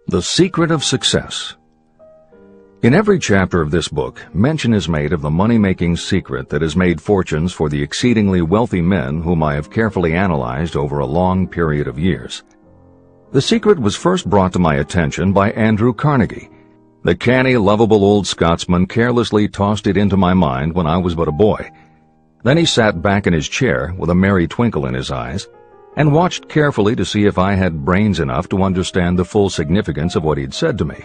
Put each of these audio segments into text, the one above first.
The Secret of Success. In every chapter of this book, mention is made of the money-making secret that has made fortunes for the exceedingly wealthy men whom I have carefully analyzed over a long period of years. The secret was first brought to my attention by Andrew Carnegie. The canny, lovable old Scotsman carelessly tossed it into my mind when I was but a boy. Then he sat back in his chair with a merry twinkle in his eyes and watched carefully to see if I had brains enough to understand the full significance of what he'd said to me.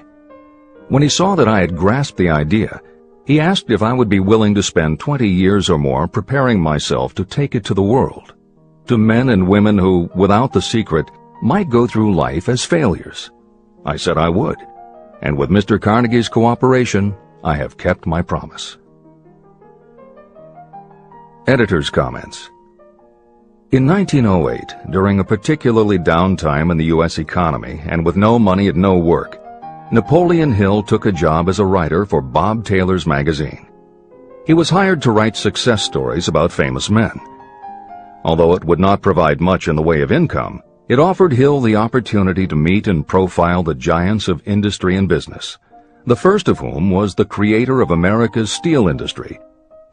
When he saw that I had grasped the idea, he asked if I would be willing to spend 20 years or more preparing myself to take it to the world, to men and women who, without the secret, might go through life as failures. I said I would, and with Mr. Carnegie's cooperation, I have kept my promise. Editor's comments. In 1908, during a particularly down time in the U.S. economy and with no money and no work, Napoleon Hill took a job as a writer for Bob Taylor's magazine. He was hired to write success stories about famous men. Although it would not provide much in the way of income, it offered Hill the opportunity to meet and profile the giants of industry and business, the first of whom was the creator of America's steel industry,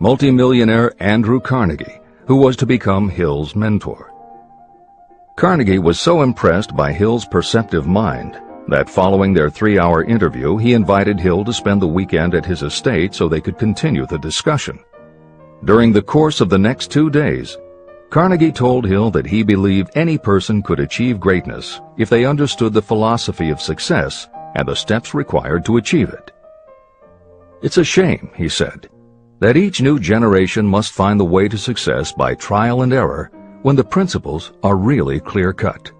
multimillionaire Andrew Carnegie, who was to become Hill's mentor. Carnegie was so impressed by Hill's perceptive mind that following their 3-hour interview, he invited Hill to spend the weekend at his estate so they could continue the discussion. During the course of the next 2 days, Carnegie told Hill that he believed any person could achieve greatness if they understood the philosophy of success and the steps required to achieve it. "It's a shame," he said, "that each new generation must find the way to success by trial and error when the principles are really clear-cut."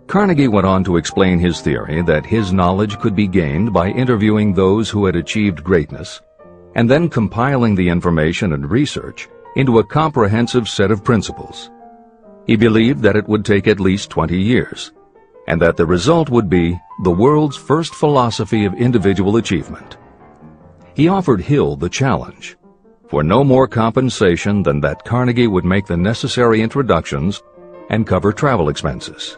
Carnegie went on to explain his theory that his knowledge could be gained by interviewing those who had achieved greatness and then compiling the information and research into a comprehensive set of principles. He believed that it would take at least 20 years, and that the result would be the world's first philosophy of individual achievement. He offered Hill the challenge, for no more compensation than that Carnegie would make the necessary introductions and cover travel expenses.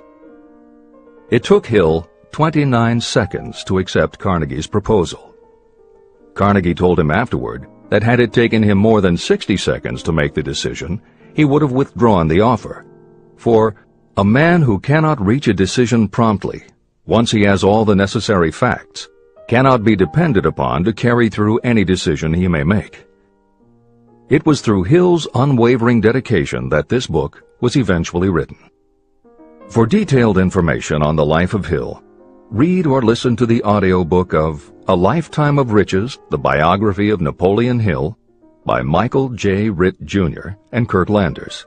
It took Hill 29 seconds to accept Carnegie's proposal. Carnegie told him afterward that had it taken him more than 60 seconds to make the decision, he would have withdrawn the offer. For a man who cannot reach a decision promptly, once he has all the necessary facts, cannot be depended upon to carry through any decision he may make. It was through Hill's unwavering dedication that this book was eventually written. For detailed information on the life of Hill, read or listen to the audiobook of A Lifetime of Riches, the Biography of Napoleon Hill, by Michael J. Ritt, Jr. and Kurt Landers.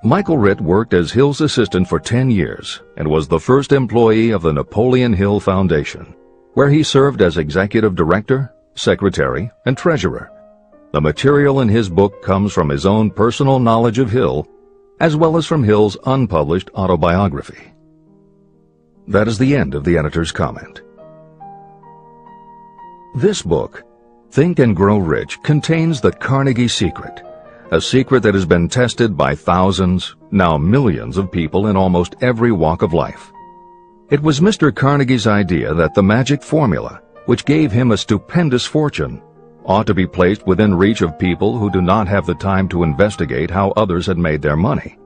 Michael Ritt worked as Hill's assistant for 10 years and was the first employee of the Napoleon Hill Foundation, where he served as executive director, secretary, and treasurer. The material in his book comes from his own personal knowledge of Hill, as well as from Hill's unpublished autobiography. That is the end of the editor's comment. This book, Think and Grow Rich, contains the Carnegie secret, a secret that has been tested by thousands, now millions of people in almost every walk of life. It was Mr. Carnegie's idea that the magic formula, which gave him a stupendous fortune, ought to be placed within reach of people who do not have the time to investigate how others had made their money.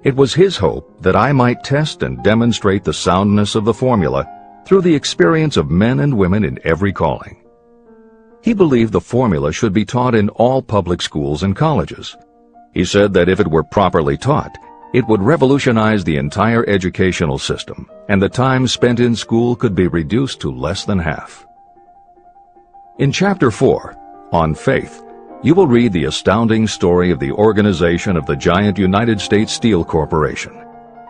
It was his hope that I might test and demonstrate the soundness of the formula through the experience of men and women in every calling. He believed the formula should be taught in all public schools and colleges. He said that if it were properly taught, it would revolutionize the entire educational system, and the time spent in school could be reduced to less than half. In Chapter 4, On Faith, you will read the astounding story of the organization of the giant United States Steel Corporation.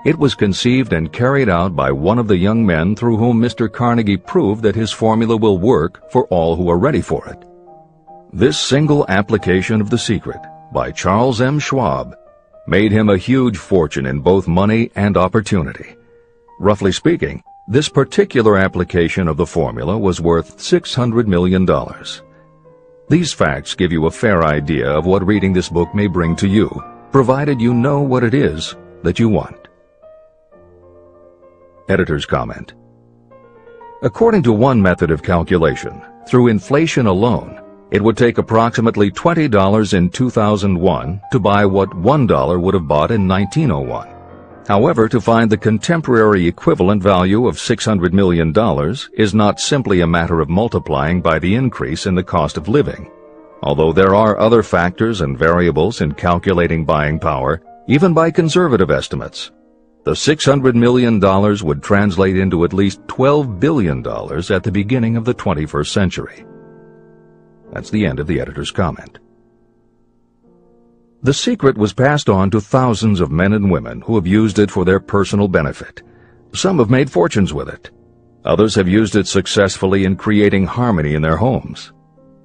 It was conceived and carried out by one of the young men through whom Mr. Carnegie proved that his formula will work for all who are ready for it. This single application of the secret, by Charles M. Schwab, made him a huge fortune in both money and opportunity. Roughly speaking, this particular application of the formula was worth $600 million. These facts give you a fair idea of what reading this book may bring to you, provided you know what it is that you want. Editor's comment. According to one method of calculation, through inflation alone, it would take approximately $20 in 2001 to buy what $1 would have bought in 1901. However, to find the contemporary equivalent value of $600 million is not simply a matter of multiplying by the increase in the cost of living. Although there are other factors and variables in calculating buying power, even by conservative estimates, the $600 million would translate into at least $12 billion at the beginning of the 21st century. That's the end of the editor's comment. The secret was passed on to thousands of men and women who have used it for their personal benefit. Some have made fortunes with it. Others have used it successfully in creating harmony in their homes.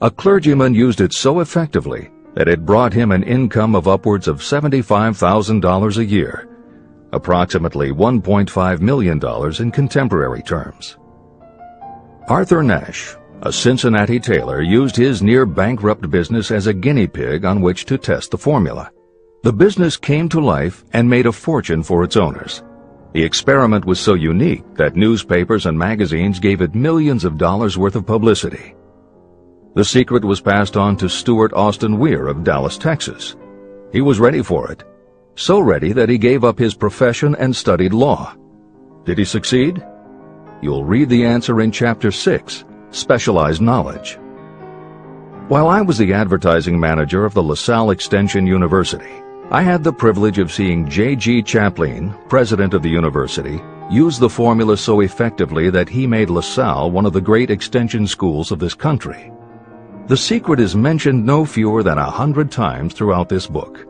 A clergyman used it so effectively that it brought him an income of upwards of $75,000 a year, approximately $1.5 million in contemporary terms. Arthur Nash, a Cincinnati tailor, used his near-bankrupt business as a guinea pig on which to test the formula. The business came to life and made a fortune for its owners. The experiment was so unique that newspapers and magazines gave it millions of dollars worth of publicity. The secret was passed on to Stuart Austin Weir of Dallas, Texas. He was ready for it, so ready that he gave up his profession and studied law. Did he succeed? You'll read the answer in Chapter 6, Specialized Knowledge. While I was the advertising manager of the LaSalle Extension University, I had the privilege of seeing J.G. Chaplin, president of the university, use the formula so effectively that he made LaSalle one of the great extension schools of this country. The secret is mentioned no fewer than 100 times throughout this book.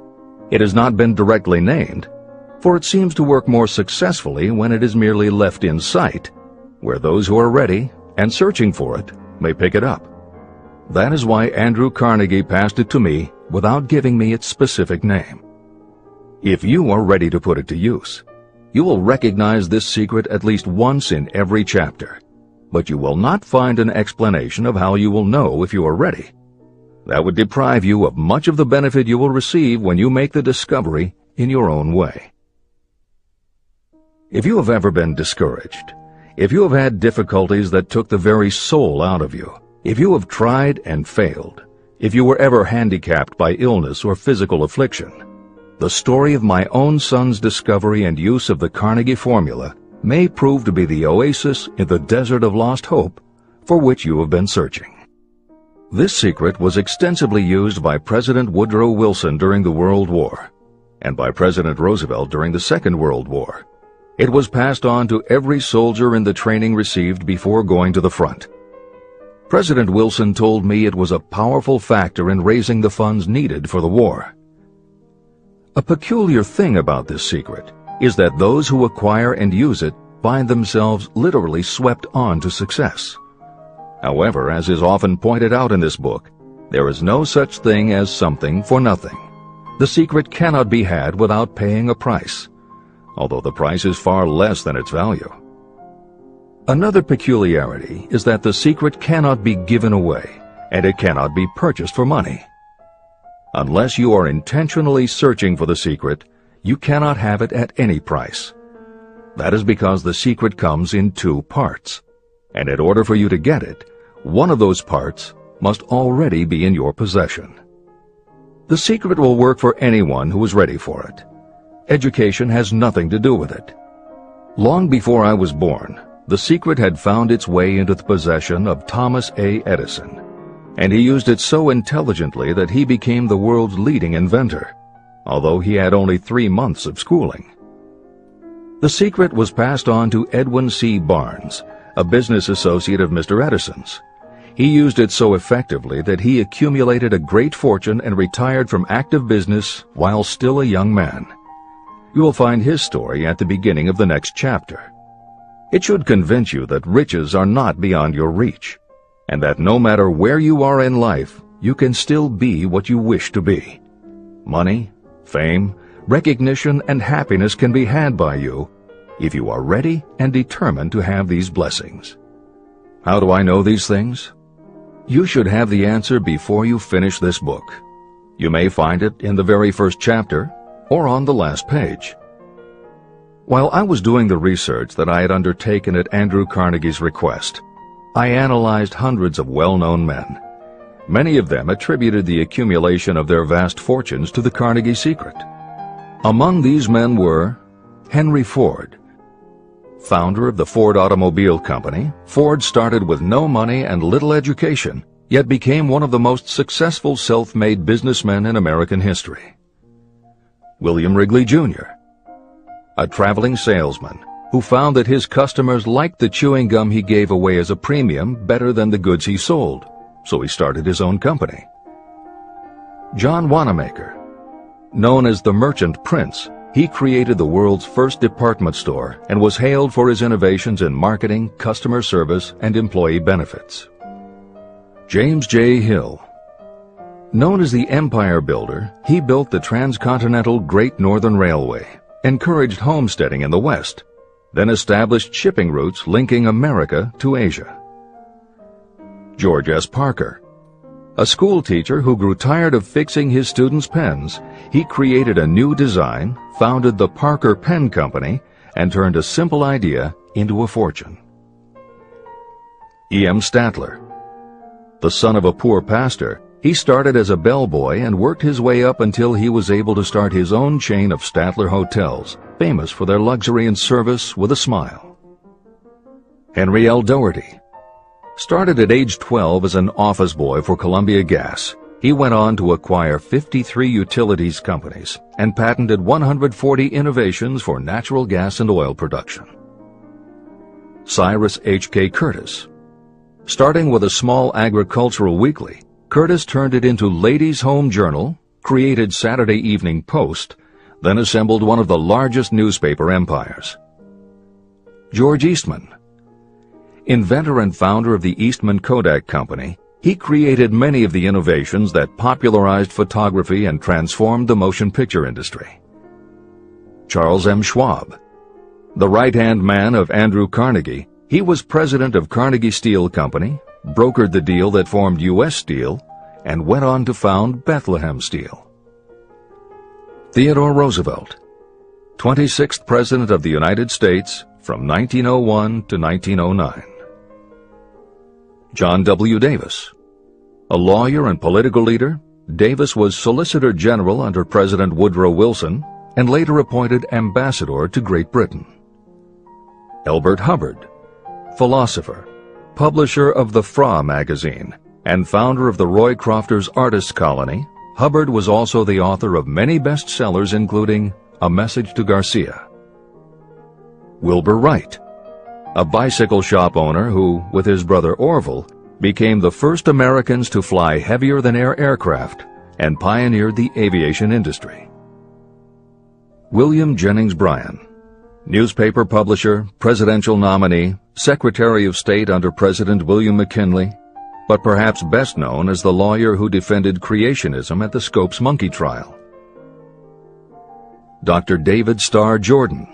It has not been directly named, for it seems to work more successfully when it is merely left in sight, where those who are ready and searching for it may pick it up. That is why Andrew Carnegie passed it to me without giving me its specific name. If you are ready to put it to use, you will recognize this secret at least once in every chapter, but you will not find an explanation of how you will know if you are ready. That would deprive you of much of the benefit you will receive when you make the discovery in your own way. If you have ever been discouraged, if you have had difficulties that took the very soul out of you, if you have tried and failed, if you were ever handicapped by illness or physical affliction, the story of my own son's discovery and use of the Carnegie formula may prove to be the oasis in the desert of lost hope for which you have been searching. This secret was extensively used by President Woodrow Wilson during the World War and by President Roosevelt during the Second World War. It was passed on to every soldier in the training received before going to the front. President Wilson told me it was a powerful factor in raising the funds needed for the war. A peculiar thing about this secret is that those who acquire and use it find themselves literally swept on to success. However, as is often pointed out in this book, there is no such thing as something for nothing. The secret cannot be had without paying a price, although the price is far less than its value. Another peculiarity is that the secret cannot be given away, and it cannot be purchased for money. Unless you are intentionally searching for the secret, you cannot have it at any price. That is because the secret comes in two parts, and in order for you to get it, one of those parts must already be in your possession. The secret will work for anyone who is ready for it. Education has nothing to do with it. Long before I was born, the secret had found its way into the possession of Thomas Edison, and he used it so intelligently that he became the world's leading inventor, although he had only 3 months of schooling. The secret was passed on to Edwin C. Barnes, a business associate of Mr. Edison's. He used it so effectively that he accumulated a great fortune and retired from active business while still a young man. You will find his story at the beginning of the next chapter. It should convince you that riches are not beyond your reach, and that no matter where you are in life, you can still be what you wish to be. Money, fame, recognition, and happiness can be had by you if you are ready and determined to have these blessings. How do I know these things? You should have the answer before you finish this book. You may find it in the very first chapter or on the last page. While I was doing the research that I had undertaken at Andrew Carnegie's request, I analyzed hundreds of well-known men. Many of them attributed the accumulation of their vast fortunes to the Carnegie secret. Among these men were Henry Ford. Founder of the Ford Automobile Company, Ford started with no money and little education, yet became one of the most successful self-made businessmen in American history. William Wrigley, Jr., a traveling salesman who found that his customers liked the chewing gum he gave away as a premium better than the goods he sold, so he started his own company. John Wanamaker. Known as the Merchant Prince, he created the world's first department store and was hailed for his innovations in marketing, customer service, and employee benefits. James J. Hill. Known as the Empire Builder, he built the transcontinental Great Northern Railway, encouraged homesteading in the West, then established shipping routes linking America to Asia. George S. Parker. A school teacher who grew tired of fixing his students' pens, he created a new design, founded the Parker Pen Company, and turned a simple idea into a fortune. E. M. Statler. The son of a poor pastor, he started as a bellboy and worked his way up until he was able to start his own chain of Statler hotels, famous for their luxury and service with a smile. Henry L. Doherty. Started at age 12 as an office boy for Columbia Gas, he went on to acquire 53 utilities companies and patented 140 innovations for natural gas and oil production. Cyrus H.K. Curtis. Starting with a small agricultural weekly, Curtis turned it into Ladies' Home Journal, created Saturday Evening Post, then assembled one of the largest newspaper empires. George Eastman. Inventor and founder of the Eastman Kodak Company, he created many of the innovations that popularized photography and transformed the motion picture industry. Charles M. Schwab. The right-hand man of Andrew Carnegie, he was president of Carnegie Steel Company, brokered the deal that formed U.S. Steel, and went on to found Bethlehem Steel. Theodore Roosevelt. 26th President of the United States from 1901 to 1909. John W. Davis. A lawyer and political leader, Davis was Solicitor General under President Woodrow Wilson and later appointed Ambassador to Great Britain. Elbert Hubbard. Philosopher, publisher of the Fra magazine, and founder of the Roycrofters Artists Colony, Hubbard was also the author of many bestsellers including A Message to Garcia. Wilbur Wright. A bicycle shop owner who, with his brother Orville, became the first Americans to fly heavier-than-air aircraft and pioneered the aviation industry. William Jennings Bryan. Newspaper publisher, presidential nominee, Secretary of State under President William McKinley, but perhaps best known as the lawyer who defended creationism at the Scopes monkey trial. Dr. David Starr Jordan.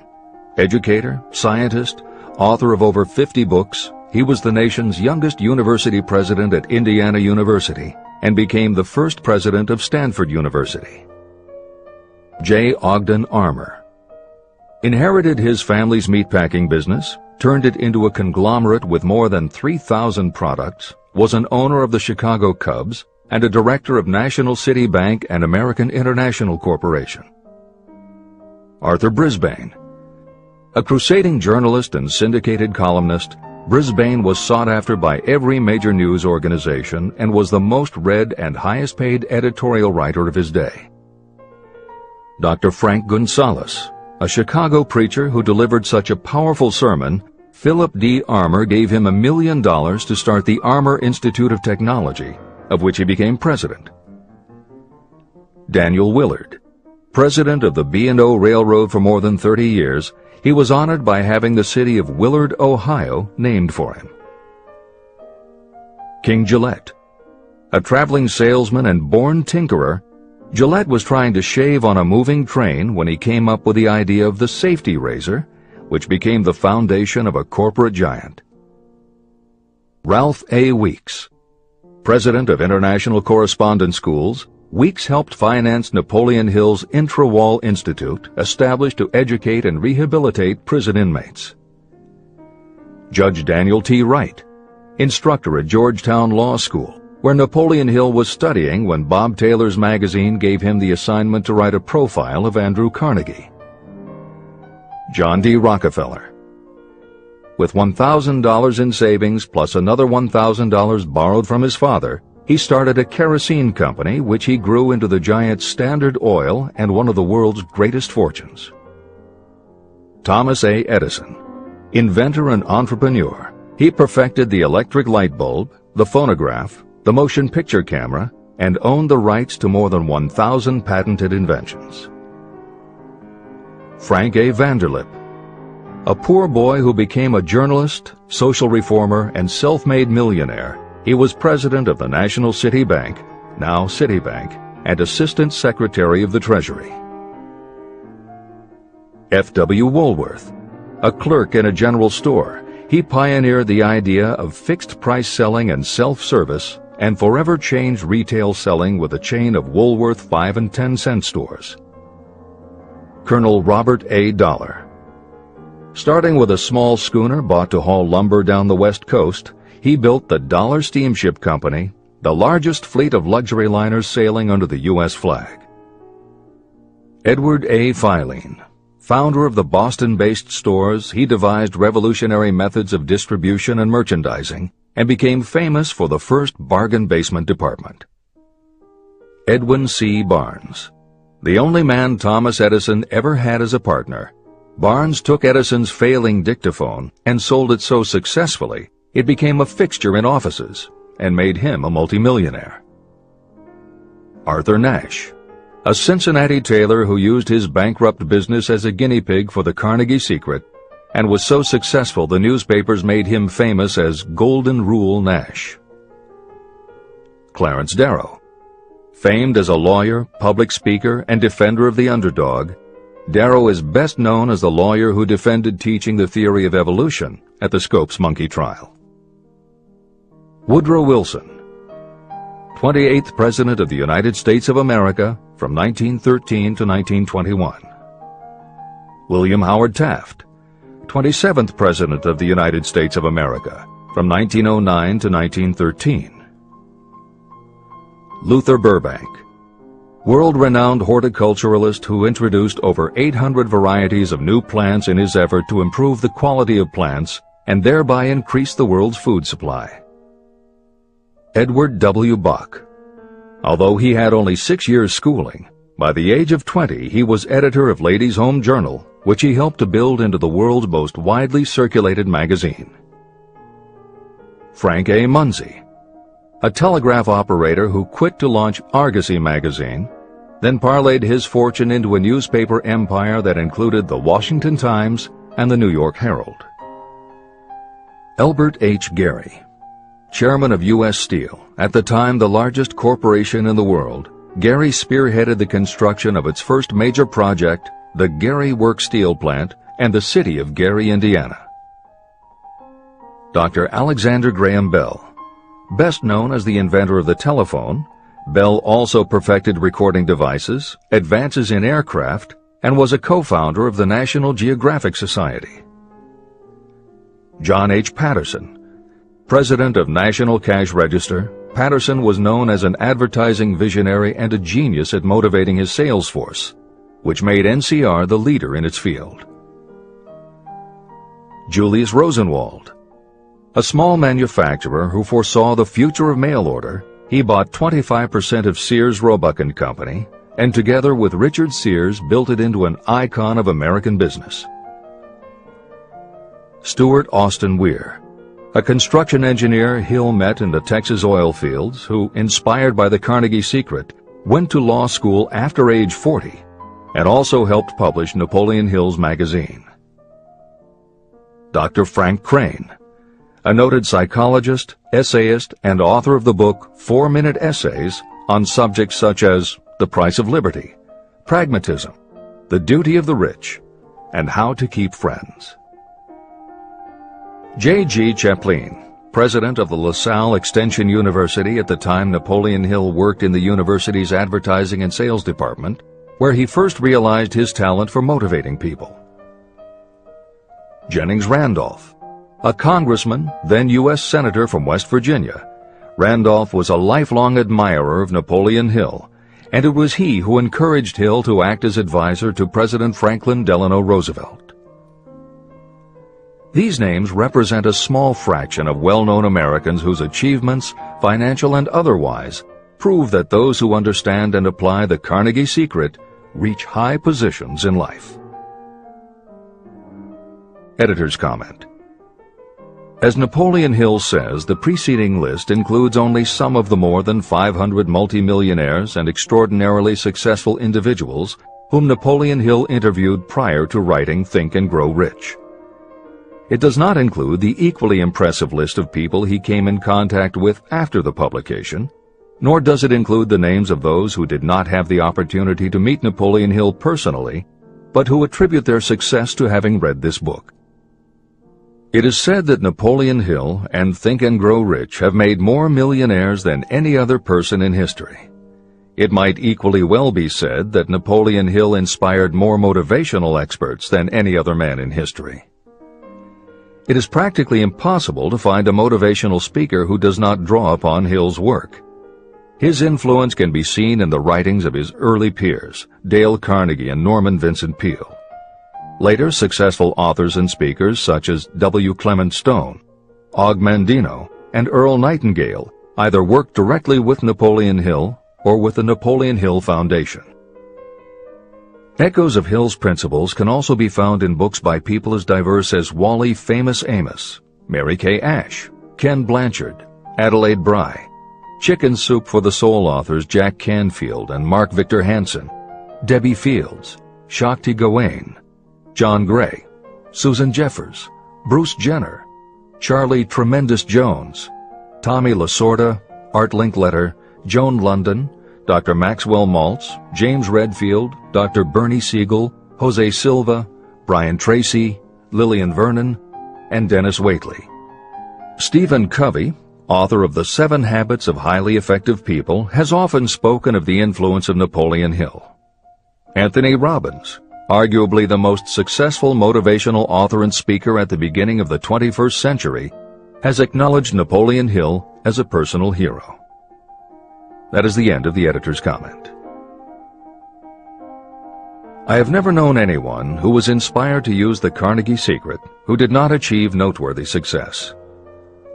Educator, scientist, author of over 50 books, he was the nation's youngest university president at Indiana University and became the first president of Stanford University. J. Ogden Armour. Inherited his family's meatpacking business, turned it into a conglomerate with more than 3,000 products, was an owner of the Chicago Cubs, and a director of National City Bank and American International Corporation. Arthur Brisbane. A crusading journalist and syndicated columnist, Brisbane was sought after by every major news organization and was the most read and highest-paid editorial writer of his day. Dr. Frank Gonzalez. A Chicago preacher who delivered such a powerful sermon, Philip D. Armour gave him $1 million to start the Armour Institute of Technology, of which he became president. Daniel Willard. President of the B&O Railroad for more than 30 years, he was honored by having the city of Willard, Ohio, named for him. King Gillette. A traveling salesman and born tinkerer, Gillette was trying to shave on a moving train when he came up with the idea of the safety razor, which became the foundation of a corporate giant. Ralph A. Weeks. President of International Correspondence Schools, Weeks helped finance Napoleon Hill's Intra-Wall Institute, established to educate and rehabilitate prison inmates. Judge Daniel T. Wright, instructor at Georgetown Law School, where Napoleon Hill was studying when Bob Taylor's magazine gave him the assignment to write a profile of Andrew Carnegie. John D. Rockefeller. With $1,000 in savings plus another $1,000 borrowed from his father, he started a kerosene company which he grew into the giant Standard Oil and one of the world's greatest fortunes. Thomas A. Edison. Inventor and entrepreneur, he perfected the electric light bulb, the phonograph, the motion picture camera, and owned the rights to more than 1,000 patented inventions. Frank A. Vanderlip. A poor boy who became a journalist, social reformer, and self-made millionaire, he was president of the National City Bank, now Citibank, and Assistant Secretary of the Treasury. F.W. Woolworth. A clerk in a general store, he pioneered the idea of fixed-price selling and self-service and forever changed retail selling with a chain of Woolworth 5 and 10 cent stores. Colonel Robert A. Dollar. Starting with a small schooner bought to haul lumber down the West Coast, he built the Dollar Steamship Company, the largest fleet of luxury liners sailing under the U.S. flag. Edward A. Filene. Founder of the Boston-based stores, he devised revolutionary methods of distribution and merchandising and became famous for the first bargain basement department. Edwin C. Barnes. The only man Thomas Edison ever had as a partner, Barnes took Edison's failing dictaphone and sold it so successfully it became a fixture in offices and made him a multimillionaire. Arthur Nash. A Cincinnati tailor who used his bankrupt business as a guinea pig for the Carnegie Secret and was so successful the newspapers made him famous as Golden Rule Nash. Clarence Darrow. Famed as a lawyer, public speaker, and defender of the underdog, Darrow is best known as the lawyer who defended teaching the theory of evolution at the Scopes monkey trial. Woodrow Wilson. 28th President of the United States of America from 1913 to 1921. William Howard Taft. 27th President of the United States of America from 1909 to 1913. Luther Burbank. World-renowned horticulturalist who introduced over 800 varieties of new plants in his effort to improve the quality of plants and thereby increase the world's food supply. Edward W. Bok. Although he had only 6 years schooling, by the age of 20 he was editor of Ladies' Home Journal, which he helped to build into the world's most widely circulated magazine. Frank A. Munsey. A telegraph operator who quit to launch Argosy magazine, then parlayed his fortune into a newspaper empire that included the Washington Times and the New York Herald. Elbert H. Gary. Chairman of U.S. Steel, at the time the largest corporation in the world, Gary spearheaded the construction of its first major project, the Gary Works Steel Plant, and the city of Gary, Indiana. Dr. Alexander Graham Bell. Best known as the inventor of the telephone, Bell also perfected recording devices, advances in aircraft, and was a co-founder of the National Geographic Society. John H. Patterson. President of National Cash Register, Patterson was known as an advertising visionary and a genius at motivating his sales force, which made NCR the leader in its field. Julius Rosenwald. A small manufacturer who foresaw the future of mail order, he bought 25% of Sears Roebuck & Company, and together with Richard Sears built it into an icon of American business. Stuart Austin Weir. A construction engineer Hill met in the Texas oil fields who, inspired by the Carnegie Secret, went to law school after age 40 and also helped publish Napoleon Hill's magazine. Dr. Frank Crane. A noted psychologist, essayist, and author of the book 4-Minute Essays on subjects such as the price of liberty, pragmatism, the duty of the rich, and how to keep friends. J.G. Chaplin, president of the LaSalle Extension University at the time Napoleon Hill worked in the university's advertising and sales department, where he first realized his talent for motivating people. Jennings Randolph, a congressman, then U.S. Senator from West Virginia. Randolph was a lifelong admirer of Napoleon Hill, and it was he who encouraged Hill to act as advisor to President Franklin Delano Roosevelt. These names represent a small fraction of well-known Americans whose achievements, financial and otherwise, prove that those who understand and apply the Carnegie secret reach high positions in life. Editor's comment. As Napoleon Hill says, the preceding list includes only some of the more than 500 multimillionaires and extraordinarily successful individuals whom Napoleon Hill interviewed prior to writing Think and Grow Rich. It does not include the equally impressive list of people he came in contact with after the publication, nor does it include the names of those who did not have the opportunity to meet Napoleon Hill personally, but who attribute their success to having read this book. It is said that Napoleon Hill and Think and Grow Rich have made more millionaires than any other person in history. It might equally well be said that Napoleon Hill inspired more motivational experts than any other man in history. It is practically impossible to find a motivational speaker who does not draw upon Hill's work. His influence can be seen in the writings of his early peers, Dale Carnegie and Norman Vincent Peale. Later successful authors and speakers such as W. Clement Stone, Og Mandino, and Earl Nightingale either worked directly with Napoleon Hill or with the Napoleon Hill Foundation. Echoes of Hill's principles can also be found in books by people as diverse as Wally Famous Amos, Mary Kay Ash, Ken Blanchard, Adelaide Bry, Chicken Soup for the Soul authors Jack Canfield and Mark Victor Hansen, Debbie Fields, Shakti Gawain, John Gray, Susan Jeffers, Bruce Jenner, Charlie Tremendous Jones, Tommy Lasorda, Art Linkletter, Joan London, Dr. Maxwell Maltz, James Redfield, Dr. Bernie Siegel, Jose Silva, Brian Tracy, Lillian Vernon, and Dennis Waitley. Stephen Covey, author of The 7 Habits of Highly Effective People, has often spoken of the influence of Napoleon Hill. Anthony Robbins, arguably the most successful motivational author and speaker at the beginning of the 21st century, has acknowledged Napoleon Hill as a personal hero. That is the end of the editor's comment. I have never known anyone who was inspired to use the Carnegie secret who did not achieve noteworthy success.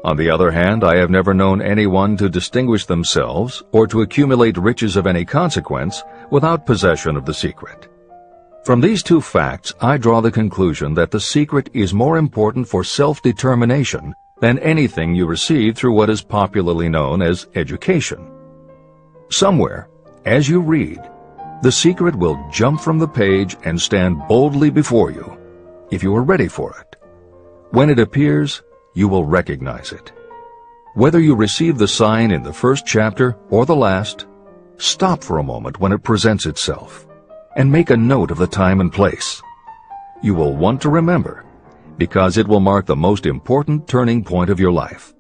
On the other hand, I have never known anyone to distinguish themselves or to accumulate riches of any consequence without possession of the secret. From these two facts, I draw the conclusion that the secret is more important for self-determination than anything you receive through what is popularly known as education. Somewhere, as you read, the secret will jump from the page and stand boldly before you, if you are ready for it. When it appears, you will recognize it. Whether you receive the sign in the first chapter or the last, stop for a moment when it presents itself, and make a note of the time and place. You will want to remember, because it will mark the most important turning point of your life.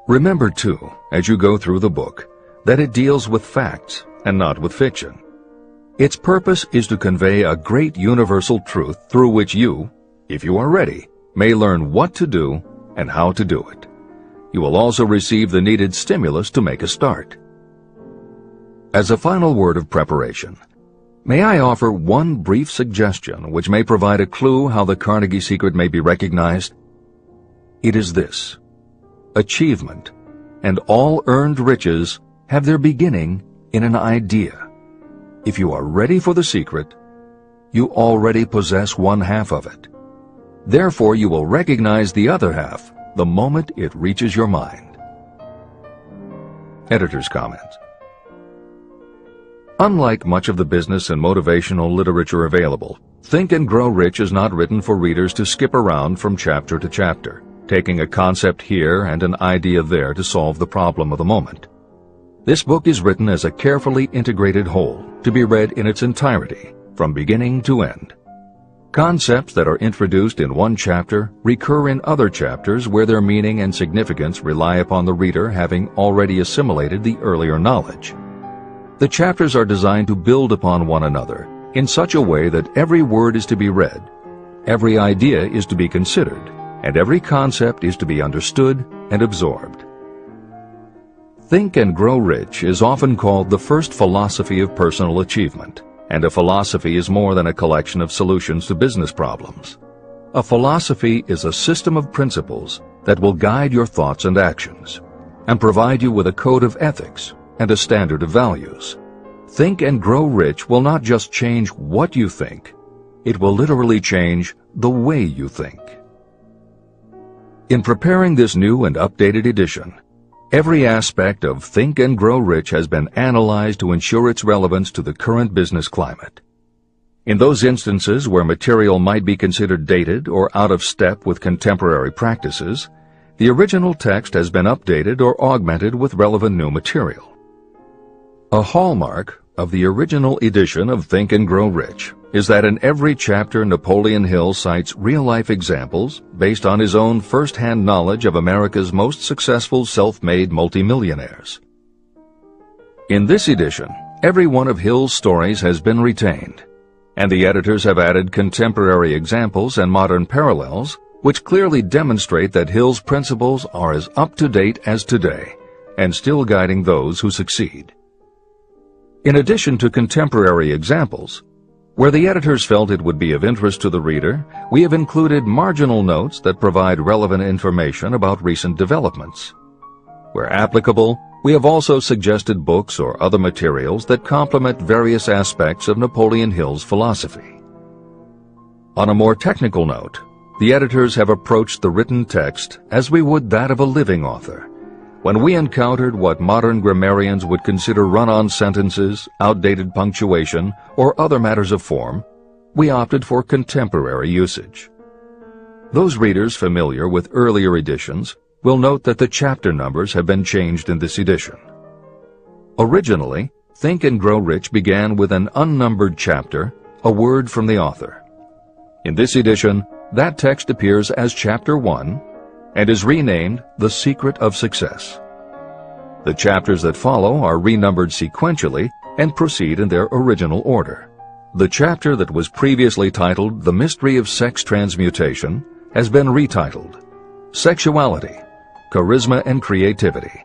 Remember, too, as you go through the book, that it deals with facts and not with fiction. Its purpose is to convey a great universal truth through which you, if you are ready, may learn what to do and how to do it. You will also receive the needed stimulus to make a start. As a final word of preparation, may I offer one brief suggestion which may provide a clue how the Carnegie secret may be recognized? It is this: achievement and all earned riches have their beginning in an idea. If you are ready for the secret, you already possess one half of it. Therefore, you will recognize the other half the moment it reaches your mind. Editor's comment. Unlike much of the business and motivational literature available, Think and Grow Rich is not written for readers to skip around from chapter to chapter, taking a concept here and an idea there to solve the problem of the moment. This book is written as a carefully integrated whole, to be read in its entirety, from beginning to end. Concepts that are introduced in one chapter recur in other chapters where their meaning and significance rely upon the reader having already assimilated the earlier knowledge. The chapters are designed to build upon one another in such a way that every word is to be read, every idea is to be considered, and every concept is to be understood and absorbed. Think and Grow Rich is often called the first philosophy of personal achievement, and a philosophy is more than a collection of solutions to business problems. A philosophy is a system of principles that will guide your thoughts and actions, and provide you with a code of ethics and a standard of values. Think and Grow Rich will not just change what you think, it will literally change the way you think. In preparing this new and updated edition, every aspect of Think and Grow Rich has been analyzed to ensure its relevance to the current business climate. In those instances where material might be considered dated or out of step with contemporary practices, the original text has been updated or augmented with relevant new material. A hallmark of the original edition of Think and Grow Rich is that in every chapter Napoleon Hill cites real-life examples based on his own first-hand knowledge of America's most successful self-made multimillionaires. In this edition, every one of Hill's stories has been retained, and the editors have added contemporary examples and modern parallels which clearly demonstrate that Hill's principles are as up-to-date as today and still guiding those who succeed. In addition to contemporary examples, where the editors felt it would be of interest to the reader, we have included marginal notes that provide relevant information about recent developments. Where applicable, we have also suggested books or other materials that complement various aspects of Napoleon Hill's philosophy. On a more technical note, the editors have approached the written text as we would that of a living author. When we encountered what modern grammarians would consider run-on sentences, outdated punctuation, or other matters of form, we opted for contemporary usage. Those readers familiar with earlier editions will note that the chapter numbers have been changed in this edition. Originally, Think and Grow Rich began with an unnumbered chapter, a word from the author. In this edition, that text appears as Chapter 1, and is renamed The Secret of Success. The chapters that follow are renumbered sequentially and proceed in their original order. The chapter that was previously titled The Mystery of Sex Transmutation has been retitled Sexuality, Charisma and Creativity,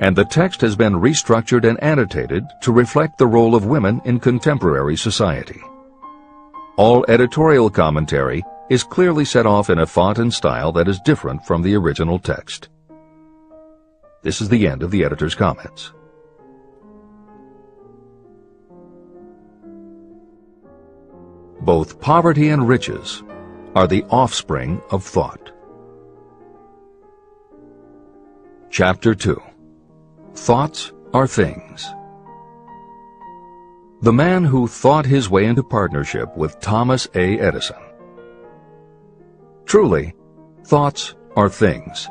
and the text has been restructured and annotated to reflect the role of women in contemporary society. All editorial commentary is clearly set off in a font and style that is different from the original text. This is the end of the editor's comments. Both poverty and riches are the offspring of thought. Chapter 2. Thoughts are things. The man who thought his way into partnership with Thomas A. Edison. Truly, thoughts are things,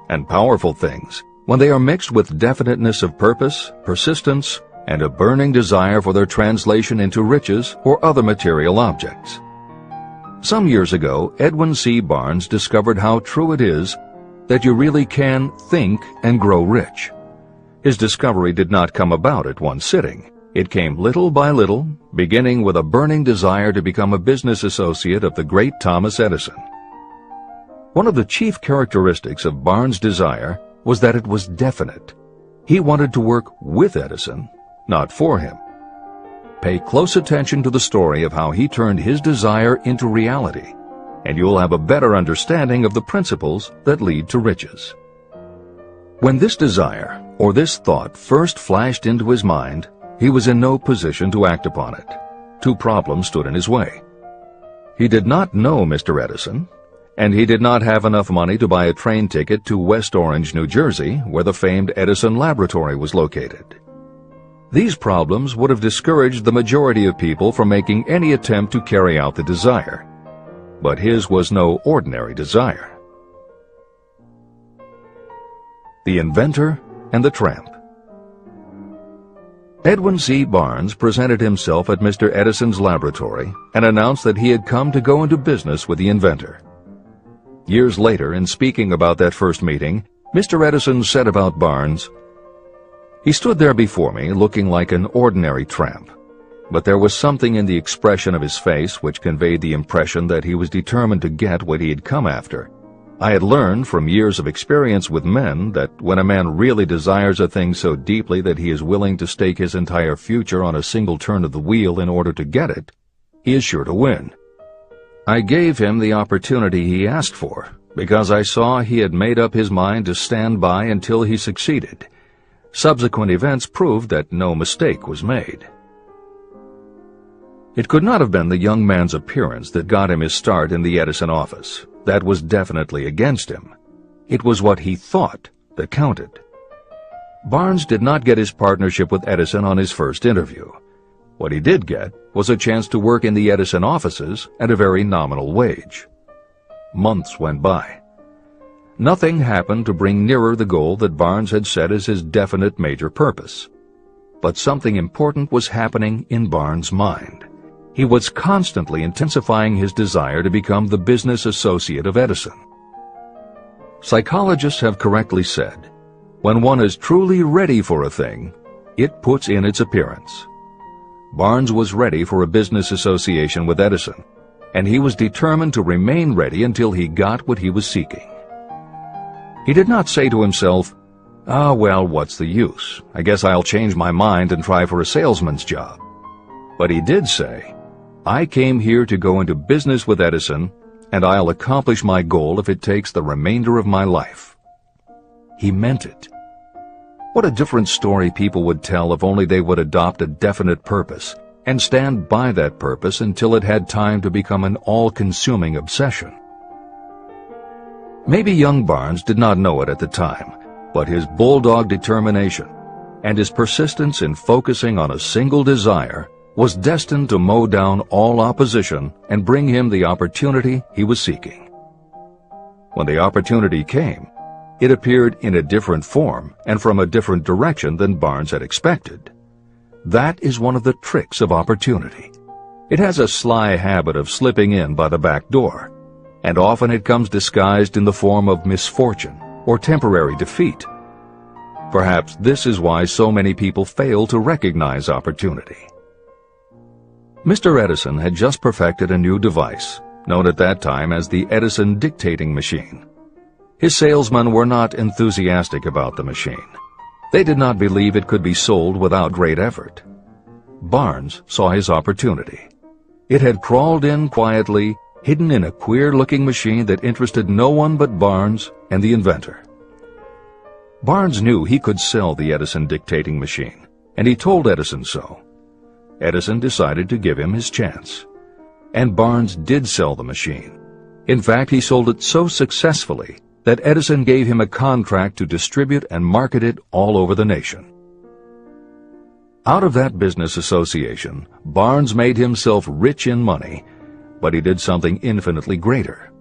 and powerful things, when they are mixed with definiteness of purpose, persistence, and a burning desire for their translation into riches or other material objects. Some years ago, Edwin C. Barnes discovered how true it is that you really can think and grow rich. His discovery did not come about at one sitting. It came little by little, beginning with a burning desire to become a business associate of the great Thomas Edison. One of the chief characteristics of Barnes' desire was that it was definite. He wanted to work with Edison, not for him. Pay close attention to the story of how he turned his desire into reality, and you'll have a better understanding of the principles that lead to riches. When this desire, or this thought, first flashed into his mind, he was in no position to act upon it. Two problems stood in his way. He did not know Mr. Edison, and he did not have enough money to buy a train ticket to West Orange, New Jersey, where the famed Edison Laboratory was located. These problems would have discouraged the majority of people from making any attempt to carry out the desire. But his was no ordinary desire. The Inventor and the Tramp. Edwin C. Barnes presented himself at Mr. Edison's laboratory and announced that he had come to go into business with the inventor. Years later, in speaking about that first meeting, Mr. Edison said about Barnes, "He stood there before me looking like an ordinary tramp, but there was something in the expression of his face which conveyed the impression that he was determined to get what he had come after. I had learned from years of experience with men that when a man really desires a thing so deeply that he is willing to stake his entire future on a single turn of the wheel in order to get it, he is sure to win. I gave him the opportunity he asked for, because I saw he had made up his mind to stand by until he succeeded. Subsequent events proved that no mistake was made." It could not have been the young man's appearance that got him his start in the Edison office. That was definitely against him. It was what he thought that counted. Barnes did not get his partnership with Edison on his first interview. What he did get was a chance to work in the Edison offices at a very nominal wage. Months went by. Nothing happened to bring nearer the goal that Barnes had set as his definite major purpose. But something important was happening in Barnes' mind. He was constantly intensifying his desire to become the business associate of Edison. Psychologists have correctly said, when one is truly ready for a thing, it puts in its appearance. Barnes was ready for a business association with Edison, and he was determined to remain ready until he got what he was seeking. He did not say to himself, "Ah, well, what's the use? I guess I'll change my mind and try for a salesman's job." But he did say, "I came here to go into business with Edison, and I'll accomplish my goal if it takes the remainder of my life." He meant it. What a different story people would tell if only they would adopt a definite purpose and stand by that purpose until it had time to become an all-consuming obsession. Maybe young Barnes did not know it at the time, but his bulldog determination and his persistence in focusing on a single desire was destined to mow down all opposition and bring him the opportunity he was seeking. When the opportunity came, it appeared in a different form and from a different direction than Barnes had expected. That is one of the tricks of opportunity. It has a sly habit of slipping in by the back door, and often it comes disguised in the form of misfortune or temporary defeat. Perhaps this is why so many people fail to recognize opportunity. Mr. Edison had just perfected a new device, known at that time as the Edison dictating machine. His salesmen were not enthusiastic about the machine. They did not believe it could be sold without great effort. Barnes saw his opportunity. It had crawled in quietly, hidden in a queer-looking machine that interested no one but Barnes and the inventor. Barnes knew he could sell the Edison dictating machine, and he told Edison so. Edison decided to give him his chance. And Barnes did sell the machine. In fact, he sold it so successfully that Edison gave him a contract to distribute and market it all over the nation. Out of that business association, Barnes made himself rich in money, but he did something infinitely greater.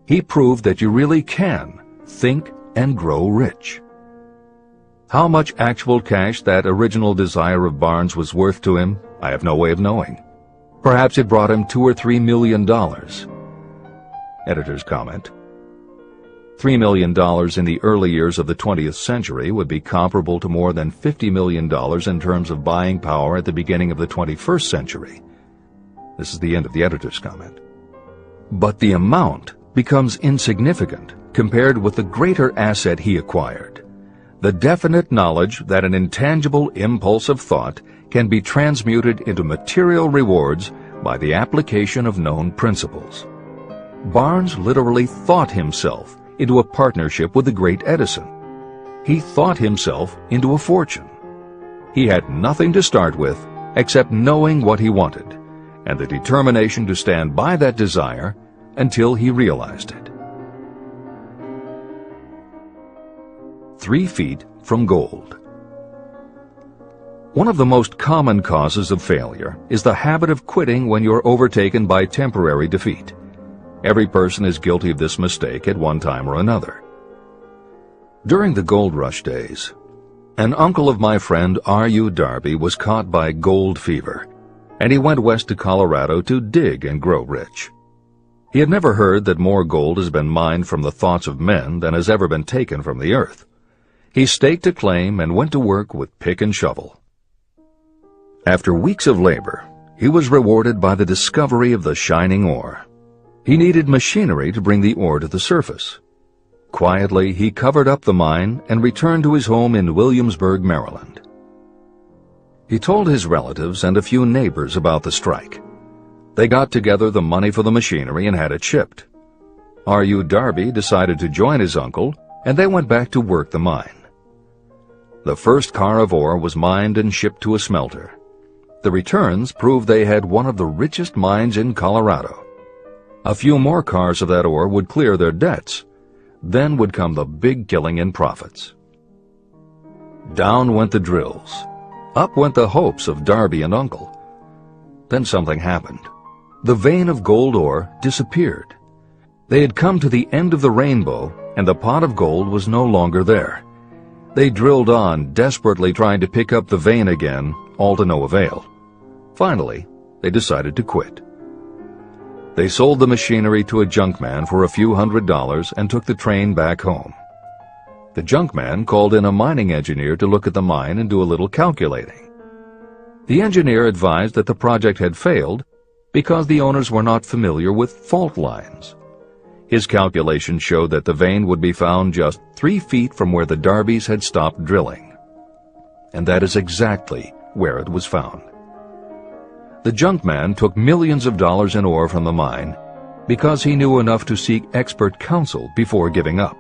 He proved that you really can think and grow rich. How much actual cash that original desire of Barnes was worth to him, I have no way of knowing. Perhaps it brought him $2 or $3 million. Editor's comment. $3 million in the early years of the 20th century would be comparable to more than $50 million in terms of buying power at the beginning of the 21st century. This is the end of the editor's comment. But the amount becomes insignificant compared with the greater asset he acquired. The definite knowledge that an intangible impulse of thought can be transmuted into material rewards by the application of known principles. Barnes literally thought himself into a partnership with the great Edison. He thought himself into a fortune. He had nothing to start with except knowing what he wanted and the determination to stand by that desire until he realized it. 3 feet from gold. One of the most common causes of failure is the habit of quitting when you're overtaken by temporary defeat. Every person is guilty of this mistake at one time or another. During the gold rush days, An uncle of my friend R.U. Darby was caught by gold fever, and he went west to Colorado to dig and grow rich. He had never heard that more gold has been mined from the thoughts of men than has ever been taken from the earth. He staked a claim and went to work with pick and shovel. After weeks of labor, he was rewarded by the discovery of the shining ore. He needed machinery to bring the ore to the surface. Quietly, he covered up the mine and returned to his home in Williamsburg, Maryland. He told his relatives and a few neighbors about the strike. They got together the money for the machinery and had it shipped. R.U. Darby decided to join his uncle, and they went back to work the mine. The first car of ore was mined and shipped to a smelter. The returns proved they had one of the richest mines in Colorado. A few more cars of that ore would clear their debts. Then would come the big killing in profits. Down went the drills. Up went the hopes of Darby and Uncle. Then something happened. The vein of gold ore disappeared. They had come to the end of the rainbow, and the pot of gold was no longer there. They drilled on, desperately trying to pick up the vein again, all to no avail. Finally, they decided to quit. They sold the machinery to a junkman for a few $100s and took the train back home. The junkman called in a mining engineer to look at the mine and do a little calculating. The engineer advised that the project had failed because the owners were not familiar with fault lines. His calculations showed that the vein would be found just 3 feet from where the Darbys had stopped drilling. And that is exactly where it was found. The junkman took millions of dollars in ore from the mine because he knew enough to seek expert counsel before giving up.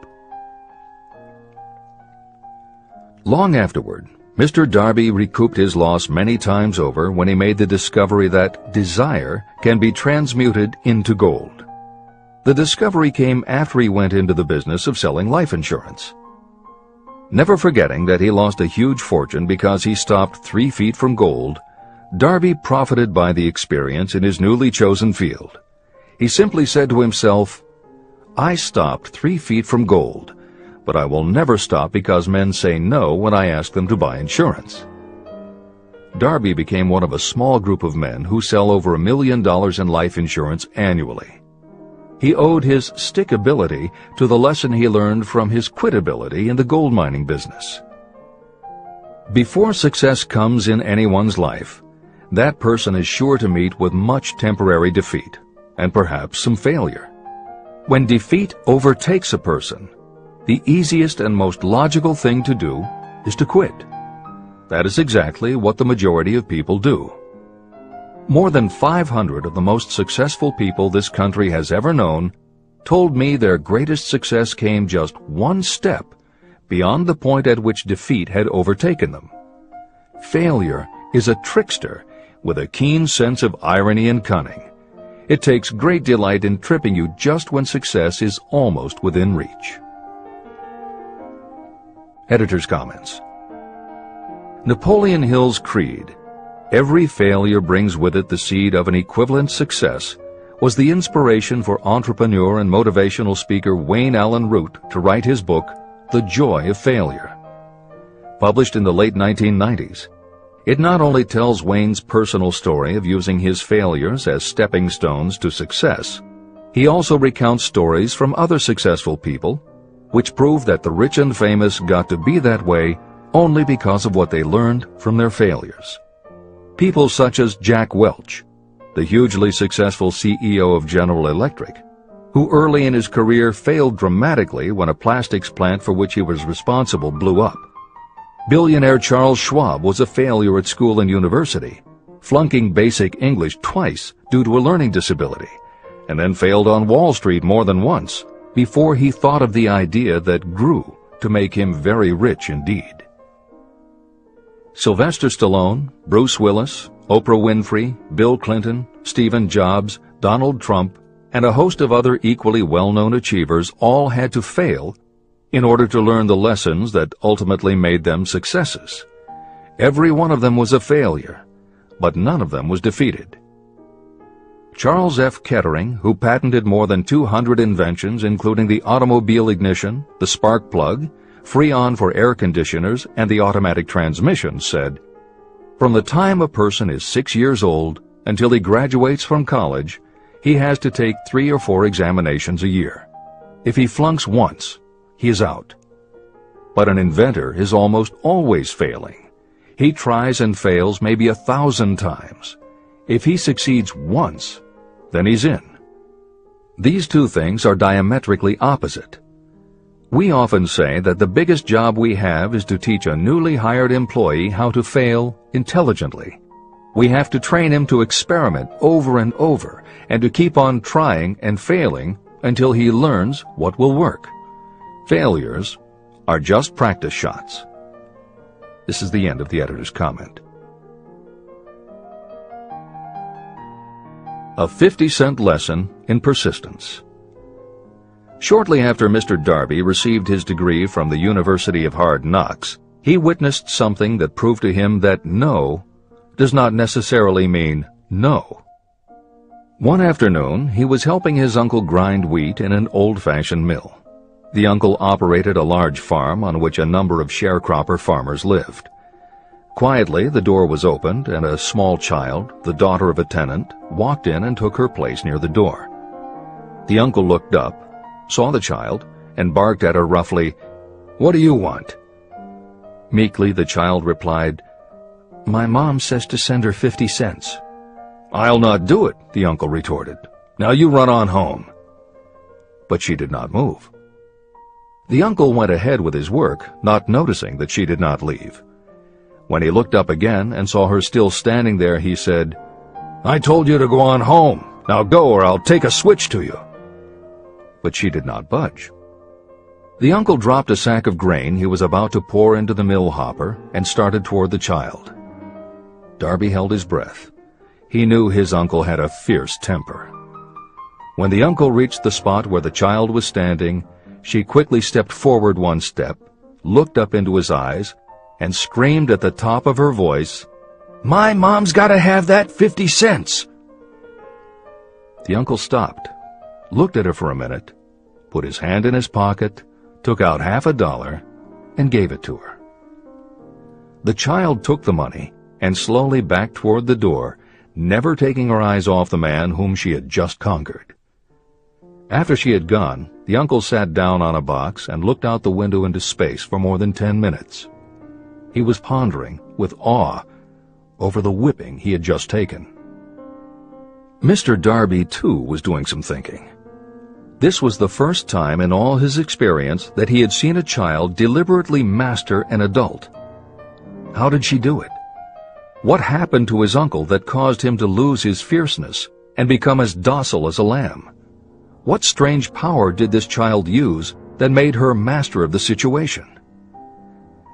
Long afterward, Mr. Darby recouped his loss many times over when he made the discovery that desire can be transmuted into gold. The discovery came after he went into the business of selling life insurance. Never forgetting that he lost a huge fortune because he stopped 3 feet from gold, Darby profited by the experience in his newly chosen field. He simply said to himself, "I stopped 3 feet from gold, but I will never stop because men say no when I ask them to buy insurance." Darby became one of a small group of men who sell over $1 million in life insurance annually. He owed his stickability to the lesson he learned from his quitability in the gold mining business. Before success comes in anyone's life, that person is sure to meet with much temporary defeat, and perhaps some failure. When defeat overtakes a person, the easiest and most logical thing to do is to quit. That is exactly what the majority of people do. More than 500 of the most successful people this country has ever known told me their greatest success came just one step beyond the point at which defeat had overtaken them. Failure is a trickster with a keen sense of irony and cunning. It takes great delight in tripping you just when success is almost within reach. Editor's comments. Napoleon Hill's creed, "Every failure brings with it the seed of an equivalent success," was the inspiration for entrepreneur and motivational speaker Wayne Allen Root to write his book, The Joy of Failure. Published in the late 1990s, it not only tells Wayne's personal story of using his failures as stepping stones to success, he also recounts stories from other successful people, which prove that the rich and famous got to be that way only because of what they learned from their failures. People such as Jack Welch, the hugely successful CEO of General Electric, who early in his career failed dramatically when a plastics plant for which he was responsible blew up. Billionaire Charles Schwab was a failure at school and university, flunking basic English twice due to a learning disability, and then failed on Wall Street more than once before he thought of the idea that grew to make him very rich indeed. Sylvester Stallone, Bruce Willis, Oprah Winfrey, Bill Clinton, Stephen Jobs, Donald Trump, and a host of other equally well-known achievers all had to fail in order to learn the lessons that ultimately made them successes. Every one of them was a failure, but none of them was defeated. Charles F. Kettering, who patented more than 200 inventions including the automobile ignition, the spark plug, Freon for air conditioners and the automatic transmission, said, "From the time a person is 6 years old until he graduates from college, he has to take 3 or 4 examinations a year. If he flunks once, he is out." But an inventor is almost always failing. He tries and fails maybe 1,000 times. If he succeeds once, then he's in. These two things are diametrically opposite. We often say that the biggest job we have is to teach a newly hired employee how to fail intelligently. We have to train him to experiment over and over and to keep on trying and failing until he learns what will work. Failures are just practice shots. This is the end of the editor's comment. A 50-cent lesson in persistence. Shortly after Mr. Darby received his degree from the University of Hard Knocks, he witnessed something that proved to him that no does not necessarily mean no. One afternoon, he was helping his uncle grind wheat in an old-fashioned mill. The uncle operated a large farm on which a number of sharecropper farmers lived. Quietly, the door was opened, and a small child, the daughter of a tenant, walked in and took her place near the door. The uncle looked up, saw the child, and barked at her roughly, "What do you want?" Meekly, the child replied, "My mom says to send her 50 cents. "I'll not do it," the uncle retorted. "Now you run on home." But she did not move. The uncle went ahead with his work, not noticing that she did not leave. When he looked up again and saw her still standing there, he said, "I told you to go on home. Now go, or I'll take a switch to you." But she did not budge. The uncle dropped a sack of grain he was about to pour into the mill hopper and started toward the child. Darby held his breath. He knew his uncle had a fierce temper. When the uncle reached the spot where the child was standing, she quickly stepped forward one step, looked up into his eyes, and screamed at the top of her voice, "My mom's got to have that 50 cents!" The uncle stopped, looked at her for a minute, put his hand in his pocket, took out $50, and gave it to her. The child took the money and slowly backed toward the door, never taking her eyes off the man whom she had just conquered. After she had gone, the uncle sat down on a box and looked out the window into space for more than 10 minutes. He was pondering, with awe, over the whipping he had just taken. Mr. Darby, too, was doing some thinking. This was the first time in all his experience that he had seen a child deliberately master an adult. How did she do it? What happened to his uncle that caused him to lose his fierceness and become as docile as a lamb? What strange power did this child use that made her master of the situation?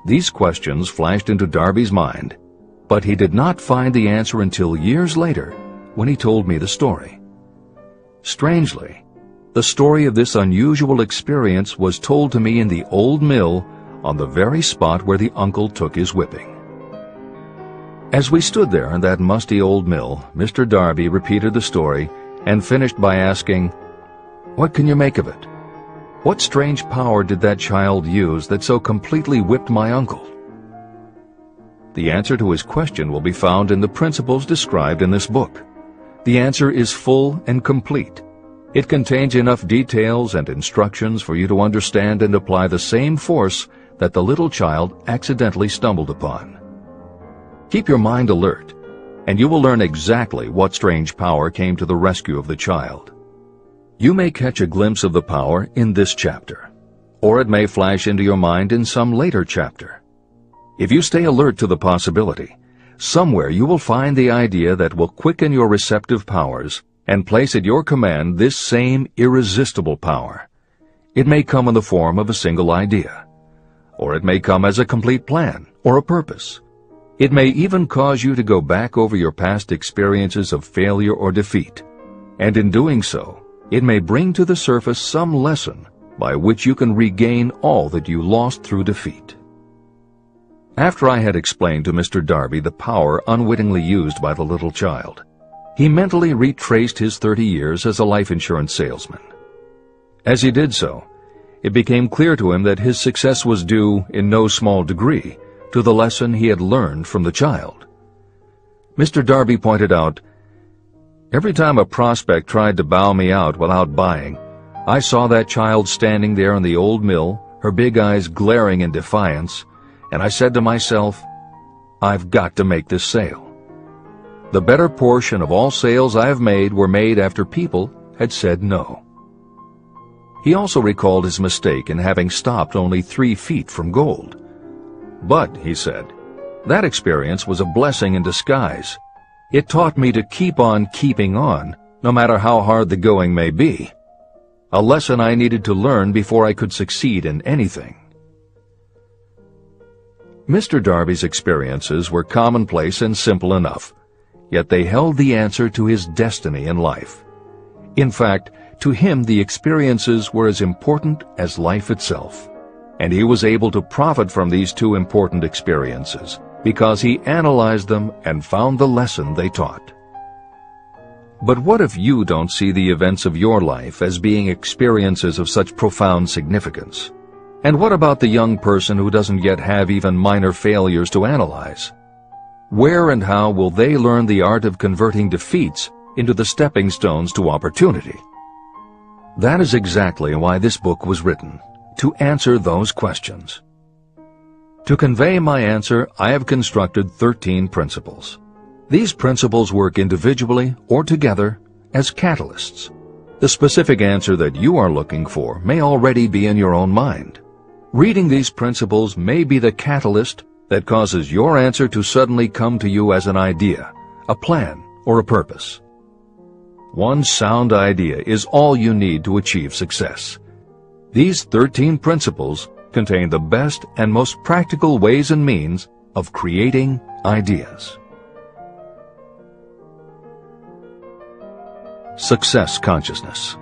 These questions flashed into Darby's mind, but he did not find the answer until years later when he told me the story. Strangely, the story of this unusual experience was told to me in the old mill on the very spot where the uncle took his whipping. As we stood there in that musty old mill, Mr. Darby repeated the story and finished by asking, "What can you make of it? What strange power did that child use that so completely whipped my uncle?" The answer to his question will be found in the principles described in this book. The answer is full and complete. It contains enough details and instructions for you to understand and apply the same force that the little child accidentally stumbled upon. Keep your mind alert, and you will learn exactly what strange power came to the rescue of the child. You may catch a glimpse of the power in this chapter, or it may flash into your mind in some later chapter. If you stay alert to the possibility, somewhere you will find the idea that will quicken your receptive powers and place at your command this same irresistible power. It may come in the form of a single idea, or it may come as a complete plan or a purpose. It may even cause you to go back over your past experiences of failure or defeat, and in doing so, it may bring to the surface some lesson by which you can regain all that you lost through defeat. After I had explained to Mr. Darby the power unwittingly used by the little child, he mentally retraced his 30 years as a life insurance salesman. As he did so, it became clear to him that his success was due, in no small degree, to the lesson he had learned from the child. Mr. Darby pointed out, "Every time a prospect tried to bow me out without buying, I saw that child standing there in the old mill, her big eyes glaring in defiance, and I said to myself, I've got to make this sale. The better portion of all sales I have made were made after people had said no." He also recalled his mistake in having stopped only 3 feet from gold. "But," he said, "that experience was a blessing in disguise. It taught me to keep on keeping on, no matter how hard the going may be. A lesson I needed to learn before I could succeed in anything." Mr. Darby's experiences were commonplace and simple enough, yet they held the answer to his destiny in life. In fact, to him the experiences were as important as life itself, and he was able to profit from these 2 important experiences because he analyzed them and found the lesson they taught. But what if you don't see the events of your life as being experiences of such profound significance? And what about the young person who doesn't yet have even minor failures to analyze? Where and how will they learn the art of converting defeats into the stepping stones to opportunity? That is exactly why this book was written, to answer those questions. To convey my answer, I have constructed 13 principles. These principles work individually or together as catalysts. The specific answer that you are looking for may already be in your own mind. Reading these principles may be the catalyst that causes your answer to suddenly come to you as an idea, a plan, or a purpose. One sound idea is all you need to achieve success. These 13 principles contain the best and most practical ways and means of creating ideas. Success consciousness.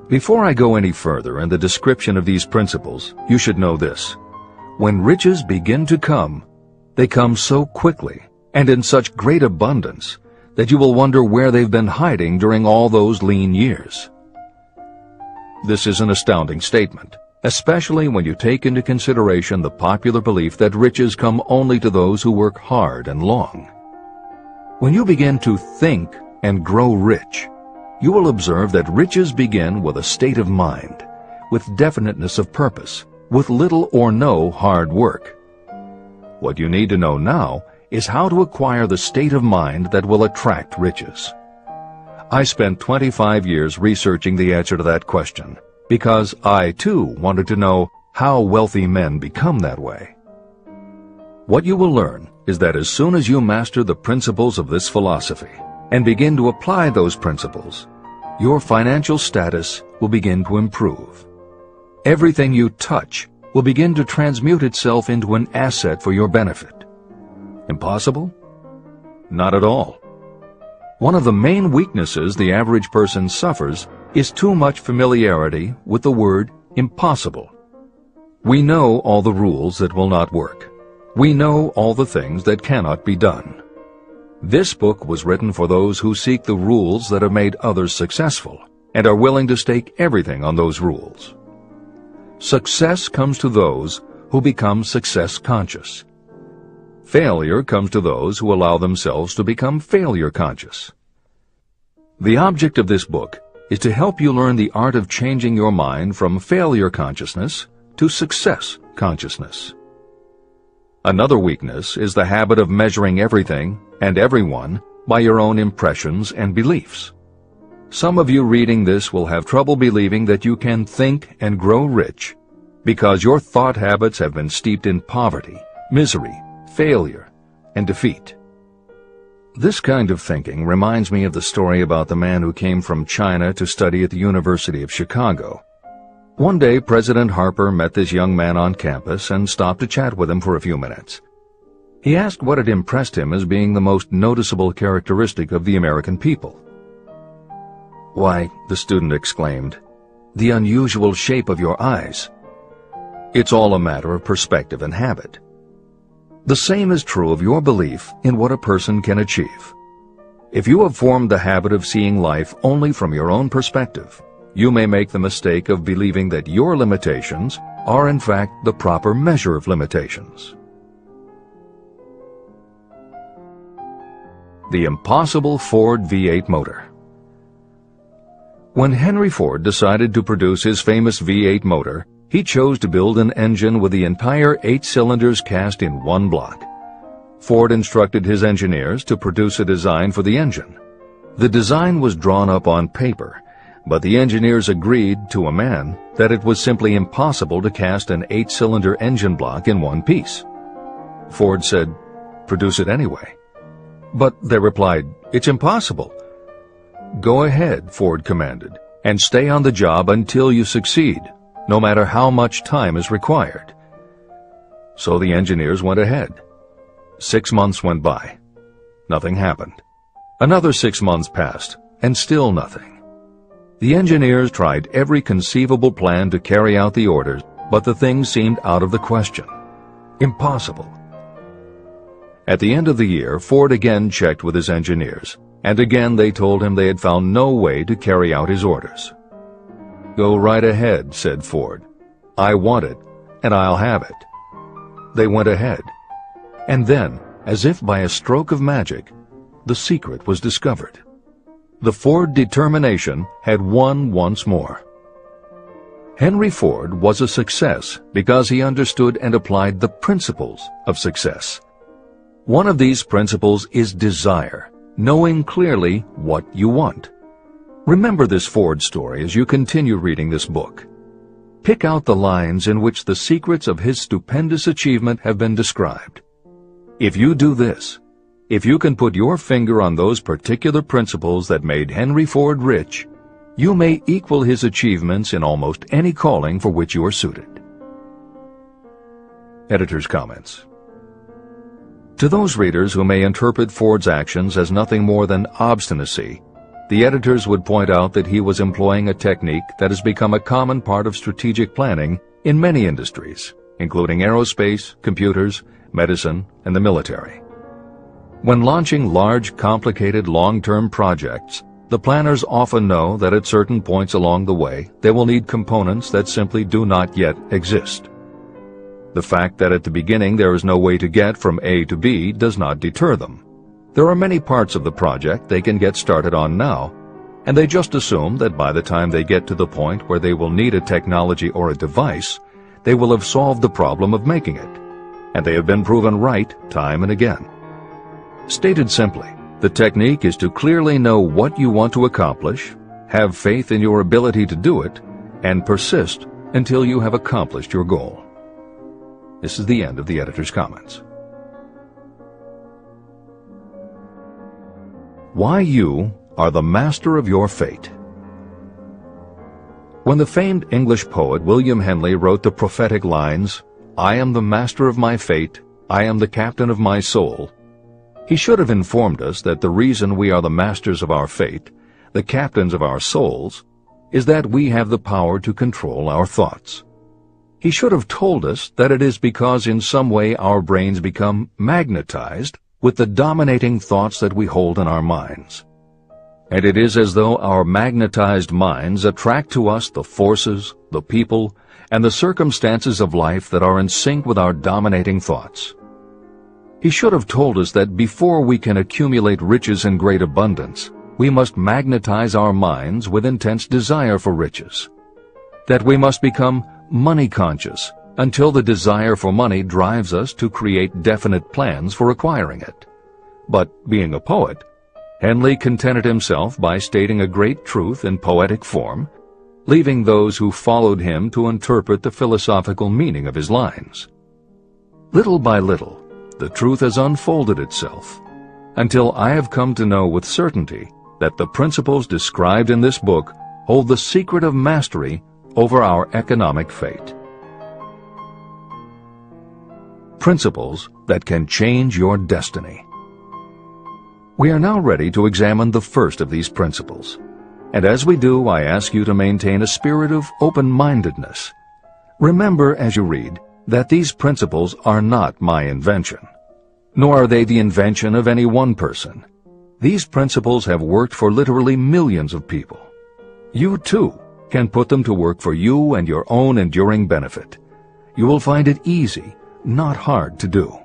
Before I go any further in the description of these principles, you should know this. When riches begin to come, they come so quickly and in such great abundance that you will wonder where they've been hiding during all those lean years. This is an astounding statement, especially when you take into consideration the popular belief that riches come only to those who work hard and long. When you begin to think and grow rich, you will observe that riches begin with a state of mind, with definiteness of purpose, with little or no hard work. What you need to know now is how to acquire the state of mind that will attract riches. I spent 25 years researching the answer to that question, because I, too, wanted to know how wealthy men become that way. What you will learn is that as soon as you master the principles of this philosophy and begin to apply those principles, your financial status will begin to improve. Everything you touch will begin to transmute itself into an asset for your benefit. Impossible? Not at all. One of the main weaknesses the average person suffers is too much familiarity with the word impossible. We know all the rules that will not work. We know all the things that cannot be done. This book was written for those who seek the rules that have made others successful and are willing to stake everything on those rules. Success comes to those who become success conscious. Failure comes to those who allow themselves to become failure conscious. The object of this book is to help you learn the art of changing your mind from failure consciousness to success consciousness. Another weakness is the habit of measuring everything and everyone by your own impressions and beliefs. Some of you reading this will have trouble believing that you can think and grow rich because your thought habits have been steeped in poverty, misery, failure, and defeat. This kind of thinking reminds me of the story about the man who came from China to study at the University of Chicago. One day, President Harper met this young man on campus and stopped to chat with him for a few minutes. He asked what had impressed him as being the most noticeable characteristic of the American people. "Why," the student exclaimed, "the unusual shape of your eyes." It's all a matter of perspective and habit. The same is true of your belief in what a person can achieve. If you have formed the habit of seeing life only from your own perspective, you may make the mistake of believing that your limitations are in fact the proper measure of limitations. The impossible Ford V8 motor. When Henry Ford decided to produce his famous V8 motor, he chose to build an engine with the entire 8 cylinders cast in one block. Ford instructed his engineers to produce a design for the engine. The design was drawn up on paper, but the engineers agreed to a man that it was simply impossible to cast an 8-cylinder engine block in one piece. Ford said, "Produce it anyway." But they replied, "It's impossible." "Go ahead," Ford commanded, "and stay on the job until you succeed, no matter how much time is required." So the engineers went ahead. 6 months went by. Nothing happened. Another 6 months passed, and still nothing. The engineers tried every conceivable plan to carry out the orders, but the thing seemed out of the question. Impossible. At the end of the year, Ford again checked with his engineers, and again they told him they had found no way to carry out his orders. "Go right ahead," said Ford. "I want it, and I'll have it." They went ahead. And then, as if by a stroke of magic, the secret was discovered. The Ford determination had won once more. Henry Ford was a success because he understood and applied the principles of success. One of these principles is desire, knowing clearly what you want. Remember this Ford story as you continue reading this book. Pick out the lines in which the secrets of his stupendous achievement have been described. If you do this, if you can put your finger on those particular principles that made Henry Ford rich, you may equal his achievements in almost any calling for which you are suited. Editor's comments. To those readers who may interpret Ford's actions as nothing more than obstinacy, the editors would point out that he was employing a technique that has become a common part of strategic planning in many industries, including aerospace, computers, medicine, and the military. When launching large, complicated, long-term projects, the planners often know that at certain points along the way they will need components that simply do not yet exist. The fact that at the beginning there is no way to get from A to B does not deter them. There are many parts of the project they can get started on now, and they just assume that by the time they get to the point where they will need a technology or a device, they will have solved the problem of making it, and they have been proven right time and again. Stated simply, the technique is to clearly know what you want to accomplish, have faith in your ability to do it, and persist until you have accomplished your goal. This is the end of the editor's comments. Why you are the master of your fate. When the famed English poet William Henley wrote the prophetic lines, "I am the master of my fate, I am the captain of my soul," he should have informed us that the reason we are the masters of our fate, the captains of our souls, is that we have the power to control our thoughts. He should have told us that it is because in some way our brains become magnetized with the dominating thoughts that we hold in our minds. And it is as though our magnetized minds attract to us the forces, the people, and the circumstances of life that are in sync with our dominating thoughts. He should have told us that before we can accumulate riches in great abundance, we must magnetize our minds with intense desire for riches. That we must become money conscious until the desire for money drives us to create definite plans for acquiring it. But being a poet, Henley contented himself by stating a great truth in poetic form, leaving those who followed him to interpret the philosophical meaning of his lines. Little by little, the truth has unfolded itself, until I have come to know with certainty that the principles described in this book hold the secret of mastery over our economic fate. Principles that can change your destiny. We are now ready to examine the first of these principles, and as we do, I ask you to maintain a spirit of open-mindedness. Remember as you read that these principles are not my invention, nor are they the invention of any one person. These principles have worked for literally millions of people. You too can put them to work for you and your own enduring benefit. You will find it easy, not hard to do.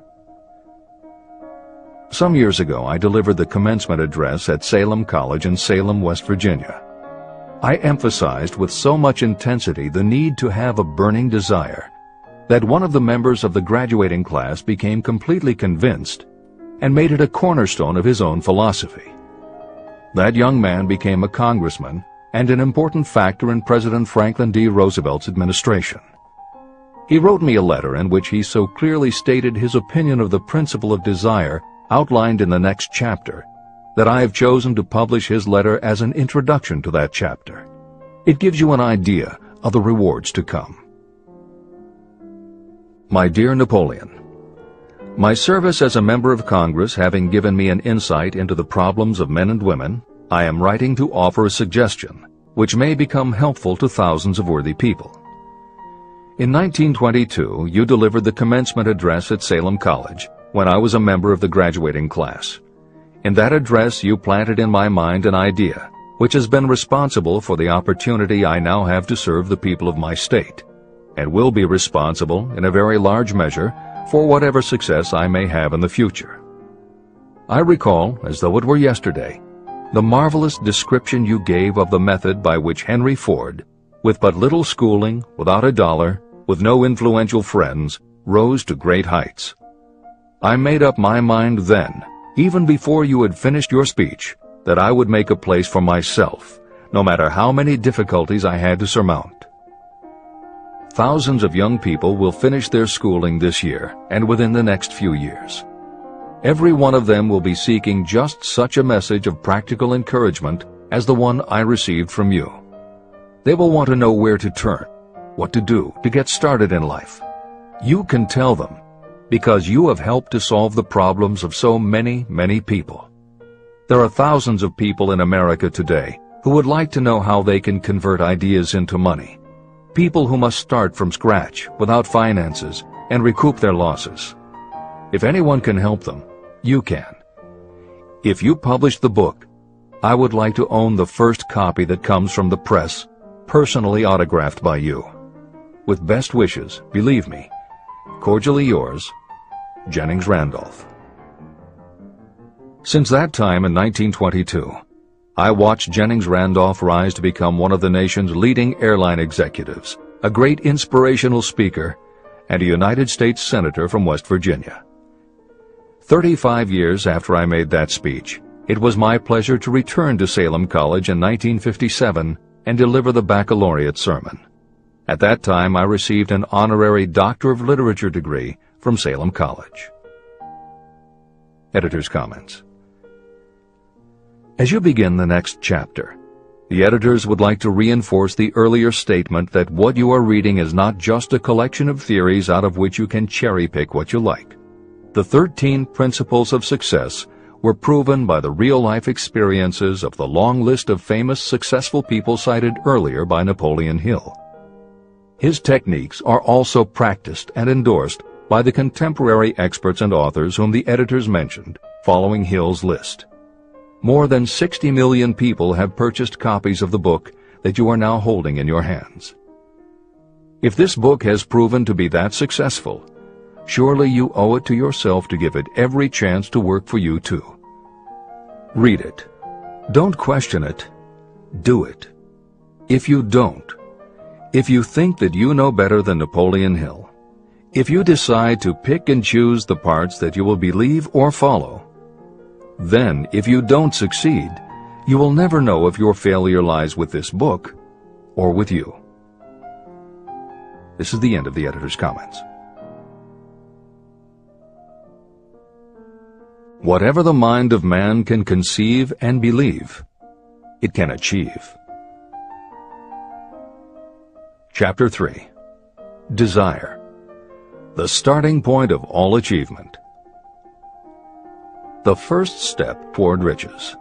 Some years ago, I delivered the commencement address at Salem College in Salem, West Virginia. I emphasized with so much intensity the need to have a burning desire that one of the members of the graduating class became completely convinced and made it a cornerstone of his own philosophy. That young man became a congressman and an important factor in President Franklin D. Roosevelt's administration. He wrote me a letter in which he so clearly stated his opinion of the principle of desire outlined in the next chapter that I have chosen to publish his letter as an introduction to that chapter. It gives you an idea of the rewards to come. My dear Napoleon, my service as a member of Congress having given me an insight into the problems of men and women, I am writing to offer a suggestion which may become helpful to thousands of worthy people. In 1922, you delivered the commencement address at Salem College when I was a member of the graduating class. In that address, you planted in my mind an idea which has been responsible for the opportunity I now have to serve the people of my state, and will be responsible in a very large measure for whatever success I may have in the future. I recall, as though it were yesterday, the marvelous description you gave of the method by which Henry Ford, with but little schooling, without a dollar, with no influential friends, rose to great heights. I made up my mind then, even before you had finished your speech, that I would make a place for myself, no matter how many difficulties I had to surmount. Thousands of young people will finish their schooling this year and within the next few years. Every one of them will be seeking just such a message of practical encouragement as the one I received from you. They will want to know where to turn, what to do to get started in life. You can tell them, because you have helped to solve the problems of so many, many people. There are thousands of people in America today who would like to know how they can convert ideas into money. People who must start from scratch without finances and recoup their losses. If anyone can help them, you can. If you publish the book, I would like to own the first copy that comes from the press, personally autographed by you. With best wishes, believe me, cordially yours, Jennings Randolph. Since that time in 1922, I watched Jennings Randolph rise to become one of the nation's leading airline executives, a great inspirational speaker, and a United States Senator from West Virginia. 35 years after I made that speech, it was my pleasure to return to Salem College in 1957 and deliver the baccalaureate sermon. At that time, I received an honorary Doctor of Literature degree from Salem College. Editor's comments. As you begin the next chapter, the editors would like to reinforce the earlier statement that what you are reading is not just a collection of theories out of which you can cherry-pick what you like. The 13 principles of success were proven by the real-life experiences of the long list of famous successful people cited earlier by Napoleon Hill. His techniques are also practiced and endorsed by the contemporary experts and authors whom the editors mentioned following Hill's list. More than 60 million people have purchased copies of the book that you are now holding in your hands. If this book has proven to be that successful, surely you owe it to yourself to give it every chance to work for you too. Read it. Don't question it. Do it. If you don't, if you think that you know better than Napoleon Hill, if you decide to pick and choose the parts that you will believe or follow, then if you don't succeed, you will never know if your failure lies with this book or with you. This is the end of the editor's comments. Whatever the mind of man can conceive and believe, it can achieve. Chapter 3. Desire. The starting point of all achievement. The first step toward riches.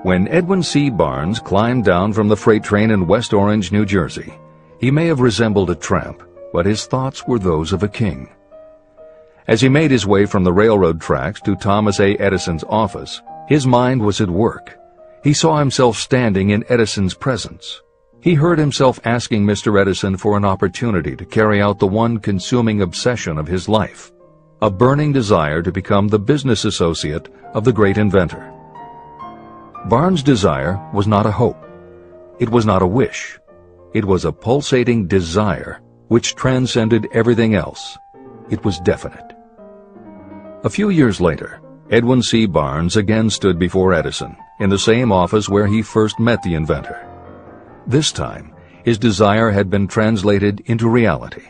When Edwin C. Barnes climbed down from the freight train in West Orange, New Jersey, he may have resembled a tramp, but his thoughts were those of a king. As he made his way from the railroad tracks to Thomas A. Edison's office, his mind was at work. He saw himself standing in Edison's presence. He heard himself asking Mr. Edison for an opportunity to carry out the one consuming obsession of his life, a burning desire to become the business associate of the great inventor. Barnes' desire was not a hope. It was not a wish. It was a pulsating desire which transcended everything else. It was definite. A few years later, Edwin C. Barnes again stood before Edison in the same office where he first met the inventor. This time, his desire had been translated into reality.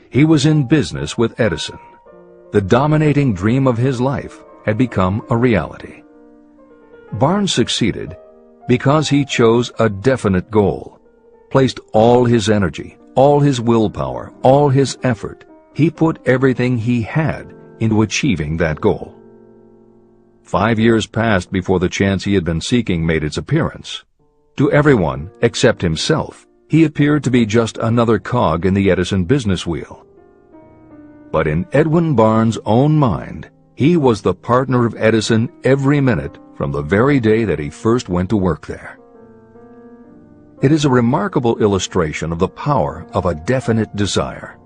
He was in business with Edison. The dominating dream of his life had become a reality. Barnes succeeded because he chose a definite goal, placed all his energy, all his willpower, all his effort. He put everything he had into achieving that goal. 5 years passed before the chance he had been seeking made its appearance. To everyone except himself, he appeared to be just another cog in the Edison business wheel. But in Edwin Barnes' own mind, he was the partner of Edison every minute from the very day that he first went to work there. It is a remarkable illustration of the power of a definite desire.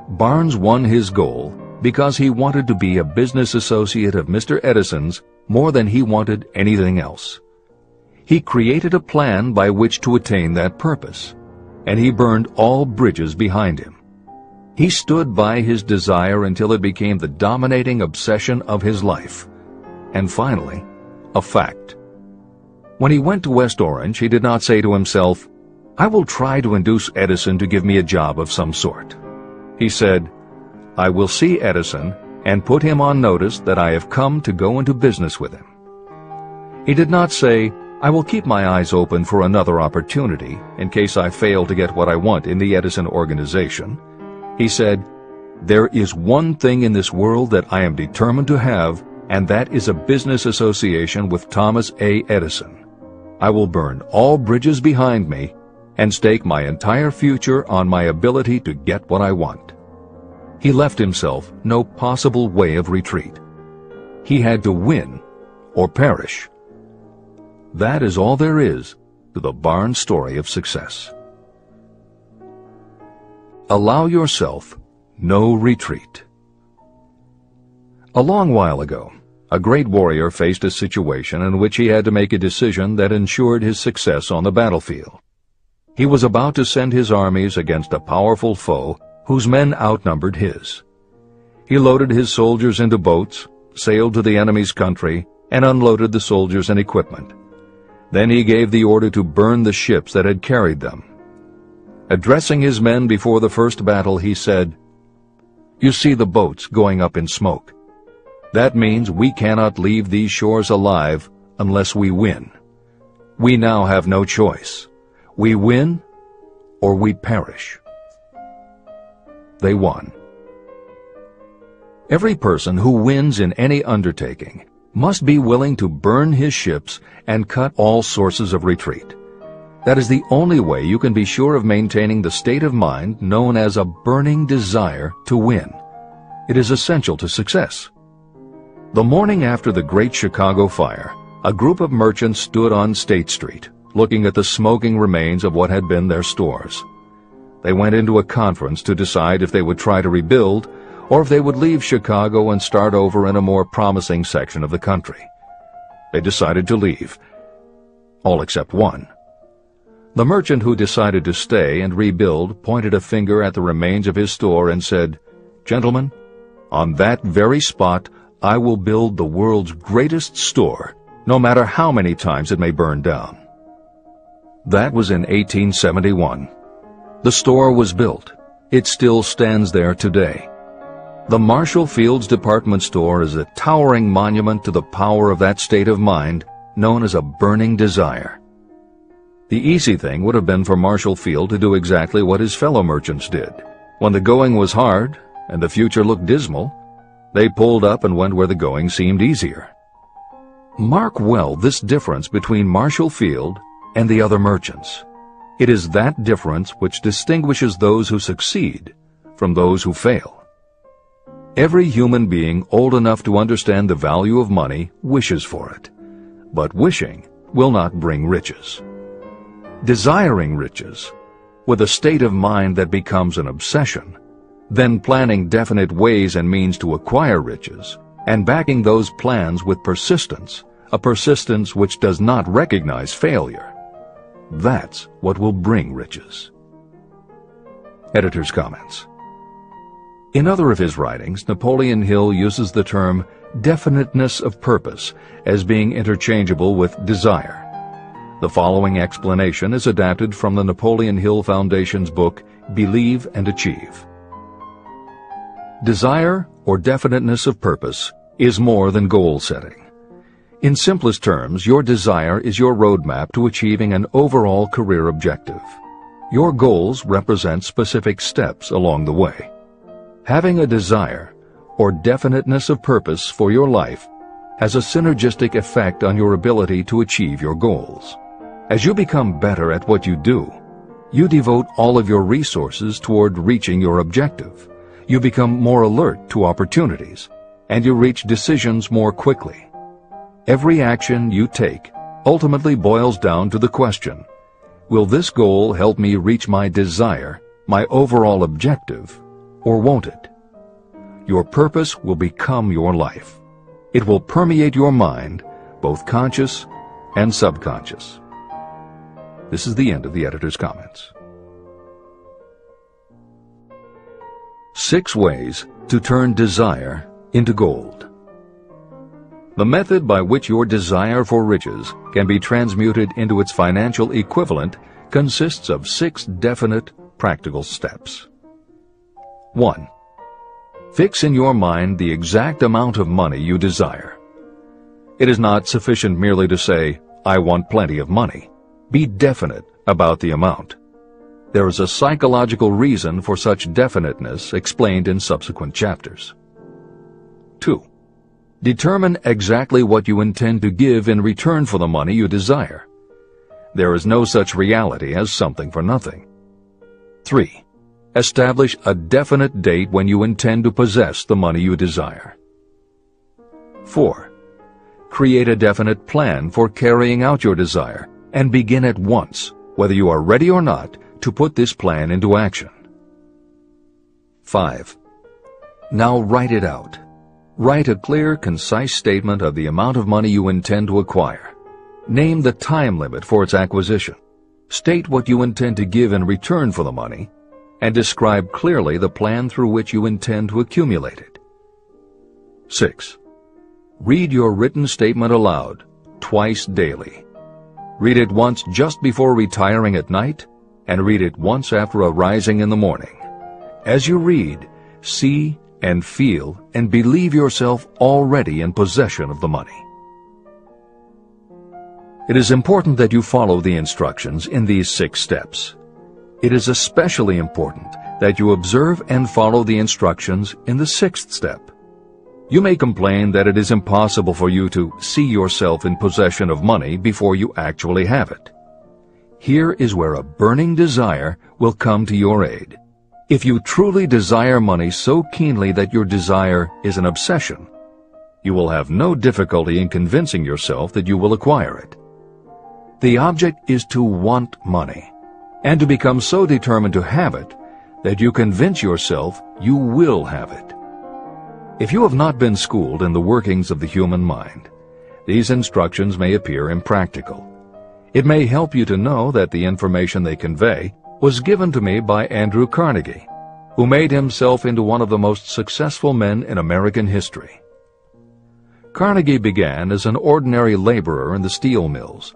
Barnes won his goal because he wanted to be a business associate of Mr. Edison's more than he wanted anything else. He created a plan by which to attain that purpose, and he burned all bridges behind him. He stood by his desire until it became the dominating obsession of his life, and finally, a fact. When he went to West Orange, he did not say to himself, "I will try to induce Edison to give me a job of some sort." He said, "I will see Edison and put him on notice that I have come to go into business with him." He did not say, "I will keep my eyes open for another opportunity in case I fail to get what I want in the Edison organization." He said, "There is one thing in this world that I am determined to have, and that is a business association with Thomas A. Edison. I will burn all bridges behind me and stake my entire future on my ability to get what I want." He left himself no possible way of retreat. He had to win or perish. That is all there is to the Barnes story of success. Allow yourself no retreat. A long while ago, a great warrior faced a situation in which he had to make a decision that ensured his success on the battlefield. He was about to send his armies against a powerful foe whose men outnumbered his. He loaded his soldiers into boats, sailed to the enemy's country, and unloaded the soldiers and equipment. Then he gave the order to burn the ships that had carried them. Addressing his men before the first battle, he said, "You see the boats going up in smoke. That means we cannot leave these shores alive unless we win. We now have no choice. We win or we perish." They won. Every person who wins in any undertaking must be willing to burn his ships and cut all sources of retreat. That is the only way you can be sure of maintaining the state of mind known as a burning desire to win. It is essential to success. The morning after the Great Chicago Fire, a group of merchants stood on State Street, looking at the smoking remains of what had been their stores. They went into a conference to decide if they would try to rebuild or if they would leave Chicago and start over in a more promising section of the country. They decided to leave, all except one. The merchant who decided to stay and rebuild pointed a finger at the remains of his store and said, "Gentlemen, on that very spot I will build the world's greatest store, no matter how many times it may burn down." That was in 1871. The store was built. It still stands there today. The Marshall Field's department store is a towering monument to the power of that state of mind known as a burning desire. The easy thing would have been for Marshall Field to do exactly what his fellow merchants did. When the going was hard and the future looked dismal, they pulled up and went where the going seemed easier. Mark well this difference between Marshall Field and the other merchants. It is that difference which distinguishes those who succeed from those who fail. Every human being old enough to understand the value of money wishes for it, but wishing will not bring riches. Desiring riches, with a state of mind that becomes an obsession, then planning definite ways and means to acquire riches, and backing those plans with persistence, a persistence which does not recognize failure. That's what will bring riches. Editor's comments. In other of his writings, Napoleon Hill uses the term definiteness of purpose as being interchangeable with desire. The following explanation is adapted from the Napoleon Hill Foundation's book, Believe and Achieve. Desire, or definiteness of purpose, is more than goal setting. In simplest terms, your desire is your roadmap to achieving an overall career objective. Your goals represent specific steps along the way. Having a desire, or definiteness of purpose for your life, has a synergistic effect on your ability to achieve your goals. As you become better at what you do, you devote all of your resources toward reaching your objective. You become more alert to opportunities, and you reach decisions more quickly. Every action you take ultimately boils down to the question, will this goal help me reach my desire, my overall objective, or won't it? Your purpose will become your life. It will permeate your mind, both conscious and subconscious. This is the end of the editor's comments. 6 ways to turn desire into gold. The method by which your desire for riches can be transmuted into its financial equivalent consists of 6 definite, practical steps. 1. Fix in your mind the exact amount of money you desire. It is not sufficient merely to say, "I want plenty of money." Be definite about the amount. There is a psychological reason for such definiteness explained in subsequent chapters. 2. Determine exactly what you intend to give in return for the money you desire. There is no such reality as something for nothing. 3. Establish a definite date when you intend to possess the money you desire. 4. Create a definite plan for carrying out your desire and begin at once, whether you are ready or not, to put this plan into action. 5. Now write it out. Write a clear, concise statement of the amount of money you intend to acquire. Name the time limit for its acquisition. State what you intend to give in return for the money, and describe clearly the plan through which you intend to accumulate it. 6. Read your written statement aloud, twice daily. Read it once just before retiring at night, and read it once after arising in the morning. As you read, see and feel and believe yourself already in possession of the money. It is important that you follow the instructions in these 6 steps. It is especially important that you observe and follow the instructions in the 6th step. You may complain that it is impossible for you to see yourself in possession of money before you actually have it. Here is where a burning desire will come to your aid. If you truly desire money so keenly that your desire is an obsession, you will have no difficulty in convincing yourself that you will acquire it. The object is to want money, and to become so determined to have it that you convince yourself you will have it. If you have not been schooled in the workings of the human mind, these instructions may appear impractical. It may help you to know that the information they convey was given to me by Andrew Carnegie, who made himself into one of the most successful men in American history. Carnegie began as an ordinary laborer in the steel mills,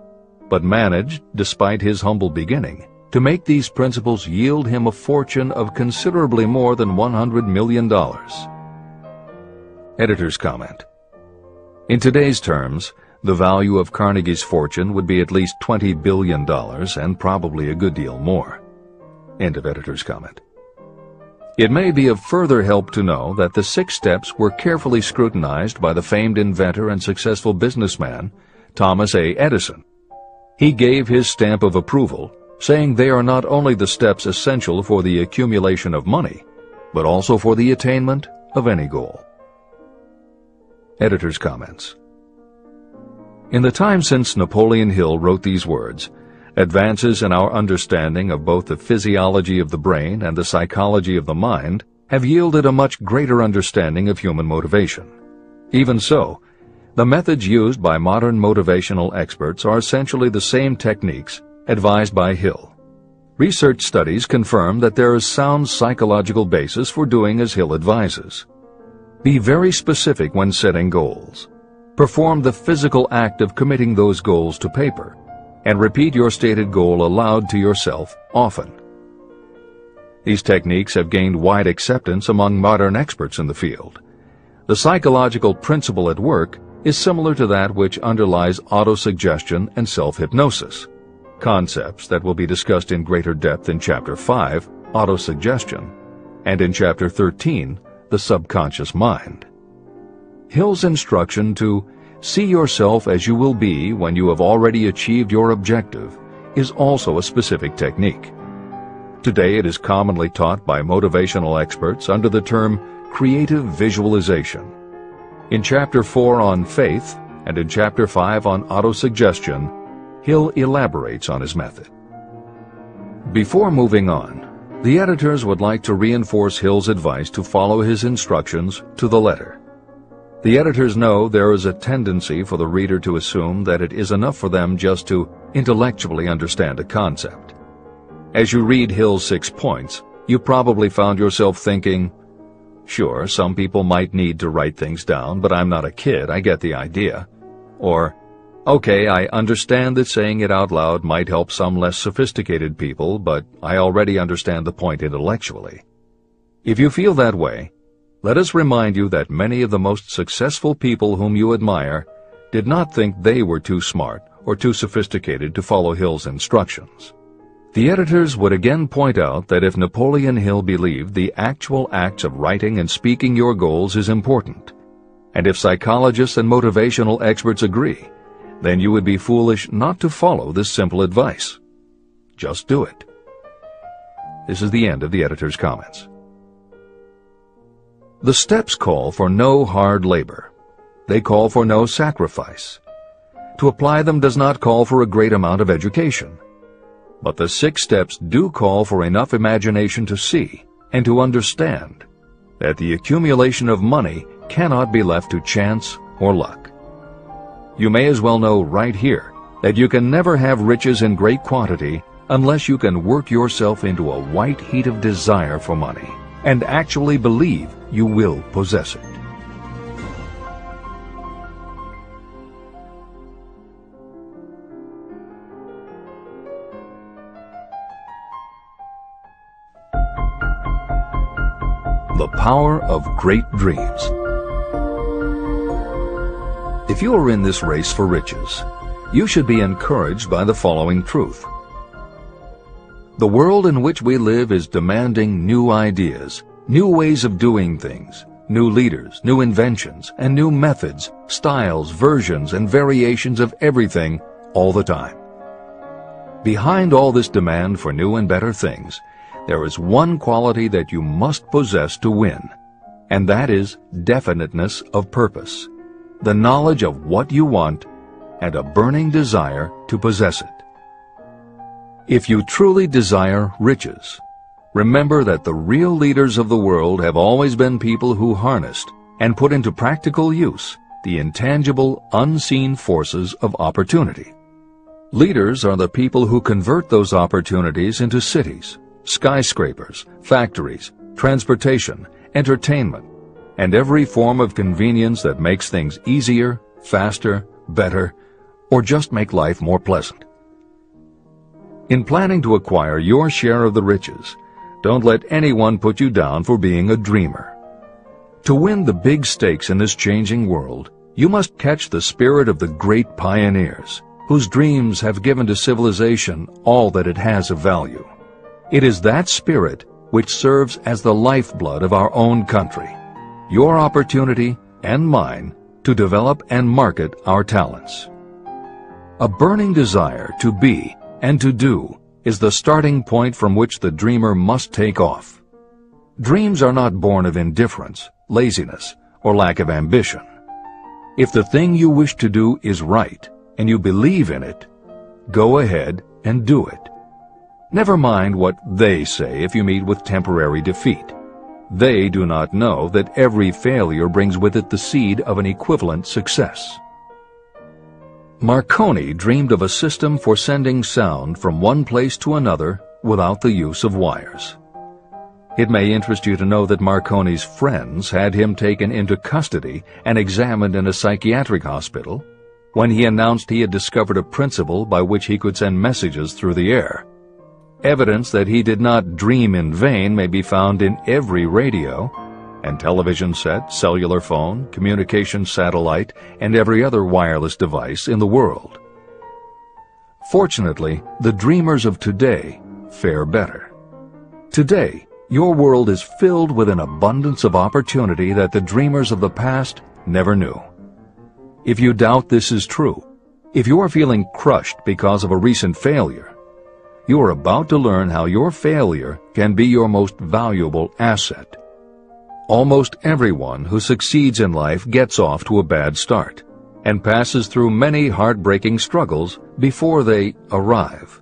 but managed, despite his humble beginning, to make these principles yield him a fortune of considerably more than $100 million. Editor's comment. In today's terms, the value of Carnegie's fortune would be at least $20 billion and probably a good deal more. End of editor's comment. It may be of further help to know that the 6 steps were carefully scrutinized by the famed inventor and successful businessman, Thomas A. Edison. He gave his stamp of approval, saying they are not only the steps essential for the accumulation of money, but also for the attainment of any goal. Editor's comments. In the time since Napoleon Hill wrote these words, advances in our understanding of both the physiology of the brain and the psychology of the mind have yielded a much greater understanding of human motivation. Even so, the methods used by modern motivational experts are essentially the same techniques advised by Hill. Research studies confirm that there is sound psychological basis for doing as Hill advises. Be very specific when setting goals. Perform the physical act of committing those goals to paper, and repeat your stated goal aloud to yourself often. These techniques have gained wide acceptance among modern experts in the field. The psychological principle at work is similar to that which underlies autosuggestion and self-hypnosis, concepts that will be discussed in greater depth in Chapter 5, Autosuggestion, and in Chapter 13, The Subconscious Mind. Hill's instruction to see yourself as you will be when you have already achieved your objective is also a specific technique. Today it is commonly taught by motivational experts under the term creative visualization. In Chapter 4 on faith and in Chapter 5 on autosuggestion, Hill elaborates on his method. Before moving on, the editors would like to reinforce Hill's advice to follow his instructions to the letter. The editors know there is a tendency for the reader to assume that it is enough for them just to intellectually understand a concept. As you read Hill's 6 points, you probably found yourself thinking, sure, some people might need to write things down, but I'm not a kid, I get the idea. Or, okay, I understand that saying it out loud might help some less sophisticated people, but I already understand the point intellectually. If you feel that way, let us remind you that many of the most successful people whom you admire did not think they were too smart or too sophisticated to follow Hill's instructions. The editors would again point out that if Napoleon Hill believed the actual acts of writing and speaking your goals is important, and if psychologists and motivational experts agree, then you would be foolish not to follow this simple advice. Just do it. This is the end of the editor's comments. The steps call for no hard labor. They call for no sacrifice. To apply them does not call for a great amount of education. But the 6 steps do call for enough imagination to see and to understand that the accumulation of money cannot be left to chance or luck. You may as well know right here that you can never have riches in great quantity unless you can work yourself into a white heat of desire for money and actually believe you will possess it. The power of great dreams. If you are in this race for riches, you should be encouraged by the following truth. The world in which we live is demanding new ideas, new ways of doing things, new leaders, new inventions, and new methods, styles, versions, and variations of everything all the time. Behind all this demand for new and better things, there is one quality that you must possess to win, and that is definiteness of purpose, the knowledge of what you want, and a burning desire to possess it. If you truly desire riches, remember that the real leaders of the world have always been people who harnessed and put into practical use the intangible, unseen forces of opportunity. Leaders are the people who convert those opportunities into cities, skyscrapers, factories, transportation, entertainment, and every form of convenience that makes things easier, faster, better, or just make life more pleasant. In planning to acquire your share of the riches, don't let anyone put you down for being a dreamer. To win the big stakes in this changing world, you must catch the spirit of the great pioneers, whose dreams have given to civilization all that it has of value. It is that spirit which serves as the lifeblood of our own country, your opportunity and mine to develop and market our talents. A burning desire to be and to do is the starting point from which the dreamer must take off. Dreams are not born of indifference, laziness, or lack of ambition. If the thing you wish to do is right, and you believe in it, go ahead and do it. Never mind what they say if you meet with temporary defeat. They do not know that every failure brings with it the seed of an equivalent success. Marconi dreamed of a system for sending sound from one place to another without the use of wires. It may interest you to know that Marconi's friends had him taken into custody and examined in a psychiatric hospital when he announced he had discovered a principle by which he could send messages through the air. Evidence that he did not dream in vain may be found in every radio and television set, cellular phone, communication satellite, and every other wireless device in the world. Fortunately, the dreamers of today fare better. Today, your world is filled with an abundance of opportunity that the dreamers of the past never knew. If you doubt this is true, if you are feeling crushed because of a recent failure, you are about to learn how your failure can be your most valuable asset. Almost everyone who succeeds in life gets off to a bad start and passes through many heartbreaking struggles before they arrive.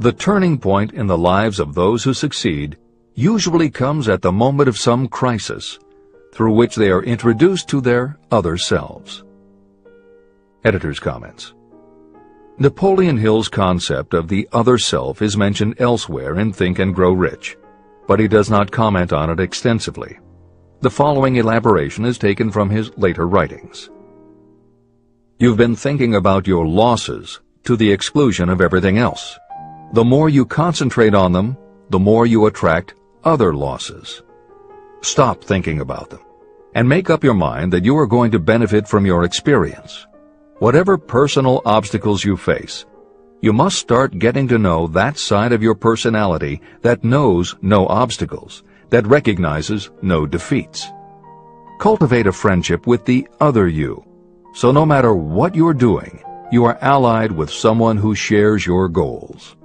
The turning point in the lives of those who succeed usually comes at the moment of some crisis through which they are introduced to their other selves. Editor's comments. Napoleon Hill's concept of the other self is mentioned elsewhere in Think and Grow Rich, but he does not comment on it extensively. The following elaboration is taken from his later writings. You've been thinking about your losses to the exclusion of everything else. The more you concentrate on them, the more you attract other losses. Stop thinking about them and make up your mind that you are going to benefit from your experience. Whatever personal obstacles you face, you must start getting to know that side of your personality that knows no obstacles, that recognizes no defeats. Cultivate a friendship with the other you, so no matter what you're doing, you are allied with someone who shares your goals.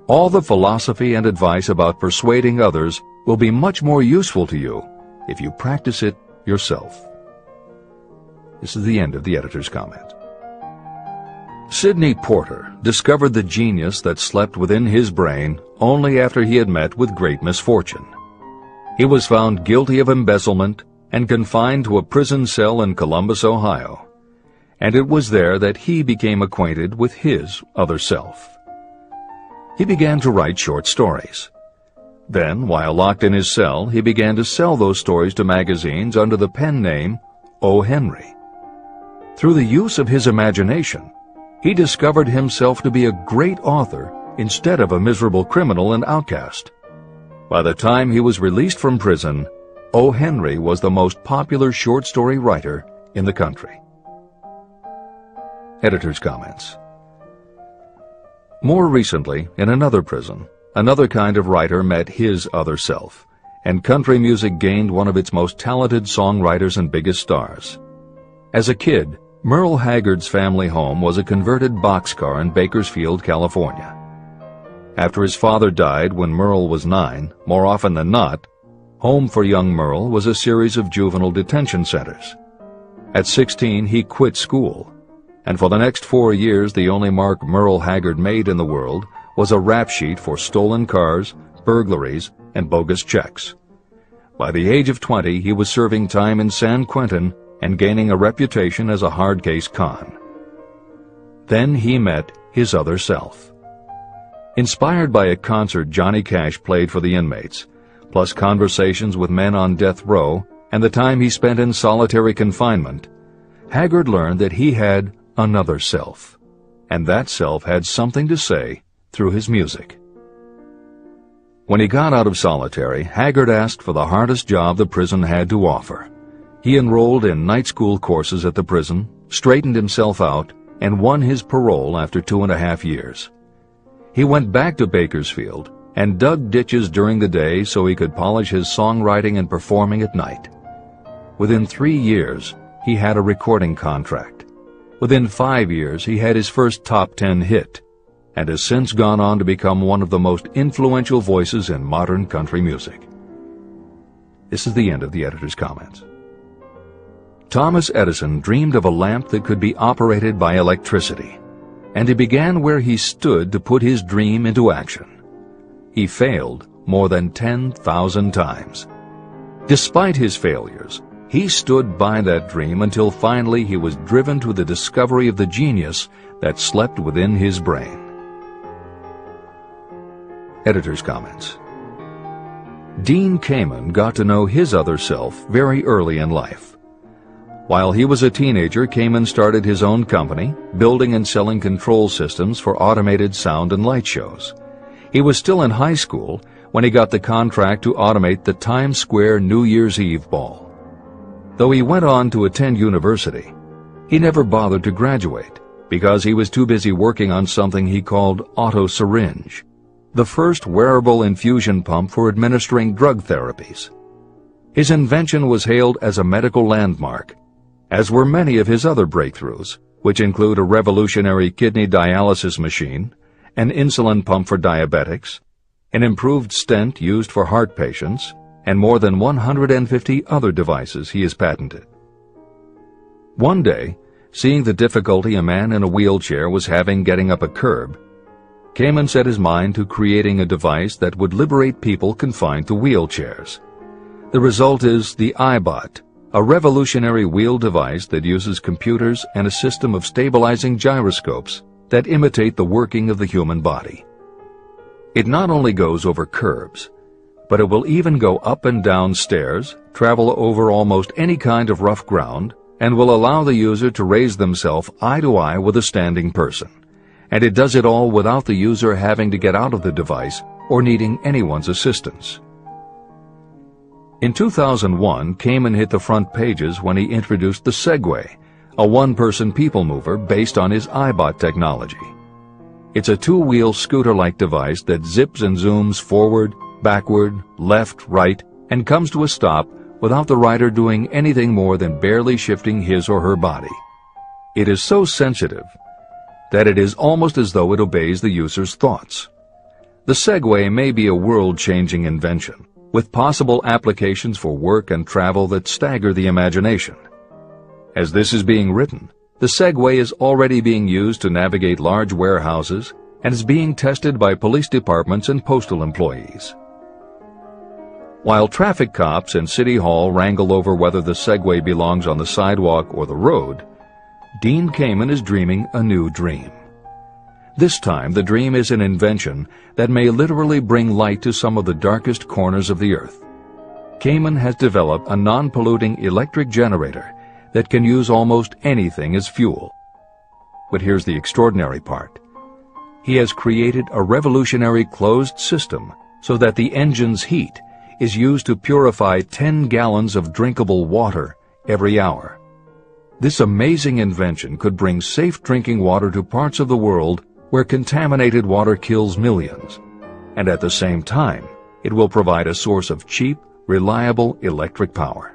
All the philosophy and advice about persuading others will be much more useful to you if you practice it yourself. This is the end of the editor's comment. Sidney Porter discovered the genius that slept within his brain only after he had met with great misfortune. He was found guilty of embezzlement and confined to a prison cell in Columbus, Ohio, and it was there that he became acquainted with his other self. He began to write short stories. Then, while locked in his cell, he began to sell those stories to magazines under the pen name O. Henry. Through the use of his imagination, he discovered himself to be a great author instead of a miserable criminal and outcast. By the time he was released from prison, O. Henry was the most popular short story writer in the country. Editor's comments. More recently, in another prison, another kind of writer met his other self, and country music gained one of its most talented songwriters and biggest stars. As a kid, Merle Haggard's family home was a converted boxcar in Bakersfield, California. After his father died when Merle was 9, more often than not, home for young Merle was a series of juvenile detention centers. At 16, he quit school, and for the next 4 years the only mark Merle Haggard made in the world was a rap sheet for stolen cars, burglaries, and bogus checks. By the age of 20, he was serving time in San Quentin and gaining a reputation as a hard-case con. Then he met his other self. Inspired by a concert Johnny Cash played for the inmates, plus conversations with men on death row and the time he spent in solitary confinement, Haggard learned that he had another self, and that self had something to say through his music. When he got out of solitary, Haggard asked for the hardest job the prison had to offer. He enrolled in night school courses at the prison, straightened himself out, and won his parole after 2.5 years. He went back to Bakersfield and dug ditches during the day so he could polish his songwriting and performing at night. Within 3 years, he had a recording contract. Within 5 years, he had his first top 10 hit, and has since gone on to become one of the most influential voices in modern country music. This is the end of the editor's comments. Thomas Edison dreamed of a lamp that could be operated by electricity, and he began where he stood to put his dream into action. He failed more than 10,000 times. Despite his failures, he stood by that dream until finally he was driven to the discovery of the genius that slept within his brain. Editor's comments. Dean Kamen got to know his other self very early in life. While he was a teenager, Kamen started his own company, building and selling control systems for automated sound and light shows. He was still in high school when he got the contract to automate the Times Square New Year's Eve ball. Though he went on to attend university, he never bothered to graduate because he was too busy working on something he called auto-syringe, the first wearable infusion pump for administering drug therapies. His invention was hailed as a medical landmark, as were many of his other breakthroughs, which include a revolutionary kidney dialysis machine, an insulin pump for diabetics, an improved stent used for heart patients, and more than 150 other devices he has patented. One day, seeing the difficulty a man in a wheelchair was having getting up a curb, Kamen set his mind to creating a device that would liberate people confined to wheelchairs. The result is the iBot, a revolutionary wheel device that uses computers and a system of stabilizing gyroscopes that imitate the working of the human body. It not only goes over curbs, but it will even go up and down stairs, travel over almost any kind of rough ground, and will allow the user to raise themselves eye to eye with a standing person. And it does it all without the user having to get out of the device or needing anyone's assistance. In 2001, Kamen hit the front pages when he introduced the Segway, a one-person people mover based on his iBot technology. It's a two-wheel scooter-like device that zips and zooms forward, backward, left, right, and comes to a stop without the rider doing anything more than barely shifting his or her body. It is so sensitive that it is almost as though it obeys the user's thoughts. The Segway may be a world-changing invention, with possible applications for work and travel that stagger the imagination. As this is being written, the Segway is already being used to navigate large warehouses and is being tested by police departments and postal employees. While traffic cops and City Hall wrangle over whether the Segway belongs on the sidewalk or the road, Dean Kamen is dreaming a new dream. This time, the dream is an invention that may literally bring light to some of the darkest corners of the earth. Kamen has developed a non-polluting electric generator that can use almost anything as fuel. But here's the extraordinary part. He has created a revolutionary closed system so that the engine's heat is used to purify 10 gallons of drinkable water every hour. This amazing invention could bring safe drinking water to parts of the world where contaminated water kills millions, and at the same time, it will provide a source of cheap, reliable electric power.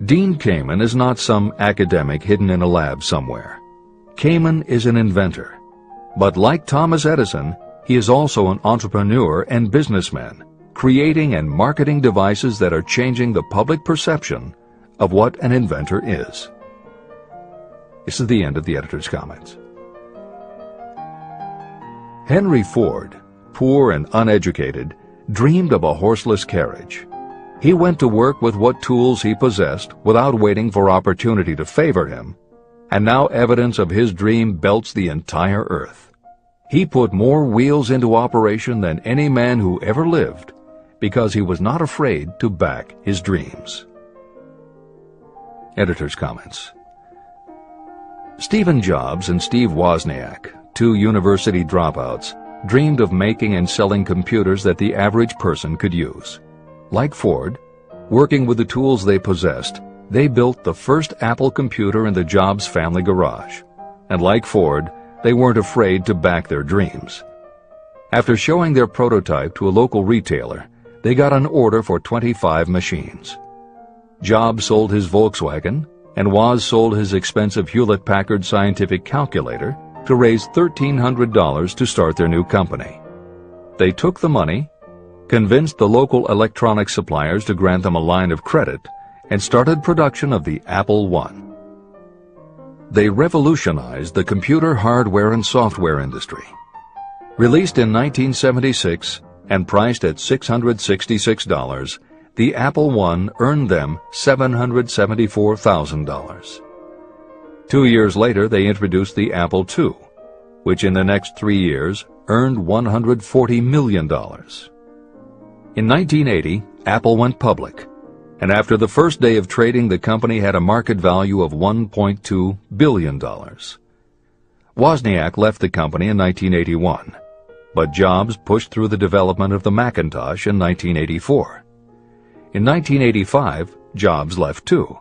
Dean Kamen is not some academic hidden in a lab somewhere. Kamen is an inventor. But like Thomas Edison, he is also an entrepreneur and businessman, creating and marketing devices that are changing the public perception of what an inventor is. This is the end of the editor's comments. Henry Ford, poor and uneducated, dreamed of a horseless carriage. He went to work with what tools he possessed without waiting for opportunity to favor him, and now evidence of his dream belts the entire earth. He put more wheels into operation than any man who ever lived because he was not afraid to back his dreams. Editor's comments. Stephen Jobs and Steve Wozniak, two university dropouts, dreamed of making and selling computers that the average person could use. Like Ford, working with the tools they possessed, they built the first Apple computer in the Jobs family garage. And like Ford, they weren't afraid to back their dreams. After showing their prototype to a local retailer, they got an order for 25 machines. Jobs sold his Volkswagen, and Woz sold his expensive Hewlett-Packard scientific calculator to raise $1,300 to start their new company. They took the money, convinced the local electronics suppliers to grant them a line of credit, and started production of the Apple I. They revolutionized the computer hardware and software industry. Released in 1976 and priced at $666, the Apple I earned them $774,000. 2 years later, they introduced the Apple II, which in the next 3 years earned $140 million. In 1980, Apple went public, and after the first day of trading, the company had a market value of $1.2 billion. Wozniak left the company in 1981, but Jobs pushed through the development of the Macintosh in 1984. In 1985, Jobs left too,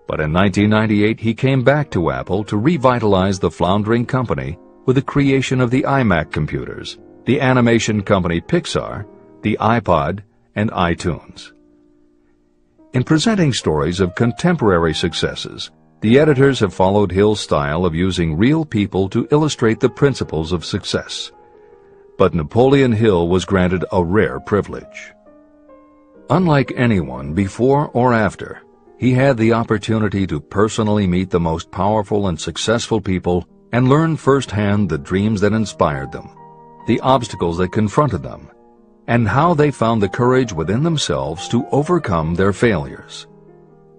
but in 1998 he came back to Apple to revitalize the floundering company with the creation of the iMac computers, the animation company Pixar, the iPod, and iTunes. In presenting stories of contemporary successes, the editors have followed Hill's style of using real people to illustrate the principles of success. But Napoleon Hill was granted a rare privilege. Unlike anyone before or after, he had the opportunity to personally meet the most powerful and successful people and learn firsthand the dreams that inspired them, the obstacles that confronted them, and how they found the courage within themselves to overcome their failures.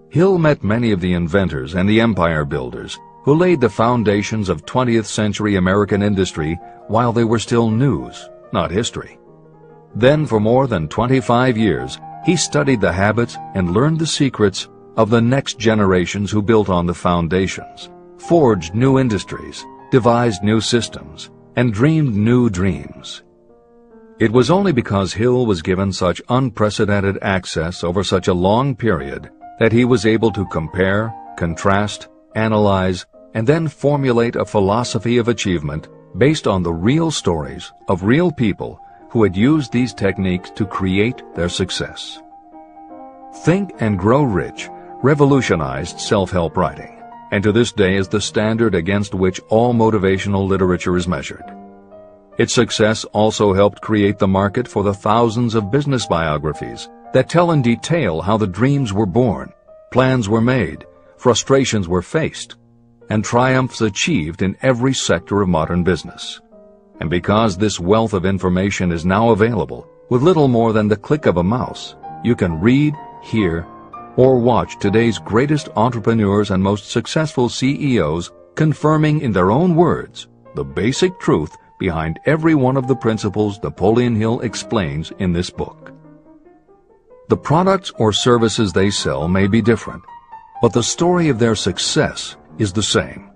Hill met many of the inventors and the empire builders who laid the foundations of 20th century American industry while they were still news, not history. Then for more than 25 years, he studied the habits and learned the secrets of the next generations who built on the foundations, forged new industries, devised new systems, and dreamed new dreams. It was only because Hill was given such unprecedented access over such a long period that he was able to compare, contrast, analyze, and then formulate a philosophy of achievement based on the real stories of real people who had used these techniques to create their success. Think and Grow Rich revolutionized self-help writing, and to this day is the standard against which all motivational literature is measured. Its success also helped create the market for the thousands of business biographies that tell in detail how the dreams were born, plans were made, frustrations were faced, and triumphs achieved in every sector of modern business. And because this wealth of information is now available, with little more than the click of a mouse, you can read, hear, or watch today's greatest entrepreneurs and most successful CEOs confirming in their own words the basic truth behind every one of the principles Napoleon Hill explains in this book. The products or services they sell may be different, but the story of their success is the same.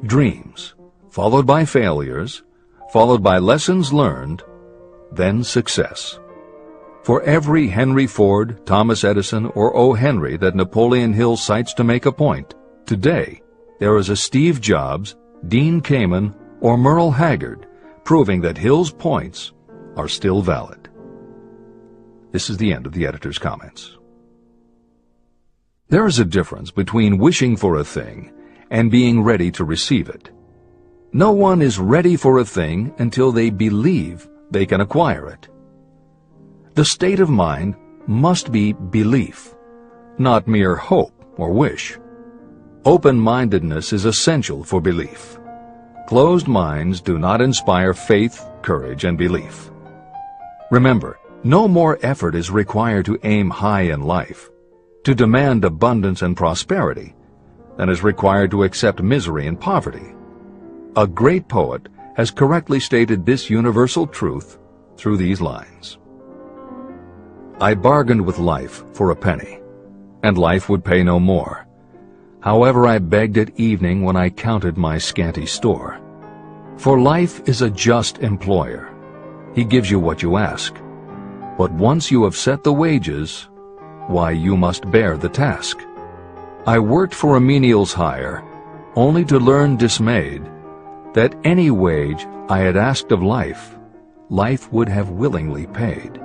Dreams, followed by failures, followed by lessons learned, then success. For every Henry Ford, Thomas Edison, or O. Henry that Napoleon Hill cites to make a point, today there is a Steve Jobs, Dean Kamen, or Merle Haggard, proving that Hill's points are still valid. This is the end of the editor's comments. There is a difference between wishing for a thing and being ready to receive it. No one is ready for a thing until they believe they can acquire it. The state of mind must be belief, not mere hope or wish. Open-mindedness is essential for belief. Closed minds do not inspire faith, courage, and belief. Remember, no more effort is required to aim high in life, to demand abundance and prosperity, than is required to accept misery and poverty. A great poet has correctly stated this universal truth through these lines. I bargained with life for a penny, and life would pay no more. However, I begged at evening when I counted my scanty store. For life is a just employer. He gives you what you ask. But once you have set the wages, why, you must bear the task. I worked for a menial's hire, only to learn dismayed that any wage I had asked of life, life would have willingly paid.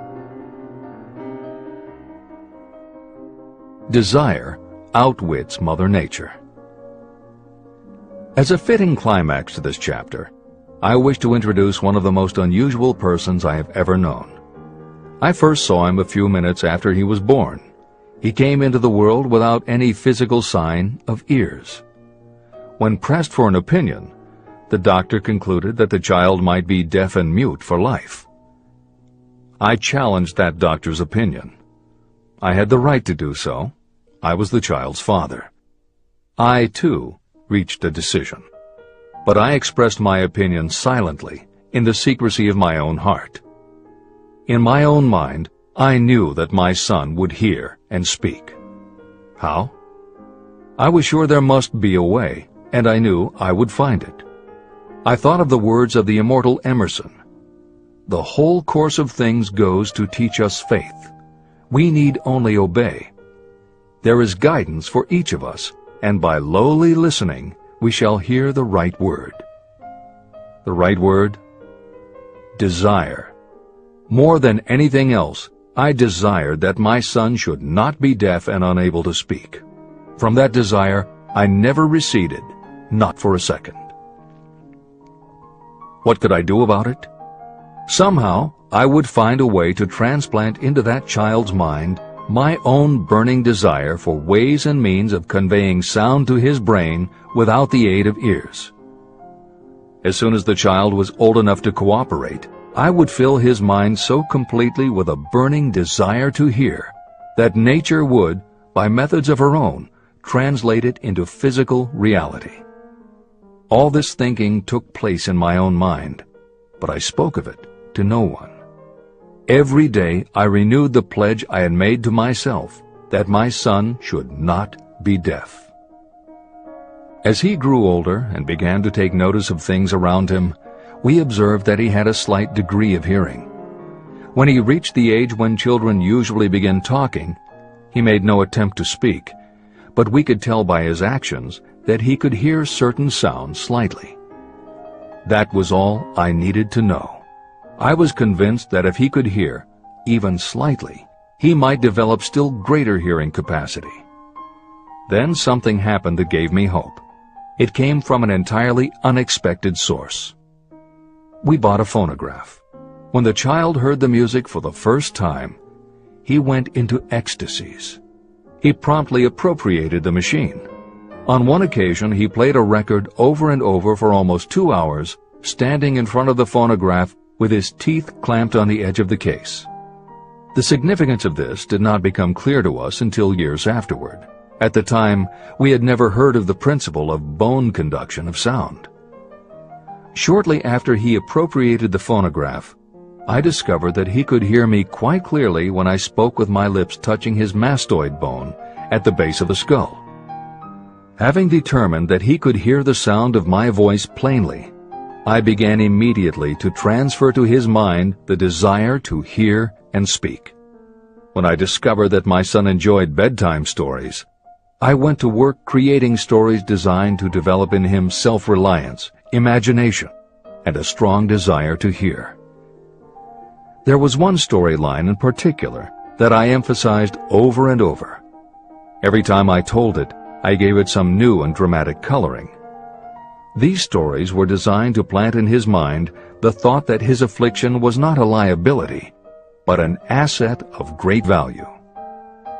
Desire outwits Mother Nature. As a fitting climax to this chapter, I wish to introduce one of the most unusual persons I have ever known. I first saw him a few minutes after he was born. He came into the world without any physical sign of ears. When pressed for an opinion, the doctor concluded that the child might be deaf and mute for life. I challenged that doctor's opinion. I had the right to do so. I was the child's father. I, too, reached a decision. But I expressed my opinion silently, in the secrecy of my own heart. In my own mind, I knew that my son would hear and speak. How? I was sure there must be a way, and I knew I would find it. I thought of the words of the immortal Emerson. The whole course of things goes to teach us faith. We need only obey. There is guidance for each of us, and by lowly listening, we shall hear the right word. The right word? Desire. More than anything else, I desired that my son should not be deaf and unable to speak. From that desire, I never receded, not for a second. What could I do about it? Somehow, I would find a way to transplant into that child's mind my own burning desire for ways and means of conveying sound to his brain without the aid of ears. As soon as the child was old enough to cooperate, I would fill his mind so completely with a burning desire to hear that nature would, by methods of her own, translate it into physical reality. All this thinking took place in my own mind, but I spoke of it to no one. Every day I renewed the pledge I had made to myself that my son should not be deaf. As he grew older and began to take notice of things around him, we observed that he had a slight degree of hearing. When he reached the age when children usually begin talking, he made no attempt to speak, but we could tell by his actions that he could hear certain sounds slightly. That was all I needed to know. I was convinced that if he could hear, even slightly, he might develop still greater hearing capacity. Then something happened that gave me hope. It came from an entirely unexpected source. We bought a phonograph. When the child heard the music for the first time, he went into ecstasies. He promptly appropriated the machine. On one occasion, he played a record over and over for almost 2 hours, standing in front of the phonograph with his teeth clamped on the edge of the case. The significance of this did not become clear to us until years afterward. At the time, we had never heard of the principle of bone conduction of sound. Shortly after he appropriated the phonograph, I discovered that he could hear me quite clearly when I spoke with my lips touching his mastoid bone at the base of the skull. Having determined that he could hear the sound of my voice plainly, I began immediately to transfer to his mind the desire to hear and speak. When I discovered that my son enjoyed bedtime stories, I went to work creating stories designed to develop in him self-reliance, imagination, and a strong desire to hear. There was one storyline in particular that I emphasized over and over. Every time I told it, I gave it some new and dramatic coloring. These stories were designed to plant in his mind the thought that his affliction was not a liability, but an asset of great value.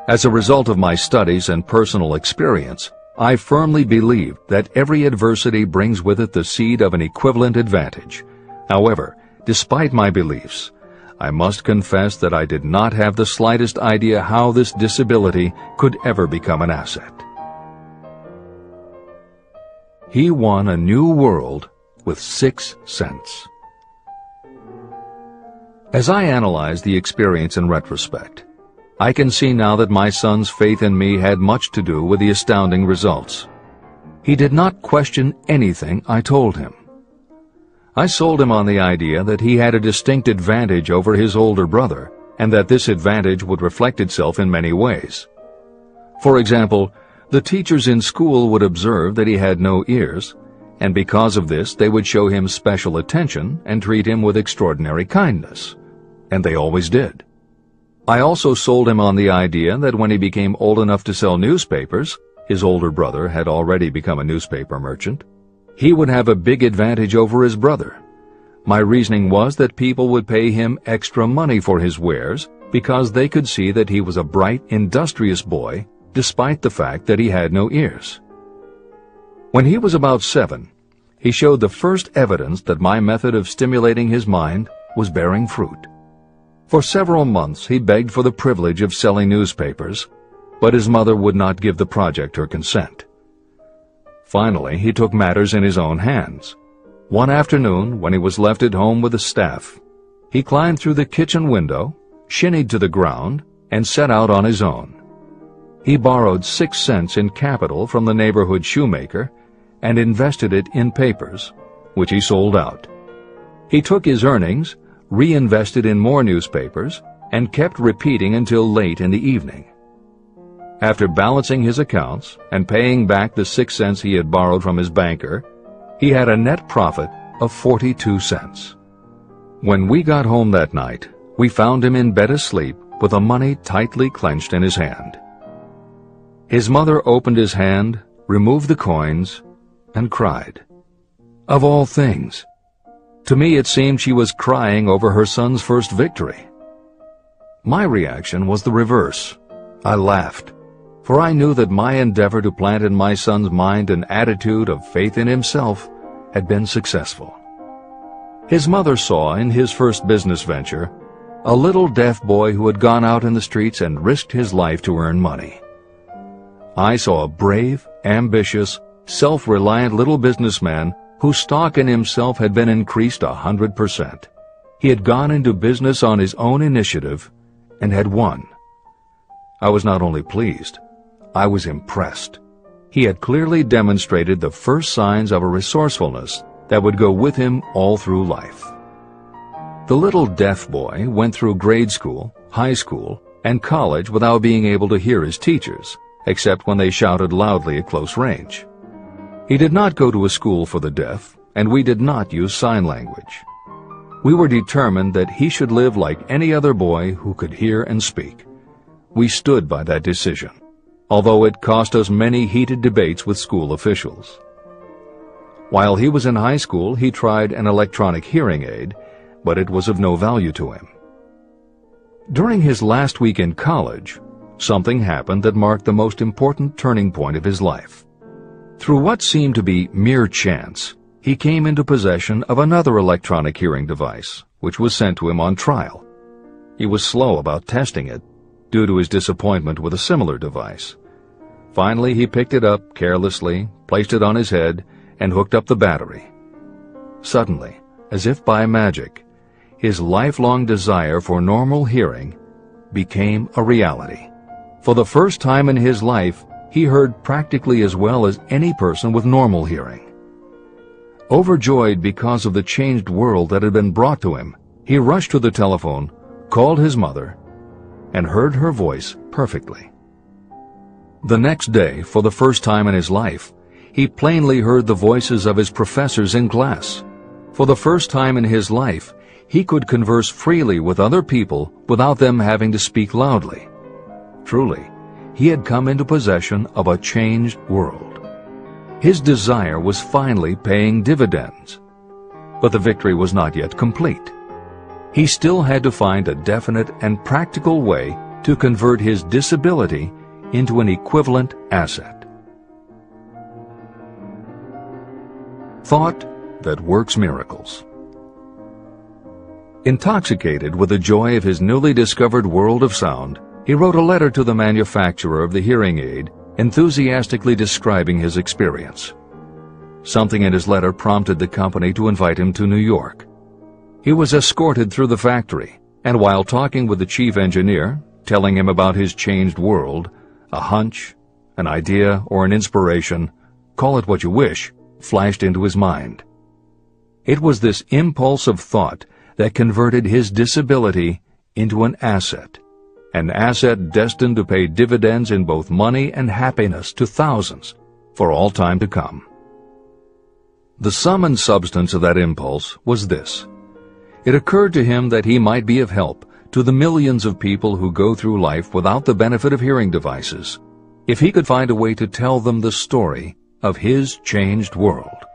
As a result of my studies and personal experience, I firmly believe that every adversity brings with it the seed of an equivalent advantage. However, despite my beliefs, I must confess that I did not have the slightest idea how this disability could ever become an asset. He won a new world with 6 cents. As I analyze the experience in retrospect, I can see now that my son's faith in me had much to do with the astounding results. He did not question anything I told him. I sold him on the idea that he had a distinct advantage over his older brother, and that this advantage would reflect itself in many ways. For example, the teachers in school would observe that he had no ears, and because of this they would show him special attention and treat him with extraordinary kindness. And they always did. I also sold him on the idea that when he became old enough to sell newspapers, his older brother had already become a newspaper merchant, he would have a big advantage over his brother. My reasoning was that people would pay him extra money for his wares because they could see that he was a bright, industrious boy, despite the fact that he had no ears. When he was about 7, he showed the first evidence that my method of stimulating his mind was bearing fruit. For several months he begged for the privilege of selling newspapers, but his mother would not give the project her consent. Finally, he took matters in his own hands. One afternoon, when he was left at home with the staff, he climbed through the kitchen window, shinnied to the ground, and set out on his own. He borrowed 6 cents in capital from the neighborhood shoemaker and invested it in papers, which he sold out. He took his earnings, reinvested in more newspapers, and kept repeating until late in the evening. After balancing his accounts and paying back the 6 cents he had borrowed from his banker, he had a net profit of 42 cents. When we got home that night, we found him in bed asleep with the money tightly clenched in his hand. His mother opened his hand, removed the coins, and cried. Of all things, to me it seemed she was crying over her son's first victory. My reaction was the reverse. I laughed, for I knew that my endeavor to plant in my son's mind an attitude of faith in himself had been successful. His mother saw in his first business venture a little deaf boy who had gone out in the streets and risked his life to earn money. I saw a brave, ambitious, self-reliant little businessman whose stock in himself had been increased 100%. He had gone into business on his own initiative and had won. I was not only pleased, I was impressed. He had clearly demonstrated the first signs of a resourcefulness that would go with him all through life. The little deaf boy went through grade school, high school, and college without being able to hear his teachers, except when they shouted loudly at close range. He did not go to a school for the deaf, and we did not use sign language. We were determined that he should live like any other boy who could hear and speak. We stood by that decision, although it cost us many heated debates with school officials. While he was in high school, he tried an electronic hearing aid, but it was of no value to him. During his last week in college, something happened that marked the most important turning point of his life. Through what seemed to be mere chance, he came into possession of another electronic hearing device, which was sent to him on trial. He was slow about testing it, due to his disappointment with a similar device. Finally, he picked it up carelessly, placed it on his head, and hooked up the battery. Suddenly, as if by magic, his lifelong desire for normal hearing became a reality. For the first time in his life, he heard practically as well as any person with normal hearing. Overjoyed because of the changed world that had been brought to him, he rushed to the telephone, called his mother, and heard her voice perfectly. The next day, for the first time in his life, he plainly heard the voices of his professors in class. For the first time in his life, he could converse freely with other people without them having to speak loudly. Truly, he had come into possession of a changed world. His desire was finally paying dividends. But the victory was not yet complete. He still had to find a definite and practical way to convert his disability into an equivalent asset. Thought that works miracles. Intoxicated with the joy of his newly discovered world of sound, he wrote a letter to the manufacturer of the hearing aid, enthusiastically describing his experience. Something in his letter prompted the company to invite him to New York. He was escorted through the factory, and while talking with the chief engineer, telling him about his changed world, a hunch, an idea, or an inspiration, call it what you wish, flashed into his mind. It was this impulse of thought that converted his disability into an asset destined to pay dividends in both money and happiness to thousands for all time to come. The sum and substance of that impulse was this. It occurred to him that he might be of help to the millions of people who go through life without the benefit of hearing devices, if he could find a way to tell them the story of his changed world.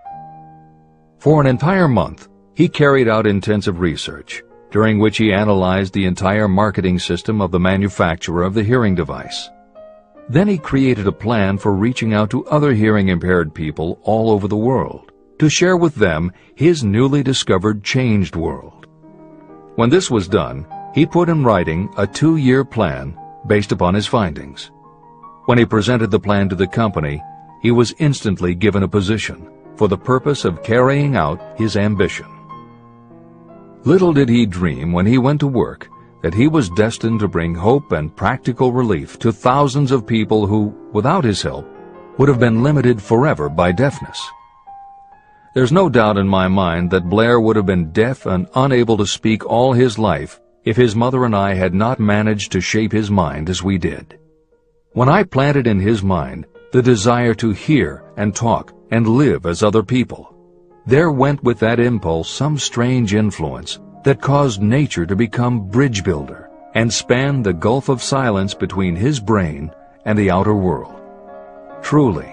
For an entire month, he carried out intensive research, during which he analyzed the entire marketing system of the manufacturer of the hearing device. Then he created a plan for reaching out to other hearing-impaired people all over the world to share with them his newly discovered changed world. When this was done, he put in writing a 2-year plan based upon his findings. When he presented the plan to the company, he was instantly given a position for the purpose of carrying out his ambition. Little did he dream when he went to work that he was destined to bring hope and practical relief to thousands of people who, without his help, would have been limited forever by deafness. There's no doubt in my mind that Blair would have been deaf and unable to speak all his life if his mother and I had not managed to shape his mind as we did. When I planted in his mind the desire to hear and talk and live as other people, there went with that impulse some strange influence that caused nature to become bridge builder and span the gulf of silence between his brain and the outer world. Truly,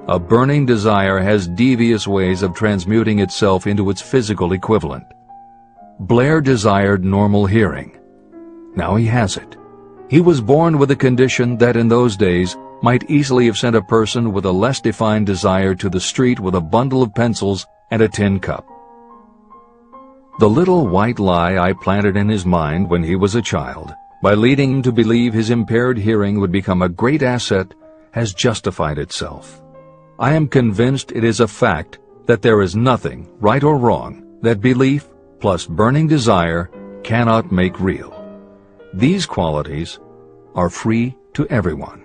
a burning desire has devious ways of transmuting itself into its physical equivalent. Blair desired normal hearing. Now he has it. He was born with a condition that in those days might easily have sent a person with a less defined desire to the street with a bundle of pencils and a tin cup. The little white lie I planted in his mind when he was a child, by leading him to believe his impaired hearing would become a great asset, has justified itself. I am convinced it is a fact that there is nothing, right or wrong, that belief plus burning desire cannot make real. These qualities are free to everyone.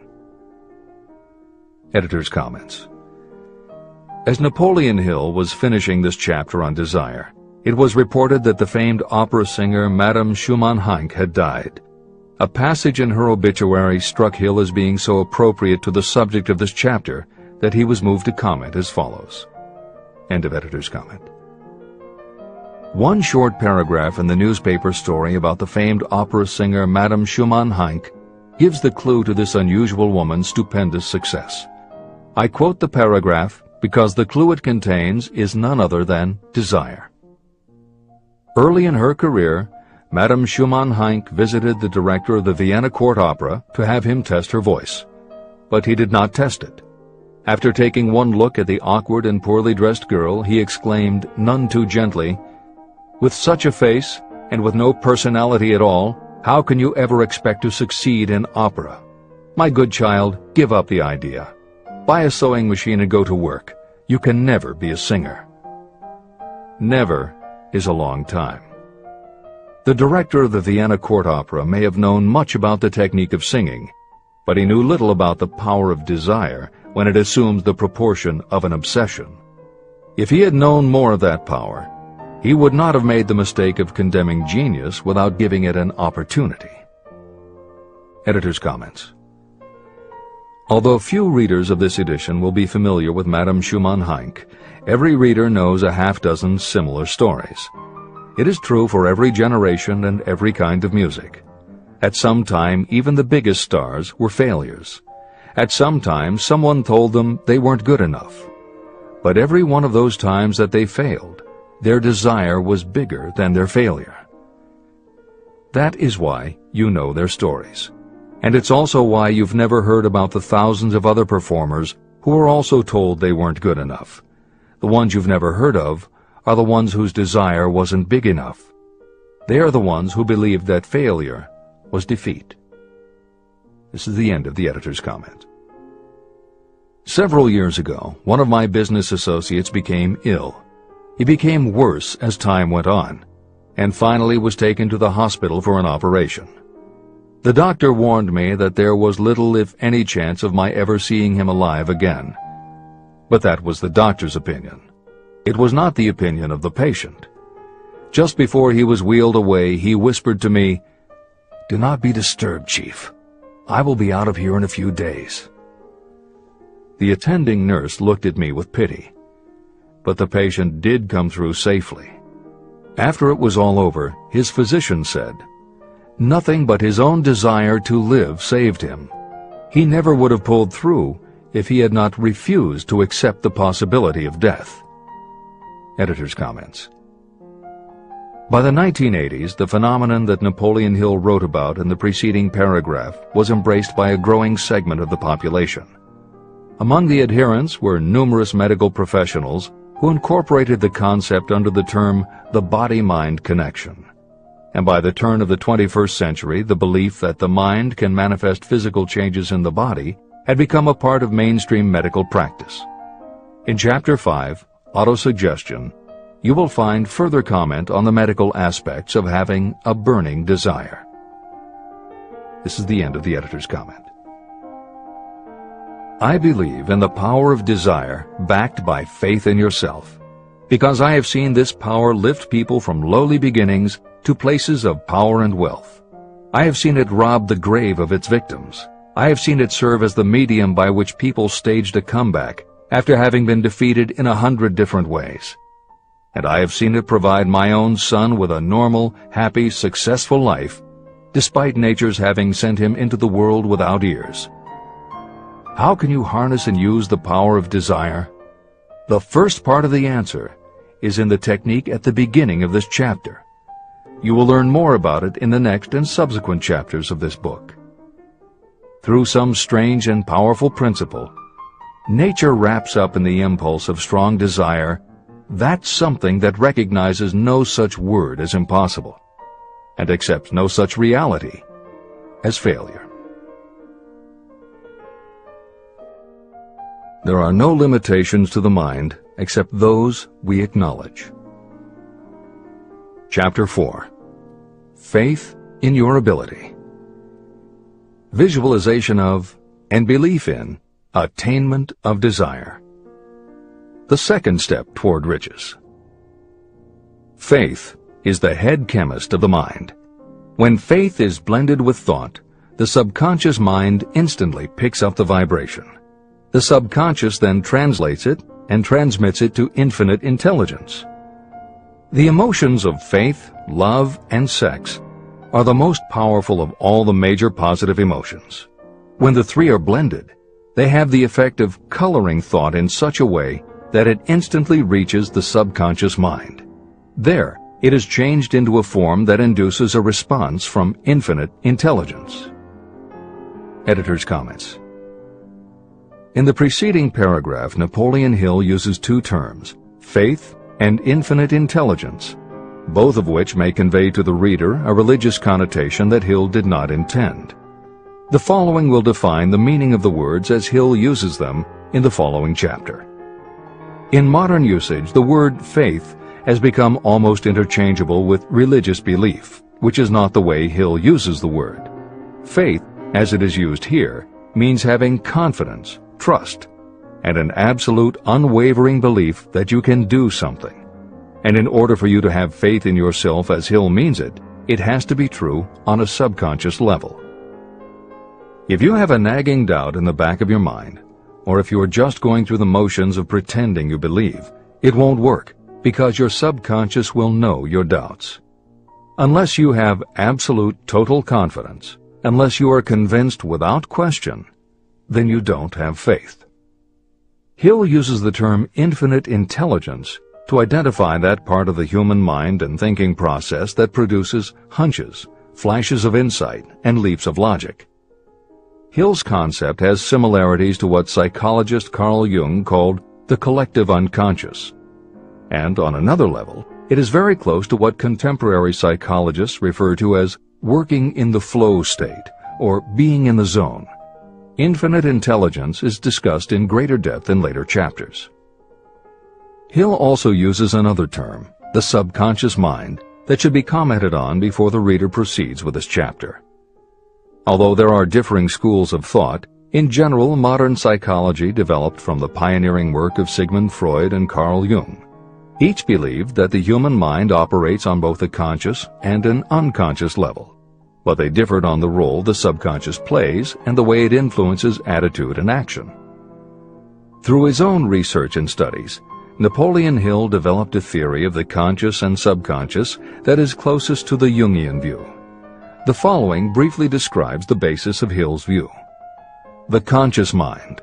Editor's comments. As Napoleon Hill was finishing this chapter on desire, it was reported that the famed opera singer Madame Schumann-Heink had died. A passage in her obituary struck Hill as being so appropriate to the subject of this chapter that he was moved to comment as follows. End of editor's comment. One short paragraph in the newspaper story about the famed opera singer Madame Schumann-Heink gives the clue to this unusual woman's stupendous success. I quote the paragraph because the clue it contains is none other than desire. Early in her career, Madame Schumann-Heink visited the director of the Vienna Court Opera to have him test her voice, but he did not test it. After taking one look at the awkward and poorly dressed girl, he exclaimed, none too gently, "With such a face, and with no personality at all, how can you ever expect to succeed in opera? My good child, give up the idea. Buy a sewing machine and go to work. You can never be a singer." Never is a long time. The director of the Vienna Court Opera may have known much about the technique of singing, but he knew little about the power of desire when it assumes the proportion of an obsession. If he had known more of that power, he would not have made the mistake of condemning genius without giving it an opportunity. Editor's comments. Although few readers of this edition will be familiar with Madame Schumann-Heink, every reader knows a half-dozen similar stories. It is true for every generation and every kind of music. At some time, even the biggest stars were failures. At some time, someone told them they weren't good enough. But every one of those times that they failed, their desire was bigger than their failure. That is why you know their stories. And it's also why you've never heard about the thousands of other performers who were also told they weren't good enough. The ones you've never heard of are the ones whose desire wasn't big enough. They are the ones who believed that failure was defeat. This is the end of the editor's comment. Several years ago, one of my business associates became ill. He became worse as time went on, and finally was taken to the hospital for an operation. The doctor warned me that there was little, if any, chance of my ever seeing him alive again. But that was the doctor's opinion. It was not the opinion of the patient. Just before he was wheeled away, he whispered to me, "Do not be disturbed, Chief. I will be out of here in a few days." The attending nurse looked at me with pity. But the patient did come through safely. After it was all over, his physician said, nothing but his own desire to live saved him. He never would have pulled through if he had not refused to accept the possibility of death. Editor's comments. By the 1980s, the phenomenon that Napoleon Hill wrote about in the preceding paragraph was embraced by a growing segment of the population. Among the adherents were numerous medical professionals who incorporated the concept under the term the body-mind connection. And by the turn of the 21st century, the belief that the mind can manifest physical changes in the body had become a part of mainstream medical practice. In Chapter 5, Autosuggestion, you will find further comment on the medical aspects of having a burning desire. This is the end of the editor's comment. I believe in the power of desire backed by faith in yourself, because I have seen this power lift people from lowly beginnings to places of power and wealth. I have seen it rob the grave of its victims. I have seen it serve as the medium by which people staged a comeback after having been defeated in 100 different ways. And I have seen it provide my own son with a normal, happy, successful life, despite nature's having sent him into the world without ears. How can you harness and use the power of desire? The first part of the answer is in the technique at the beginning of this chapter. You will learn more about it in the next and subsequent chapters of this book. Through some strange and powerful principle, nature wraps up in the impulse of strong desire that something that recognizes no such word as impossible, and accepts no such reality as failure. There are no limitations to the mind except those we acknowledge. Chapter 4. Faith in your ability. Visualization of and belief in attainment of desire. The second step toward riches. Faith is the head chemist of the mind. When faith is blended with thought, the subconscious mind instantly picks up the vibration. The subconscious then translates it and transmits it to infinite intelligence. The emotions of faith, love, and sex are the most powerful of all the major positive emotions. When the three are blended, they have the effect of coloring thought in such a way that it instantly reaches the subconscious mind. There, it is changed into a form that induces a response from infinite intelligence. Editor's comments. In the preceding paragraph, Napoleon Hill uses two terms, faith and infinite intelligence, both of which may convey to the reader a religious connotation that Hill did not intend. The following will define the meaning of the words as Hill uses them in the following chapter. In modern usage, the word faith has become almost interchangeable with religious belief, which is not the way Hill uses the word. Faith, as it is used here, means having confidence, trust, and an absolute unwavering belief that you can do something. And in order for you to have faith in yourself as Hill means it, it has to be true on a subconscious level. If you have a nagging doubt in the back of your mind, or if you are just going through the motions of pretending you believe, it won't work, because your subconscious will know your doubts. Unless you have absolute total confidence, unless you are convinced without question, then you don't have faith. Hill uses the term infinite intelligence to identify that part of the human mind and thinking process that produces hunches, flashes of insight, and leaps of logic. Hill's concept has similarities to what psychologist Carl Jung called the collective unconscious. And on another level, it is very close to what contemporary psychologists refer to as working in the flow state, or being in the zone. Infinite intelligence is discussed in greater depth in later chapters. Hill also uses another term, the subconscious mind, that should be commented on before the reader proceeds with this chapter. Although there are differing schools of thought, in general, modern psychology developed from the pioneering work of Sigmund Freud and Carl Jung. Each believed that the human mind operates on both a conscious and an unconscious level, but they differed on the role the subconscious plays and the way it influences attitude and action. Through his own research and studies, Napoleon Hill developed a theory of the conscious and subconscious that is closest to the Jungian view. The following briefly describes the basis of Hill's view. The conscious mind.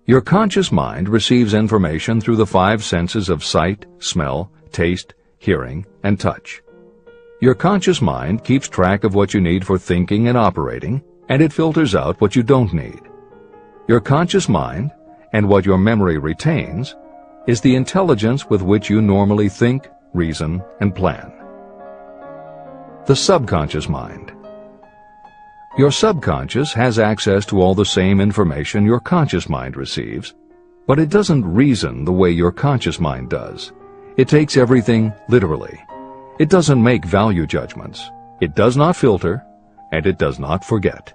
Your conscious mind receives information through the five senses of sight, smell, taste, hearing, and touch. Your conscious mind keeps track of what you need for thinking and operating, and it filters out what you don't need. Your conscious mind, and what your memory retains, is the intelligence with which you normally think, reason, and plan. The subconscious mind. Your subconscious has access to all the same information your conscious mind receives, but it doesn't reason the way your conscious mind does. It takes everything literally. It doesn't make value judgments. It does not filter, and it does not forget.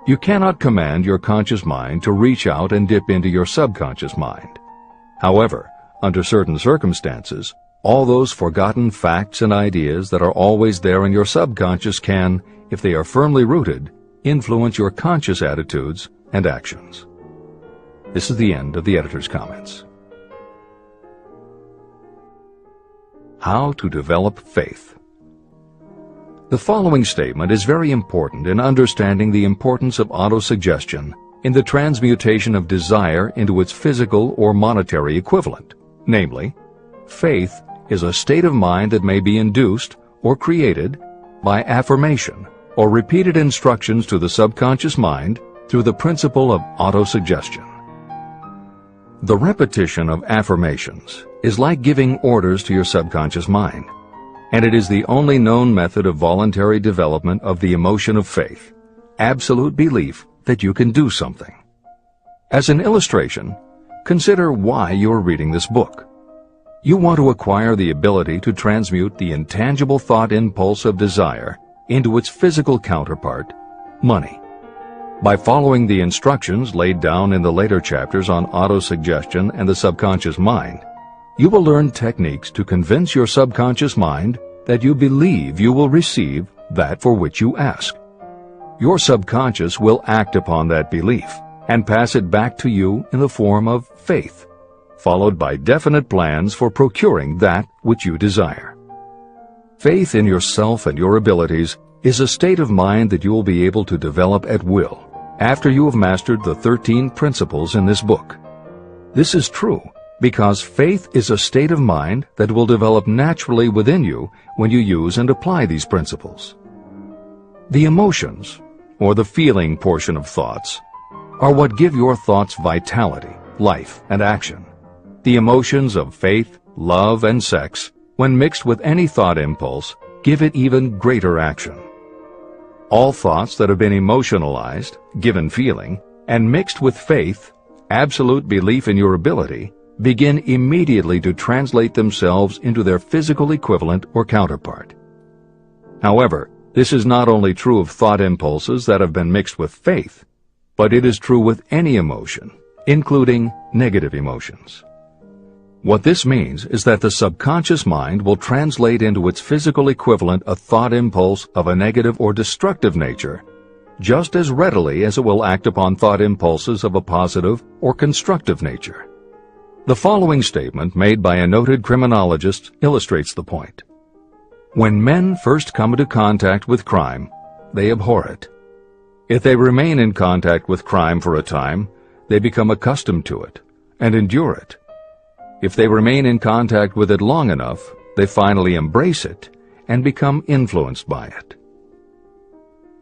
You cannot command your conscious mind to reach out and dip into your subconscious mind. However, under certain circumstances, all those forgotten facts and ideas that are always there in your subconscious can, if they are firmly rooted, influence your conscious attitudes and actions. This is the end of the editor's comments. How to develop faith. The following statement is very important in understanding the importance of autosuggestion in the transmutation of desire into its physical or monetary equivalent. Namely, faith is a state of mind that may be induced or created by affirmation or repeated instructions to the subconscious mind through the principle of autosuggestion. The repetition of affirmations is like giving orders to your subconscious mind, and it is the only known method of voluntary development of the emotion of faith, absolute belief that you can do something. As an illustration, consider why you are reading this book. You want to acquire the ability to transmute the intangible thought impulse of desire into its physical counterpart, money. By following the instructions laid down in the later chapters on autosuggestion and the subconscious mind, you will learn techniques to convince your subconscious mind that you believe you will receive that for which you ask. Your subconscious will act upon that belief and pass it back to you in the form of faith, followed by definite plans for procuring that which you desire. Faith in yourself and your abilities is a state of mind that you will be able to develop at will after you have mastered the 13 principles in this book. This is true because faith is a state of mind that will develop naturally within you when you use and apply these principles. The emotions, or the feeling portion of thoughts, are what give your thoughts vitality, life, and action. The emotions of faith, love, and sex, when mixed with any thought impulse, give it even greater action. All thoughts that have been emotionalized, given feeling, and mixed with faith, absolute belief in your ability, begin immediately to translate themselves into their physical equivalent or counterpart. However, this is not only true of thought impulses that have been mixed with faith, but it is true with any emotion, including negative emotions. What this means is that the subconscious mind will translate into its physical equivalent a thought impulse of a negative or destructive nature just as readily as it will act upon thought impulses of a positive or constructive nature. The following statement made by a noted criminologist illustrates the point. When men first come into contact with crime, they abhor it. If they remain in contact with crime for a time, they become accustomed to it and endure it. If they remain in contact with it long enough, they finally embrace it and become influenced by it.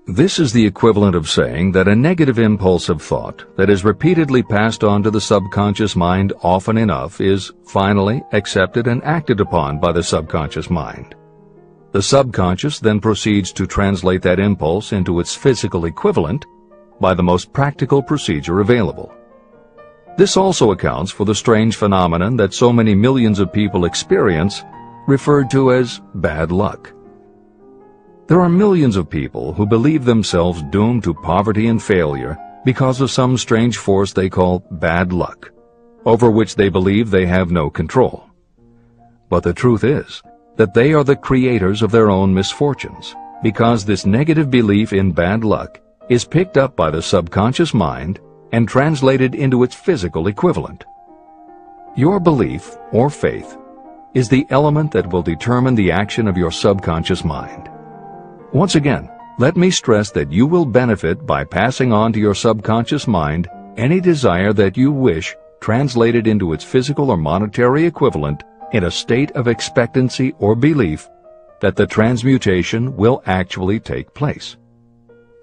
This is the equivalent of saying that a negative impulse of thought that is repeatedly passed on to the subconscious mind often enough is finally accepted and acted upon by the subconscious mind. The subconscious then proceeds to translate that impulse into its physical equivalent by the most practical procedure available. This also accounts for the strange phenomenon that so many millions of people experience, referred to as bad luck. There are millions of people who believe themselves doomed to poverty and failure because of some strange force they call bad luck, over which they believe they have no control. But the truth is that they are the creators of their own misfortunes, because this negative belief in bad luck is picked up by the subconscious mind and translated into its physical equivalent. Your belief, or faith, is the element that will determine the action of your subconscious mind. Once again, let me stress that you will benefit by passing on to your subconscious mind any desire that you wish translated into its physical or monetary equivalent in a state of expectancy or belief that the transmutation will actually take place.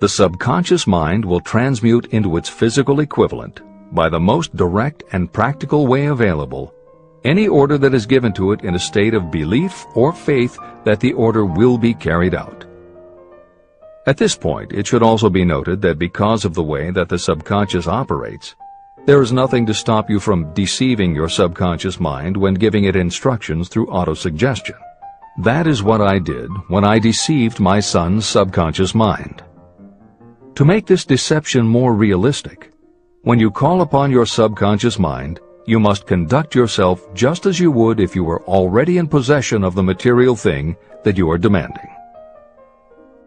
The subconscious mind will transmute into its physical equivalent, by the most direct and practical way available, any order that is given to it in a state of belief or faith that the order will be carried out. At this point, it should also be noted that because of the way that the subconscious operates, there is nothing to stop you from deceiving your subconscious mind when giving it instructions through autosuggestion. That is what I did when I deceived my son's subconscious mind. To make this deception more realistic, when you call upon your subconscious mind, you must conduct yourself just as you would if you were already in possession of the material thing that you are demanding.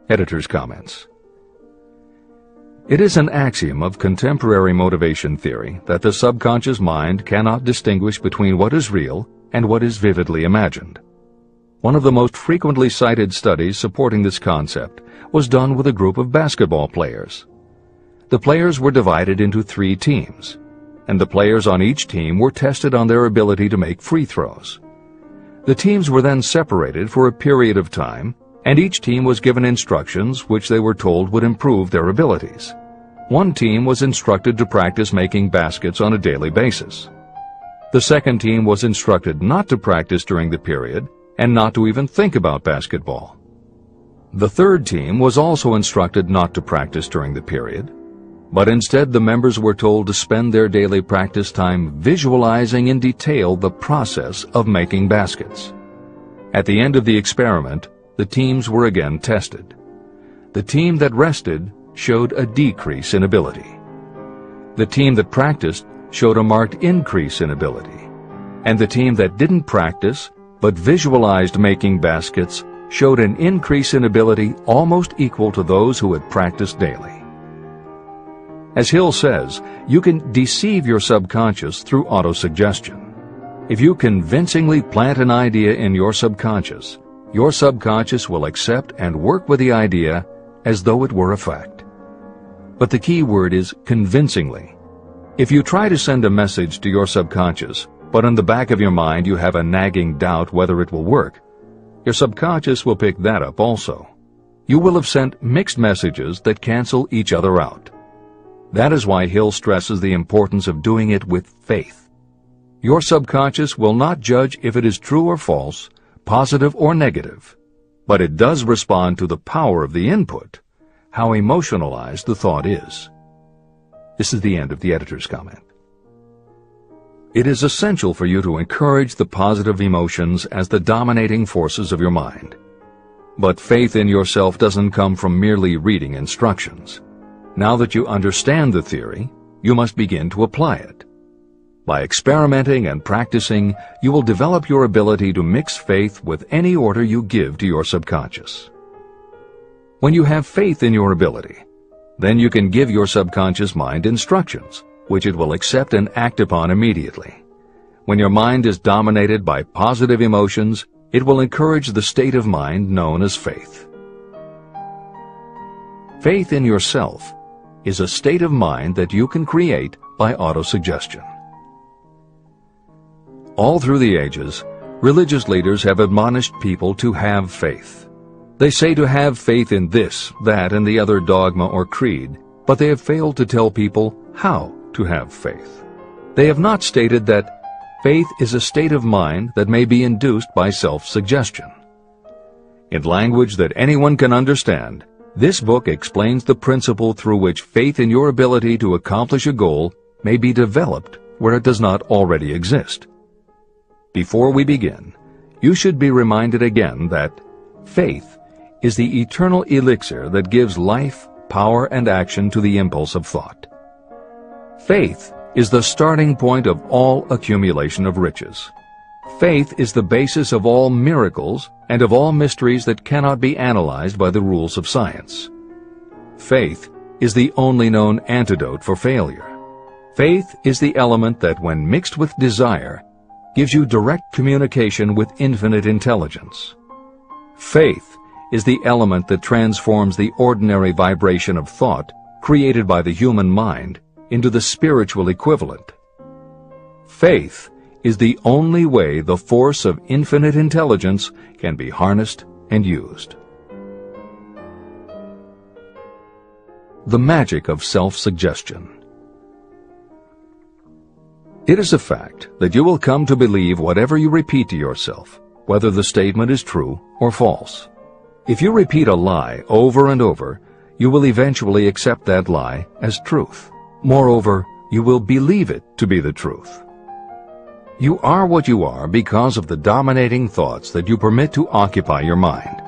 Editor's comments. It is an axiom of contemporary motivation theory that the subconscious mind cannot distinguish between what is real and what is vividly imagined. One of the most frequently cited studies supporting this concept was done with a group of basketball players. The players were divided into 3 teams, and the players on each team were tested on their ability to make free throws. The teams were then separated for a period of time, and each team was given instructions which they were told would improve their abilities. One team was instructed to practice making baskets on a daily basis. The second team was instructed not to practice during the period and not to even think about basketball. The third team was also instructed not to practice during the period, but instead the members were told to spend their daily practice time visualizing in detail the process of making baskets. At the end of the experiment, the teams were again tested. The team that rested showed a decrease in ability. The team that practiced showed a marked increase in ability. And the team that didn't practice but visualized making baskets showed an increase in ability almost equal to those who had practiced daily. As Hill says, you can deceive your subconscious through autosuggestion. If you convincingly plant an idea in your subconscious will accept and work with the idea as though it were a fact. But the key word is convincingly. If you try to send a message to your subconscious, but in the back of your mind you have a nagging doubt whether it will work, your subconscious will pick that up also. You will have sent mixed messages that cancel each other out. That is why Hill stresses the importance of doing it with faith. Your subconscious will not judge if it is true or false, positive or negative, but it does respond to the power of the input, how emotionalized the thought is. This is the end of the editor's comment. It is essential for you to encourage the positive emotions as the dominating forces of your mind. But faith in yourself doesn't come from merely reading instructions. Now that you understand the theory, you must begin to apply it. By experimenting and practicing, you will develop your ability to mix faith with any order you give to your subconscious. When you have faith in your ability, then you can give your subconscious mind instructions, which it will accept and act upon immediately. When your mind is dominated by positive emotions, it will encourage the state of mind known as faith. Faith in yourself is a state of mind that you can create by autosuggestion. All through the ages, religious leaders have admonished people to have faith. They say to have faith in this, that, and the other dogma or creed, but they have failed to tell people how to have faith. They have not stated that faith is a state of mind that may be induced by self-suggestion. In language that anyone can understand, this book explains the principle through which faith in your ability to accomplish a goal may be developed where it does not already exist. Before we begin, you should be reminded again that faith is the eternal elixir that gives life, power, and action to the impulse of thought. Faith is the starting point of all accumulation of riches. Faith is the basis of all miracles and of all mysteries that cannot be analyzed by the rules of science. Faith is the only known antidote for failure. Faith is the element that, when mixed with desire, gives you direct communication with infinite intelligence. Faith is the element that transforms the ordinary vibration of thought created by the human mind into the spiritual equivalent. Faith is the only way the force of infinite intelligence can be harnessed and used. The magic of self-suggestion. It is a fact that you will come to believe whatever you repeat to yourself, whether the statement is true or false. If you repeat a lie over and over, you will eventually accept that lie as truth. Moreover, you will believe it to be the truth. You are what you are because of the dominating thoughts that you permit to occupy your mind.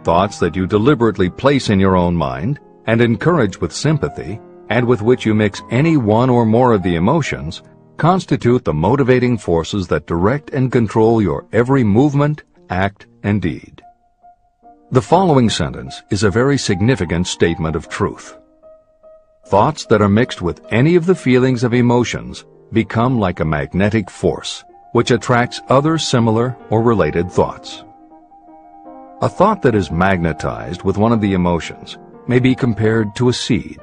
Thoughts that you deliberately place in your own mind and encourage with sympathy, and with which you mix any one or more of the emotions, constitute the motivating forces that direct and control your every movement, act, and deed. The following sentence is a very significant statement of truth. Thoughts that are mixed with any of the feelings of emotions become like a magnetic force, which attracts other similar or related thoughts. A thought that is magnetized with one of the emotions may be compared to a seed.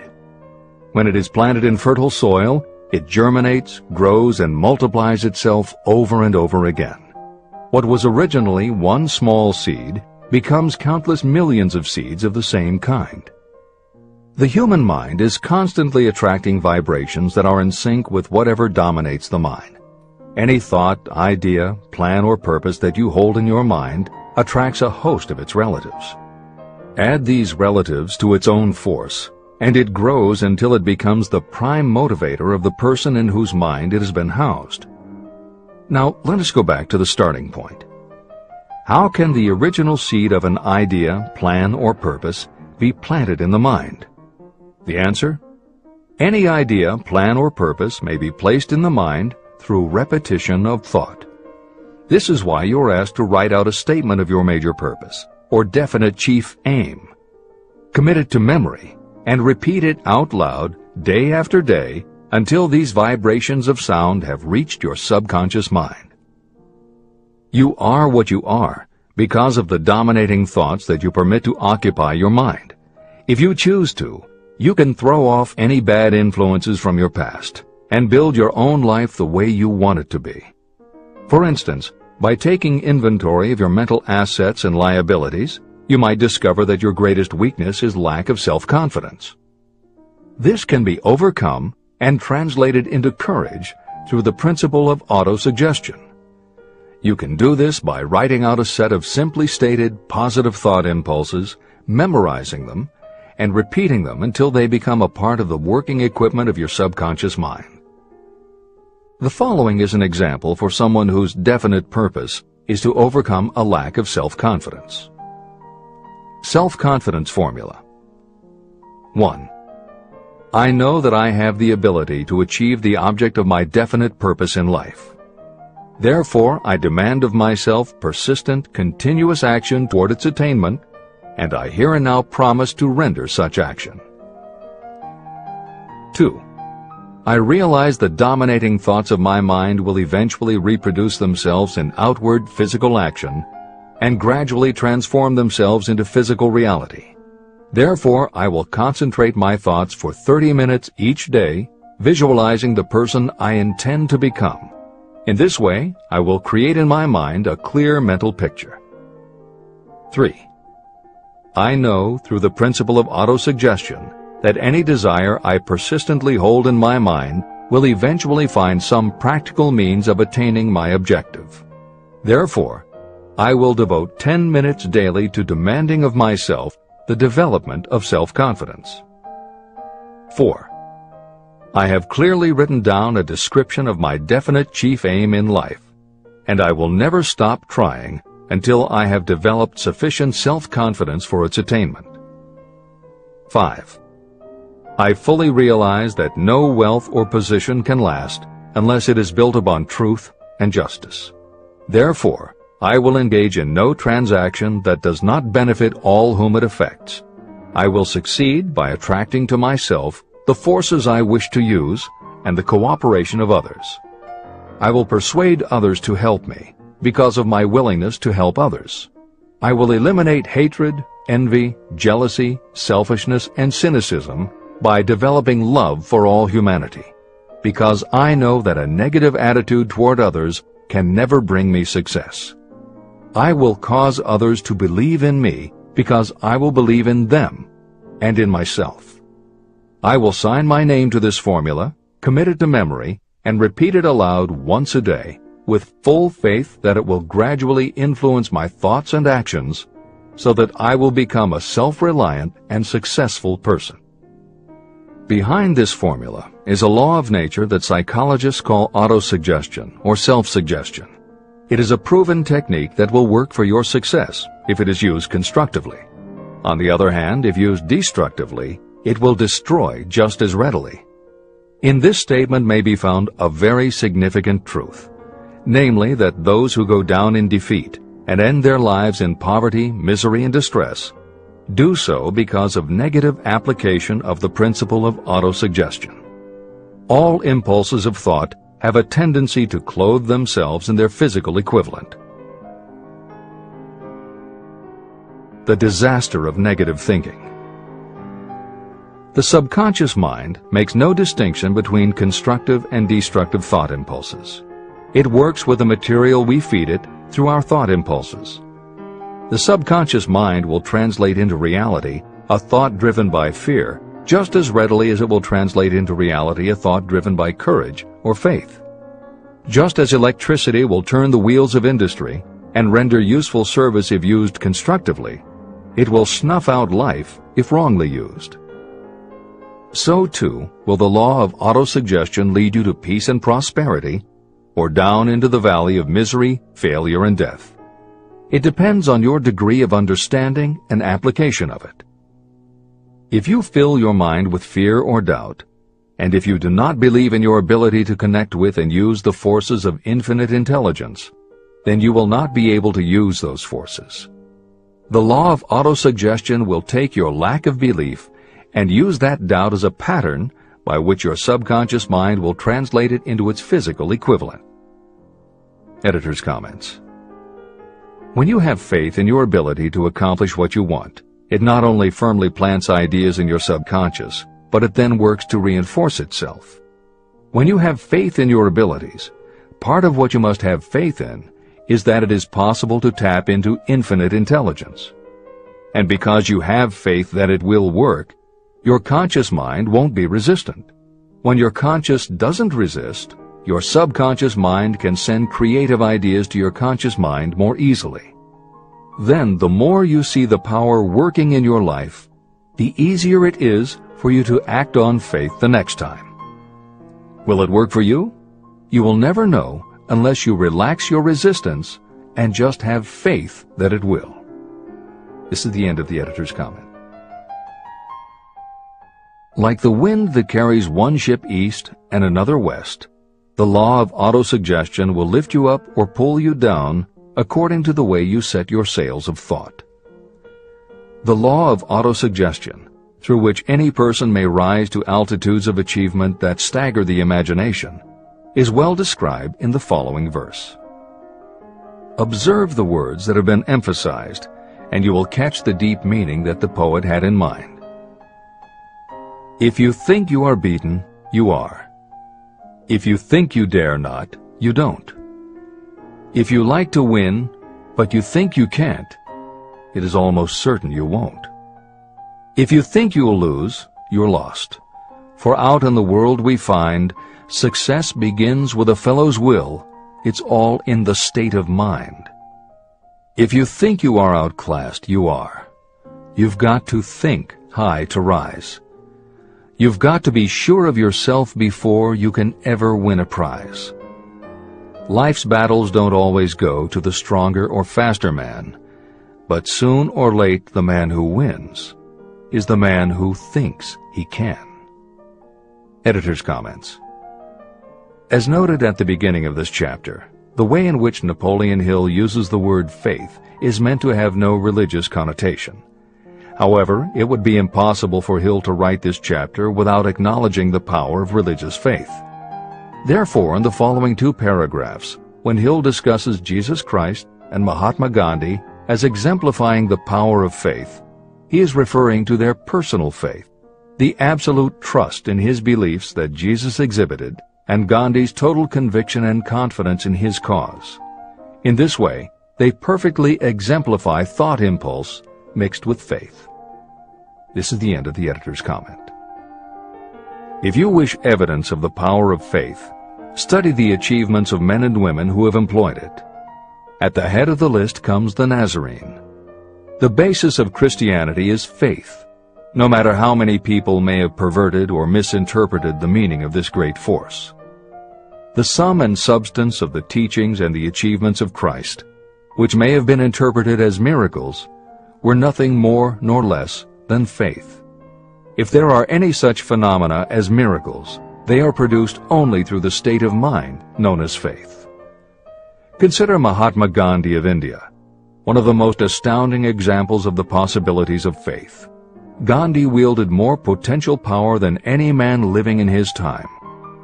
When it is planted in fertile soil, it germinates, grows, and multiplies itself over and over again. What was originally one small seed becomes countless millions of seeds of the same kind. The human mind is constantly attracting vibrations that are in sync with whatever dominates the mind. Any thought, idea, plan, or purpose that you hold in your mind attracts a host of its relatives. Add these relatives to its own force, and it grows until it becomes the prime motivator of the person in whose mind it has been housed. Now, let us go back to the starting point. How can the original seed of an idea, plan, or purpose be planted in the mind? The answer? Any idea, plan, or purpose may be placed in the mind through repetition of thought. This is why you are asked to write out a statement of your major purpose, or definite chief aim. Commit it to memory, and repeat it out loud day after day until these vibrations of sound have reached your subconscious mind. You are what you are because of the dominating thoughts that you permit to occupy your mind. If you choose to, you can throw off any bad influences from your past and build your own life the way you want it to be. For instance, by taking inventory of your mental assets and liabilities, you might discover that your greatest weakness is lack of self-confidence. This can be overcome and translated into courage through the principle of autosuggestion. You can do this by writing out a set of simply stated positive thought impulses, memorizing them, and repeating them until they become a part of the working equipment of your subconscious mind. The following is an example for someone whose definite purpose is to overcome a lack of self-confidence. Self-confidence formula. 1. I know that I have the ability to achieve the object of my definite purpose in life. Therefore, I demand of myself persistent, continuous action toward its attainment, and I here and now promise to render such action. 2. I realize the dominating thoughts of my mind will eventually reproduce themselves in outward physical action and gradually transform themselves into physical reality. Therefore, I will concentrate my thoughts for 30 minutes each day, visualizing the person I intend to become. In this way, I will create in my mind a clear mental picture. 3. I know, through the principle of autosuggestion, that any desire I persistently hold in my mind will eventually find some practical means of attaining my objective. Therefore, I will devote 10 minutes daily to demanding of myself the development of self-confidence. 4. I have clearly written down a description of my definite chief aim in life, and I will never stop trying until I have developed sufficient self-confidence for its attainment. 5. I fully realize that no wealth or position can last unless it is built upon truth and justice. Therefore, I will engage in no transaction that does not benefit all whom it affects. I will succeed by attracting to myself the forces I wish to use and the cooperation of others. I will persuade others to help me because of my willingness to help others. I will eliminate hatred, envy, jealousy, selfishness, and cynicism by developing love for all humanity. because I know that a negative attitude toward others can never bring me success. I will cause others to believe in me because I will believe in them and in myself. I will sign my name to this formula, commit it to memory, and repeat it aloud once a day with full faith that it will gradually influence my thoughts and actions so that I will become a self-reliant and successful person. Behind this formula is a law of nature that psychologists call autosuggestion or self-suggestion. It is a proven technique that will work for your success if it is used constructively. On the other hand, if used destructively, it will destroy just as readily. In this statement may be found a very significant truth, namely that those who go down in defeat and end their lives in poverty, misery, and distress do so because of negative application of the principle of autosuggestion. All impulses of thought have a tendency to clothe themselves in their physical equivalent. The disaster of negative thinking. The subconscious mind makes no distinction between constructive and destructive thought impulses. It works with the material we feed it through our thought impulses. The subconscious mind will translate into reality a thought driven by fear just as readily as it will translate into reality a thought driven by courage or faith. Just as electricity will turn the wheels of industry and render useful service if used constructively, it will snuff out life if wrongly used. So too will the law of autosuggestion lead you to peace and prosperity, or down into the valley of misery, failure, and death. It depends on your degree of understanding and application of it. If you fill your mind with fear or doubt, and if you do not believe in your ability to connect with and use the forces of infinite intelligence, then you will not be able to use those forces. The law of autosuggestion will take your lack of belief and use that doubt as a pattern by which your subconscious mind will translate it into its physical equivalent. Editor's comments. When you have faith in your ability to accomplish what you want, it not only firmly plants ideas in your subconscious, but it then works to reinforce itself. When you have faith in your abilities, part of what you must have faith in is that it is possible to tap into infinite intelligence. And because you have faith that it will work, your conscious mind won't be resistant. When your conscious doesn't resist, your subconscious mind can send creative ideas to your conscious mind more easily. Then, the more you see the power working in your life, the easier it is for you to act on faith the next time. Will it work for you? You will never know unless you relax your resistance and just have faith that it will. This is the end of the editor's comment. Like the wind that carries one ship east and another west, the law of autosuggestion will lift you up or pull you down according to the way you set your sails of thought. The law of autosuggestion, through which any person may rise to altitudes of achievement that stagger the imagination, is well described in the following verse. Observe the words that have been emphasized, and you will catch the deep meaning that the poet had in mind. If you think you are beaten, you are. If you think you dare not, you don't. If you like to win, but you think you can't, it is almost certain you won't. If you think you'll lose, you're lost. For out in the world we find, success begins with a fellow's will. It's all in the state of mind. If you think you are outclassed, you are. You've got to think high to rise. You've got to be sure of yourself before you can ever win a prize. Life's battles don't always go to the stronger or faster man, but soon or late the man who wins is the man who thinks he can. Editor's comments. As noted at the beginning of this chapter, the way in which Napoleon Hill uses the word faith is meant to have no religious connotation. However, it would be impossible for Hill to write this chapter without acknowledging the power of religious faith. Therefore, in the following two paragraphs, when Hill discusses Jesus Christ and Mahatma Gandhi as exemplifying the power of faith, he is referring to their personal faith, the absolute trust in his beliefs that Jesus exhibited and Gandhi's total conviction and confidence in his cause. In this way, they perfectly exemplify thought impulse mixed with faith. This is the end of the editor's comment. If you wish evidence of the power of faith, study the achievements of men and women who have employed it. At the head of the list comes the Nazarene. The basis of Christianity is faith, no matter how many people may have perverted or misinterpreted the meaning of this great force. The sum and substance of the teachings and the achievements of Christ, which may have been interpreted as miracles, were nothing more nor less than faith. If there are any such phenomena as miracles, they are produced only through the state of mind known as faith. Consider Mahatma Gandhi of India, one of the most astounding examples of the possibilities of faith. Gandhi wielded more potential power than any man living in his time,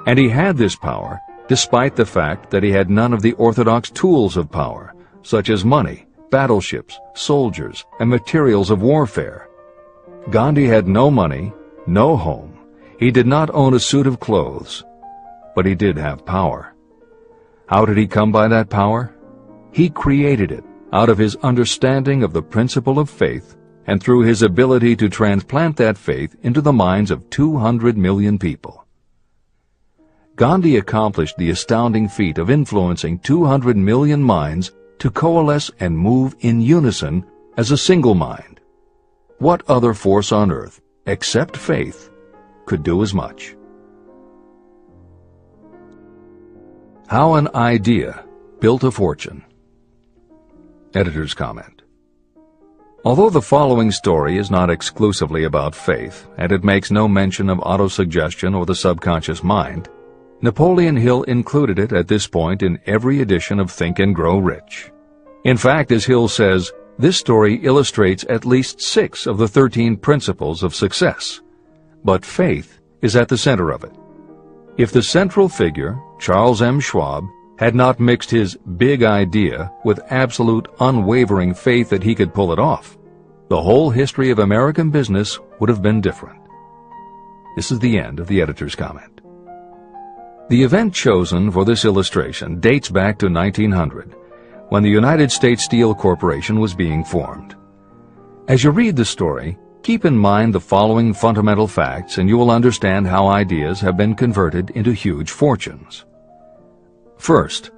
and he had this power despite the fact that he had none of the orthodox tools of power, such as money, battleships, soldiers, and materials of warfare. Gandhi had no money, no home. He did not own a suit of clothes, but he did have power. How did he come by that power? He created it out of his understanding of the principle of faith and through his ability to transplant that faith into the minds of 200 million people. Gandhi accomplished the astounding feat of influencing 200 million minds to coalesce and move in unison as a single mind. What other force on earth, except faith, could do as much? How an idea built a fortune. Editor's comment. Although the following story is not exclusively about faith, and it makes no mention of autosuggestion or the subconscious mind, Napoleon Hill included it at this point in every edition of Think and Grow Rich. In fact, as Hill says, this story illustrates at least 6 of the 13 principles of success, but faith is at the center of it. If the central figure, Charles M. Schwab, had not mixed his big idea with absolute unwavering faith that he could pull it off, the whole history of American business would have been different. This is the end of the editor's comment. The event chosen for this illustration dates back to 1900, when the United States Steel Corporation was being formed. As you read the story, keep in mind the following fundamental facts and you will understand how ideas have been converted into huge fortunes. First,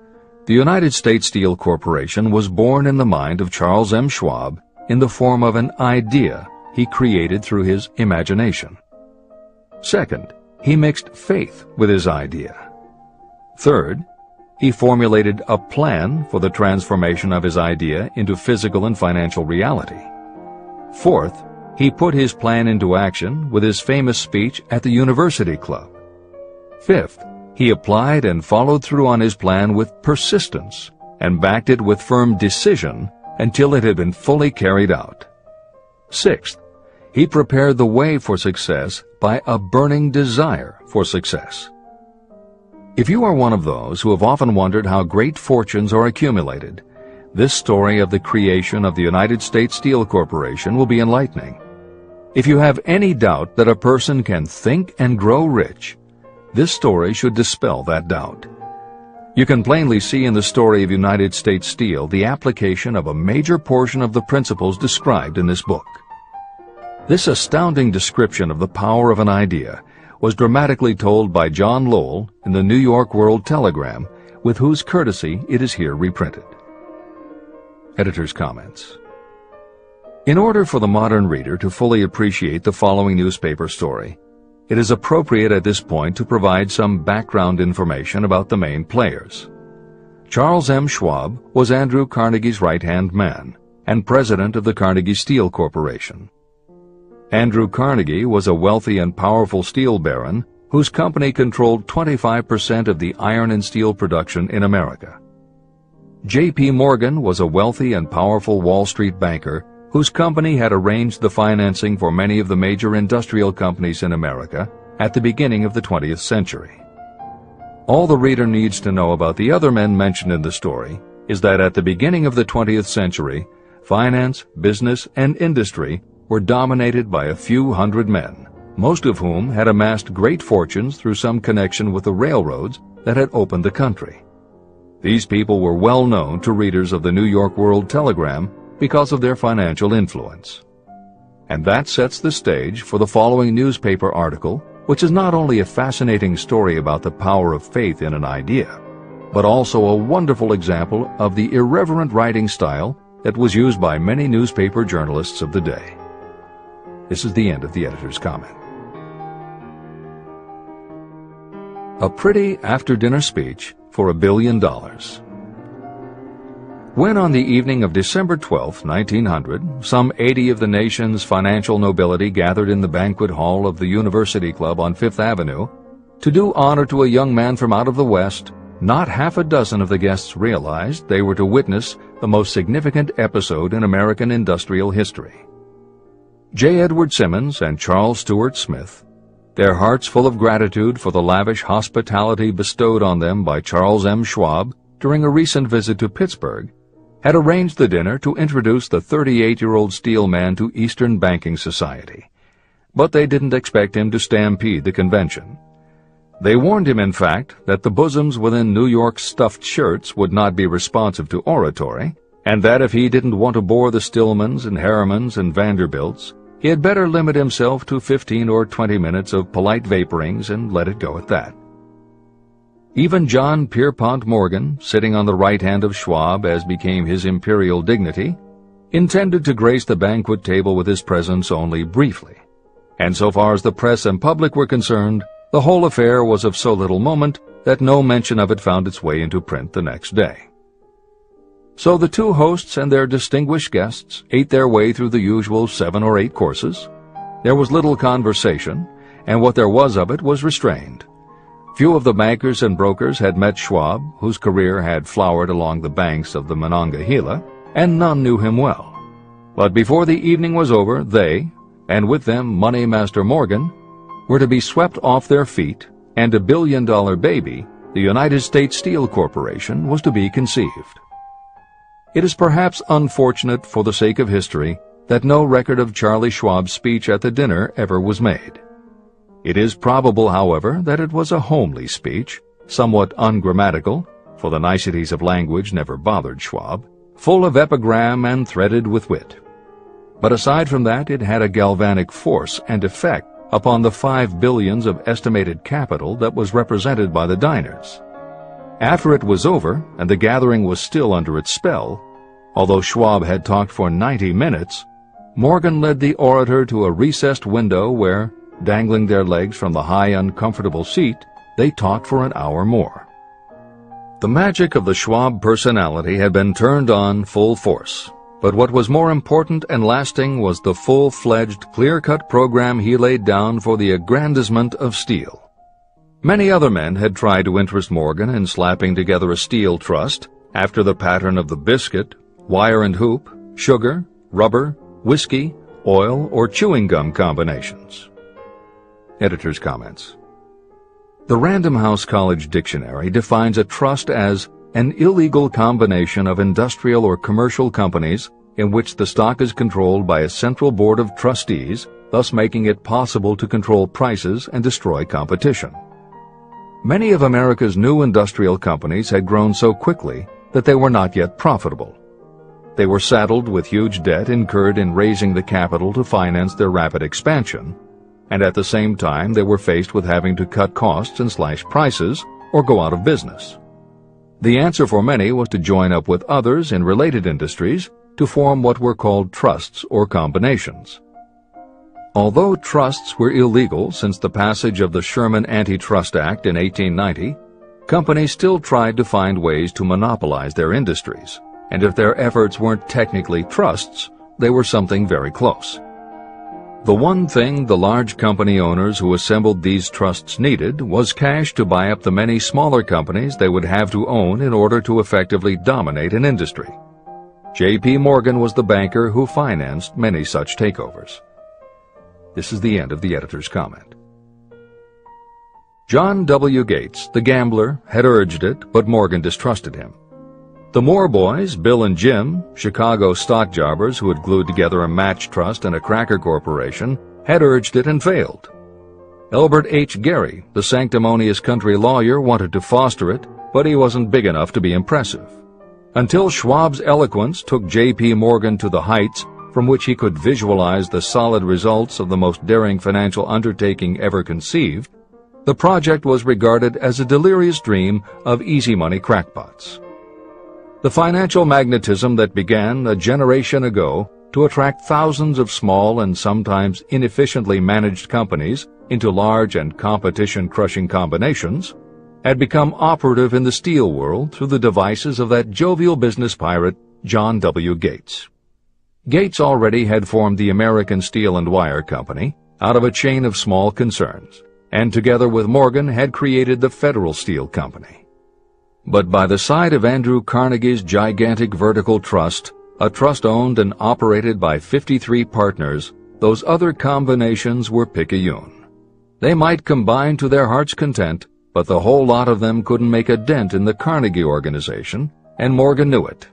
the United States Steel Corporation was born in the mind of Charles M. Schwab in the form of an idea he created through his imagination. Second, he mixed faith with his idea. Third, he formulated a plan for the transformation of his idea into physical and financial reality. Fourth, he put his plan into action with his famous speech at the University Club. Fifth, he applied and followed through on his plan with persistence and backed it with firm decision until it had been fully carried out. Sixth, he prepared the way for success by a burning desire for success. If you are one of those who have often wondered how great fortunes are accumulated, this story of the creation of the United States Steel Corporation will be enlightening. If you have any doubt that a person can think and grow rich, this story should dispel that doubt. You can plainly see in the story of United States Steel the application of a major portion of the principles described in this book. This astounding description of the power of an idea was dramatically told by John Lowell in the New York World Telegram, with whose courtesy it is here reprinted. Editor's comments. In order for the modern reader to fully appreciate the following newspaper story, it is appropriate at this point to provide some background information about the main players. Charles M. Schwab was Andrew Carnegie's right-hand man and president of the Carnegie Steel Corporation. Andrew Carnegie was a wealthy and powerful steel baron whose company controlled 25% of the iron and steel production in America. J.P. Morgan was a wealthy and powerful Wall Street banker whose company had arranged the financing for many of the major industrial companies in America at the beginning of the 20th century. All the reader needs to know about the other men mentioned in the story is that at the beginning of the 20th century, finance, business, and industry were dominated by a few hundred men, most of whom had amassed great fortunes through some connection with the railroads that had opened the country. These people were well known to readers of the New York World Telegram because of their financial influence. And that sets the stage for the following newspaper article, which is not only a fascinating story about the power of faith in an idea, but also a wonderful example of the irreverent writing style that was used by many newspaper journalists of the day. This is the end of the editor's comment. A pretty after-dinner speech for $1 billion. When on the evening of December 12, 1900, some 80 of the nation's financial nobility gathered in the banquet hall of the University Club on Fifth Avenue to do honor to a young man from out of the West, not half a dozen of the guests realized they were to witness the most significant episode in American industrial history. J. Edward Simmons and Charles Stewart Smith, their hearts full of gratitude for the lavish hospitality bestowed on them by Charles M. Schwab during a recent visit to Pittsburgh, had arranged the dinner to introduce the 38-year-old steel man to Eastern banking society. But they didn't expect him to stampede the convention. They warned him, in fact, that the bosoms within New York's stuffed shirts would not be responsive to oratory, and that if he didn't want to bore the Stillmans and Harrimans and Vanderbilts, he had better limit himself to 15 or 20 minutes of polite vaporings and let it go at that. Even John Pierpont Morgan, sitting on the right hand of Schwab as became his imperial dignity, intended to grace the banquet table with his presence only briefly. And so far as the press and public were concerned, the whole affair was of so little moment that no mention of it found its way into print the next day. So the two hosts and their distinguished guests ate their way through the usual 7 or 8 courses. There was little conversation, and what there was of it was restrained. Few of the bankers and brokers had met Schwab, whose career had flowered along the banks of the Monongahela, and none knew him well. But before the evening was over, they, and with them Money Master Morgan, were to be swept off their feet, and $1 billion baby, the United States Steel Corporation, was to be conceived. It is perhaps unfortunate for the sake of history that no record of Charlie Schwab's speech at the dinner ever was made. It is probable, however, that it was a homely speech, somewhat ungrammatical, for the niceties of language never bothered Schwab, full of epigram and threaded with wit. But aside from that, it had a galvanic force and effect upon the $5 billion of estimated capital that was represented by the diners. After it was over, and the gathering was still under its spell, although Schwab had talked for 90 minutes, Morgan led the orator to a recessed window where, dangling their legs from the high, uncomfortable seat, they talked for an hour more. The magic of the Schwab personality had been turned on full force, but what was more important and lasting was the full-fledged, clear-cut program he laid down for the aggrandizement of steel. Many other men had tried to interest Morgan in slapping together a steel trust after the pattern of the biscuit, wire and hoop, sugar, rubber, whiskey, oil, or chewing gum combinations. Editor's comments. The Random House College Dictionary defines a trust as an illegal combination of industrial or commercial companies in which the stock is controlled by a central board of trustees, thus making it possible to control prices and destroy competition. Many of America's new industrial companies had grown so quickly that they were not yet profitable. They were saddled with huge debt incurred in raising the capital to finance their rapid expansion, and at the same time they were faced with having to cut costs and slash prices or go out of business. The answer for many was to join up with others in related industries to form what were called trusts or combinations. Although trusts were illegal since the passage of the Sherman Antitrust Act in 1890, companies still tried to find ways to monopolize their industries, and if their efforts weren't technically trusts, they were something very close. The one thing the large company owners who assembled these trusts needed was cash to buy up the many smaller companies they would have to own in order to effectively dominate an industry. J.P. Morgan was the banker who financed many such takeovers. This is the end of the editor's comment. John W. Gates, the gambler, had urged it, but Morgan distrusted him. The Moore boys, Bill and Jim, Chicago stock jobbers who had glued together a match trust and a cracker corporation, had urged it and failed, Elbert H. Gary, the sanctimonious country lawyer, wanted to foster it, but he wasn't big enough to be impressive. Until Schwab's eloquence took J.P. Morgan to the heights from which he could visualize the solid results of the most daring financial undertaking ever conceived, the project was regarded as a delirious dream of easy-money crackpots. The financial magnetism that began a generation ago to attract thousands of small and sometimes inefficiently managed companies into large and competition-crushing combinations had become operative in the steel world through the devices of that jovial business pirate, John W. Gates. Gates already had formed the American Steel and Wire Company out of a chain of small concerns, and together with Morgan had created the Federal Steel Company. But by the side of Andrew Carnegie's gigantic vertical trust, a trust owned and operated by 53 partners, those other combinations were picayune. They might combine to their heart's content, but the whole lot of them couldn't make a dent in the Carnegie organization, and Morgan knew it.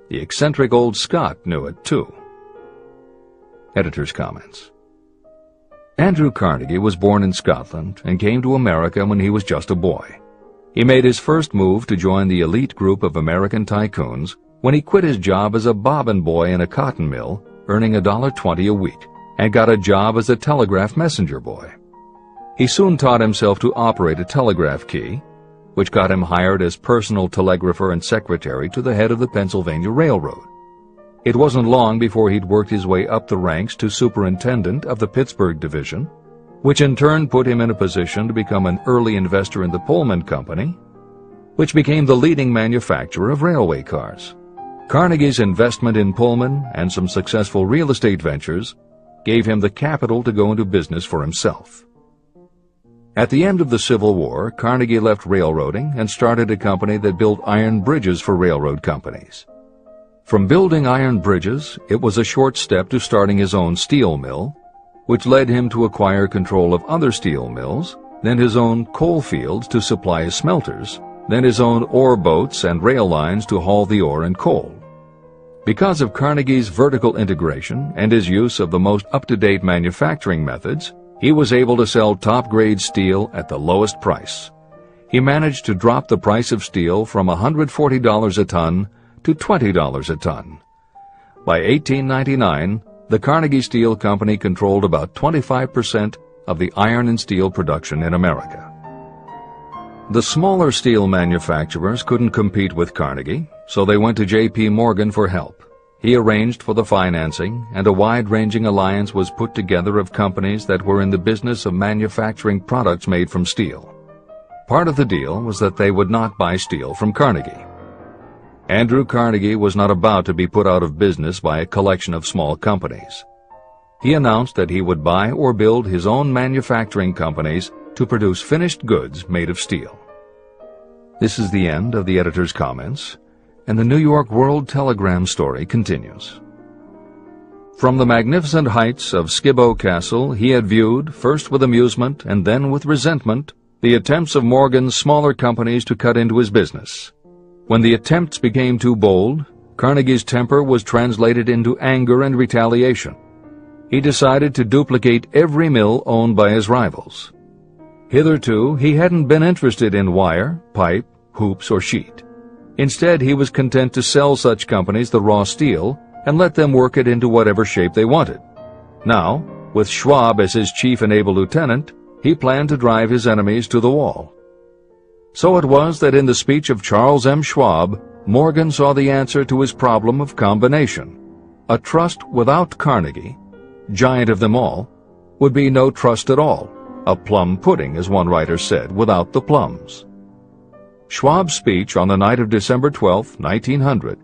The eccentric old Scot knew it, too. Editor's comments. Andrew Carnegie was born in Scotland and came to America when he was just a boy. He made his first move to join the elite group of American tycoons when he quit his job as a bobbin boy in a cotton mill, earning $1.20 a week, and got a job as a telegraph messenger boy. He soon taught himself to operate a telegraph key, which got him hired as personal telegrapher and secretary to the head of the Pennsylvania Railroad. It wasn't long before he'd worked his way up the ranks to superintendent of the Pittsburgh division, which in turn put him in a position to become an early investor in the Pullman Company, which became the leading manufacturer of railway cars. Carnegie's investment in Pullman and some successful real estate ventures gave him the capital to go into business for himself. At the end of the Civil War, Carnegie left railroading and started a company that built iron bridges for railroad companies. From building iron bridges, it was a short step to starting his own steel mill, which led him to acquire control of other steel mills, then his own coal fields to supply his smelters, then his own ore boats and rail lines to haul the ore and coal. Because of Carnegie's vertical integration and his use of the most up-to-date manufacturing methods, he was able to sell top-grade steel at the lowest price. He managed to drop the price of steel from $140 a ton to $20 a ton. By 1899, the Carnegie Steel Company controlled about 25% of the iron and steel production in America. The smaller steel manufacturers couldn't compete with Carnegie, so they went to J.P. Morgan for help. He arranged for the financing, and a wide-ranging alliance was put together of companies that were in the business of manufacturing products made from steel. Part of the deal was that they would not buy steel from Carnegie. Andrew Carnegie was not about to be put out of business by a collection of small companies. He announced that he would buy or build his own manufacturing companies to produce finished goods made of steel. This is the end of the editor's comments, and the New York World Telegram story continues. From the magnificent heights of Skibo Castle, he had viewed, first with amusement and then with resentment, the attempts of Morgan's smaller companies to cut into his business. When the attempts became too bold, Carnegie's temper was translated into anger and retaliation. He decided to duplicate every mill owned by his rivals. Hitherto, he hadn't been interested in wire, pipe, hoops, or sheet. Instead, he was content to sell such companies the raw steel and let them work it into whatever shape they wanted. Now, with Schwab as his chief and able lieutenant, he planned to drive his enemies to the wall. So it was that in the speech of Charles M. Schwab, Morgan saw the answer to his problem of combination. A trust without Carnegie, giant of them all, would be no trust at all, a plum pudding, as one writer said, without the plums. Schwab's speech on the night of December 12, 1900,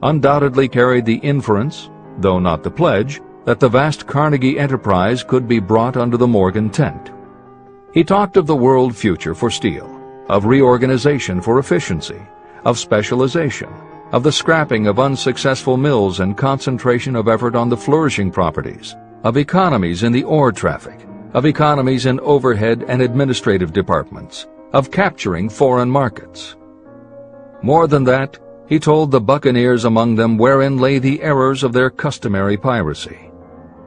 undoubtedly carried the inference, though not the pledge, that the vast Carnegie enterprise could be brought under the Morgan tent. He talked of the world future for steel, of reorganization for efficiency, of specialization, of the scrapping of unsuccessful mills and concentration of effort on the flourishing properties, of economies in the ore traffic, of economies in overhead and administrative departments, of capturing foreign markets. More than that, he told the buccaneers among them wherein lay the errors of their customary piracy.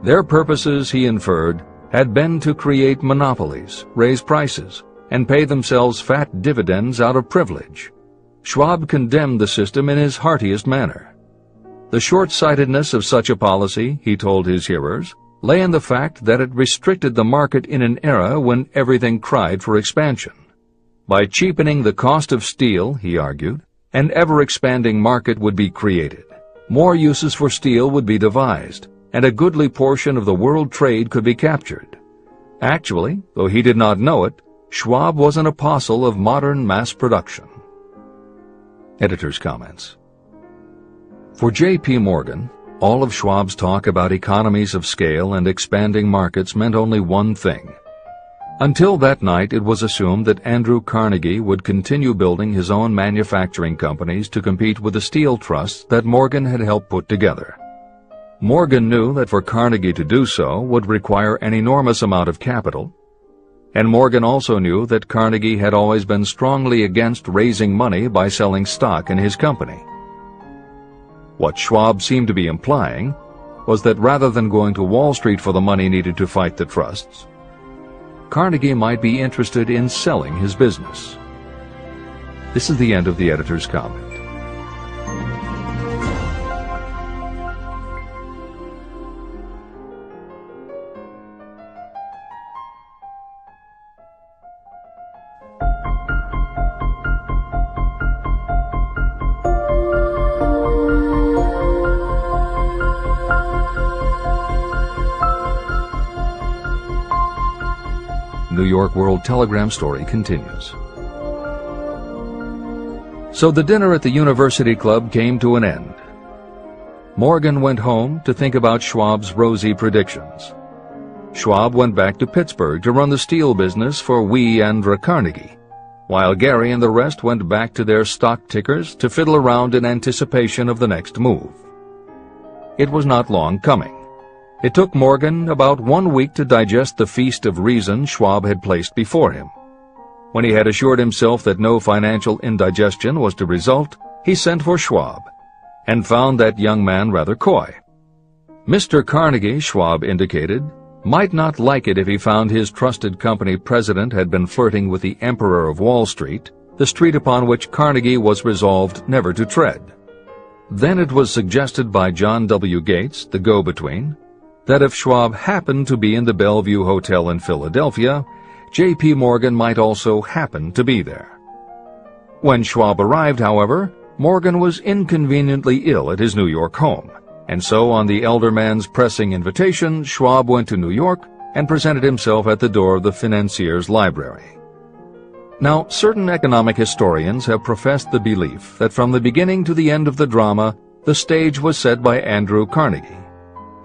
Their purposes, he inferred, had been to create monopolies, raise prices, and pay themselves fat dividends out of privilege. Schwab condemned the system in his heartiest manner. The short-sightedness of such a policy, he told his hearers, lay in the fact that it restricted the market in an era when everything cried for expansion. By cheapening the cost of steel, he argued, an ever-expanding market would be created. More uses for steel would be devised, and a goodly portion of the world trade could be captured. Actually, though he did not know it, Schwab was an apostle of modern mass production. Editor's comments. For J.P. Morgan, all of Schwab's talk about economies of scale and expanding markets meant only one thing. Until that night, it was assumed that Andrew Carnegie would continue building his own manufacturing companies to compete with the steel trusts that Morgan had helped put together. Morgan knew that for Carnegie to do so would require an enormous amount of capital, and Morgan also knew that Carnegie had always been strongly against raising money by selling stock in his company. What Schwab seemed to be implying was that rather than going to Wall Street for the money needed to fight the trusts, Carnegie might be interested in selling his business. This is the end of the editor's comment. New York World Telegram story continues. So the dinner at the University Club came to an end. Morgan went home to think about Schwab's rosy predictions. Schwab went back to Pittsburgh to run the steel business for Andrew Carnegie, while Gary and the rest went back to their stock tickers to fiddle around in anticipation of the next move. It was not long coming. It took Morgan about 1 week to digest the feast of reason Schwab had placed before him. When he had assured himself that no financial indigestion was to result, he sent for Schwab, and found that young man rather coy. Mr. Carnegie, Schwab indicated, might not like it if he found his trusted company president had been flirting with the Emperor of Wall Street, the street upon which Carnegie was resolved never to tread. Then it was suggested by John W. Gates, the go-between, that if Schwab happened to be in the Bellevue Hotel in Philadelphia, J.P. Morgan might also happen to be there. When Schwab arrived, however, Morgan was inconveniently ill at his New York home, and so on the elder man's pressing invitation, Schwab went to New York and presented himself at the door of the financier's library. Now, certain economic historians have professed the belief that from the beginning to the end of the drama, the stage was set by Andrew Carnegie,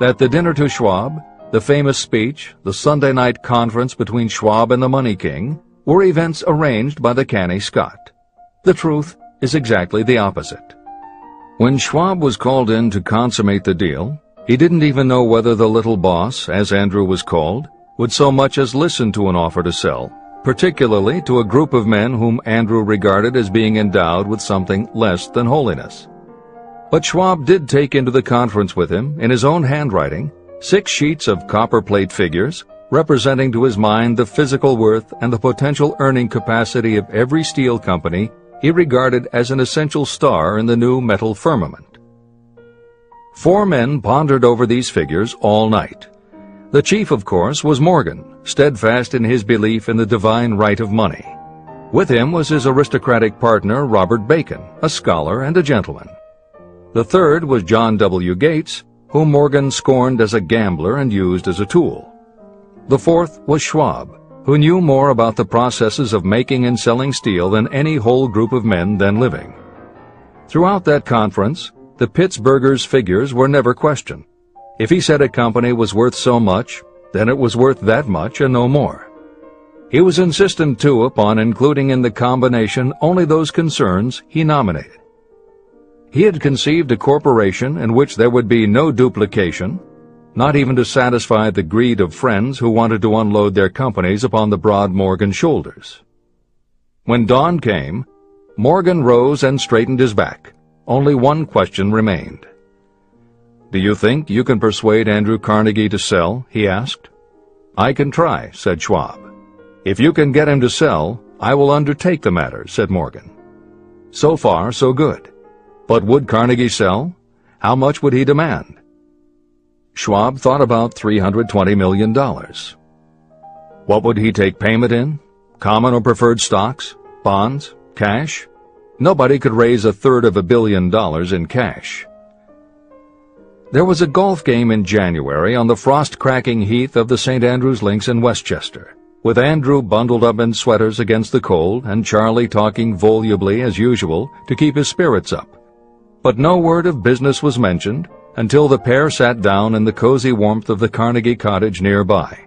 that the dinner to Schwab, the famous speech, the Sunday night conference between Schwab and the Money King, were events arranged by the canny Scot. The truth is exactly the opposite. When Schwab was called in to consummate the deal, he didn't even know whether the little boss, as Andrew was called, would so much as listen to an offer to sell, particularly to a group of men whom Andrew regarded as being endowed with something less than holiness. But Schwab did take into the conference with him, in his own handwriting, 6 sheets of copperplate figures, representing to his mind the physical worth and the potential earning capacity of every steel company he regarded as an essential star in the new metal firmament. 4 men pondered over these figures all night. The chief, of course, was Morgan, steadfast in his belief in the divine right of money. With him was his aristocratic partner, Robert Bacon, a scholar and a gentleman. The third was John W. Gates, whom Morgan scorned as a gambler and used as a tool. The fourth was Schwab, who knew more about the processes of making and selling steel than any whole group of men then living. Throughout that conference, the Pittsburghers' figures were never questioned. If he said a company was worth so much, then it was worth that much and no more. He was insistent, too, upon including in the combination only those concerns he nominated. He had conceived a corporation in which there would be no duplication, not even to satisfy the greed of friends who wanted to unload their companies upon the broad Morgan shoulders. When dawn came, Morgan rose and straightened his back. Only one question remained. "Do you think you can persuade Andrew Carnegie to sell?" he asked. "I can try," said Schwab. "If you can get him to sell, I will undertake the matter," said Morgan. So far, so good. But would Carnegie sell? How much would he demand? Schwab thought about $320 million. What would he take payment in? Common or preferred stocks? Bonds? Cash? Nobody could raise $350 million in cash. There was a golf game in January on the frost-cracking heath of the St. Andrews Links in Westchester, with Andrew bundled up in sweaters against the cold and Charlie talking volubly as usual to keep his spirits up. But no word of business was mentioned until the pair sat down in the cozy warmth of the Carnegie cottage nearby.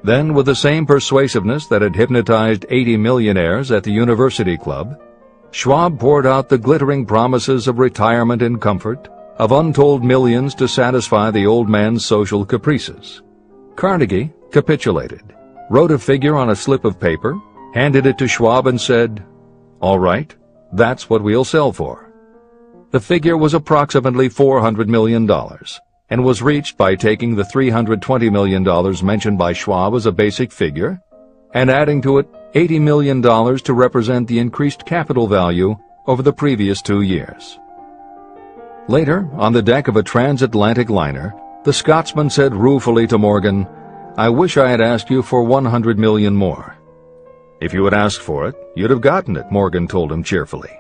Then, with the same persuasiveness that had hypnotized 80 millionaires at the University Club, Schwab poured out the glittering promises of retirement and comfort, of untold millions to satisfy the old man's social caprices. Carnegie capitulated, wrote a figure on a slip of paper, handed it to Schwab and said, "All right, that's what we'll sell for." The figure was approximately $400 million, and was reached by taking the $320 million mentioned by Schwab as a basic figure, and adding to it $80 million to represent the increased capital value over the previous 2 years. Later, on the deck of a transatlantic liner, the Scotsman said ruefully to Morgan, "I wish I had asked you for $100 million more." "If you had asked for it, you'd have gotten it," Morgan told him cheerfully.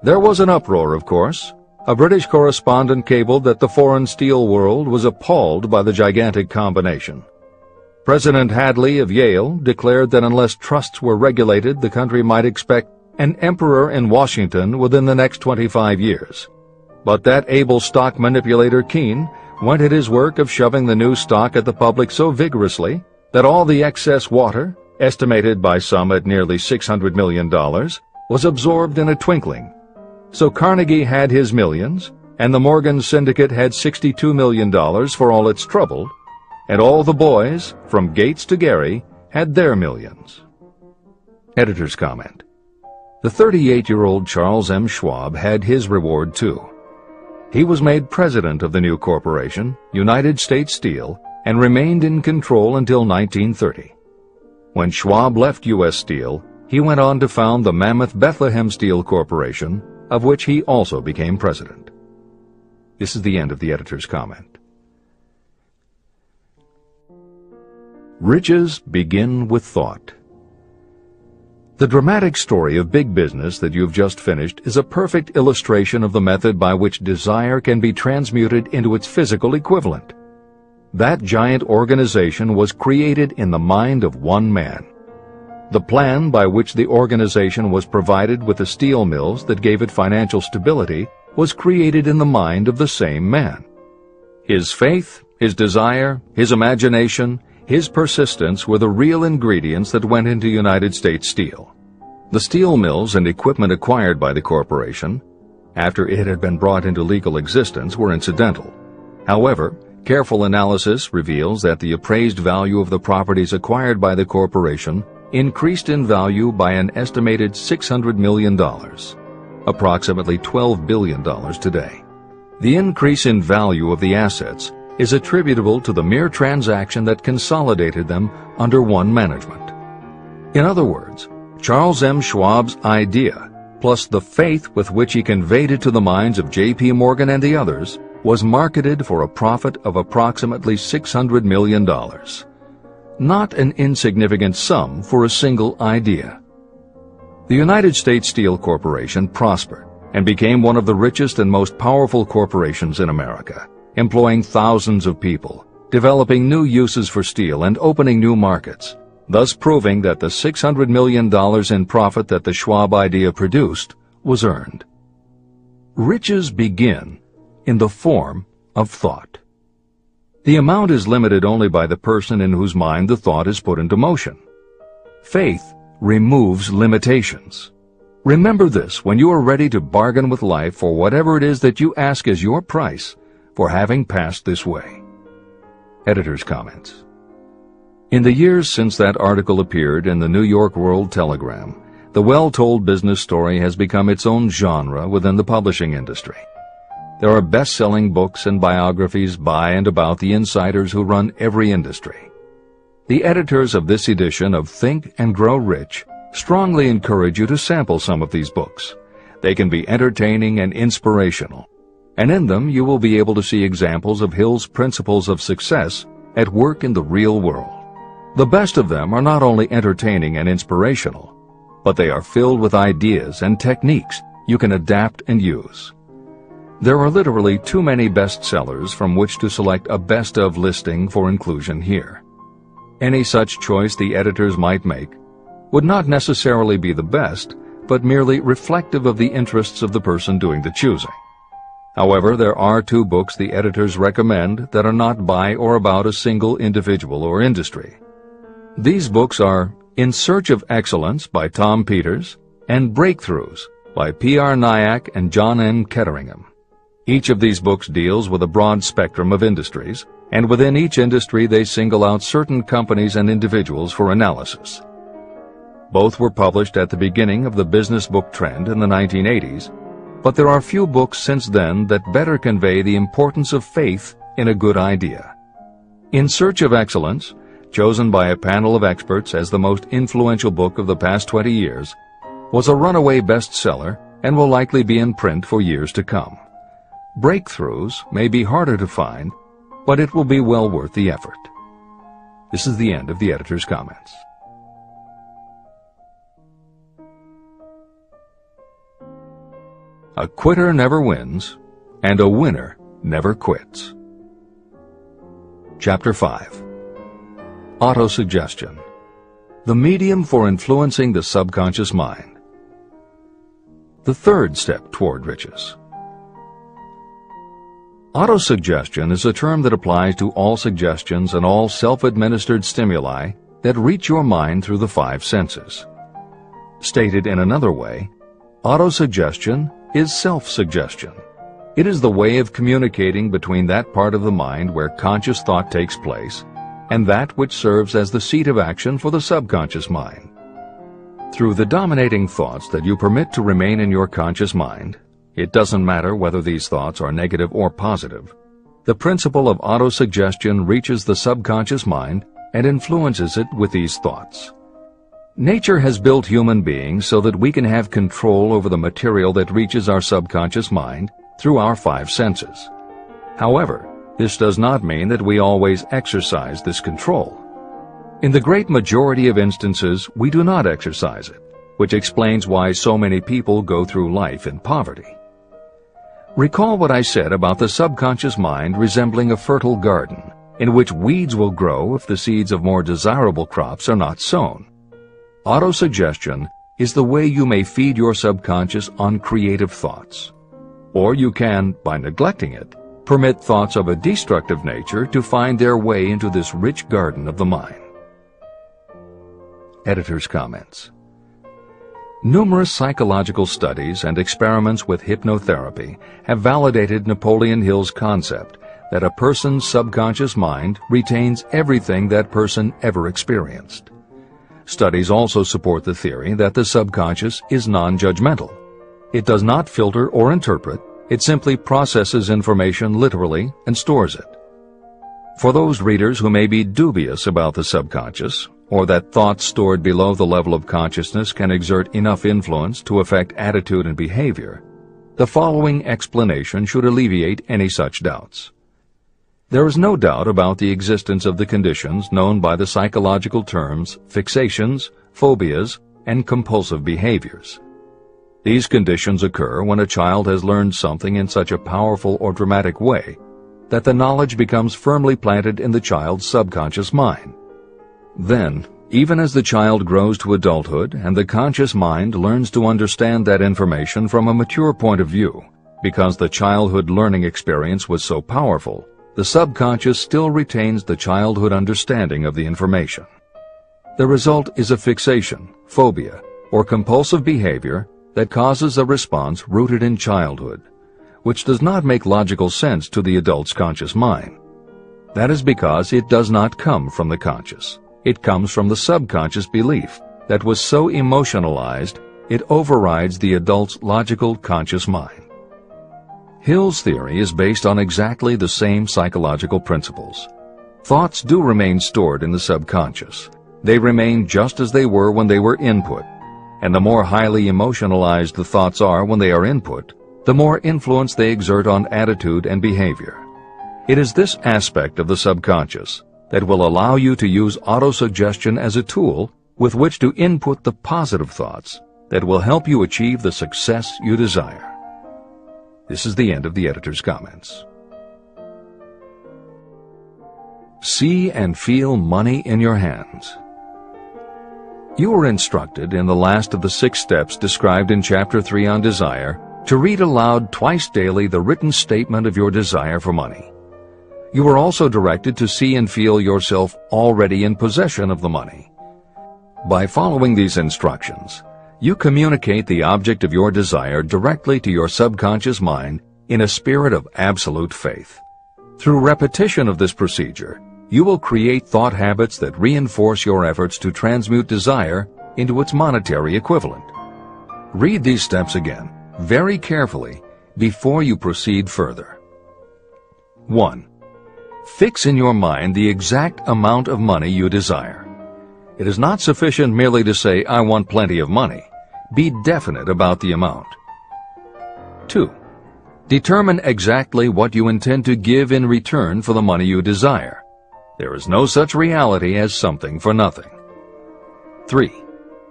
There was an uproar, of course. A British correspondent cabled that the foreign steel world was appalled by the gigantic combination. President Hadley of Yale declared that unless trusts were regulated, the country might expect an emperor in Washington within the next 25 years. But that able stock manipulator Keene went at his work of shoving the new stock at the public so vigorously that all the excess water, estimated by some at nearly $600 million, was absorbed in a twinkling. So Carnegie had his millions, and the Morgan Syndicate had $62 million for all its trouble, and all the boys, from Gates to Gary, had their millions. Editor's comment. The 38-year-old Charles M. Schwab had his reward too. He was made president of the new corporation, United States Steel, and remained in control until 1930. When Schwab left U.S. Steel, he went on to found the mammoth Bethlehem Steel Corporation, of which he also became president. This is the end of the editor's comment. Riches begin with thought. The dramatic story of big business that you've just finished is a perfect illustration of the method by which desire can be transmuted into its physical equivalent. That giant organization was created in the mind of one man. The plan by which the organization was provided with the steel mills that gave it financial stability was created in the mind of the same man. His faith, his desire, his imagination, his persistence were the real ingredients that went into United States Steel. The steel mills and equipment acquired by the corporation, after it had been brought into legal existence, were incidental. However, careful analysis reveals that the appraised value of the properties acquired by the corporation increased in value by an estimated $600 million, approximately $12 billion today. The increase in value of the assets is attributable to the mere transaction that consolidated them under one management. In other words, Charles M. Schwab's idea, plus the faith with which he conveyed it to the minds of J.P. Morgan and the others, was marketed for a profit of approximately $600 million. Not an insignificant sum for a single idea. The United States Steel Corporation prospered and became one of the richest and most powerful corporations in America, employing thousands of people, developing new uses for steel and opening new markets, thus proving that the $600 million in profit that the Schwab idea produced was earned. Riches begin in the form of thought. The amount is limited only by the person in whose mind the thought is put into motion. Faith removes limitations. Remember this when you are ready to bargain with life for whatever it is that you ask as your price for having passed this way. Editor's comments. In the years since that article appeared in the New York World Telegram, the well-told business story has become its own genre within the publishing industry. There are best-selling books and biographies by and about the insiders who run every industry. The editors of this edition of Think and Grow Rich strongly encourage you to sample some of these books. They can be entertaining and inspirational, and in them you will be able to see examples of Hill's principles of success at work in the real world. The best of them are not only entertaining and inspirational, but they are filled with ideas and techniques you can adapt and use. There are literally too many bestsellers from which to select a best of listing for inclusion here. Any such choice the editors might make would not necessarily be the best, but merely reflective of the interests of the person doing the choosing. However, there are 2 books the editors recommend that are not by or about a single individual or industry. These books are In Search of Excellence by Tom Peters and Breakthroughs by P.R. Nyack and John N. Ketteringham. Each of these books deals with a broad spectrum of industries, and within each industry they single out certain companies and individuals for analysis. Both were published at the beginning of the business book trend in the 1980s, but there are few books since then that better convey the importance of faith in a good idea. In Search of Excellence, chosen by a panel of experts as the most influential book of the past 20 years, was a runaway bestseller and will likely be in print for years to come. Breakthroughs may be harder to find, but it will be well worth the effort. This is the end of the editor's comments. A quitter never wins, and a winner never quits. Chapter 5. Autosuggestion, the medium for influencing the subconscious mind. The third step toward riches. Autosuggestion is a term that applies to all suggestions and all self-administered stimuli that reach your mind through the 5 senses. Stated in another way, autosuggestion is self-suggestion. It is the way of communicating between that part of the mind where conscious thought takes place and that which serves as the seat of action for the subconscious mind. Through the dominating thoughts that you permit to remain in your conscious mind, it doesn't matter whether these thoughts are negative or positive, the principle of autosuggestion reaches the subconscious mind and influences it with these thoughts. Nature has built human beings so that we can have control over the material that reaches our subconscious mind through our 5 senses. However, this does not mean that we always exercise this control. In the great majority of instances, we do not exercise it, which explains why so many people go through life in poverty. Recall what I said about the subconscious mind resembling a fertile garden, in which weeds will grow if the seeds of more desirable crops are not sown. Autosuggestion is the way you may feed your subconscious on creative thoughts. Or you can, by neglecting it, permit thoughts of a destructive nature to find their way into this rich garden of the mind. Editor's comments. Numerous psychological studies and experiments with hypnotherapy have validated Napoleon Hill's concept that a person's subconscious mind retains everything that person ever experienced. Studies also support the theory that the subconscious is non-judgmental. It does not filter or interpret, it simply processes information literally and stores it. For those readers who may be dubious about the subconscious, or that thoughts stored below the level of consciousness can exert enough influence to affect attitude and behavior, the following explanation should alleviate any such doubts. There is no doubt about the existence of the conditions known by the psychological terms fixations, phobias, and compulsive behaviors. These conditions occur when a child has learned something in such a powerful or dramatic way that the knowledge becomes firmly planted in the child's subconscious mind. Then, even as the child grows to adulthood and the conscious mind learns to understand that information from a mature point of view, because the childhood learning experience was so powerful, the subconscious still retains the childhood understanding of the information. The result is a fixation, phobia, or compulsive behavior that causes a response rooted in childhood, which does not make logical sense to the adult's conscious mind. That is because it does not come from the conscious. It comes from the subconscious belief that was so emotionalized it overrides the adult's logical conscious mind. Hill's theory is based on exactly the same psychological principles. Thoughts do remain stored in the subconscious. They remain just as they were when they were input, and the more highly emotionalized the thoughts are when they are input, the more influence they exert on attitude and behavior. It is this aspect of the subconscious that will allow you to use autosuggestion as a tool with which to input the positive thoughts that will help you achieve the success you desire. This is the end of the editor's comments. See and feel money in your hands. You were instructed in the last of the 6 steps described in Chapter 3 on desire to read aloud twice daily the written statement of your desire for money. You were also directed to see and feel yourself already in possession of the money. By following these instructions, you communicate the object of your desire directly to your subconscious mind in a spirit of absolute faith. Through repetition of this procedure, you will create thought habits that reinforce your efforts to transmute desire into its monetary equivalent. Read these steps again, very carefully, before you proceed further. 1. Fix in your mind the exact amount of money you desire. It is not sufficient merely to say, "I want plenty of money." Be definite about the amount. 2. Determine exactly what you intend to give in return for the money you desire. There is no such reality as something for nothing. 3.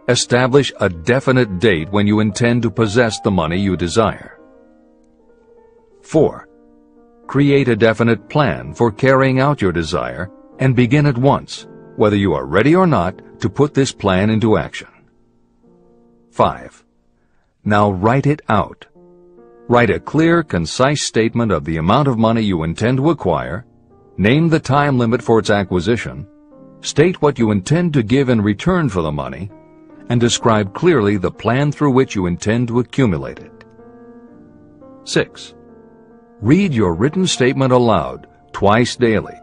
Establish a definite date when you intend to possess the money you desire. 4. Create a definite plan for carrying out your desire and begin at once, whether you are ready or not, to put this plan into action. 5. Now write it out. Write a clear, concise statement of the amount of money you intend to acquire, name the time limit for its acquisition, state what you intend to give in return for the money, and describe clearly the plan through which you intend to accumulate it. 6. Read your written statement aloud twice daily.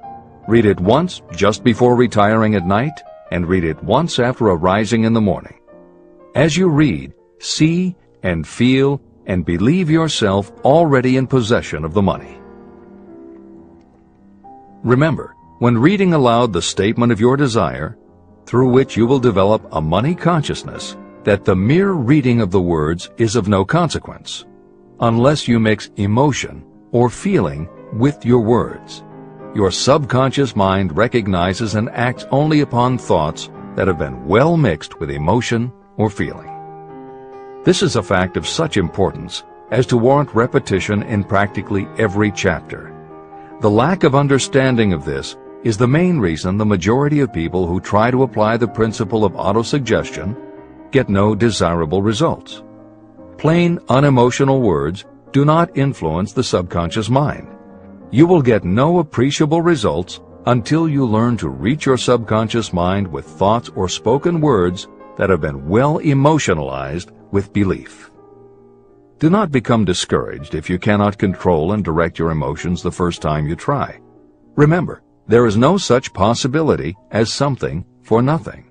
Read it once just before retiring at night, and read it once after arising in the morning. As you read, see and feel and believe yourself already in possession of the money. Remember, when reading aloud the statement of your desire, through which you will develop a money consciousness, that the mere reading of the words is of no consequence, unless you mix emotion or feeling with your words. Your subconscious mind recognizes and acts only upon thoughts that have been well mixed with emotion or feeling. This is a fact of such importance as to warrant repetition in practically every chapter. The lack of understanding of this is the main reason the majority of people who try to apply the principle of autosuggestion get no desirable results. Plain, unemotional words do not influence the subconscious mind. You will get no appreciable results until you learn to reach your subconscious mind with thoughts or spoken words that have been well emotionalized with belief. Do not become discouraged if you cannot control and direct your emotions the first time you try. Remember, there is no such possibility as something for nothing.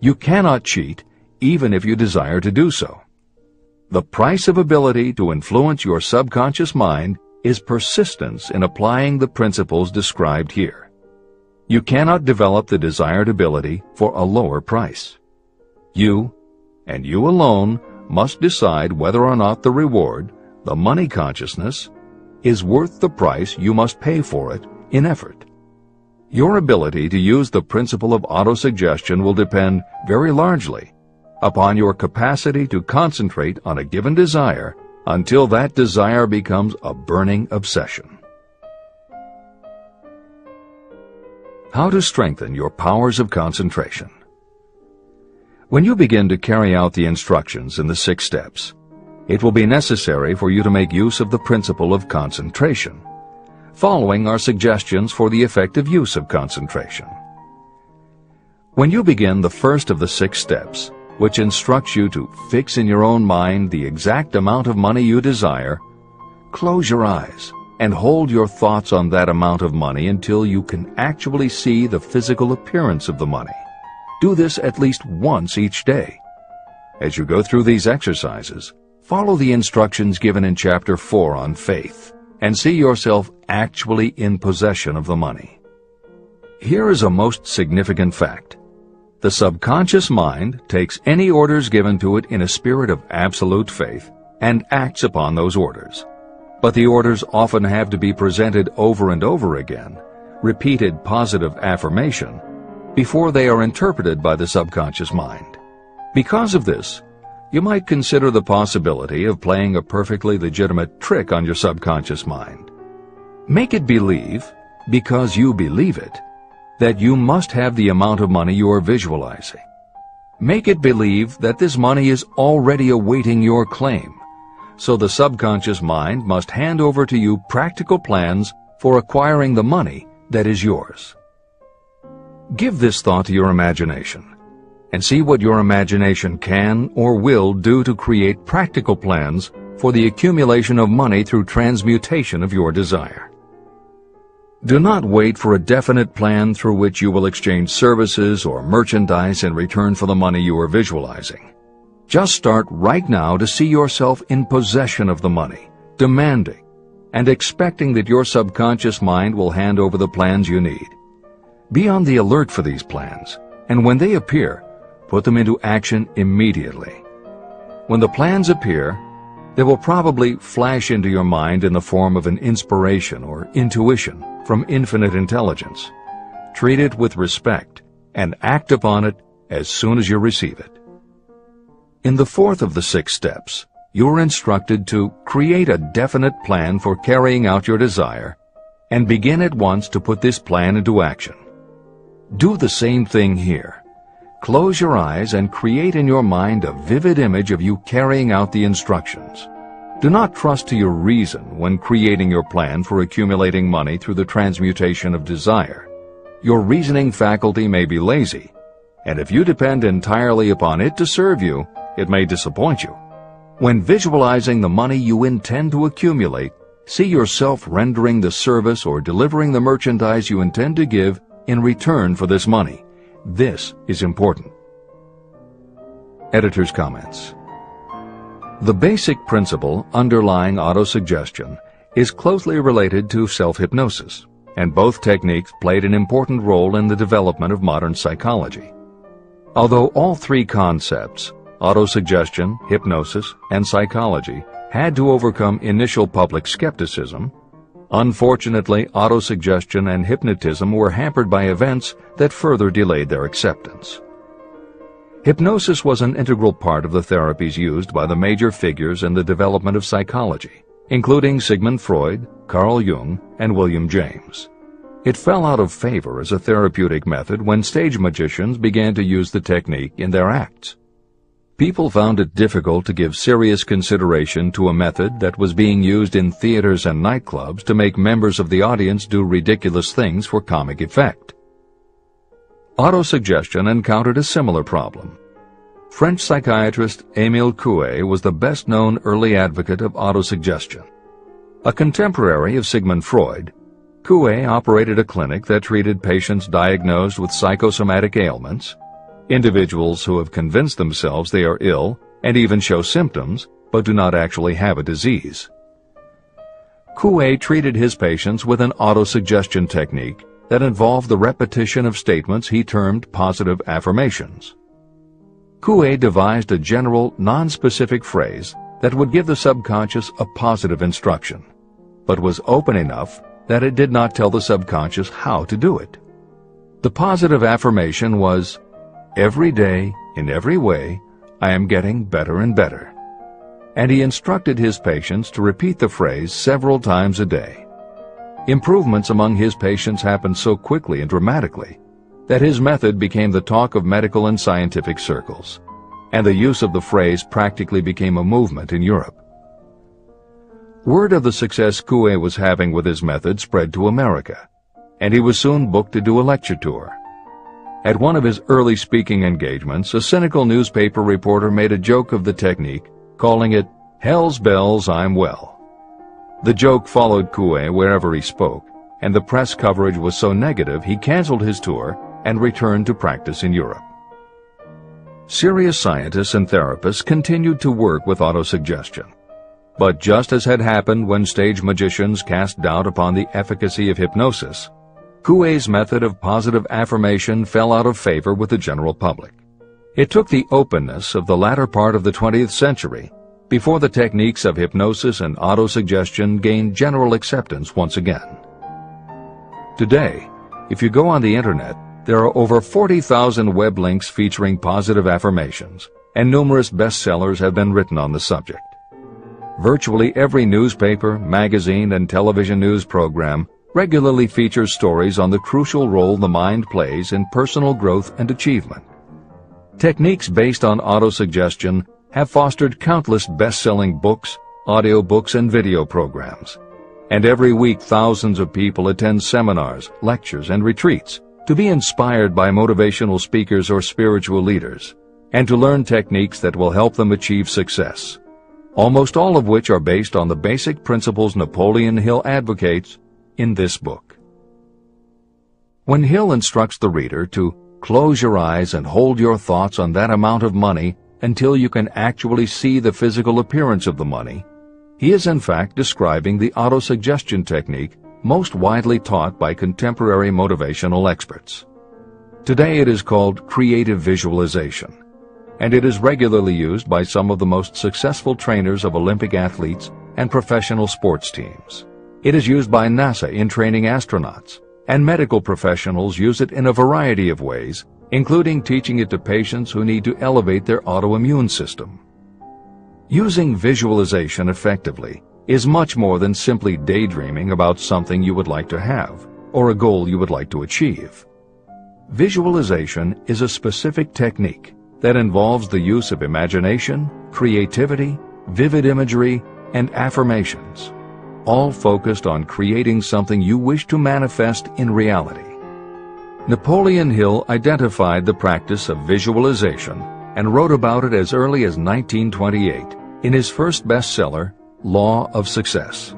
You cannot cheat even if you desire to do so. The price of ability to influence your subconscious mind is persistence in applying the principles described here. You cannot develop the desired ability for a lower price. You, and you alone, must decide whether or not the reward, the money consciousness, is worth the price you must pay for it in effort. Your ability to use the principle of autosuggestion will depend very largely upon your capacity to concentrate on a given desire until that desire becomes a burning obsession. How to strengthen your powers of concentration. When you begin to carry out the instructions in the 6 steps, it will be necessary for you to make use of the principle of concentration. Following are suggestions for the effective use of concentration. When you begin the first of the 6 steps, which instructs you to fix in your own mind the exact amount of money you desire, close your eyes and hold your thoughts on that amount of money until you can actually see the physical appearance of the money. Do this at least once each day. As you go through these exercises, follow the instructions given in Chapter 4 on faith and see yourself actually in possession of the money. Here is a most significant fact. The subconscious mind takes any orders given to it in a spirit of absolute faith and acts upon those orders. But the orders often have to be presented over and over again, repeated positive affirmation, before they are interpreted by the subconscious mind. Because of this, you might consider the possibility of playing a perfectly legitimate trick on your subconscious mind. Make it believe, because you believe it, that you must have the amount of money you are visualizing. Make it believe that this money is already awaiting your claim, so the subconscious mind must hand over to you practical plans for acquiring the money that is yours. Give this thought to your imagination, and see what your imagination can or will do to create practical plans for the accumulation of money through transmutation of your desire. Do not wait for a definite plan through which you will exchange services or merchandise in return for the money you are visualizing. Just start right now to see yourself in possession of the money, demanding, and expecting that your subconscious mind will hand over the plans you need. Be on the alert for these plans, and when they appear, put them into action immediately. When the plans appear, they will probably flash into your mind in the form of an inspiration or intuition from infinite intelligence. Treat it with respect and act upon it as soon as you receive it. In the fourth of the 6 steps, you are instructed to create a definite plan for carrying out your desire and begin at once to put this plan into action. Do the same thing here. Close your eyes and create in your mind a vivid image of you carrying out the instructions. Do not trust to your reason when creating your plan for accumulating money through the transmutation of desire. Your reasoning faculty may be lazy, and if you depend entirely upon it to serve you, it may disappoint you. When visualizing the money you intend to accumulate, see yourself rendering the service or delivering the merchandise you intend to give in return for this money. This is important. Editor's comments. The basic principle underlying autosuggestion is closely related to self-hypnosis, and both techniques played an important role in the development of modern psychology. Although all 3 concepts, autosuggestion, hypnosis, and psychology, had to overcome initial public skepticism, unfortunately, autosuggestion and hypnotism were hampered by events that further delayed their acceptance. Hypnosis was an integral part of the therapies used by the major figures in the development of psychology, including Sigmund Freud, Carl Jung, and William James. It fell out of favor as a therapeutic method when stage magicians began to use the technique in their acts. People found it difficult to give serious consideration to a method that was being used in theaters and nightclubs to make members of the audience do ridiculous things for comic effect. Autosuggestion encountered a similar problem. French psychiatrist Émile Coué was the best-known early advocate of autosuggestion. A contemporary of Sigmund Freud, Coué operated a clinic that treated patients diagnosed with psychosomatic ailments, individuals who have convinced themselves they are ill and even show symptoms but do not actually have a disease. Coué treated his patients with an autosuggestion technique that involved the repetition of statements he termed positive affirmations. Coué devised a general, non-specific phrase that would give the subconscious a positive instruction, but was open enough that it did not tell the subconscious how to do it. The positive affirmation was, "Every day, in every way, I am getting better and better." And he instructed his patients to repeat the phrase several times a day. Improvements among his patients happened so quickly and dramatically that his method became the talk of medical and scientific circles, and the use of the phrase practically became a movement in Europe. Word of the success Coué was having with his method spread to America, and he was soon booked to do a lecture tour. At one of his early speaking engagements, a cynical newspaper reporter made a joke of the technique, calling it, "Hell's bells, I'm well." The joke followed Coué wherever he spoke, and the press coverage was so negative he canceled his tour and returned to practice in Europe. Serious scientists and therapists continued to work with autosuggestion. But just as had happened when stage magicians cast doubt upon the efficacy of hypnosis, Coué's method of positive affirmation fell out of favor with the general public. It took the openness of the latter part of the 20th century before the techniques of hypnosis and autosuggestion gained general acceptance once again. Today, if you go on the internet, there are over 40,000 web links featuring positive affirmations, and numerous bestsellers have been written on the subject. Virtually every newspaper, magazine, and television news program regularly features stories on the crucial role the mind plays in personal growth and achievement. Techniques based on autosuggestion have fostered countless best-selling books, audiobooks, and video programs. And every week thousands of people attend seminars, lectures, and retreats to be inspired by motivational speakers or spiritual leaders, and to learn techniques that will help them achieve success, almost all of which are based on the basic principles Napoleon Hill advocates in this book. When Hill instructs the reader to close your eyes and hold your thoughts on that amount of money until you can actually see the physical appearance of the money, he is in fact describing the autosuggestion technique most widely taught by contemporary motivational experts. Today it is called creative visualization, and it is regularly used by some of the most successful trainers of Olympic athletes and professional sports teams. It is used by NASA in training astronauts, and medical professionals use it in a variety of ways, including teaching it to patients who need to elevate their autoimmune system. Using visualization effectively is much more than simply daydreaming about something you would like to have or a goal you would like to achieve. Visualization is a specific technique that involves the use of imagination, creativity, vivid imagery, and affirmations, all focused on creating something you wish to manifest in reality. Napoleon Hill identified the practice of visualization and wrote about it as early as 1928 in his first bestseller, Law of Success.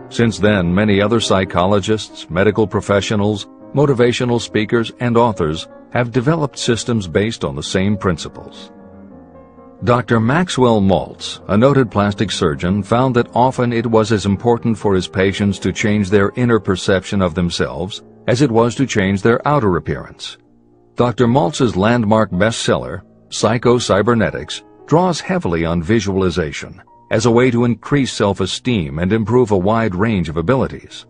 Since then, many other psychologists, medical professionals, motivational speakers, and authors have developed systems based on the same principles. Dr. Maxwell Maltz, a noted plastic surgeon, found that often it was as important for his patients to change their inner perception of themselves as it was to change their outer appearance. Dr. Maltz's landmark bestseller, Psycho-Cybernetics, draws heavily on visualization as a way to increase self-esteem and improve a wide range of abilities.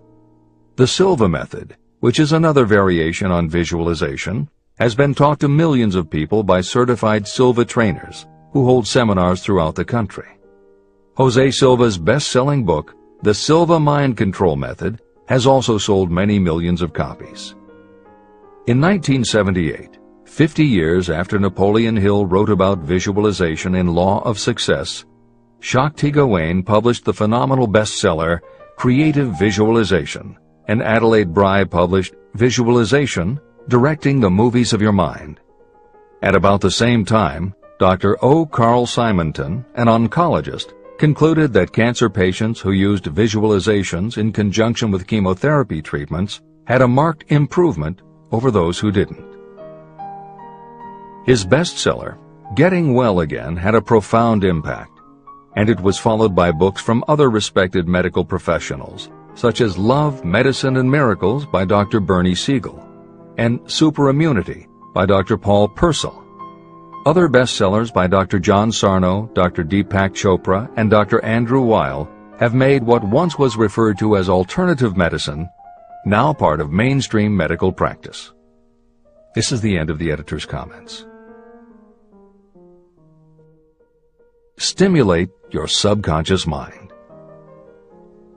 The Silva method, which is another variation on visualization, has been taught to millions of people by certified Silva trainers who hold seminars throughout the country. Jose Silva's best-selling book, The Silva Mind Control Method, has also sold many millions of copies. In 1978, 50 years after Napoleon Hill wrote about visualization in Law of Success, Shakti Gawain published the phenomenal bestseller Creative Visualization, and Adelaide Bry published Visualization, Directing the Movies of Your Mind. At about the same time, Dr. O. Carl Simonton, an oncologist, concluded that cancer patients who used visualizations in conjunction with chemotherapy treatments had a marked improvement over those who didn't. His bestseller, Getting Well Again, had a profound impact, and it was followed by books from other respected medical professionals, such as Love, Medicine, and Miracles by Dr. Bernie Siegel, and Superimmunity by Dr. Paul Purcell. Other bestsellers by Dr. John Sarno, Dr. Deepak Chopra, and Dr. Andrew Weil have made what once was referred to as alternative medicine now part of mainstream medical practice. This is the end of the editor's comments. Stimulate your subconscious mind.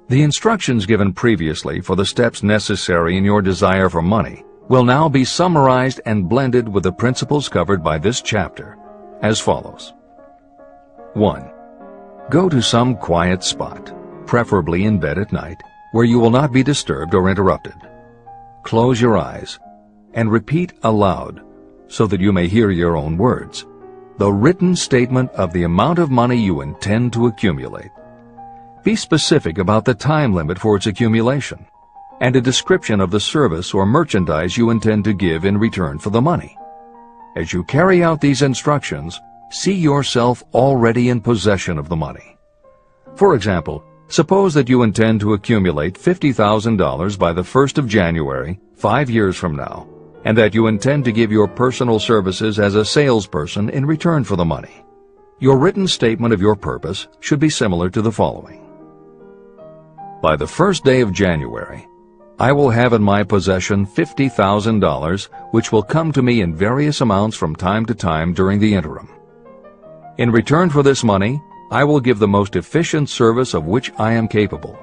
The instructions given previously for the steps necessary in your desire for money will now be summarized and blended with the principles covered by this chapter as follows. 1. Go to some quiet spot, preferably in bed at night, where you will not be disturbed or interrupted. Close your eyes and repeat aloud, so that you may hear your own words, the written statement of the amount of money you intend to accumulate. Be specific about the time limit for its accumulation, and a description of the service or merchandise you intend to give in return for the money. As you carry out these instructions, see yourself already in possession of the money. For example, Suppose that you intend to accumulate $50,000 by the 1st of January, 5 years from now, and that you intend to give your personal services as a salesperson in return for the money. Your written statement of your purpose should be similar to the following. By the first day of January, I will have in my possession $50,000, which will come to me in various amounts from time to time during the interim. In return for this money, I will give the most efficient service of which I am capable.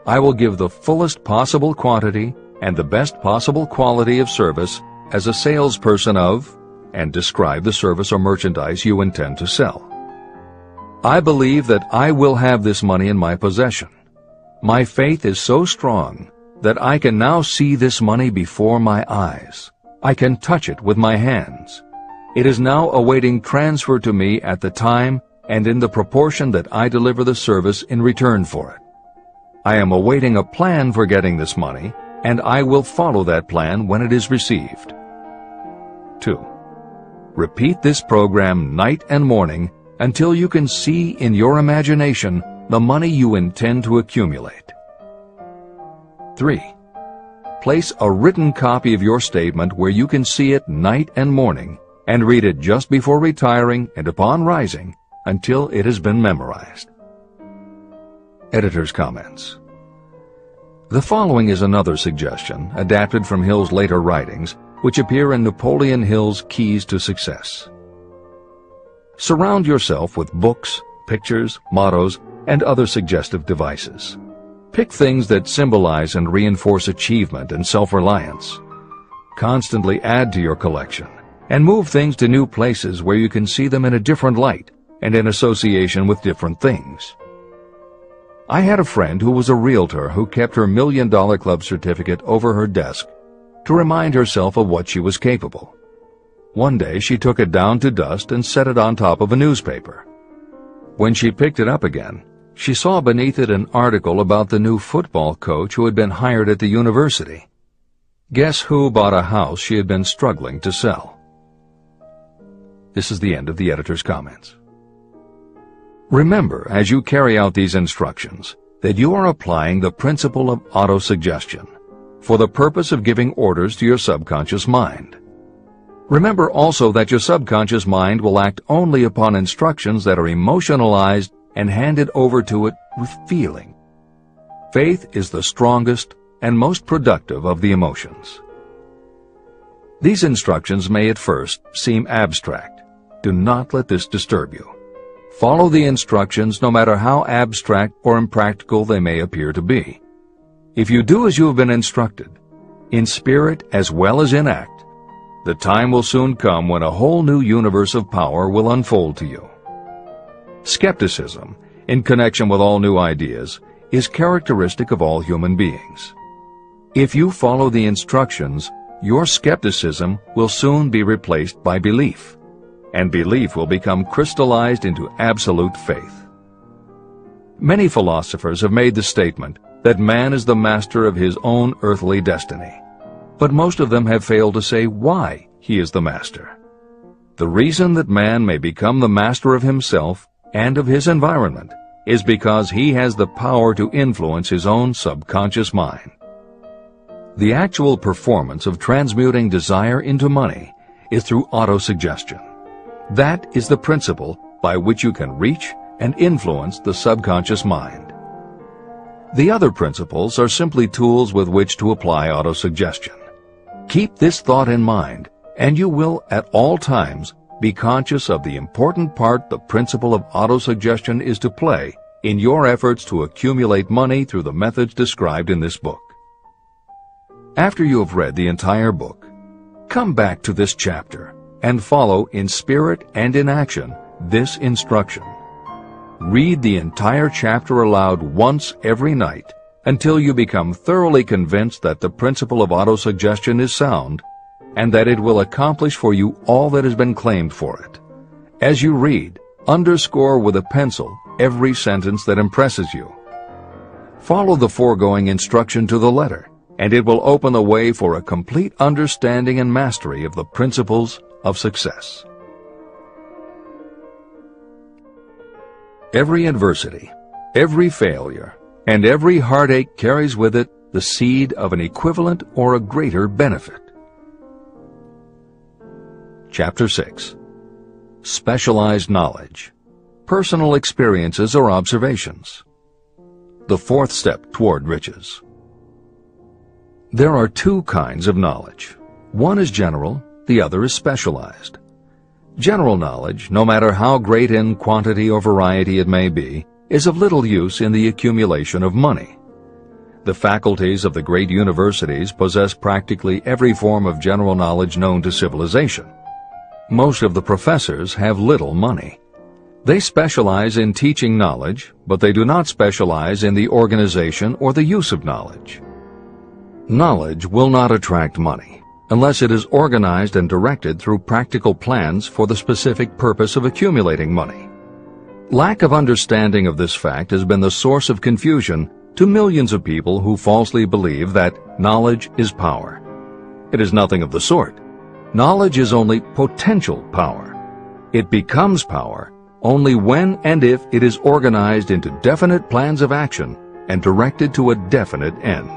I will give the fullest possible quantity and the best possible quality of service as a salesperson of, and describe the service or merchandise you intend to sell. I believe that I will have this money in my possession. My faith is so strong that I can now see this money before my eyes. I can touch it with my hands. It is now awaiting transfer to me at the time and in the proportion that I deliver the service in return for it. I am awaiting a plan for getting this money, and I will follow that plan when it is received. 2. Repeat this program night and morning until you can see in your imagination the money you intend to accumulate. 3. Place a written copy of your statement where you can see it night and morning and read it just before retiring and upon rising until it has been memorized. Editor's comments. The following is another suggestion adapted from Hill's later writings, which appear in Napoleon Hill's Keys to Success. Surround yourself with books, pictures, mottos, and other suggestive devices. Pick things that symbolize and reinforce achievement and self-reliance. Constantly add to your collection, and move things to new places where you can see them in a different light and in association with different things. I had a friend who was a realtor who kept her $1 Million Club certificate over her desk to remind herself of what she was capable. One day she took it down to dust and set it on top of a newspaper. When she picked it up again, she saw beneath it an article about the new football coach who had been hired at the university. Guess who bought a house she had been struggling to sell? This is the end of the editor's comments. Remember, as you carry out these instructions, that you are applying the principle of autosuggestion for the purpose of giving orders to your subconscious mind. Remember also that your subconscious mind will act only upon instructions that are emotionalized and handed over to it with feeling. Faith is the strongest and most productive of the emotions. These instructions may at first seem abstract. Do not let this disturb you. Follow the instructions no matter how abstract or impractical they may appear to be. If you do as you have been instructed, in spirit as well as in act, the time will soon come when a whole new universe of power will unfold to you. Skepticism, in connection with all new ideas, is characteristic of all human beings. If you follow the instructions, your skepticism will soon be replaced by belief, and belief will become crystallized into absolute faith. Many philosophers have made the statement that man is the master of his own earthly destiny, but most of them have failed to say why he is the master. The reason that man may become the master of himself and of his environment is because he has the power to influence his own subconscious mind. The actual performance of transmuting desire into money is through autosuggestion. That is the principle by which you can reach and influence the subconscious mind. The other principles are simply tools with which to apply autosuggestion. Keep this thought in mind, and you will at all times be conscious of the important part the principle of autosuggestion is to play in your efforts to accumulate money through the methods described in this book. After you have read the entire book, come back to this chapter and follow in spirit and in action this instruction. Read the entire chapter aloud once every night until you become thoroughly convinced that the principle of autosuggestion is sound and that it will accomplish for you all that has been claimed for it. As you read, underscore with a pencil every sentence that impresses you. Follow the foregoing instruction to the letter, and it will open the way for a complete understanding and mastery of the principles of success. Every adversity, every failure, and every heartache carries with it the seed of an equivalent or a greater benefit. Chapter 6. Specialized Knowledge. Personal Experiences or Observations. The fourth step toward riches. There are two kinds of knowledge. One is general, the other is specialized. General knowledge, no matter how great in quantity or variety it may be, is of little use in the accumulation of money. The faculties of the great universities possess practically every form of general knowledge known to civilization. Most of the professors have little money. They specialize in teaching knowledge, but they do not specialize in the organization or the use of knowledge. Knowledge will not attract money unless it is organized and directed through practical plans for the specific purpose of accumulating money. Lack of understanding of this fact has been the source of confusion to millions of people who falsely believe that knowledge is power. It is nothing of the sort. Knowledge is only potential power. It becomes power only when and if it is organized into definite plans of action and directed to a definite end.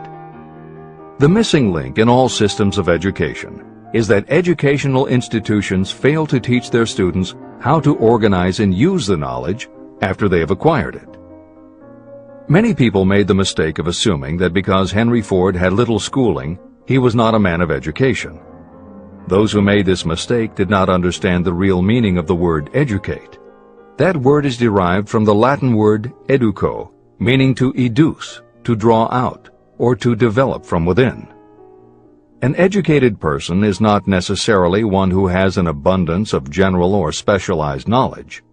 The missing link in all systems of education is that educational institutions fail to teach their students how to organize and use the knowledge after they have acquired it. Many people made the mistake of assuming that because Henry Ford had little schooling, he was not a man of education. Those who made this mistake did not understand the real meaning of the word educate. That word is derived from the Latin word educo, meaning to educe, to draw out, or to develop from within. An educated person is not necessarily one who has an abundance of general or specialized knowledge.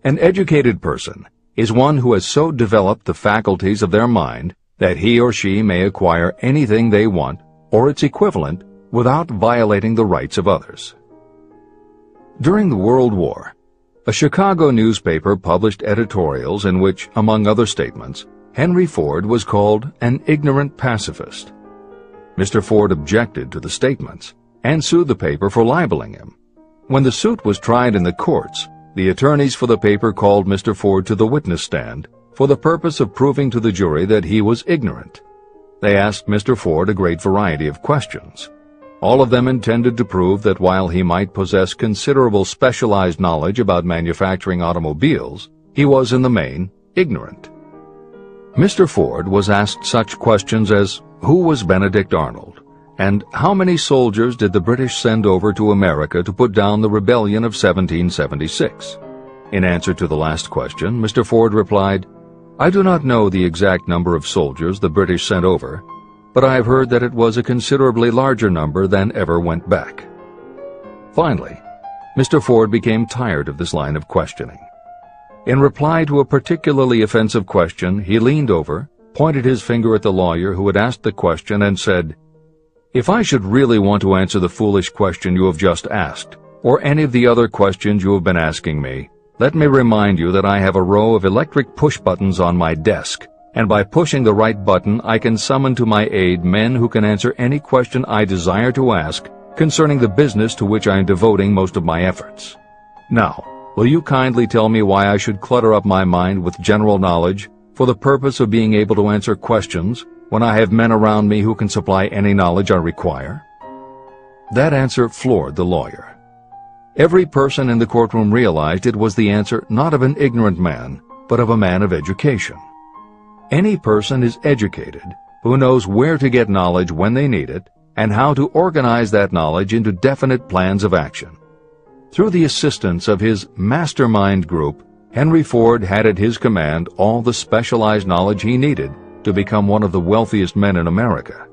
An educated person is one who has so developed the faculties of their mind that he or she may acquire anything they want or its equivalent without violating the rights of others. During the World War, a Chicago newspaper published editorials in which, among other statements, Henry Ford was called an ignorant pacifist. Mr. Ford objected to the statements and sued the paper for libeling him. When the suit was tried in the courts, the attorneys for the paper called Mr. Ford to the witness stand for the purpose of proving to the jury that he was ignorant. They asked Mr. Ford a great variety of questions. All of them intended to prove that while he might possess considerable specialized knowledge about manufacturing automobiles, he was in the main ignorant. Mr. Ford was asked such questions as, who was Benedict Arnold? And how many soldiers did the British send over to America to put down the rebellion of 1776? In answer to the last question, Mr. Ford replied, I do not know the exact number of soldiers the British sent over, but I have heard that it was a considerably larger number than ever went back. Finally, Mr. Ford became tired of this line of questioning. In reply to a particularly offensive question, he leaned over, pointed his finger at the lawyer who had asked the question, and said, If I should really want to answer the foolish question you have just asked, or any of the other questions you have been asking me, let me remind you that I have a row of electric push buttons on my desk, and by pushing the right button I can summon to my aid men who can answer any question I desire to ask concerning the business to which I am devoting most of my efforts. Now, will you kindly tell me why I should clutter up my mind with general knowledge for the purpose of being able to answer questions when I have men around me who can supply any knowledge I require? That answer floored the lawyer. Every person in the courtroom realized it was the answer not of an ignorant man, but of a man of education. Any person is educated who knows where to get knowledge when they need it and how to organize that knowledge into definite plans of action. Through the assistance of his mastermind group, Henry Ford had at his command all the specialized knowledge he needed to become one of the wealthiest men in America.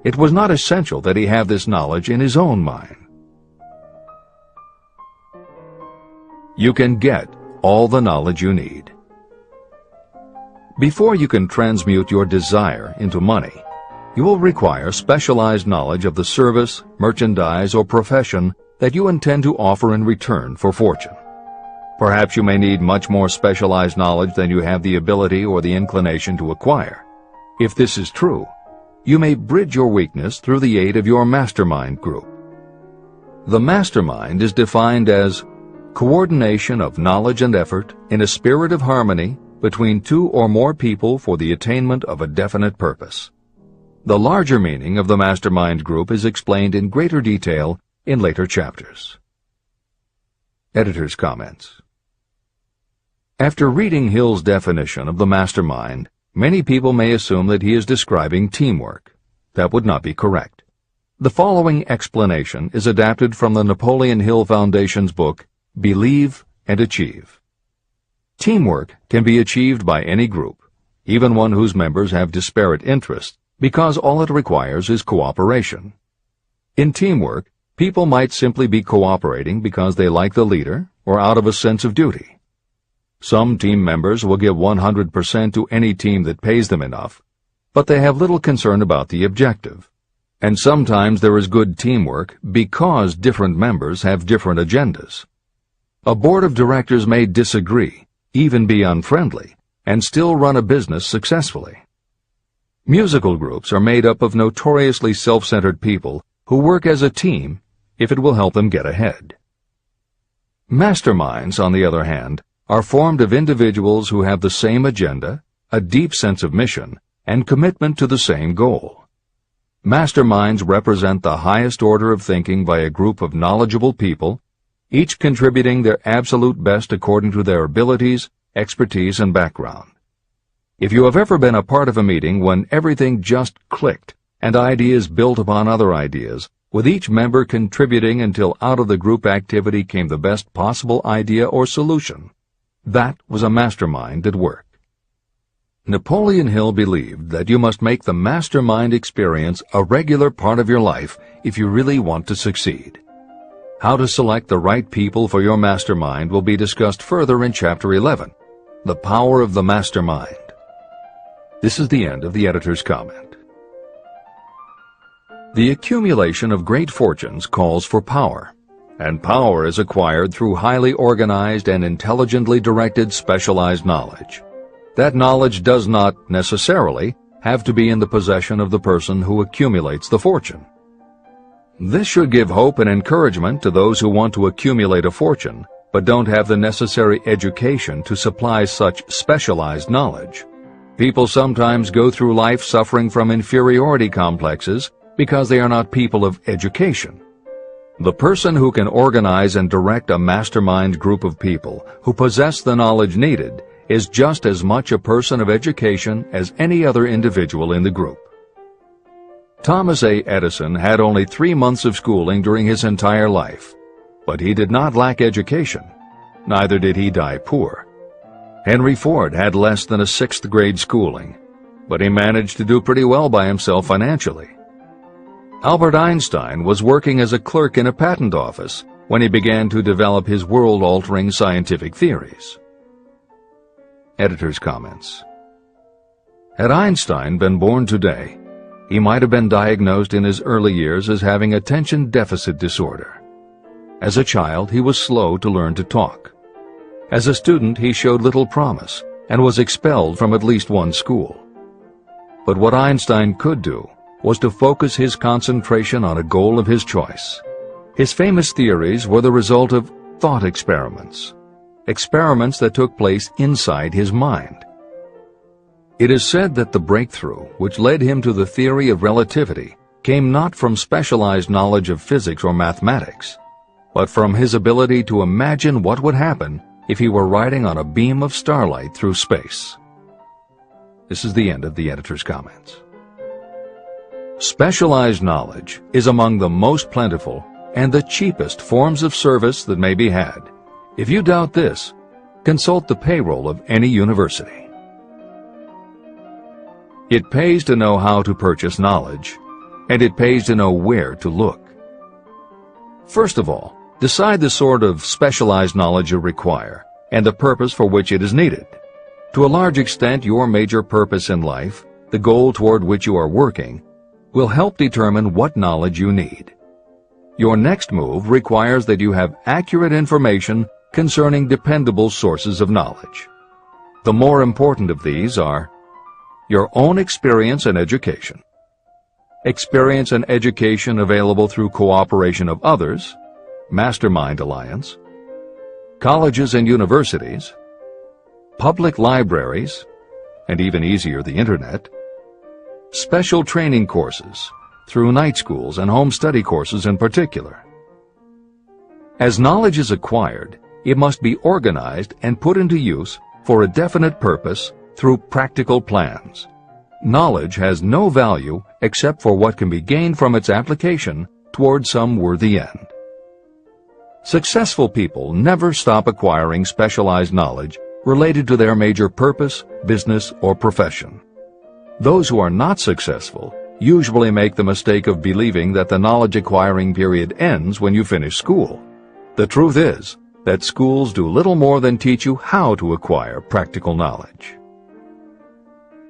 It was not essential that he have this knowledge in his own mind. You can get all the knowledge you need. Before you can transmute your desire into money, you will require specialized knowledge of the service, merchandise, or profession that you intend to offer in return for fortune. Perhaps you may need much more specialized knowledge than you have the ability or the inclination to acquire. If this is true, you may bridge your weakness through the aid of your mastermind group. The mastermind is defined as coordination of knowledge and effort in a spirit of harmony between two or more people for the attainment of a definite purpose. The larger meaning of the mastermind group is explained in greater detail in later chapters. Editor's comments. After reading Hill's definition of the mastermind, many people may assume that he is describing teamwork. That would not be correct. The following explanation is adapted from the Napoleon Hill Foundation's book, Believe and Achieve. Teamwork can be achieved by any group, even one whose members have disparate interests, because all it requires is cooperation. In teamwork, people might simply be cooperating because they like the leader or out of a sense of duty. Some team members will give 100% to any team that pays them enough, but they have little concern about the objective. And sometimes there is good teamwork because different members have different agendas. A board of directors may disagree, even be unfriendly, and still run a business successfully. Musical groups are made up of notoriously self-centered people who work as a team if it will help them get ahead. Masterminds, on the other hand, are formed of individuals who have the same agenda, a deep sense of mission, and commitment to the same goal. Masterminds represent the highest order of thinking by a group of knowledgeable people, each contributing their absolute best according to their abilities, expertise, and background. If you have ever been a part of a meeting when everything just clicked and ideas built upon other ideas, with each member contributing until out of the group activity came the best possible idea or solution, that was a mastermind at work. Napoleon Hill believed that you must make the mastermind experience a regular part of your life if you really want to succeed. How to select the right people for your mastermind will be discussed further in Chapter 11, The Power of the Mastermind. This is the end of the editor's comment. The accumulation of great fortunes calls for power, and power is acquired through highly organized and intelligently directed specialized knowledge. That knowledge does not necessarily have to be in the possession of the person who accumulates the fortune. This should give hope and encouragement to those who want to accumulate a fortune, but don't have the necessary education to supply such specialized knowledge. People sometimes go through life suffering from inferiority complexes because they are not people of education. The person who can organize and direct a mastermind group of people who possess the knowledge needed is just as much a person of education as any other individual in the group. Thomas A. Edison had only 3 months of schooling during his entire life, but he did not lack education. Neither did he die poor. Henry Ford had less than a 6th grade schooling, but he managed to do pretty well by himself financially. Albert Einstein was working as a clerk in a patent office when he began to develop his world-altering scientific theories. Editor's comments. Had Einstein been born today, he might have been diagnosed in his early years as having attention deficit disorder. As a child, he was slow to learn to talk. As a student, he showed little promise and was expelled from at least one school. But what Einstein could do was to focus his concentration on a goal of his choice. His famous theories were the result of thought experiments that took place inside his mind. It is said that the breakthrough which led him to the theory of relativity came not from specialized knowledge of physics or mathematics, but from his ability to imagine what would happen if he were riding on a beam of starlight through space. This is the end of the editor's comments. Specialized knowledge is among the most plentiful and the cheapest forms of service that may be had. If you doubt this, consult the payroll of any university. It pays to know how to purchase knowledge, and it pays to know where to look. First of all, decide the sort of specialized knowledge you require and the purpose for which it is needed. To a large extent, your major purpose in life, the goal toward which you are working, will help determine what knowledge you need. Your next move requires that you have accurate information concerning dependable sources of knowledge. The more important of these are your own experience and education, experience and education available through cooperation of others, mastermind alliance, colleges and universities, public libraries, and even easier, the internet, special training courses through night schools and home study courses in particular. As knowledge is acquired, it must be organized and put into use for a definite purpose through practical plans. Knowledge has no value except for what can be gained from its application toward some worthy end. Successful people never stop acquiring specialized knowledge related to their major purpose, business, or profession. Those who are not successful usually make the mistake of believing that the knowledge acquiring period ends when you finish school. The truth is that schools do little more than teach you how to acquire practical knowledge.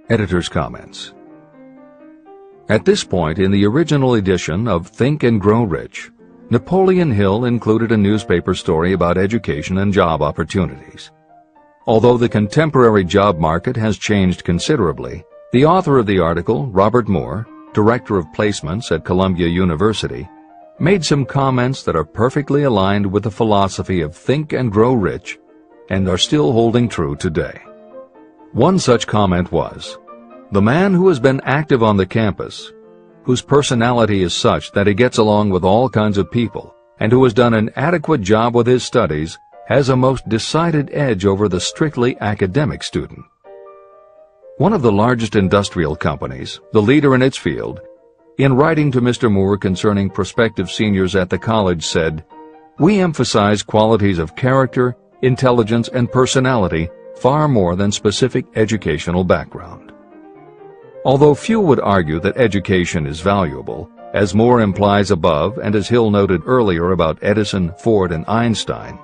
Editor's comments. At this point in the original edition of Think and Grow Rich, Napoleon Hill included a newspaper story about education and job opportunities. Although the contemporary job market has changed considerably, the author of the article, Robert Moore, Director of Placements at Columbia University, made some comments that are perfectly aligned with the philosophy of Think and Grow Rich and are still holding true today. One such comment was, "The man who has been active on the campus, whose personality is such that he gets along with all kinds of people, and who has done an adequate job with his studies, has a most decided edge over the strictly academic student." One of the largest industrial companies, the leader in its field, in writing to Mr. Moore concerning prospective seniors at the college said, "We emphasize qualities of character, intelligence, and personality far more than specific educational background." Although few would argue that education is valuable, as Moore implies above and as Hill noted earlier about Edison, Ford, and Einstein,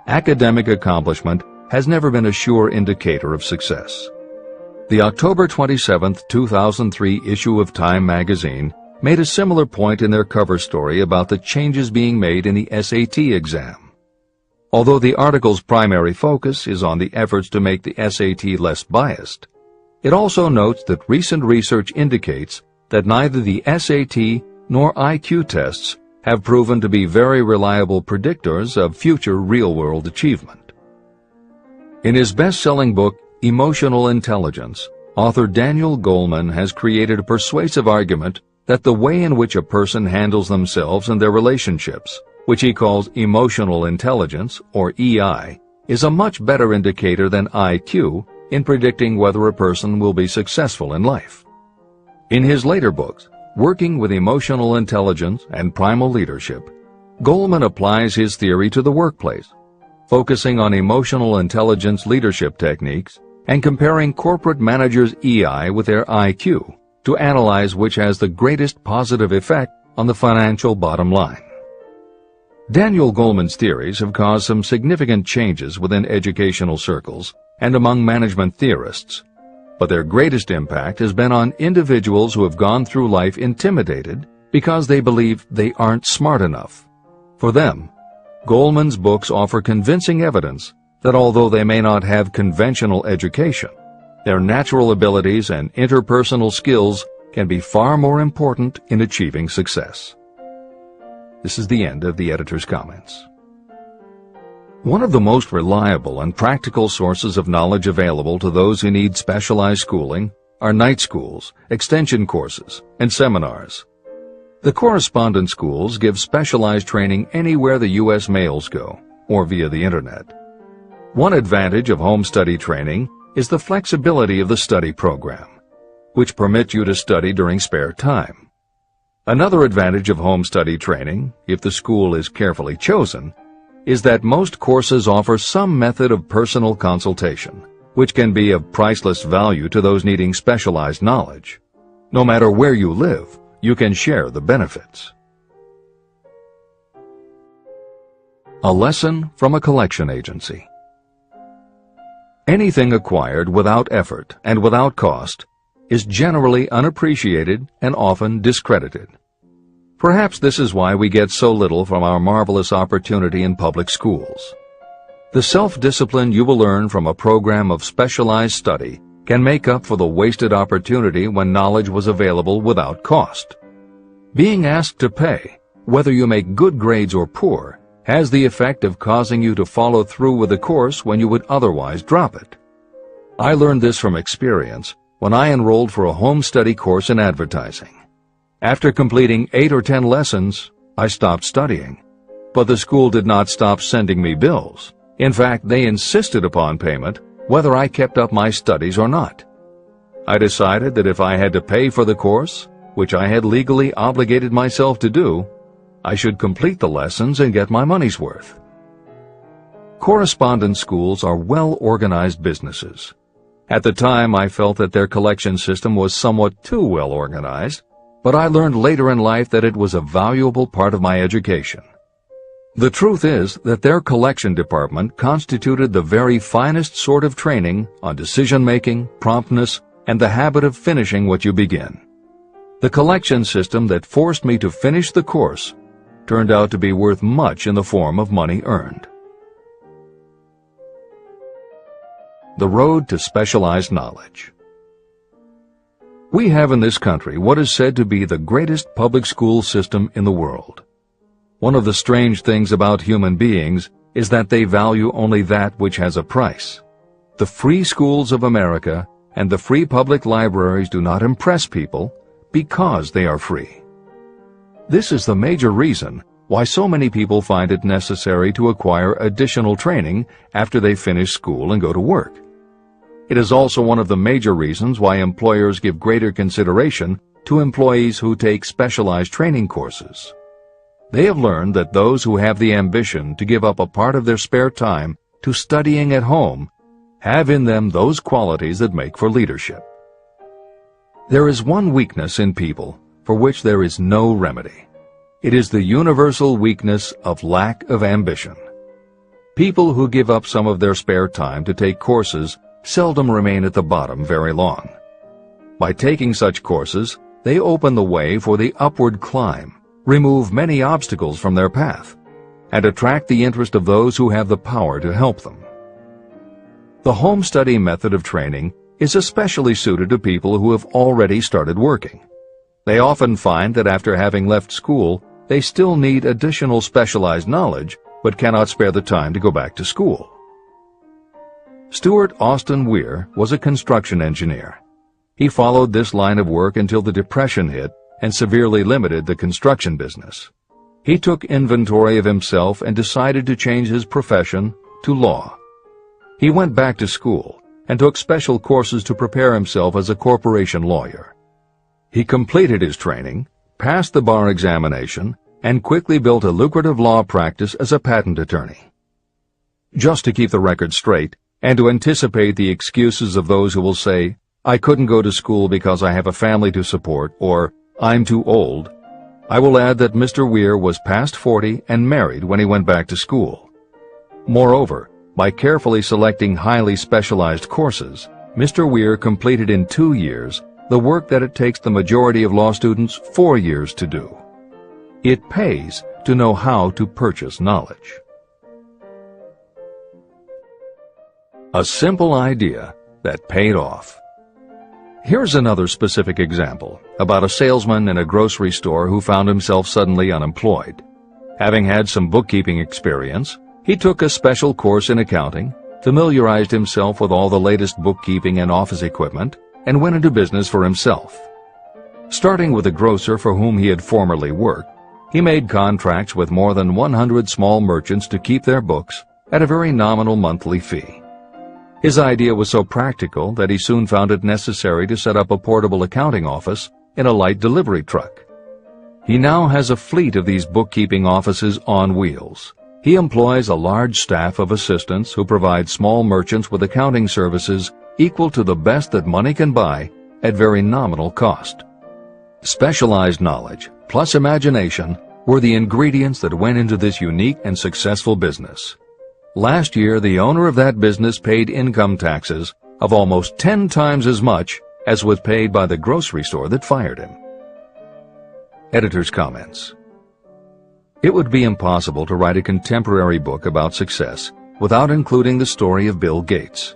academic accomplishment has never been a sure indicator of success. The October 27, 2003 issue of Time magazine made a similar point in their cover story about the changes being made in the SAT exam. Although the article's primary focus is on the efforts to make the SAT less biased, it also notes that recent research indicates that neither the SAT nor IQ tests have proven to be very reliable predictors of future real-world achievement. In his best-selling book, Emotional Intelligence, author Daniel Goleman has created a persuasive argument that the way in which a person handles themselves and their relationships, which he calls emotional intelligence, or EI, is a much better indicator than IQ in predicting whether a person will be successful in life. In his later books, Working with Emotional Intelligence and Primal Leadership, Goleman applies his theory to the workplace, focusing on emotional intelligence leadership techniques and comparing corporate managers' EI with their IQ to analyze which has the greatest positive effect on the financial bottom line. Daniel Goleman's theories have caused some significant changes within educational circles and among management theorists, but their greatest impact has been on individuals who have gone through life intimidated because they believe they aren't smart enough. For them, Goleman's books offer convincing evidence that although they may not have conventional education, their natural abilities and interpersonal skills can be far more important in achieving success. This is the end of the editor's comments. One of the most reliable and practical sources of knowledge available to those who need specialized schooling are night schools, extension courses, and seminars. The correspondence schools give specialized training anywhere the U.S. mails go, or via the Internet. One advantage of home study training is the flexibility of the study program, which permits you to study during spare time. Another advantage of home study training, if the school is carefully chosen, is that most courses offer some method of personal consultation, which can be of priceless value to those needing specialized knowledge. No matter where you live, you can share the benefits. A lesson from a collection agency. Anything acquired without effort and without cost is generally unappreciated and often discredited. Perhaps this is why we get so little from our marvelous opportunity in public schools. The self-discipline you will learn from a program of specialized study can make up for the wasted opportunity when knowledge was available without cost. Being asked to pay, whether you make good grades or poor, has the effect of causing you to follow through with the course when you would otherwise drop it. I learned this from experience when I enrolled for a home study course in advertising. After completing 8 or 10 lessons, I stopped studying. But the school did not stop sending me bills. In fact, they insisted upon payment whether I kept up my studies or not. I decided that if I had to pay for the course, which I had legally obligated myself to do, I should complete the lessons and get my money's worth. Correspondence schools are well-organized businesses. At the time, I felt that their collection system was somewhat too well organized, but I learned later in life that it was a valuable part of my education. The truth is that their collection department constituted the very finest sort of training on decision-making, promptness, and the habit of finishing what you begin. The collection system that forced me to finish the course turned out to be worth much in the form of money earned. The road to specialized knowledge. We have in this country what is said to be the greatest public school system in the world. One of the strange things about human beings is that they value only that which has a price. The free schools of America and the free public libraries do not impress people because they are free. This is the major reason why so many people find it necessary to acquire additional training after they finish school and go to work. It is also one of the major reasons why employers give greater consideration to employees who take specialized training courses. They have learned that those who have the ambition to give up a part of their spare time to studying at home have in them those qualities that make for leadership. There is one weakness in people for which there is no remedy. It is the universal weakness of lack of ambition. People who give up some of their spare time to take courses seldom remain at the bottom very long. By taking such courses, they open the way for the upward climb, remove many obstacles from their path, and attract the interest of those who have the power to help them. The home study method of training is especially suited to people who have already started working. They often find that after having left school, they still need additional specialized knowledge, but cannot spare the time to go back to school. Stuart Austin Weir was a construction engineer. He followed this line of work until the Depression hit and severely limited the construction business. He took inventory of himself and decided to change his profession to law. He went back to school and took special courses to prepare himself as a corporation lawyer. He completed his training, passed the bar examination, and quickly built a lucrative law practice as a patent attorney. Just to keep the record straight, and to anticipate the excuses of those who will say, "I couldn't go to school because I have a family to support," or "I'm too old," I will add that Mr. Weir was past 40 and married when he went back to school. Moreover, by carefully selecting highly specialized courses, Mr. Weir completed in 2 years the work that it takes the majority of law students 4 years to do. It pays to know how to purchase knowledge. A simple idea that paid off. Here's another specific example about a salesman in a grocery store who found himself suddenly unemployed. Having had some bookkeeping experience, he took a special course in accounting, familiarized himself with all the latest bookkeeping and office equipment, and went into business for himself. Starting with a grocer for whom he had formerly worked, he made contracts with more than 100 small merchants to keep their books at a very nominal monthly fee. His idea was so practical that he soon found it necessary to set up a portable accounting office in a light delivery truck. He now has a fleet of these bookkeeping offices on wheels. He employs a large staff of assistants who provide small merchants with accounting services equal to the best that money can buy at very nominal cost. Specialized knowledge plus imagination were the ingredients that went into this unique and successful business. Last year, the owner of that business paid income taxes of almost 10 times as much as was paid by the grocery store that fired him. Editor's comments. It would be impossible to write a contemporary book about success without including the story of Bill Gates.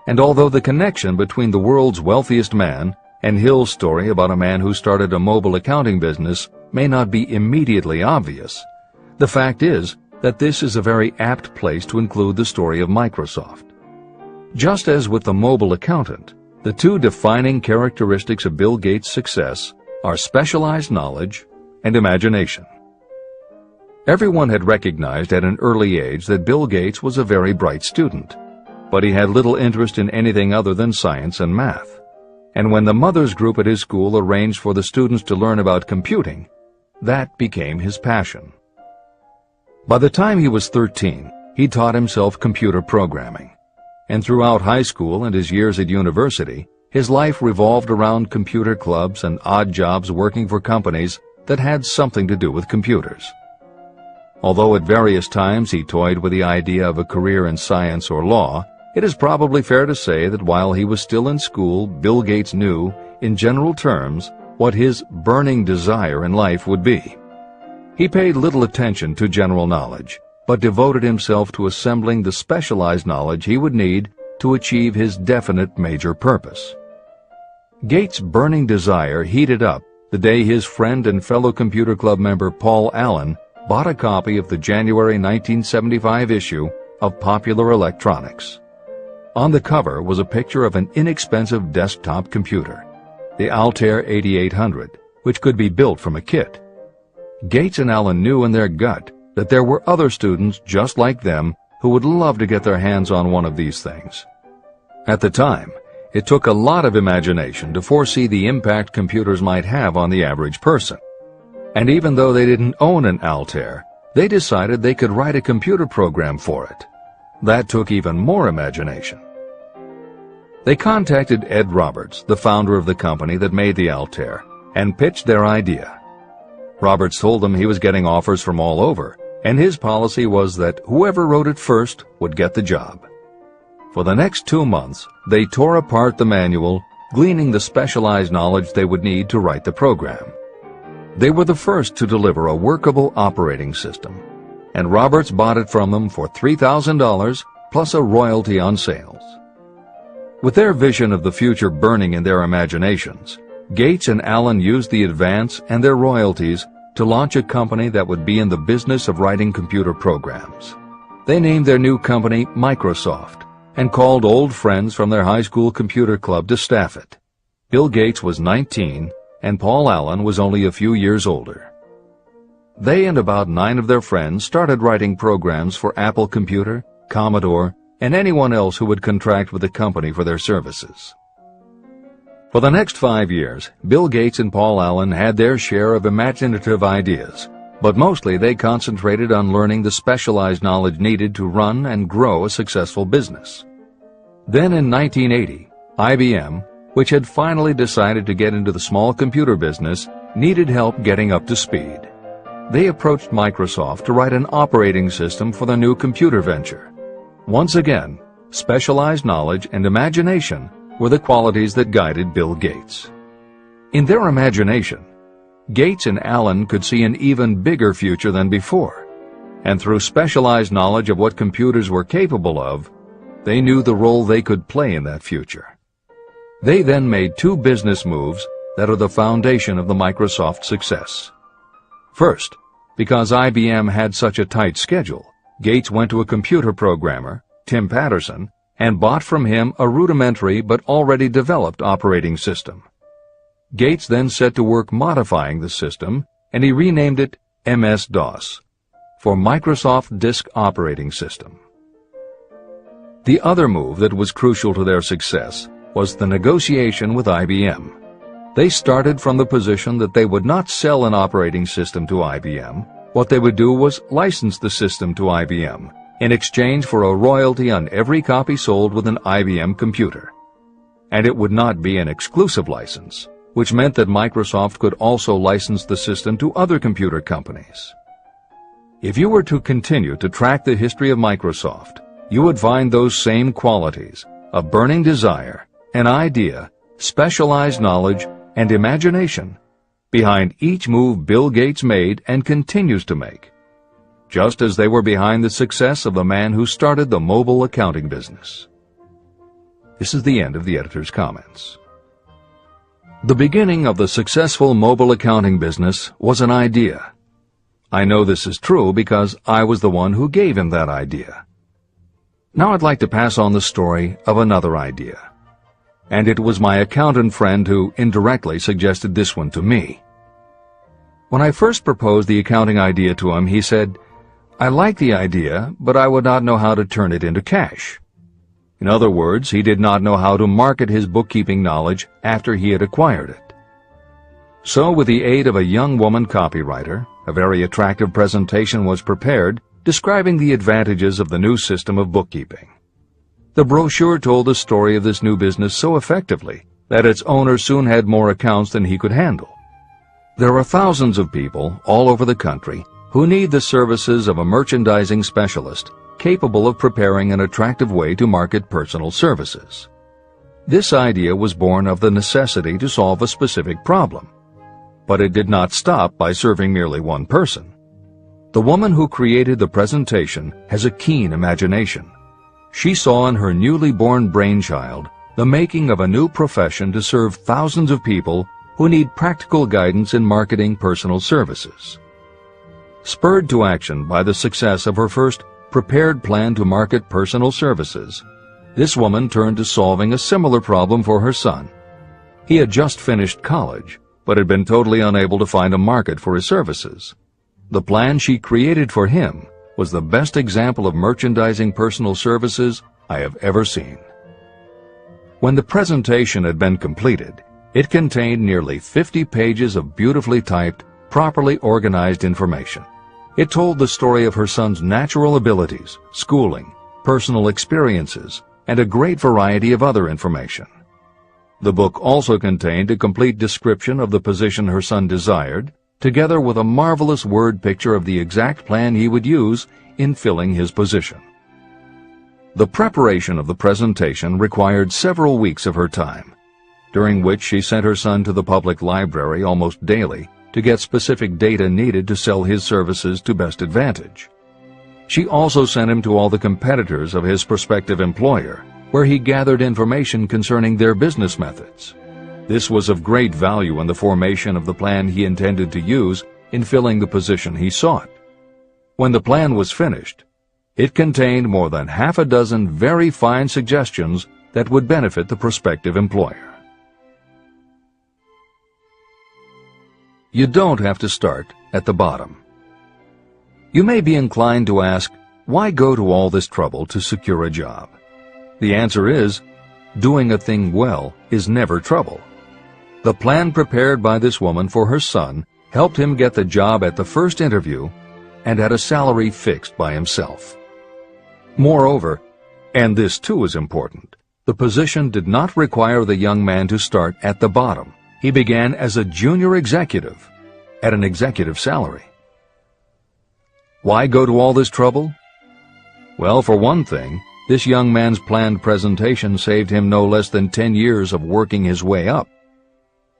And although the connection between the world's wealthiest man and Hill's story about a man who started a mobile accounting business may not be immediately obvious, the fact is that this is a very apt place to include the story of Microsoft. Just as with the mobile accountant, the two defining characteristics of Bill Gates' success are specialized knowledge and imagination. Everyone had recognized at an early age that Bill Gates was a very bright student, but he had little interest in anything other than science and math. And when the mothers group at his school arranged for the students to learn about computing, that became his passion. By the time he was 13, he taught himself computer programming. And throughout high school and his years at university, his life revolved around computer clubs and odd jobs working for companies that had something to do with computers. Although at various times he toyed with the idea of a career in science or law, it is probably fair to say that while he was still in school, Bill Gates knew, in general terms, what his burning desire in life would be. He paid little attention to general knowledge, but devoted himself to assembling the specialized knowledge he would need to achieve his definite major purpose. Gates' burning desire heated up the day his friend and fellow computer club member Paul Allen bought a copy of the January 1975 issue of Popular Electronics. On the cover was a picture of an inexpensive desktop computer, the Altair 8800, which could be built from a kit. Gates and Allen knew in their gut that there were other students just like them who would love to get their hands on one of these things. At the time, it took a lot of imagination to foresee the impact computers might have on the average person. And even though they didn't own an Altair, they decided they could write a computer program for it. That took even more imagination. They contacted Ed Roberts, the founder of the company that made the Altair, and pitched their idea. Roberts told them he was getting offers from all over, and his policy was that whoever wrote it first would get the job. For the next 2 months, they tore apart the manual, gleaning the specialized knowledge they would need to write the program. They were the first to deliver a workable operating system, and Roberts bought it from them for $3,000 plus a royalty on sales. With their vision of the future burning in their imaginations, Gates and Allen used the advance and their royalties to launch a company that would be in the business of writing computer programs. They named their new company Microsoft and called old friends from their high school computer club to staff it. Bill Gates was 19 and Paul Allen was only a few years older. They and about 9 of their friends started writing programs for Apple Computer, Commodore, and anyone else who would contract with the company for their services. For the next 5 years, Bill Gates and Paul Allen had their share of imaginative ideas, but mostly they concentrated on learning the specialized knowledge needed to run and grow a successful business. Then in 1980, IBM, which had finally decided to get into the small computer business, needed help getting up to speed. They approached Microsoft to write an operating system for the new computer venture. Once again, specialized knowledge and imagination were the qualities that guided Bill Gates. In their imagination, Gates and Allen could see an even bigger future than before, and through specialized knowledge of what computers were capable of, they knew the role they could play in that future. They then made 2 business moves that are the foundation of the Microsoft success. First, because IBM had such a tight schedule, Gates went to a computer programmer, Tim Patterson, and bought from him a rudimentary but already developed operating system. Gates then set to work modifying the system, and he renamed it MS-DOS, for Microsoft Disk Operating System. The other move that was crucial to their success was the negotiation with IBM. They started from the position that they would not sell an operating system to IBM. What they would do was license the system to IBM in exchange for a royalty on every copy sold with an IBM computer. And it would not be an exclusive license, which meant that Microsoft could also license the system to other computer companies. If you were to continue to track the history of Microsoft, you would find those same qualities: a burning desire, an idea, specialized knowledge, and imagination behind each move Bill Gates made and continues to make, just as they were behind the success of the man who started the mobile accounting business. This is the end of the editor's comments. The beginning of the successful mobile accounting business was an idea. I know this is true because I was the one who gave him that idea. Now I'd like to pass on the story of another idea. And it was my accountant friend who indirectly suggested this one to me. When I first proposed the accounting idea to him, he said, "I like the idea, but I would not know how to turn it into cash." In other words, he did not know how to market his bookkeeping knowledge after he had acquired it. So, with the aid of a young woman copywriter, a very attractive presentation was prepared describing the advantages of the new system of bookkeeping. The brochure told the story of this new business so effectively that its owner soon had more accounts than he could handle. There are thousands of people all over the country who need the services of a merchandising specialist capable of preparing an attractive way to market personal services. This idea was born of the necessity to solve a specific problem. But it did not stop by serving merely one person. The woman who created the presentation has a keen imagination. She saw in her newly born brainchild the making of a new profession to serve thousands of people who need practical guidance in marketing personal services. Spurred to action by the success of her first prepared plan to market personal services, this woman turned to solving a similar problem for her son. He had just finished college, but had been totally unable to find a market for his services. The plan she created for him was the best example of merchandising personal services I have ever seen. When the presentation had been completed, it contained nearly 50 pages of beautifully typed, properly organized information. It told the story of her son's natural abilities, schooling, personal experiences, and a great variety of other information. The book also contained a complete description of the position her son desired, together with a marvelous word picture of the exact plan he would use in filling his position. The preparation of the presentation required several weeks of her time, during which she sent her son to the public library almost daily to get specific data needed to sell his services to best advantage. She also sent him to all the competitors of his prospective employer, where he gathered information concerning their business methods. This was of great value in the formation of the plan he intended to use in filling the position he sought. When the plan was finished, it contained more than half a dozen very fine suggestions that would benefit the prospective employer. You don't have to start at the bottom. You may be inclined to ask, why go to all this trouble to secure a job? The answer is, doing a thing well is never trouble. The plan prepared by this woman for her son helped him get the job at the first interview and at a salary fixed by himself. Moreover, and this too is important, the position did not require the young man to start at the bottom. He began as a junior executive at an executive salary. Why go to all this trouble? Well, for one thing, this young man's planned presentation saved him no less than 10 years of working his way up.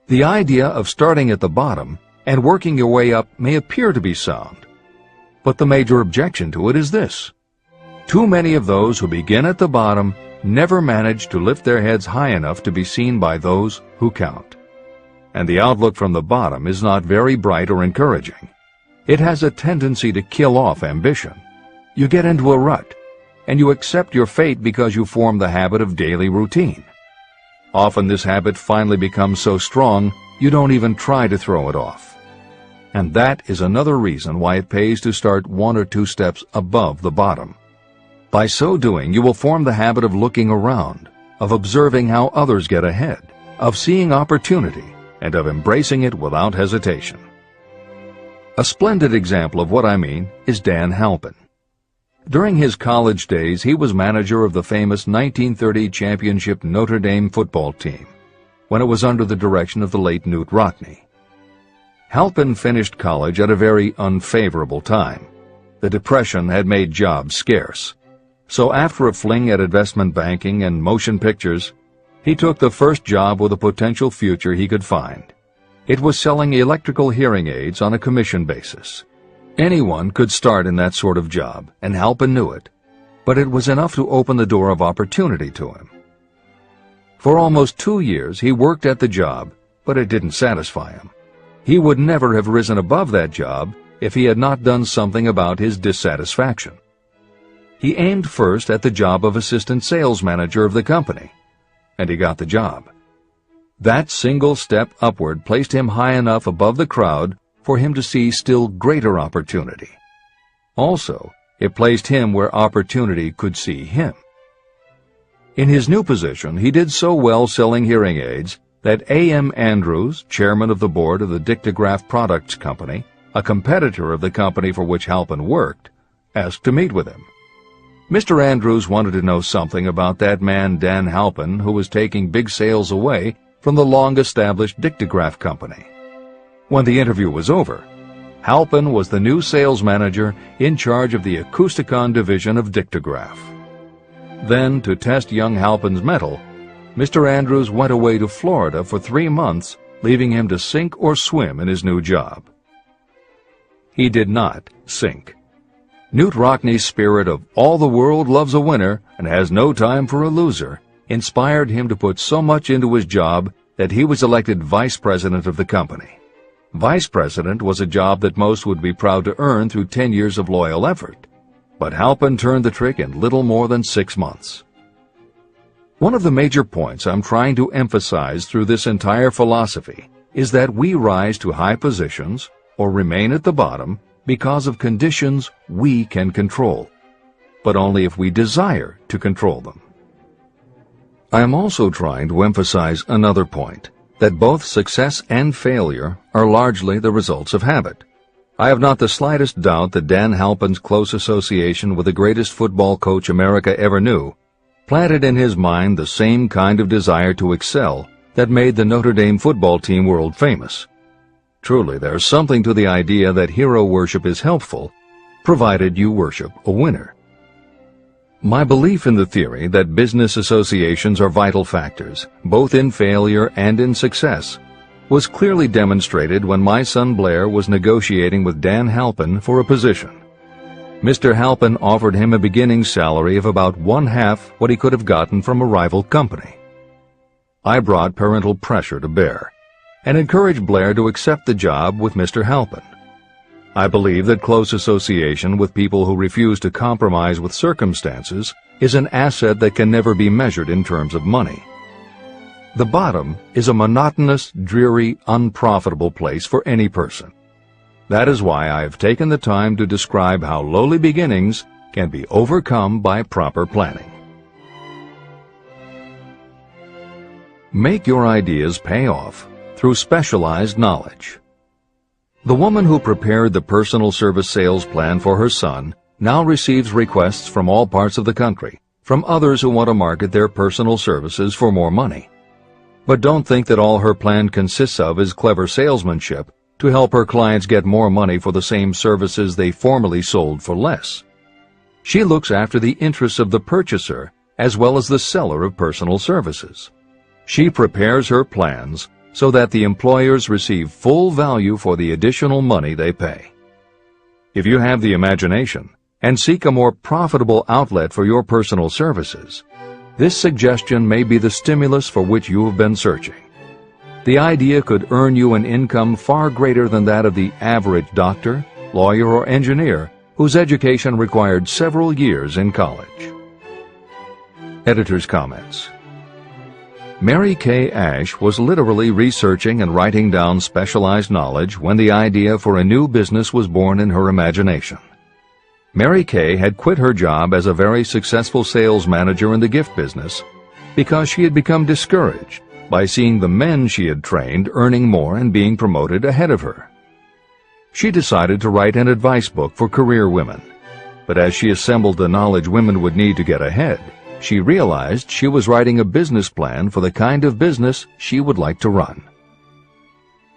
The idea of starting at the bottom and working your way up may appear to be sound, but the major objection to it is this. Too many of those who begin at the bottom never manage to lift their heads high enough to be seen by those who count. And the outlook from the bottom is not very bright or encouraging. It has a tendency to kill off ambition. You get into a rut, and you accept your fate because you form the habit of daily routine. Often this habit finally becomes so strong, you don't even try to throw it off. And that is another reason why it pays to start 1 or 2 steps above the bottom. By so doing, you will form the habit of looking around, of observing how others get ahead, of seeing opportunity, and of embracing it without hesitation. A splendid example of what I mean is Dan Halpin. During his college days, he was manager of the famous 1930 championship Notre Dame football team, when it was under the direction of the late Newt Rockne. Halpin finished college at a very unfavorable time. The Depression had made jobs scarce. So after a fling at investment banking and motion pictures, he took the first job with a potential future he could find. It was selling electrical hearing aids on a commission basis. Anyone could start in that sort of job, and Halpin knew it, but it was enough to open the door of opportunity to him. For almost 2 years he worked at the job, but it didn't satisfy him. He would never have risen above that job if he had not done something about his dissatisfaction. He aimed first at the job of assistant sales manager of the company, and he got the job. That single step upward placed him high enough above the crowd for him to see still greater opportunity. Also, it placed him where opportunity could see him. In his new position, he did so well selling hearing aids that A.M. Andrews, chairman of the board of the Dictograph Products Company, a competitor of the company for which Halpin worked, asked to meet with him. Mr. Andrews wanted to know something about that man Dan Halpin, who was taking big sales away from the long-established Dictograph Company. When the interview was over, Halpin was the new sales manager in charge of the Acousticon division of Dictograph. Then, to test young Halpin's mettle, Mr. Andrews went away to Florida for 3 months, leaving him to sink or swim in his new job. He did not sink. Newt Rockney's spirit of all the world loves a winner and has no time for a loser inspired him to put so much into his job that he was elected vice president of the company. Vice president was a job that most would be proud to earn through 10 years of loyal effort, but Halpin turned the trick in little more than 6 months. One of the major points I'm trying to emphasize through this entire philosophy is that we rise to high positions or remain at the bottom because of conditions we can control, but only if we desire to control them. I am also trying to emphasize another point, that both success and failure are largely the results of habit. I have not the slightest doubt that Dan Halpin's close association with the greatest football coach America ever knew planted in his mind the same kind of desire to excel that made the Notre Dame football team world famous. Truly, there's something to the idea that hero worship is helpful, provided you worship a winner. My belief in the theory that business associations are vital factors, both in failure and in success, was clearly demonstrated when my son Blair was negotiating with Dan Halpin for a position. Mr. Halpin offered him a beginning salary of about 1/2 what he could have gotten from a rival company. I brought parental pressure to bear and encouraged Blair to accept the job with Mr. Halpin. I believe that close association with people who refuse to compromise with circumstances is an asset that can never be measured in terms of money. The bottom is a monotonous, dreary, unprofitable place for any person. That is why I have taken the time to describe how lowly beginnings can be overcome by proper planning. Make your ideas pay off through specialized knowledge. The woman who prepared the personal service sales plan for her son now receives requests from all parts of the country, from others who want to market their personal services for more money. But don't think that all her plan consists of is clever salesmanship to help her clients get more money for the same services they formerly sold for less. She looks after the interests of the purchaser as well as the seller of personal services. She prepares her plans so that the employers receive full value for the additional money they pay. If you have the imagination and seek a more profitable outlet for your personal services, this suggestion may be the stimulus for which you have been searching. The idea could earn you an income far greater than that of the average doctor, lawyer, or engineer whose education required several years in college. Editor's comments. Mary Kay Ash was literally researching and writing down specialized knowledge when the idea for a new business was born in her imagination. Mary Kay had quit her job as a very successful sales manager in the gift business because she had become discouraged by seeing the men she had trained earning more and being promoted ahead of her. She decided to write an advice book for career women, but as she assembled the knowledge women would need to get ahead, she realized she was writing a business plan for the kind of business she would like to run.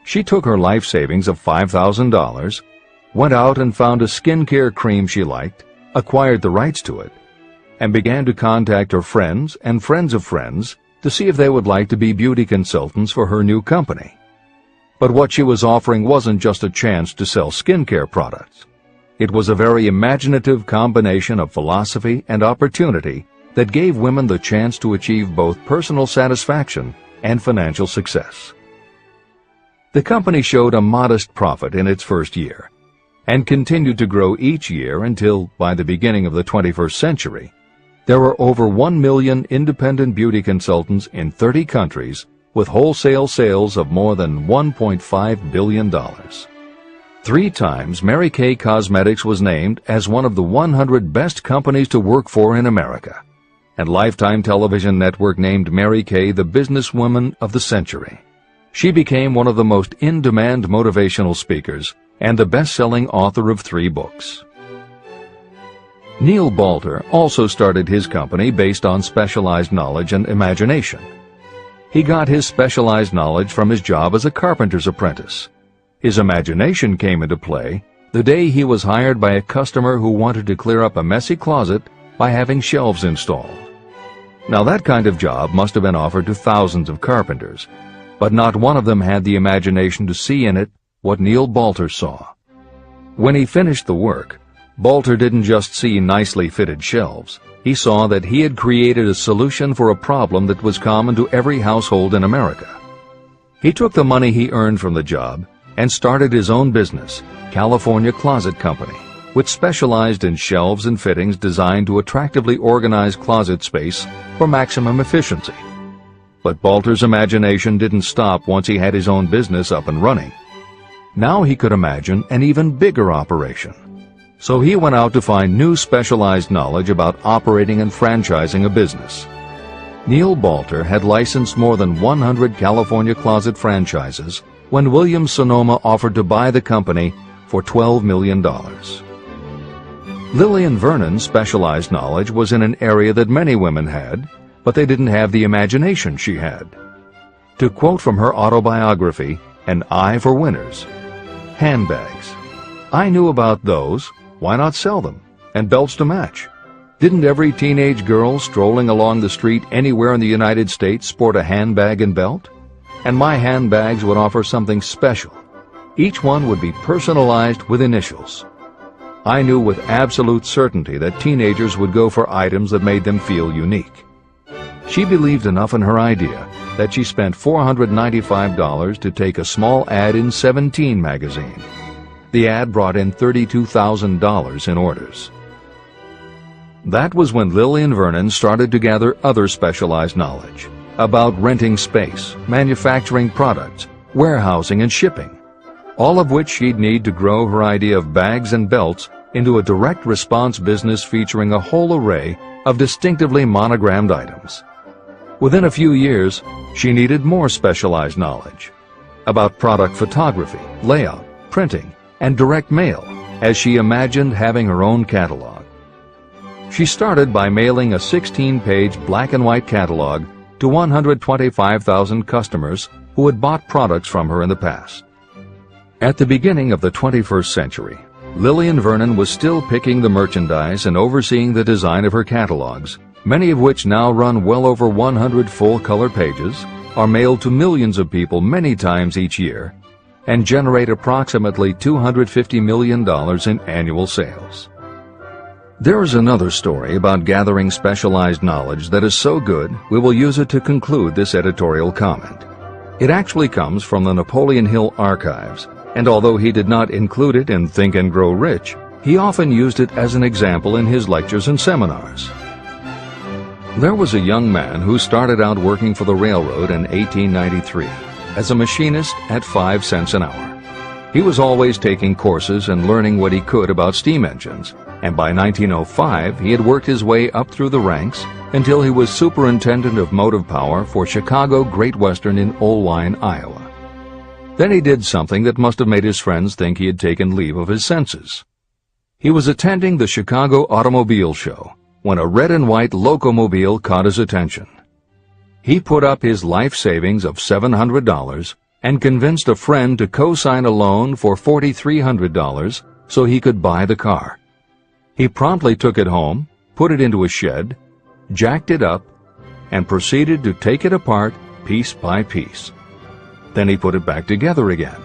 She took her life savings of $5,000, went out and found a skincare cream she liked, acquired the rights to it, and began to contact her friends and friends of friends to see if they would like to be beauty consultants for her new company. But what she was offering wasn't just a chance to sell skincare products. It was a very imaginative combination of philosophy and opportunity that gave women the chance to achieve both personal satisfaction and financial success. The company showed a modest profit in its first year, and continued to grow each year until, by the beginning of the 21st century, there were over 1 million independent beauty consultants in 30 countries with wholesale sales of more than $1.5 billion. 3 times Mary Kay Cosmetics was named as one of the 100 best companies to work for in America, and Lifetime Television Network named Mary Kay the businesswoman of the century. She became one of the most in-demand motivational speakers and the best-selling author of 3 books. Neil Balter also started his company based on specialized knowledge and imagination. He got his specialized knowledge from his job as a carpenter's apprentice. His imagination came into play the day he was hired by a customer who wanted to clear up a messy closet by having shelves installed. Now that kind of job must have been offered to thousands of carpenters, but not one of them had the imagination to see in it what Neil Balter saw. When he finished the work, Balter didn't just see nicely fitted shelves. He saw that he had created a solution for a problem that was common to every household in America. He took the money he earned from the job and started his own business, California Closet Company, which specialized in shelves and fittings designed to attractively organize closet space for maximum efficiency. But Balter's imagination didn't stop once he had his own business up and running. Now he could imagine an even bigger operation. So he went out to find new specialized knowledge about operating and franchising a business. Neil Balter had licensed more than 100 California closet franchises when Williams-Sonoma offered to buy the company for $12 million. Lillian Vernon's specialized knowledge was in an area that many women had, but they didn't have the imagination she had. To quote from her autobiography, "An eye for winners." Handbags. I knew about those. Why not sell them? And belts to match. Didn't every teenage girl strolling along the street anywhere in the United States sport a handbag and belt? And my handbags would offer something special. Each one would be personalized with initials. I knew with absolute certainty that teenagers would go for items that made them feel unique. She believed enough in her idea that she spent $495 to take a small ad in 17 magazine. The ad brought in $32,000 in orders. That was when Lillian Vernon started to gather other specialized knowledge about renting space, manufacturing products, warehousing, and shipping, all of which she'd need to grow her idea of bags and belts into a direct response business featuring a whole array of distinctively monogrammed items. Within a few years, she needed more specialized knowledge about product photography, layout, printing, and direct mail, as she imagined having her own catalog. She started by mailing a 16-page black and white catalog to 125,000 customers who had bought products from her in the past. At the beginning of the 21st century, Lillian Vernon was still picking the merchandise and overseeing the design of her catalogs, many of which now run well over 100 full-color pages, are mailed to millions of people many times each year, and generate approximately $250 million in annual sales. There is another story about gathering specialized knowledge that is so good we will use it to conclude this editorial comment. It actually comes from the Napoleon Hill archives, and although he did not include it in Think and Grow Rich, he often used it as an example in his lectures and seminars. There was a young man who started out working for the railroad in 1893 as a machinist at 5 cents an hour. He was always taking courses and learning what he could about steam engines, and by 1905 he had worked his way up through the ranks until he was superintendent of motive power for Chicago Great Western in Olwine, Iowa. Then he did something that must have made his friends think he had taken leave of his senses. He was attending the Chicago Automobile Show when a red and white locomobile caught his attention. He put up his life savings of $700 and convinced a friend to co-sign a loan for $4,300 so he could buy the car. He promptly took it home, put it into a shed, jacked it up, and proceeded to take it apart piece by piece. Then he put it back together again.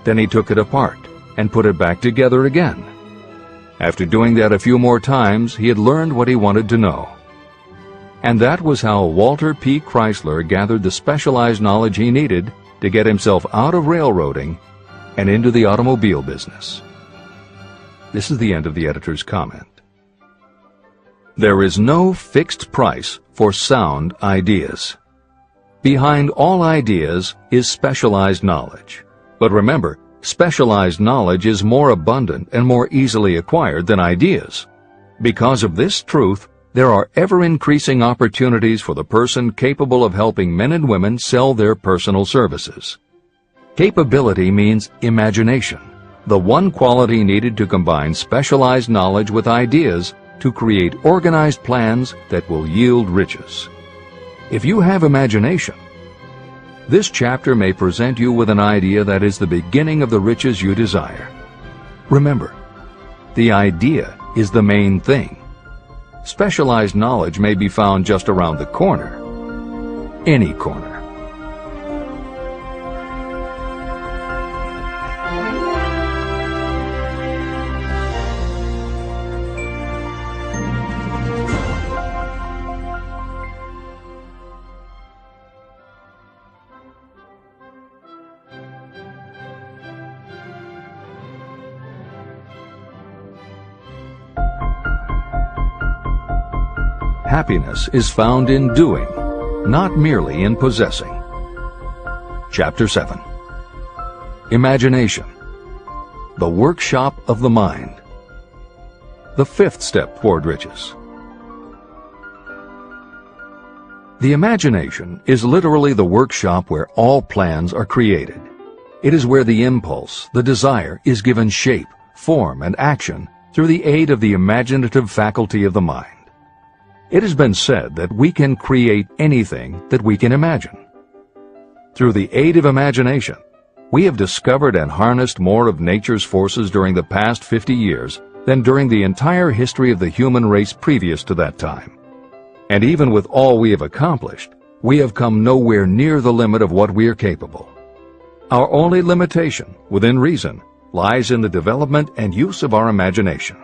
Then he took it apart and put it back together again. After doing that a few more times, he had learned what he wanted to know. And that was how Walter P. Chrysler gathered the specialized knowledge he needed to get himself out of railroading and into the automobile business. This is the end of the editor's comment. There is no fixed price for sound ideas. Behind all ideas is specialized knowledge. But remember, specialized knowledge is more abundant and more easily acquired than ideas. Because of this truth, there are ever-increasing opportunities for the person capable of helping men and women sell their personal services. Capability means imagination, the one quality needed to combine specialized knowledge with ideas to create organized plans that will yield riches. If you have imagination, this chapter may present you with an idea that is the beginning of the riches you desire. Remember, the idea is the main thing. Specialized knowledge may be found just around the corner. Any corner. Happiness is found in doing, not merely in possessing. Chapter 7. Imagination, the workshop of the mind. The fifth step toward riches. The imagination is literally the workshop where all plans are created. It is where the impulse, the desire, is given shape, form, and action through the aid of the imaginative faculty of the mind. It has been said that we can create anything that we can imagine. Through the aid of imagination, we have discovered and harnessed more of nature's forces during the past 50 years than during the entire history of the human race previous to that time. And even with all we have accomplished, we have come nowhere near the limit of what we are capable. Our only limitation, within reason, lies in the development and use of our imagination.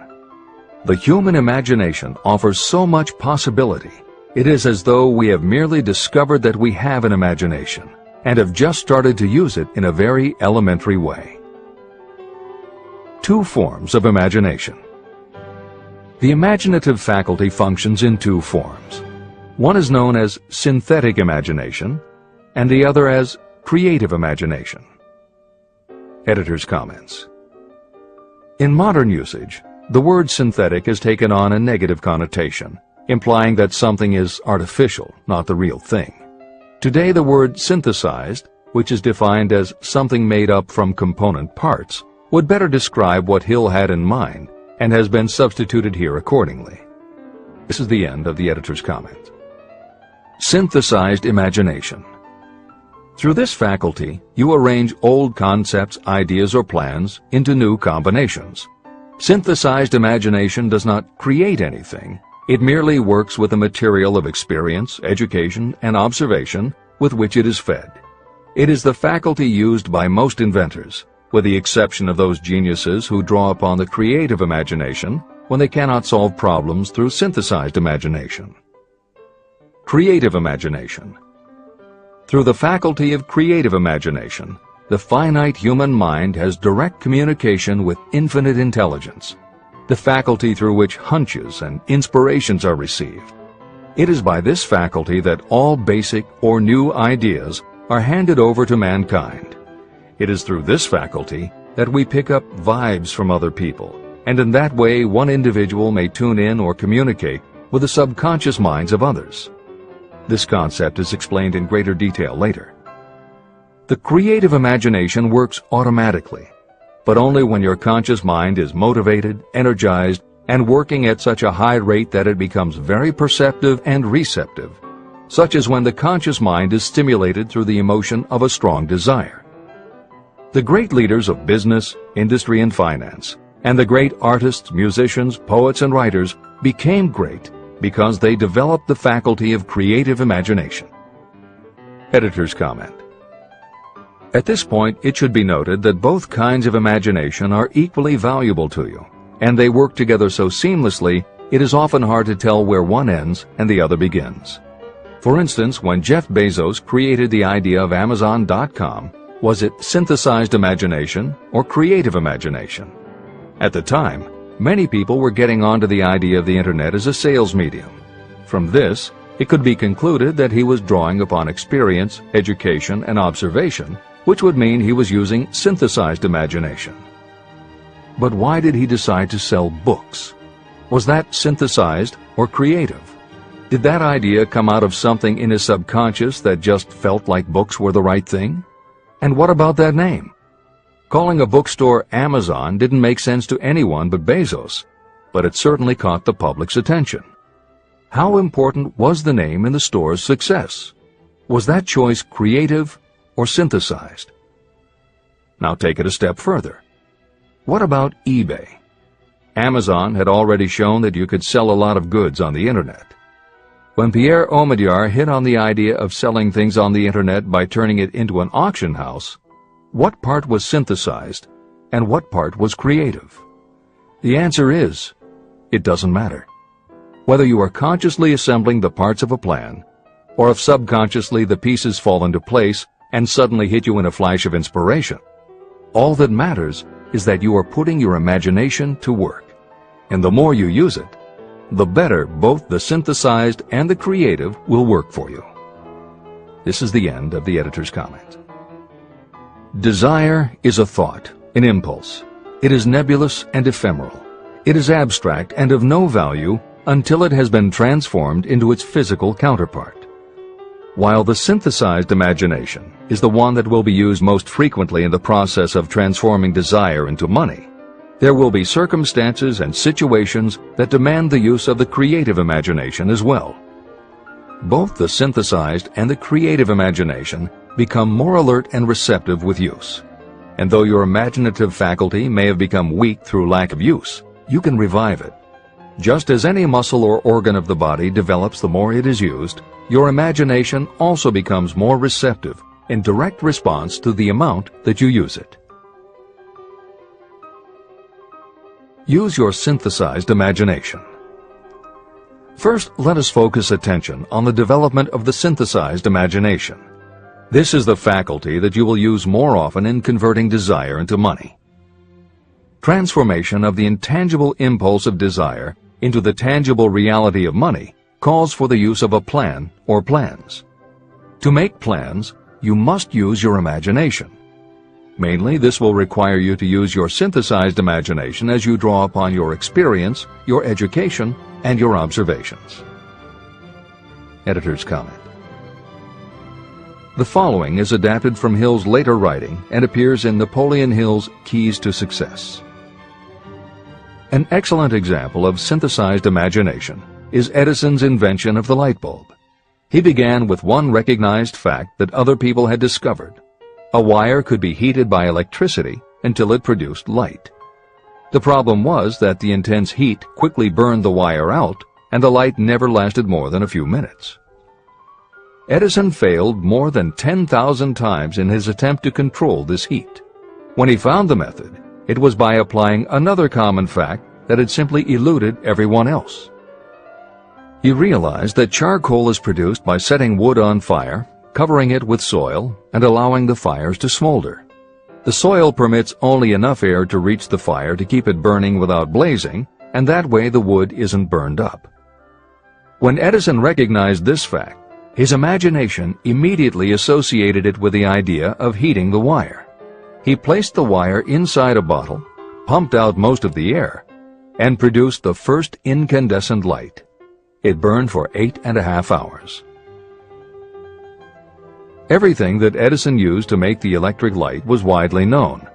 The human imagination offers so much possibility. It is as though we have merely discovered that we have an imagination and have just started to use it in a very elementary way. Two forms of imagination. The imaginative faculty functions in two forms. One is known as synthetic imagination, and the other as creative imagination. Editor's comments. In modern usage, the word synthetic has taken on a negative connotation, implying that something is artificial, not the real thing. Today the word synthesized, which is defined as something made up from component parts, would better describe what Hill had in mind and has been substituted here accordingly. This is the end of the editor's comment. Synthesized imagination. Through this faculty, you arrange old concepts, ideas, or plans into new combinations. Synthesized imagination does not create anything. It merely works with the material of experience, education, and observation with which it is fed. It is the faculty used by most inventors, with the exception of those geniuses who draw upon the creative imagination when they cannot solve problems through synthesized imagination. Creative imagination. Through the faculty of creative imagination, the finite human mind has direct communication with infinite intelligence, the faculty through which hunches and inspirations are received. It is by this faculty that all basic or new ideas are handed over to mankind. It is through this faculty that we pick up vibes from other people, and in that way one individual may tune in or communicate with the subconscious minds of others. This concept is explained in greater detail later. The creative imagination works automatically, but only when your conscious mind is motivated, energized, and working at such a high rate that it becomes very perceptive and receptive, such as when the conscious mind is stimulated through the emotion of a strong desire. The great leaders of business, industry, and finance, and the great artists, musicians, poets, and writers became great because they developed the faculty of creative imagination. Editor's comment. At this point, it should be noted that both kinds of imagination are equally valuable to you, and they work together so seamlessly, it is often hard to tell where one ends and the other begins. For instance, when Jeff Bezos created the idea of Amazon.com, was it synthesized imagination or creative imagination? At the time, Many people were getting onto the idea of the internet as a sales medium. From this, it could be concluded that he was drawing upon experience, education, and observation, which would mean he was using synthesized imagination. But why did he decide to sell books? Was that synthesized or creative? Did that idea come out of something in his subconscious that just felt like books were the right thing? And what about that name? Calling a bookstore Amazon didn't make sense to anyone but Bezos, but it certainly caught the public's attention. How important was the name in the store's success? Was that choice creative or synthesized? Now take it a step further. What about eBay? Amazon had already shown that you could sell a lot of goods on the internet. When Pierre Omidyar hit on the idea of selling things on the internet by turning it into an auction house, what part was synthesized and what part was creative? The answer is, it doesn't matter. Whether you are consciously assembling the parts of a plan, or if subconsciously the pieces fall into place and suddenly hit you in a flash of inspiration, all that matters is that you are putting your imagination to work. And the more you use it, the better both the synthesized and the creative will work for you. This is the end of the editor's comment. Desire is a thought, an impulse. It is nebulous and ephemeral. It is abstract and of no value until it has been transformed into its physical counterpart. While the synthesized imagination is the one that will be used most frequently in the process of transforming desire into money, there will be circumstances and situations that demand the use of the creative imagination as well. Both the synthesized and the creative imagination become more alert and receptive with use. And though your imaginative faculty may have become weak through lack of use, you can revive it. Just as any muscle or organ of the body develops the more it is used, your imagination also becomes more receptive in direct response to the amount that you use it. Use your synthesized imagination. First, let us focus attention on the development of the synthesized imagination. This is the faculty that you will use more often in converting desire into money. Transformation of the intangible impulse of desire into the tangible reality of money calls for the use of a plan or plans. To make plans, you must use your imagination. Mainly, this will require you to use your synthesized imagination as you draw upon your experience, your education, and your observations. Editor's comment. The following is adapted from Hill's later writing and appears in Napoleon Hill's Keys to Success. An excellent example of synthesized imagination is Edison's invention of the light bulb. He began with one recognized fact that other people had discovered. A wire could be heated by electricity until it produced light. The problem was that the intense heat quickly burned the wire out, and the light never lasted more than a few minutes. Edison failed more than 10,000 times in his attempt to control this heat. When he found the method, it was by applying another common fact that had simply eluded everyone else. He realized that charcoal is produced by setting wood on fire, covering it with soil, and allowing the fires to smolder. The soil permits only enough air to reach the fire to keep it burning without blazing, and that way the wood isn't burned up. When Edison recognized this fact, his imagination immediately associated it with the idea of heating the wire. He placed the wire inside a bottle, pumped out most of the air, and produced the first incandescent light. It burned for 8.5 hours. Everything that Edison used to make the electric light was widely known,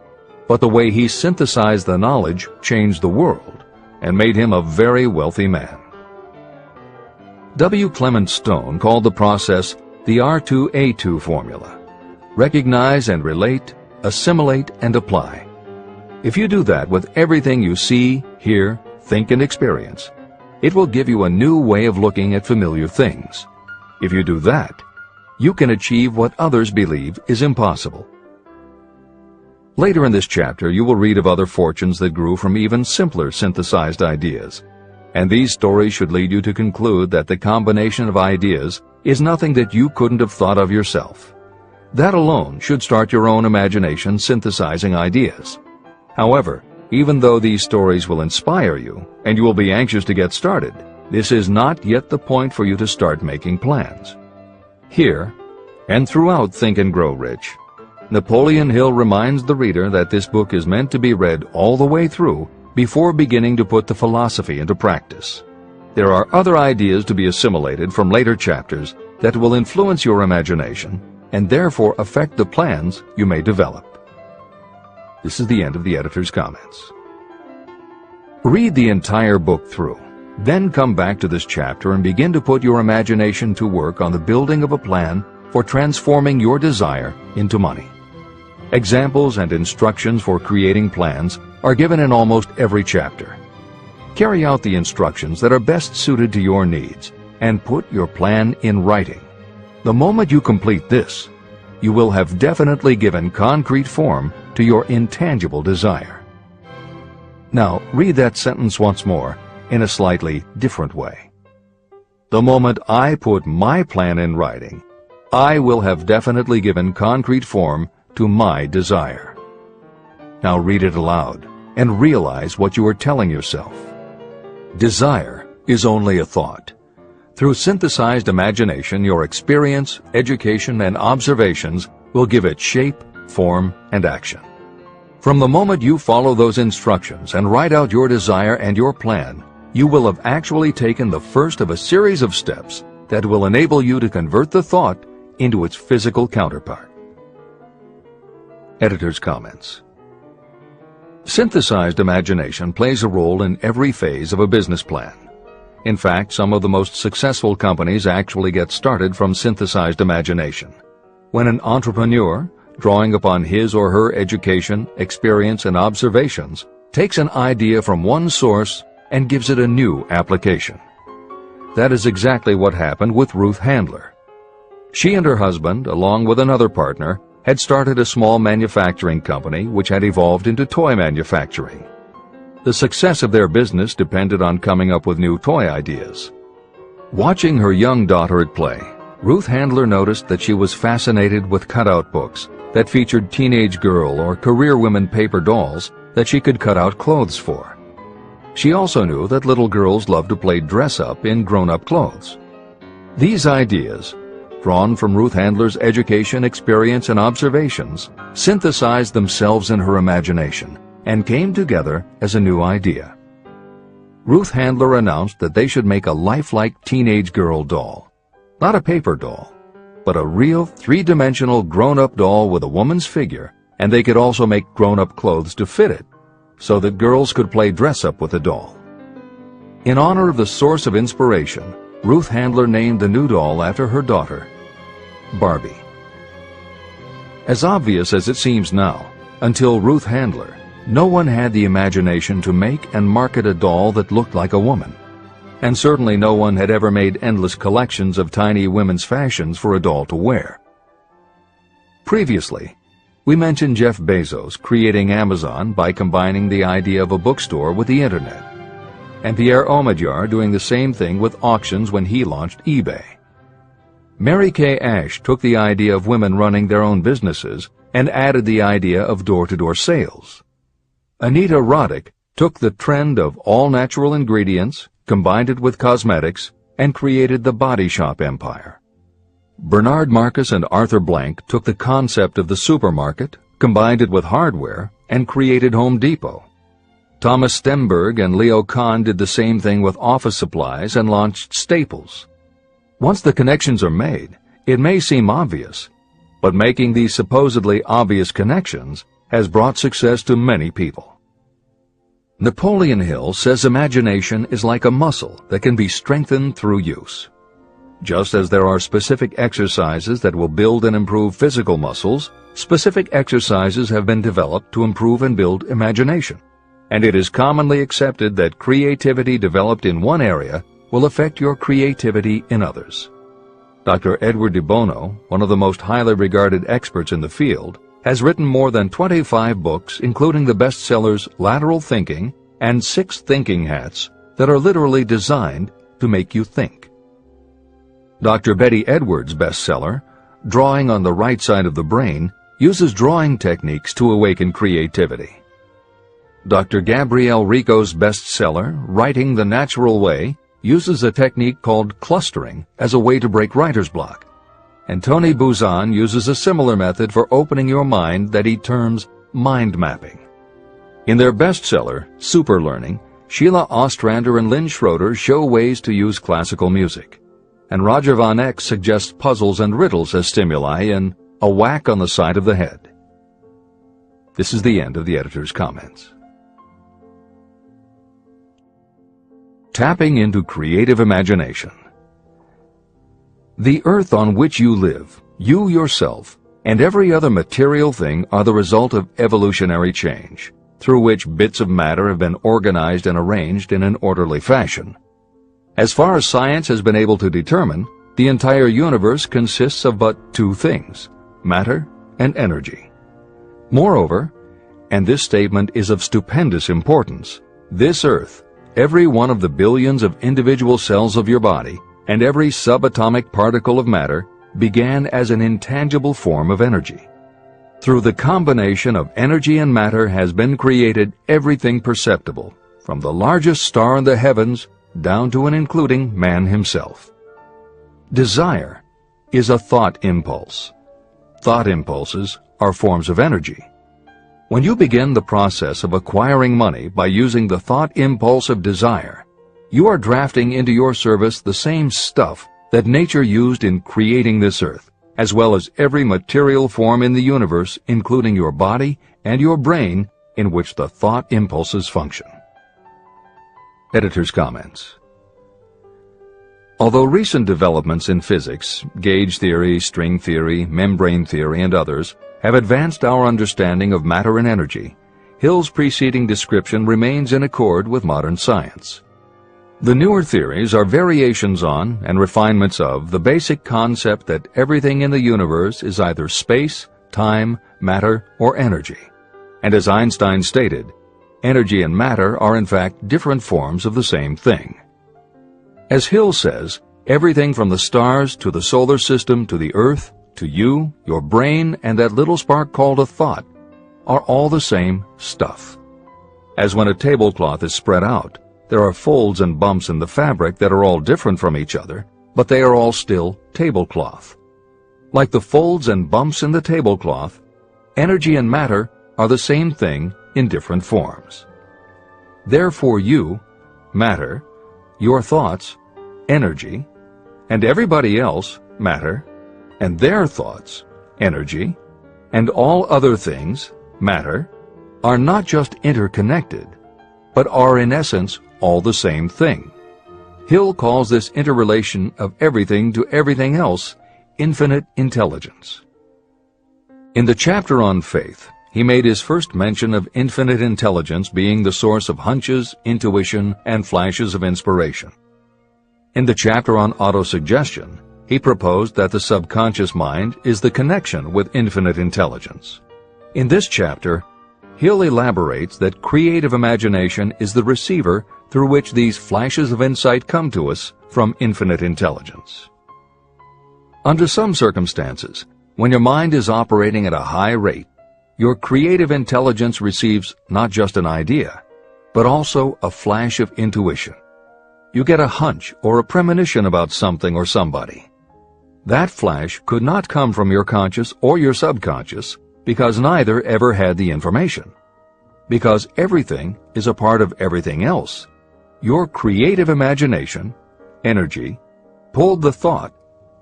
but the way he synthesized the knowledge changed the world and made him a very wealthy man. W. Clement Stone called the process the R2A2 formula. Recognize and relate, assimilate and apply. If you do that with everything you see, hear, think, and experience, it will give you a new way of looking at familiar things. If you do that, you can achieve what others believe is impossible. Later in this chapter, you will read of other fortunes that grew from even simpler synthesized ideas. And these stories should lead you to conclude that the combination of ideas is nothing that you couldn't have thought of yourself. That alone should start your own imagination synthesizing ideas. However, Even though these stories will inspire you and you will be anxious to get started, this is not yet the point for you to start making plans. Here, and throughout Think and Grow Rich, Napoleon Hill reminds the reader that this book is meant to be read all the way through before beginning to put the philosophy into practice. There are other ideas to be assimilated from later chapters that will influence your imagination and therefore affect the plans you may develop. This is the end of the editor's comments. Read the entire book through, then come back to this chapter and begin to put your imagination to work on the building of a plan for transforming your desire into money. Examples and instructions for creating plans are given in almost every chapter. Carry out the instructions that are best suited to your needs and put your plan in writing. The moment you complete this, you will have definitely given concrete form to your intangible desire. Now, read that sentence once more in a slightly different way. The moment I put my plan in writing, I will have definitely given concrete form to my desire. Now read it aloud and realize what you are telling yourself. Desire is only a thought. Through synthesized imagination, your experience, education, and observations will give it shape, form, and action. From the moment you follow those instructions and write out your desire and your plan, you will have actually taken the first of a series of steps that will enable you to convert the thought into its physical counterpart. Editor's comments. Synthesized imagination plays a role in every phase of a business plan. In fact, some of the most successful companies actually get started from synthesized imagination. When an entrepreneur, drawing upon his or her education, experience, and observations, takes an idea from one source and gives it a new application. That is exactly what happened with Ruth Handler. She and her husband, along with another partner, had started a small manufacturing company which had evolved into toy manufacturing. The success of their business depended on coming up with new toy ideas. Watching her young daughter at play, Ruth Handler noticed that she was fascinated with cutout books that featured teenage girl or career women paper dolls that she could cut out clothes for. She also knew that little girls loved to play dress-up in grown-up clothes. These ideas, drawn from Ruth Handler's education, experience, and observations, synthesized themselves in her imagination and came together as a new idea. Ruth Handler announced that they should make a lifelike teenage girl doll. Not a paper doll, but a real three-dimensional grown-up doll with a woman's figure, and they could also make grown-up clothes to fit it, so that girls could play dress-up with the doll. In honor of the source of inspiration, Ruth Handler named the new doll after her daughter, Barbie. As obvious as it seems now, until Ruth Handler, no one had the imagination to make and market a doll that looked like a woman. And certainly no one had ever made endless collections of tiny women's fashions for a doll to wear. Previously, we mentioned Jeff Bezos creating Amazon by combining the idea of a bookstore with the internet, and Pierre Omidyar doing the same thing with auctions when he launched eBay. Mary Kay Ash took the idea of women running their own businesses and added the idea of door-to-door sales. Anita Roddick took the trend of all-natural ingredients, combined it with cosmetics, and created the body shop empire. Bernard Marcus and Arthur Blank took the concept of the supermarket, combined it with hardware, and created Home Depot. Thomas Stemberg and Leo Kahn did the same thing with office supplies and launched Staples. Once the connections are made, it may seem obvious, but making these supposedly obvious connections has brought success to many people. Napoleon Hill says imagination is like a muscle that can be strengthened through use. Just as there are specific exercises that will build and improve physical muscles, specific exercises have been developed to improve and build imagination. And it is commonly accepted that creativity developed in one area will affect your creativity in others. Dr. Edward de Bono, one of the most highly regarded experts in the field, has written more than 25 books, including the bestsellers Lateral Thinking and 6 Thinking Hats, that are literally designed to make you think. Dr. Betty Edwards' bestseller, Drawing on the Right Side of the Brain, uses drawing techniques to awaken creativity. Dr. Gabrielle Rico's bestseller, Writing the Natural Way, uses a technique called clustering as a way to break writer's block. And Tony Buzan uses a similar method for opening your mind that he terms mind mapping. In their bestseller, Super Learning, Sheila Ostrander and Lynn Schroeder show ways to use classical music. And Roger Von Eck suggests puzzles and riddles as stimuli in A Whack on the Side of the Head. This is the end of the editor's comments. Tapping into creative imagination. The earth on which you live, you yourself, and every other material thing are the result of evolutionary change, through which bits of matter have been organized and arranged in an orderly fashion. As far as science has been able to determine, the entire universe consists of but two things, matter and energy. Moreover, and this statement is of stupendous importance, this earth, every one of the billions of individual cells of your body, and every subatomic particle of matter began as an intangible form of energy. Through the combination of energy and matter has been created everything perceptible, from the largest star in the heavens down to and including man himself. Desire is a thought impulse. Thought impulses are forms of energy. When you begin the process of acquiring money by using the thought impulse of desire, you are drafting into your service the same stuff that nature used in creating this earth, as well as every material form in the universe, including your body and your brain, in which the thought impulses function. Editor's comments. Although recent developments in physics, gauge theory, string theory, membrane theory, and others, have advanced our understanding of matter and energy, Hill's preceding description remains in accord with modern science. The newer theories are variations on and refinements of the basic concept that everything in the universe is either space, time, matter, or energy. And as Einstein stated, energy and matter are in fact different forms of the same thing. As Hill says, everything from the stars to the solar system to the earth, to you, your brain, and that little spark called a thought, are all the same stuff. As when a tablecloth is spread out, there are folds and bumps in the fabric that are all different from each other, but they are all still tablecloth. Like the folds and bumps in the tablecloth, energy and matter are the same thing in different forms. Therefore you, matter, your thoughts, energy, and everybody else, matter, and their thoughts, energy, and all other things, matter, are not just interconnected, but are in essence all the same thing. Hill calls this interrelation of everything to everything else infinite intelligence. In the chapter on faith, he made his first mention of infinite intelligence being the source of hunches, intuition, and flashes of inspiration. In the chapter on autosuggestion, he proposed that the subconscious mind is the connection with infinite intelligence. In this chapter, Hill elaborates that creative imagination is the receiver through which these flashes of insight come to us from infinite intelligence. Under some circumstances, when your mind is operating at a high rate, your creative intelligence receives not just an idea, but also a flash of intuition. You get a hunch or a premonition about something or somebody. That flash could not come from your conscious or your subconscious because neither ever had the information. Because everything is a part of everything else, your creative imagination, energy, pulled the thought,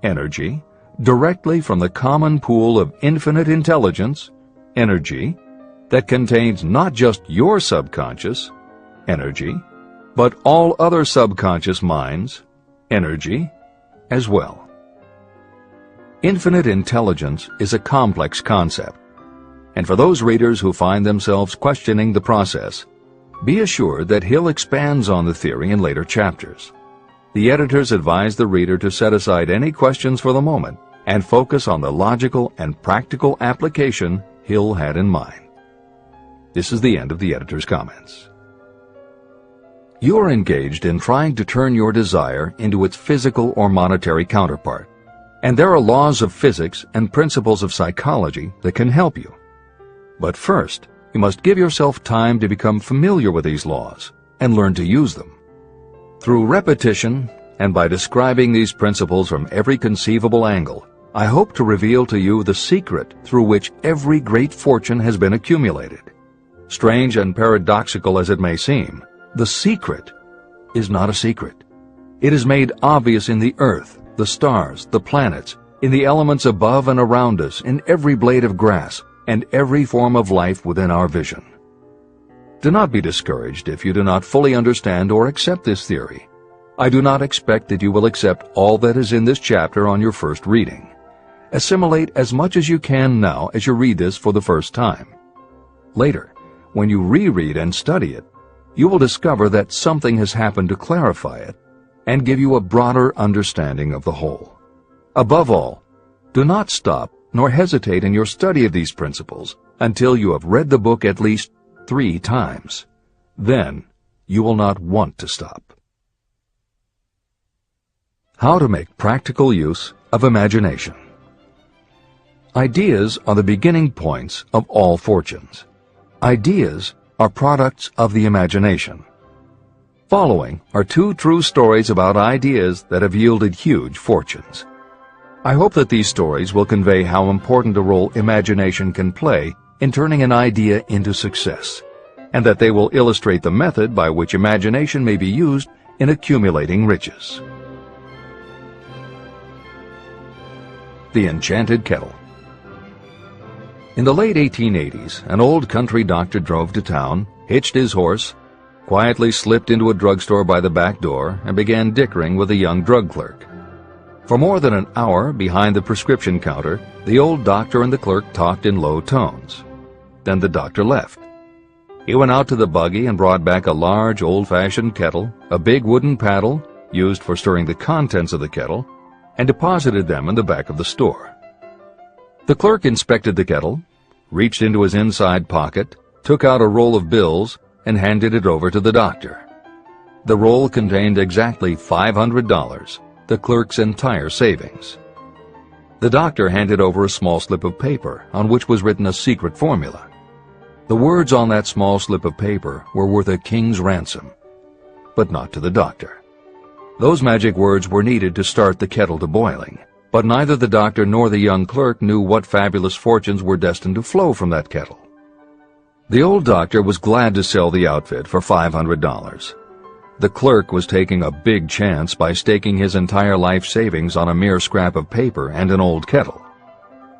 energy, directly from the common pool of infinite intelligence, energy, that contains not just your subconscious, energy, but all other subconscious minds, energy, as well. Infinite intelligence is a complex concept, and for those readers who find themselves questioning the process, be assured that Hill expands on the theory in later chapters. The editors advise the reader to set aside any questions for the moment and focus on the logical and practical application Hill had in mind. This is the end of the editor's comments. You are engaged in trying to turn your desire into its physical or monetary counterpart, and there are laws of physics and principles of psychology that can help you. But first, you must give yourself time to become familiar with these laws and learn to use them. Through repetition, and by describing these principles from every conceivable angle, I hope to reveal to you the secret through which every great fortune has been accumulated. Strange and paradoxical as it may seem, the secret is not a secret. It is made obvious in the earth, the stars, the planets, in the elements above and around us, in every blade of grass, and every form of life within our vision. Do not be discouraged if you do not fully understand or accept this theory. I do not expect that you will accept all that is in this chapter on your first reading. Assimilate as much as you can now as you read this for the first time. Later, when you reread and study it, you will discover that something has happened to clarify it and give you a broader understanding of the whole. Above all, do not stop nor hesitate in your study of these principles until you have read the book at least 3 times. Then you will not want to stop. How to make practical use of imagination. Ideas are the beginning points of all fortunes. Ideas are products of the imagination. Following are 2 true stories about ideas that have yielded huge fortunes. I hope that these stories will convey how important a role imagination can play in turning an idea into success, and that they will illustrate the method by which imagination may be used in accumulating riches. The Enchanted Kettle. In the late 1880s, an old country doctor drove to town, hitched his horse, quietly slipped into a drugstore by the back door, and began dickering with a young drug clerk. For more than an hour behind the prescription counter, the old doctor and the clerk talked in low tones. Then the doctor left. He went out to the buggy and brought back a large old-fashioned kettle, a big wooden paddle, used for stirring the contents of the kettle, and deposited them in the back of the store. The clerk inspected the kettle, reached into his inside pocket, took out a roll of bills, and handed it over to the doctor. The roll contained exactly $500, the clerk's entire savings. The doctor handed over a small slip of paper on which was written a secret formula. The words on that small slip of paper were worth a king's ransom, but not to the doctor. Those magic words were needed to start the kettle to boiling, but neither the doctor nor the young clerk knew what fabulous fortunes were destined to flow from that kettle. The old doctor was glad to sell the outfit for $500. The clerk was taking a big chance by staking his entire life savings on a mere scrap of paper and an old kettle.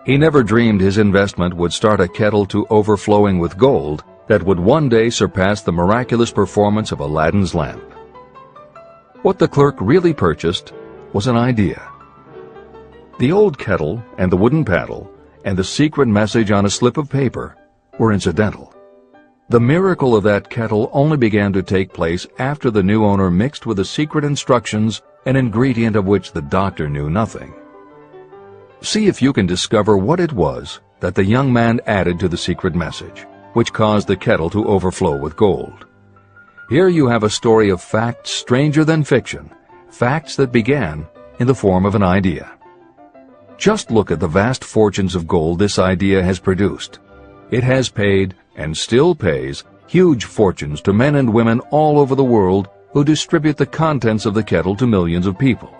He never dreamed his investment would start a kettle to overflowing with gold that would one day surpass the miraculous performance of Aladdin's lamp. What the clerk really purchased was an idea. The old kettle and the wooden paddle and the secret message on a slip of paper were incidental. The miracle of that kettle only began to take place after the new owner mixed with the secret instructions an ingredient of which the doctor knew nothing. See if you can discover what it was that the young man added to the secret message, which caused the kettle to overflow with gold. Here you have a story of facts stranger than fiction, facts that began in the form of an idea. Just look at the vast fortunes of gold this idea has produced. It has paid, and still pays, huge fortunes to men and women all over the world who distribute the contents of the kettle to millions of people.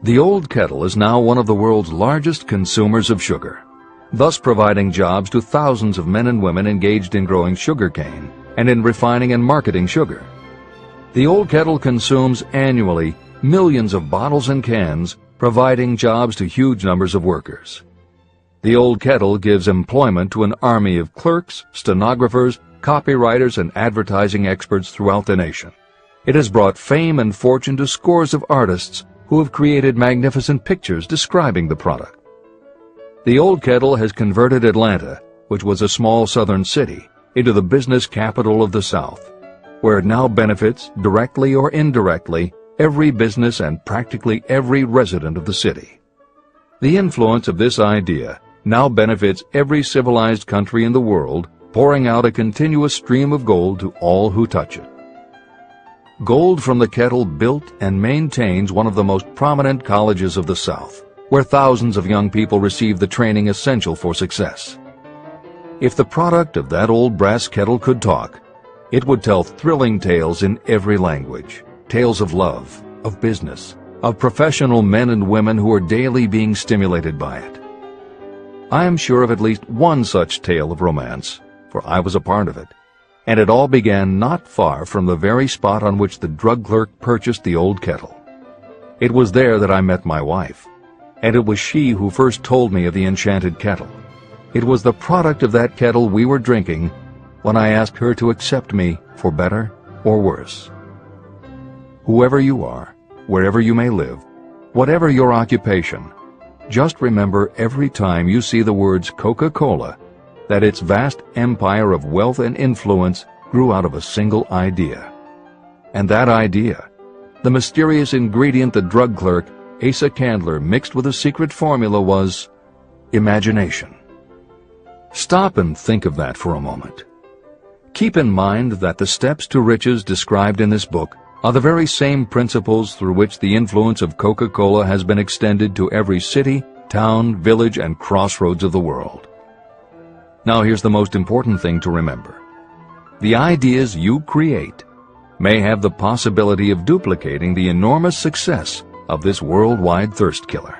The old kettle is now one of the world's largest consumers of sugar, thus providing jobs to thousands of men and women engaged in growing sugarcane and in refining and marketing sugar. The old kettle consumes annually millions of bottles and cans, providing jobs to huge numbers of workers. The old kettle gives employment to an army of clerks, stenographers, copywriters, and advertising experts throughout the nation. It has brought fame and fortune to scores of artists who have created magnificent pictures describing the product. The old kettle has converted Atlanta, which was a small southern city, into the business capital of the South, where it now benefits, directly or indirectly, every business and practically every resident of the city. The influence of this idea now benefits every civilized country in the world, pouring out a continuous stream of gold to all who touch it. Gold from the kettle built and maintains one of the most prominent colleges of the South, where thousands of young people receive the training essential for success. If the product of that old brass kettle could talk, it would tell thrilling tales in every language. Tales of love, of business, of professional men and women who are daily being stimulated by it. I am sure of at least one such tale of romance, for I was a part of it, and it all began not far from the very spot on which the drug clerk purchased the old kettle. It was there that I met my wife, and it was she who first told me of the enchanted kettle. It was the product of that kettle we were drinking when I asked her to accept me for better or worse. Whoever you are, wherever you may live, whatever your occupation, just remember every time you see the words Coca-Cola that its vast empire of wealth and influence grew out of a single idea. And that idea, the mysterious ingredient the drug clerk, Asa Candler, mixed with a secret formula, was imagination. Stop and think of that for a moment. Keep in mind that the steps to riches described in this book are the very same principles through which the influence of Coca-Cola has been extended to every city, town, village, and crossroads of the world. Now here's the most important thing to remember. The ideas you create may have the possibility of duplicating the enormous success of this worldwide thirst killer.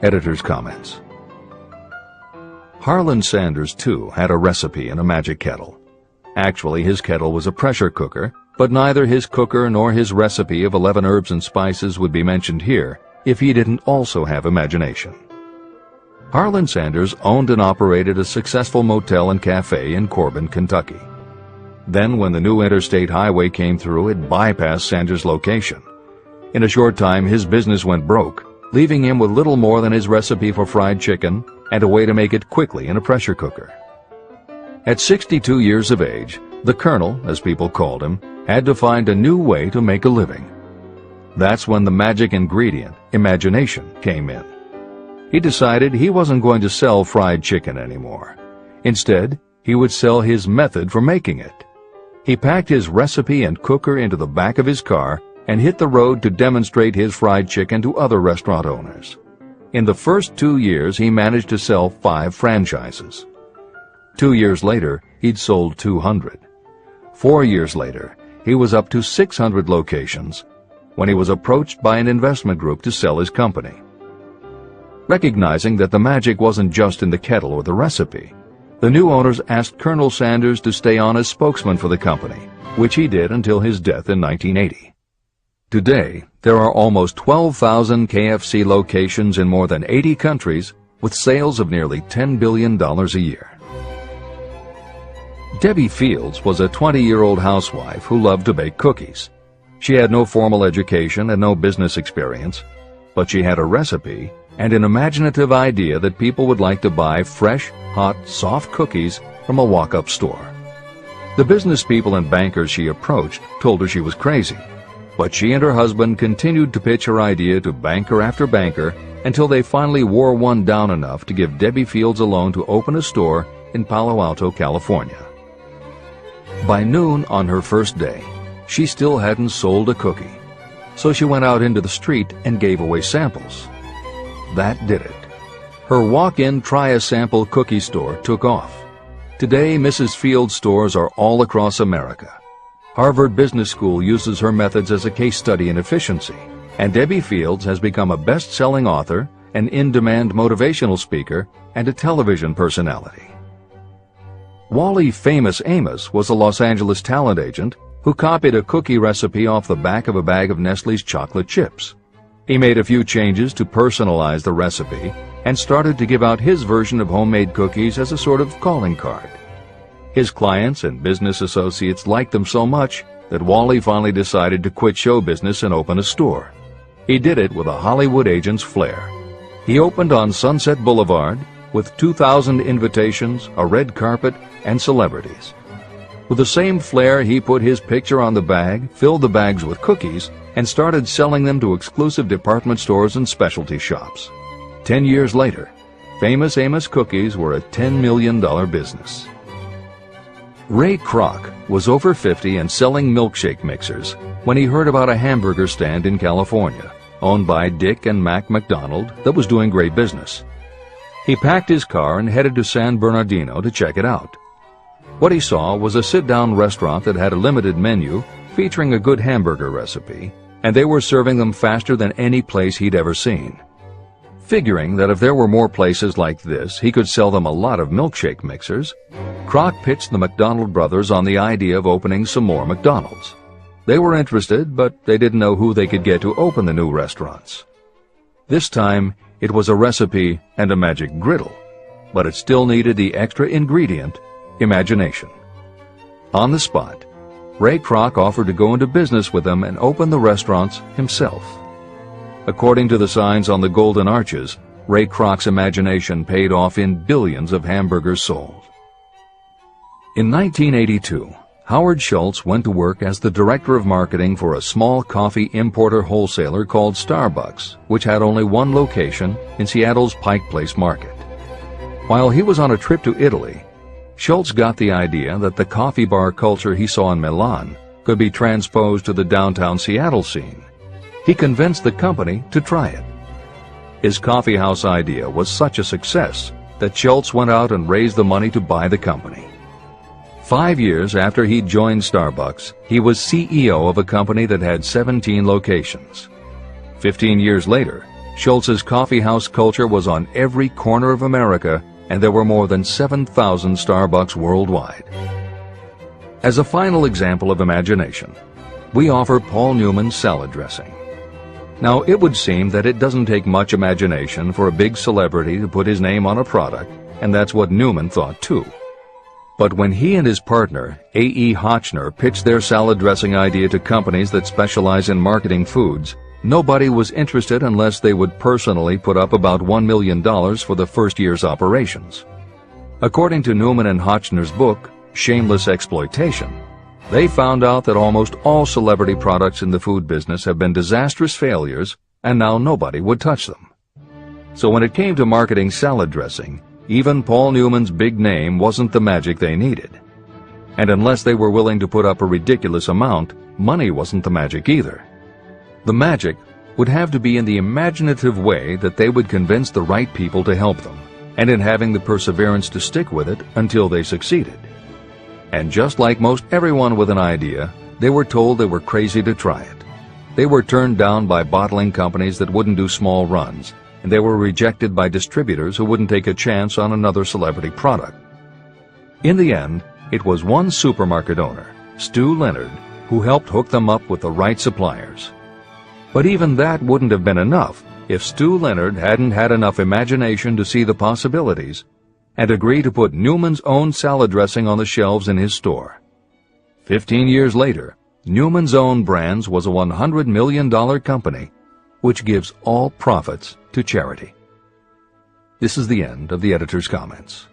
Editor's comments. Harlan Sanders, too, had a recipe in a magic kettle. Actually, his kettle was a pressure cooker, but neither his cooker nor his recipe of 11 herbs and spices would be mentioned here if he didn't also have imagination. Harlan Sanders owned and operated a successful motel and cafe in Corbin, Kentucky. Then, when the new interstate highway came through, it bypassed Sanders' location. In a short time, his business went broke, leaving him with little more than his recipe for fried chicken and a way to make it quickly in a pressure cooker. At 62 years of age, the Colonel, as people called him, had to find a new way to make a living. That's when the magic ingredient, imagination, came in. He decided he wasn't going to sell fried chicken anymore. Instead, he would sell his method for making it. He packed his recipe and cooker into the back of his car and hit the road to demonstrate his fried chicken to other restaurant owners. In the first 2 years, he managed to sell 5 franchises. 2 years later, he'd sold 200. 4 years later, he was up to 600 locations when he was approached by an investment group to sell his company. Recognizing that the magic wasn't just in the kettle or the recipe, the new owners asked Colonel Sanders to stay on as spokesman for the company, which he did until his death in 1980. Today, there are almost 12,000 KFC locations in more than 80 countries with sales of nearly $10 billion a year. Debbie Fields was a 20-year-old housewife who loved to bake cookies. She had no formal education and no business experience, but she had a recipe and an imaginative idea that people would like to buy fresh, hot, soft cookies from a walk-up store. The business people and bankers she approached told her she was crazy, but she and her husband continued to pitch her idea to banker after banker until they finally wore one down enough to give Debbie Fields a loan to open a store in Palo Alto, California. By noon on her first day, she still hadn't sold a cookie, so she went out into the street and gave away samples. That did it. Her walk-in try-a-sample cookie store took off. Today, Mrs. Fields' stores are all across America. Harvard Business School uses her methods as a case study in efficiency, and Debbie Fields has become a best-selling author, an in-demand motivational speaker, and a television personality. Wally Famous Amos was a Los Angeles talent agent who copied a cookie recipe off the back of a bag of Nestle's chocolate chips. He made a few changes to personalize the recipe and started to give out his version of homemade cookies as a sort of calling card. His clients and business associates liked them so much that Wally finally decided to quit show business and open a store. He did it with a Hollywood agent's flair. He opened on Sunset Boulevard with 2,000 invitations, a red carpet, and celebrities. With the same flair, he put his picture on the bag, filled the bags with cookies, and started selling them to exclusive department stores and specialty shops. 10 years later, Famous Amos cookies were a $10 million business. Ray Kroc was over 50 and selling milkshake mixers when he heard about a hamburger stand in California, owned by Dick and Mac McDonald, that was doing great business. He packed his car and headed to San Bernardino to check it out. What he saw was a sit-down restaurant that had a limited menu featuring a good hamburger recipe, and they were serving them faster than any place he'd ever seen. Figuring that if there were more places like this, he could sell them a lot of milkshake mixers, Kroc pitched the McDonald brothers on the idea of opening some more McDonald's. They were interested, but they didn't know who they could get to open the new restaurants. This time, it was a recipe and a magic griddle, but it still needed the extra ingredient, imagination. On the spot, Ray Kroc offered to go into business with them and open the restaurants himself. According to the signs on the golden arches, Ray Kroc's imagination paid off in billions of hamburgers sold. In 1982, Howard Schultz went to work as the director of marketing for a small coffee importer wholesaler called Starbucks, which had only one location in Seattle's Pike Place market. While he was on a trip to Italy, Schultz got the idea that the coffee bar culture he saw in Milan could be transposed to the downtown Seattle scene. He convinced the company to try it. His coffeehouse idea was such a success that Schultz went out and raised the money to buy the company. 5 years after he joined Starbucks, he was CEO of a company that had 17 locations. 15 years later, Schultz's coffeehouse culture was on every corner of America, and there were more than 7,000 Starbucks worldwide. As a final example of imagination, we offer Paul Newman's salad dressing. Now, it would seem that it doesn't take much imagination for a big celebrity to put his name on a product, and that's what Newman thought too. But when he and his partner, A.E. Hotchner, pitched their salad dressing idea to companies that specialize in marketing foods, nobody was interested unless they would personally put up about $1 million for the first year's operations. According to Newman and Hotchner's book, Shameless Exploitation, they found out that almost all celebrity products in the food business have been disastrous failures, and now nobody would touch them. So when it came to marketing salad dressing, even Paul Newman's big name wasn't the magic they needed. And unless they were willing to put up a ridiculous amount, money wasn't the magic either. The magic would have to be in the imaginative way that they would convince the right people to help them, and in having the perseverance to stick with it until they succeeded. And just like most everyone with an idea, they were told they were crazy to try it. They were turned down by bottling companies that wouldn't do small runs, and they were rejected by distributors who wouldn't take a chance on another celebrity product. In the end, it was one supermarket owner, Stu Leonard, who helped hook them up with the right suppliers. But even that wouldn't have been enough if Stu Leonard hadn't had enough imagination to see the possibilities and agree to put Newman's own salad dressing on the shelves in his store. 15 years later, Newman's Own Brands was a $100 million company, which gives all profits to charity. This is the end of the editor's comments.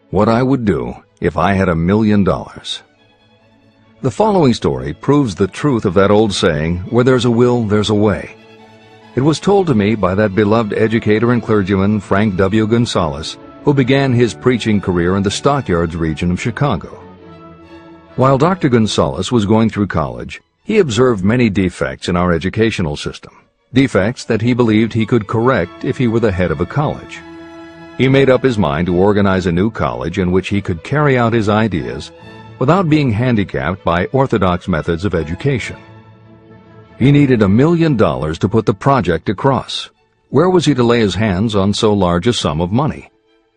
What I would do if I had $1 million. The following story proves the truth of that old saying, where there's a will, there's a way. It was told to me by that beloved educator and clergyman Frank W. Gonzalez, who began his preaching career in the Stockyards region of Chicago. While Dr. Gonzalez was going through college, he observed many defects in our educational system, defects that he believed he could correct if he were the head of a college. He made up his mind to organize a new college in which he could carry out his ideas without being handicapped by orthodox methods of education. He needed $1 million to put the project across. Where was he to lay his hands on so large a sum of money?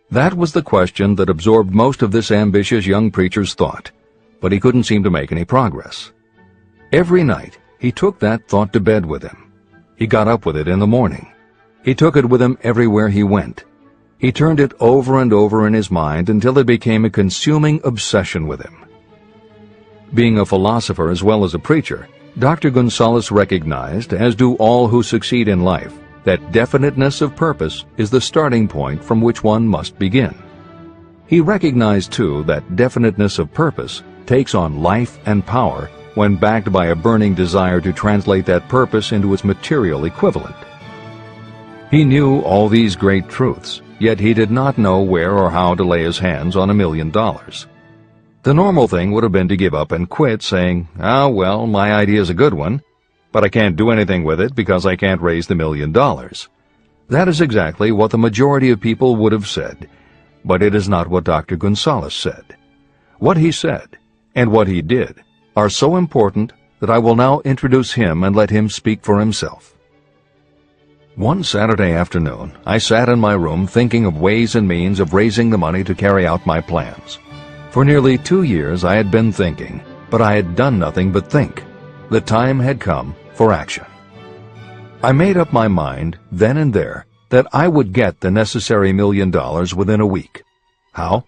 That was the question that absorbed most of this ambitious young preacher's thought, but he couldn't seem to make any progress. Every night, he took that thought to bed with him. He got up with it in the morning. He took it with him everywhere he went. He turned it over and over in his mind until it became a consuming obsession with him. Being a philosopher as well as a preacher, Dr. Gonzalez recognized, as do all who succeed in life, that definiteness of purpose is the starting point from which one must begin. He recognized, too, that definiteness of purpose takes on life and power when backed by a burning desire to translate that purpose into its material equivalent. He knew all these great truths, yet he did not know where or how to lay his hands on $1 million. The normal thing would have been to give up and quit, saying, well, my idea's a good one, but I can't do anything with it because I can't raise the $1 million. That is exactly what the majority of people would have said, but it is not what Dr. Gonzalez said. What he said, and what he did, are so important that I will now introduce him and let him speak for himself. One Saturday afternoon, I sat in my room thinking of ways and means of raising the money to carry out my plans. For nearly 2 years I had been thinking, but I had done nothing but think. The time had come for action. I made up my mind, then and there, that I would get the necessary $1 million within a week. How?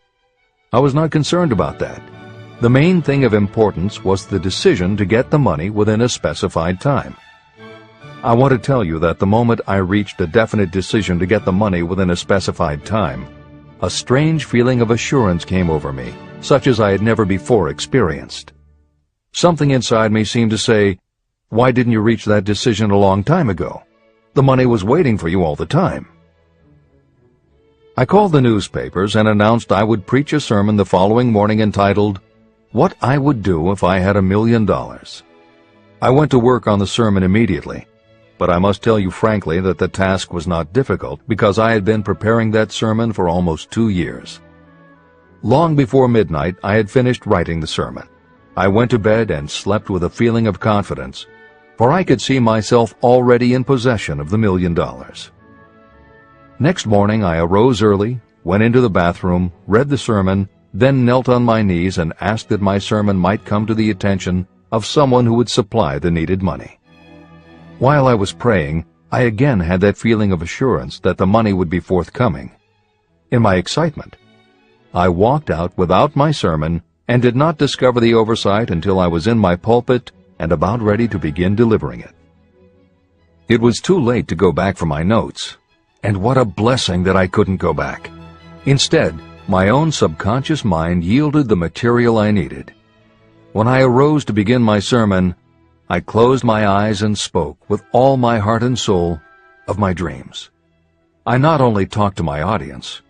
I was not concerned about that. The main thing of importance was the decision to get the money within a specified time. I want to tell you that the moment I reached a definite decision to get the money within a specified time, a strange feeling of assurance came over me, such as I had never before experienced. Something inside me seemed to say, "Why didn't you reach that decision a long time ago? The money was waiting for you all the time." I called the newspapers and announced I would preach a sermon the following morning entitled, "What I Would Do If I Had $1 Million." I went to work on the sermon immediately, but I must tell you frankly that the task was not difficult because I had been preparing that sermon for almost 2 years. Long before midnight, I had finished writing the sermon. I went to bed and slept with a feeling of confidence, for I could see myself already in possession of the $1 million. Next morning I arose early, went into the bathroom, read the sermon, then knelt on my knees and asked that my sermon might come to the attention of someone who would supply the needed money. While I was praying, I again had that feeling of assurance that the money would be forthcoming. In my excitement, I walked out without my sermon and did not discover the oversight until I was in my pulpit and about ready to begin delivering it. It was too late to go back for my notes, and what a blessing that I couldn't go back. Instead, my own subconscious mind yielded the material I needed. When I arose to begin my sermon, I closed my eyes and spoke with all my heart and soul of my dreams. I not only talked to my audience,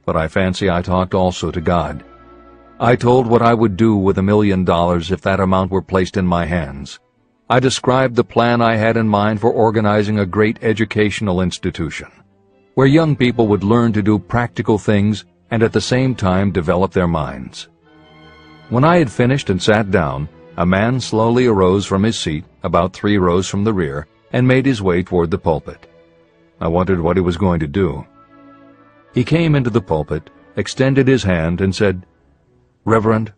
but I fancy I talked also to God. I told what I would do with $1 million if that amount were placed in my hands. I described the plan I had in mind for organizing a great educational institution, where young people would learn to do practical things and at the same time develop their minds. When I had finished and sat down, a man slowly arose from his seat, about 3 rows from the rear, and made his way toward the pulpit. I wondered what he was going to do. He came into the pulpit, extended his hand, and said, "Reverend,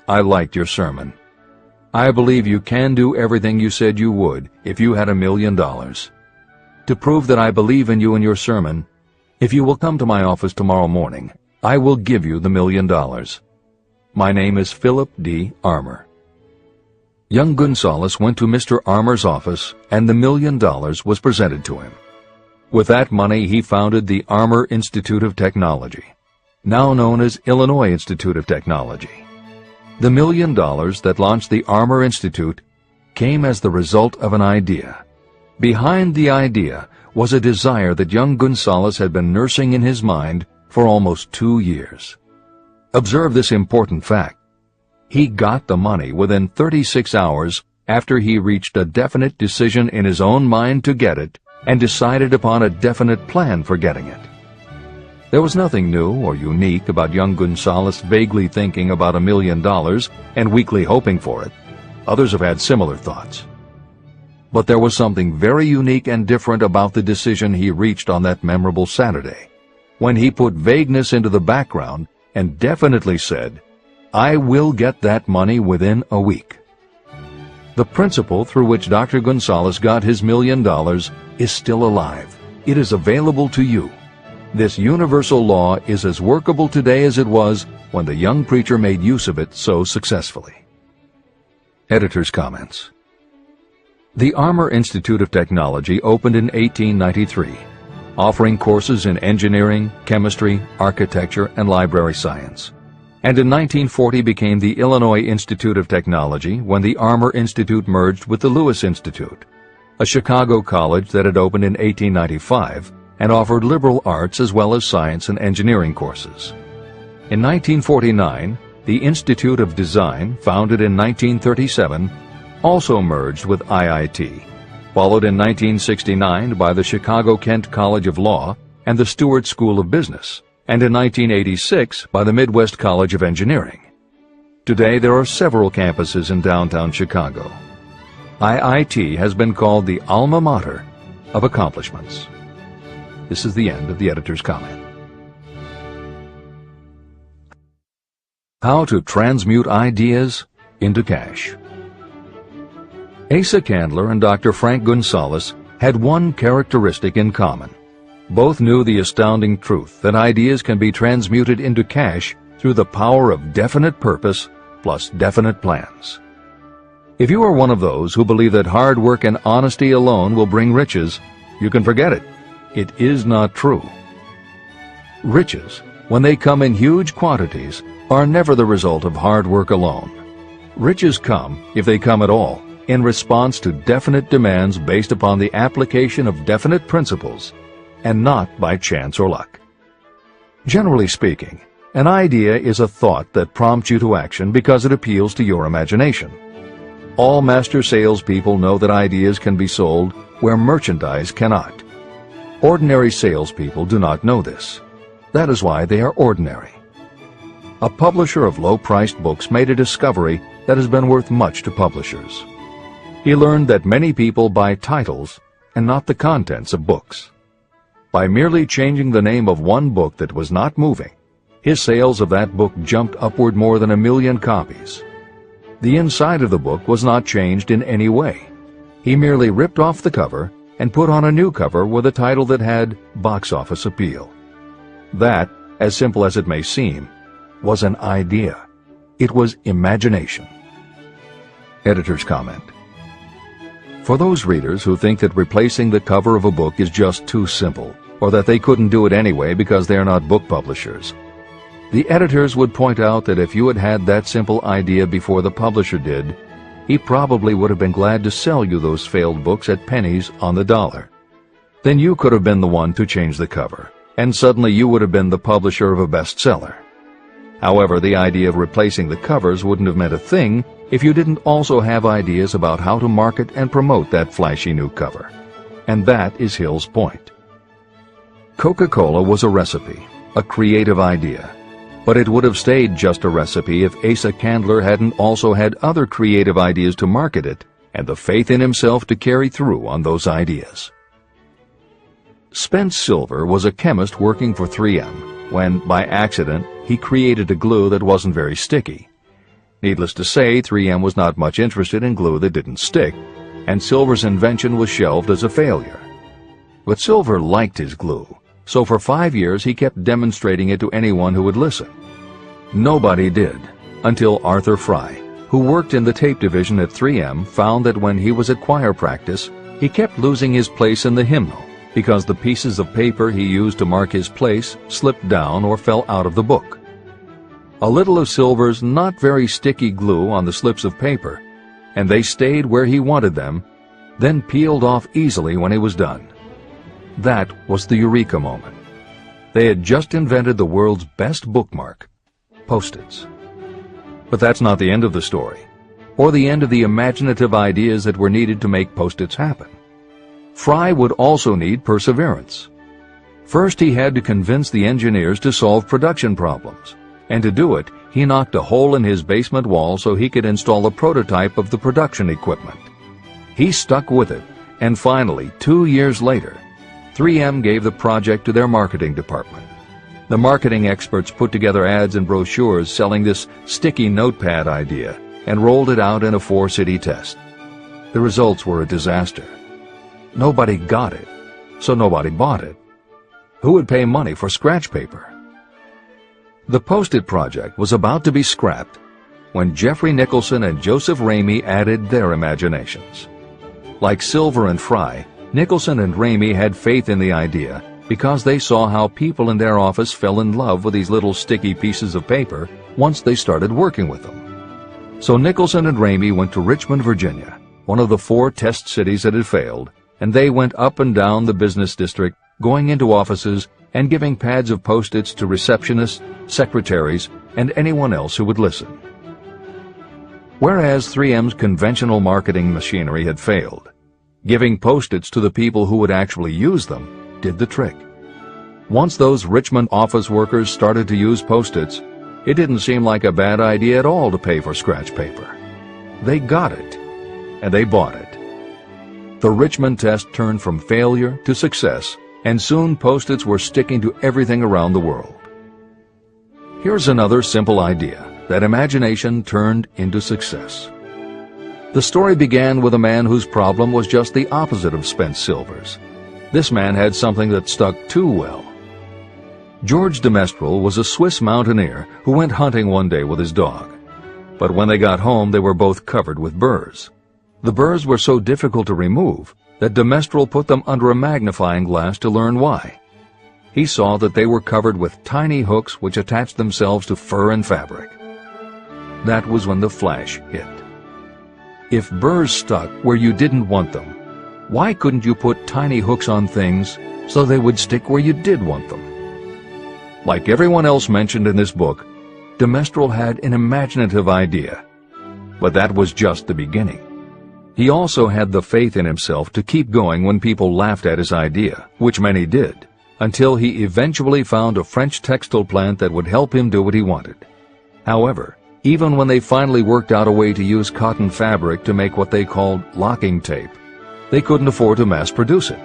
I liked your sermon. I believe you can do everything you said you would if you had $1 million. To prove that I believe in you and your sermon, if you will come to my office tomorrow morning, I will give you the $1 million. My name is Philip D. Armour." Young Gonzalez went to Mr. Armour's office, and the $1 million was presented to him. With that money, he founded the Armour Institute of Technology, now known as Illinois Institute of Technology. The $1 million that launched the Armour Institute came as the result of an idea. Behind the idea was a desire that young Gonzalez had been nursing in his mind for almost 2 years. Observe this important fact. He got the money within 36 hours after he reached a definite decision in his own mind to get it and decided upon a definite plan for getting it. There was nothing new or unique about young Gonzalez vaguely thinking about $1 million and weakly hoping for it. Others have had similar thoughts. But there was something very unique and different about the decision he reached on that memorable Saturday, when he put vagueness into the background and definitely said, "I will get that money within a week." The principle through which Dr. Gonzalez got his $1 million is still alive. It is available to you. This universal law is as workable today as it was when the young preacher made use of it so successfully. Editor's comments. The Armour Institute of Technology opened in 1893, offering courses in engineering, chemistry, architecture, and library science, and in 1940 became the Illinois Institute of Technology when the Armour Institute merged with the Lewis Institute, a Chicago college that had opened in 1895 and offered liberal arts as well as science and engineering courses. In 1949, the Institute of Design, founded in 1937, also merged with IIT, followed in 1969 by the Chicago-Kent College of Law and the Stewart School of Business, and in 1986 by the Midwest College of Engineering. Today there are several campuses in downtown Chicago. IIT has been called the alma mater of accomplishments. This is the end of the editor's comment. How to transmute ideas into cash. Asa Candler and Dr. Frank Gonzalez had one characteristic in common. Both knew the astounding truth that ideas can be transmuted into cash through the power of definite purpose plus definite plans. If you are one of those who believe that hard work and honesty alone will bring riches, you can forget it. It is not true. Riches, when they come in huge quantities, are never the result of hard work alone. Riches come, if they come at all, in response to definite demands based upon the application of definite principles, and not by chance or luck. Generally speaking, an idea is a thought that prompts you to action because it appeals to your imagination. All master salespeople know that ideas can be sold where merchandise cannot. Ordinary salespeople do not know this. That is why they are ordinary. A publisher of low-priced books made a discovery that has been worth much to publishers. He learned that many people buy titles and not the contents of books. By merely changing the name of one book that was not moving, his sales of that book jumped upward more than 1 million copies. The inside of the book was not changed in any way. He merely ripped off the cover and put on a new cover with a title that had box office appeal. That, as simple as it may seem, was an idea. It was imagination. Editor's comment. For those readers who think that replacing the cover of a book is just too simple, or that they couldn't do it anyway because they are not book publishers, the editors would point out that if you had had that simple idea before the publisher did, he probably would have been glad to sell you those failed books at pennies on the dollar. Then you could have been the one to change the cover, and suddenly you would have been the publisher of a bestseller. However, the idea of replacing the covers wouldn't have meant a thing if you didn't also have ideas about how to market and promote that flashy new cover. And that is Hill's point. Coca-Cola was a recipe, a creative idea. But it would have stayed just a recipe if Asa Candler hadn't also had other creative ideas to market it and the faith in himself to carry through on those ideas. Spence Silver was a chemist working for 3M when, by accident, he created a glue that wasn't very sticky. Needless to say, 3M was not much interested in glue that didn't stick, and Silver's invention was shelved as a failure. But Silver liked his glue, so for 5 years he kept demonstrating it to anyone who would listen. Nobody did, until Arthur Fry, who worked in the tape division at 3M, found that when he was at choir practice, he kept losing his place in the hymnal because the pieces of paper he used to mark his place slipped down or fell out of the book. A little of Silver's not very sticky glue on the slips of paper, and they stayed where he wanted them, then peeled off easily when he was done. That was the eureka moment. They had just invented the world's best bookmark, Post-its. But that's not the end of the story, or the end of the imaginative ideas that were needed to make Post-its happen. Fry would also need perseverance. First, he had to convince the engineers to solve production problems, and to do it, he knocked a hole in his basement wall so he could install a prototype of the production equipment. He stuck with it, and finally, 2 years later, 3M gave the project to their marketing department. The marketing experts put together ads and brochures selling this sticky notepad idea and rolled it out in a 4-city test. The results were a disaster. Nobody got it, so nobody bought it. Who would pay money for scratch paper? The Post-it project was about to be scrapped when Jeffrey Nicholson and Joseph Ramey added their imaginations. Like Silver and Fry, Nicholson and Ramey had faith in the idea because they saw how people in their office fell in love with these little sticky pieces of paper once they started working with them. So Nicholson and Ramey went to Richmond, Virginia, one of the 4 test cities that had failed, and they went up and down the business district, going into offices and giving pads of Post-its to receptionists, secretaries, and anyone else who would listen. Whereas 3M's conventional marketing machinery had failed, Giving Post-its to the people who would actually use them did the trick. Once those Richmond office workers started to use Post-its, it didn't seem like a bad idea at all to pay for scratch paper. They got it, and they bought it. The Richmond test turned from failure to success, and soon Post-its were sticking to everything around the world. Here's another simple idea that imagination turned into success. The story began with a man whose problem was just the opposite of spent silvers. This man had something that stuck too well. George de Mestral was a Swiss mountaineer who went hunting one day with his dog. But when they got home, they were both covered with burrs. The burrs were so difficult to remove that de Mestral put them under a magnifying glass to learn why. He saw that they were covered with tiny hooks which attached themselves to fur and fabric. That was when the flash hit. If burrs stuck where you didn't want them, why couldn't you put tiny hooks on things so they would stick where you did want them? Like everyone else mentioned in this book, de Mestral had an imaginative idea. But that was just the beginning. He also had the faith in himself to keep going when people laughed at his idea, which many did, until he eventually found a French textile plant that would help him do what he wanted. However, even when they finally worked out a way to use cotton fabric to make what they called locking tape, they couldn't afford to mass produce it.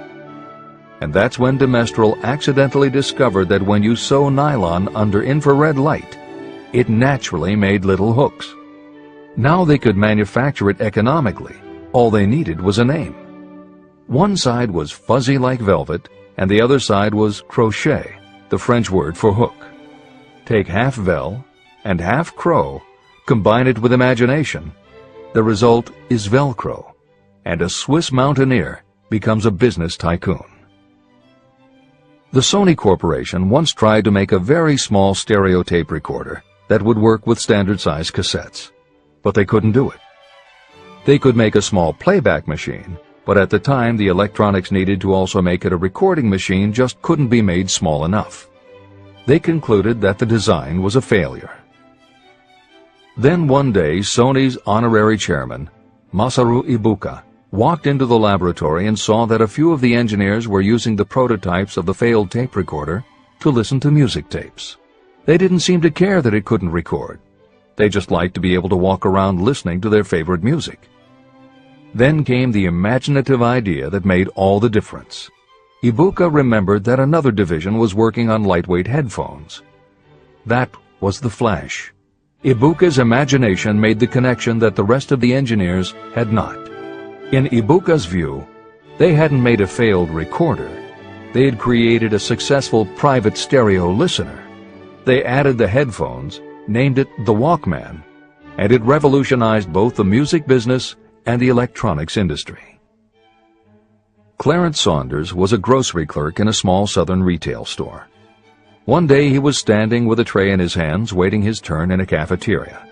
And that's when de Mestral accidentally discovered that when you sew nylon under infrared light, it naturally made little hooks. Now they could manufacture it economically. All they needed was a name. One side was fuzzy like velvet, and the other side was crochet, the French word for hook. Take half vel and half crow, combine it with imagination. The result is Velcro, and a Swiss mountaineer becomes a business tycoon. The Sony Corporation once tried to make a very small stereo tape recorder that would work with standard-size cassettes, but they couldn't do it. They could make a small playback machine, but at the time the electronics needed to also make it a recording machine just couldn't be made small enough. They concluded that the design was a failure. Then one day Sony's honorary chairman, Masaru Ibuka, walked into the laboratory and saw that a few of the engineers were using the prototypes of the failed tape recorder to listen to music tapes. They didn't seem to care that it couldn't record. They just liked to be able to walk around listening to their favorite music. Then came the imaginative idea that made all the difference. Ibuka remembered that another division was working on lightweight headphones. That was the flash. Ibuka's imagination made the connection that the rest of the engineers had not. In Ibuka's view, they hadn't made a failed recorder. They had created a successful private stereo listener. They added the headphones, named it the Walkman, and it revolutionized both the music business and the electronics industry. Clarence Saunders was a grocery clerk in a small southern retail store. One day he was standing with a tray in his hands waiting his turn in a cafeteria.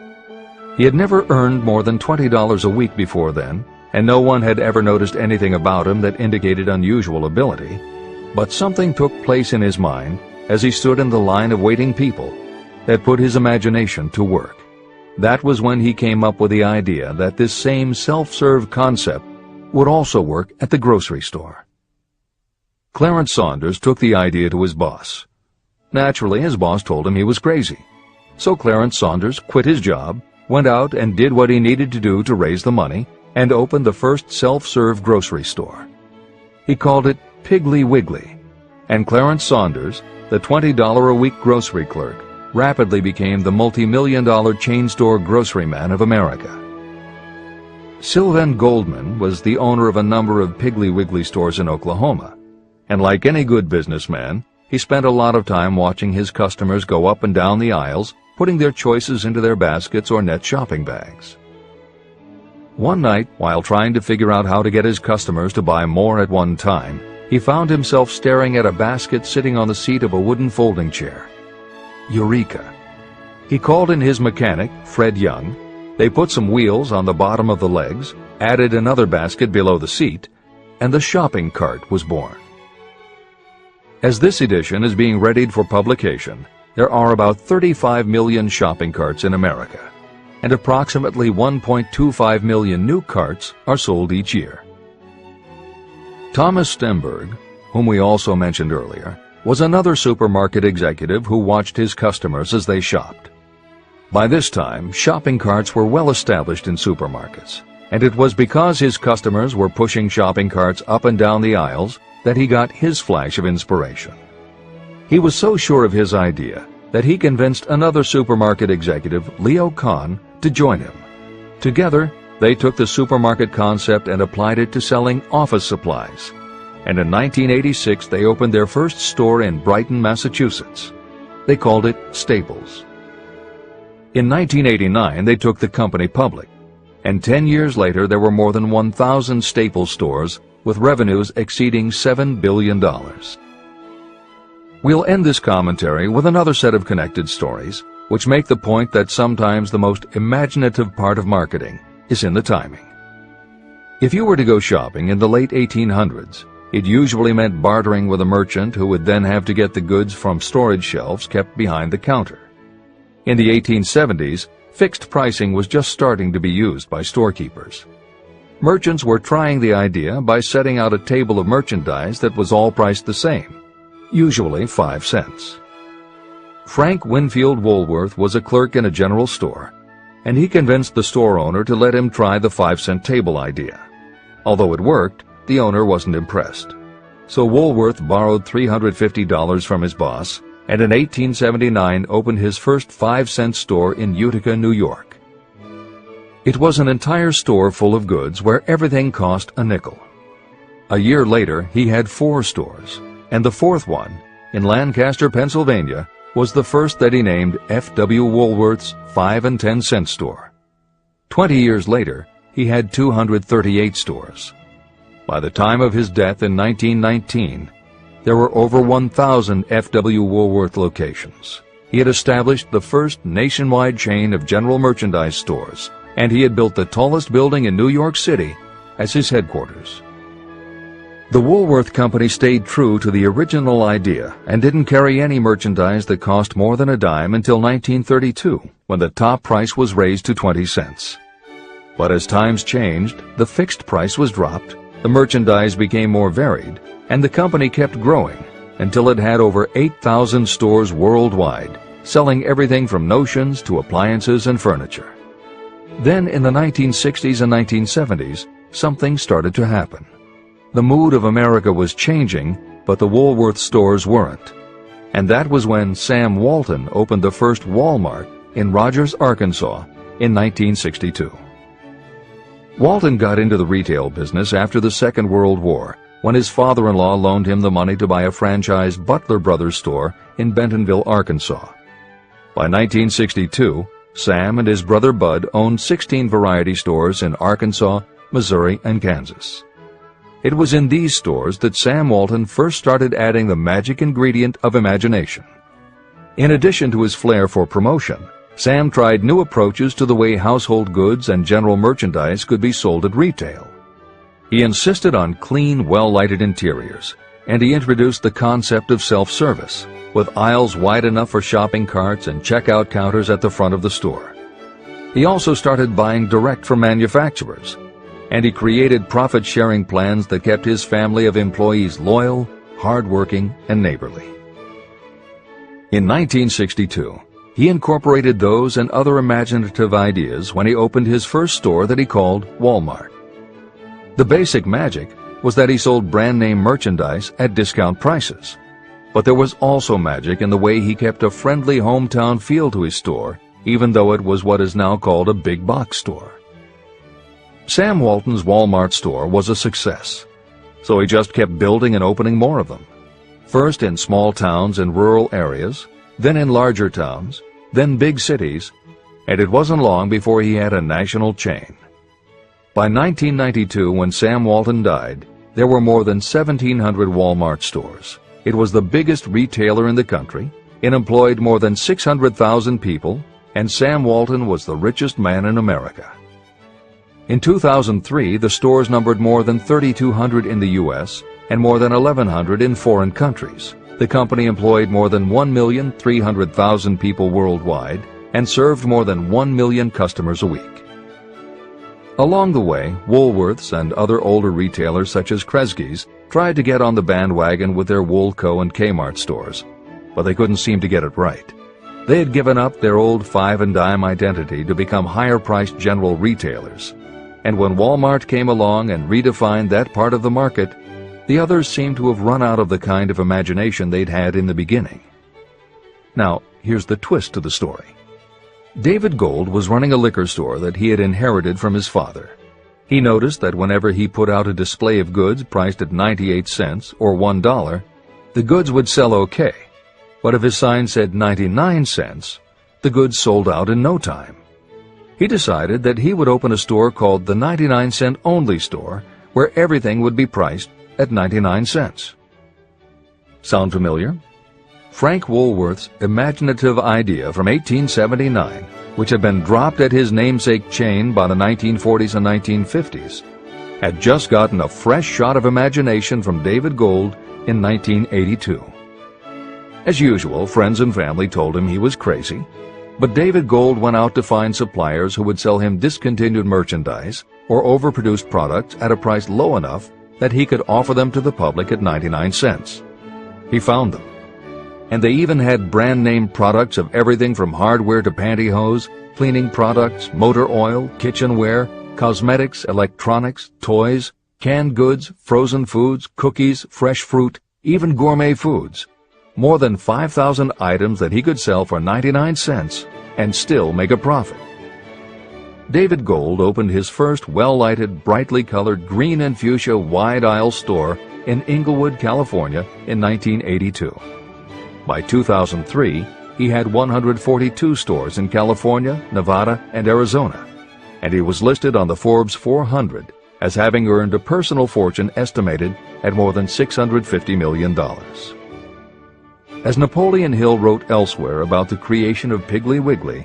He had never earned more than $20 a week before then, and no one had ever noticed anything about him that indicated unusual ability, but something took place in his mind as he stood in the line of waiting people that put his imagination to work. That was when he came up with the idea that this same self-serve concept would also work at the grocery store. Clarence Saunders took the idea to his boss. Naturally, his boss told him he was crazy. So Clarence Saunders quit his job, went out and did what he needed to do to raise the money, and opened the first self-serve grocery store. He called it Piggly Wiggly, and Clarence Saunders, the $20-a-week grocery clerk, rapidly became the multi-million-dollar chain store grocery man of America. Sylvan Goldman was the owner of a number of Piggly Wiggly stores in Oklahoma, and like any good businessman, he spent a lot of time watching his customers go up and down the aisles, putting their choices into their baskets or net shopping bags. One night, while trying to figure out how to get his customers to buy more at one time, he found himself staring at a basket sitting on the seat of a wooden folding chair. Eureka! He called in his mechanic, Fred Young. They put some wheels on the bottom of the legs, added another basket below the seat, and the shopping cart was born. As this edition is being readied for publication, there are about 35 million shopping carts in America, and approximately 1.25 million new carts are sold each year. Thomas Edison, whom we also mentioned earlier, was another supermarket executive who watched his customers as they shopped. By this time, shopping carts were well established in supermarkets, and it was because his customers were pushing shopping carts up and down the aisles that he got his flash of inspiration. He was so sure of his idea that he convinced another supermarket executive, Leo Kahn, to join him. Together, they took the supermarket concept and applied it to selling office supplies. And in 1986, they opened their first store in Brighton, Massachusetts. They called it Staples. In 1989, they took the company public, and 10 years later, there were more than 1,000 Staples stores with revenues exceeding $7 billion. We'll end this commentary with another set of connected stories, which make the point that sometimes the most imaginative part of marketing is in the timing. If you were to go shopping in the late 1800s, it usually meant bartering with a merchant who would then have to get the goods from storage shelves kept behind the counter. In the 1870s, fixed pricing was just starting to be used by storekeepers. Merchants were trying the idea by setting out a table of merchandise that was all priced the same, usually 5 cents. Frank Winfield Woolworth was a clerk in a general store, and he convinced the store owner to let him try the 5-cent table idea. Although it worked, the owner wasn't impressed. So Woolworth borrowed $350 from his boss, and in 1879 opened his first 5-cent store in Utica, New York. It was an entire store full of goods where everything cost a nickel. A year later, he had 4 stores, and the 4th one, in Lancaster, Pennsylvania, was the first that he named F.W. Woolworth's 5 and 10 cent store. 20 years later, he had 238 stores. By the time of his death in 1919, there were over 1,000 F.W. Woolworth locations. He had established the first nationwide chain of general merchandise stores, and he had built the tallest building in New York City as his headquarters. The Woolworth Company stayed true to the original idea and didn't carry any merchandise that cost more than a dime until 1932, when the top price was raised to 20 cents. But as times changed, the fixed price was dropped, the merchandise became more varied, and the company kept growing until it had over 8,000 stores worldwide, selling everything from notions to appliances and furniture. Then in the 1960s and 1970s, something started to happen. The mood of America was changing, but the Woolworth stores weren't. And that was when Sam Walton opened the first Walmart in Rogers, Arkansas in 1962. Walton got into the retail business after the Second World War, when his father-in-law loaned him the money to buy a franchise Butler Brothers store in Bentonville, Arkansas. By 1962, Sam and his brother Bud owned 16 variety stores in Arkansas, Missouri, and Kansas. It was in these stores that Sam Walton first started adding the magic ingredient of imagination. In addition to his flair for promotion, Sam tried new approaches to the way household goods and general merchandise could be sold at retail. He insisted on clean, well-lighted interiors, and he introduced the concept of self-service, with aisles wide enough for shopping carts and checkout counters at the front of the store. He also started buying direct from manufacturers, and he created profit-sharing plans that kept his family of employees loyal, hard-working, and neighborly. In 1962, he incorporated those and other imaginative ideas when he opened his first store that he called Walmart. The basic magic was that he sold brand-name merchandise at discount prices. But there was also magic in the way he kept a friendly hometown feel to his store, even though it was what is now called a big box store. Sam Walton's Walmart store was a success, so he just kept building and opening more of them. First in small towns and rural areas, then in larger towns, then big cities, and it wasn't long before he had a national chain. By 1992, when Sam Walton died, there were more than 1,700 Walmart stores. It was the biggest retailer in the country, it employed more than 600,000 people, and Sam Walton was the richest man in America. In 2003, the stores numbered more than 3,200 in the U.S. and more than 1,100 in foreign countries. The company employed more than 1,300,000 people worldwide and served more than 1 million customers a week. Along the way, Woolworths and other older retailers such as Kresge's tried to get on the bandwagon with their Woolco and Kmart stores, but they couldn't seem to get it right. They had given up their old five and dime identity to become higher-priced general retailers. And when Walmart came along and redefined that part of the market, the others seemed to have run out of the kind of imagination they'd had in the beginning. Now, here's the twist to the story. David Gold was running a liquor store that he had inherited from his father. He noticed that whenever he put out a display of goods priced at 98 cents or $1, the goods would sell okay. But if his sign said 99 cents, the goods sold out in no time. He decided that he would open a store called the 99-cent only store, where everything would be priced at 99 cents. Sound familiar? Frank Woolworth's imaginative idea from 1879, which had been dropped at his namesake chain by the 1940s and 1950s, had just gotten a fresh shot of imagination from David Gold in 1982. As usual, friends and family told him he was crazy, but David Gold went out to find suppliers who would sell him discontinued merchandise or overproduced products at a price low enough that he could offer them to the public at 99 cents. He found them. And they even had brand-name products of everything from hardware to pantyhose, cleaning products, motor oil, kitchenware, cosmetics, electronics, toys, canned goods, frozen foods, cookies, fresh fruit, even gourmet foods. More than 5,000 items that he could sell for 99 cents and still make a profit. David Gold opened his first well-lighted, brightly colored green and fuchsia wide-aisle store in Inglewood, California in 1982. By 2003, he had 142 stores in California, Nevada, and Arizona, and he was listed on the Forbes 400 as having earned a personal fortune estimated at more than $650 million. As Napoleon Hill wrote elsewhere about the creation of Piggly Wiggly,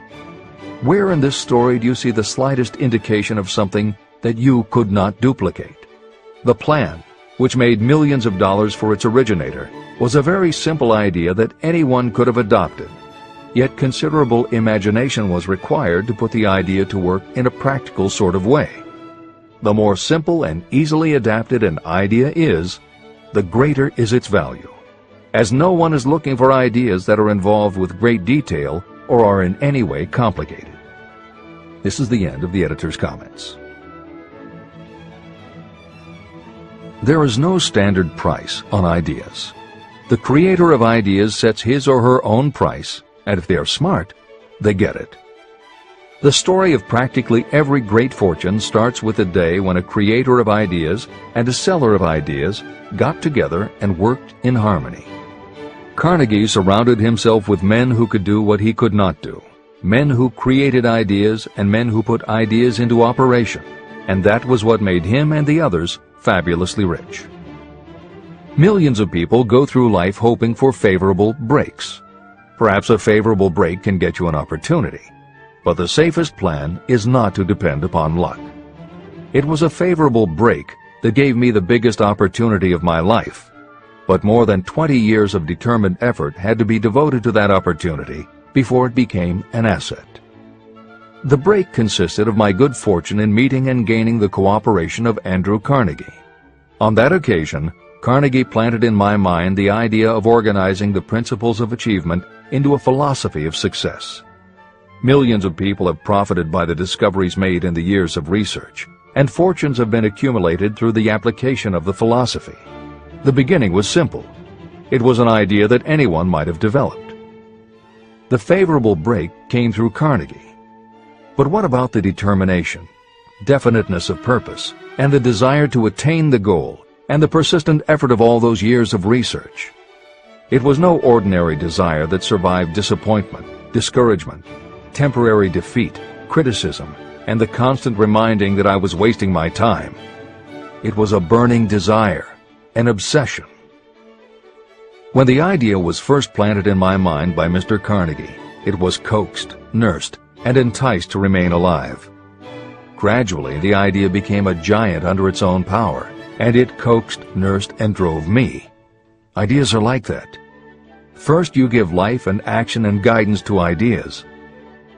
where in this story do you see the slightest indication of something that you could not duplicate? The plan, which made millions of dollars for its originator, was a very simple idea that anyone could have adopted. Yet considerable imagination was required to put the idea to work in a practical sort of way. The more simple and easily adapted an idea is, the greater is its value, as no one is looking for ideas that are involved with great detail or are in any way complicated. This is the end of the editor's comments. There is no standard price on ideas. The creator of ideas sets his or her own price, and if they are smart, they get it. The story of practically every great fortune starts with the day when a creator of ideas and a seller of ideas got together and worked in harmony. Carnegie surrounded himself with men who could do what he could not do, men who created ideas and men who put ideas into operation, and that was what made him and the others fabulously rich. Millions of people go through life hoping for favorable breaks. Perhaps a favorable break can get you an opportunity, but the safest plan is not to depend upon luck. It was a favorable break that gave me the biggest opportunity of my life, but more than 20 years of determined effort had to be devoted to that opportunity before it became an asset. The break consisted of my good fortune in meeting and gaining the cooperation of Andrew Carnegie. On that occasion, Carnegie planted in my mind the idea of organizing the principles of achievement into a philosophy of success. Millions of people have profited by the discoveries made in the years of research, and fortunes have been accumulated through the application of the philosophy. The beginning was simple. It was an idea that anyone might have developed. The favorable break came through Carnegie. But what about the determination, definiteness of purpose, and the desire to attain the goal, and the persistent effort of all those years of research? It was no ordinary desire that survived disappointment, discouragement, temporary defeat, criticism, and the constant reminding that I was wasting my time. It was a burning desire, an obsession. When the idea was first planted in my mind by Mr. Carnegie, it was coaxed, nursed, and enticed to remain alive. Gradually, the idea became a giant under its own power, and it coaxed, nursed, and drove me. Ideas are like that. First you give life and action and guidance to ideas.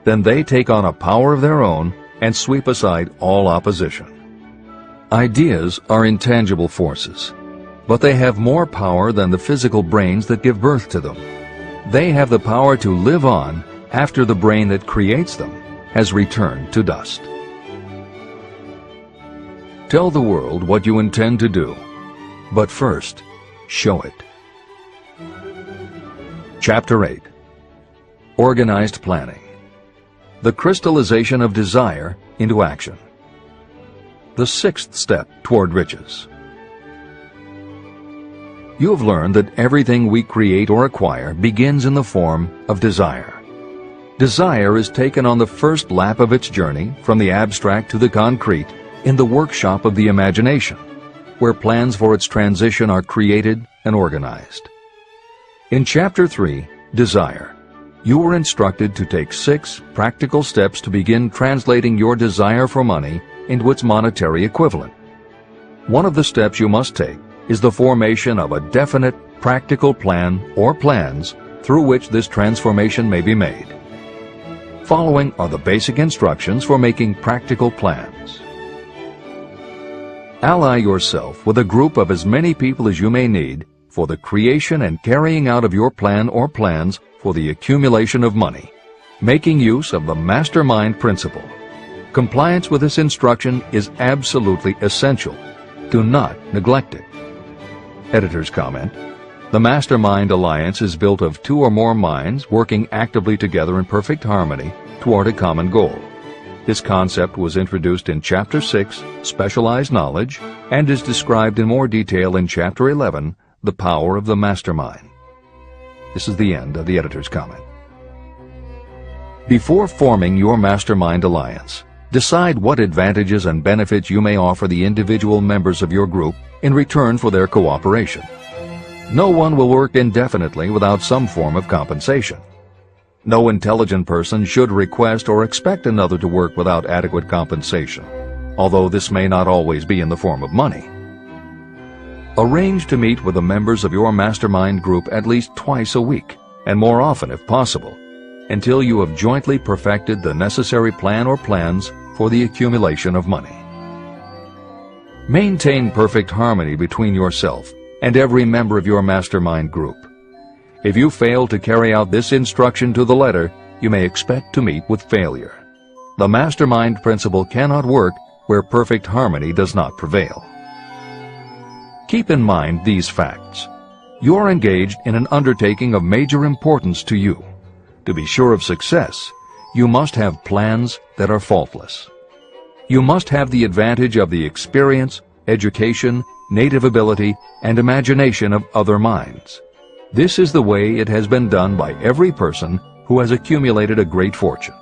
Then they take on a power of their own and sweep aside all opposition. Ideas are intangible forces, but they have more power than the physical brains that give birth to them. They have the power to live on after the brain that creates them has returned to dust. Tell the world what you intend to do, but first, show it. Chapter 8. Organized Planning. The crystallization of desire into action. The sixth step toward riches. You have learned that everything we create or acquire begins in the form of desire. Desire is taken on the first lap of its journey from the abstract to the concrete in the workshop of the imagination, where plans for its transition are created and organized. In Chapter 3, Desire, you were instructed to take 6 practical steps to begin translating your desire for money into its monetary equivalent. One of the steps you must take is the formation of a definite, practical plan or plans through which this transformation may be made. Following are the basic instructions for making practical plans. Ally yourself with a group of as many people as you may need for the creation and carrying out of your plan or plans for the accumulation of money, making use of the mastermind principle. Compliance with this instruction is absolutely essential. Do not neglect it. Editor's comment: the Mastermind Alliance is built of 2 or more minds working actively together in perfect harmony toward a common goal. This concept was introduced in Chapter 6, Specialized Knowledge, and is described in more detail in Chapter 11, The Power of the Mastermind. This is the end of the editor's comment. Before forming your Mastermind Alliance, decide what advantages and benefits you may offer the individual members of your group in return for their cooperation. No one will work indefinitely without some form of compensation. No intelligent person should request or expect another to work without adequate compensation, although this may not always be in the form of money. Arrange to meet with the members of your mastermind group at least twice a week, and more often if possible, until you have jointly perfected the necessary plan or plans for the accumulation of money. Maintain perfect harmony between yourself and every member of your mastermind group. If you fail to carry out this instruction to the letter, you may expect to meet with failure. The mastermind principle cannot work where perfect harmony does not prevail. Keep in mind these facts. You are engaged in an undertaking of major importance to you. To be sure of success, you must have plans that are faultless. You must have the advantage of the experience, education, native ability, and imagination of other minds. This is the way it has been done by every person who has accumulated a great fortune.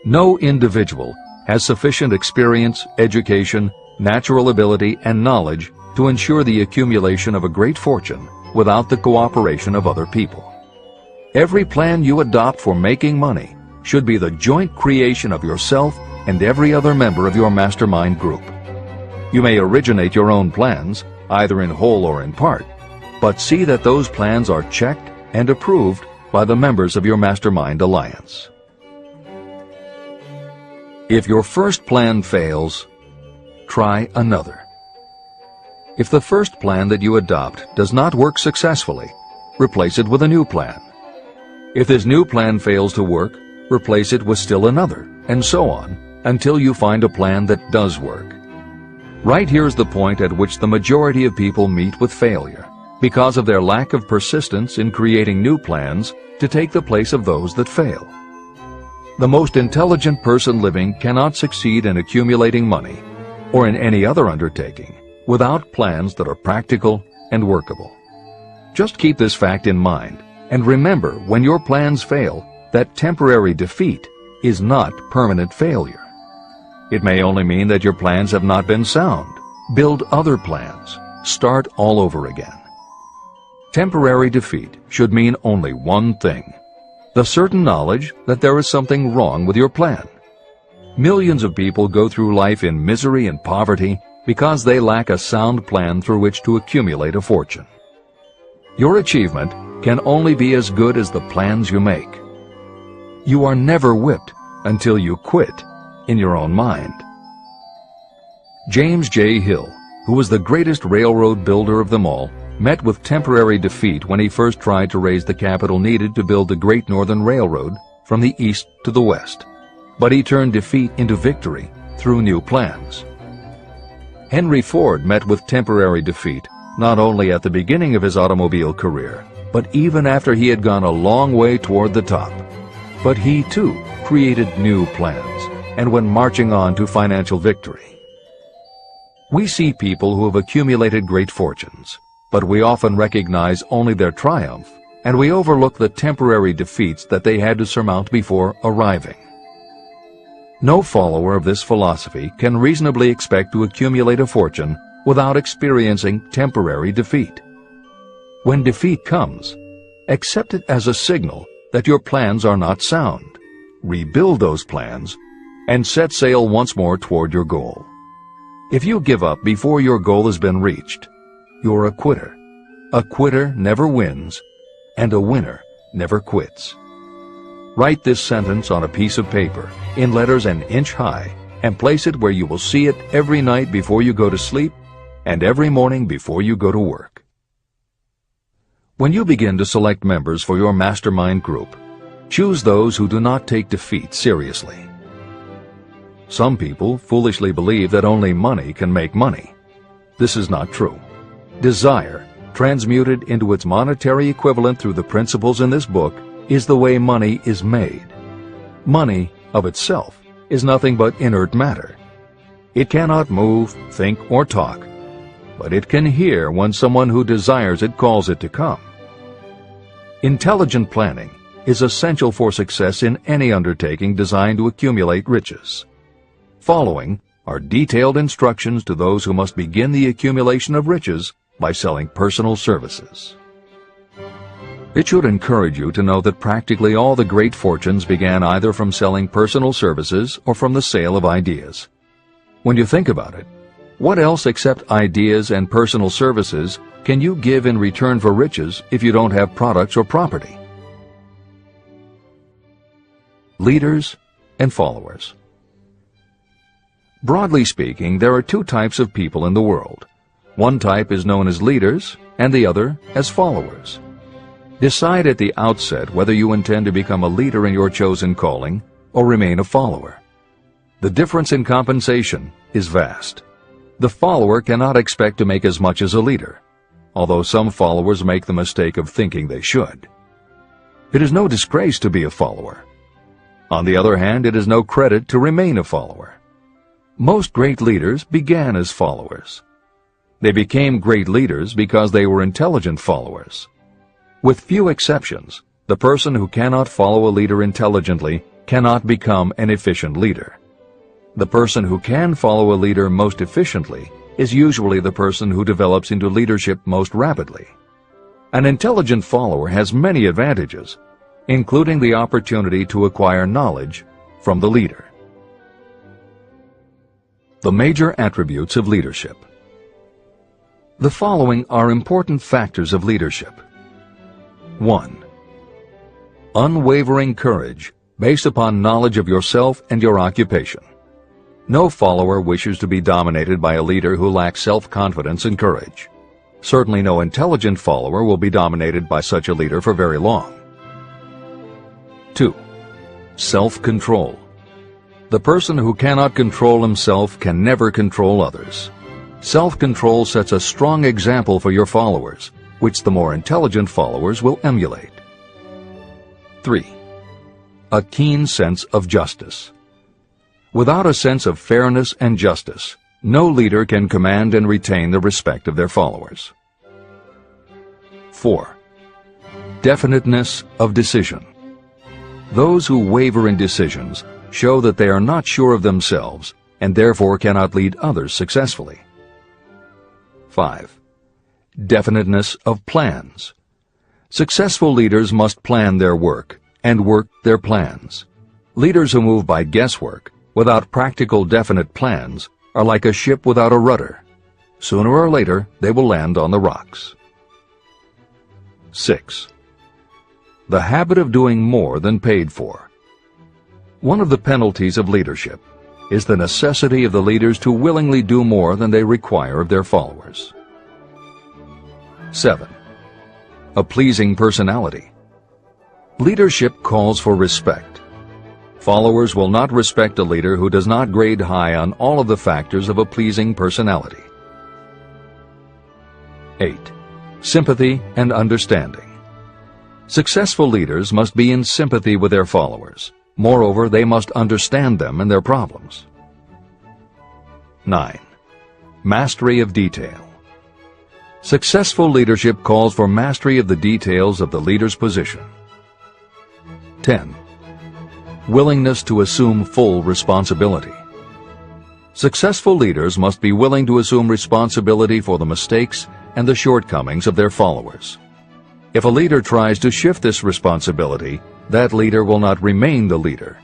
No individual has sufficient experience, education, natural ability, and knowledge to ensure the accumulation of a great fortune without the cooperation of other people. Every plan you adopt for making money should be the joint creation of yourself and every other member of your mastermind group. You may originate your own plans, either in whole or in part, but see that those plans are checked and approved by the members of your Mastermind Alliance. If your first plan fails, try another. If the first plan that you adopt does not work successfully, replace it with a new plan. If this new plan fails to work, replace it with still another, and so on, until you find a plan that does work. Right here is the point at which the majority of people meet with failure, because of their lack of persistence in creating new plans to take the place of those that fail. The most intelligent person living cannot succeed in accumulating money, or in any other undertaking, without plans that are practical and workable. Just keep this fact in mind, and remember when your plans fail that temporary defeat is not permanent failure. It may only mean that your plans have not been sound. Build other plans. Start all over again. Temporary defeat should mean only one thing: the certain knowledge that there is something wrong with your plan. Millions of people go through life in misery and poverty because they lack a sound plan through which to accumulate a fortune. Your achievement can only be as good as the plans you make. You are never whipped until you quit in your own mind. James J. Hill, who was the greatest railroad builder of them all, met with temporary defeat when he first tried to raise the capital needed to build the Great Northern Railroad from the east to the west. But he turned defeat into victory through new plans. Henry Ford met with temporary defeat not only at the beginning of his automobile career, but even after he had gone a long way toward the top. But he, too, created new plans and went marching on to financial victory. We see people who have accumulated great fortunes, but we often recognize only their triumph, and we overlook the temporary defeats that they had to surmount before arriving. No follower of this philosophy can reasonably expect to accumulate a fortune without experiencing temporary defeat. When defeat comes, accept it as a signal that your plans are not sound. Rebuild those plans and set sail once more toward your goal. If you give up before your goal has been reached, you're a quitter. A quitter never wins, and a winner never quits. Write this sentence on a piece of paper in letters an inch high and place it where you will see it every night before you go to sleep and every morning before you go to work. When you begin to select members for your mastermind group, choose those who do not take defeat seriously. Some people foolishly believe that only money can make money. This is not true. Desire, transmuted into its monetary equivalent through the principles in this book, is the way money is made. Money, of itself, is nothing but inert matter. It cannot move, think, or talk, but it can hear when someone who desires it calls it to come. Intelligent planning is essential for success in any undertaking designed to accumulate riches. Following are detailed instructions to those who must begin the accumulation of riches by selling personal services. It should encourage you to know that practically all the great fortunes began either from selling personal services or from the sale of ideas. When you think about it, what else except ideas and personal services can you give in return for riches if you don't have products or property? Leaders and followers. Broadly speaking, there are two types of people in the world. One type is known as leaders and the other as followers. Decide at the outset whether you intend to become a leader in your chosen calling or remain a follower. The difference in compensation is vast. The follower cannot expect to make as much as a leader, although some followers make the mistake of thinking they should. It is no disgrace to be a follower. On the other hand, it is no credit to remain a follower. Most great leaders began as followers. They became great leaders because they were intelligent followers. With few exceptions, the person who cannot follow a leader intelligently cannot become an efficient leader. The person who can follow a leader most efficiently is usually the person who develops into leadership most rapidly. An intelligent follower has many advantages, including the opportunity to acquire knowledge from the leader. The major attributes of leadership. The following are important factors of leadership. 1. Unwavering courage based upon knowledge of yourself and your occupation. No follower wishes to be dominated by a leader who lacks self-confidence and courage. Certainly no intelligent follower will be dominated by such a leader for very long. 2. Self-control. The person who cannot control himself can never control others. Self-control sets a strong example for your followers, which the more intelligent followers will emulate. 3. A keen sense of justice. Without a sense of fairness and justice, no leader can command and retain the respect of their followers. 4. Definiteness of decision. Those who waver in decisions show that they are not sure of themselves and therefore cannot lead others successfully. 5. Definiteness of plans. Successful leaders must plan their work and work their plans. Leaders who move by guesswork, without practical definite plans, are like a ship without a rudder. Sooner or later, they will land on the rocks. 6. The habit of doing more than paid for. One of the penalties of leadership is the necessity of the leaders to willingly do more than they require of their followers. 7. A pleasing personality. Leadership calls for respect. Followers will not respect a leader who does not grade high on all of the factors of a pleasing personality. 8. Sympathy and understanding. Successful leaders must be in sympathy with their followers. Moreover, they must understand them and their problems. 9. Mastery of detail. Successful leadership calls for mastery of the details of the leader's position. 10. Willingness to assume full responsibility. Successful leaders must be willing to assume responsibility for the mistakes and the shortcomings of their followers. If a leader tries to shift this responsibility, that leader will not remain the leader.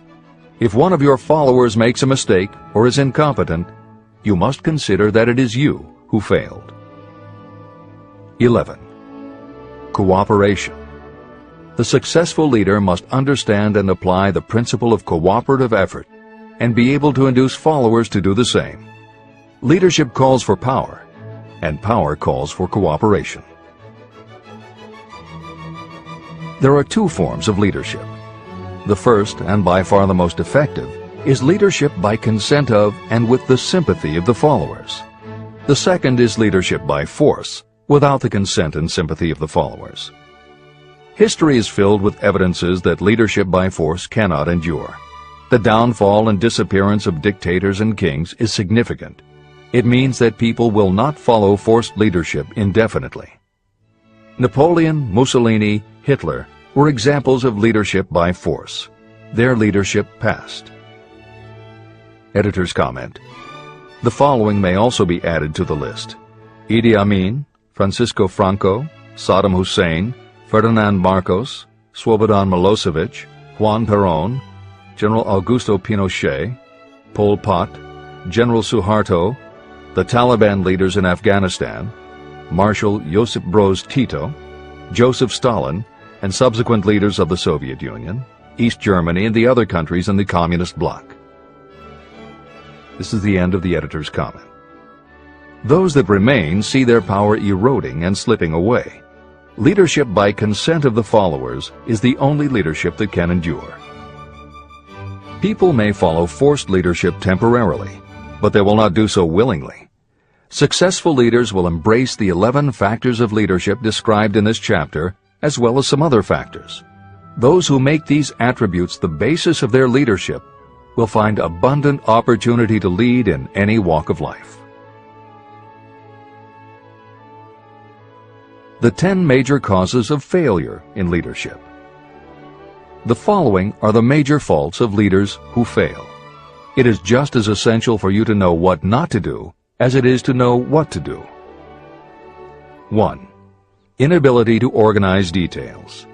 If one of your followers makes a mistake or is incompetent, you must consider that it is you who failed. 11. Cooperation. The successful leader must understand and apply the principle of cooperative effort and be able to induce followers to do the same. Leadership calls for power, and power calls for cooperation. There are two forms of leadership. The first, and by far the most effective, is leadership by consent of and with the sympathy of the followers. The second is leadership by force, without the consent and sympathy of the followers. History is filled with evidences that leadership by force cannot endure. The downfall and disappearance of dictators and kings is significant. It means that people will not follow forced leadership indefinitely. Napoleon, Mussolini, Hitler were examples of leadership by force. Their leadership passed. Editor's comment. The following may also be added to the list: Idi Amin, Francisco Franco, Saddam Hussein, Ferdinand Marcos, Slobodan Milosevic, Juan Perón, General Augusto Pinochet, Pol Pot, General Suharto, the Taliban leaders in Afghanistan, Marshal Josip Broz Tito, Joseph Stalin, and subsequent leaders of the Soviet Union, East Germany, and the other countries in the Communist bloc. This is the end of the editor's comment. Those that remain see their power eroding and slipping away. Leadership by consent of the followers is the only leadership that can endure. People may follow forced leadership temporarily, but they will not do so willingly. Successful leaders will embrace the 11 factors of leadership described in this chapter, as well as some other factors. Those who make these attributes the basis of their leadership will find abundant opportunity to lead in any walk of life. The 10 major causes of failure in leadership. The following are the major faults of leaders who fail. It is just as essential for you to know what not to do as it is to know what to do. 1. Inability to organize details.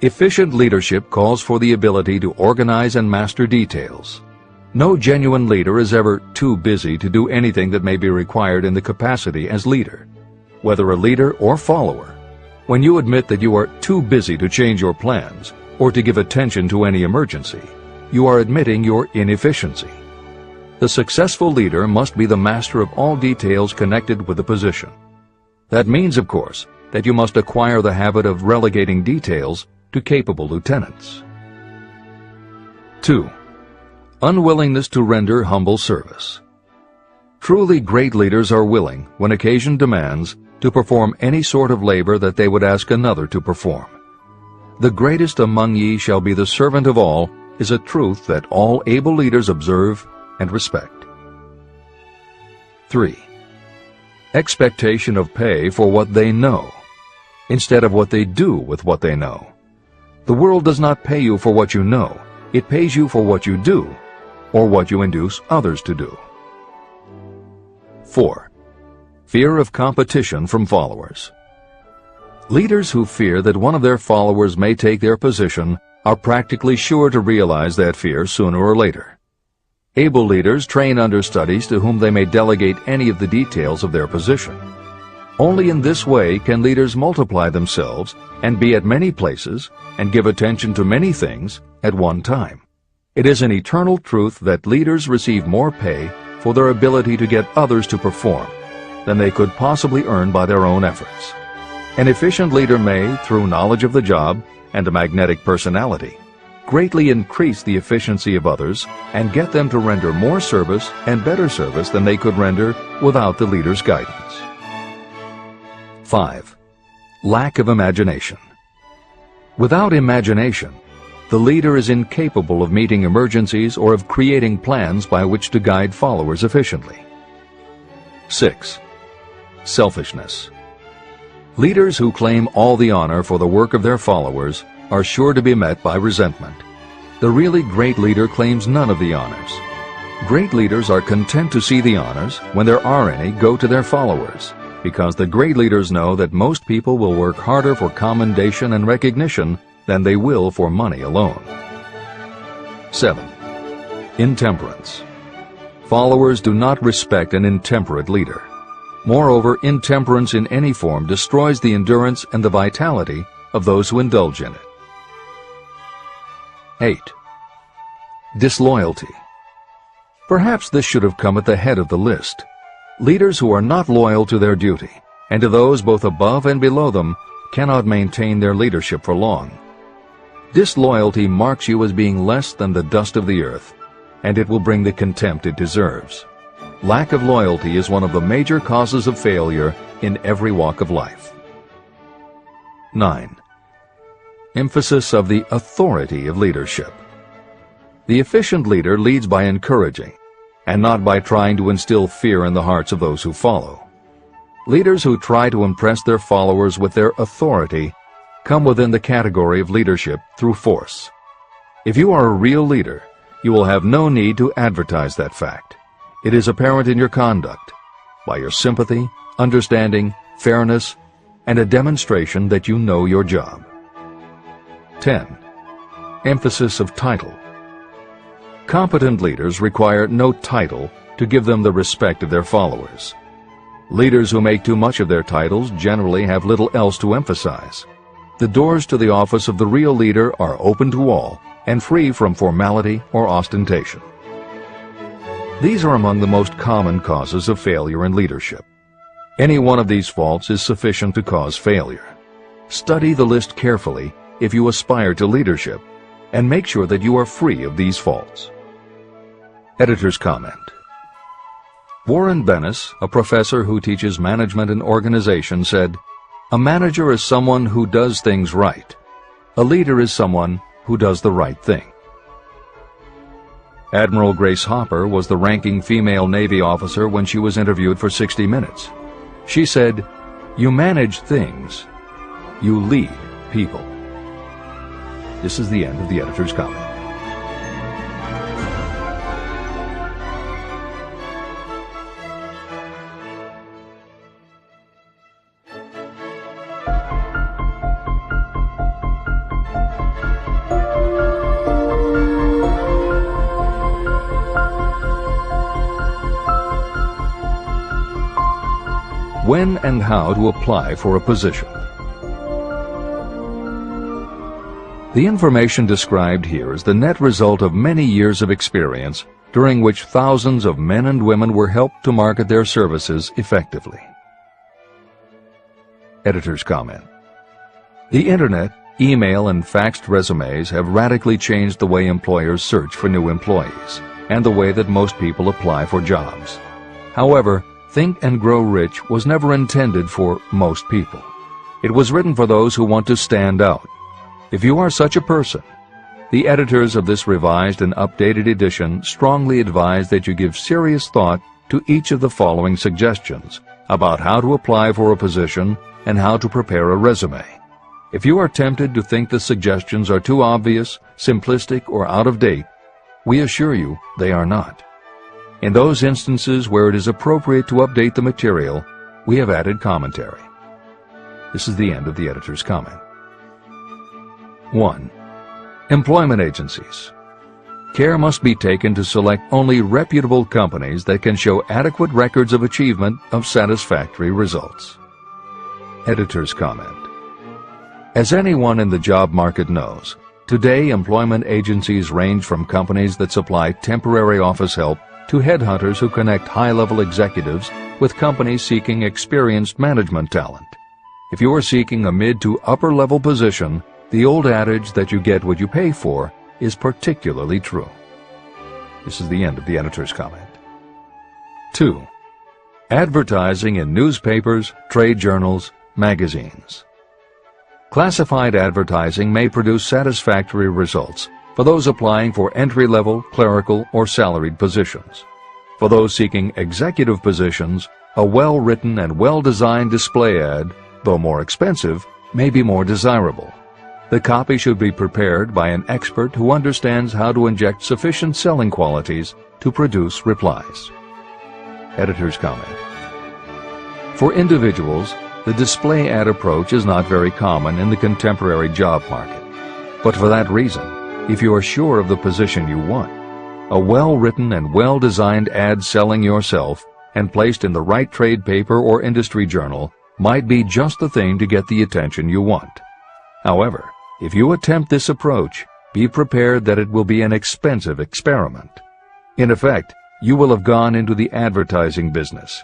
Efficient leadership calls for the ability to organize and master details. No genuine leader is ever too busy to do anything that may be required in the capacity as leader. Whether a leader or follower, when you admit that you are too busy to change your plans or to give attention to any emergency, you are admitting your inefficiency. The successful leader must be the master of all details connected with the position. That means, of course, that you must acquire the habit of relegating details to capable lieutenants. 2. Unwillingness to render humble service. Truly great leaders are willing, when occasion demands, to perform any sort of labor that they would ask another to perform. The greatest among ye shall be the servant of all is a truth that all able leaders observe and respect. 3. Expectation of pay for what they know, instead of what they do with what they know. The world does not pay you for what you know. It pays you for what you do, or what you induce others to do. 4. Fear of competition from followers. Leaders who fear that one of their followers may take their position are practically sure to realize that fear sooner or later. Able leaders train understudies to whom they may delegate any of the details of their position. Only in this way can leaders multiply themselves and be at many places and give attention to many things at one time. It is an eternal truth that leaders receive more pay for their ability to get others to perform than they could possibly earn by their own efforts. An efficient leader may, through knowledge of the job and a magnetic personality, greatly increase the efficiency of others and get them to render more service and better service than they could render without the leader's guidance. 5. Lack of imagination. Without imagination, the leader is incapable of meeting emergencies or of creating plans by which to guide followers efficiently. 6. Selfishness. Leaders who claim all the honor for the work of their followers are sure to be met by resentment. The really great leader claims none of the honors. Great leaders are content to see the honors, when there are any, go to their followers, because the great leaders know that most people will work harder for commendation and recognition than they will for money alone. 7. Intemperance. Followers do not respect an intemperate leader. Moreover, intemperance in any form destroys the endurance and the vitality of those who indulge in it. 8. Disloyalty. Perhaps this should have come at the head of the list. Leaders who are not loyal to their duty, and to those both above and below them, cannot maintain their leadership for long. Disloyalty marks you as being less than the dust of the earth, and it will bring the contempt it deserves. Lack of loyalty is one of the major causes of failure in every walk of life. 9. Emphasis of the authority of leadership. The efficient leader leads by encouraging, and not by trying to instill fear in the hearts of those who follow. Leaders who try to impress their followers with their authority come within the category of leadership through force. If you are a real leader, you will have no need to advertise that fact. It is apparent in your conduct, by your sympathy, understanding, fairness, and a demonstration that you know your job. 10. Emphasis of title. Competent leaders require no title to give them the respect of their followers. Leaders who make too much of their titles generally have little else to emphasize. The doors to the office of the real leader are open to all and free from formality or ostentation. These are among the most common causes of failure in leadership. Any one of these faults is sufficient to cause failure. Study the list carefully if you aspire to leadership, and make sure that you are free of these faults. Editor's comment. Warren Bennis, a professor who teaches management and organization, said, "A manager is someone who does things right. A leader is someone who does the right thing." Admiral Grace Hopper was the ranking female Navy officer when she was interviewed for 60 Minutes. She said, "You manage things. You lead people." This is the end of the editor's comment. When and how to apply for a position. The information described here is the net result of many years of experience, during which thousands of men and women were helped to market their services effectively. Editor's comment. The Internet, email, and faxed resumes have radically changed the way employers search for new employees, and the way that most people apply for jobs. However, Think and Grow Rich was never intended for most people. It was written for those who want to stand out. If you are such a person, the editors of this revised and updated edition strongly advise that you give serious thought to each of the following suggestions about how to apply for a position and how to prepare a resume. If you are tempted to think the suggestions are too obvious, simplistic, or out of date, we assure you they are not. In those instances where it is appropriate to update the material, we have added commentary. This is the end of the editor's comment. 1. Employment agencies. Care must be taken to select only reputable companies that can show adequate records of achievement of satisfactory results. Editor's comment. As anyone in the job market knows, Today, employment agencies range from companies that supply temporary office help to headhunters who connect high-level executives with companies seeking experienced management talent. If you are seeking a mid to upper-level position, the old adage that you get what you pay for is particularly true. This is the end of the editor's comment. 2. Advertising in newspapers, trade journals, magazines. Classified advertising may produce satisfactory results for those applying for entry-level, clerical, or salaried positions. For those seeking executive positions, a well-written and well-designed display ad, though more expensive, may be more desirable. The copy should be prepared by an expert who understands how to inject sufficient selling qualities to produce replies. Editor's comment. For individuals, the display ad approach is not very common in the contemporary job market. But for that reason, if you are sure of the position you want, a well-written and well-designed ad selling yourself and placed in the right trade paper or industry journal might be just the thing to get the attention you want. However, if you attempt this approach, be prepared that it will be an expensive experiment. In effect, you will have gone into the advertising business,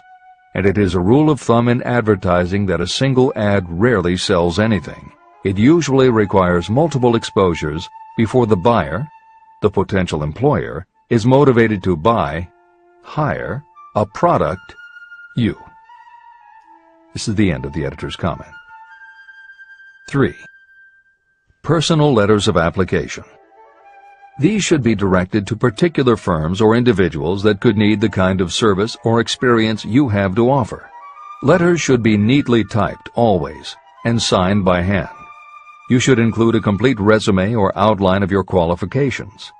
and it is a rule of thumb in advertising that a single ad rarely sells anything. It usually requires multiple exposures before the buyer, the potential employer, is motivated to hire a product, you. This is the end of the editor's comment. 3. Personal letters of application. These should be directed to particular firms or individuals that could need the kind of service or experience you have to offer. Letters should be neatly typed always and signed by hand. You should include a complete resume or outline of your qualifications.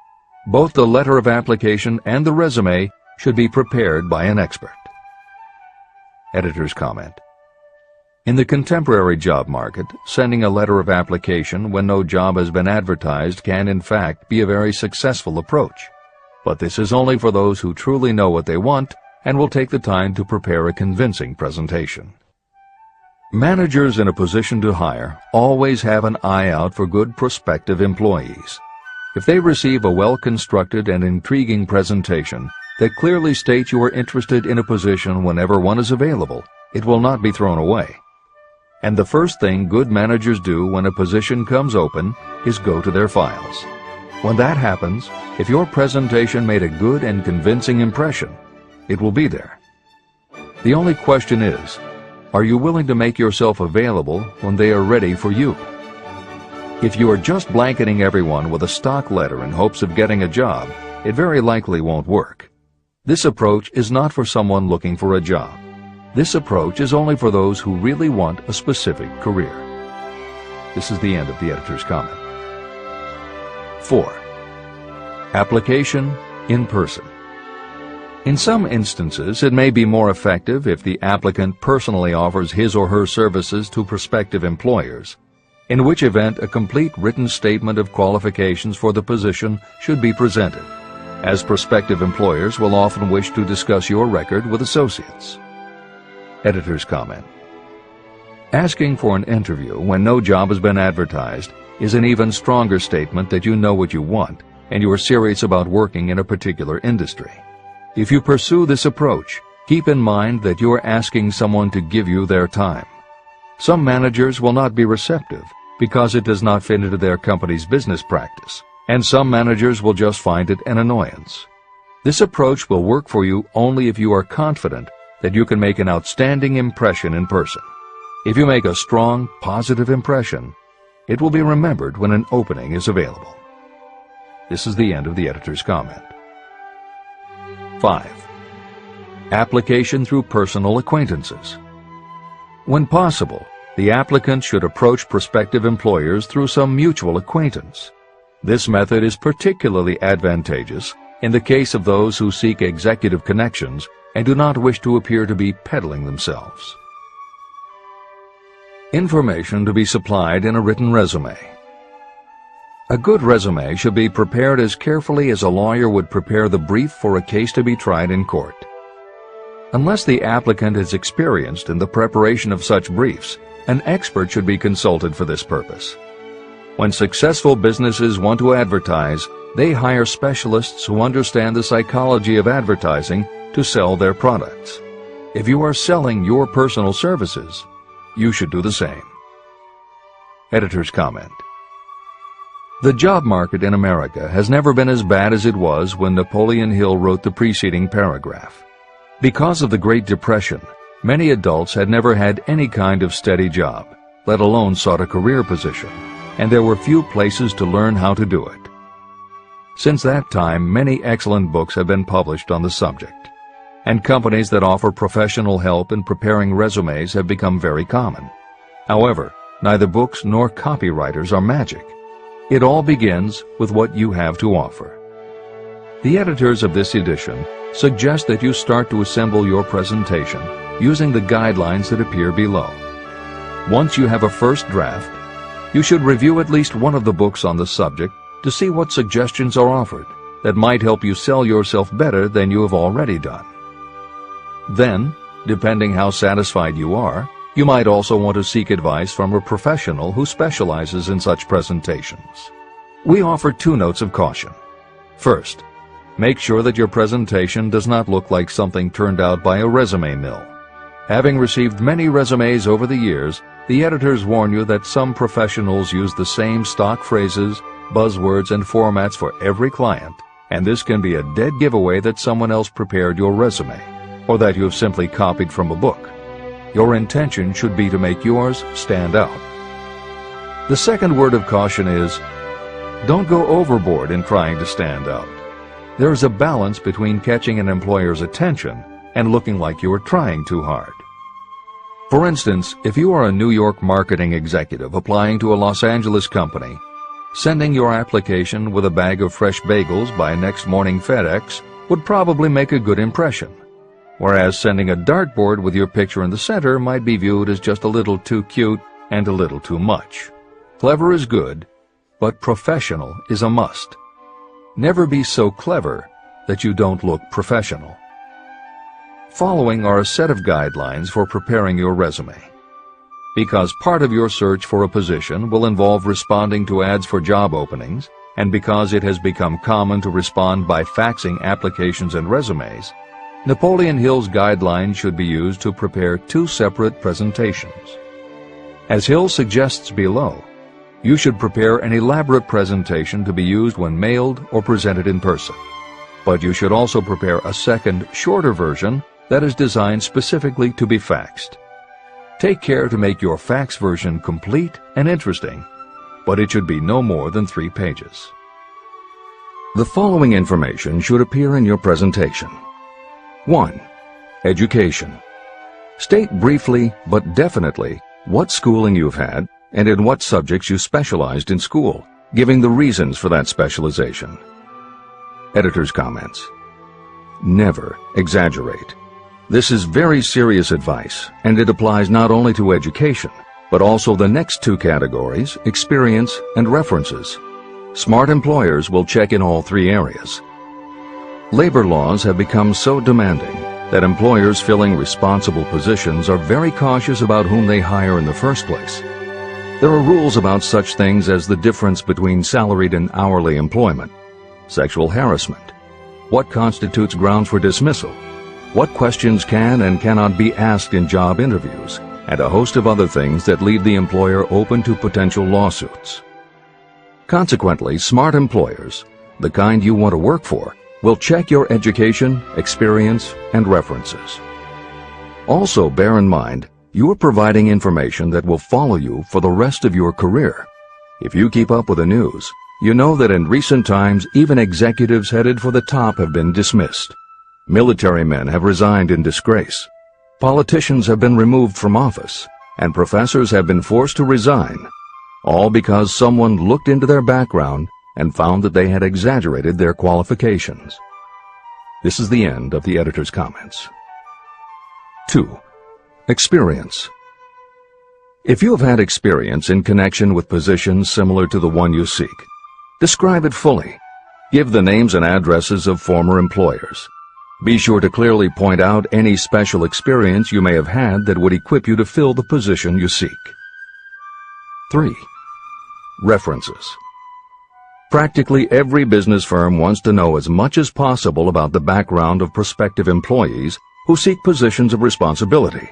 Both the letter of application and the resume should be prepared by an expert. Editor's comment. In the contemporary job market, sending a letter of application when no job has been advertised can in fact be a very successful approach. But this is only for those who truly know what they want and will take the time to prepare a convincing presentation. Managers in a position to hire always have an eye out for good prospective employees. If they receive a well-constructed and intriguing presentation that clearly states you are interested in a position whenever one is available, it will not be thrown away. And the first thing good managers do when a position comes open is go to their files. When that happens, if your presentation made a good and convincing impression, it will be there. The only question is, are you willing to make yourself available when they are ready for you? If you are just blanketing everyone with a stock letter in hopes of getting a job, it very likely won't work. This approach is not for someone looking for a job. This approach is only for those who really want a specific career. This is the end of the editor's comment. 4. Application in person. In some instances, it may be more effective if the applicant personally offers his or her services to prospective employers, in which event a complete written statement of qualifications for the position should be presented, as prospective employers will often wish to discuss your record with associates. Editor's comment. Asking for an interview when no job has been advertised is an even stronger statement that you know what you want and you are serious about working in a particular industry. If you pursue this approach, keep in mind that you are asking someone to give you their time. Some managers will not be receptive because it does not fit into their company's business practice, and some managers will just find it an annoyance. This approach will work for you only if you are confident that you can make an outstanding impression in person. If you make a strong, positive impression, it will be remembered when an opening is available. This is the end of the editor's comment. 5. Application through personal acquaintances. When possible, the applicant should approach prospective employers through some mutual acquaintance. This method is particularly advantageous in the case of those who seek executive connections and do not wish to appear to be peddling themselves. Information to be supplied in a written resume. A good resume should be prepared as carefully as a lawyer would prepare the brief for a case to be tried in court. Unless the applicant is experienced in the preparation of such briefs, an expert should be consulted for this purpose. When successful businesses want to advertise, they hire specialists who understand the psychology of advertising to sell their products. If you are selling your personal services, you should do the same. Editor's comment. The job market in America has never been as bad as it was when Napoleon Hill wrote the preceding paragraph. Because of the Great Depression, many adults had never had any kind of steady job, let alone sought a career position, and there were few places to learn how to do it. Since that time, many excellent books have been published on the subject, and companies that offer professional help in preparing resumes have become very common. However, neither books nor copywriters are magic. It all begins with what you have to offer. The editors of this edition suggest that you start to assemble your presentation using the guidelines that appear below. Once you have a first draft, you should review at least one of the books on the subject to see what suggestions are offered that might help you sell yourself better than you have already done. Then, depending how satisfied you are, you might also want to seek advice from a professional who specializes in such presentations. We offer 2 notes of caution. First, make sure that your presentation does not look like something turned out by a resume mill. Having received many resumes over the years, the editors warn you that some professionals use the same stock phrases, buzzwords, and formats for every client, and this can be a dead giveaway that someone else prepared your resume, or that you have simply copied from a book. Your intention should be to make yours stand out. The second word of caution is, don't go overboard in trying to stand out. There is a balance between catching an employer's attention and looking like you are trying too hard. For instance, if you are a New York marketing executive applying to a Los Angeles company, sending your application with a bag of fresh bagels by next morning FedEx would probably make a good impression, whereas sending a dartboard with your picture in the center might be viewed as just a little too cute and a little too much. Clever is good, but professional is a must. Never be so clever that you don't look professional. Following are a set of guidelines for preparing your resume. Because part of your search for a position will involve responding to ads for job openings, and because it has become common to respond by faxing applications and resumes, Napoleon Hill's guidelines should be used to prepare 2 separate presentations. As Hill suggests below, you should prepare an elaborate presentation to be used when mailed or presented in person. But you should also prepare a second, shorter version that is designed specifically to be faxed. Take care to make your fax version complete and interesting, but it should be no more than 3 pages. The following information should appear in your presentation. 1. Education. State briefly but definitely what schooling you've had and in what subjects you specialized in school, giving the reasons for that specialization. Editor's comments. Never exaggerate. This is very serious advice, and it applies not only to education, but also the next 2 categories, experience and references. Smart employers will check in all 3 areas. Labor laws have become so demanding that employers filling responsible positions are very cautious about whom they hire in the first place. There are rules about such things as the difference between salaried and hourly employment, sexual harassment, what constitutes grounds for dismissal, what questions can and cannot be asked in job interviews, and a host of other things that leave the employer open to potential lawsuits. Consequently, smart employers, the kind you want to work for, will check your education, experience, and references. Also, bear in mind, you are providing information that will follow you for the rest of your career. If you keep up with the news, you know that in recent times even executives headed for the top have been dismissed. Military men have resigned in disgrace. Politicians have been removed from office, and professors have been forced to resign, all because someone looked into their background and found that they had exaggerated their qualifications. This is the end of the editor's comments. 2. Experience. If you have had experience in connection with positions similar to the one you seek, describe it fully. Give the names and addresses of former employers. Be sure to clearly point out any special experience you may have had that would equip you to fill the position you seek. 3. References. Practically every business firm wants to know as much as possible about the background of prospective employees who seek positions of responsibility.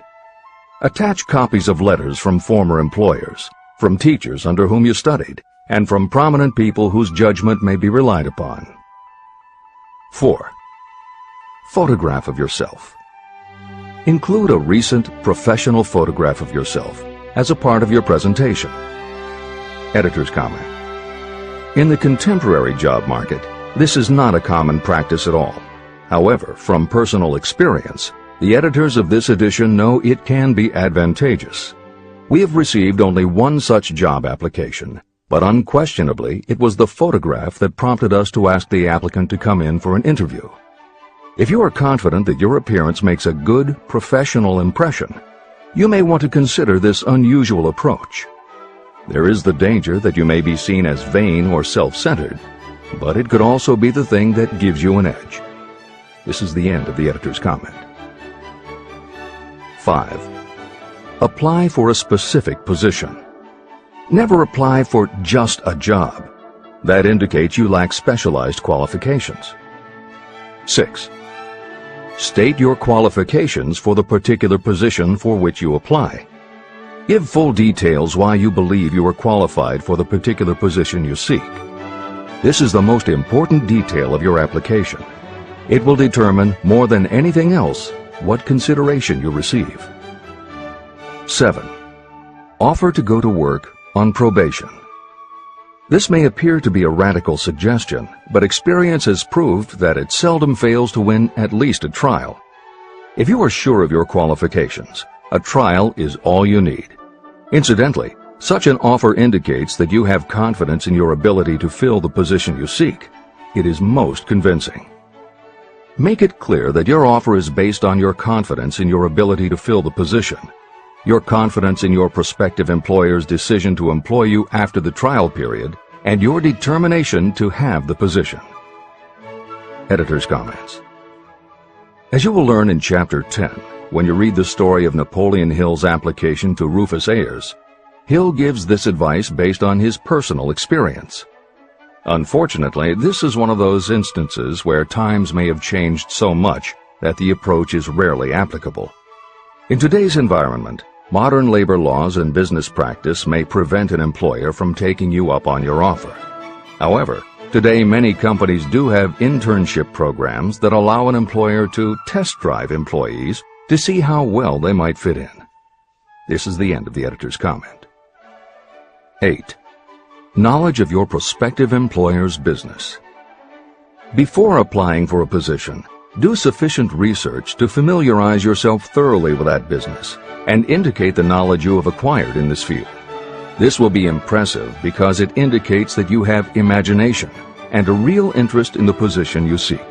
Attach copies of letters from former employers, from teachers under whom you studied, and from prominent people whose judgment may be relied upon. 4. Photograph of yourself. Include a recent professional photograph of yourself as a part of your presentation. Editor's comment. In the contemporary job market, this is not a common practice at all. However, from personal experience, the editors of this edition know it can be advantageous. We have received only one such job application, but unquestionably it was the photograph that prompted us to ask the applicant to come in for an interview. If you are confident that your appearance makes a good, professional impression, you may want to consider this unusual approach. There is the danger that you may be seen as vain or self-centered, but it could also be the thing that gives you an edge. This is the end of the editor's comment. 5. Apply for a specific position. Never apply for just a job. That indicates you lack specialized qualifications. 6. State your qualifications for the particular position for which you apply. Give full details why you believe you are qualified for the particular position you seek. This is the most important detail of your application. It will determine, more than anything else, what consideration you receive. 7. Offer to go to work on probation. This may appear to be a radical suggestion, but experience has proved that it seldom fails to win at least a trial. If you are sure of your qualifications, a trial is all you need. Incidentally, such an offer indicates that you have confidence in your ability to fill the position you seek. It is most convincing. Make it clear that your offer is based on your confidence in your ability to fill the position, your confidence in your prospective employer's decision to employ you after the trial period, and your determination to have the position. Editor's comments. As you will learn in Chapter 10, when you read the story of Napoleon Hill's application to Rufus Ayers, Hill gives this advice based on his personal experience. Unfortunately, this is one of those instances where times may have changed so much that the approach is rarely applicable. In today's environment, modern labor laws and business practice may prevent an employer from taking you up on your offer. However, today many companies do have internship programs that allow an employer to test drive employees to see how well they might fit in. This is the end of the editor's comment. 8. Knowledge of your prospective employer's business. Before applying for a position, do sufficient research to familiarize yourself thoroughly with that business and indicate the knowledge you have acquired in this field. This will be impressive because it indicates that you have imagination and a real interest in the position you seek.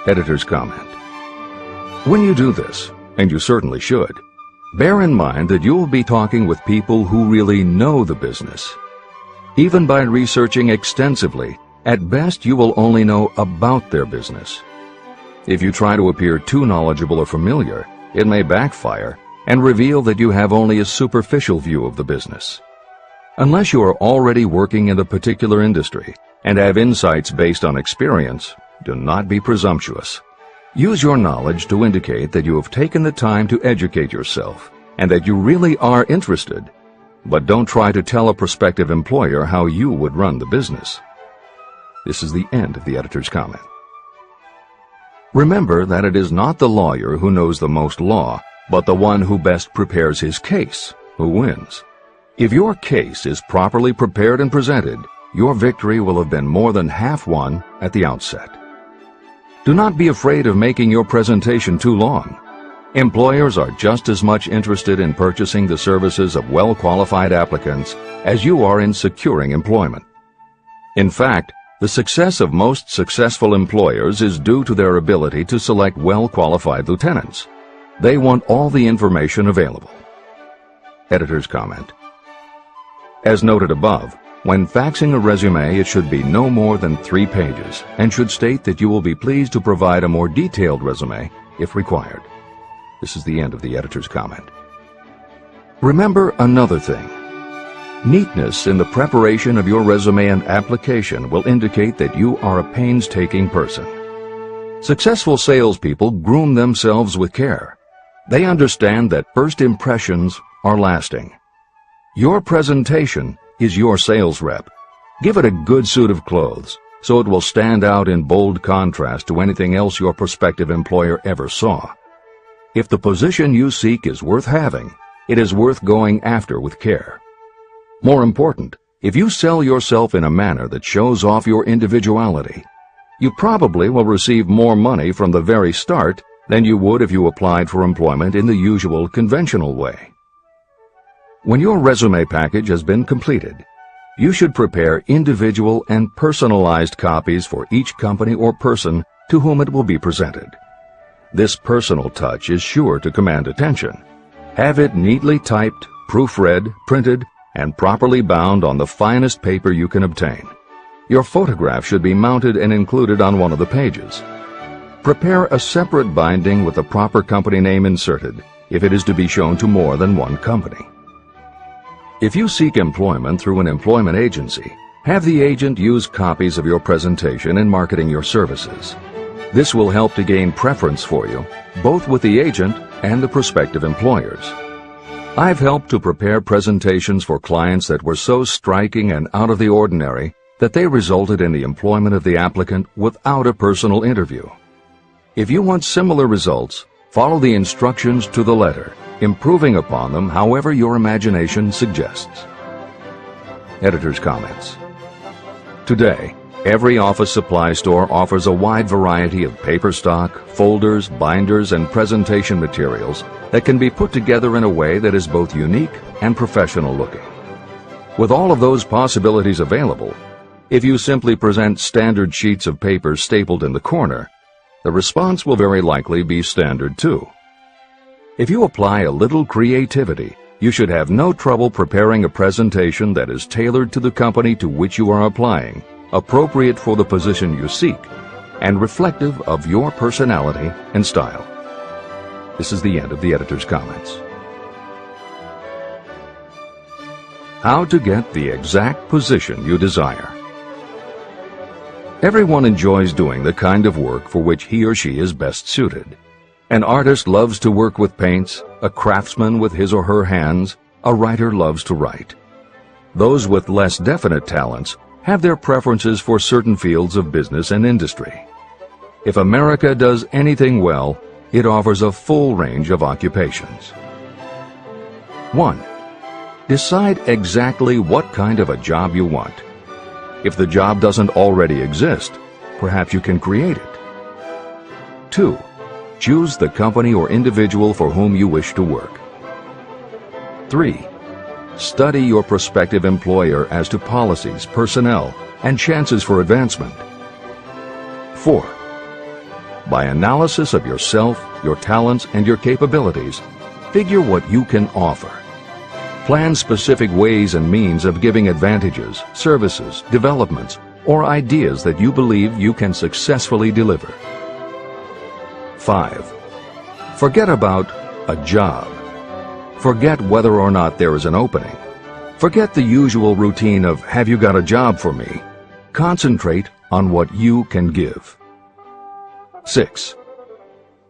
Editor's comment. When you do this, and you certainly should, bear in mind that you will be talking with people who really know the business. Even by researching extensively, at best you will only know about their business. If you try to appear too knowledgeable or familiar, it may backfire and reveal that you have only a superficial view of the business. Unless you are already working in the particular industry and have insights based on experience, do not be presumptuous. Use your knowledge to indicate that you have taken the time to educate yourself and that you really are interested, but don't try to tell a prospective employer how you would run the business. This is the end of the editor's comment. Remember that it is not the lawyer who knows the most law, but the one who best prepares his case who wins. If your case is properly prepared and presented, your victory will have been more than half won at the outset. Do not be afraid of making your presentation too long. Employers are just as much interested in purchasing the services of well-qualified applicants as you are in securing employment. In fact, the success of most successful employers is due to their ability to select well-qualified lieutenants. They want all the information available. Editor's comment. As noted above, when faxing a resume, it should be no more than 3 pages and should state that you will be pleased to provide a more detailed resume if required. This is the end of the editor's comment. Remember another thing. Neatness in the preparation of your resume and application will indicate that you are a painstaking person. Successful salespeople groom themselves with care. They understand that first impressions are lasting. Your presentation is your sales rep. Give it a good suit of clothes, so it will stand out in bold contrast to anything else your prospective employer ever saw. If the position you seek is worth having, it is worth going after with care. More important, if you sell yourself in a manner that shows off your individuality, you probably will receive more money from the very start than you would if you applied for employment in the usual conventional way. When your resume package has been completed, you should prepare individual and personalized copies for each company or person to whom it will be presented. This personal touch is sure to command attention. Have it neatly typed, proofread, printed, and properly bound on the finest paper you can obtain. Your photograph should be mounted and included on one of the pages. Prepare a separate binding with the proper company name inserted if it is to be shown to more than one company. If you seek employment through an employment agency, have the agent use copies of your presentation in marketing your services. This will help to gain preference for you, both with the agent and the prospective employers. I've helped to prepare presentations for clients that were so striking and out of the ordinary that they resulted in the employment of the applicant without a personal interview. If you want similar results, follow the instructions to the letter, improving upon them however your imagination suggests. Editor's comments. Today, every office supply store offers a wide variety of paper stock, folders, binders, and presentation materials that can be put together in a way that is both unique and professional looking. With all of those possibilities available, if you simply present standard sheets of paper stapled in the corner, the response will very likely be standard too. If you apply a little creativity, you should have no trouble preparing a presentation that is tailored to the company to which you are applying, appropriate for the position you seek, and reflective of your personality and style. This is the end of the editor's comments. How to get the exact position you desire. Everyone enjoys doing the kind of work for which he or she is best suited. An artist loves to work with paints, a craftsman with his or her hands, a writer loves to write. Those with less definite talents have their preferences for certain fields of business and industry. If America does anything well, it offers a full range of occupations. 1. Decide exactly what kind of a job you want. If the job doesn't already exist, perhaps you can create it. 2. Choose the company or individual for whom you wish to work. 3. Study your prospective employer as to policies, personnel, and chances for advancement. 4. By analysis of yourself, your talents, and your capabilities, figure what you can offer. Plan specific ways and means of giving advantages, services, developments, or ideas that you believe you can successfully deliver. 5. Forget about a job. Forget whether or not there is an opening. Forget the usual routine of, have you got a job for me? Concentrate on what you can give. 6.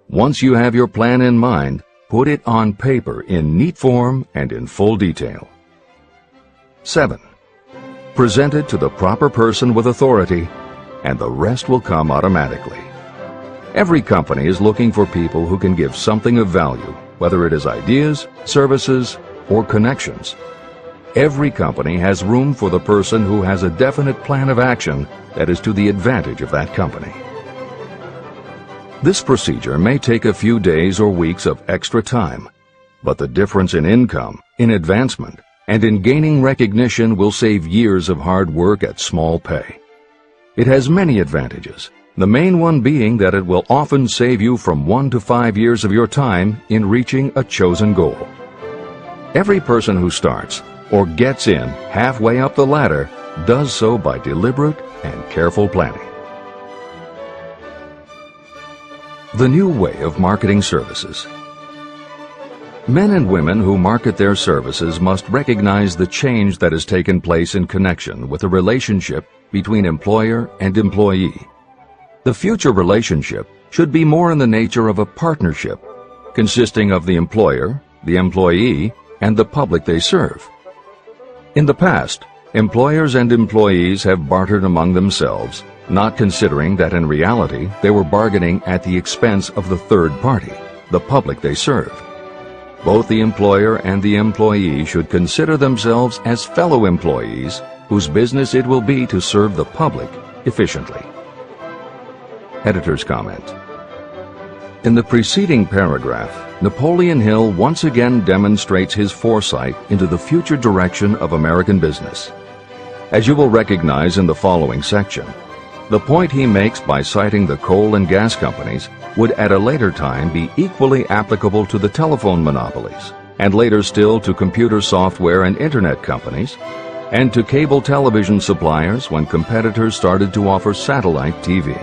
Once you have your plan in mind, put it on paper in neat form and in full detail. 7. Present it to the proper person with authority, and the rest will come automatically. Every company is looking for people who can give something of value, whether it is ideas, services, or connections. Every company has room for the person who has a definite plan of action that is to the advantage of that company. This procedure may take a few days or weeks of extra time, but the difference in income, in advancement, and in gaining recognition will save years of hard work at small pay. It has many advantages, the main one being that it will often save you from 1 to 5 years of your time in reaching a chosen goal. Every person who starts or gets in halfway up the ladder does so by deliberate and careful planning. The new way of marketing services. Men and women who market their services must recognize the change that has taken place in connection with the relationship between employer and employee. The future relationship should be more in the nature of a partnership, consisting of the employer, the employee, and the public they serve. In the past, employers and employees have bartered among themselves, not considering that in reality they were bargaining at the expense of the third party, the public they serve. Both the employer and the employee should consider themselves as fellow employees whose business it will be to serve the public efficiently. Editor's comment. In the preceding paragraph, Napoleon Hill once again demonstrates his foresight into the future direction of American business. As you will recognize in the following section, the point he makes by citing the coal and gas companies would at a later time be equally applicable to the telephone monopolies, and later still to computer software and internet companies, and to cable television suppliers when competitors started to offer satellite TV.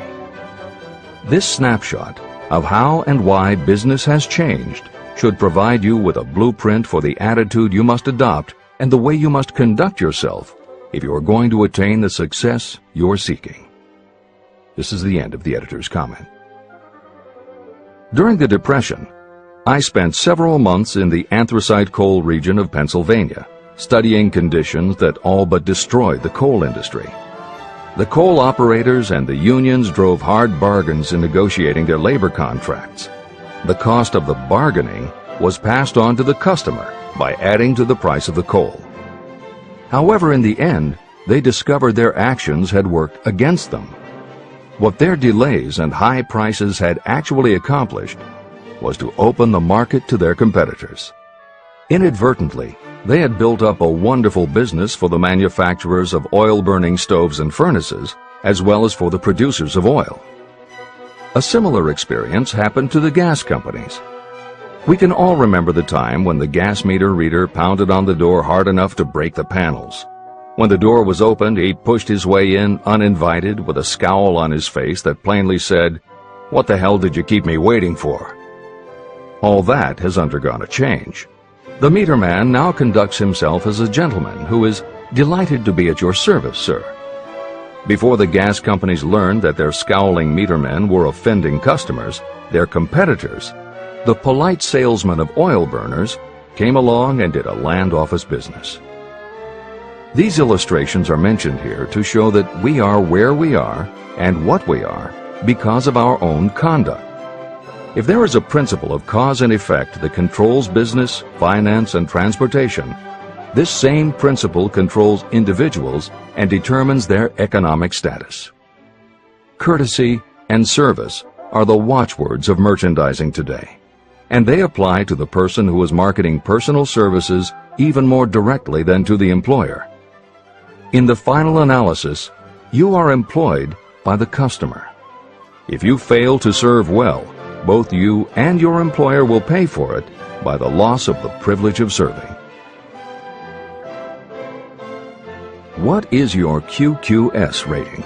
This snapshot of how and why business has changed should provide you with a blueprint for the attitude you must adopt and the way you must conduct yourself if you are going to attain the success you're seeking. This is the end of the editor's comment. During the Depression, I spent several months in the anthracite coal region of Pennsylvania, studying conditions that all but destroyed the coal industry. The coal operators and the unions drove hard bargains in negotiating their labor contracts. The cost of the bargaining was passed on to the customer by adding to the price of the coal. However, in the end, they discovered their actions had worked against them. What their delays and high prices had actually accomplished was to open the market to their competitors. Inadvertently, they had built up a wonderful business for the manufacturers of oil-burning stoves and furnaces, as well as for the producers of oil. A similar experience happened to the gas companies. We can all remember the time when the gas meter reader pounded on the door hard enough to break the panels. When the door was opened, he pushed his way in uninvited with a scowl on his face that plainly said, "What the hell did you keep me waiting for?" All that has undergone a change. The meter man now conducts himself as a gentleman who is delighted to be at your service, sir. Before the gas companies learned that their scowling meter men were offending customers, their competitors, the polite salesmen of oil burners came along and did a land office business. These illustrations are mentioned here to show that we are where we are and what we are because of our own conduct. If there is a principle of cause and effect that controls business, finance, and transportation, this same principle controls individuals and determines their economic status. Courtesy and service are the watchwords of merchandising today, and they apply to the person who is marketing personal services even more directly than to the employer. In the final analysis, you are employed by the customer. If you fail to serve well, both you and your employer will pay for it by the loss of the privilege of serving. What is your QQS rating?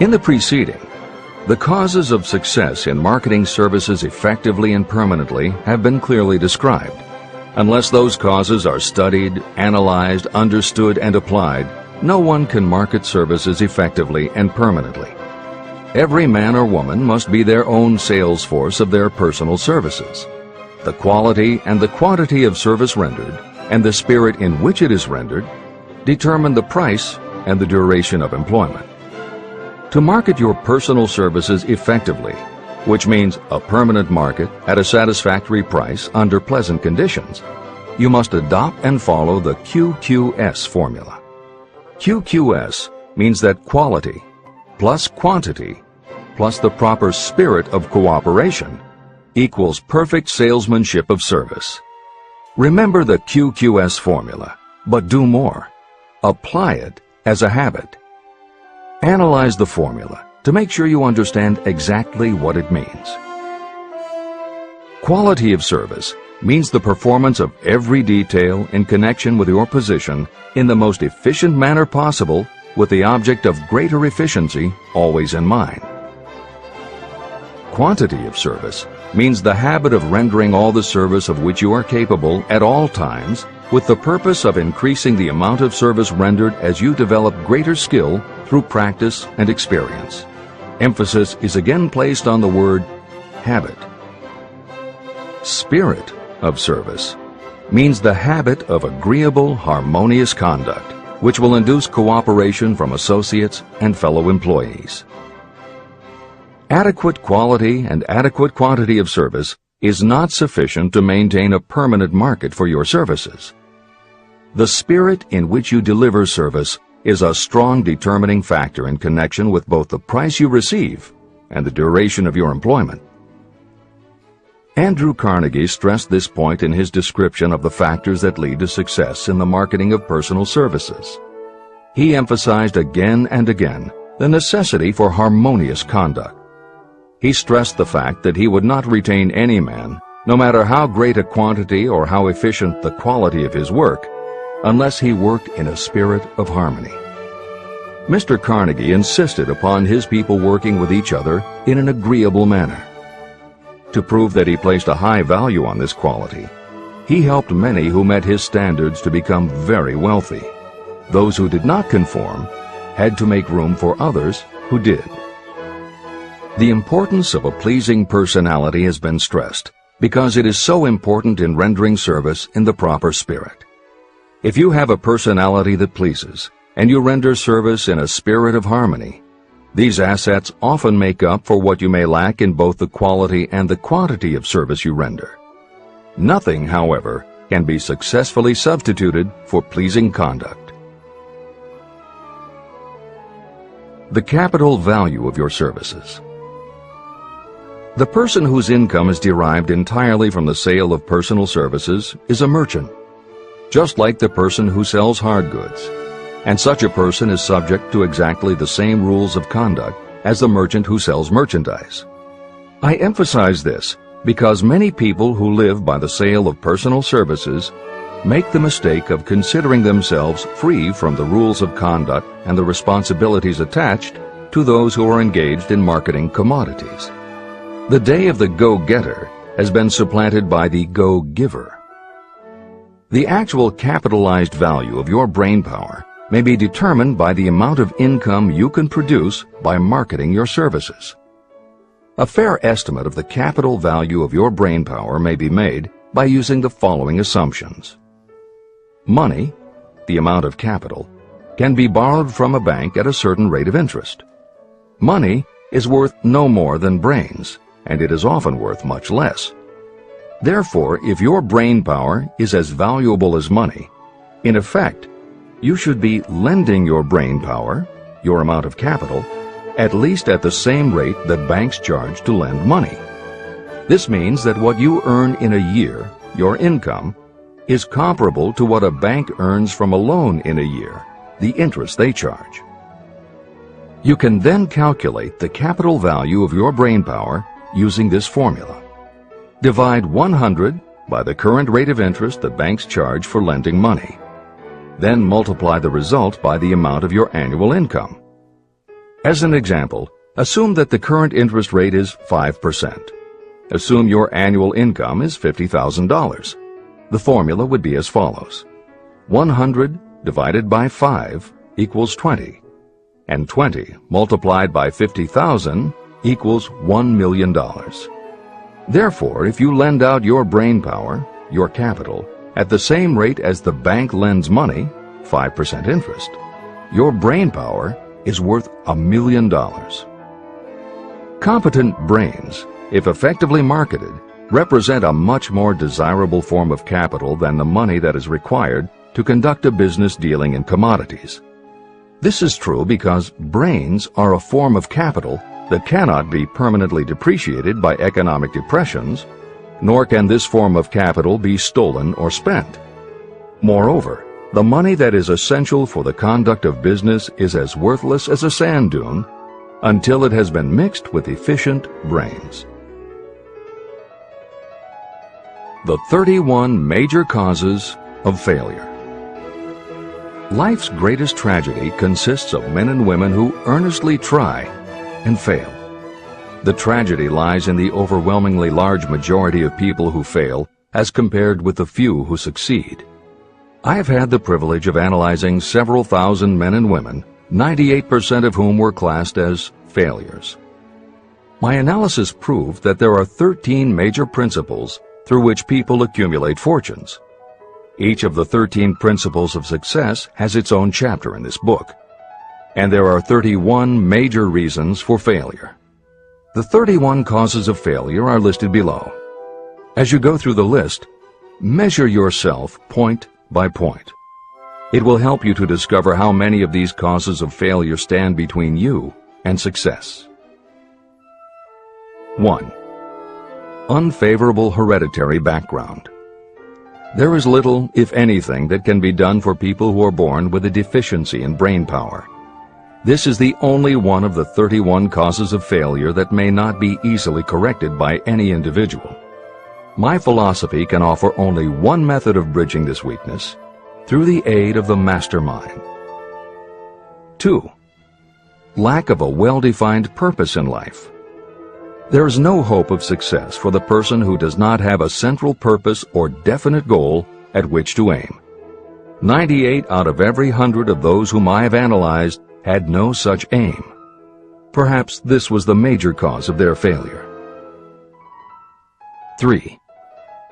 In the preceding, the causes of success in marketing services effectively and permanently have been clearly described. Unless those causes are studied, analyzed, understood, and applied, no one can market services effectively and permanently. Every man or woman must be their own sales force of their personal services. The quality and the quantity of service rendered, and the spirit in which it is rendered, determine the price and the duration of employment. To market your personal services effectively, which means a permanent market at a satisfactory price under pleasant conditions, you must adopt and follow the QQS formula. QQS means that quality plus quantity plus the proper spirit of cooperation equals perfect salesmanship of service. Remember the QQS formula, but do more. Apply it as a habit. Analyze the formula to make sure you understand exactly what it means. Quality of service means the performance of every detail in connection with your position in the most efficient manner possible, with the object of greater efficiency always in mind. quantity of service means the habit of rendering all the service of which you are capable at all times, with the purpose of increasing the amount of service rendered as you develop greater skill through practice and experience. Emphasis is again placed on the word habit. Spirit of service means the habit of agreeable, harmonious conduct, which will induce cooperation from associates and fellow employees. Adequate quality and adequate quantity of service is not sufficient to maintain a permanent market for your services. The spirit in which you deliver service is a strong determining factor in connection with both the price you receive and the duration of your employment. Andrew Carnegie stressed this point in his description of the factors that lead to success in the marketing of personal services. He emphasized again and again the necessity for harmonious conduct. He stressed the fact that he would not retain any man, no matter how great a quantity or how efficient the quality of his work, unless he worked in a spirit of harmony. Mr. Carnegie insisted upon his people working with each other in an agreeable manner. To prove that he placed a high value on this quality, he helped many who met his standards to become very wealthy. Those who did not conform had to make room for others who did. The importance of a pleasing personality has been stressed because it is so important in rendering service in the proper spirit. If you have a personality that pleases, and you render service in a spirit of harmony, these assets often make up for what you may lack in both the quality and the quantity of service you render. Nothing, however, can be successfully substituted for pleasing conduct. The capital value of your services. The person whose income is derived entirely from the sale of personal services is a merchant, just like the person who sells hard goods, and such a person is subject to exactly the same rules of conduct as the merchant who sells merchandise. I emphasize this because many people who live by the sale of personal services make the mistake of considering themselves free from the rules of conduct and the responsibilities attached to those who are engaged in marketing commodities. The day of the go-getter has been supplanted by the go-giver. The actual capitalized value of your brainpower may be determined by the amount of income you can produce by marketing your services. A fair estimate of the capital value of your brainpower may be made by using the following assumptions. Money, the amount of capital, can be borrowed from a bank at a certain rate of interest. Money is worth no more than brains, and it is often worth much less. Therefore, if your brainpower is as valuable as money, in effect, you should be lending your brainpower, your amount of capital, at least at the same rate that banks charge to lend money. This means that what you earn in a year, your income, is comparable to what a bank earns from a loan in a year, the interest they charge. You can then calculate the capital value of your brainpower using this formula. Divide 100 by the current rate of interest that banks charge for lending money. Then multiply the result by the amount of your annual income. As an example, assume that the current interest rate is 5%. Assume your annual income is $50,000. The formula would be as follows. 100 divided by 5 equals 20, and 20 multiplied by 50,000 equals $1 million. Therefore, if you lend out your brainpower, your capital, at the same rate as the bank lends money, 5% interest, your brainpower is worth $1 million. Competent brains, if effectively marketed, represent a much more desirable form of capital than the money that is required to conduct a business dealing in commodities. This is true because brains are a form of capital that cannot be permanently depreciated by economic depressions, nor can this form of capital be stolen or spent. Moreover, the money that is essential for the conduct of business is as worthless as a sand dune until it has been mixed with efficient brains. The 31 major causes of failure. Life's greatest tragedy consists of men and women who earnestly try and fail. The tragedy lies in the overwhelmingly large majority of people who fail as compared with the few who succeed. I have had the privilege of analyzing several thousand men and women, 98% of whom were classed as failures. My analysis proved that there are 13 major principles through which people accumulate fortunes. Each of the 13 principles of success has its own chapter in this book, and there are 31 major reasons for failure. The 31 causes of failure are listed below. As you go through the list, measure yourself point by point. It will help you to discover how many of these causes of failure stand between you and success. 1. Unfavorable hereditary background. There is little, if anything, that can be done for people who are born with a deficiency in brain power. This is the only one of the 31 causes of failure that may not be easily corrected by any individual. My philosophy can offer only one method of bridging this weakness, through the aid of the mastermind. 2. Lack of a well-defined purpose in life. There is no hope of success for the person who does not have a central purpose or definite goal at which to aim. 98 out of every 100 of those whom I have analyzed had no such aim. Perhaps this was the major cause of their failure. 3.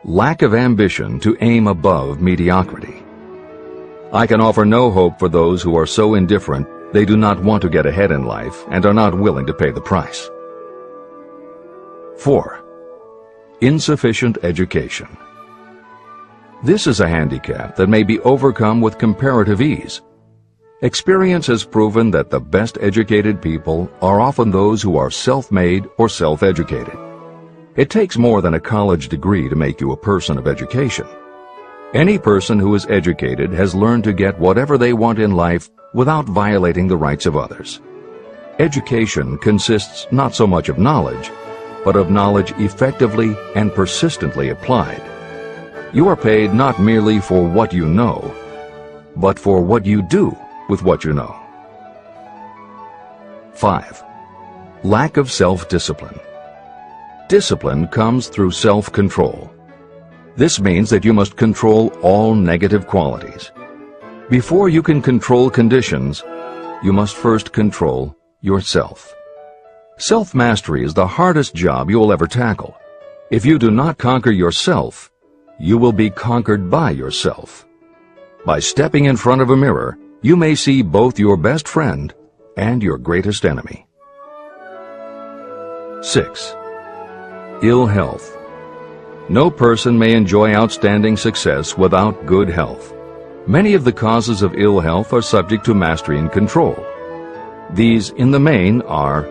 Lack of ambition to aim above mediocrity. I can offer no hope for those who are so indifferent they do not want to get ahead in life and are not willing to pay the price. 4. Insufficient education. This is a handicap that may be overcome with comparative ease. Experience has proven that the best educated people are often those who are self-made or self-educated. It takes more than a college degree to make you a person of education. Any person who is educated has learned to get whatever they want in life without violating the rights of others. Education consists not so much of knowledge, but of knowledge effectively and persistently applied. You are paid not merely for what you know, but for what you do with what you know. 5. Lack of self-discipline. Discipline comes through self-control. This means that you must control all negative qualities. Before you can control conditions, you must first control yourself. Self-mastery is the hardest job you will ever tackle. If you do not conquer yourself, you will be conquered by yourself. By stepping in front of a mirror, you may see both your best friend and your greatest enemy. 6. Ill health. No person may enjoy outstanding success without good health. Many of the causes of ill health are subject to mastery and control. These, in the main, are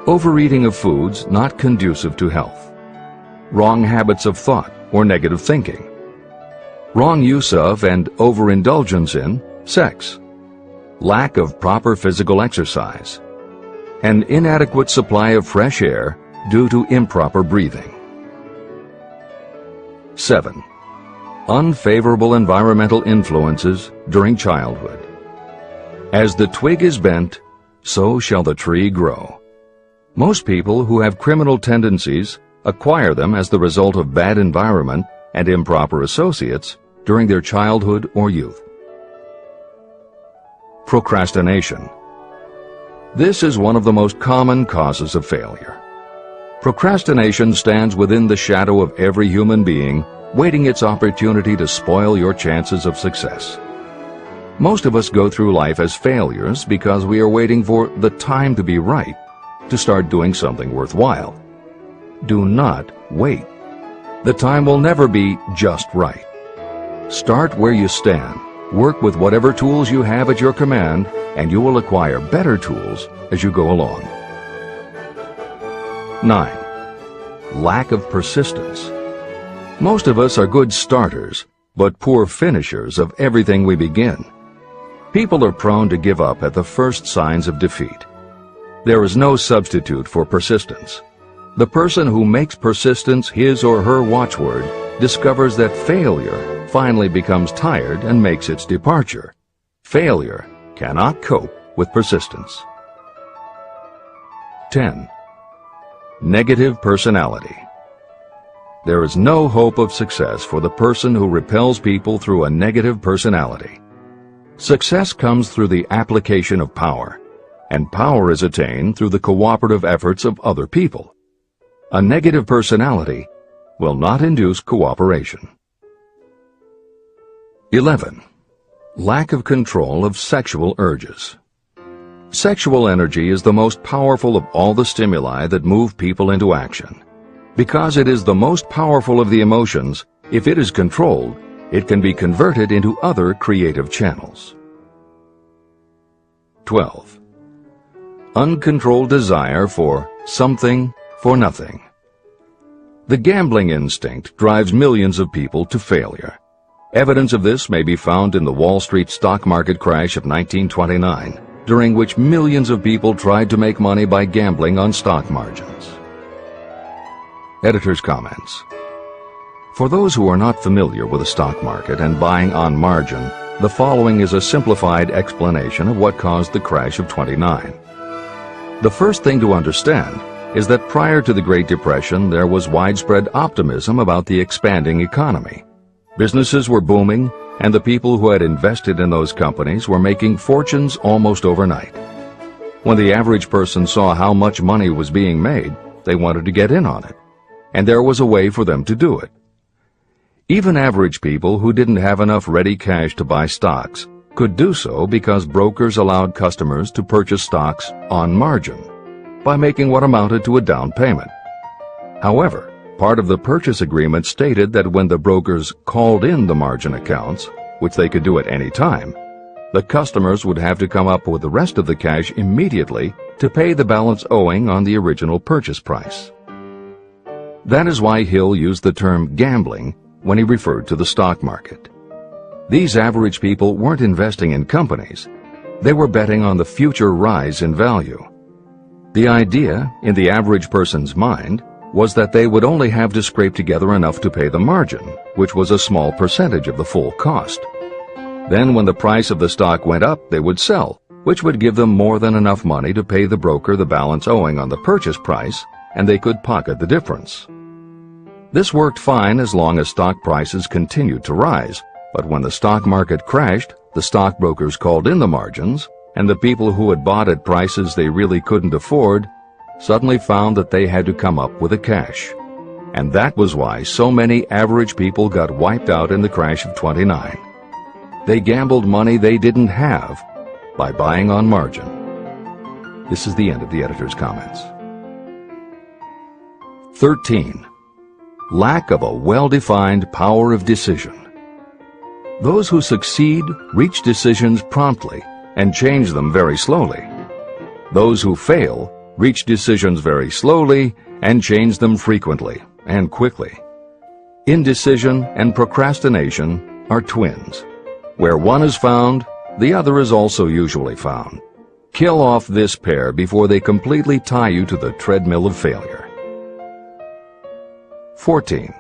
overeating of foods not conducive to health, wrong habits of thought or negative thinking, wrong use of and overindulgence in sex, lack of proper physical exercise, an inadequate supply of fresh air due to improper breathing. 7. Unfavorable environmental influences during childhood. As the twig is bent, so shall the tree grow. Most people who have criminal tendencies acquire them as the result of bad environment and improper associates during their childhood or youth. Procrastination. This is one of the most common causes of failure. Procrastination stands within the shadow of every human being, waiting its opportunity to spoil your chances of success. Most of us go through life as failures because we are waiting for the time to be right to start doing something worthwhile. Do not wait. The time will never be just right. Start where you stand. Work with whatever tools you have at your command, and you will acquire better tools as you go along. 9. Lack of persistence. Most of us are good starters, but poor finishers of everything we begin. People are prone to give up at the first signs of defeat. There is no substitute for persistence. The person who makes persistence his or her watchword discovers that failure finally becomes tired and makes its departure. Failure cannot cope with persistence. 10. Negative personality. There is no hope of success for the person who repels people through a negative personality. Success comes through the application of power, and power is attained through the cooperative efforts of other people. A negative personality will not induce cooperation. 11. Lack of control of sexual urges. Sexual energy is the most powerful of all the stimuli that move people into action. Because it is the most powerful of the emotions, if it is controlled, it can be converted into other creative channels. 12. Uncontrolled desire for something for nothing. The gambling instinct drives millions of people to failure. Evidence of this may be found in the Wall Street stock market crash of 1929, during which millions of people tried to make money by gambling on stock margins. Editor's comments. For those who are not familiar with the stock market and buying on margin, the following is a simplified explanation of what caused the crash of '29. The first thing to understand is that prior to the Great Depression, there was widespread optimism about the expanding economy. Businesses were booming, and the people who had invested in those companies were making fortunes almost overnight. When the average person saw how much money was being made, they wanted to get in on it, and there was a way for them to do it. Even average people who didn't have enough ready cash to buy stocks could do so because brokers allowed customers to purchase stocks on margin by making what amounted to a down payment. However, part of the purchase agreement stated that when the brokers called in the margin accounts, which they could do at any time, the customers would have to come up with the rest of the cash immediately to pay the balance owing on the original purchase price. That is why Hill used the term gambling when he referred to the stock market. These average people weren't investing in companies. They were betting on the future rise in value. The idea, in the average person's mind, was that they would only have to scrape together enough to pay the margin, which was a small percentage of the full cost. Then when the price of the stock went up, they would sell, which would give them more than enough money to pay the broker the balance owing on the purchase price, and they could pocket the difference. This worked fine as long as stock prices continued to rise, but when the stock market crashed, the stockbrokers called in the margins, and the people who had bought at prices they really couldn't afford suddenly found that they had to come up with the cash. And that was why so many average people got wiped out in the crash of '29. They gambled money they didn't have by buying on margin. This is the end of the editor's comments. 13. Lack of a well-defined power of decision. Those who succeed reach decisions promptly and change them very slowly. Those who fail reach decisions very slowly and change them frequently and quickly. Indecision and procrastination are twins. Where one is found, the other is also usually found. Kill off this pair before they completely tie you to the treadmill of failure. 14.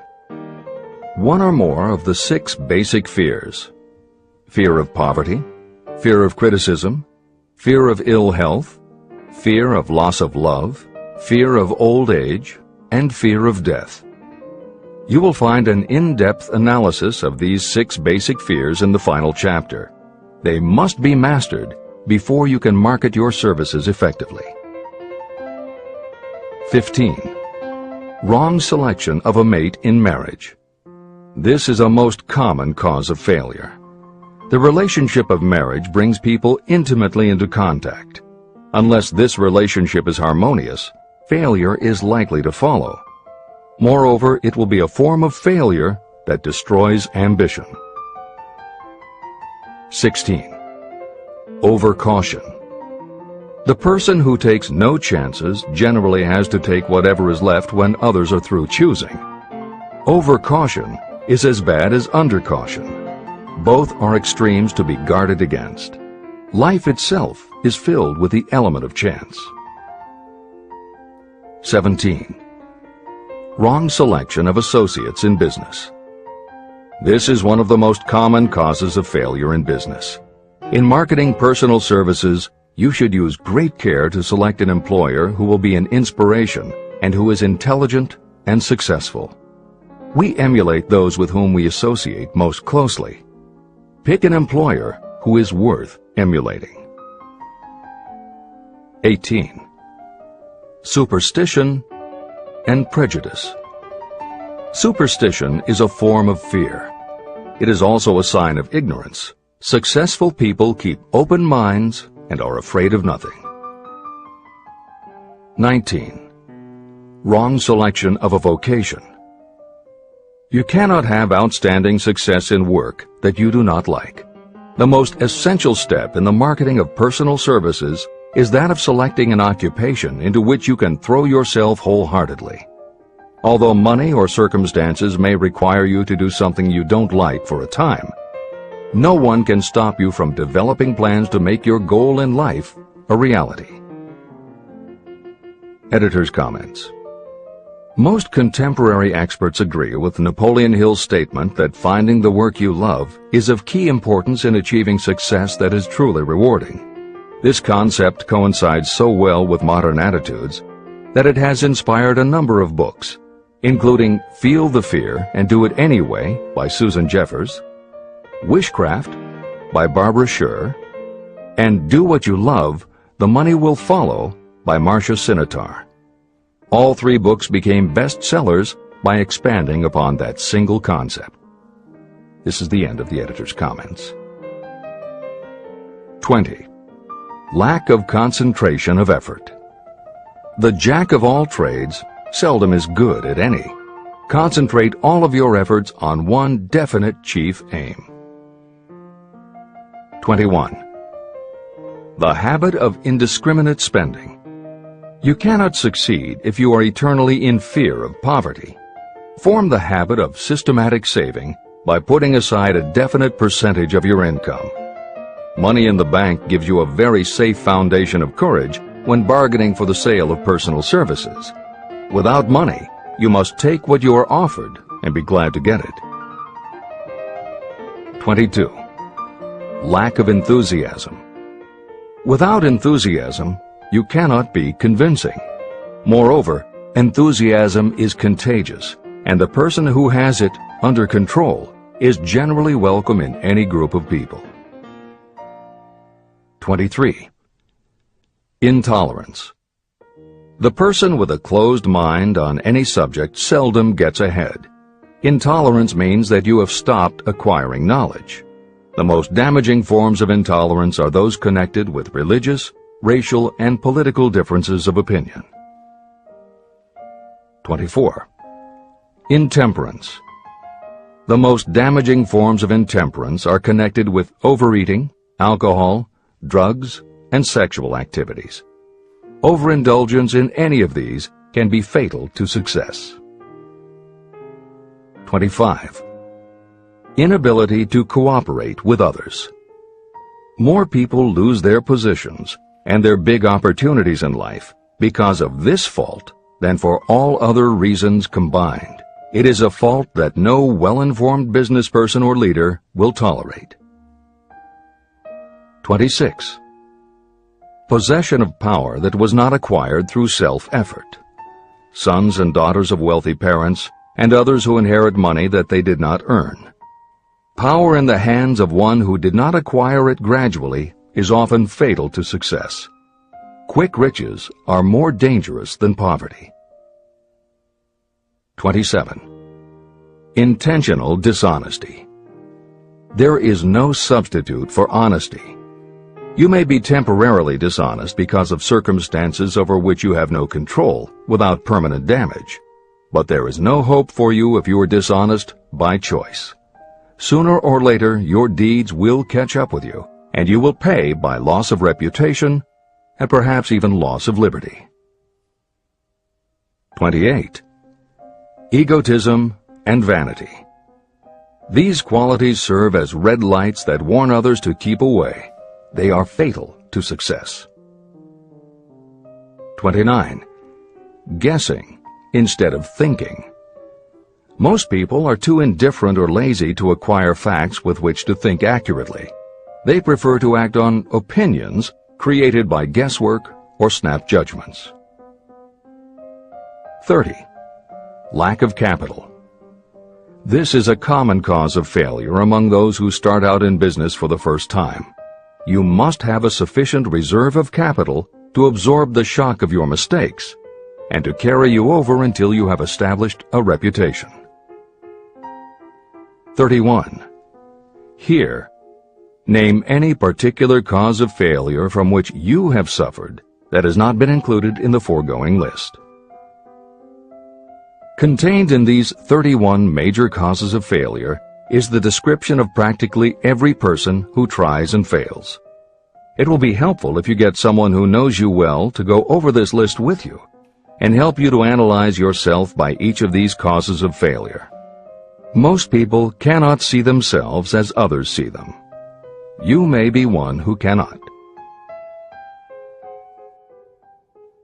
One or more of the 6 basic fears. Fear of poverty, fear of criticism, fear of ill health, fear of loss of love, fear of old age, and fear of death. You will find an in-depth analysis of these 6 basic fears in the final chapter. They must be mastered before you can market your services effectively. 15. Wrong selection of a mate in marriage. This is a most common cause of failure. The relationship of marriage brings people intimately into contact. Unless this relationship is harmonious, failure is likely to follow. Moreover, it will be a form of failure that destroys ambition. 16. Overcaution. The person who takes no chances generally has to take whatever is left when others are through choosing. Overcaution is as bad as undercaution. Both are extremes to be guarded against. Life itself is filled with the element of chance. 17. Wrong selection of associates in business. This is one of the most common causes of failure in business. In marketing personal services, you should use great care to select an employer who will be an inspiration and who is intelligent and successful. We emulate those with whom we associate most closely. Pick an employer who is worth emulating. 18. Superstition and prejudice. Superstition is a form of fear. It is also a sign of ignorance. Successful people keep open minds and are afraid of nothing. 19. Wrong selection of a vocation. You cannot have outstanding success in work that you do not like. The most essential step in the marketing of personal services is that of selecting an occupation into which you can throw yourself wholeheartedly. Although money or circumstances may require you to do something you don't like for a time, no one can stop you from developing plans to make your goal in life a reality. Editor's comments. Most contemporary experts agree with Napoleon Hill's statement that finding the work you love is of key importance in achieving success that is truly rewarding. This concept coincides so well with modern attitudes that it has inspired a number of books, including Feel the Fear and Do It Anyway by Susan Jeffers, Wishcraft by Barbara Sher, and Do What You Love, The Money Will Follow by Marcia Sinitar. All three books became bestsellers by expanding upon that single concept. This is the end of the editor's comments. 20. Lack of concentration of effort. The jack of all trades seldom is good at any. Concentrate all of your efforts on one definite chief aim. 21. The habit of indiscriminate spending. You cannot succeed if you are eternally in fear of poverty. Form the habit of systematic saving by putting aside a definite percentage of your income. Money in the bank gives you a very safe foundation of courage when bargaining for the sale of personal services. Without money, you must take what you are offered and be glad to get it. 22. Lack of enthusiasm. Without enthusiasm, you cannot be convincing. Moreover, enthusiasm is contagious, and the person who has it under control is generally welcome in any group of people. 23. Intolerance. The person with a closed mind on any subject seldom gets ahead. Intolerance means that you have stopped acquiring knowledge. The most damaging forms of intolerance are those connected with religious, racial, and political differences of opinion. 24. Intemperance. The most damaging forms of intemperance are connected with overeating, alcohol, drugs, and sexual activities. Overindulgence in any of these can be fatal to success. 25. Inability to cooperate with others. More people lose their positions and their big opportunities in life because of this fault than for all other reasons combined. It is a fault that no well-informed business person or leader will tolerate. 26. Possession of power that was not acquired through self-effort. Sons and daughters of wealthy parents and others who inherit money that they did not earn. Power in the hands of one who did not acquire it gradually is often fatal to success. Quick riches are more dangerous than poverty. 27. Intentional dishonesty. There is no substitute for honesty. You may be temporarily dishonest because of circumstances over which you have no control without permanent damage, but there is no hope for you if you are dishonest by choice. Sooner or later, your deeds will catch up with you, and you will pay by loss of reputation and perhaps even loss of liberty. 28. Egotism and vanity. These qualities serve as red lights that warn others to keep away. They are fatal to success. 29. Guessing instead of thinking. Most people are too indifferent or lazy to acquire facts with which to think accurately. They prefer to act on opinions created by guesswork or snap judgments. 30. Lack of capital. This is a common cause of failure among those who start out in business for the first time. You must have a sufficient reserve of capital to absorb the shock of your mistakes and to carry you over until you have established a reputation. 31. Here, name any particular cause of failure from which you have suffered that has not been included in the foregoing list. Contained in these 31 major causes of failure is the description of practically every person who tries and fails. It will be helpful if you get someone who knows you well to go over this list with you and help you to analyze yourself by each of these causes of failure. Most people cannot see themselves as others see them. You may be one who cannot.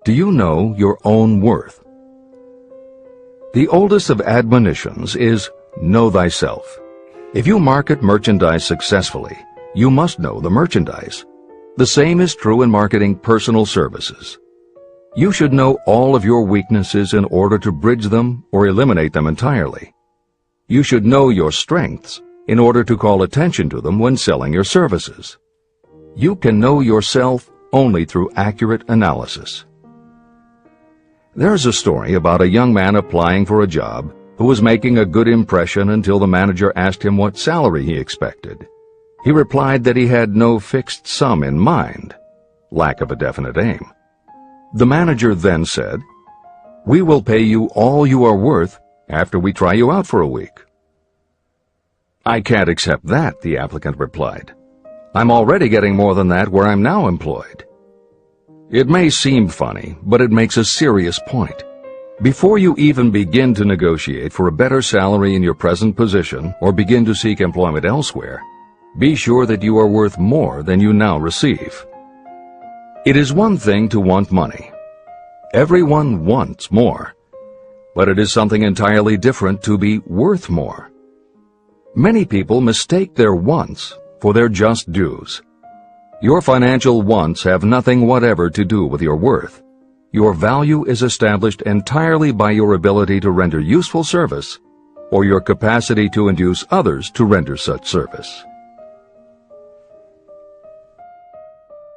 Do you know your own worth? The oldest of admonitions is, know thyself. If you market merchandise successfully, you must know the merchandise. The same is true in marketing personal services. You should know all of your weaknesses in order to bridge them or eliminate them entirely. You should know your strengths in order to call attention to them when selling your services. You can know yourself only through accurate analysis. There's a story about a young man applying for a job who was making a good impression until the manager asked him what salary he expected. He replied that he had no fixed sum in mind, lack of a definite aim. The manager then said, "We will pay you all you are worth after we try you out for a week." "I can't accept that," the applicant replied. "I'm already getting more than that where I'm now employed." It may seem funny, but it makes a serious point. Before you even begin to negotiate for a better salary in your present position or begin to seek employment elsewhere, be sure that you are worth more than you now receive. It is one thing to want money. Everyone wants more. But it is something entirely different to be worth more. Many people mistake their wants for their just dues. Your financial wants have nothing whatever to do with your worth. Your value is established entirely by your ability to render useful service or your capacity to induce others to render such service.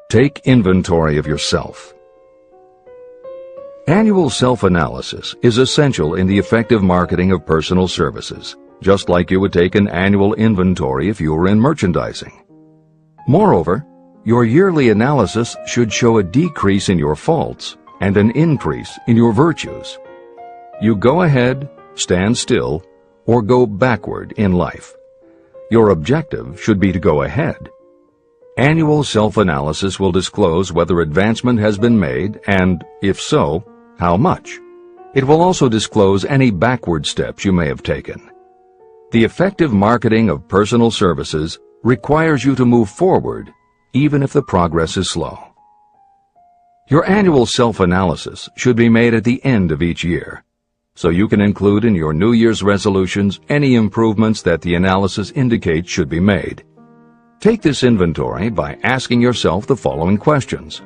Take inventory of yourself. Annual self-analysis is essential in the effective marketing of personal services, just like you would take an annual inventory if you were in merchandising. Moreover, your yearly analysis should show a decrease in your faults and an increase in your virtues. You go ahead, stand still, or go backward in life. Your objective should be to go ahead. Annual self-analysis will disclose whether advancement has been made and, if so, how much. It will also disclose any backward steps you may have taken. The effective marketing of personal services requires you to move forward even if the progress is slow. Your annual self-analysis should be made at the end of each year, so you can include in your New Year's resolutions any improvements that the analysis indicates should be made. Take this inventory by asking yourself the following questions,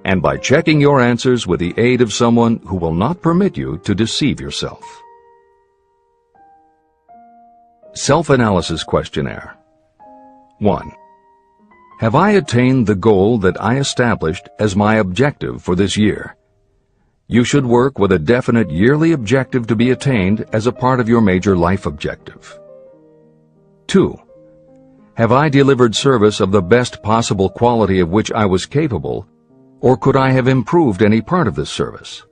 and by checking your answers with the aid of someone who will not permit you to deceive yourself. Self-analysis questionnaire. 1. Have I attained the goal that I established as my objective for this year? You should work with a definite yearly objective to be attained as a part of your major life objective. 2. Have I delivered service of the best possible quality of which I was capable, or could I have improved any part of this service?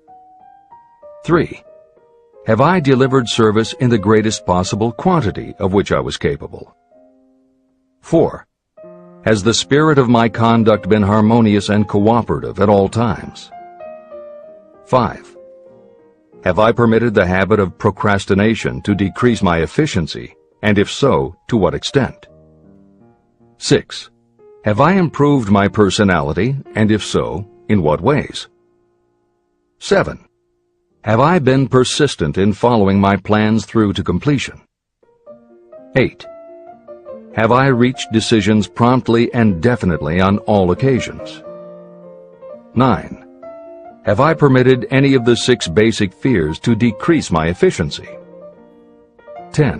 3. Have I delivered service in the greatest possible quantity of which I was capable? 4. Has the spirit of my conduct been harmonious and cooperative at all times? 5. Have I permitted the habit of procrastination to decrease my efficiency, and if so, to what extent? 6. Have I improved my personality, and if so, in what ways? 7. Have I been persistent in following my plans through to completion? 8. Have I reached decisions promptly and definitely on all occasions? 9. Have I permitted any of the 6 basic fears to decrease my efficiency? 10.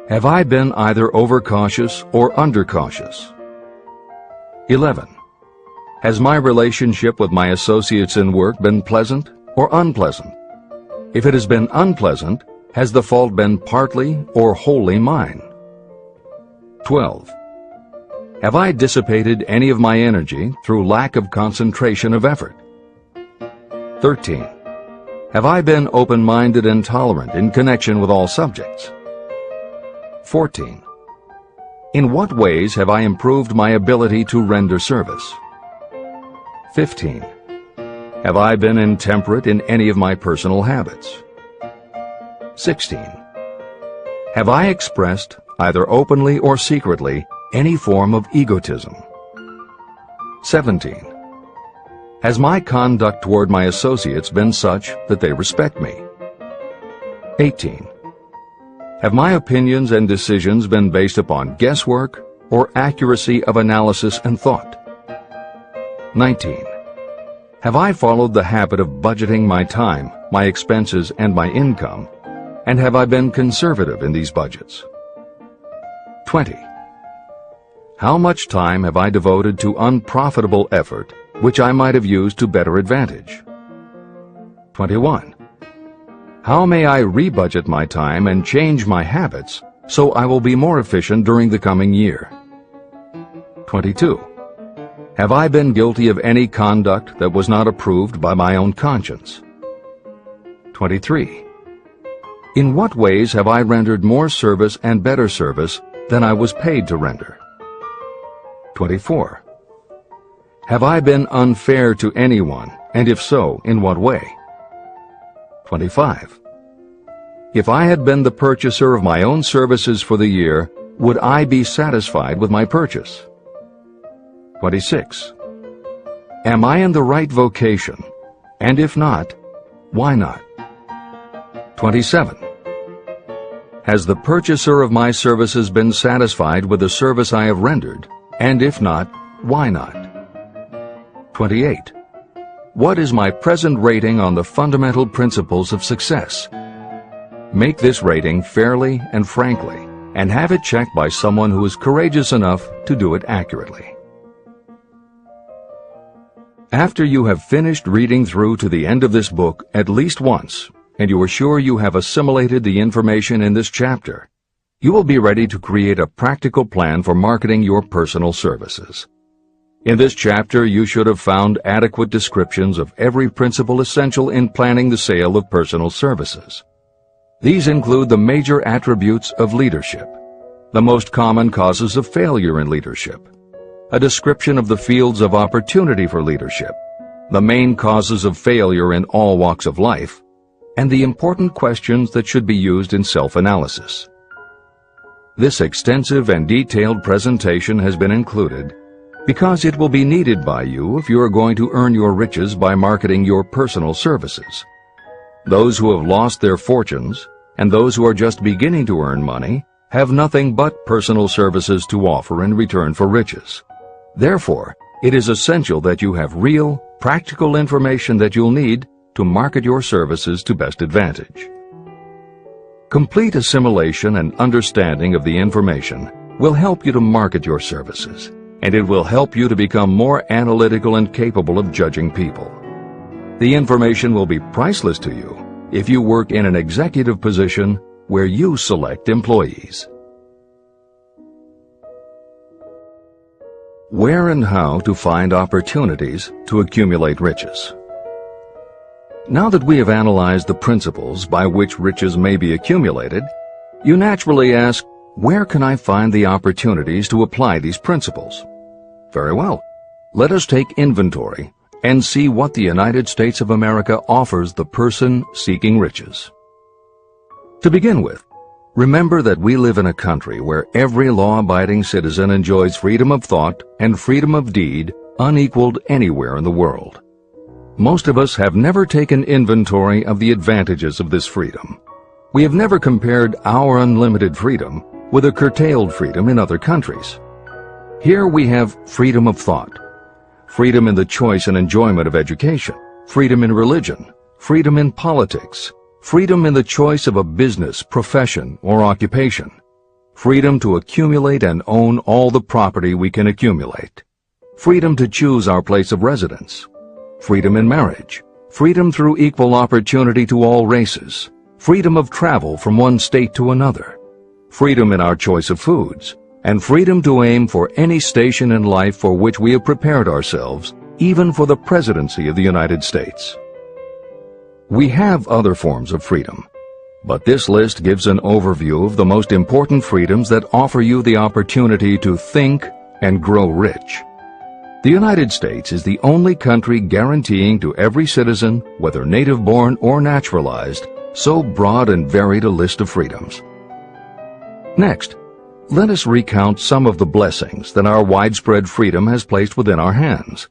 Have I been either overcautious or undercautious? 11. Has my relationship with my associates in work been pleasant or unpleasant? If it has been unpleasant, has the fault been partly or wholly mine? 12. Have I dissipated any of my energy through lack of concentration of effort? 13. Have I been open-minded and tolerant in connection with all subjects? 14. In what ways have I improved my ability to render service? 15. Have I been intemperate in any of my personal habits? 16. Have I expressed, either openly or secretly, any form of egotism? 17. Has my conduct toward my associates been such that they respect me? 18. Have my opinions and decisions been based upon guesswork or accuracy of analysis and thought? 19. Have I followed the habit of budgeting my time, my expenses, and my income, and have I been conservative in these budgets? 20. How much time have I devoted to unprofitable effort which I might have used to better advantage? 21. How may I rebudget my time and change my habits so I will be more efficient during the coming year? 22. Have I been guilty of any conduct that was not approved by my own conscience? 23. In what ways have I rendered more service and better service than I was paid to render? 24. Have I been unfair to anyone, and if so, in what way? 25. If I had been the purchaser of my own services for the year, would I be satisfied with my purchase? 26. Am I in the right vocation? And if not, why not? 27. Has the purchaser of my services been satisfied with the service I have rendered? And if not, why not? 28. What is my present rating on the fundamental principles of success? Make this rating fairly and frankly, and have it checked by someone who is courageous enough to do it accurately. After you have finished reading through to the end of this book at least once, and you are sure you have assimilated the information in this chapter, you will be ready to create a practical plan for marketing your personal services. In this chapter, you should have found adequate descriptions of every principle essential in planning the sale of personal services. These include the major attributes of leadership, the most common causes of failure in leadership, a description of the fields of opportunity for leadership, the main causes of failure in all walks of life, and the important questions that should be used in self-analysis. This extensive and detailed presentation has been included because it will be needed by you if you are going to earn your riches by marketing your personal services. Those who have lost their fortunes and those who are just beginning to earn money have nothing but personal services to offer in return for riches. Therefore, it is essential that you have real, practical information that you'll need to market your services to best advantage. Complete assimilation and understanding of the information will help you to market your services, and it will help you to become more analytical and capable of judging people. The information will be priceless to you if you work in an executive position where you select employees. Where and how to find opportunities to accumulate riches. Now that we have analyzed the principles by which riches may be accumulated, you naturally ask, where can I find the opportunities to apply these principles? Very well. Let us take inventory and see what the United States of America offers the person seeking riches. To begin with, remember that we live in a country where every law-abiding citizen enjoys freedom of thought and freedom of deed unequaled anywhere in the world. Most of us have never taken inventory of the advantages of this freedom. We have never compared our unlimited freedom with a curtailed freedom in other countries. Here we have freedom of thought, freedom in the choice and enjoyment of education, freedom in religion, freedom in politics, freedom in the choice of a business, profession, or occupation, freedom to accumulate and own all the property we can accumulate, freedom to choose our place of residence, freedom in marriage, freedom through equal opportunity to all races, freedom of travel from one state to another, freedom in our choice of foods, and freedom to aim for any station in life for which we have prepared ourselves, even for the presidency of the United States. We have other forms of freedom, but this list gives an overview of the most important freedoms that offer you the opportunity to think and grow rich. The United States is the only country guaranteeing to every citizen, whether native-born or naturalized, so broad and varied a list of freedoms. Next, let us recount some of the blessings that our widespread freedom has placed within our hands.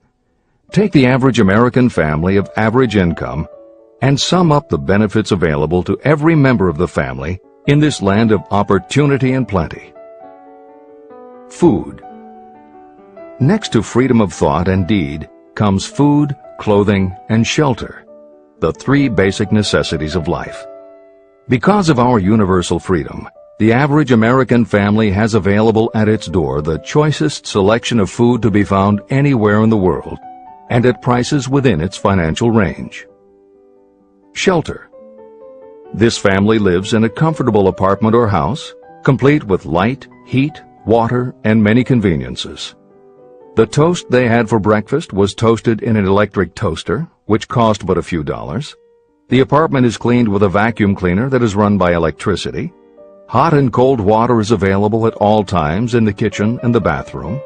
Take the average American family of average income and sum up the benefits available to every member of the family in this land of opportunity and plenty. Food. Next to freedom of thought and deed comes food, clothing, and shelter, the three basic necessities of life. Because of our universal freedom, the average American family has available at its door the choicest selection of food to be found anywhere in the world, and at prices within its financial range. Shelter. This family lives in a comfortable apartment or house, complete with light, heat, water, and many conveniences. The toast they had for breakfast was toasted in an electric toaster, which cost but a few dollars. The apartment is cleaned with a vacuum cleaner that is run by electricity. Hot and cold water is available at all times in the kitchen and the bathroom.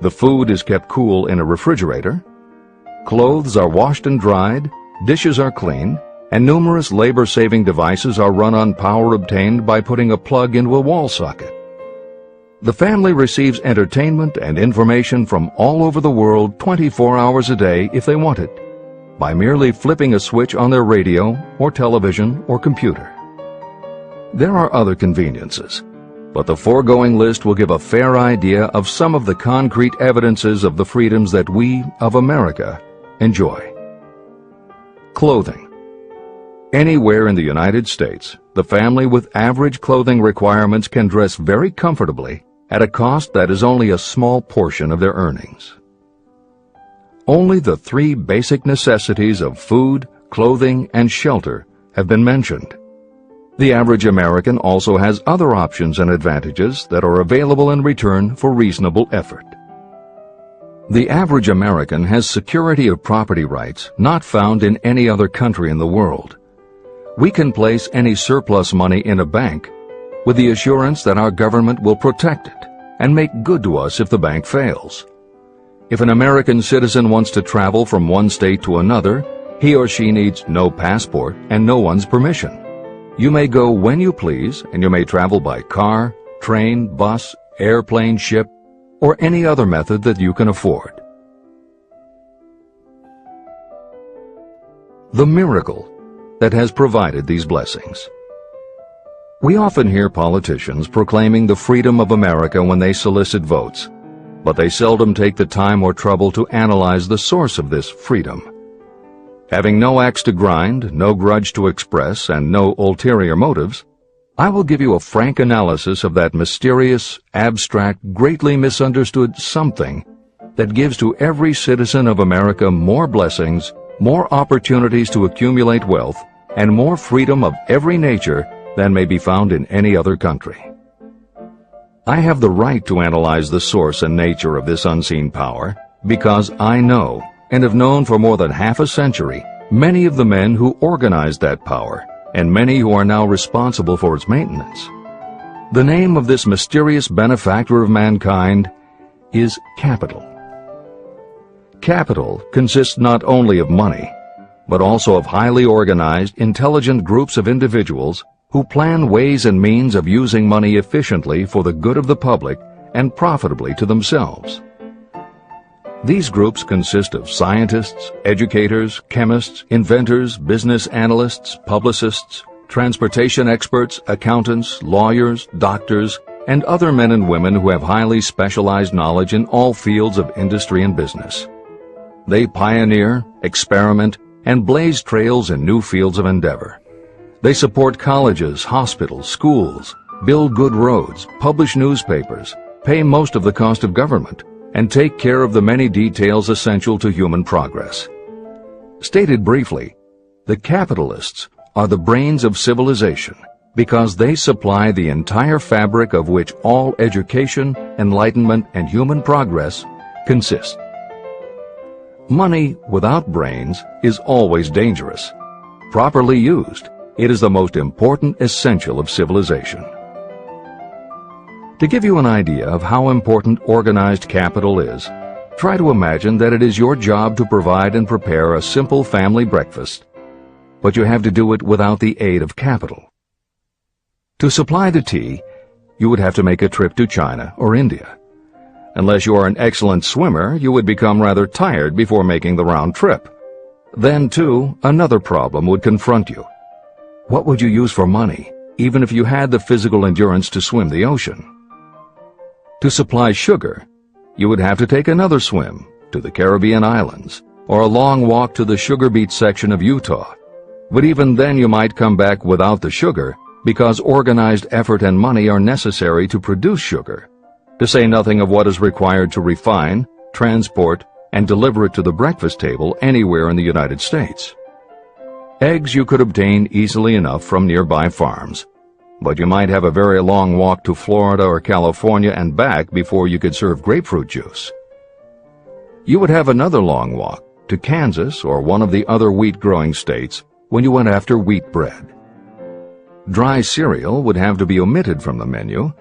The food is kept cool in a refrigerator. Clothes are washed and dried, dishes are clean, and numerous labor-saving devices are run on power obtained by putting a plug into a wall socket. The family receives entertainment and information from all over the world 24 hours a day if they want it, by merely flipping a switch on their radio or television or computer. There are other conveniences, but the foregoing list will give a fair idea of some of the concrete evidences of the freedoms that we, of America, enjoy. Clothing. Anywhere in the United States, the family with average clothing requirements can dress very comfortably at a cost that is only a small portion of their earnings. Only the three basic necessities of food, clothing, and shelter have been mentioned. The average American also has other options and advantages that are available in return for reasonable effort. The average American has security of property rights not found in any other country in the world. We can place any surplus money in a bank with the assurance that our government will protect it and make good to us if the bank fails. If an American citizen wants to travel from one state to another, he or she needs no passport and no one's permission. You may go when you please, and you may travel by car, train, bus, airplane, ship, or any other method that you can afford. The miracle that has provided these blessings. We often hear politicians proclaiming the freedom of America when they solicit votes, but they seldom take the time or trouble to analyze the source of this freedom. Having no axe to grind, no grudge to express, and no ulterior motives, I will give you a frank analysis of that mysterious, abstract, greatly misunderstood something that gives to every citizen of America more blessings, more opportunities to accumulate wealth, and more freedom of every nature than may be found in any other country. I have the right to analyze the source and nature of this unseen power because I know, and have known for more than half a century, many of the men who organized that power, and many who are now responsible for its maintenance. The name of this mysterious benefactor of mankind is capital. Capital consists not only of money, but also of highly organized, intelligent groups of individuals who plan ways and means of using money efficiently for the good of the public and profitably to themselves. These groups consist of scientists, educators, chemists, inventors, business analysts, publicists, transportation experts, accountants, lawyers, doctors, and other men and women who have highly specialized knowledge in all fields of industry and business. They pioneer, experiment, and blaze trails in new fields of endeavor. They support colleges, hospitals, schools, build good roads, publish newspapers, pay most of the cost of government, and take care of the many details essential to human progress. Stated briefly, the capitalists are the brains of civilization because they supply the entire fabric of which all education, enlightenment, and human progress consist. Money without brains is always dangerous. Properly used, it is the most important essential of civilization. To give you an idea of how important organized capital is, try to imagine that it is your job to provide and prepare a simple family breakfast, but you have to do it without the aid of capital. To supply the tea, you would have to make a trip to China or India. Unless you are an excellent swimmer, you would become rather tired before making the round trip. Then, too, another problem would confront you. What would you use for money, even if you had the physical endurance to swim the ocean? To supply sugar, you would have to take another swim to the Caribbean islands, or a long walk to the sugar beet section of Utah. But even then you might come back without the sugar, because organized effort and money are necessary to produce sugar, to say nothing of what is required to refine, transport, and deliver it to the breakfast table anywhere in the United States. Eggs you could obtain easily enough from nearby farms, but you might have a very long walk to Florida or California and back before you could serve grapefruit juice. You would have another long walk to Kansas or one of the other wheat-growing states when you went after wheat bread. Dry cereal would have to be omitted from the menu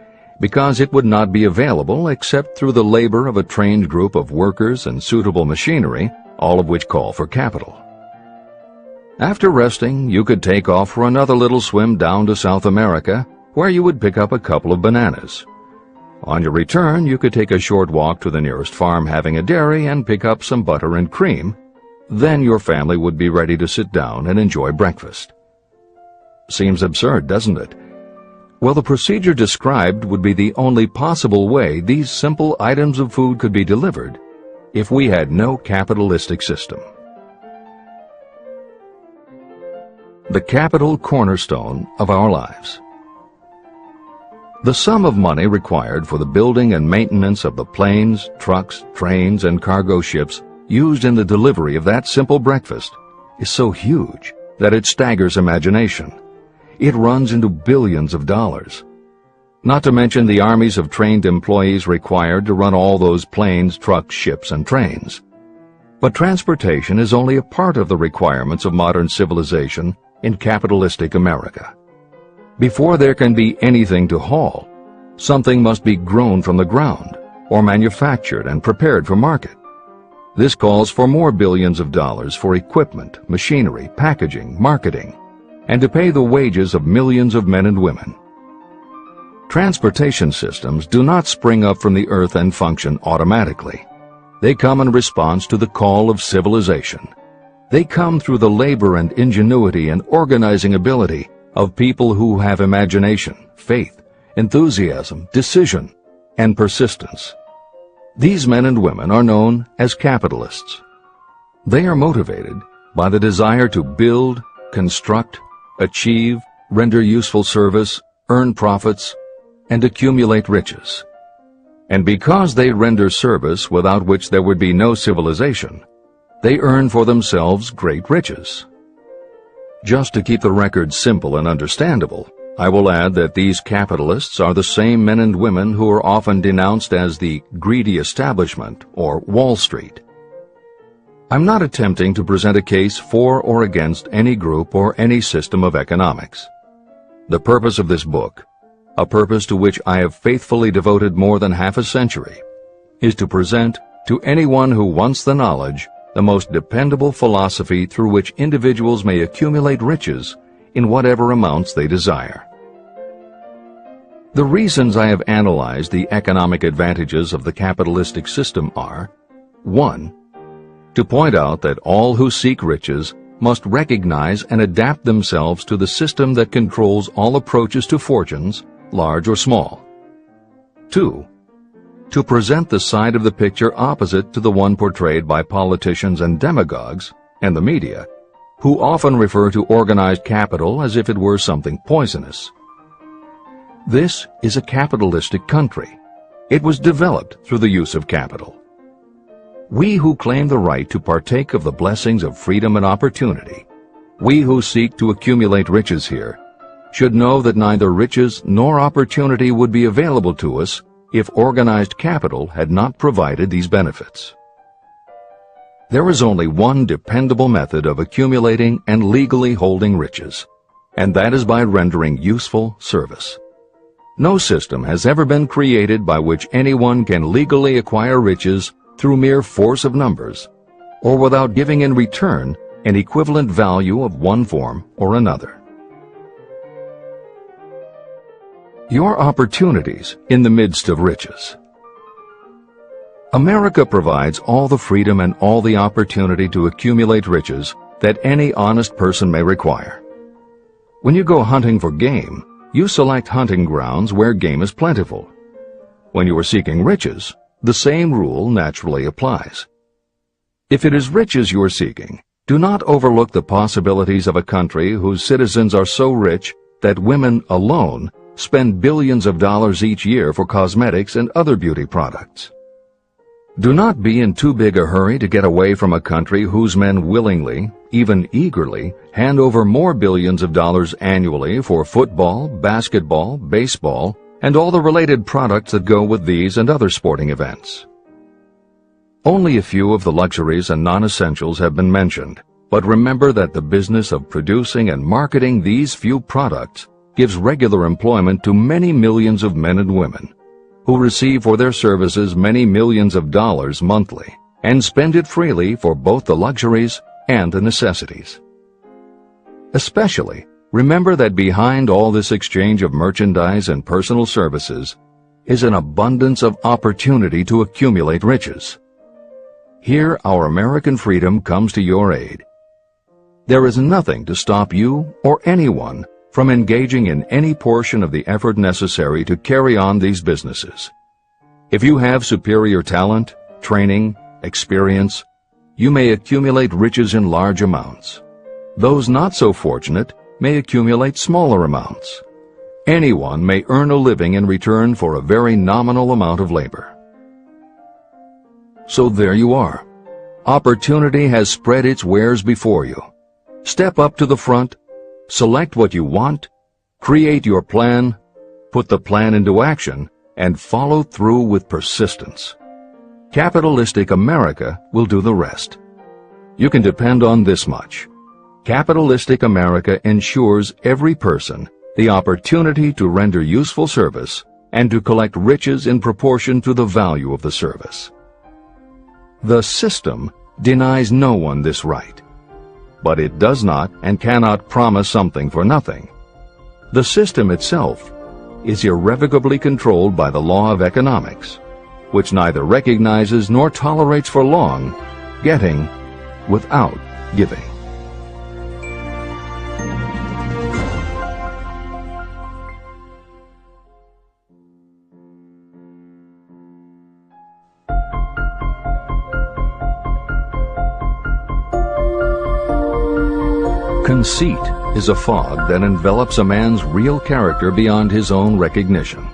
because it would not be available except through the labor of a trained group of workers and suitable machinery, all of which call for capital. After resting, you could take off for another little swim down to South America, where you would pick up a couple of bananas. On your return, you could take a short walk to the nearest farm having a dairy and pick up some butter and cream. Then your family would be ready to sit down and enjoy breakfast. Seems absurd, doesn't it? Well, the procedure described would be the only possible way these simple items of food could be delivered if we had no capitalistic system. The capital cornerstone of our lives. The sum of money required for the building and maintenance of the planes, trucks, trains, and cargo ships used in the delivery of that simple breakfast is so huge that it staggers imagination. It runs into billions of dollars. Not to mention the armies of trained employees required to run all those planes, trucks, ships, and trains. But transportation is only a part of the requirements of modern civilization in capitalistic America. Before there can be anything to haul, something must be grown from the ground or manufactured and prepared for market. This calls for more billions of dollars for equipment, machinery, packaging, marketing, and to pay the wages of millions of men and women. Transportation systems do not spring up from the earth and function automatically. They come in response to the call of civilization. They come through the labor and ingenuity and organizing ability of people who have imagination, faith, enthusiasm, decision, and persistence. These men and women are known as capitalists. They are motivated by the desire to build, construct, achieve, render useful service, earn profits, and accumulate riches. And because they render service without which there would be no civilization, they earn for themselves great riches. Just to keep the record simple and understandable, I will add that these capitalists are the same men and women who are often denounced as the greedy establishment or Wall Street. I'm not attempting to present a case for or against any group or any system of economics. The purpose of this book, a purpose to which I have faithfully devoted more than half a century, is to present to anyone who wants the knowledge the most dependable philosophy through which individuals may accumulate riches in whatever amounts they desire. The reasons I have analyzed the economic advantages of the capitalistic system are: 1. To point out that all who seek riches must recognize and adapt themselves to the system that controls all approaches to fortunes, large or small. 2. To present the side of the picture opposite to the one portrayed by politicians and demagogues and the media, who often refer to organized capital as if it were something poisonous. This is a capitalistic country. It was developed through the use of capital. We who claim the right to partake of the blessings of freedom and opportunity, we who seek to accumulate riches here, should know that neither riches nor opportunity would be available to us if organized capital had not provided these benefits. There is only one dependable method of accumulating and legally holding riches, and that is by rendering useful service. No system has ever been created by which anyone can legally acquire riches through mere force of numbers, or without giving in return an equivalent value of one form or another. Your opportunities in the midst of riches. America provides all the freedom and all the opportunity to accumulate riches that any honest person may require. When you go hunting for game, you select hunting grounds where game is plentiful. When you are seeking riches, the same rule naturally applies. If it is riches you are seeking, do not overlook the possibilities of a country whose citizens are so rich that women alone spend billions of dollars each year for cosmetics and other beauty products. Do not be in too big a hurry to get away from a country whose men willingly, even eagerly, hand over more billions of dollars annually for football, basketball, baseball, and all the related products that go with these and other sporting events. Only a few of the luxuries and non-essentials have been mentioned, but remember that the business of producing and marketing these few products gives regular employment to many millions of men and women, who receive for their services many millions of dollars monthly and spend it freely for both the luxuries and the necessities. Especially, remember that behind all this exchange of merchandise and personal services is an abundance of opportunity to accumulate riches. Here our American freedom comes to your aid. There is nothing to stop you or anyone from engaging in any portion of the effort necessary to carry on these businesses. If you have superior talent, training, experience, you may accumulate riches in large amounts. Those not so fortunate may accumulate smaller amounts. Anyone may earn a living in return for a very nominal amount of labor. So there you are. Opportunity has spread its wares before you. Step up to the front, select what you want, create your plan, put the plan into action, and follow through with persistence. Capitalistic America will do the rest. You can depend on this much. Capitalistic America ensures every person the opportunity to render useful service and to collect riches in proportion to the value of the service. The system denies no one this right. But it does not and cannot promise something for nothing. The system itself is irrevocably controlled by the law of economics, which neither recognizes nor tolerates for long getting without giving. Conceit is a fog that envelops a man's real character beyond his own recognition.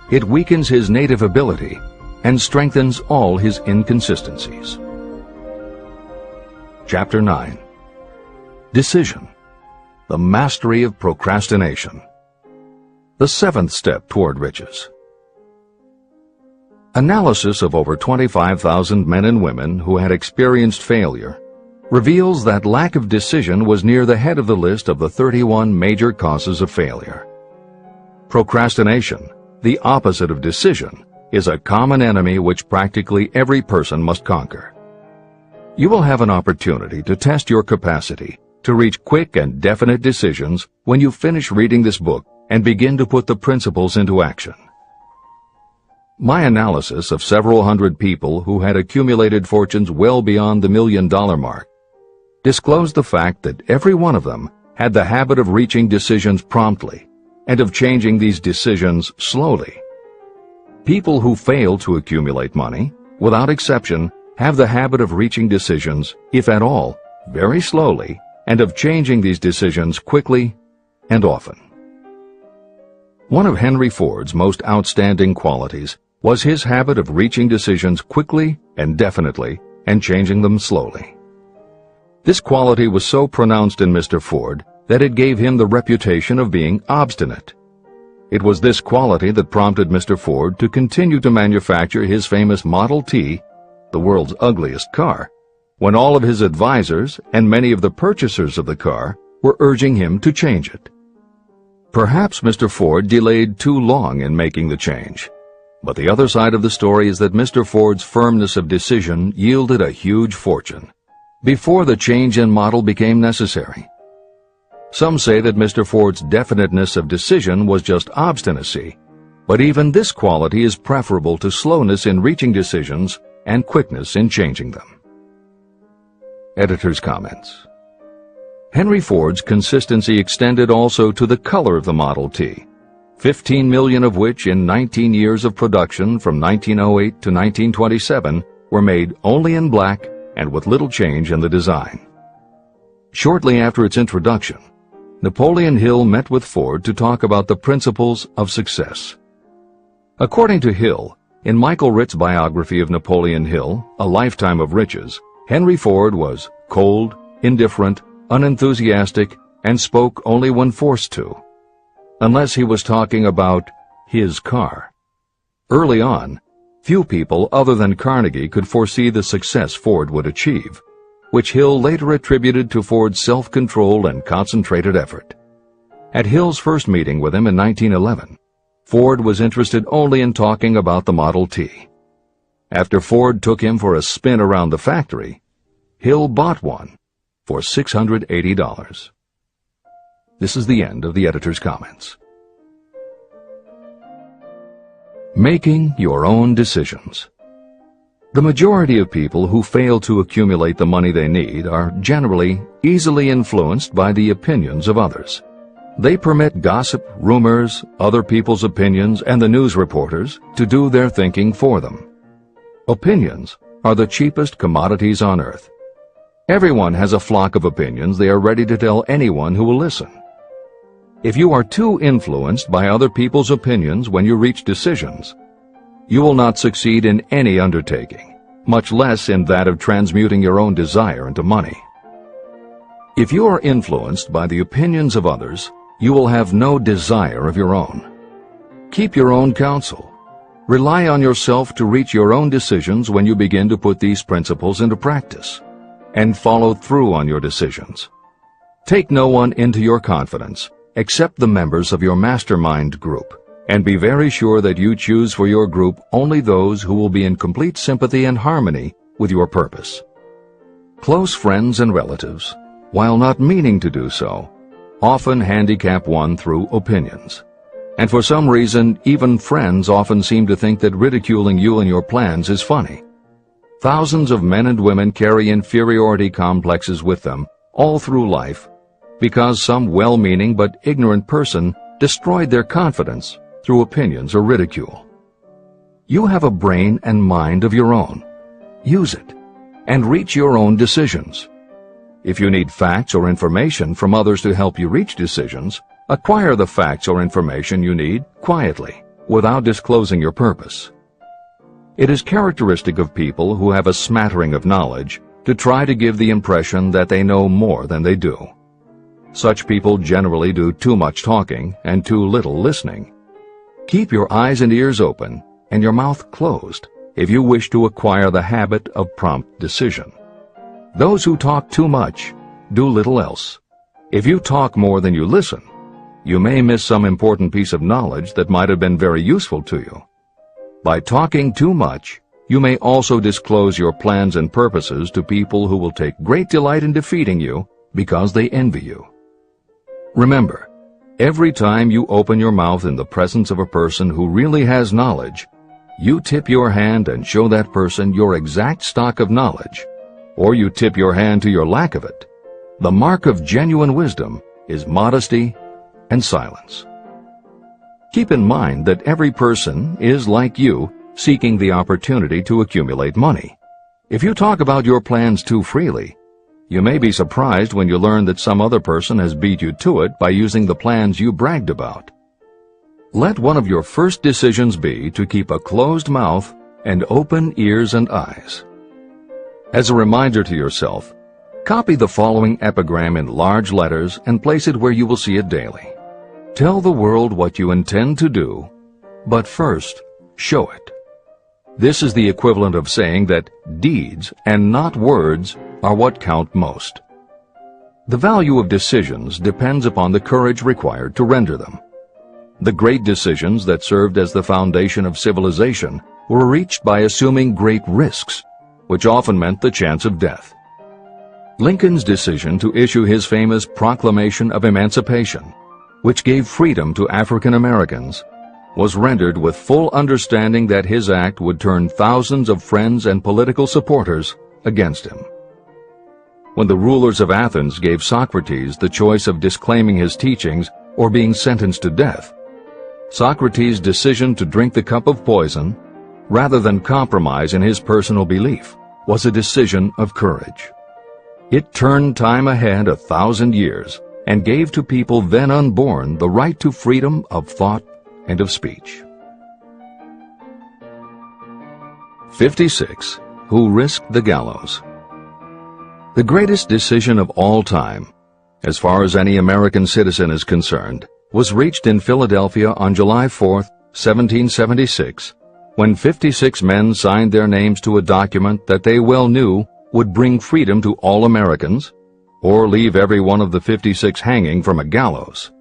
It weakens his native ability and strengthens all his inconsistencies. Chapter 9. Decision. The mastery of procrastination. The seventh step toward riches. Analysis of over 25,000 men and women who had experienced failure reveals that lack of decision was near the head of the list of the 31 major causes of failure. Procrastination, the opposite of decision, is a common enemy which practically every person must conquer. You will have an opportunity to test your capacity to reach quick and definite decisions when you finish reading this book and begin to put the principles into action. My analysis of several hundred people who had accumulated fortunes well beyond the $1 million mark disclosed the fact that every one of them had the habit of reaching decisions promptly and of changing these decisions slowly. People who fail to accumulate money, without exception, have the habit of reaching decisions, if at all, very slowly and of changing these decisions quickly and often. One of Henry Ford's most outstanding qualities was his habit of reaching decisions quickly and definitely and changing them slowly. This quality was so pronounced in Mr. Ford that it gave him the reputation of being obstinate. It was this quality that prompted Mr. Ford to continue to manufacture his famous Model T, the world's ugliest car, when all of his advisors and many of the purchasers of the car were urging him to change it. Perhaps Mr. Ford delayed too long in making the change, but the other side of the story is that Mr. Ford's firmness of decision yielded a huge fortune before the change in model became necessary. Some say that Mr. Ford's definiteness of decision was just obstinacy, but even this quality is preferable to slowness in reaching decisions and quickness in changing them. Editor's comments. Henry Ford's consistency extended also to the color of the Model T, 15 million of which in 19 years of production from 1908 to 1927 were made only in black and with little change in the design. Shortly after its introduction, Napoleon Hill met with Ford to talk about the principles of success. According to Hill, in Michael Ritt's biography of Napoleon Hill, A Lifetime of Riches, Henry Ford was cold, indifferent, unenthusiastic, and spoke only when forced to, unless he was talking about his car. Early on, few people other than Carnegie could foresee the success Ford would achieve, which Hill later attributed to Ford's self-control and concentrated effort. At Hill's first meeting with him in 1911, Ford was interested only in talking about the Model T. After Ford took him for a spin around the factory, Hill bought one for $680. This is the end of the editor's comments. Making your own decisions. The majority of people who fail to accumulate the money they need are generally easily influenced by the opinions of others. They permit gossip, rumors, other people's opinions, and the news reporters to do their thinking for them. Opinions are the cheapest commodities on earth. Everyone has a flock of opinions they are ready to tell anyone who will listen. If you are too influenced by other people's opinions when you reach decisions, you will not succeed in any undertaking, much less in that of transmuting your own desire into money. If you are influenced by the opinions of others, you will have no desire of your own. Keep your own counsel. Rely on yourself to reach your own decisions when you begin to put these principles into practice, and follow through on your decisions. Take no one into your confidence except the members of your mastermind group, and be very sure that you choose for your group only those who will be in complete sympathy and harmony with your purpose. Close friends and relatives, while not meaning to do so, often handicap one through opinions. And for some reason, even friends often seem to think that ridiculing you and your plans is funny. Thousands of men and women carry inferiority complexes with them all through life because some well-meaning but ignorant person destroyed their confidence through opinions or ridicule. You have a brain and mind of your own. Use it and reach your own decisions. If you need facts or information from others to help you reach decisions, acquire the facts or information you need quietly, without disclosing your purpose. It is characteristic of people who have a smattering of knowledge to try to give the impression that they know more than they do. Such people generally do too much talking and too little listening. Keep your eyes and ears open and your mouth closed if you wish to acquire the habit of prompt decision. Those who talk too much do little else. If you talk more than you listen, you may miss some important piece of knowledge that might have been very useful to you. By talking too much, you may also disclose your plans and purposes to people who will take great delight in defeating you because they envy you. Remember, every time you open your mouth in the presence of a person who really has knowledge, you tip your hand and show that person your exact stock of knowledge, or you tip your hand to your lack of it. The mark of genuine wisdom is modesty and silence. Keep in mind that every person is, like you, seeking the opportunity to accumulate money. If you talk about your plans too freely, You may be surprised when you learn that some other person has beat you to it by using the plans you bragged about. Let one of your first decisions be to keep a closed mouth and open ears and eyes. As a reminder to yourself, copy the following epigram in large letters and place it where you will see it daily. Tell the world what you intend to do, but first, show it. This is the equivalent of saying that deeds and not words are what count most. The value of decisions depends upon the courage required to render them. The great decisions that served as the foundation of civilization were reached by assuming great risks, which often meant the chance of death. Lincoln's decision to issue his famous Proclamation of Emancipation, which gave freedom to African Americans, was rendered with full understanding that his act would turn thousands of friends and political supporters against him. When the rulers of Athens gave Socrates the choice of disclaiming his teachings or being sentenced to death, Socrates' decision to drink the cup of poison, rather than compromise in his personal belief, was a decision of courage. It turned time ahead 1,000 years and gave to people then unborn the right to freedom of thought and of speech. 56. Who risked the gallows? The greatest decision of all time, as far as any American citizen is concerned, was reached in Philadelphia on July 4, 1776, when 56 men signed their names to a document that they well knew would bring freedom to all Americans, or leave every one of the 56 hanging from a gallows.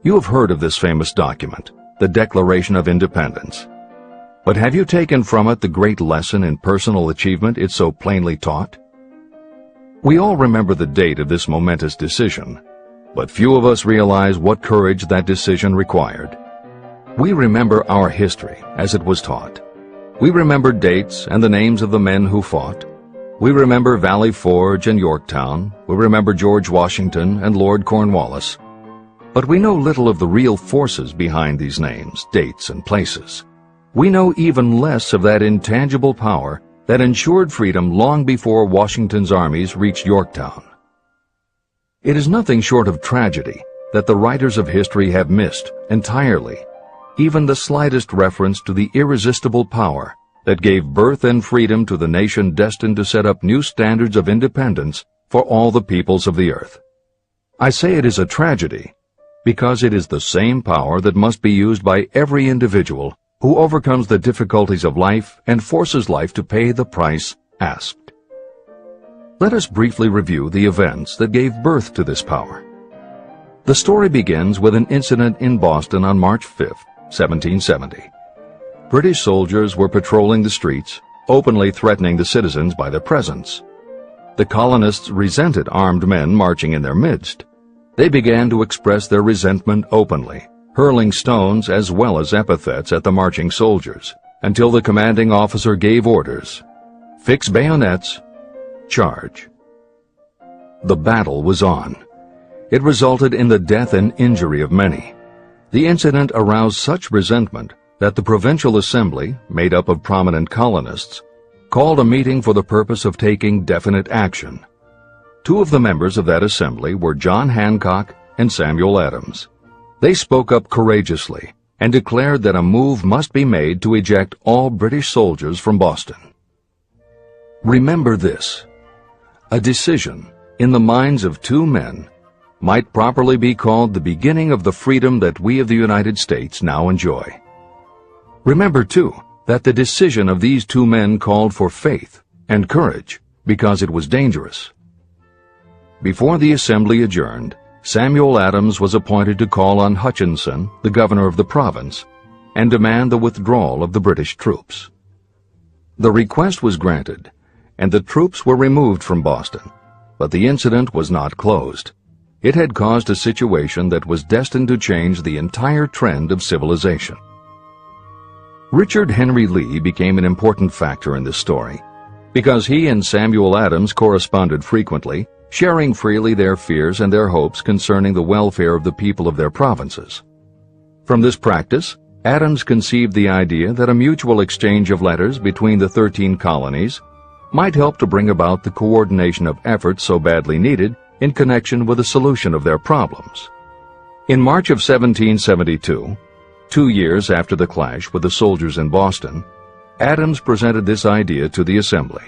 You have heard of this famous document, the Declaration of Independence. But have you taken from it the great lesson in personal achievement it so plainly taught? We all remember the date of this momentous decision, but few of us realize what courage that decision required. We remember our history as it was taught. We remember dates and the names of the men who fought. We remember Valley Forge and Yorktown. We remember George Washington and Lord Cornwallis. But we know little of the real forces behind these names, dates, and places. We know even less of that intangible power that ensured freedom long before Washington's armies reached Yorktown. It is nothing short of tragedy that the writers of history have missed entirely even the slightest reference to the irresistible power that gave birth and freedom to the nation destined to set up new standards of independence for all the peoples of the earth. I say it is a tragedy because it is the same power that must be used by every individual who overcomes the difficulties of life and forces life to pay the price asked. Let us briefly review the events that gave birth to this power. The story begins with an incident in Boston on March 5, 1770. British soldiers were patrolling the streets, openly threatening the citizens by their presence. The colonists resented armed men marching in their midst. They began to express their resentment openly, hurling stones as well as epithets at the marching soldiers, until the commanding officer gave orders, "Fix bayonets, charge." The battle was on. It resulted in the death and injury of many. The incident aroused such resentment that the Provincial Assembly, made up of prominent colonists, called a meeting for the purpose of taking definite action. Two of the members of that assembly were John Hancock and Samuel Adams. They spoke up courageously and declared that a move must be made to eject all British soldiers from Boston. Remember this: a decision in the minds of two men might properly be called the beginning of the freedom that we of the United States now enjoy. Remember, too, that the decision of these two men called for faith and courage because it was dangerous. Before the assembly adjourned, Samuel Adams was appointed to call on Hutchinson, the governor of the province, and demand the withdrawal of the British troops. The request was granted, and the troops were removed from Boston, but the incident was not closed. It had caused a situation that was destined to change the entire trend of civilization. Richard Henry Lee became an important factor in this story because he and Samuel Adams corresponded frequently, sharing freely their fears and their hopes concerning the welfare of the people of their provinces. From this practice, Adams conceived the idea that a mutual exchange of letters between the 13 colonies might help to bring about the coordination of efforts so badly needed in connection with the solution of their problems. In March of 1772, 2 years after the clash with the soldiers in Boston, Adams presented this idea to the Assembly.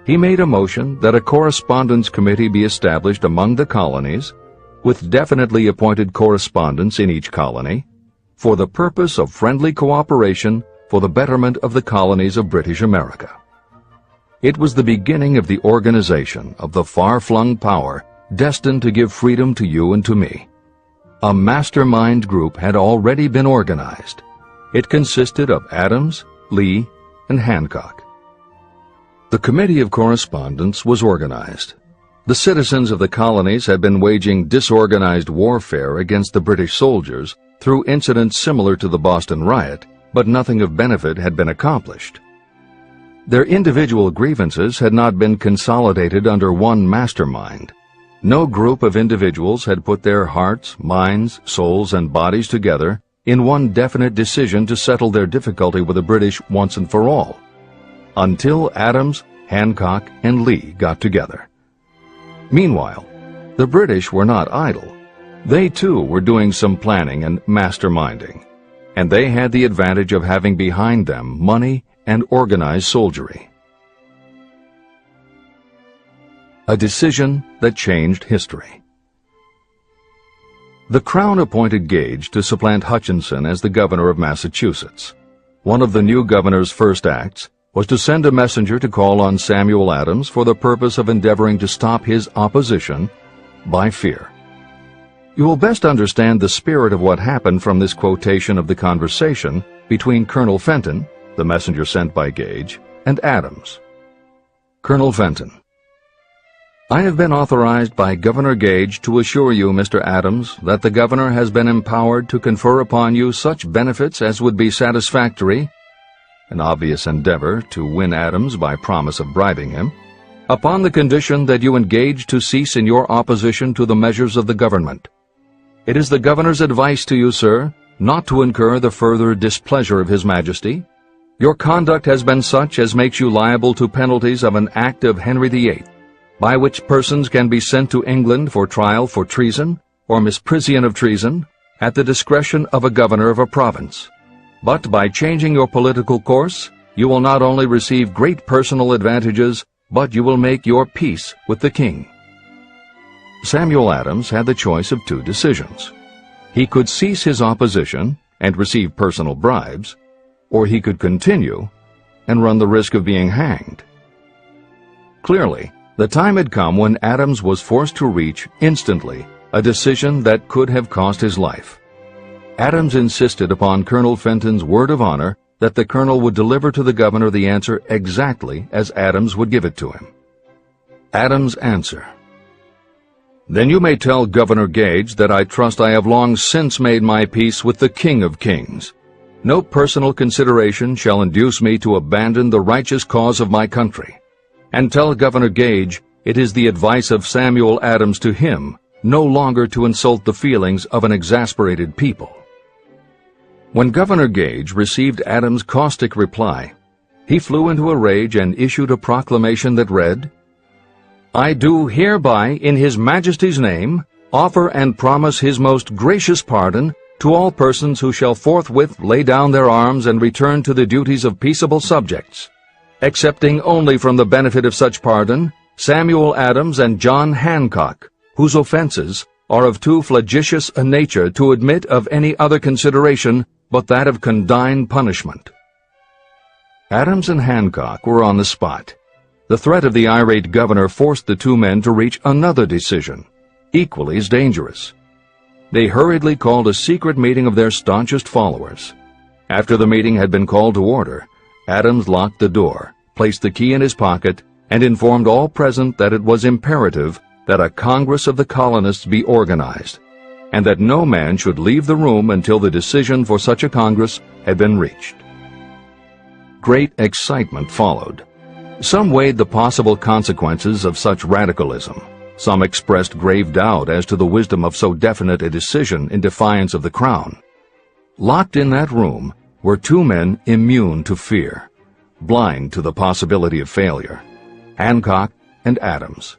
He made a motion that a correspondence committee be established among the colonies, with definitely appointed correspondents in each colony, for the purpose of friendly cooperation for the betterment of the colonies of British America. It was the beginning of the organization of the far-flung power destined to give freedom to you and to me. A mastermind group had already been organized. It consisted of Adams, Lee, and Hancock. The Committee of Correspondence was organized. The citizens of the colonies had been waging disorganized warfare against the British soldiers through incidents similar to the Boston riot, but nothing of benefit had been accomplished. Their individual grievances had not been consolidated under one mastermind. No group of individuals had put their hearts, minds, souls, and bodies together in one definite decision to settle their difficulty with the British once and for all, until Adams, Hancock, and Lee got together. Meanwhile, the British were not idle. They too were doing some planning and masterminding, and they had the advantage of having behind them money and organized soldiery. A decision that changed history. The Crown appointed Gage to supplant Hutchinson as the governor of Massachusetts. One of the new governor's first acts was to send a messenger to call on Samuel Adams for the purpose of endeavoring to stop his opposition by fear. You will best understand the spirit of what happened from this quotation of the conversation between Colonel Fenton, the messenger sent by Gage, and Adams. Colonel Fenton: I have been authorized by Governor Gage to assure you, Mr. Adams, that the governor has been empowered to confer upon you such benefits as would be satisfactory, an obvious endeavor to win Adams by promise of bribing him, upon the condition that you engage to cease in your opposition to the measures of the government. It is the governor's advice to you, sir, not to incur the further displeasure of His Majesty. Your conduct has been such as makes you liable to penalties of an act of Henry VIII, by which persons can be sent to England for trial for treason or misprision of treason at the discretion of a governor of a province. But by changing your political course, you will not only receive great personal advantages, but you will make your peace with the king. Samuel Adams had the choice of two decisions. He could cease his opposition and receive personal bribes, or he could continue and run the risk of being hanged. Clearly, the time had come when Adams was forced to reach, instantly, a decision that could have cost his life. Adams insisted upon Colonel Fenton's word of honor that the colonel would deliver to the governor the answer exactly as Adams would give it to him. Adams' answer: Then you may tell Governor Gage that I trust I have long since made my peace with the King of Kings. No personal consideration shall induce me to abandon the righteous cause of my country. And tell Governor Gage it is the advice of Samuel Adams to him no longer to insult the feelings of an exasperated people. When Governor Gage received Adams' caustic reply, he flew into a rage and issued a proclamation that read, I do hereby, in His Majesty's name, offer and promise His most gracious pardon to all persons who shall forthwith lay down their arms and return to the duties of peaceable subjects, excepting only from the benefit of such pardon Samuel Adams and John Hancock, whose offenses are of too flagitious a nature to admit of any other consideration but that of condign punishment. Adams and Hancock were on the spot. The threat of the irate governor forced the two men to reach another decision, equally as dangerous. They hurriedly called a secret meeting of their staunchest followers. After the meeting had been called to order, Adams locked the door, placed the key in his pocket, and informed all present that it was imperative that a Congress of the colonists be organized, and that no man should leave the room until the decision for such a Congress had been reached. Great excitement followed. Some weighed the possible consequences of such radicalism. Some expressed grave doubt as to the wisdom of so definite a decision in defiance of the Crown. Locked in that room were two men immune to fear, blind to the possibility of failure, Hancock, and Adams.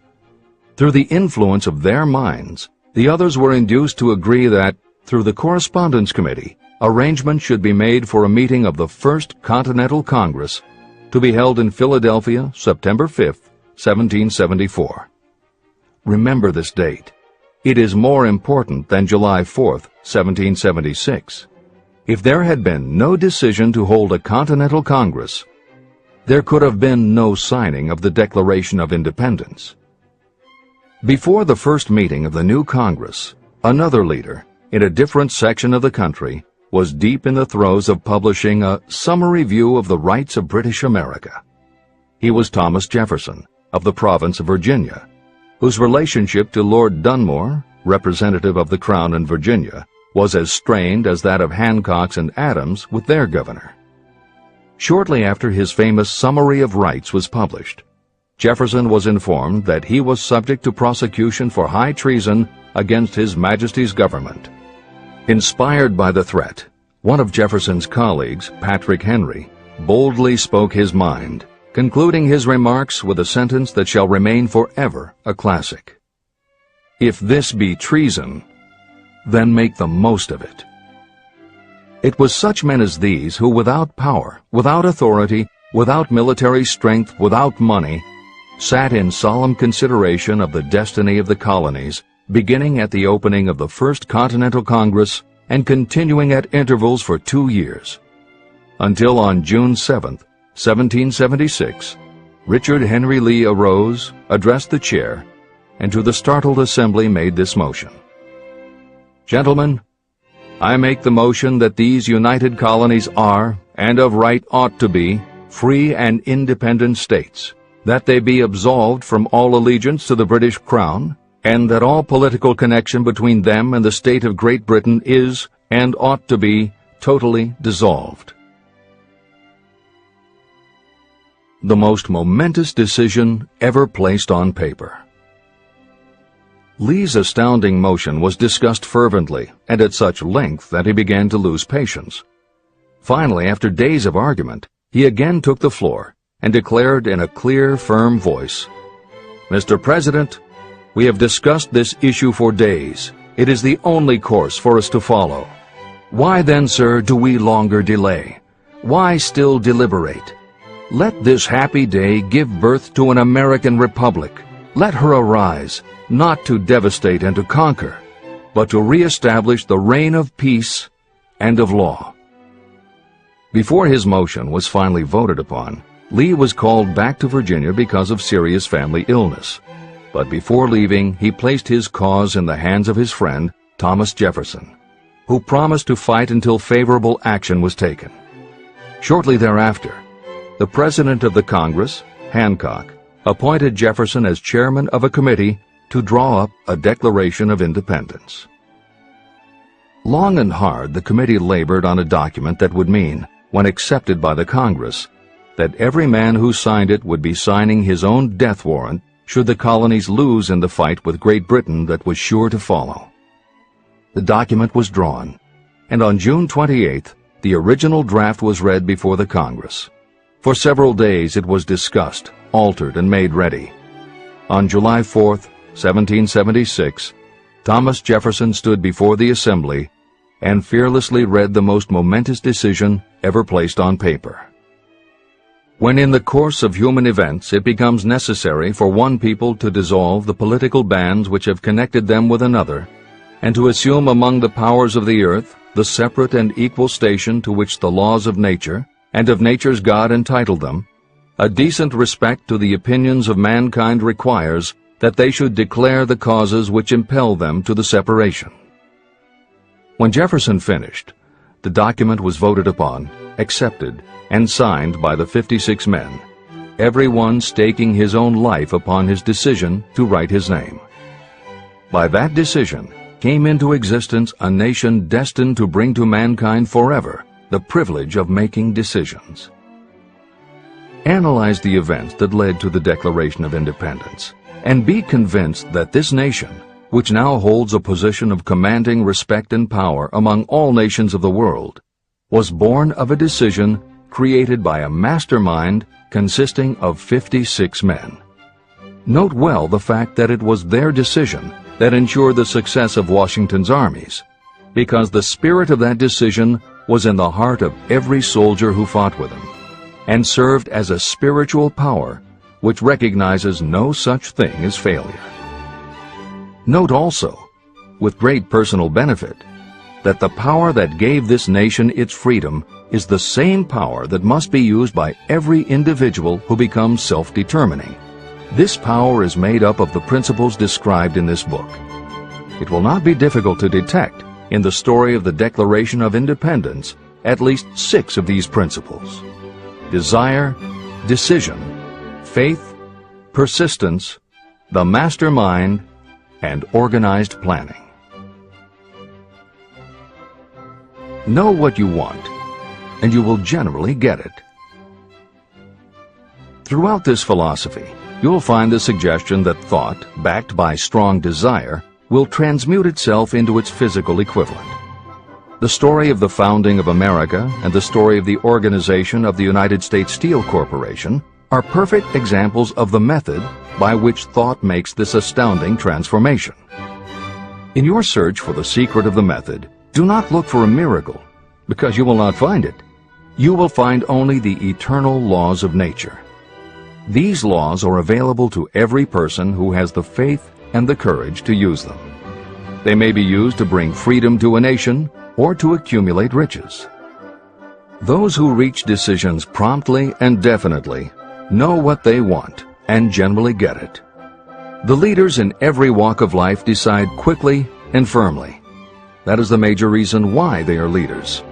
Through the influence of their minds, the others were induced to agree that, through the Correspondence Committee, arrangements should be made for a meeting of the First Continental Congress to be held in Philadelphia, September 5, 1774. Remember this date. It is more important than July 4, 1776. If there had been no decision to hold a Continental Congress, there could have been no signing of the Declaration of Independence. Before the first meeting of the new Congress, another leader, in a different section of the country, was deep in the throes of publishing a summary view of the rights of British America. He was Thomas Jefferson, of the province of Virginia, whose relationship to Lord Dunmore, representative of the Crown in Virginia, was as strained as that of Hancock's and Adams with their governor. Shortly after his famous Summary of Rights was published, Jefferson was informed that he was subject to prosecution for high treason against His Majesty's government. Inspired by the threat, one of Jefferson's colleagues, Patrick Henry, boldly spoke his mind, concluding his remarks with a sentence that shall remain forever a classic. "If this be treason, then make the most of it." It was such men as these who, without power, without authority, without military strength, without money, sat in solemn consideration of the destiny of the colonies, beginning at the opening of the First Continental Congress and continuing at intervals for 2 years, until on June 7, 1776, Richard Henry Lee arose, addressed the chair, and to the startled assembly made this motion: "Gentlemen, I make the motion that these united colonies are, and of right ought to be, free and independent states, that they be absolved from all allegiance to the British Crown, and that all political connection between them and the state of Great Britain is, and ought to be, totally dissolved." The most momentous decision ever placed on paper. Lee's astounding motion was discussed fervently and at such length that he began to lose patience. Finally, after days of argument, he again took the floor and declared in a clear, firm voice, "Mr. President, we have discussed this issue for days. It is the only course for us to follow. Why then, sir, do we longer delay? Why still deliberate? Let this happy day give birth to an American republic. Let her arise, not to devastate and to conquer, but to re-establish the reign of peace and of law." Before his motion was finally voted upon, Lee was called back to Virginia because of serious family illness. But before leaving, he placed his cause in the hands of his friend, Thomas Jefferson, who promised to fight until favorable action was taken. Shortly thereafter, the President of the Congress, Hancock, appointed Jefferson as chairman of a committee to draw up a Declaration of Independence. Long and hard the committee labored on a document that would mean, when accepted by the Congress, that every man who signed it would be signing his own death warrant should the colonies lose in the fight with Great Britain that was sure to follow. The document was drawn, and on June 28th, the original draft was read before the Congress. For several days it was discussed, altered, and made ready. On July 4th, 1776, Thomas Jefferson stood before the Assembly and fearlessly read the most momentous decision ever placed on paper. When in the course of human events it becomes necessary for one people to dissolve the political bands which have connected them with another, and to assume among the powers of the earth the separate and equal station to which the laws of nature and of nature's God entitled them, a decent respect to the opinions of mankind requires that they should declare the causes which impel them to the separation. When Jefferson finished, the document was voted upon, accepted, and signed by the 56 men, every one staking his own life upon his decision to write his name. By that decision came into existence a nation destined to bring to mankind forever the privilege of making decisions. Analyze the events that led to the Declaration of Independence, and be convinced that this nation, which now holds a position of commanding respect and power among all nations of the world, was born of a decision created by a mastermind consisting of 56 men. Note well the fact that it was their decision that ensured the success of Washington's armies, because the spirit of that decision was in the heart of every soldier who fought with him, and served as a spiritual power which recognizes no such thing as failure. Note also, with great personal benefit, that the power that gave this nation its freedom is the same power that must be used by every individual who becomes self-determining. This power is made up of the principles described in this book. It will not be difficult to detect in the story of the Declaration of Independence at least 6 of these principles: desire, decision, faith, persistence, the mastermind, and organized planning. Know what you want, and you will generally get it. Throughout this philosophy, you'll find the suggestion that thought, backed by strong desire, will transmute itself into its physical equivalent. The story of the founding of America and the story of the organization of the United States Steel Corporation are perfect examples of the method by which thought makes this astounding transformation. In your search for the secret of the method, do not look for a miracle, because you will not find it. You will find only the eternal laws of nature. These laws are available to every person who has the faith and the courage to use them. They may be used to bring freedom to a nation or to accumulate riches. Those who reach decisions promptly and definitely know what they want and generally get it. The leaders in every walk of life decide quickly and firmly. That is the major reason why they are leaders.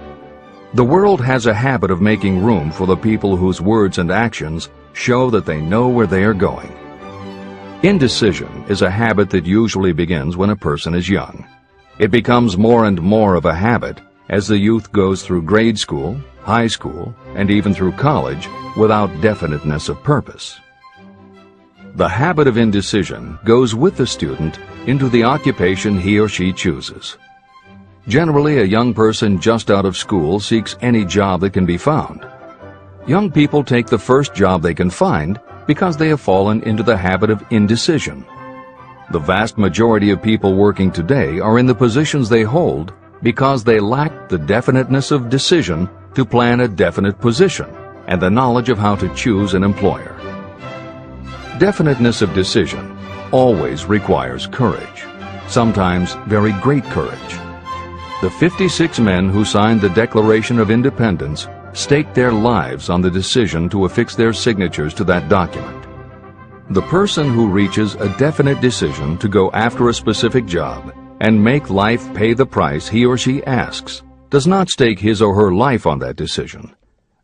The world has a habit of making room for the people whose words and actions show that they know where they are going. Indecision is a habit that usually begins when a person is young. It becomes more and more of a habit as the youth goes through grade school, high school, and even through college without definiteness of purpose. The habit of indecision goes with the student into the occupation he or she chooses. Generally, a young person just out of school seeks any job that can be found. Young people take the first job they can find because they have fallen into the habit of indecision. The vast majority of people working today are in the positions they hold because they lack the definiteness of decision to plan a definite position and the knowledge of how to choose an employer. Definiteness of decision always requires courage, sometimes very great courage. The 56 men who signed the Declaration of Independence staked their lives on the decision to affix their signatures to that document. The person who reaches a definite decision to go after a specific job and make life pay the price he or she asks does not stake his or her life on that decision.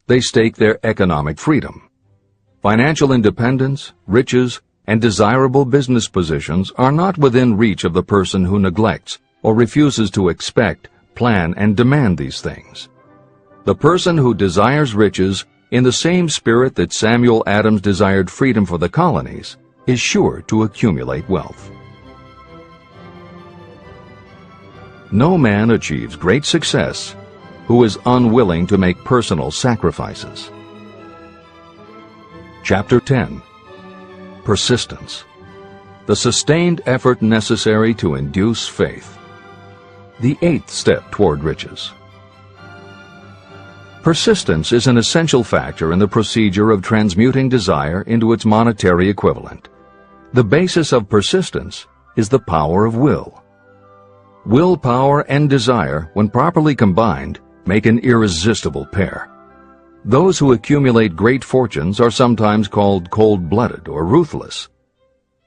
They stake their economic freedom. Financial independence, riches, and desirable business positions are not within reach of the person who neglects or refuses to expect, plan, and demand these things. The person who desires riches in the same spirit that Samuel Adams desired freedom for the colonies is sure to accumulate wealth. No man achieves great success who is unwilling to make personal sacrifices. Chapter 10. Persistence. The sustained effort necessary to induce faith. The 8th step toward riches. Persistence is an essential factor in the procedure of transmuting desire into its monetary equivalent. The basis of persistence is the power of will. Willpower and desire, when properly combined, make an irresistible pair. Those who accumulate great fortunes are sometimes called cold-blooded or ruthless.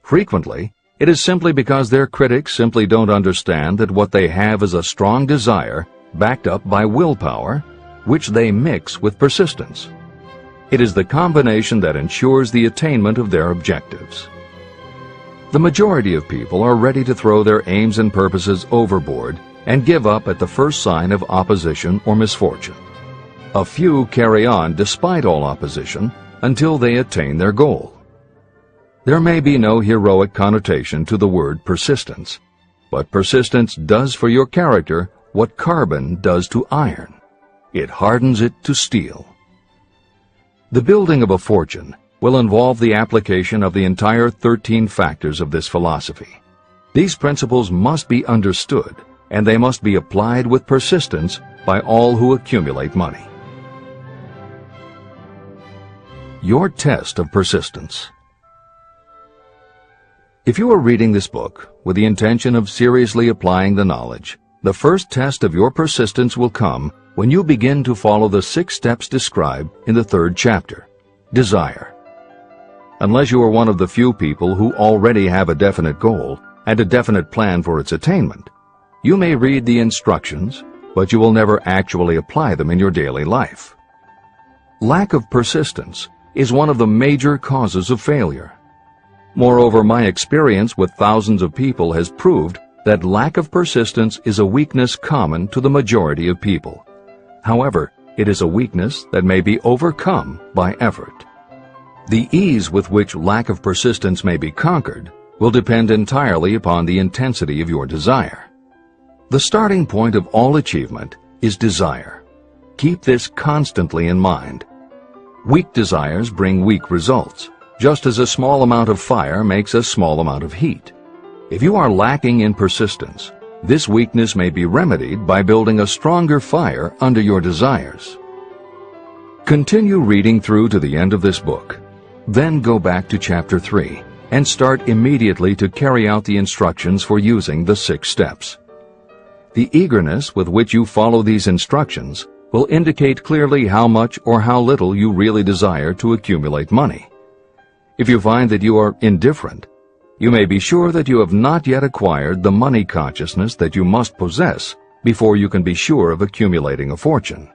Frequently, it is simply because their critics simply don't understand that what they have is a strong desire backed up by willpower, which they mix with persistence. It is the combination that ensures the attainment of their objectives. The majority of people are ready to throw their aims and purposes overboard and give up at the first sign of opposition or misfortune. A few carry on despite all opposition until they attain their goal. There may be no heroic connotation to the word persistence, but persistence does for your character what carbon does to iron. It hardens it to steel. The building of a fortune will involve the application of the entire 13 factors of this philosophy. These principles must be understood, and they must be applied with persistence by all who accumulate money. Your test of persistence. If you are reading this book with the intention of seriously applying the knowledge, the first test of your persistence will come when you begin to follow the 6 steps described in the 3rd chapter. Desire. Unless you are one of the few people who already have a definite goal and a definite plan for its attainment, you may read the instructions, but you will never actually apply them in your daily life. Lack of persistence is one of the major causes of failure. Moreover, my experience with thousands of people has proved that lack of persistence is a weakness common to the majority of people. However, it is a weakness that may be overcome by effort. The ease with which lack of persistence may be conquered will depend entirely upon the intensity of your desire. The starting point of all achievement is desire. Keep this constantly in mind. Weak desires bring weak results, just as a small amount of fire makes a small amount of heat. If you are lacking in persistence, this weakness may be remedied by building a stronger fire under your desires. Continue reading through to the end of this book. Then go back to Chapter 3 and start immediately to carry out the instructions for using the 6 steps. The eagerness with which you follow these instructions will indicate clearly how much or how little you really desire to accumulate money. If you find that you are indifferent, you may be sure that you have not yet acquired the money consciousness that you must possess before you can be sure of accumulating a fortune.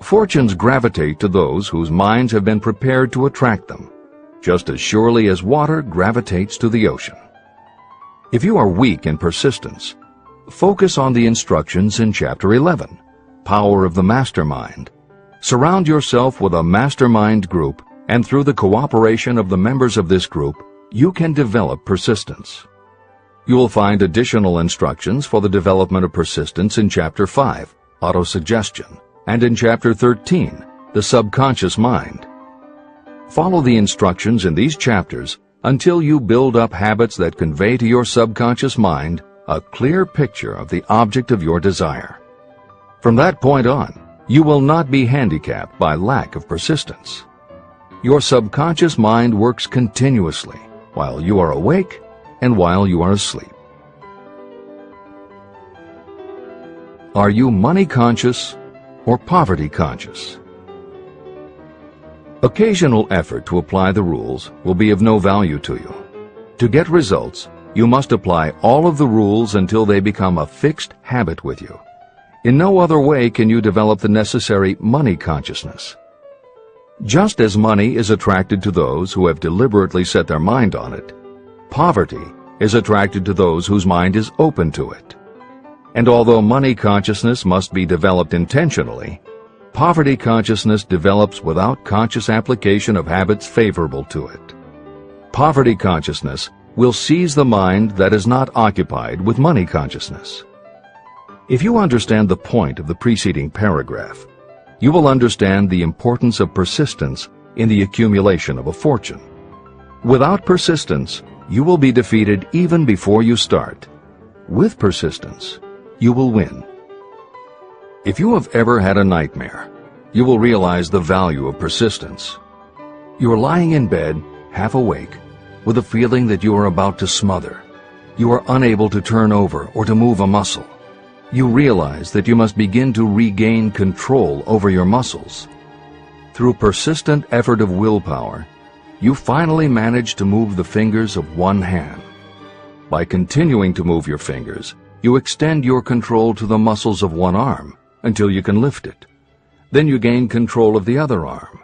Fortunes gravitate to those whose minds have been prepared to attract them, just as surely as water gravitates to the ocean. If you are weak in persistence, focus on the instructions in Chapter 11, Power of the Mastermind. Surround yourself with a mastermind group, and through the cooperation of the members of this group, you can develop persistence. You will find additional instructions for the development of persistence in Chapter 5, Autosuggestion, and in Chapter 13, The Subconscious Mind. Follow the instructions in these chapters until you build up habits that convey to your subconscious mind a clear picture of the object of your desire. From that point on, you will not be handicapped by lack of persistence. Your subconscious mind works continuously while you are awake and while you are asleep. Are you money conscious or poverty conscious? Occasional effort to apply the rules will be of no value to you. To get results, you must apply all of the rules until they become a fixed habit with you. In no other way can you develop the necessary money consciousness. Just as money is attracted to those who have deliberately set their mind on it, poverty is attracted to those whose mind is open to it. And although money consciousness must be developed intentionally, poverty consciousness develops without conscious application of habits favorable to it. Poverty consciousness will seize the mind that is not occupied with money consciousness. If you understand the point of the preceding paragraph, you will understand the importance of persistence in the accumulation of a fortune. Without persistence, you will be defeated even before you start. With persistence, you will win. If you have ever had a nightmare, you will realize the value of persistence. You are lying in bed, half awake, with a feeling that you are about to smother. You are unable to turn over or to move a muscle. You realize that you must begin to regain control over your muscles. Through persistent effort of willpower, you finally manage to move the fingers of one hand. By continuing to move your fingers, you extend your control to the muscles of one arm until you can lift it. Then you gain control of the other arm.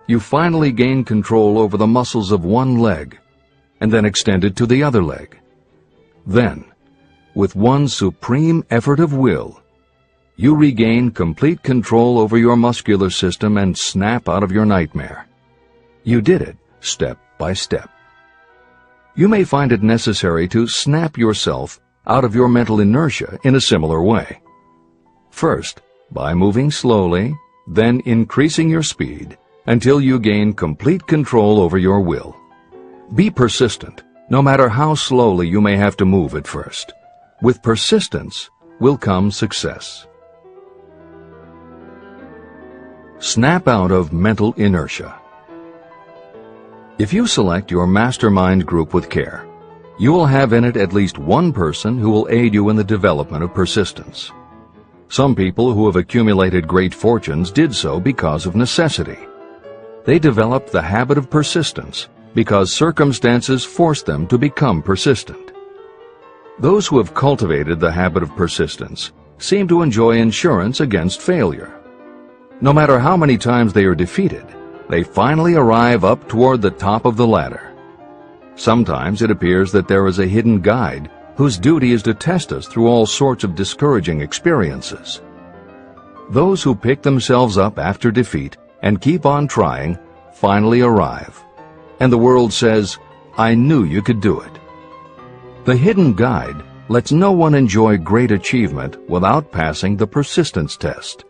You finally gain control over the muscles of one leg, and then extend it to the other leg. Then, with one supreme effort of will, you regain complete control over your muscular system and snap out of your nightmare. You did it step by step. You may find it necessary to snap yourself out of your mental inertia in a similar way. First, by moving slowly, then increasing your speed, until you gain complete control over your will. Be persistent, no matter how slowly you may have to move at first. With persistence will come success. Snap out of mental inertia. If you select your mastermind group with care, you will have in it at least one person who will aid you in the development of persistence. Some people who have accumulated great fortunes did so because of necessity. They developed the habit of persistence because circumstances forced them to become persistent. Those who have cultivated the habit of persistence seem to enjoy insurance against failure. No matter how many times they are defeated, they finally arrive up toward the top of the ladder. Sometimes it appears that there is a hidden guide whose duty is to test us through all sorts of discouraging experiences. Those who pick themselves up after defeat and keep on trying finally arrive, and the world says, "I knew you could do it." The hidden guide lets no one enjoy great achievement without passing the persistence test.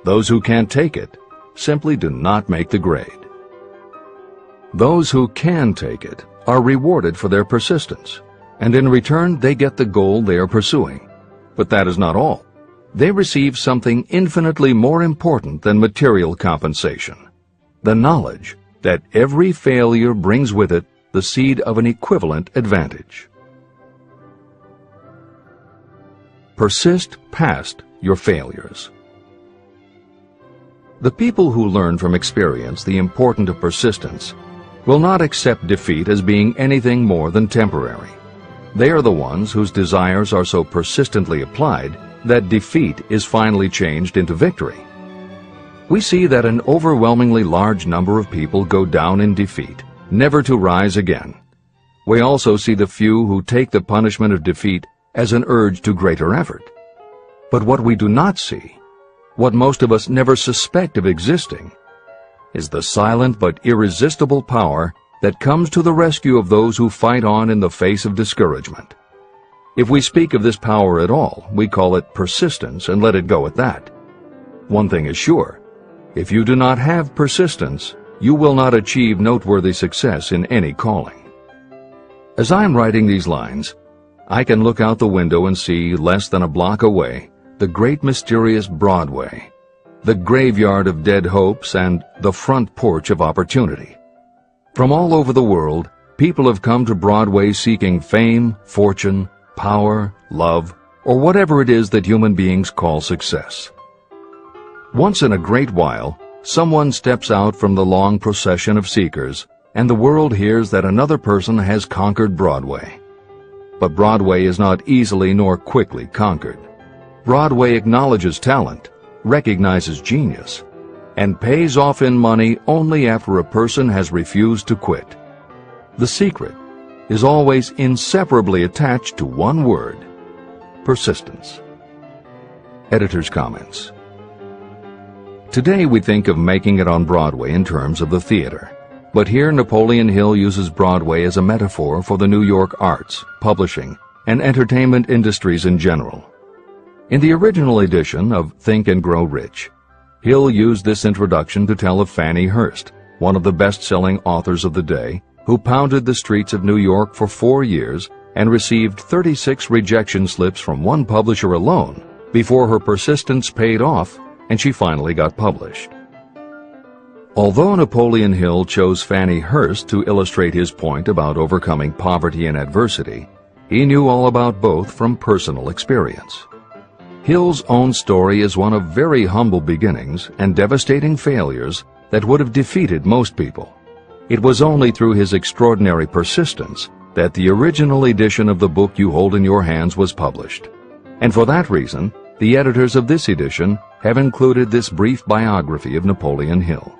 Those who can't take it simply do not make the grade. Those who can take it are rewarded for their persistence, and in return they get the goal they are pursuing. But that is not all. They receive something infinitely more important than material compensation: the knowledge that every failure brings with it the seed of an equivalent advantage. Persist past your failures. The people who learn from experience the importance of persistence will not accept defeat as being anything more than temporary. They are the ones whose desires are so persistently applied that defeat is finally changed into victory. We see that an overwhelmingly large number of people go down in defeat, never to rise again. We also see the few who take the punishment of defeat as an urge to greater effort. But what we do not see, what most of us never suspect of existing, is the silent but irresistible power that comes to the rescue of those who fight on in the face of discouragement. If we speak of this power at all, we call it persistence and let it go at that. One thing is sure: if you do not have persistence, you will not achieve noteworthy success in any calling. As I'm writing these lines, I can look out the window and see, less than a block away, the great mysterious Broadway, the graveyard of dead hopes and the front porch of opportunity. From all over the world, people have come to Broadway seeking fame, fortune, power, love, or whatever it is that human beings call success. Once in a great while, someone steps out from the long procession of seekers, and the world hears that another person has conquered Broadway. But Broadway is not easily nor quickly conquered. Broadway acknowledges talent, recognizes genius, and pays off in money only after a person has refused to quit. The secret is always inseparably attached to one word: persistence. Editor's comments. Today we think of making it on Broadway in terms of the theater, but here Napoleon Hill uses Broadway as a metaphor for the New York arts, publishing, and entertainment industries in general. In the original edition of Think and Grow Rich, Hill used this introduction to tell of Fannie Hurst, one of the best-selling authors of the day, who pounded the streets of New York for 4 years and received 36 rejection slips from one publisher alone before her persistence paid off and she finally got published. Although Napoleon Hill chose Fannie Hurst to illustrate his point about overcoming poverty and adversity, he knew all about both from personal experience. Hill's own story is one of very humble beginnings and devastating failures that would have defeated most people. It was only through his extraordinary persistence that the original edition of the book you hold in your hands was published. And for that reason, the editors of this edition have included this brief biography of Napoleon Hill.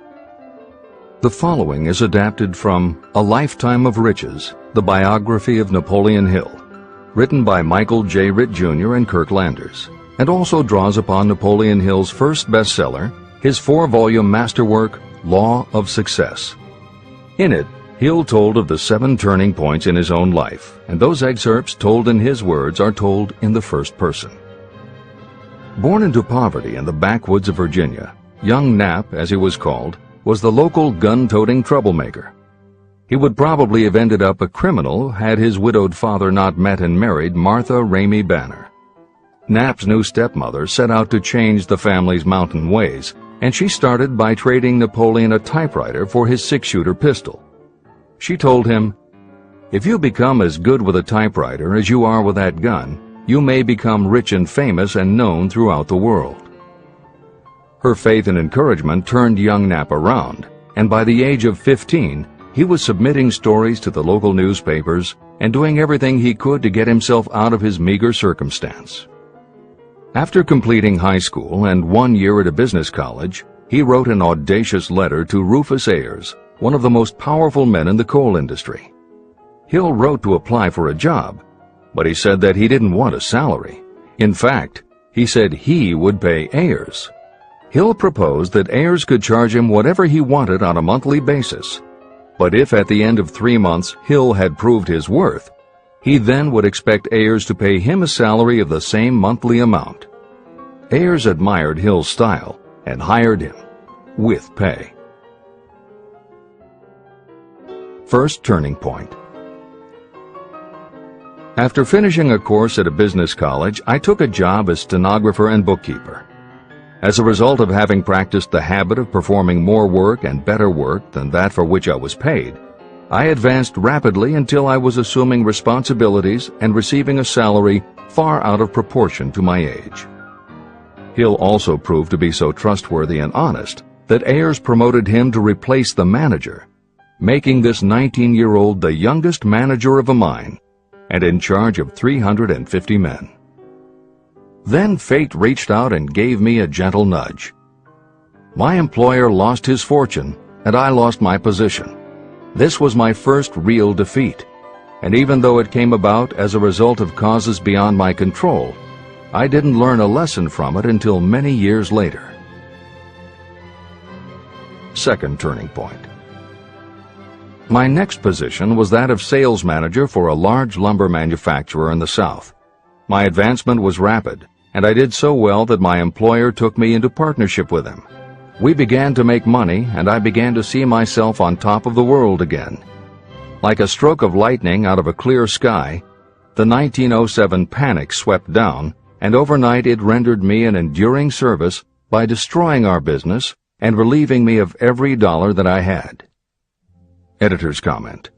The following is adapted from A Lifetime of Riches, the biography of Napoleon Hill, written by Michael J. Ritt Jr. and Kirk Landers, and also draws upon Napoleon Hill's first bestseller, his 4-volume masterwork, Law of Success. In it, Hill told of the 7 turning points in his own life, and those excerpts told in his words are told in the first person. Born into poverty in the backwoods of Virginia, young Nap, as he was called, was the local gun-toting troublemaker. He would probably have ended up a criminal had his widowed father not met and married Martha Ramey Banner. Nap's new stepmother set out to change the family's mountain ways, and she started by trading Napoleon a typewriter for his 6-shooter pistol. She told him, "If you become as good with a typewriter as you are with that gun, you may become rich and famous and known throughout the world." Her faith and encouragement turned young Nap around, and by the age of 15, he was submitting stories to the local newspapers and doing everything he could to get himself out of his meager circumstance. After completing high school and 1 year at a business college, he wrote an audacious letter to Rufus Ayers, one of the most powerful men in the coal industry. Hill wrote to apply for a job, but he said that he didn't want a salary. In fact, he said he would pay Ayers. Hill proposed that Ayers could charge him whatever he wanted on a monthly basis, but if at the end of 3 months Hill had proved his worth, he then would expect Ayers to pay him a salary of the same monthly amount. Ayers admired Hill's style and hired him with pay. First turning point. After finishing a course at a business college, I took a job as stenographer and bookkeeper. As a result of having practiced the habit of performing more work and better work than that for which I was paid, I advanced rapidly until I was assuming responsibilities and receiving a salary far out of proportion to my age. Hill also proved to be so trustworthy and honest that Ayers promoted him to replace the manager, making this 19-year-old the youngest manager of a mine and in charge of 350 men. Then fate reached out and gave me a gentle nudge. My employer lost his fortune, and I lost my position. This was my first real defeat, and even though it came about as a result of causes beyond my control, I didn't learn a lesson from it until many years later. Second turning point. My next position was that of sales manager for a large lumber manufacturer in the South. My advancement was rapid, and I did so well that my employer took me into partnership with him. We began to make money, and I began to see myself on top of the world again. Like a stroke of lightning out of a clear sky, the 1907 panic swept down, and overnight it rendered me an enduring service by destroying our business and relieving me of every dollar that I had. Editor's comment.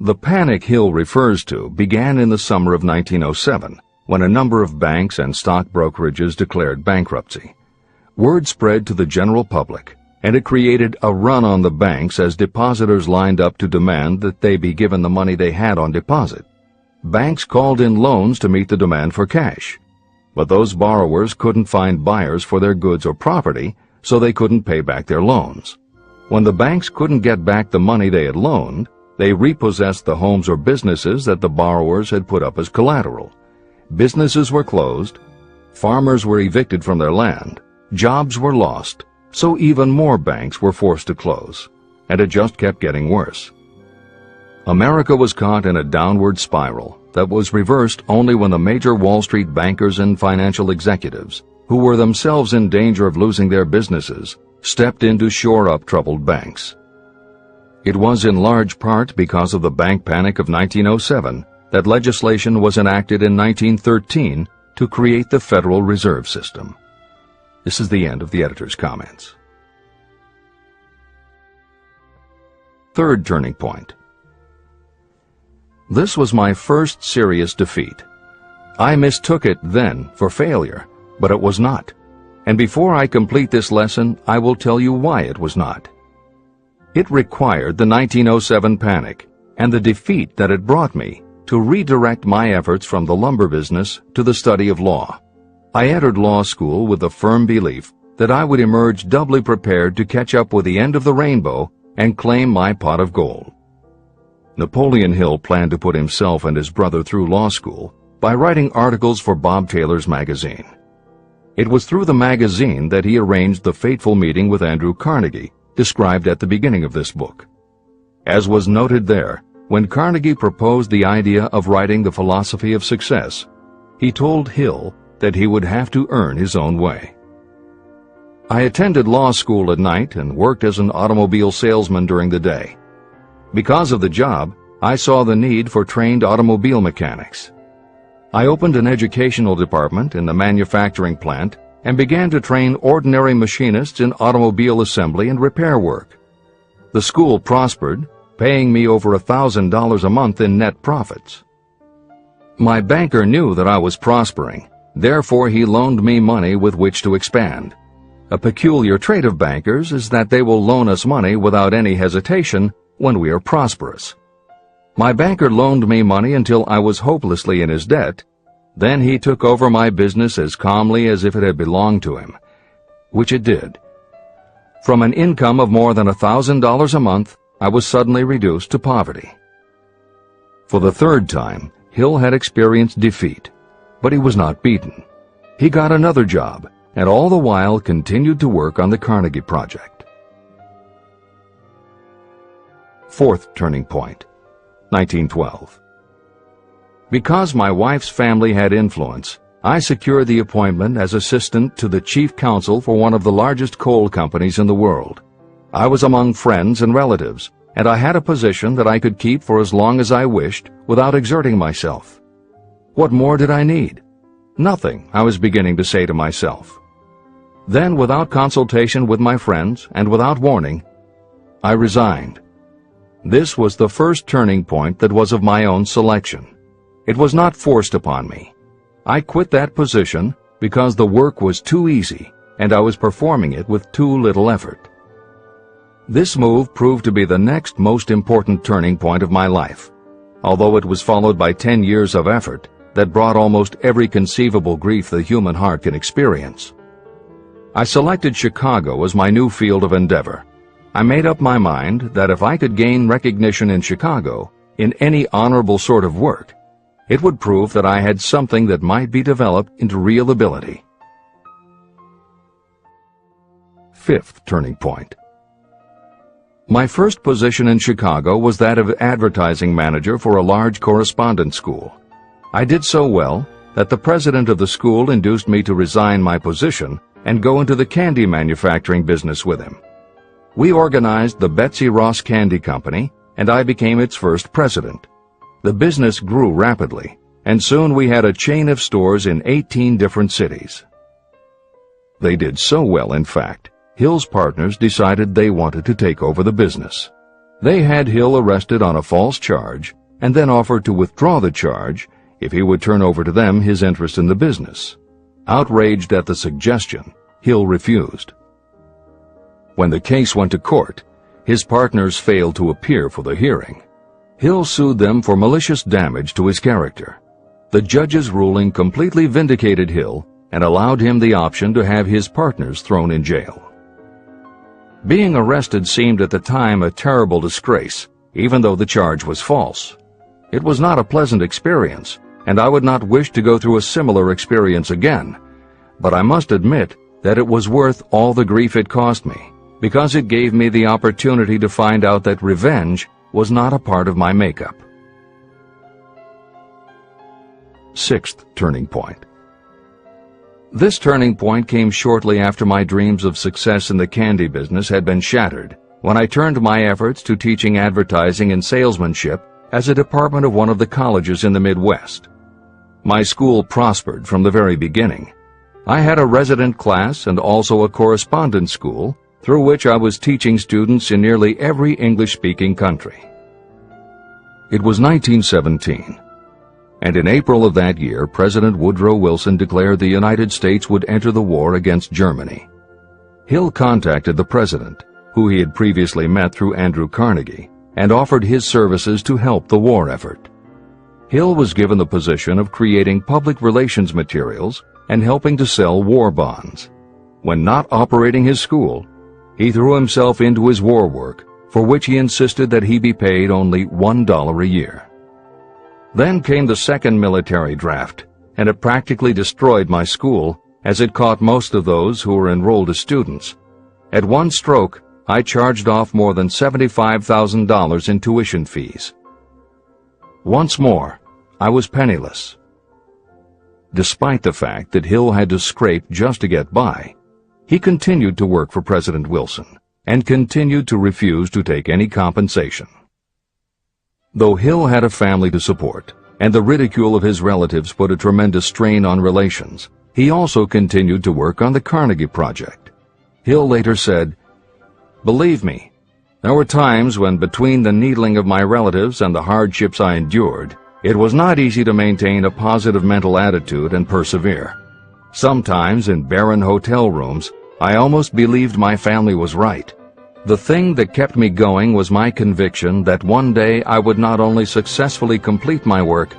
The panic Hill refers to began in the summer of 1907, when a number of banks and stock brokerages declared bankruptcy. Word spread to the general public, and it created a run on the banks as depositors lined up to demand that they be given the money they had on deposit. Banks called in loans to meet the demand for cash, but those borrowers couldn't find buyers for their goods or property, so they couldn't pay back their loans. When the banks couldn't get back the money they had loaned, they repossessed the homes or businesses that the borrowers had put up as collateral. Businesses were closed, farmers were evicted from their land, jobs were lost, so even more banks were forced to close, and it just kept getting worse. America was caught in a downward spiral that was reversed only when the major Wall Street bankers and financial executives, who were themselves in danger of losing their businesses, stepped in to shore up troubled banks. It was in large part because of the bank panic of 1907 that legislation was enacted in 1913 to create the Federal Reserve System. This is the end of the editor's comments. Third turning point. This was my first serious defeat. I mistook it then for failure, but it was not. And before I complete this lesson, I will tell you why it was not. It required the 1907 panic and the defeat that it brought me to redirect my efforts from the lumber business to the study of law. I entered law school with the firm belief that I would emerge doubly prepared to catch up with the end of the rainbow and claim my pot of gold. Napoleon Hill planned to put himself and his brother through law school by writing articles for Bob Taylor's magazine. It was through the magazine that he arranged the fateful meeting with Andrew Carnegie, described at the beginning of this book. As was noted there, when Carnegie proposed the idea of writing The Philosophy of Success, he told Hill that he would have to earn his own way. I attended law school at night and worked as an automobile salesman during the day. Because of the job, I saw the need for trained automobile mechanics. I opened an educational department in the manufacturing plant and began to train ordinary machinists in automobile assembly and repair work. The school prospered, paying me over $1,000 a month in net profits. My banker knew that I was prospering, therefore he loaned me money with which to expand. A peculiar trait of bankers is that they will loan us money without any hesitation when we are prosperous. My banker loaned me money until I was hopelessly in his debt. Then he took over my business as calmly as if it had belonged to him, which it did. From an income of more than $1,000 a month, I was suddenly reduced to poverty. For the third time, Hill had experienced defeat, but he was not beaten. He got another job, and all the while continued to work on the Carnegie Project. Fourth turning point, 1912. Because my wife's family had influence, I secured the appointment as assistant to the chief counsel for one of the largest coal companies in the world. I was among friends and relatives, and I had a position that I could keep for as long as I wished without exerting myself. What more did I need? Nothing, I was beginning to say to myself. Then, without consultation with my friends and without warning, I resigned. This was the first turning point that was of my own selection. It was not forced upon me. I quit that position because the work was too easy and I was performing it with too little effort. This move proved to be the next most important turning point of my life, although it was followed by 10 years of effort that brought almost every conceivable grief the human heart can experience. I selected Chicago as my new field of endeavor. I made up my mind that if I could gain recognition in Chicago, in any honorable sort of work, it would prove that I had something that might be developed into real ability. Fifth turning point. My first position in Chicago was that of advertising manager for a large correspondence school. I did so well that the president of the school induced me to resign my position and go into the candy manufacturing business with him. We organized the Betsy Ross Candy Company, and I became its first president. The business grew rapidly, and soon we had a chain of stores in 18 different cities. They did so well, in fact, Hill's partners decided they wanted to take over the business. They had Hill arrested on a false charge and then offered to withdraw the charge if he would turn over to them his interest in the business. Outraged at the suggestion, Hill refused. When the case went to court, his partners failed to appear for the hearing. Hill sued them for malicious damage to his character. The judge's ruling completely vindicated Hill and allowed him the option to have his partners thrown in jail. Being arrested seemed at the time a terrible disgrace, even though the charge was false. It was not a pleasant experience, and I would not wish to go through a similar experience again, but I must admit that it was worth all the grief it cost me, because it gave me the opportunity to find out that revenge was not a part of my makeup. Sixth turning point. This turning point came shortly after my dreams of success in the candy business had been shattered, when I turned my efforts to teaching advertising and salesmanship as a department of one of the colleges in the Midwest. My school prospered from the very beginning. I had a resident class and also a correspondence school through which I was teaching students in nearly every English-speaking country. It was 1917. And in April of that year, President Woodrow Wilson declared the United States would enter the war against Germany. Hill contacted the president, who he had previously met through Andrew Carnegie, and offered his services to help the war effort. Hill was given the position of creating public relations materials and helping to sell war bonds. When not operating his school, he threw himself into his war work, for which he insisted that he be paid only $1 a year. Then came the second military draft, and it practically destroyed my school, as it caught most of those who were enrolled as students. At one stroke, I charged off more than $75,000 in tuition fees. Once more, I was penniless. Despite the fact that Hill had to scrape just to get by, he continued to work for President Wilson and continued to refuse to take any compensation. Though Hill had a family to support, and the ridicule of his relatives put a tremendous strain on relations, he also continued to work on the Carnegie Project. Hill later said, "Believe me, there were times when between the needling of my relatives and the hardships I endured, it was not easy to maintain a positive mental attitude and persevere. Sometimes in barren hotel rooms, I almost believed my family was right. The thing that kept me going was my conviction that one day I would not only successfully complete my work,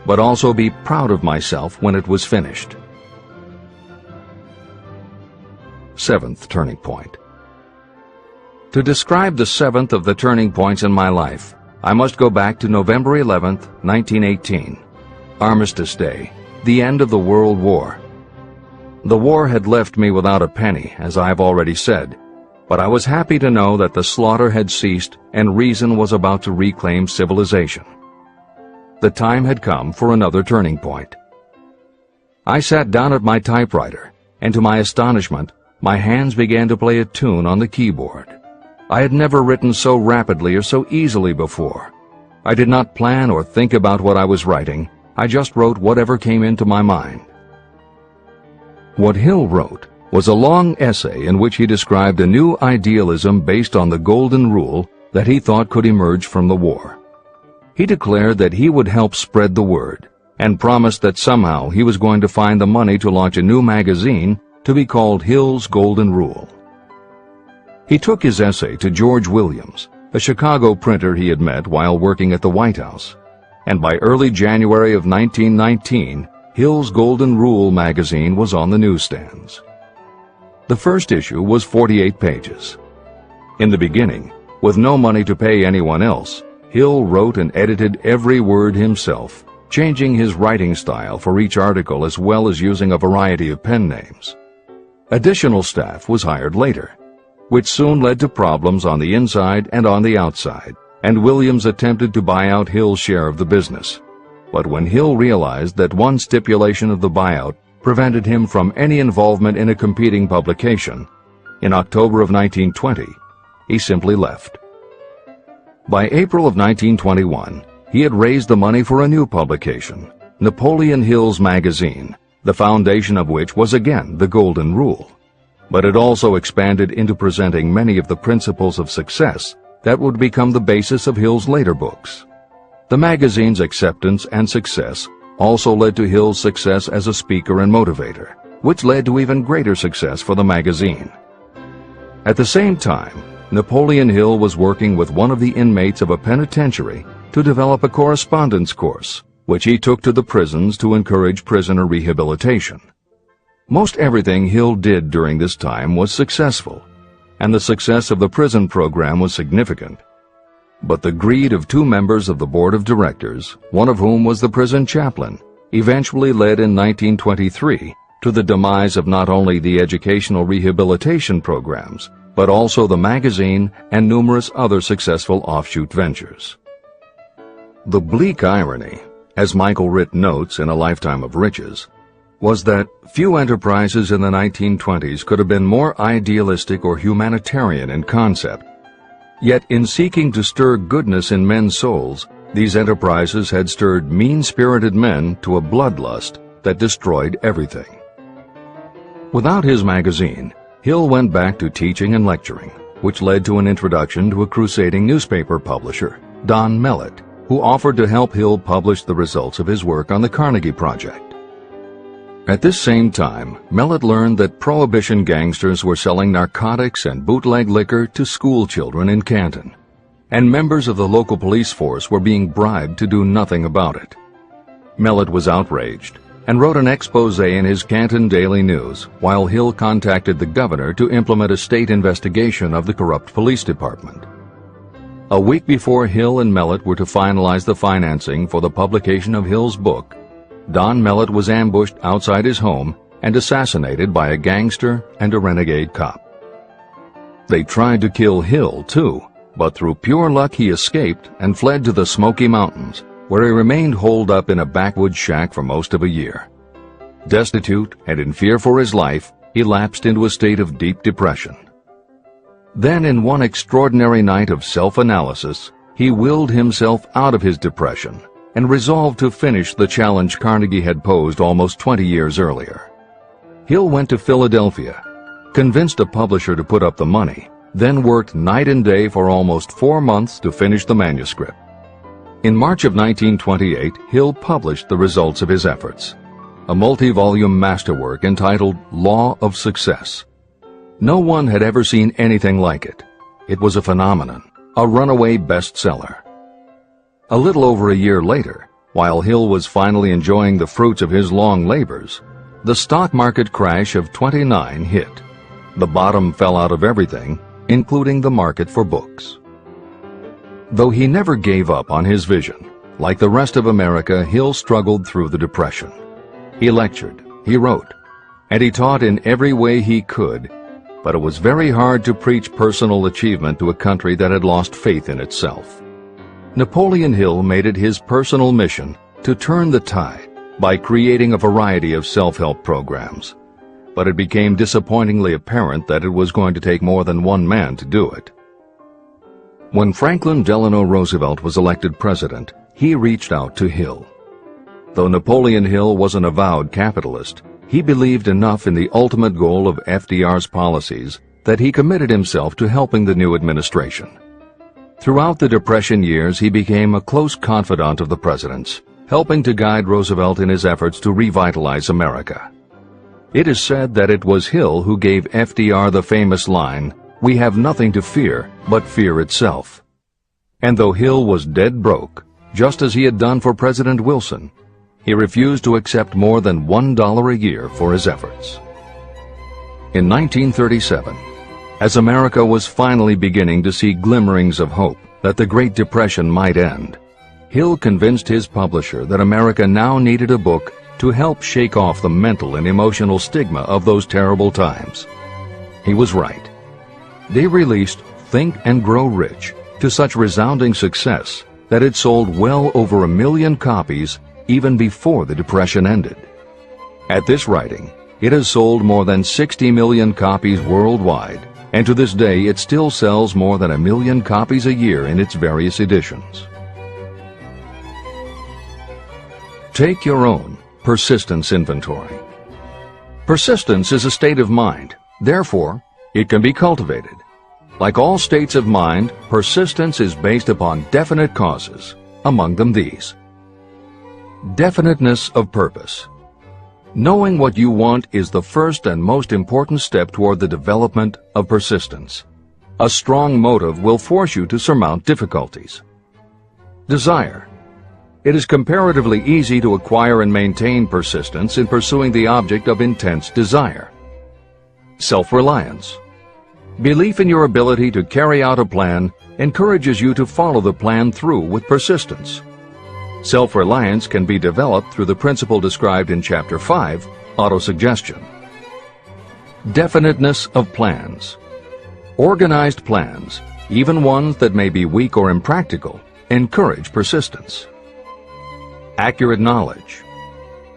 but also be proud of myself when it was finished." Seventh turning point. To describe the seventh of the turning points in my life, I must go back to November 11th, 1918, Armistice Day, the end of the World War. The war had left me without a penny, as I have already said, but I was happy to know that the slaughter had ceased and reason was about to reclaim civilization. The time had come for another turning point. I sat down at my typewriter, and to my astonishment, my hands began to play a tune on the keyboard. I had never written so rapidly or so easily before. I did not plan or think about what I was writing. I just wrote whatever came into my mind. What Hill wrote was a long essay in which he described a new idealism based on the golden rule that he thought could emerge from the war. He declared that he would help spread the word, and promised that somehow he was going to find the money to launch a new magazine to be called Hill's Golden Rule. He took his essay to George Williams, a Chicago printer he had met while working at the White House, and by early January of 1919, Hill's Golden Rule magazine was on the newsstands. The first issue was 48 pages. In the beginning, with no money to pay anyone else, Hill wrote and edited every word himself, changing his writing style for each article as well as using a variety of pen names. Additional staff was hired later, which soon led to problems on the inside and on the outside, and Williams attempted to buy out Hill's share of the business. But when Hill realized that one stipulation of the buyout prevented him from any involvement in a competing publication, in October of 1920, he simply left. By April of 1921, he had raised the money for a new publication, Napoleon Hill's magazine, the foundation of which was again the Golden Rule. But it also expanded into presenting many of the principles of success that would become the basis of Hill's later books. The magazine's acceptance and success also led to Hill's success as a speaker and motivator, which led to even greater success for the magazine. At the same time, Napoleon Hill was working with one of the inmates of a penitentiary to develop a correspondence course, which he took to the prisons to encourage prisoner rehabilitation. Most everything Hill did during this time was successful, and the success of the prison program was significant. But the greed of two members of the board of directors, one of whom was the prison chaplain, eventually led in 1923 to the demise of not only the educational rehabilitation programs, but also the magazine and numerous other successful offshoot ventures. The bleak irony, as Michael Ritt notes in A Lifetime of Riches, was that few enterprises in the 1920s could have been more idealistic or humanitarian in concept. Yet in seeking to stir goodness in men's souls, these enterprises had stirred mean-spirited men to a bloodlust that destroyed everything. Without his magazine, Hill went back to teaching and lecturing, which led to an introduction to a crusading newspaper publisher, Don Mellett, who offered to help Hill publish the results of his work on the Carnegie Project. At this same time, Mellett learned that Prohibition gangsters were selling narcotics and bootleg liquor to school children in Canton, and members of the local police force were being bribed to do nothing about it. Mellett was outraged and wrote an expose in his Canton Daily News, while Hill contacted the governor to implement a state investigation of the corrupt police department. A week before Hill and Mellett were to finalize the financing for the publication of Hill's book, Don Mellett was ambushed outside his home and assassinated by a gangster and a renegade cop. They tried to kill Hill, too, but through pure luck he escaped and fled to the Smoky Mountains, where he remained holed up in a backwoods shack for most of a year. Destitute and in fear for his life, he lapsed into a state of deep depression. Then, in one extraordinary night of self-analysis, he willed himself out of his depression and resolved to finish the challenge Carnegie had posed almost 20 years earlier. Hill went to Philadelphia, convinced a publisher to put up the money, then worked night and day for almost 4 months to finish the manuscript. In March of 1928, Hill published the results of his efforts, a multi-volume masterwork entitled Law of Success. No one had ever seen anything like it. It was a phenomenon, a runaway bestseller. A little over a year later, while Hill was finally enjoying the fruits of his long labors, the stock market crash of '29 hit. The bottom fell out of everything, including the market for books. Though he never gave up on his vision, like the rest of America, Hill struggled through the Depression. He lectured, he wrote, and he taught in every way he could, but it was very hard to preach personal achievement to a country that had lost faith in itself. Napoleon Hill made it his personal mission to turn the tide by creating a variety of self-help programs, but it became disappointingly apparent that it was going to take more than one man to do it. When Franklin Delano Roosevelt was elected president, he reached out to Hill. Though Napoleon Hill was an avowed capitalist, he believed enough in the ultimate goal of FDR's policies that he committed himself to helping the new administration. Throughout the Depression years, he became a close confidant of the president's, helping to guide Roosevelt in his efforts to revitalize America. It is said that it was Hill who gave FDR the famous line, "We have nothing to fear but fear itself." And though Hill was dead broke, just as he had done for President Wilson, he refused to accept more than $1 a year for his efforts. In 1937, as America was finally beginning to see glimmerings of hope that the Great Depression might end, Hill convinced his publisher that America now needed a book to help shake off the mental and emotional stigma of those terrible times. He was right. They released Think and Grow Rich to such resounding success that it sold well over 1 million copies even before the Depression ended. At this writing, it has sold more than 60 million copies worldwide, and to this day it still sells more than 1 million copies a year in its various editions. Take your own persistence inventory. Persistence is a state of mind. Therefore, it can be cultivated. Like all states of mind, persistence is based upon definite causes, among them these. Definiteness of purpose. Knowing what you want is the first and most important step toward the development of persistence. A strong motive will force you to surmount difficulties. Desire. It is comparatively easy to acquire and maintain persistence in pursuing the object of intense desire. Self-reliance. Belief in your ability to carry out a plan encourages you to follow the plan through with persistence. Self-reliance can be developed through the principle described in Chapter 5, Autosuggestion. Definiteness of plans. Organized plans, even ones that may be weak or impractical, encourage persistence. Accurate knowledge.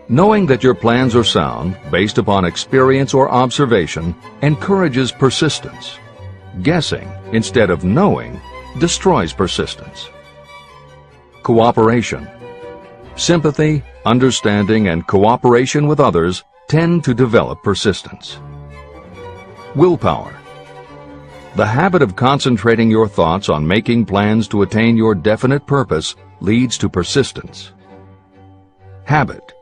Knowing that your plans are sound, based upon experience or observation, encourages persistence. Guessing, instead of knowing, destroys persistence. Cooperation. Sympathy, understanding, and cooperation with others tend to develop persistence. Willpower. The habit of concentrating your thoughts on making plans to attain your definite purpose leads to persistence. Habit.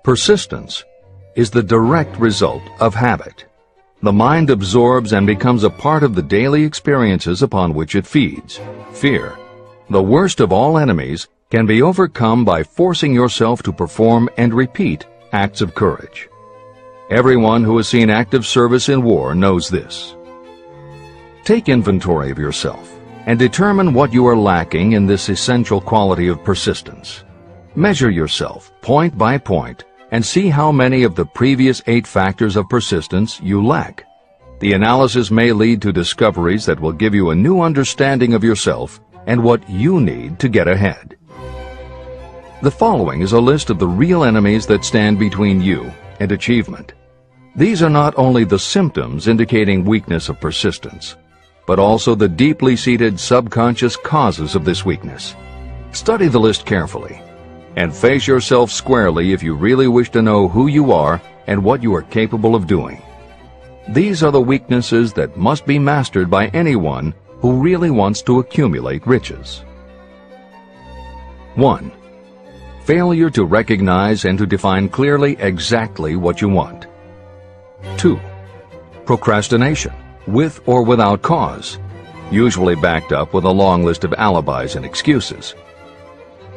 Persistence is the direct result of habit. The mind absorbs and becomes a part of the daily experiences upon which it feeds. Fear, the worst of all enemies, can be overcome by forcing yourself to perform and repeat acts of courage. Everyone who has seen active service in war knows this. Take inventory of yourself and determine what you are lacking in this essential quality of persistence. Measure yourself point by point and see how many of the previous 8 factors of persistence you lack. The analysis may lead to discoveries that will give you a new understanding of yourself and what you need to get ahead. The following is a list of the real enemies that stand between you and achievement. These are not only the symptoms indicating weakness of persistence, but also the deeply seated subconscious causes of this weakness. Study the list carefully and face yourself squarely if you really wish to know who you are and what you are capable of doing. These are the weaknesses that must be mastered by anyone who really wants to accumulate riches. 1. Failure to recognize and to define clearly exactly what you want. 2. Procrastination, with or without cause, usually backed up with a long list of alibis and excuses.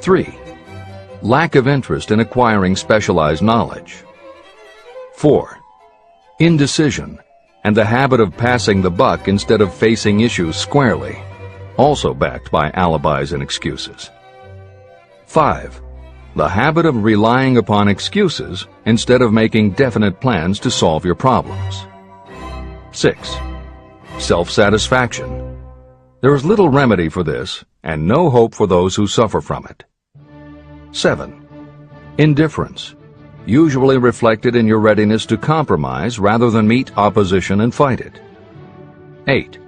3. Lack of interest in acquiring specialized knowledge. 4. Indecision, and the habit of passing the buck instead of facing issues squarely, also backed by alibis and excuses. 5. The habit of relying upon excuses instead of making definite plans to solve your problems. 6. Self-satisfaction. There is little remedy for this, and no hope for those who suffer from it. 7. Indifference, usually reflected in your readiness to compromise rather than meet opposition and fight it. 8.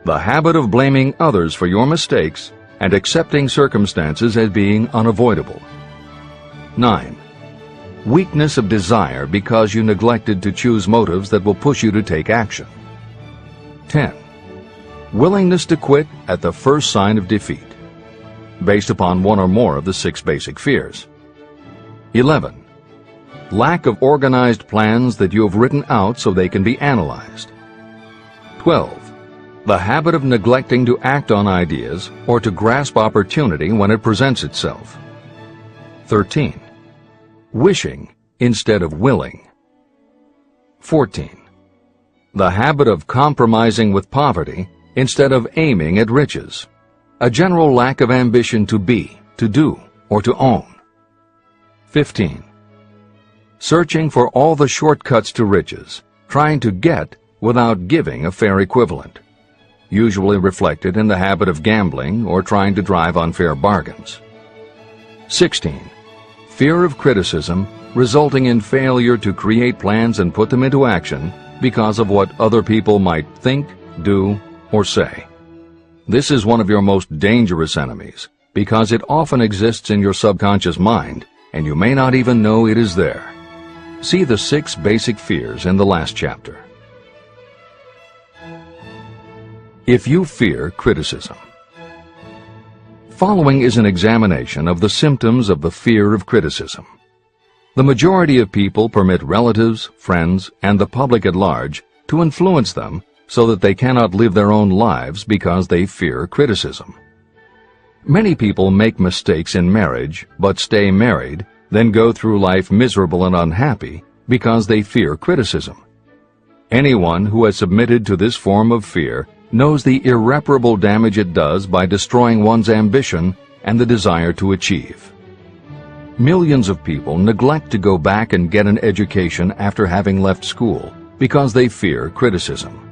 The habit of blaming others for your mistakes and accepting circumstances as being unavoidable. 9. Weakness of desire because you neglected to choose motives that will push you to take action. 10. Willingness to quit at the first sign of defeat, based upon one or more of the 6 basic fears. 11. Lack of organized plans that you have written out so they can be analyzed. 12. The habit of neglecting to act on ideas or to grasp opportunity when it presents itself. 13. Wishing instead of willing. 14. The habit of compromising with poverty instead of aiming at riches. A general lack of ambition to be, to do, or to own. 15. Searching for all the shortcuts to riches, trying to get without giving a fair equivalent, usually reflected in the habit of gambling or trying to drive unfair bargains. 16. Fear of criticism, resulting in failure to create plans and put them into action because of what other people might think, do, or say. This is one of your most dangerous enemies because it often exists in your subconscious mind and you may not even know it is there. See the 6 basic fears in the last chapter. If you fear criticism. Following is an examination of the symptoms of the fear of criticism. The majority of people permit relatives, friends, and the public at large to influence them so that they cannot live their own lives because they fear criticism. Many people make mistakes in marriage but stay married, then go through life miserable and unhappy because they fear criticism. Anyone who has submitted to this form of fear knows the irreparable damage it does by destroying one's ambition and the desire to achieve. Millions of people neglect to go back and get an education after having left school because they fear criticism.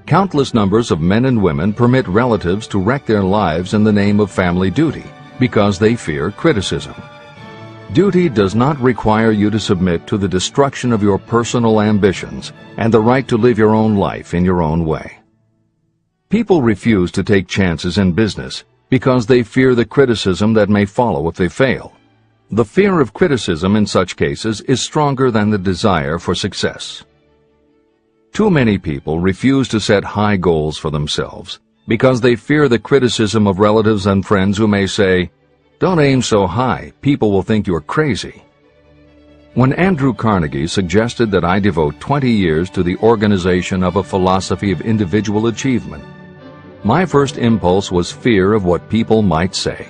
Countless numbers of men and women permit relatives to wreck their lives in the name of family duty because they fear criticism. Duty does not require you to submit to the destruction of your personal ambitions and the right to live your own life in your own way. People refuse to take chances in business because they fear the criticism that may follow if they fail. The fear of criticism in such cases is stronger than the desire for success. Too many people refuse to set high goals for themselves because they fear the criticism of relatives and friends who may say, "Don't aim so high, people will think you're crazy." When Andrew Carnegie suggested that I devote 20 years to the organization of a philosophy of individual achievement, my first impulse was fear of what people might say.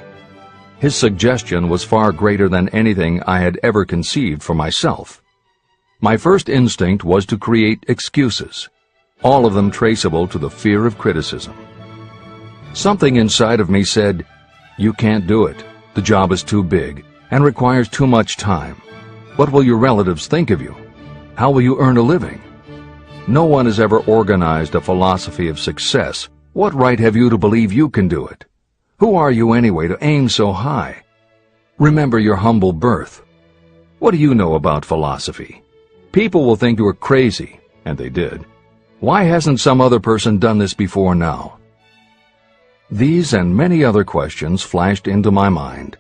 His suggestion was far greater than anything I had ever conceived for myself. My first instinct was to create excuses, all of them traceable to the fear of criticism. Something inside of me said, "You can't do it. The job is too big and requires too much time. What will your relatives think of you? How will you earn a living? No one has ever organized a philosophy of success. What right have you to believe you can do it? Who are you anyway to aim so high? Remember your humble birth. What do you know about philosophy? People will think you are crazy, and they did. Why hasn't some other person done this before now? These and many other questions flashed into my mind.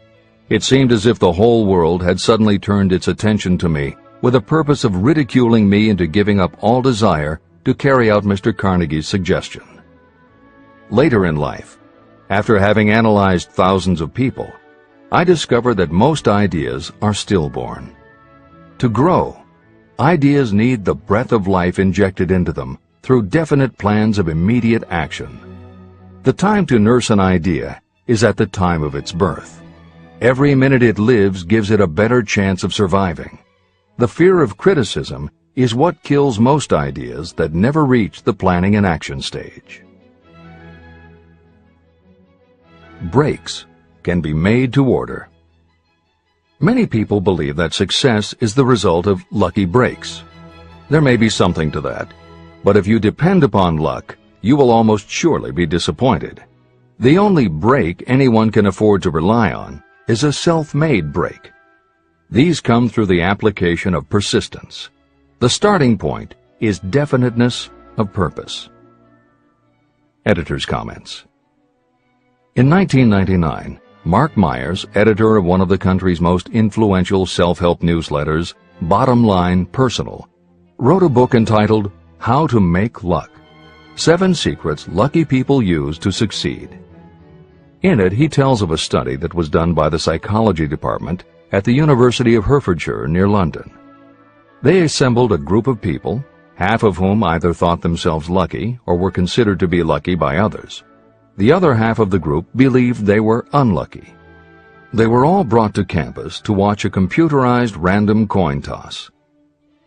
It seemed as if the whole world had suddenly turned its attention to me with the purpose of ridiculing me into giving up all desire to carry out Mr. Carnegie's suggestion. Later in life, after having analyzed thousands of people, I discovered that most ideas are stillborn. To grow, ideas need the breath of life injected into them through definite plans of immediate action. The time to nurse an idea is at the time of its birth. Every minute it lives gives it a better chance of surviving. The fear of criticism is what kills most ideas that never reach the planning and action stage. Breaks can be made to order. Many people believe that success is the result of lucky breaks. There may be something to that, but if you depend upon luck, you will almost surely be disappointed. The only break anyone can afford to rely on is a self-made break. These come through the application of persistence. The starting point is definiteness of purpose. Editor's comments. In 1999, Mark Myers, editor of one of the country's most influential self-help newsletters, Bottom Line Personal, wrote a book entitled How to Make Luck: 7 Secrets Lucky People Use to Succeed. In it, he tells of a study that was done by the psychology department at the University of Hertfordshire near London. They assembled a group of people, half of whom either thought themselves lucky or were considered to be lucky by others. The other half of the group believed they were unlucky. They were all brought to campus to watch a computerized random coin toss.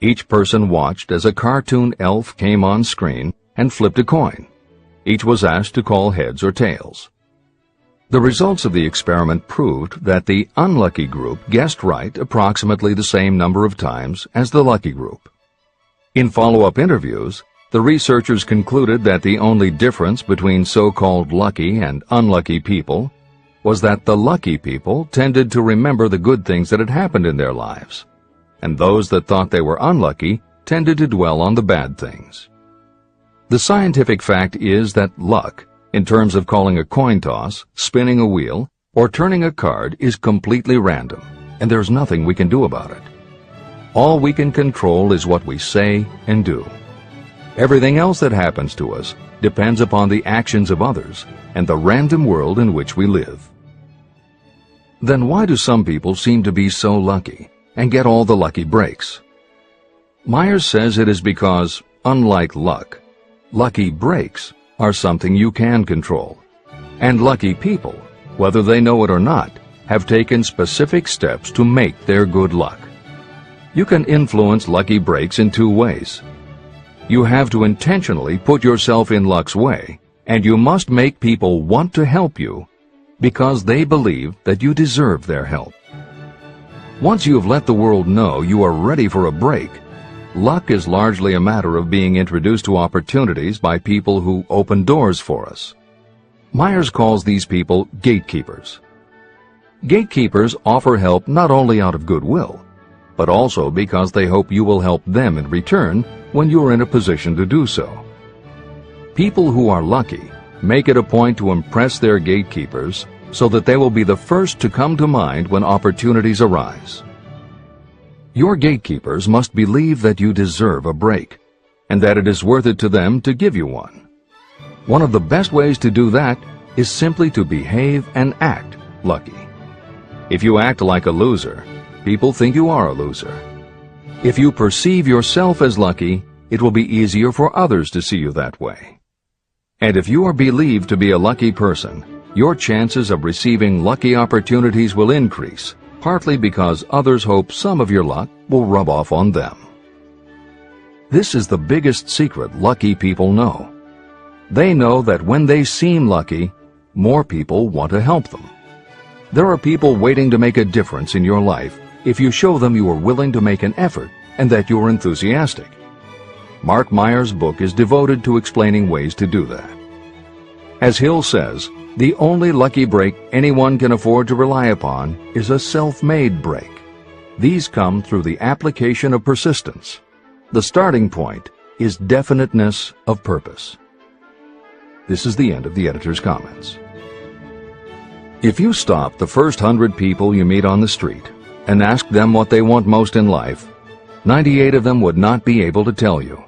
Each person watched as a cartoon elf came on screen and flipped a coin. Each was asked to call heads or tails. The results of the experiment proved that the unlucky group guessed right approximately the same number of times as the lucky group. In follow-up interviews, the researchers concluded that the only difference between so-called lucky and unlucky people was that the lucky people tended to remember the good things that had happened in their lives, and those that thought they were unlucky tended to dwell on the bad things. The scientific fact is that luck, in terms of calling a coin toss, spinning a wheel, or turning a card, is completely random, and there's nothing we can do about it. All we can control is what we say and do. Everything else that happens to us depends upon the actions of others and the random world in which we live. Then why do some people seem to be so lucky and get all the lucky breaks? Myers says it is because, unlike luck, lucky breaks are something you can control, and lucky people, whether they know it or not, have taken specific steps to make their good luck. You can influence lucky breaks in 2 ways. You have to intentionally put yourself in luck's way, and you must make people want to help you because they believe that you deserve their help. Once you have let the world know you are ready for a break, luck is largely a matter of being introduced to opportunities by people who open doors for us. Myers calls these people gatekeepers. Gatekeepers offer help not only out of goodwill, but also because they hope you will help them in return when you are in a position to do so. People who are lucky make it a point to impress their gatekeepers so that they will be the first to come to mind when opportunities arise. Your gatekeepers must believe that you deserve a break, and that it is worth it to them to give you one. One of the best ways to do that is simply to behave and act lucky. If you act like a loser, people think you are a loser. If you perceive yourself as lucky, it will be easier for others to see you that way. And if you are believed to be a lucky person, your chances of receiving lucky opportunities will increase, partly because others hope some of your luck will rub off on them. This is the biggest secret lucky people know. They know that when they seem lucky, more people want to help them. There are people waiting to make a difference in your life if you show them you are willing to make an effort and that you are enthusiastic. Mark Myers' book is devoted to explaining ways to do that. As Hill says, the only lucky break anyone can afford to rely upon is a self-made break. These come through the application of persistence. The starting point is definiteness of purpose. This is the end of the editor's comments. If you stop the first 100 people you meet on the street and ask them what they want most in life, 98 of them would not be able to tell you.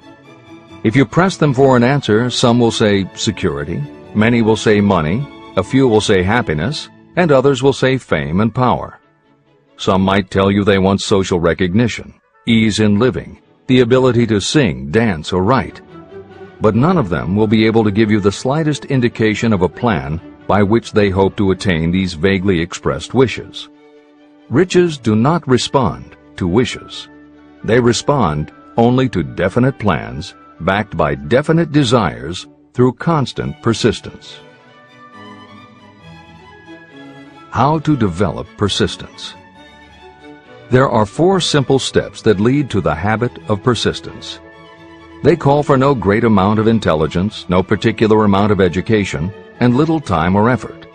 If you press them for an answer, some will say security, many will say money, a few will say happiness, and others will say fame and power. Some might tell you they want social recognition, ease in living, the ability to sing, dance, or write. But none of them will be able to give you the slightest indication of a plan by which they hope to attain these vaguely expressed wishes. Riches do not respond to wishes. They respond only to definite plans backed by definite desires through constant persistence. How to develop persistence. There are 4 simple steps that lead to the habit of persistence. They call for no great amount of intelligence, no particular amount of education, and little time or effort.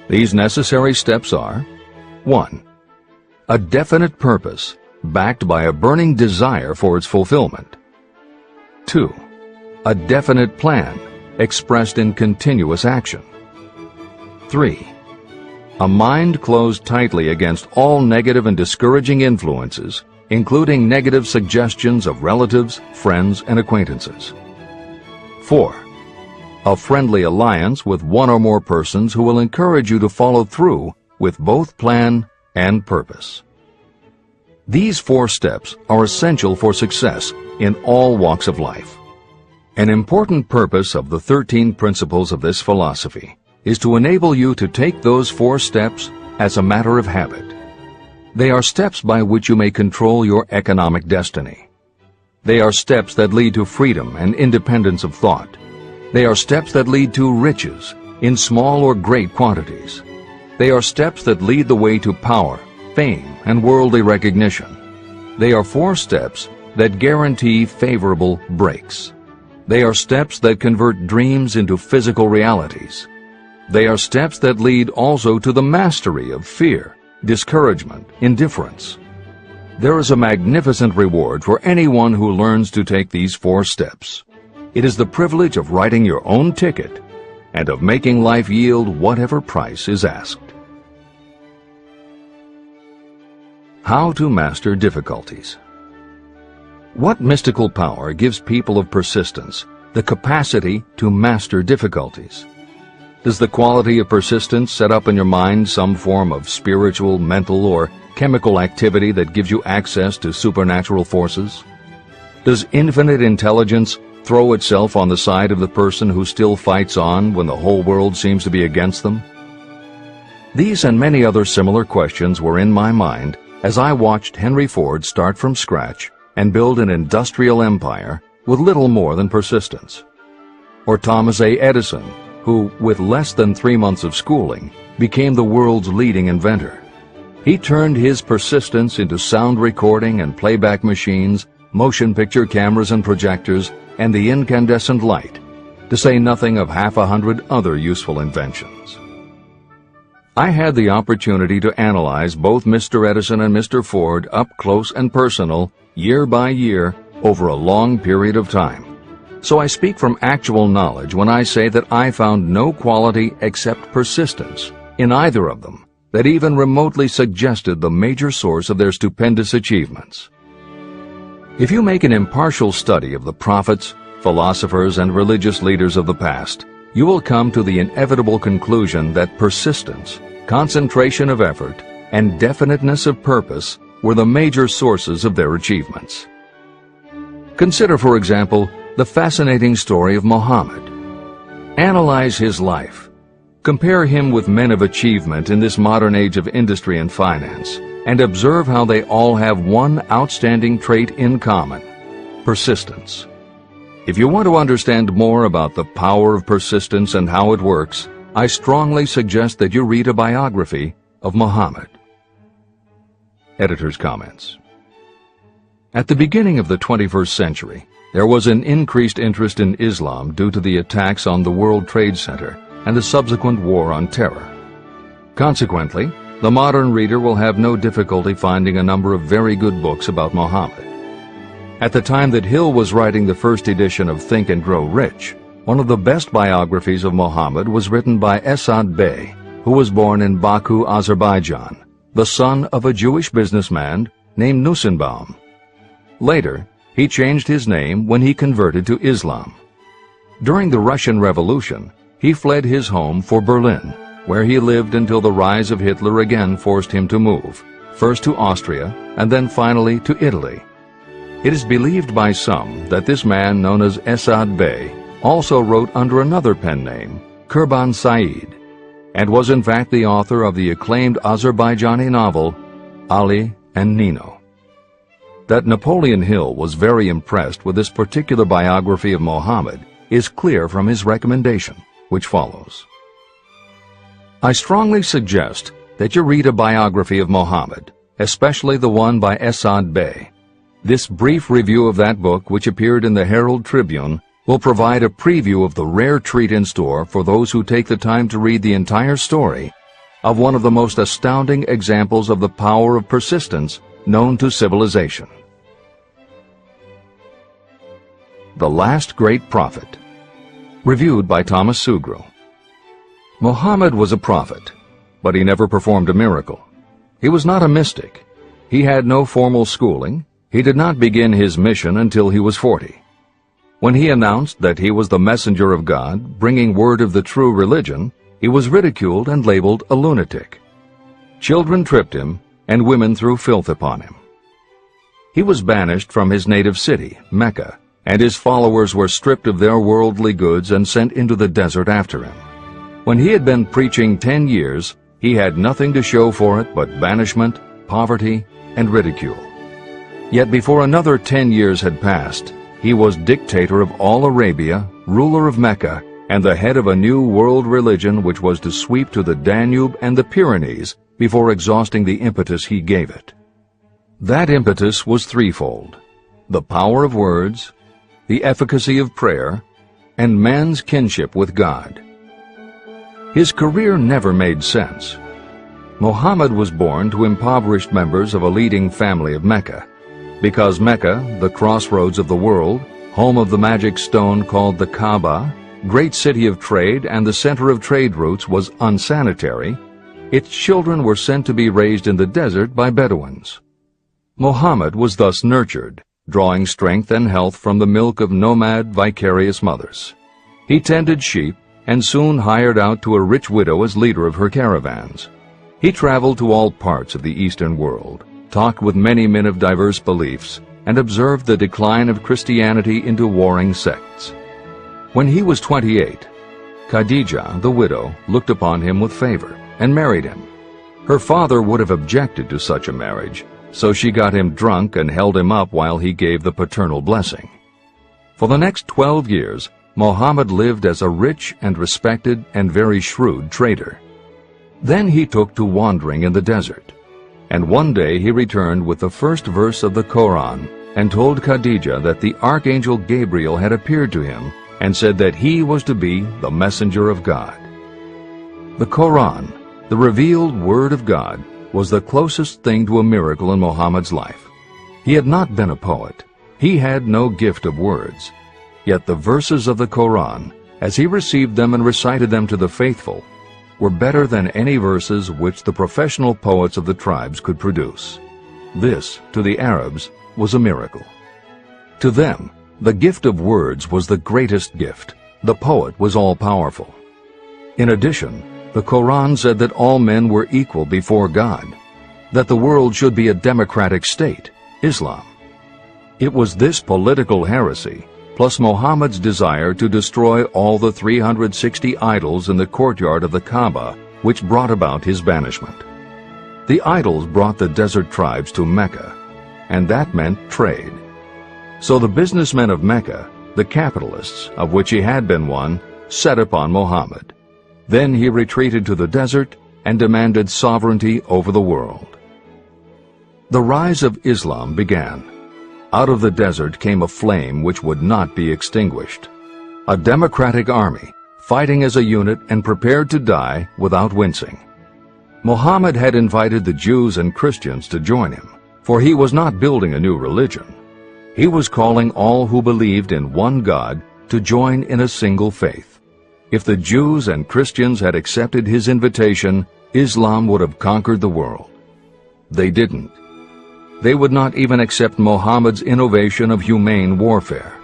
These necessary steps are: 1. A definite purpose backed by a burning desire for its fulfillment. 2. A definite plan expressed in continuous action. 3. A mind closed tightly against all negative and discouraging influences, including negative suggestions of relatives, friends, and acquaintances. 4. A friendly alliance with one or more persons who will encourage you to follow through with both plan and purpose. These 4 steps are essential for success in all walks of life. An important purpose of the 13 principles of this philosophy is to enable you to take those 4 steps as a matter of habit. They are steps by which you may control your economic destiny. They are steps that lead to freedom and independence of thought. They are steps that lead to riches in small or great quantities. They are steps that lead the way to power, fame, and worldly recognition. They are 4 steps that guarantee favorable breaks. They are steps that convert dreams into physical realities. They are steps that lead also to the mastery of fear, discouragement, indifference. There is a magnificent reward for anyone who learns to take these 4 steps. It is the privilege of writing your own ticket and of making life yield whatever price is asked. How to master difficulties. What mystical power gives people of persistence the capacity to master difficulties? Does the quality of persistence set up in your mind some form of spiritual, mental, or chemical activity that gives you access to supernatural forces? Does infinite intelligence throw itself on the side of the person who still fights on when the whole world seems to be against them? These and many other similar questions were in my mind as I watched Henry Ford start from scratch and build an industrial empire with little more than persistence. Or Thomas Edison, who, with less than 3 months of schooling, became the world's leading inventor. He turned his persistence into sound recording and playback machines, motion picture cameras and projectors, and the incandescent light, to say nothing of 100 other useful inventions. I had the opportunity to analyze both Mr. Edison and Mr. Ford up close and personal, year by year, over a long period of time. So I speak from actual knowledge when I say that I found no quality except persistence in either of them that even remotely suggested the major source of their stupendous achievements. If you make an impartial study of the prophets, philosophers, and religious leaders of the past, you will come to the inevitable conclusion that persistence, concentration of effort, and definiteness of purpose were the major sources of their achievements. Consider, for example, the fascinating story of Muhammad. Analyze his life. Compare him with men of achievement in this modern age of industry and finance, and observe how they all have one outstanding trait in common: persistence. If you want to understand more about the power of persistence and how it works, I strongly suggest that you read a biography of Muhammad. Editor's comments. At the beginning of the 21st century, there was an increased interest in Islam due to the attacks on the World Trade Center and the subsequent war on terror. Consequently, the modern reader will have no difficulty finding a number of very good books about Muhammad. At the time that Hill was writing the first edition of Think and Grow Rich, one of the best biographies of Muhammad was written by Esad Bey, who was born in Baku, Azerbaijan, the son of a Jewish businessman named Nusenbaum. Later, he changed his name when he converted to Islam. During the Russian Revolution, he fled his home for Berlin, where he lived until the rise of Hitler again forced him to move, first to Austria and then finally to Italy. It is believed by some that this man, known as Esad Bey, also wrote under another pen name, Kurban Said, and was in fact the author of the acclaimed Azerbaijani novel, Ali and Nino. That Napoleon Hill was very impressed with this particular biography of Muhammad is clear from his recommendation, which follows. I strongly suggest that you read a biography of Muhammad, especially the one by Esad Bey. This brief review of that book, which appeared in the Herald Tribune, will provide a preview of the rare treat in store for those who take the time to read the entire story of one of the most astounding examples of the power of persistence known to civilization. The Last Great Prophet. Reviewed by Thomas Sugru. Muhammad was a prophet, but he never performed a miracle. He was not a mystic. He had no formal schooling. He did not begin his mission until he was 40. When he announced that he was the messenger of God, bringing word of the true religion, he was ridiculed and labeled a lunatic. Children tripped him, and women threw filth upon him. He was banished from his native city, Mecca, and his followers were stripped of their worldly goods and sent into the desert after him. When he had been preaching 10 years, he had nothing to show for it but banishment, poverty, and ridicule. Yet before another 10 years had passed, he was dictator of all Arabia, ruler of Mecca, and the head of a new world religion which was to sweep to the Danube and the Pyrenees before exhausting the impetus he gave it. That impetus was threefold: the power of words, the efficacy of prayer, and man's kinship with God. His career never made sense. Muhammad was born to impoverished members of a leading family of Mecca. Because Mecca, the crossroads of the world, home of the magic stone called the Kaaba, great city of trade and the center of trade routes, was unsanitary, its children were sent to be raised in the desert by Bedouins. Muhammad was thus nurtured, drawing strength and health from the milk of nomad, vicarious mothers. He tended sheep and soon hired out to a rich widow as leader of her caravans. He traveled to all parts of the Eastern world, talked with many men of diverse beliefs, and observed the decline of Christianity into warring sects. When he was 28, Khadijah, the widow, looked upon him with favor and married him. Her father would have objected to such a marriage, so she got him drunk and held him up while he gave the paternal blessing. For the next 12 years, Muhammad lived as a rich and respected and very shrewd trader. Then he took to wandering in the desert, and one day he returned with the first verse of the Koran and told Khadijah that the archangel Gabriel had appeared to him and said that he was to be the messenger of God. The Koran, the revealed word of God, was the closest thing to a miracle in Muhammad's life. He had not been a poet. He had no gift of words. Yet the verses of the Koran, as he received them and recited them to the faithful, were better than any verses which the professional poets of the tribes could produce. This, to the Arabs, was a miracle. To them, the gift of words was the greatest gift. The poet was all-powerful. In addition, the Quran said that all men were equal before God, that the world should be a democratic state, Islam. It was this political heresy, plus Muhammad's desire to destroy all the 360 idols in the courtyard of the Kaaba, which brought about his banishment. The idols brought the desert tribes to Mecca, and that meant trade. So the businessmen of Mecca, the capitalists, of which he had been one, set upon Muhammad. Then he retreated to the desert and demanded sovereignty over the world. The rise of Islam began. Out of the desert came a flame which would not be extinguished. A democratic army, fighting as a unit and prepared to die without wincing. Muhammad had invited the Jews and Christians to join him, for he was not building a new religion. He was calling all who believed in one God to join in a single faith. If the Jews and Christians had accepted his invitation, Islam would have conquered the world. They didn't. They would not even accept Muhammad's innovation of humane warfare.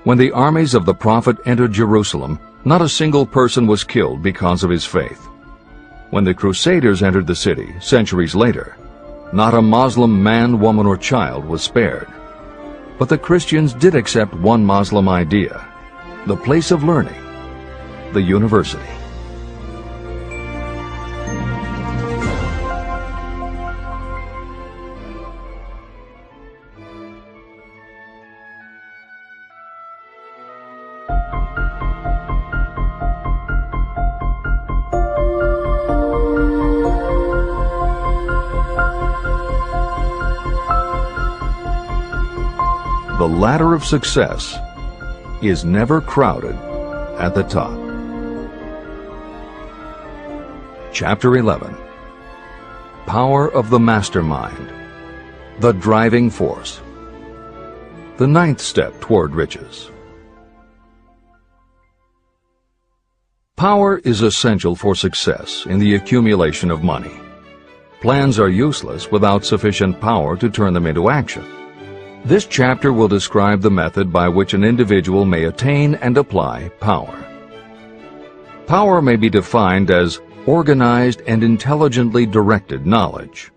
When the armies of the Prophet entered Jerusalem, not a single person was killed because of his faith. When the Crusaders entered the city, centuries later, not a Muslim man, woman, or child was spared. But the Christians did accept one Muslim idea, the place of learning, the university. The ladder of success is never crowded at the top. Chapter 11. Power of the Mastermind, the Driving Force. The ninth step toward riches. Power is essential for success in the accumulation of money. Plans are useless without sufficient power to turn them into action. This chapter will describe the method by which an individual may attain and apply power. Power may be defined as organized and intelligently directed knowledge.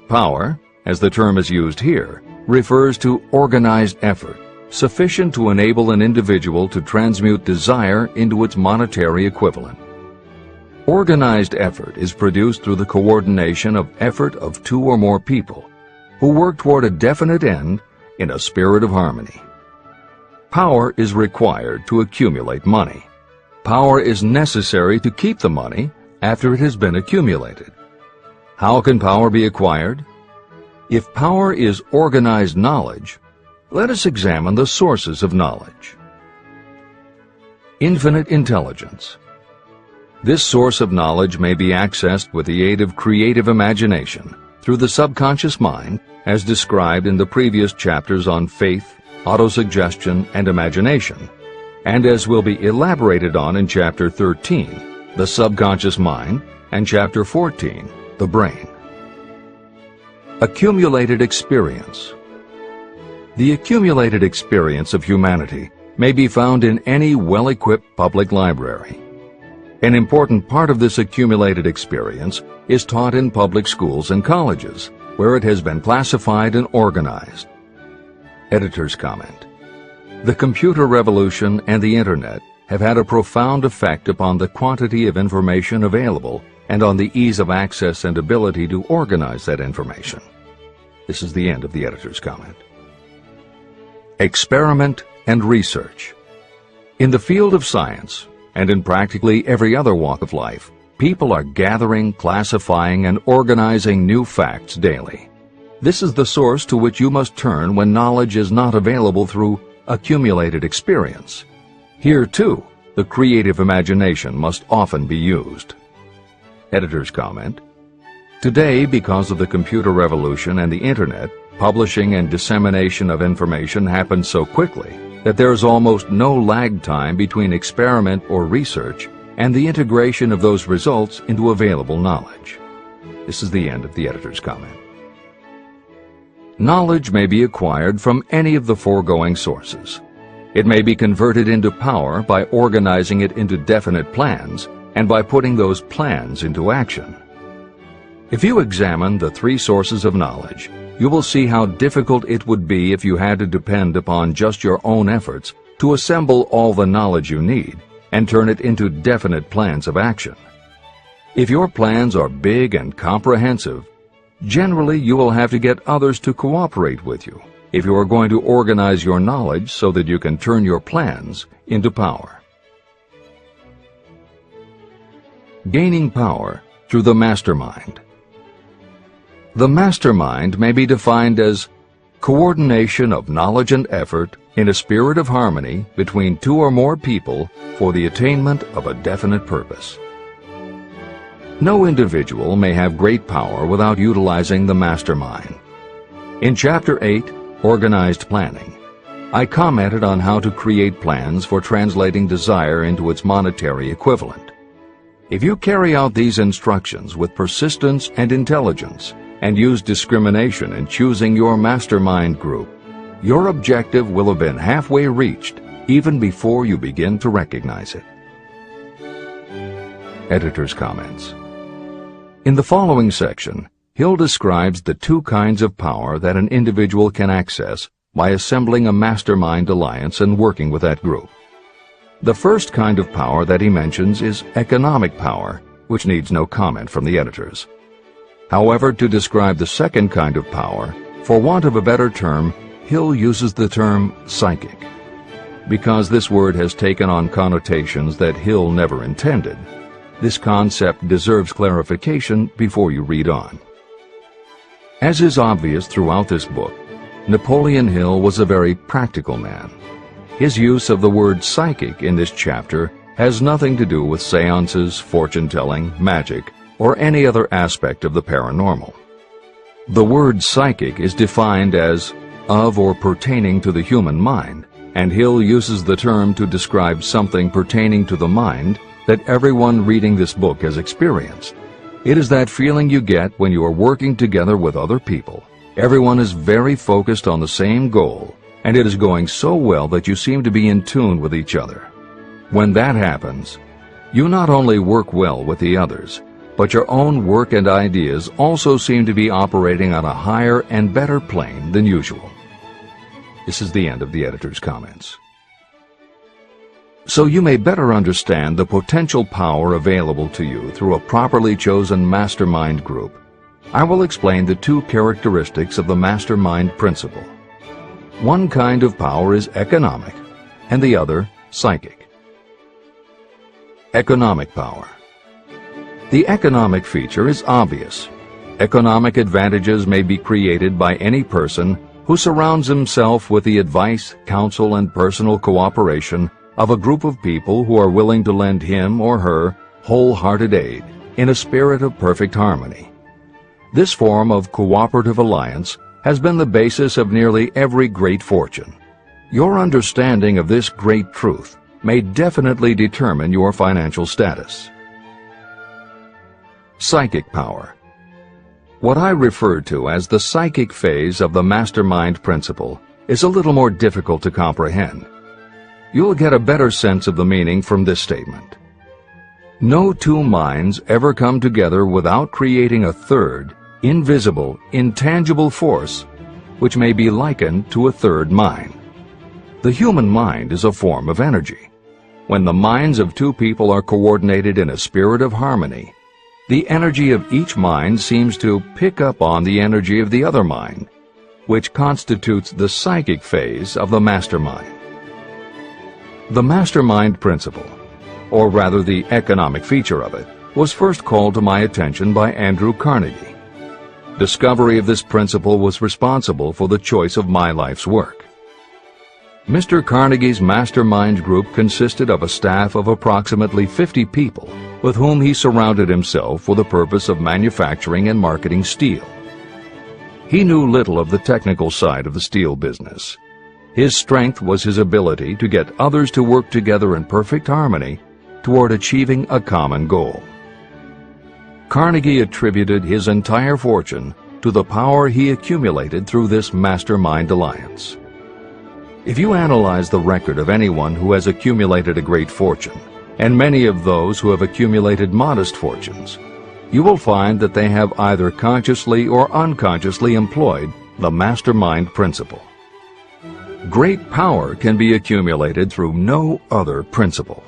Power, as the term is used here, refers to organized effort, sufficient to enable an individual to transmute desire into its monetary equivalent. Organized effort is produced through the coordination of effort of two or more people who work toward a definite end in a spirit of harmony. Power is required to accumulate money. Power is necessary to keep the money after it has been accumulated. How can power be acquired? If power is organized knowledge, let us examine the sources of knowledge. Infinite intelligence. This source of knowledge may be accessed with the aid of creative imagination through the subconscious mind, as described in the previous chapters on faith, autosuggestion, and imagination, and as will be elaborated on in Chapter 13, the subconscious mind, and Chapter 14, the brain. Accumulated experience. The accumulated experience of humanity may be found in any well-equipped public library. An important part of this accumulated experience is taught in public schools and colleges, where it has been classified and organized. Editor's comment. The computer revolution and the Internet have had a profound effect upon the quantity of information available and on the ease of access and ability to organize that information. This is the end of the editor's comment. Experiment and research. In the field of science, and in practically every other walk of life, people are gathering, classifying, and organizing new facts daily. This is the source to which you must turn when knowledge is not available through accumulated experience. Here, too, the creative imagination must often be used. Editor's comment. Today, because of the computer revolution and the Internet, publishing and dissemination of information happens so quickly that there is almost no lag time between experiment or research and the integration of those results into available knowledge. This is the end of the editor's comment. Knowledge may be acquired from any of the foregoing sources. It may be converted into power by organizing it into definite plans and by putting those plans into action. If you examine the three sources of knowledge, you will see how difficult it would be if you had to depend upon just your own efforts to assemble all the knowledge you need and turn it into definite plans of action. If your plans are big and comprehensive, generally you will have to get others to cooperate with you if you are going to organize your knowledge so that you can turn your plans into power. Gaining power through the mastermind. The mastermind may be defined as coordination of knowledge and effort in a spirit of harmony between two or more people for the attainment of a definite purpose. No individual may have great power without utilizing the mastermind. In Chapter 8, organized planning. I commented on how to create plans for translating desire into its monetary equivalent. If you carry out these instructions with persistence and intelligence, and use discrimination in choosing your mastermind group, your objective will have been halfway reached even before you begin to recognize it. Editor's comments. In the following section, Hill describes the two kinds of power that an individual can access by assembling a mastermind alliance and working with that group. The first kind of power that he mentions is economic power, which needs no comment from the editors. However, to describe the second kind of power, for want of a better term, Hill uses the term psychic. Because this word has taken on connotations that Hill never intended, this concept deserves clarification before you read on. As is obvious throughout this book, Napoleon Hill was a very practical man. His use of the word psychic in this chapter has nothing to do with seances, fortune-telling, magic, or any other aspect of the paranormal. The word psychic is defined as of or pertaining to the human mind, and Hill uses the term to describe something pertaining to the mind that everyone reading this book has experienced. It is that feeling you get when you are working together with other people. Everyone is very focused on the same goal, and it is going so well that you seem to be in tune with each other. When that happens, you not only work well with the others, but your own work and ideas also seem to be operating on a higher and better plane than usual. This is the end of the editor's comments. So you may better understand the potential power available to you through a properly chosen mastermind group, I will explain the two characteristics of the mastermind principle. One kind of power is economic, and the other psychic. Economic power. The economic feature is obvious. Economic advantages may be created by any person who surrounds himself with the advice, counsel, and personal cooperation of a group of people who are willing to lend him or her wholehearted aid in a spirit of perfect harmony. This form of cooperative alliance has been the basis of nearly every great fortune. Your understanding of this great truth may definitely determine your financial status. Psychic power. What I refer to as the psychic phase of the mastermind principle is a little more difficult to comprehend. You'll get a better sense of the meaning from this statement. No two minds ever come together without creating a third, invisible, intangible force, which may be likened to a third mind. The human mind is a form of energy. When the minds of two people are coordinated in a spirit of harmony, the energy of each mind seems to pick up on the energy of the other mind, which constitutes the psychic phase of the mastermind. The mastermind principle, or rather the economic feature of it, was first called to my attention by Andrew Carnegie. Discovery of this principle was responsible for the choice of my life's work. Mr. Carnegie's mastermind group consisted of a staff of approximately 50 people with whom he surrounded himself for the purpose of manufacturing and marketing steel. He knew little of the technical side of the steel business. His strength was his ability to get others to work together in perfect harmony toward achieving a common goal. Carnegie attributed his entire fortune to the power he accumulated through this mastermind alliance. If you analyze the record of anyone who has accumulated a great fortune, and many of those who have accumulated modest fortunes, you will find that they have either consciously or unconsciously employed the mastermind principle. Great power can be accumulated through no other principle.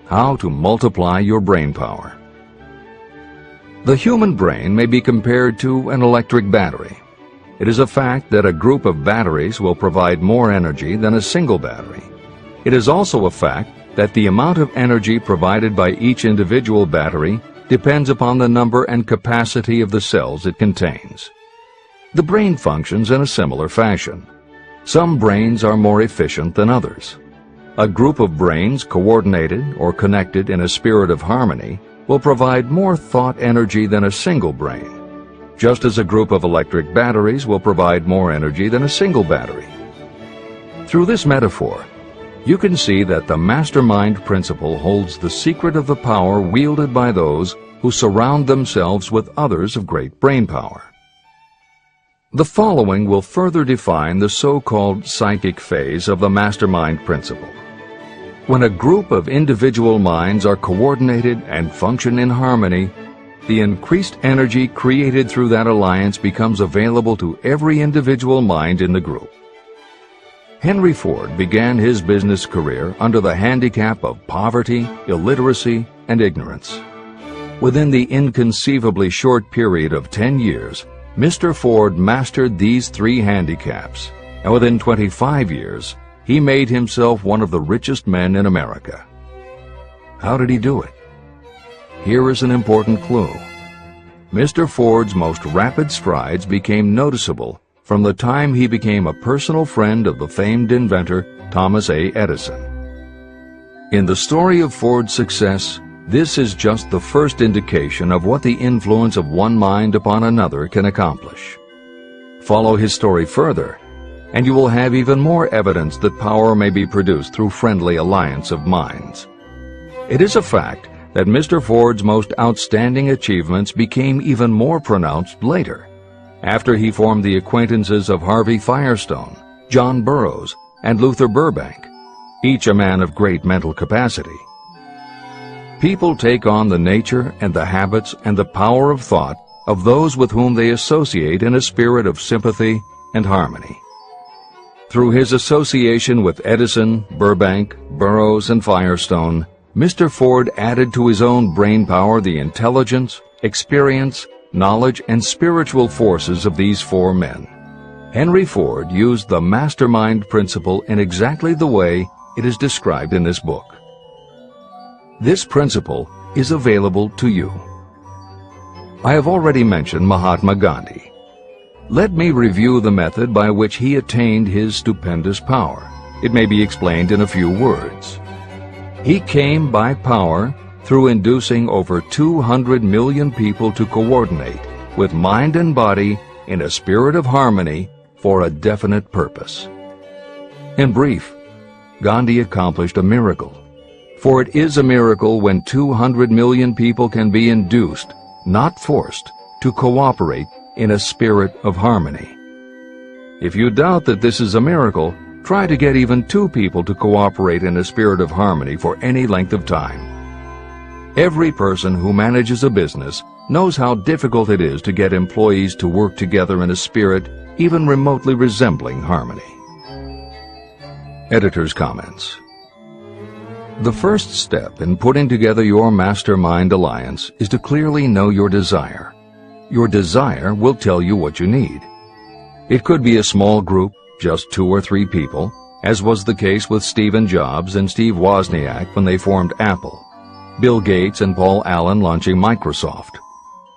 How to multiply your brain power. The human brain may be compared to an electric battery. It is a fact that a group of batteries will provide more energy than a single battery. It is also a fact that the amount of energy provided by each individual battery depends upon the number and capacity of the cells it contains. The brain functions in a similar fashion. Some brains are more efficient than others. A group of brains coordinated or connected in a spirit of harmony will provide more thought energy than a single brain. just as a group of electric batteries will provide more energy than a single battery. Through this metaphor, you can see that the mastermind principle holds the secret of the power wielded by those who surround themselves with others of great brain power. The following will further define the so-called psychic phase of the mastermind principle. When a group of individual minds are coordinated and function in harmony, the increased energy created through that alliance becomes available to every individual mind in the group. Henry Ford began his business career under the handicap of poverty, illiteracy, and ignorance. Within the inconceivably short period of 10 years, Mr. Ford mastered these three handicaps, and within 25 years, he made himself one of the richest men in America. How did he do it? Here is an important clue. Mr. Ford's most rapid strides became noticeable from the time he became a personal friend of the famed inventor Thomas A. Edison. In the story of Ford's success, this is just the first indication of what the influence of one mind upon another can accomplish. Follow his story further, and you will have even more evidence that power may be produced through friendly alliance of minds. It is a fact that Mr. Ford's most outstanding achievements became even more pronounced later, after he formed the acquaintances of Harvey Firestone, John Burroughs, and Luther Burbank, each a man of great mental capacity. People take on the nature and the habits and the power of thought of those with whom they associate in a spirit of sympathy and harmony. Through his association with Edison, Burbank, Burroughs, and Firestone, Mr. Ford added to his own brain power the intelligence, experience, knowledge, and spiritual forces of these four men. Henry Ford used the mastermind principle in exactly the way it is described in this book. This principle is available to you. I have already mentioned Mahatma Gandhi. Let me review the method by which he attained his stupendous power. It may be explained in a few words. He came by power through inducing over 200 million people to coordinate with mind and body in a spirit of harmony for a definite purpose. In brief, Gandhi accomplished a miracle. For it is a miracle when 200 million people can be induced, not forced, to cooperate in a spirit of harmony. If you doubt that this is a miracle, try to get even 2 people to cooperate in a spirit of harmony for any length of time. Every person who manages a business knows how difficult it is to get employees to work together in a spirit even remotely resembling harmony. Editor's comments. The first step in putting together your mastermind alliance is to clearly know your desire. Your desire will tell you what you need. It could be a small group, just 2 or 3 people, as was the case with Stephen Jobs and Steve Wozniak when they formed Apple, Bill Gates and Paul Allen launching Microsoft,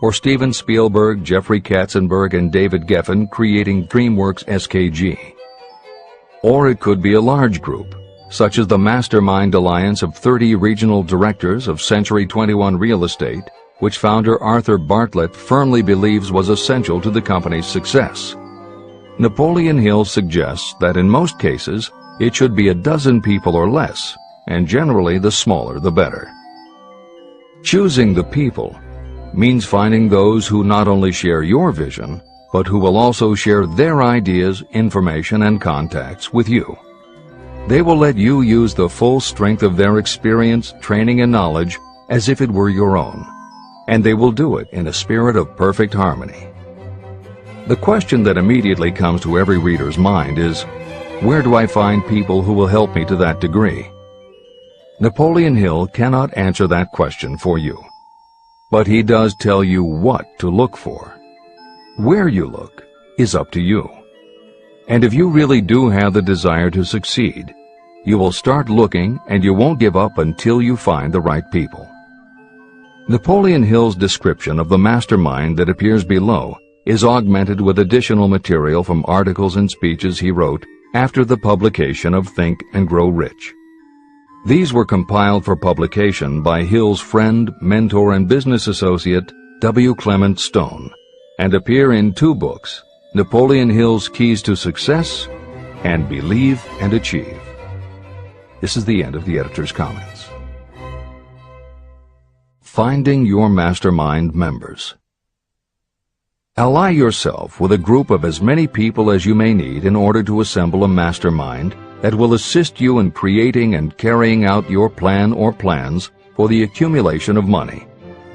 or Steven Spielberg, Jeffrey Katzenberg, and David Geffen creating DreamWorks SKG. Or it could be a large group, such as the Mastermind Alliance of 30 regional directors of Century 21 Real Estate, which founder Arthur Bartlett firmly believes was essential to the company's success. Napoleon Hill suggests that in most cases, it should be a dozen people or less, and generally the smaller the better. Choosing the people means finding those who not only share your vision, but who will also share their ideas, information, and contacts with you. They will let you use the full strength of their experience, training, and knowledge as if it were your own, and they will do it in a spirit of perfect harmony. The question that immediately comes to every reader's mind is, where do I find people who will help me to that degree? Napoleon Hill cannot answer that question for you, but he does tell you what to look for. Where you look is up to you. And if you really do have the desire to succeed, you will start looking and you won't give up until you find the right people. Napoleon Hill's description of the mastermind that appears below is augmented with additional material from articles and speeches he wrote after the publication of Think and Grow Rich. These were compiled for publication by Hill's friend, mentor, and business associate, W. Clement Stone, and appear in 2 books, Napoleon Hill's Keys to Success and Believe and Achieve. This is the end of the editor's comments. Finding your mastermind members. Ally yourself with a group of as many people as you may need in order to assemble a mastermind that will assist you in creating and carrying out your plan or plans for the accumulation of money.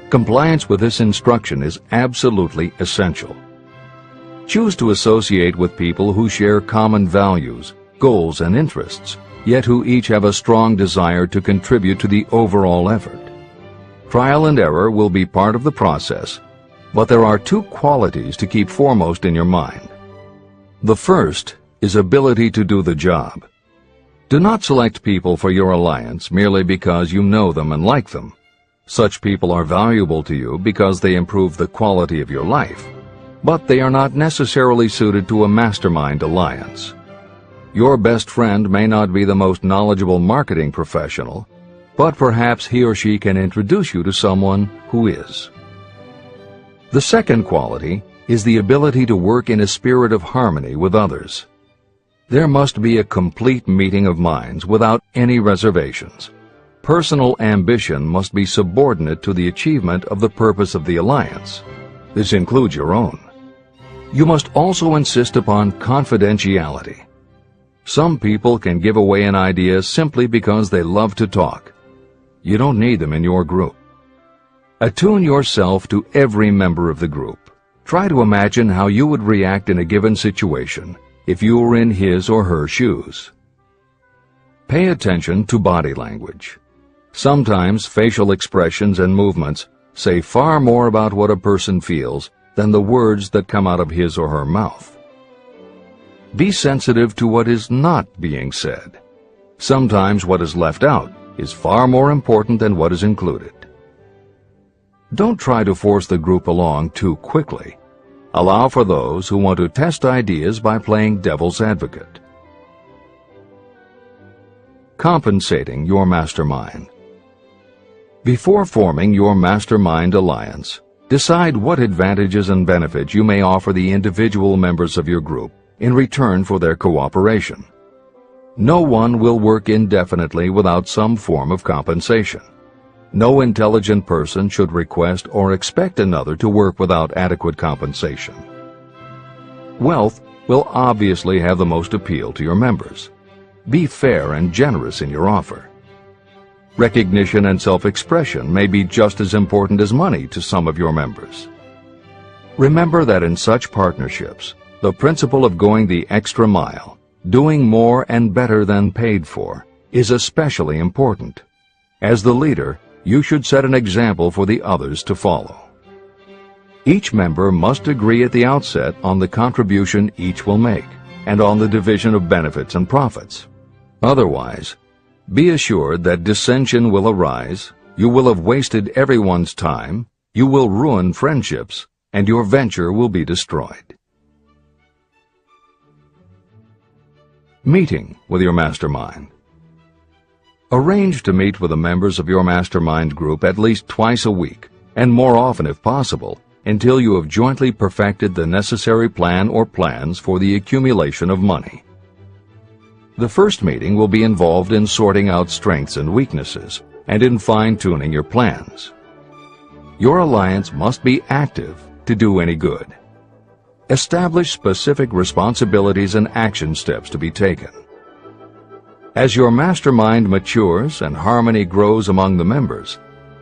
Compliance with this instruction is absolutely essential. Choose to associate with people who share common values, goals, and interests, yet who each have a strong desire to contribute to the overall effort. Trial and error will be part of the process, but there are 2 qualities to keep foremost in your mind. The first is ability to do the job. Do not select people for your alliance merely because you know them and like them. Such people are valuable to you because they improve the quality of your life, but they are not necessarily suited to a mastermind alliance. Your best friend may not be the most knowledgeable marketing professional, but perhaps he or she can introduce you to someone who is. The second quality is the ability to work in a spirit of harmony with others. There must be a complete meeting of minds without any reservations. Personal ambition must be subordinate to the achievement of the purpose of the alliance. This includes your own. You must also insist upon confidentiality. Some people can give away an idea simply because they love to talk. You don't need them in your group. Attune yourself to every member of the group. Try to imagine how you would react in a given situation if you were in his or her shoes. Pay attention to body language. Sometimes facial expressions and movements say far more about what a person feels than the words that come out of his or her mouth. Be sensitive to what is not being said. Sometimes what is left out is far more important than what is included. Don't try to force the group along too quickly. Allow for those who want to test ideas by playing devil's advocate. Compensating your mastermind. Before forming your mastermind alliance, decide what advantages and benefits you may offer the individual members of your group in return for their cooperation. No one will work indefinitely without some form of compensation. No intelligent person should request or expect another to work without adequate compensation. Wealth will obviously have the most appeal to your members. Be fair and generous in your offer. Recognition and self-expression may be just as important as money to some of your members. Remember that in such partnerships, the principle of going the extra mile, doing more and better than paid for, is especially important. As the leader, you should set an example for the others to follow. Each member must agree at the outset on the contribution each will make and on the division of benefits and profits. Otherwise, be assured that dissension will arise, you will have wasted everyone's time, you will ruin friendships, and your venture will be destroyed. Meeting with your mastermind. Arrange to meet with the members of your mastermind group at least twice a week, and more often if possible, until you have jointly perfected the necessary plan or plans for the accumulation of money. The first meeting will be involved in sorting out strengths and weaknesses, and in fine-tuning your plans. Your alliance must be active to do any good. Establish specific responsibilities and action steps to be taken. As your mastermind matures and harmony grows among the members,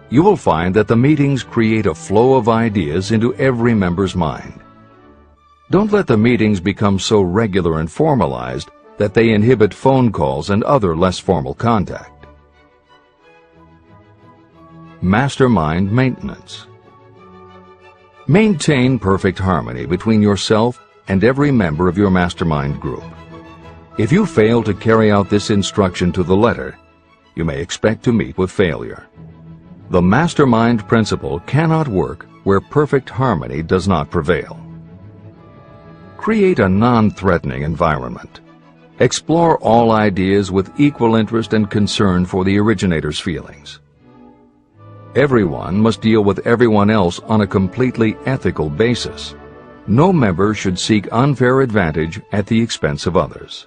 you will find that the meetings create a flow of ideas into every member's mind. Don't let the meetings become so regular and formalized that they inhibit phone calls and other less formal contact. Mastermind maintenance. Maintain perfect harmony between yourself and every member of your mastermind group. If you fail to carry out this instruction to the letter, you may expect to meet with failure. The mastermind principle cannot work where perfect harmony does not prevail. Create a non-threatening environment. Explore all ideas with equal interest and concern for the originator's feelings. Everyone must deal with everyone else on a completely ethical basis. No member should seek unfair advantage at the expense of others.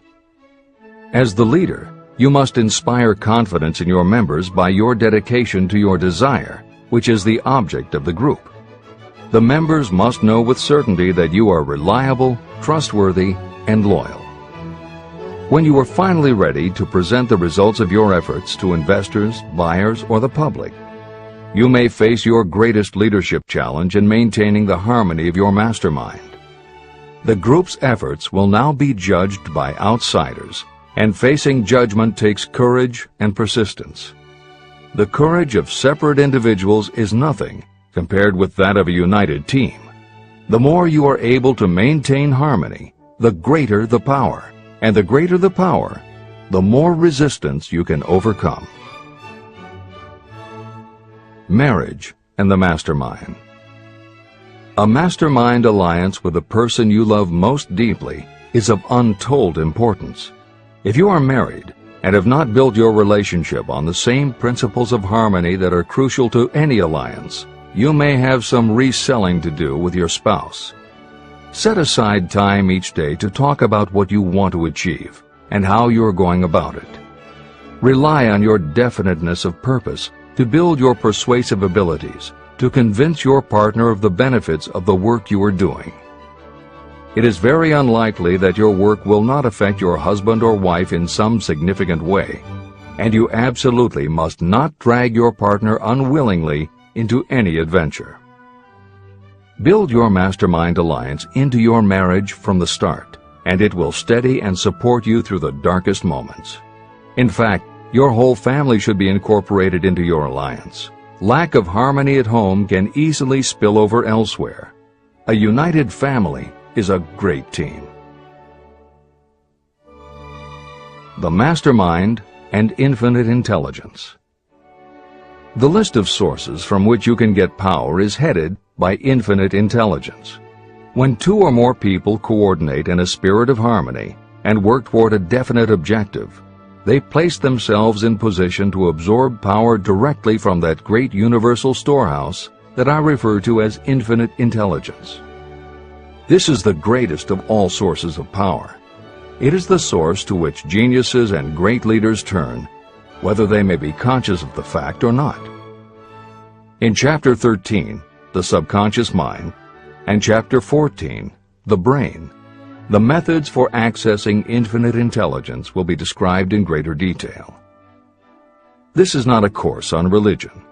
As the leader, you must inspire confidence in your members by your dedication to your desire, which is the object of the group. The members must know with certainty that you are reliable, trustworthy, and loyal. When you are finally ready to present the results of your efforts to investors, buyers, or the public, you may face your greatest leadership challenge in maintaining the harmony of your mastermind. The group's efforts will now be judged by outsiders, and facing judgment takes courage and persistence. The courage of separate individuals is nothing compared with that of a united team. The more you are able to maintain harmony, the greater the power, and the greater the power, the more resistance you can overcome. Marriage and the mastermind. A mastermind alliance with the person you love most deeply is of untold importance. If you are married and have not built your relationship on the same principles of harmony that are crucial to any alliance, you may have some reselling to do with your spouse. Set aside time each day to talk about what you want to achieve and how you are going about it. Rely on your definiteness of purpose to build your persuasive abilities, to convince your partner of the benefits of the work you are doing. It is very unlikely that your work will not affect your husband or wife in some significant way, and you absolutely must not drag your partner unwillingly into any adventure. Build your mastermind alliance into your marriage from the start, and it will steady and support you through the darkest moments. In fact, your whole family should be incorporated into your alliance. Lack of harmony at home can easily spill over elsewhere. A united family is a great team. The mastermind and infinite intelligence. The list of sources from which you can get power is headed by infinite intelligence. When two or more people coordinate in a spirit of harmony and work toward a definite objective, they place themselves in position to absorb power directly from that great universal storehouse that I refer to as infinite intelligence. This is the greatest of all sources of power. It is the source to which geniuses and great leaders turn, whether they may be conscious of the fact or not. In Chapter 13, The Subconscious Mind, and Chapter 14, The Brain, the methods for accessing infinite intelligence will be described in greater detail. This is not a course on religion.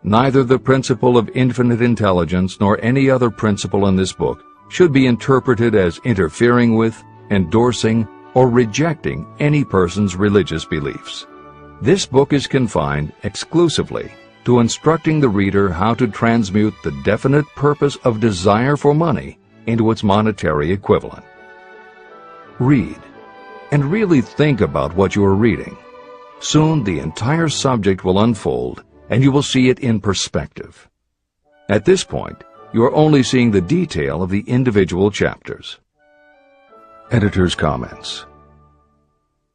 Neither the principle of infinite intelligence nor any other principle in this book should be interpreted as interfering with, endorsing, or rejecting any person's religious beliefs. This book is confined exclusively to instructing the reader how to transmute the definite purpose of desire for money into its monetary equivalent. Read, and really think about what you are reading. Soon the entire subject will unfold, and you will see it in perspective. At this point, you are only seeing the detail of the individual chapters. Editor's comments.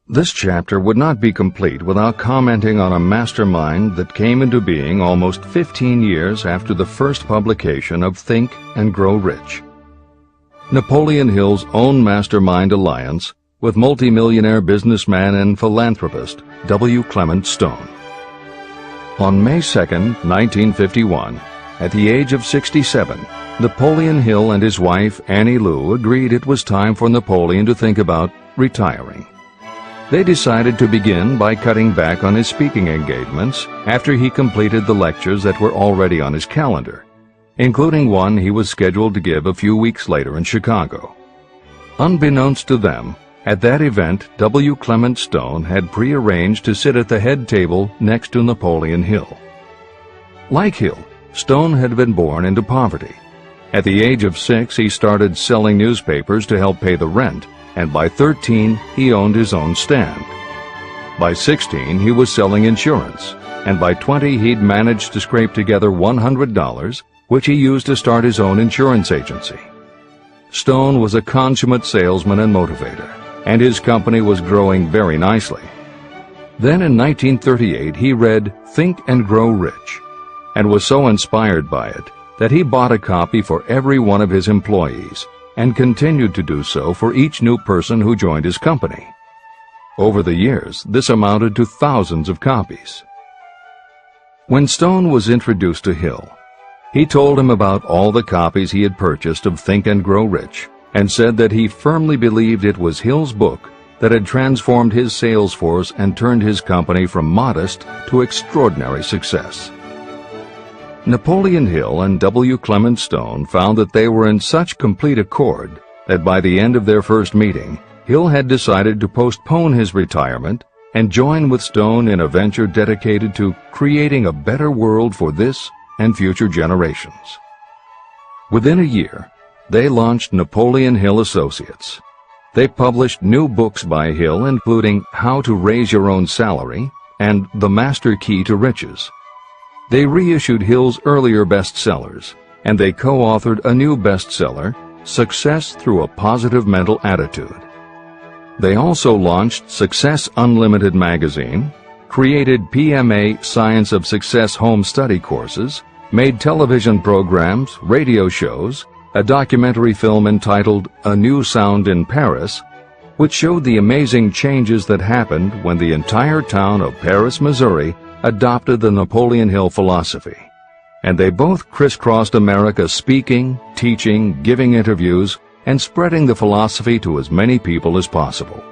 This chapter would not be complete without commenting on a mastermind that came into being almost 15 years after the first publication of Think and Grow Rich. Napoleon Hill's own mastermind alliance with multimillionaire businessman and philanthropist W. Clement Stone. On May 2, 1951, at the age of 67, Napoleon Hill and his wife Annie Lou agreed it was time for Napoleon to think about retiring. They decided to begin by cutting back on his speaking engagements after he completed the lectures that were already on his calendar, including one he was scheduled to give a few weeks later in Chicago. Unbeknownst to them, at that event, W. Clement Stone had prearranged to sit at the head table next to Napoleon Hill. Like Hill, Stone had been born into poverty. At the age of 6, he started selling newspapers to help pay the rent, and by 13, he owned his own stand. By 16, he was selling insurance, and by 20, he'd managed to scrape together $100, which he used to start his own insurance agency. Stone was a consummate salesman and motivator, and his company was growing very nicely. Then in 1938, he read Think and Grow Rich, and was so inspired by it that he bought a copy for every one of his employees and continued to do so for each new person who joined his company. Over the years, this amounted to thousands of copies. When Stone was introduced to Hill, he told him about all the copies he had purchased of Think and Grow Rich, and said that he firmly believed it was Hill's book that had transformed his sales force and turned his company from modest to extraordinary success. Napoleon Hill and W. Clement Stone found that they were in such complete accord that by the end of their first meeting, Hill had decided to postpone his retirement and join with Stone in a venture dedicated to creating a better world for this and future generations. Within a year, they launched Napoleon Hill Associates. They published new books by Hill, including How to Raise Your Own Salary and The Master Key to Riches. They reissued Hill's earlier bestsellers, and they co-authored a new bestseller, Success Through a Positive Mental Attitude. They also launched Success Unlimited magazine, created PMA Science of Success home study courses, made television programs, radio shows, a documentary film entitled A New Sound in Paris, which showed the amazing changes that happened when the entire town of Paris, Missouri, adopted the Napoleon Hill philosophy. And they both crisscrossed America speaking, teaching, giving interviews, and spreading the philosophy to as many people as possible.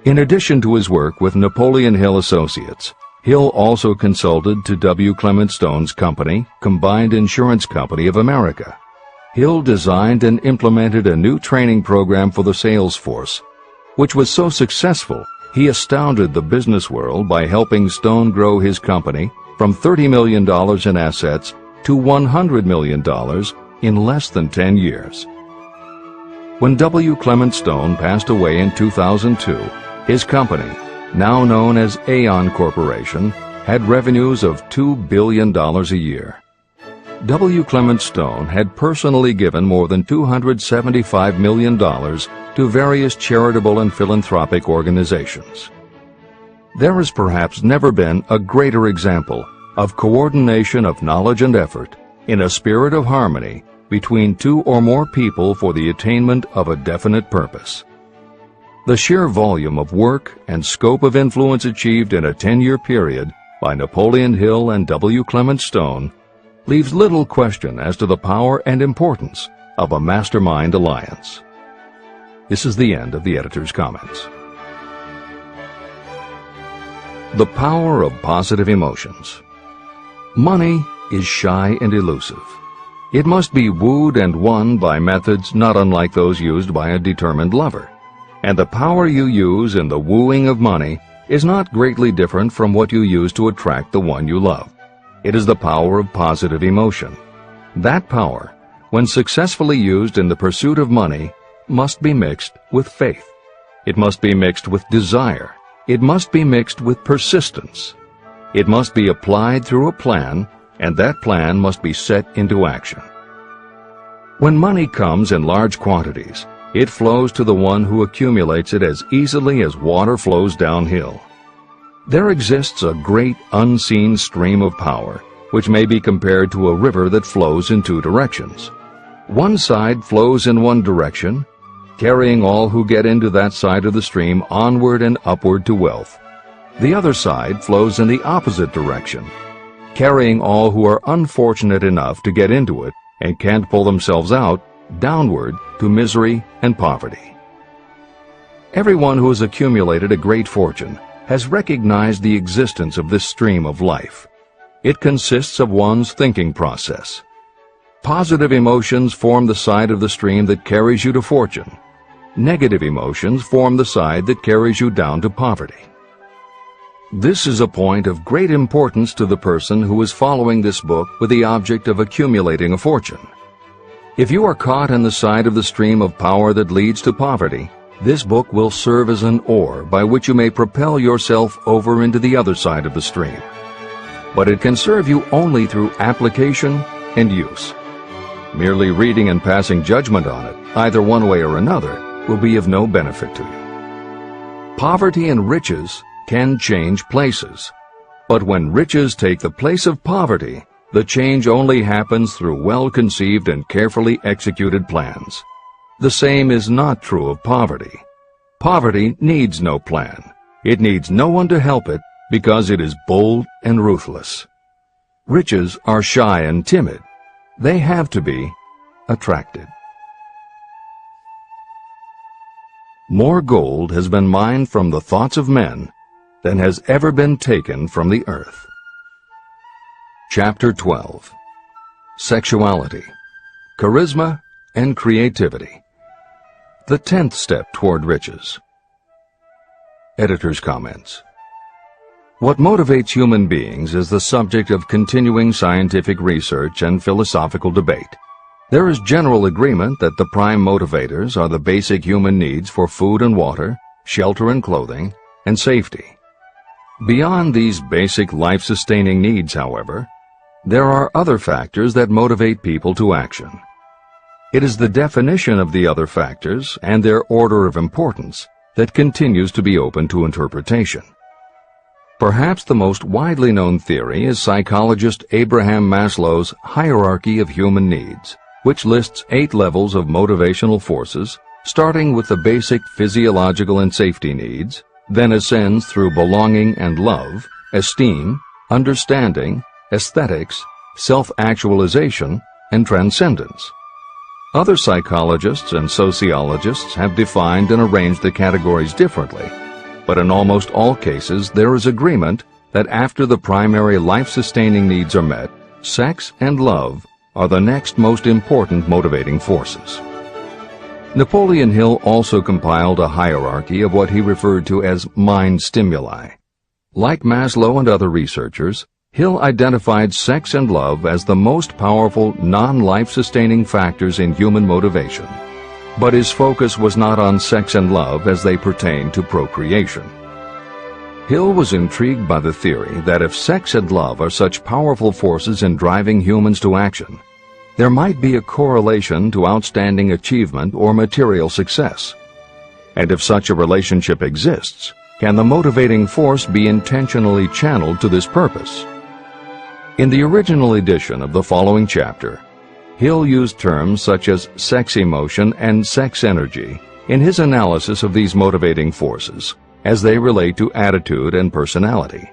In addition to his work with Napoleon Hill Associates, Hill also consulted to W. Clement Stone's company, Combined Insurance Company of America. Hill designed and implemented a new training program for the sales force, which was so successful he astounded the business world by helping Stone grow his company from $30 million in assets to $100 million in less than 10 years. When W. Clement Stone passed away in 2002, his company, now known as Aon Corporation, had revenues of $2 billion a year. W. Clement Stone had personally given more than $275 million to various charitable and philanthropic organizations. There has perhaps never been a greater example of coordination of knowledge and effort in a spirit of harmony between two or more people for the attainment of a definite purpose. The sheer volume of work and scope of influence achieved in a 10-year period by Napoleon Hill and W. Clement Stone leaves little question as to the power and importance of a mastermind alliance. This is the end of the editor's comments. The power of positive emotions. Money is shy and elusive. It must be wooed and won by methods not unlike those used by a determined lover. And the power you use in the wooing of money is not greatly different from what you use to attract the one you love. It is the power of positive emotion. That power, when successfully used in the pursuit of money, must be mixed with faith. It must be mixed with desire. It must be mixed with persistence. It must be applied through a plan, and that plan must be set into action. When money comes in large quantities, it flows to the one who accumulates it as easily as water flows downhill. There exists a great unseen stream of power, which may be compared to a river that flows in two directions. One side flows in one direction, carrying all who get into that side of the stream onward and upward to wealth. The other side flows in the opposite direction, carrying all who are unfortunate enough to get into it and can't pull themselves out downward to misery and poverty. Everyone who has accumulated a great fortune has recognized the existence of this stream of life. It consists of one's thinking process. Positive emotions form the side of the stream that carries you to fortune. Negative emotions form the side that carries you down to poverty. This is a point of great importance to the person who is following this book with the object of accumulating a fortune. If you are caught in the side of the stream of power that leads to poverty, this book will serve as an oar by which you may propel yourself over into the other side of the stream. But it can serve you only through application and use. Merely reading and passing judgment on it, either one way or another, will be of no benefit to you. Poverty and riches can change places, but when riches take the place of poverty, the change only happens through well-conceived and carefully executed plans. The same is not true of poverty. Poverty needs no plan. It needs no one to help it because it is bold and ruthless. Riches are shy and timid. They have to be attracted. More gold has been mined from the thoughts of men than has ever been taken from the earth. Chapter 12. Sexuality, Charisma, and Creativity. The 10th step toward riches. Editor's comments. What motivates human beings is the subject of continuing scientific research and philosophical debate. There is general agreement that the prime motivators are the basic human needs for food and water, shelter and clothing, and safety. Beyond these basic life-sustaining needs, however, there are other factors that motivate people to action. It is the definition of the other factors and their order of importance that continues to be open to interpretation. Perhaps the most widely known theory is psychologist Abraham Maslow's hierarchy of human needs, which lists 8 levels of motivational forces, starting with the basic physiological and safety needs, then ascends through belonging and love, esteem, understanding, aesthetics, self-actualization, and transcendence. Other psychologists and sociologists have defined and arranged the categories differently, but in almost all cases there is agreement that after the primary life-sustaining needs are met, sex and love are the next most important motivating forces. Napoleon Hill also compiled a hierarchy of what he referred to as mind stimuli. Like Maslow and other researchers, Hill identified sex and love as the most powerful non-life-sustaining factors in human motivation, but his focus was not on sex and love as they pertain to procreation. Hill was intrigued by the theory that if sex and love are such powerful forces in driving humans to action, there might be a correlation to outstanding achievement or material success. And if such a relationship exists, can the motivating force be intentionally channeled to this purpose? In the original edition of the following chapter, Hill used terms such as sex emotion and sex energy in his analysis of these motivating forces as they relate to attitude and personality.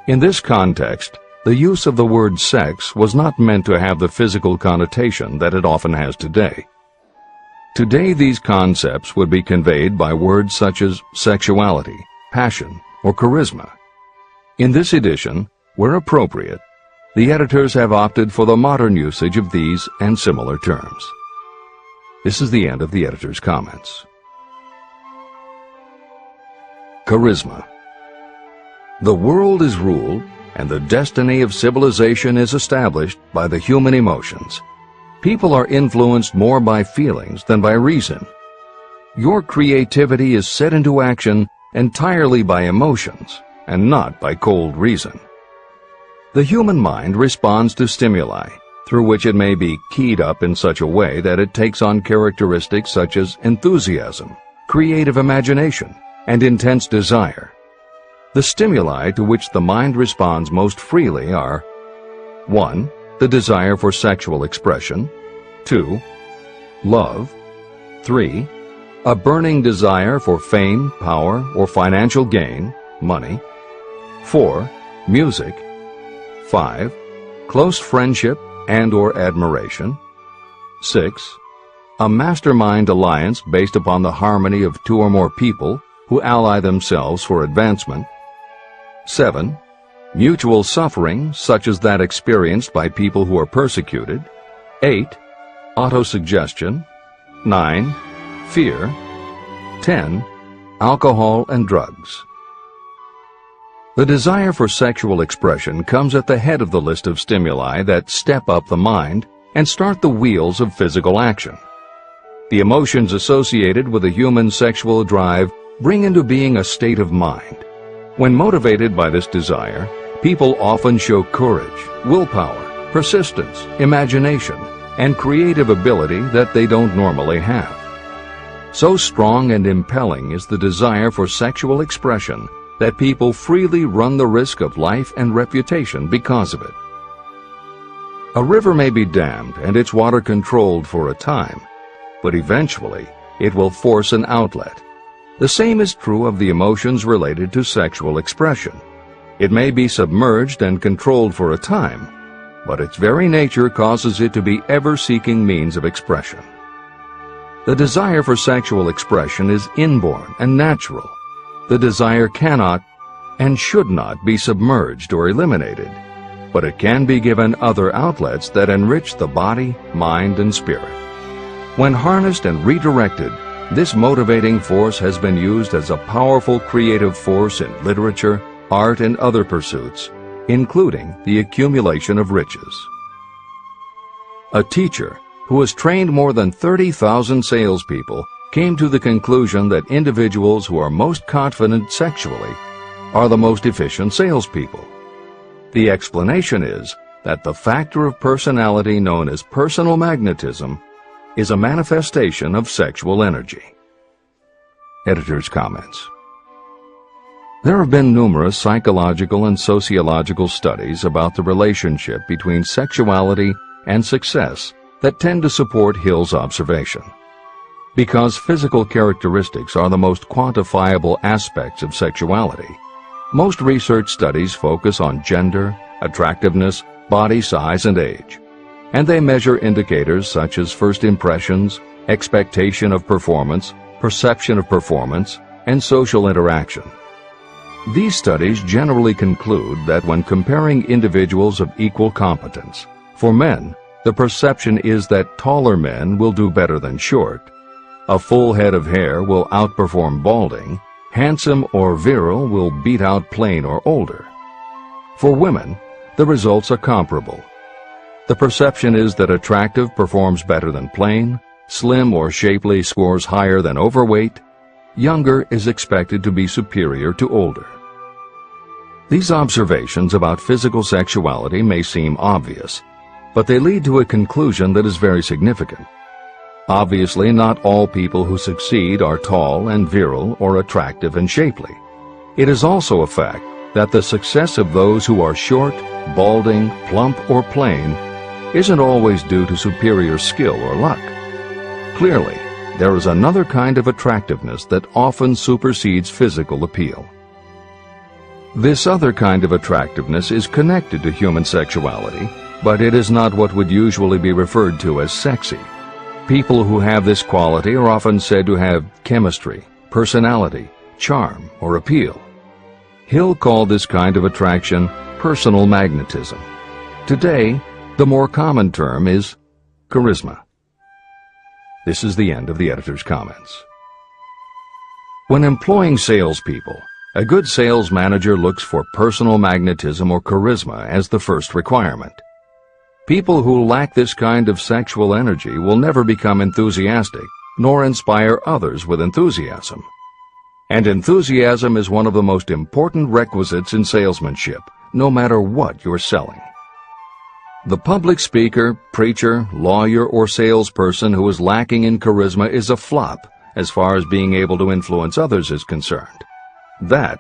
In this context, the use of the word sex was not meant to have the physical connotation that it often has today. Today, these concepts would be conveyed by words such as sexuality, passion, or charisma. In this edition, where appropriate, the editors have opted for the modern usage of these and similar terms. This is the end of the editor's comments. Charisma. The world is ruled, and the destiny of civilization is established by the human emotions. People are influenced more by feelings than by reason. Your creativity is set into action entirely by emotions, and not by cold reason. The human mind responds to stimuli, through which it may be keyed up in such a way that it takes on characteristics such as enthusiasm, creative imagination, and intense desire. The stimuli to which the mind responds most freely are 1. The desire for sexual expression, 2. Love, 3. A burning desire for fame, power, or financial gain, money, 4. Music, 5. Close friendship and/or admiration, 6. A mastermind alliance based upon the harmony of 2 or more people who ally themselves for advancement, 7. Mutual suffering, such as that experienced by people who are persecuted, 8. Autosuggestion, 9. Fear, 10. Alcohol and drugs. The desire for sexual expression comes at the head of the list of stimuli that step up the mind and start the wheels of physical action. The emotions associated with a human sexual drive bring into being a state of mind. When motivated by this desire, people often show courage, willpower, persistence, imagination, and creative ability that they don't normally have. So strong and impelling is the desire for sexual expression that people freely run the risk of life and reputation because of it. A river may be dammed and its water controlled for a time, but eventually it will force an outlet. The same is true of the emotions related to sexual expression. It may be submerged and controlled for a time, but its very nature causes it to be ever-seeking means of expression. The desire for sexual expression is inborn and natural. The desire cannot and should not be submerged or eliminated, but it can be given other outlets that enrich the body, mind, and spirit. When harnessed and redirected, this motivating force has been used as a powerful creative force in literature, art, and other pursuits, including the accumulation of riches. A teacher who has trained more than 30,000 salespeople came to the conclusion that individuals who are most confident sexually are the most efficient salespeople. The explanation is that the factor of personality known as personal magnetism is a manifestation of sexual energy. Editor's comments. There have been numerous psychological and sociological studies about the relationship between sexuality and success that tend to support Hill's observation. Because physical characteristics are the most quantifiable aspects of sexuality, most research studies focus on gender, attractiveness, body size, and age, and they measure indicators such as first impressions, expectation of performance, perception of performance, and social interaction. These studies generally conclude that when comparing individuals of equal competence, for men, the perception is that taller men will do better than short, a full head of hair will outperform balding, handsome or virile will beat out plain or older. For women, the results are comparable. The perception is that attractive performs better than plain, slim or shapely scores higher than overweight, younger is expected to be superior to older. These observations about physical sexuality may seem obvious, but they lead to a conclusion that is very significant. Obviously, not all people who succeed are tall and virile or attractive and shapely. It is also a fact that the success of those who are short, balding, plump, or plain isn't always due to superior skill or luck. Clearly, there is another kind of attractiveness that often supersedes physical appeal. This other kind of attractiveness is connected to human sexuality, but it is not what would usually be referred to as sexy. People who have this quality are often said to have chemistry, personality, charm, or appeal. Hill called this kind of attraction personal magnetism. Today, the more common term is charisma. This is the end of the editor's comments. When employing salespeople, a good sales manager looks for personal magnetism or charisma as the first requirement. People who lack this kind of sexual energy will never become enthusiastic, nor inspire others with enthusiasm. And enthusiasm is one of the most important requisites in salesmanship, no matter what you're selling. The public speaker, preacher, lawyer, or salesperson who is lacking in charisma is a flop as far as being able to influence others is concerned. That,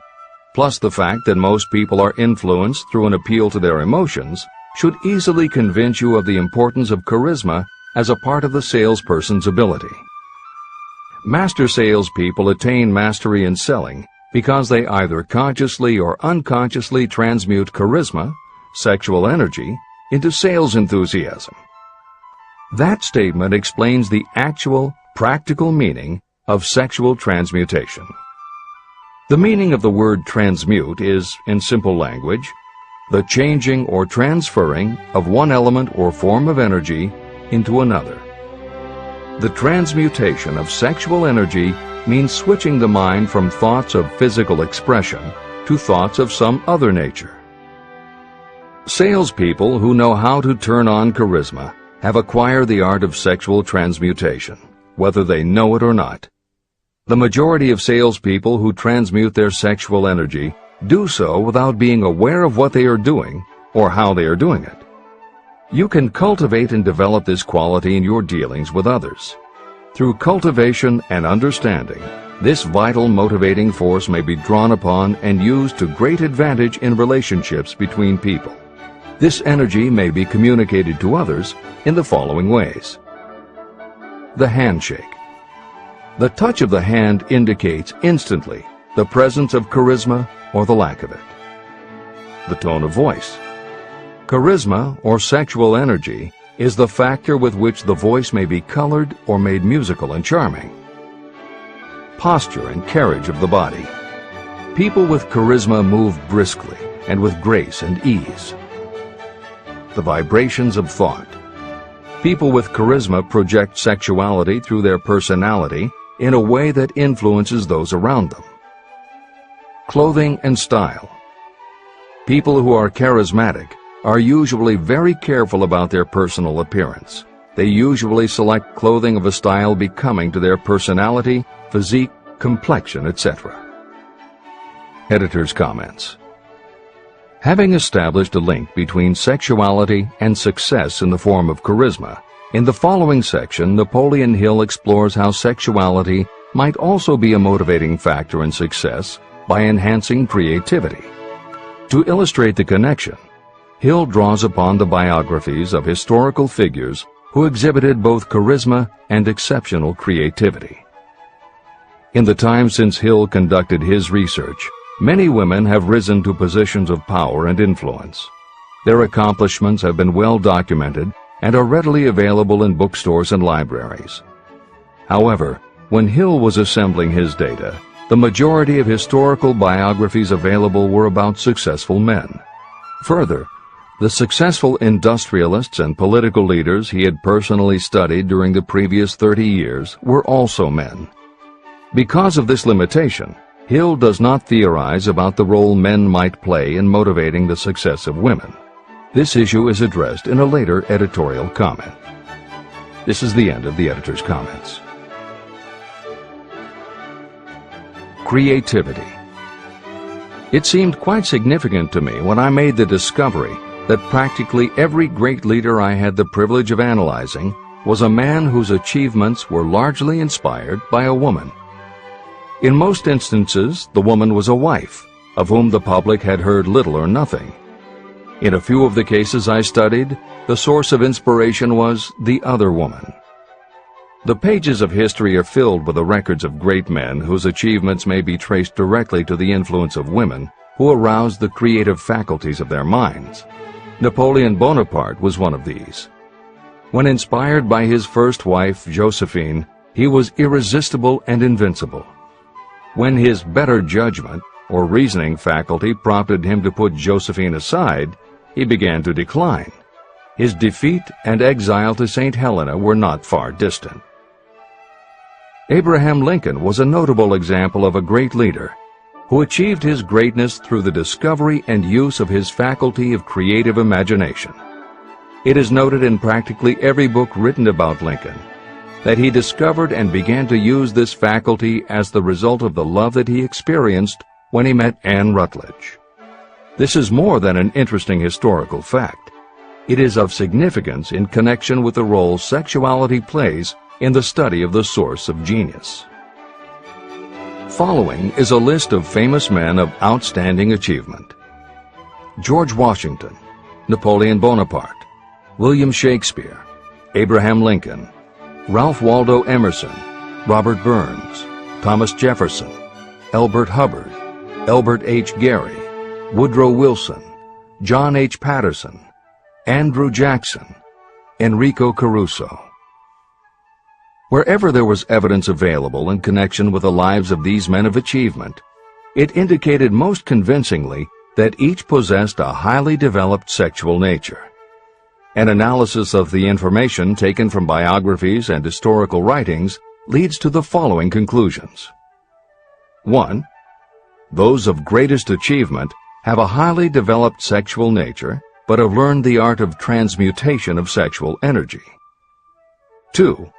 plus the fact that most people are influenced through an appeal to their emotions, should easily convince you of the importance of charisma as a part of the salesperson's ability. Master salespeople attain mastery in selling because they either consciously or unconsciously transmute charisma, sexual energy, into sales enthusiasm. That statement explains the actual, practical meaning of sexual transmutation. The meaning of the word transmute is, in simple language, the changing or transferring of one element or form of energy into another. The transmutation of sexual energy means switching the mind from thoughts of physical expression to thoughts of some other nature. Salespeople who know how to turn on charisma have acquired the art of sexual transmutation, whether they know it or not. The majority of salespeople who transmute their sexual energy do so without being aware of what they are doing or how they are doing it. You can cultivate and develop this quality in your dealings with others. Through cultivation and understanding, this vital motivating force may be drawn upon and used to great advantage in relationships between people. This energy may be communicated to others in the following ways. The handshake. The touch of the hand indicates instantly the presence of charisma or the lack of it. The tone of voice. Charisma, or sexual energy, is the factor with which the voice may be colored or made musical and charming. Posture and carriage of the body. People with charisma move briskly and with grace and ease. The vibrations of thought. People with charisma project sexuality through their personality in a way that influences those around them. Clothing and style. People who are charismatic are usually very careful about their personal appearance. They usually select clothing of a style becoming to their personality, physique, complexion, etc. Editor's comments. Having established a link between sexuality and success in the form of charisma, in the following section, Napoleon Hill explores how sexuality might also be a motivating factor in success by enhancing creativity. To illustrate the connection, Hill draws upon the biographies of historical figures who exhibited both charisma and exceptional creativity. In the time since Hill conducted his research, many women have risen to positions of power and influence. Their accomplishments have been well documented and are readily available in bookstores and libraries. However, when Hill was assembling his data, the majority of historical biographies available were about successful men. Further, the successful industrialists and political leaders he had personally studied during the previous 30 years were also men. Because of this limitation, Hill does not theorize about the role men might play in motivating the success of women. This issue is addressed in a later editorial comment. This is the end of the editor's comments. Creativity. It seemed quite significant to me when I made the discovery that practically every great leader I had the privilege of analyzing was a man whose achievements were largely inspired by a woman. In most instances, the woman was a wife, of whom the public had heard little or nothing. In a few of the cases I studied, the source of inspiration was the other woman. The pages of history are filled with the records of great men whose achievements may be traced directly to the influence of women who aroused the creative faculties of their minds. Napoleon Bonaparte was one of these. When inspired by his first wife, Josephine, he was irresistible and invincible. When his better judgment or reasoning faculty prompted him to put Josephine aside, he began to decline. His defeat and exile to St. Helena were not far distant. Abraham Lincoln was a notable example of a great leader who achieved his greatness through the discovery and use of his faculty of creative imagination. It is noted in practically every book written about Lincoln that he discovered and began to use this faculty as the result of the love that he experienced when he met Anne Rutledge. This is more than an interesting historical fact. It is of significance in connection with the role sexuality plays in the study of the source of genius. Following is a list of famous men of outstanding achievement: George Washington, Napoleon Bonaparte, William Shakespeare, Abraham Lincoln, Ralph Waldo Emerson, Robert Burns, Thomas Jefferson, Elbert Hubbard, Elbert H. Gary, Woodrow Wilson, John H. Patterson, Andrew Jackson, Enrico Caruso. Wherever there was evidence available in connection with the lives of these men of achievement, it indicated most convincingly that each possessed a highly developed sexual nature. An analysis of the information taken from biographies and historical writings leads to the following conclusions. 1. Those of greatest achievement have a highly developed sexual nature, but have learned the art of transmutation of sexual energy. 2.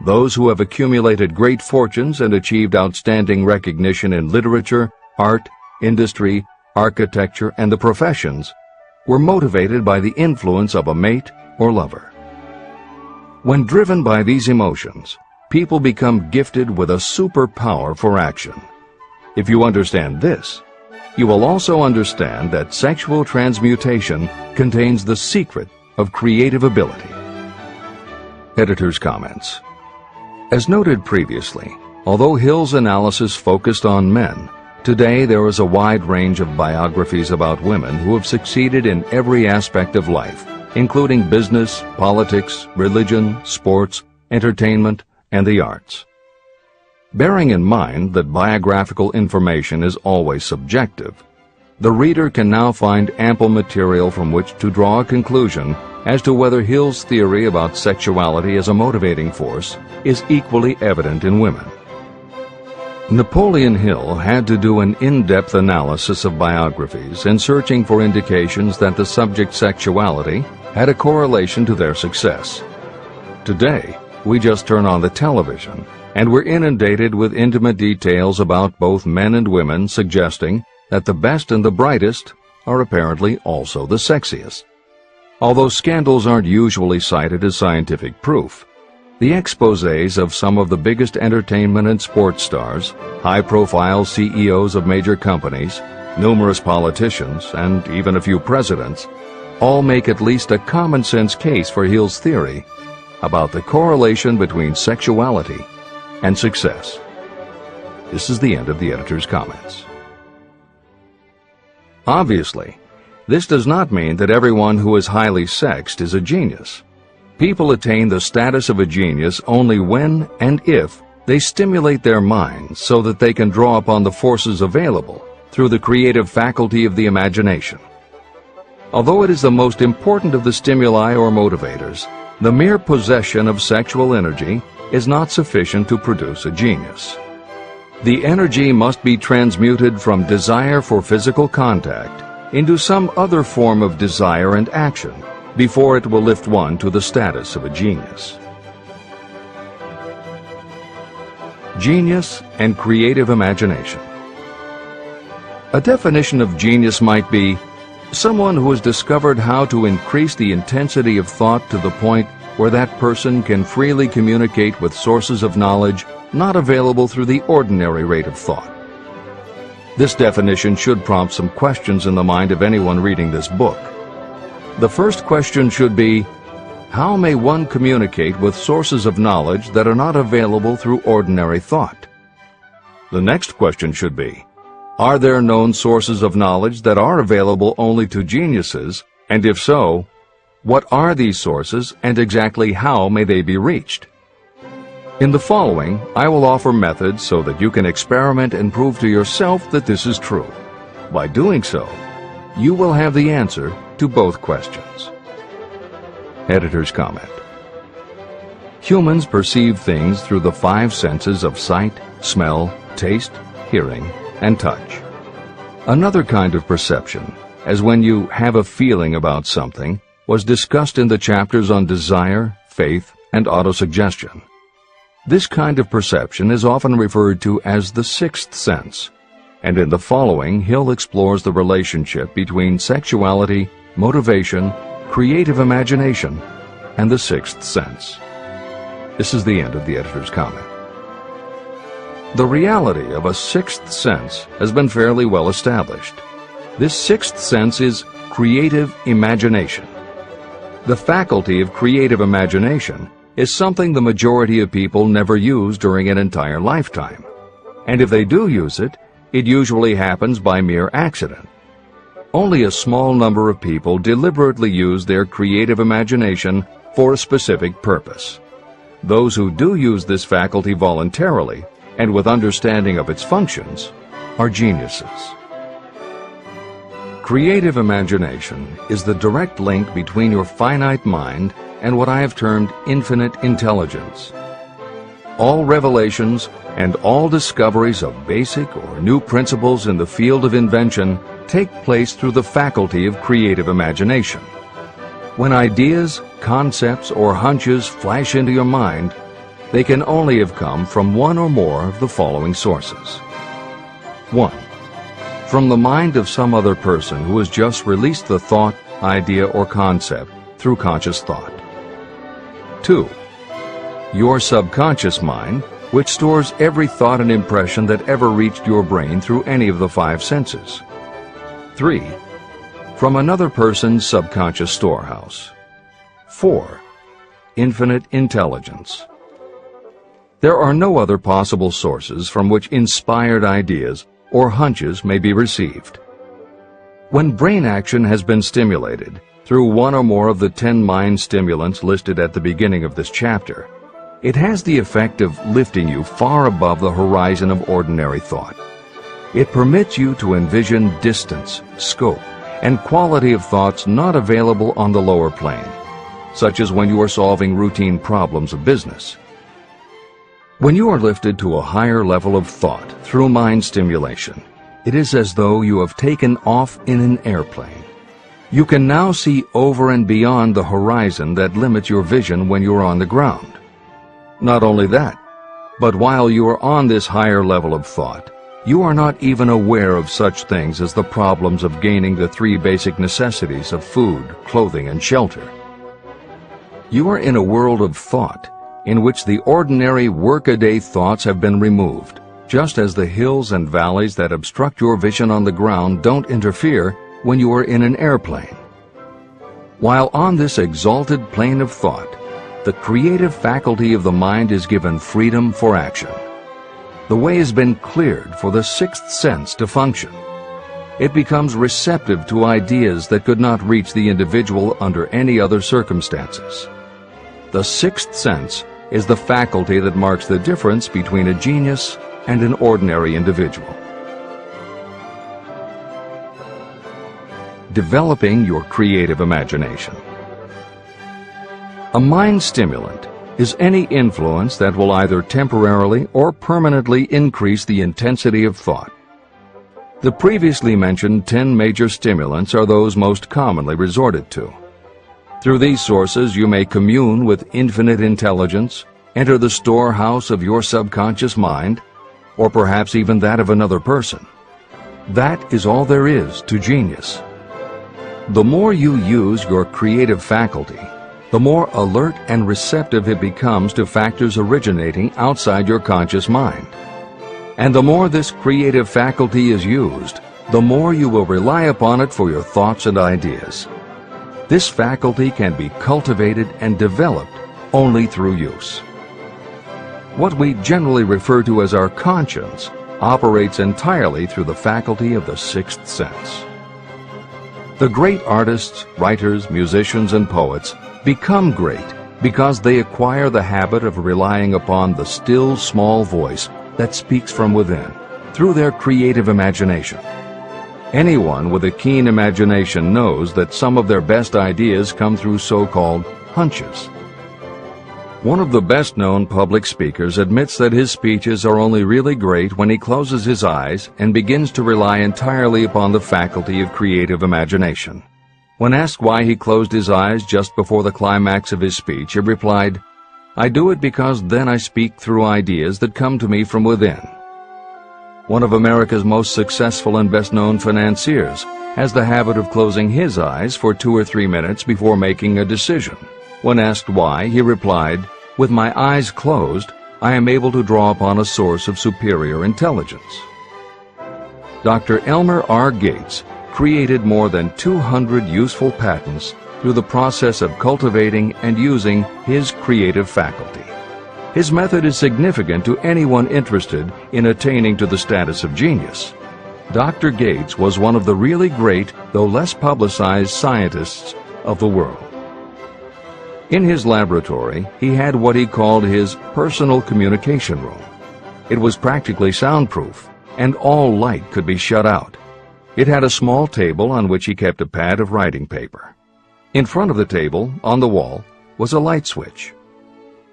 Those who have accumulated great fortunes and achieved outstanding recognition in literature, art, industry, architecture, and the professions were motivated by the influence of a mate or lover. When driven by these emotions, people become gifted with a superpower for action. If you understand this, you will also understand that sexual transmutation contains the secret of creative ability. Editor's comments. As noted previously, although Hill's analysis focused on men, today there is a wide range of biographies about women who have succeeded in every aspect of life, including business, politics, religion, sports, entertainment, and the arts. Bearing in mind that biographical information is always subjective, the reader can now find ample material from which to draw a conclusion as to whether Hill's theory about sexuality as a motivating force is equally evident in women. Napoleon Hill had to do an in-depth analysis of biographies in searching for indications that the subject's sexuality had a correlation to their success. Today, we just turn on the television, and we're inundated with intimate details about both men and women, suggesting that the best and the brightest are apparently also the sexiest. Although scandals aren't usually cited as scientific proof, the exposés of some of the biggest entertainment and sports stars, high-profile CEOs of major companies, numerous politicians, and even a few presidents, all make at least a common-sense case for Hill's theory about the correlation between sexuality and success. This is the end of the editor's comments. Obviously, this does not mean that everyone who is highly sexed is a genius. People attain the status of a genius only when and if they stimulate their minds so that they can draw upon the forces available through the creative faculty of the imagination. Although it is the most important of the stimuli or motivators, the mere possession of sexual energy is not sufficient to produce a genius. The energy must be transmuted from desire for physical contact into some other form of desire and action before it will lift one to the status of a genius. Genius and creative imagination. A definition of genius might be someone who has discovered how to increase the intensity of thought to the point where that person can freely communicate with sources of knowledge not available through the ordinary rate of thought. This definition should prompt some questions in the mind of anyone reading this book. The first question should be, how may one communicate with sources of knowledge that are not available through ordinary thought? The next question should be, are there known sources of knowledge that are available only to geniuses, and if so, what are these sources and exactly how may they be reached? In the following, I will offer methods so that you can experiment and prove to yourself that this is true. By doing so, you will have the answer to both questions. Editor's comment. Humans perceive things through the five senses of sight, smell, taste, hearing, and touch. Another kind of perception, as when you have a feeling about something, was discussed in the chapters on desire, faith, and autosuggestion. This kind of perception is often referred to as the sixth sense, and in the following Hill explores the relationship between sexuality, motivation, creative imagination, and the sixth sense. This is the end of the editor's comment. The reality of a sixth sense has been fairly well established. This sixth sense is creative imagination. The faculty of creative imagination is something the majority of people never use during an entire lifetime. And if they do use it, it usually happens by mere accident. Only a small number of people deliberately use their creative imagination for a specific purpose. Those who do use this faculty voluntarily and with understanding of its functions are geniuses. Creative imagination is the direct link between your finite mind and what I have termed infinite intelligence. All revelations and all discoveries of basic or new principles in the field of invention take place through the faculty of creative imagination. When ideas, concepts, or hunches flash into your mind, they can only have come from one or more of the following sources. 1. From the mind of some other person who has just released the thought, idea, or concept through conscious thought. 2. Your subconscious mind, which stores every thought and impression that ever reached your brain through any of the five senses. 3. From another person's subconscious storehouse. 4. Infinite intelligence. There are no other possible sources from which inspired ideas or hunches may be received. When brain action has been stimulated through one or more of the 10 mind stimulants listed at the beginning of this chapter, it has the effect of lifting you far above the horizon of ordinary thought. It permits you to envision distance, scope, and quality of thoughts not available on the lower plane, such as when you are solving routine problems of business. When you are lifted to a higher level of thought through mind stimulation, it is as though you have taken off in an airplane. You can now see over and beyond the horizon that limits your vision when you are on the ground. Not only that, but while you are on this higher level of thought, you are not even aware of such things as the problems of gaining the 3 basic necessities of food, clothing, and shelter. You are in a world of thought in which the ordinary workaday thoughts have been removed, just as the hills and valleys that obstruct your vision on the ground don't interfere when you are in an airplane. While on this exalted plane of thought, the creative faculty of the mind is given freedom for action. The way has been cleared for the 6th sense to function. It becomes receptive to ideas that could not reach the individual under any other circumstances. The 6th sense is the faculty that marks the difference between a genius and an ordinary individual. Developing your creative imagination. A mind stimulant is any influence that will either temporarily or permanently increase the intensity of thought. The previously mentioned 10 major stimulants are those most commonly resorted to. Through these sources you may commune with infinite intelligence, enter the storehouse of your subconscious mind, or perhaps even that of another person. That is all there is to genius. The more you use your creative faculty, the more alert and receptive it becomes to factors originating outside your conscious mind. And the more this creative faculty is used, the more you will rely upon it for your thoughts and ideas. This faculty can be cultivated and developed only through use. What we generally refer to as our conscience operates entirely through the faculty of the 6th sense. The great artists, writers, musicians, and poets become great because they acquire the habit of relying upon the still small voice that speaks from within through their creative imagination. Anyone with a keen imagination knows that some of their best ideas come through so-called hunches. One of the best-known public speakers admits that his speeches are only really great when he closes his eyes and begins to rely entirely upon the faculty of creative imagination. When asked why he closed his eyes just before the climax of his speech, he replied, "I do it because then I speak through ideas that come to me from within." One of America's most successful and best-known financiers has the habit of closing his eyes for 2 or 3 minutes before making a decision. When asked why, he replied, "With my eyes closed, I am able to draw upon a source of superior intelligence." Dr. Elmer R. Gates created more than 200 useful patents through the process of cultivating and using his creative faculty. His method is significant to anyone interested in attaining to the status of genius. Dr. Gates was one of the really great, though less publicized, scientists of the world. In his laboratory, he had what he called his personal communication room. It was practically soundproof, and all light could be shut out. It had a small table on which he kept a pad of writing paper. In front of the table, on the wall, was a light switch.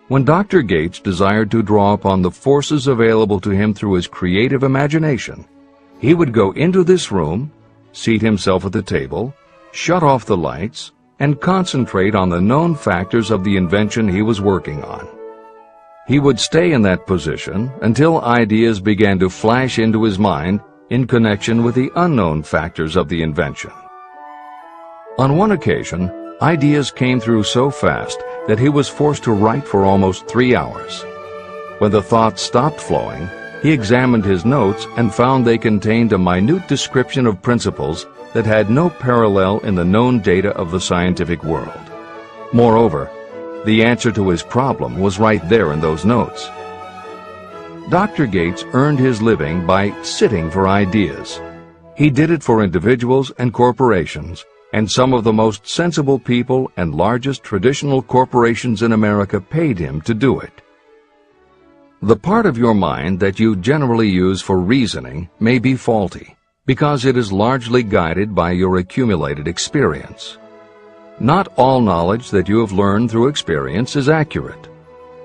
When Dr. Gates desired to draw upon the forces available to him through his creative imagination, he would go into this room, seat himself at the table, shut off the lights, and concentrate on the known factors of the invention he was working on. He would stay in that position until ideas began to flash into his mind in connection with the unknown factors of the invention. On one occasion, ideas came through so fast that he was forced to write for almost 3 hours. When the thoughts stopped flowing, he examined his notes and found they contained a minute description of principles that had no parallel in the known data of the scientific world. Moreover, the answer to his problem was right there in those notes. Dr. Gates earned his living by sitting for ideas. He did it for individuals and corporations, and some of the most sensible people and largest traditional corporations in America paid him to do it. The part of your mind that you generally use for reasoning may be faulty, because it is largely guided by your accumulated experience. Not all knowledge that you have learned through experience is accurate.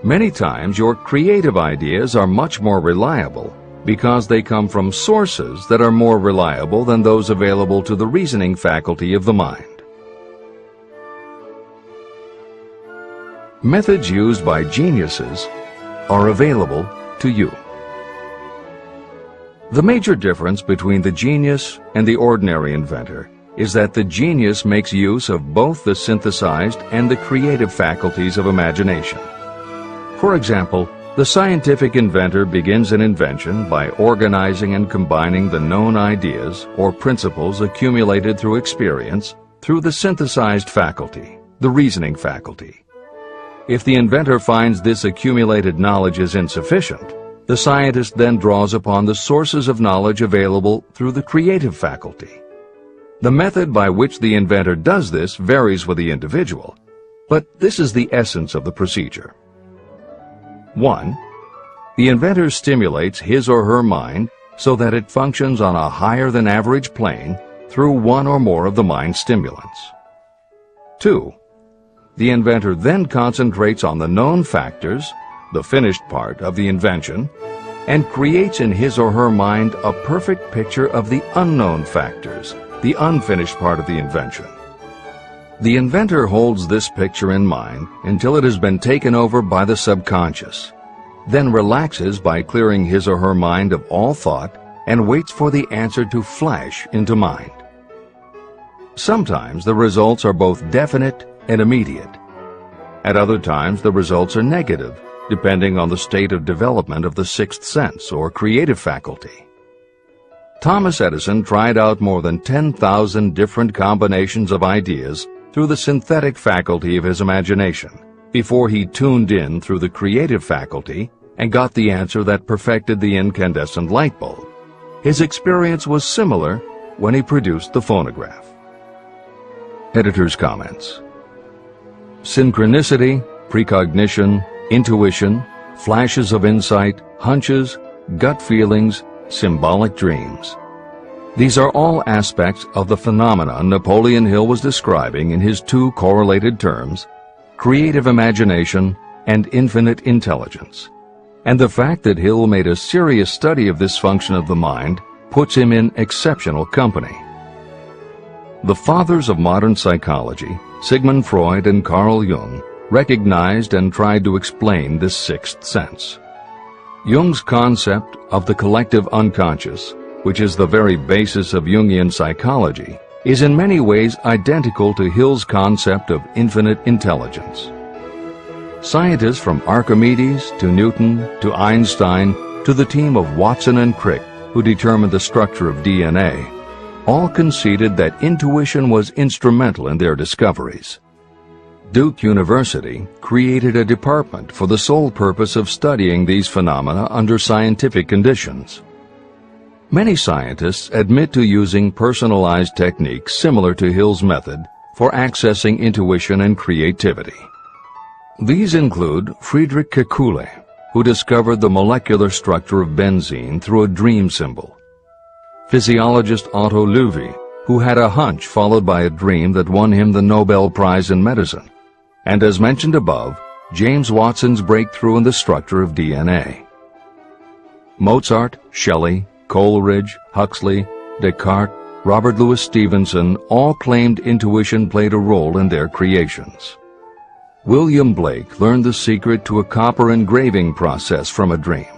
Many times your creative ideas are much more reliable because they come from sources that are more reliable than those available to the reasoning faculty of the mind. Methods used by geniuses are available to you. The major difference between the genius and the ordinary inventor is that the genius makes use of both the synthesized and the creative faculties of imagination. For example, the scientific inventor begins an invention by organizing and combining the known ideas or principles accumulated through experience through the synthesized faculty, the reasoning faculty. If the inventor finds this accumulated knowledge is insufficient, the scientist then draws upon the sources of knowledge available through the creative faculty. The method by which the inventor does this varies with the individual, but this is the essence of the procedure. 1. The inventor stimulates his or her mind so that it functions on a higher-than-average plane through one or more of the mind stimulants. 2. The inventor then concentrates on the known factors, the finished part of the invention, and creates in his or her mind a perfect picture of the unknown factors, the unfinished part of the invention. The inventor holds this picture in mind until it has been taken over by the subconscious, then relaxes by clearing his or her mind of all thought and waits for the answer to flash into mind. Sometimes the results are both definite and immediate. At other times the results are negative, depending on the state of development of the sixth sense or creative faculty. Thomas Edison tried out more than 10,000 different combinations of ideas through the synthetic faculty of his imagination before he tuned in through the creative faculty and got the answer that perfected the incandescent light bulb. His experience was similar when he produced the phonograph. Editor's comments. Synchronicity, precognition, intuition, flashes of insight, hunches, gut feelings, symbolic dreams. These are all aspects of the phenomena Napoleon Hill was describing in his two correlated terms, creative imagination and infinite intelligence. And the fact that Hill made a serious study of this function of the mind puts him in exceptional company. The fathers of modern psychology, Sigmund Freud and Carl Jung, recognized and tried to explain this sixth sense. Jung's concept of the collective unconscious, which is the very basis of Jungian psychology, is in many ways identical to Hill's concept of infinite intelligence. Scientists from Archimedes to Newton to Einstein to the team of Watson and Crick, who determined the structure of DNA, all conceded that intuition was instrumental in their discoveries. Duke University created a department for the sole purpose of studying these phenomena under scientific conditions. Many scientists admit to using personalized techniques similar to Hill's method for accessing intuition and creativity. These include Friedrich Kekule, who discovered the molecular structure of benzene through a dream symbol; physiologist Otto Loewi, who had a hunch followed by a dream that won him the Nobel Prize in Medicine; and as mentioned above, James Watson's breakthrough in the structure of DNA. Mozart, Shelley, Coleridge, Huxley, Descartes, Robert Louis Stevenson all claimed intuition played a role in their creations. William Blake learned the secret to a copper engraving process from a dream.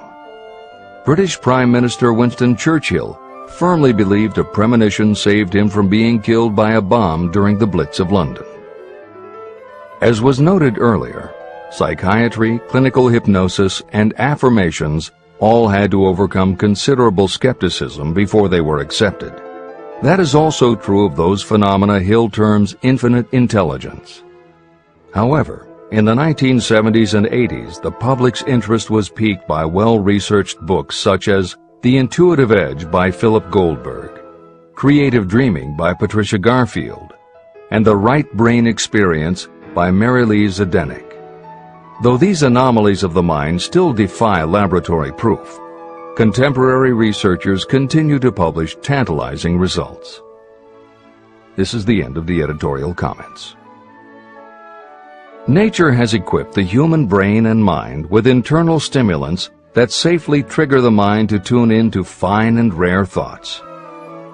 British Prime Minister Winston Churchill firmly believed a premonition saved him from being killed by a bomb during the Blitz of London. As was noted earlier, psychiatry, clinical hypnosis, and affirmations all had to overcome considerable skepticism before they were accepted. That is also true of those phenomena Hill terms infinite intelligence. However, In the 1970s and 80s, the public's interest was piqued by well-researched books such as The Intuitive Edge by Philip Goldberg, Creative Dreaming by Patricia Garfield, and The Right Brain Experience by Mary-Lee Zdenek. Though these anomalies of the mind still defy laboratory proof, contemporary researchers continue to publish tantalizing results. This is the end of the editorial comments. Nature has equipped the human brain and mind with internal stimulants that safely trigger the mind to tune into fine and rare thoughts.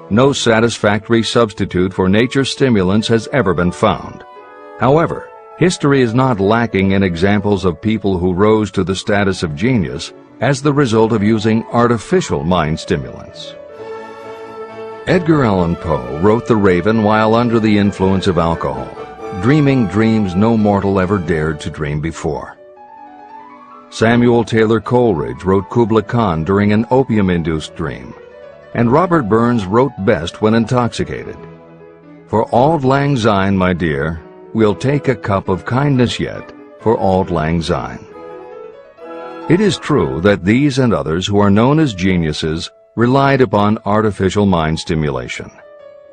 No satisfactory substitute for nature's stimulants has ever been found. However, history is not lacking in examples of people who rose to the status of genius as the result of using artificial mind stimulants. Edgar Allan Poe wrote The Raven while under the influence of alcohol, dreaming dreams no mortal ever dared to dream before. Samuel Taylor Coleridge wrote Kubla Khan during an opium-induced dream, and Robert Burns wrote best when intoxicated. For auld lang syne, my dear, we'll take a cup of kindness yet for auld lang syne. It is true that these and others who are known as geniuses relied upon artificial mind stimulation.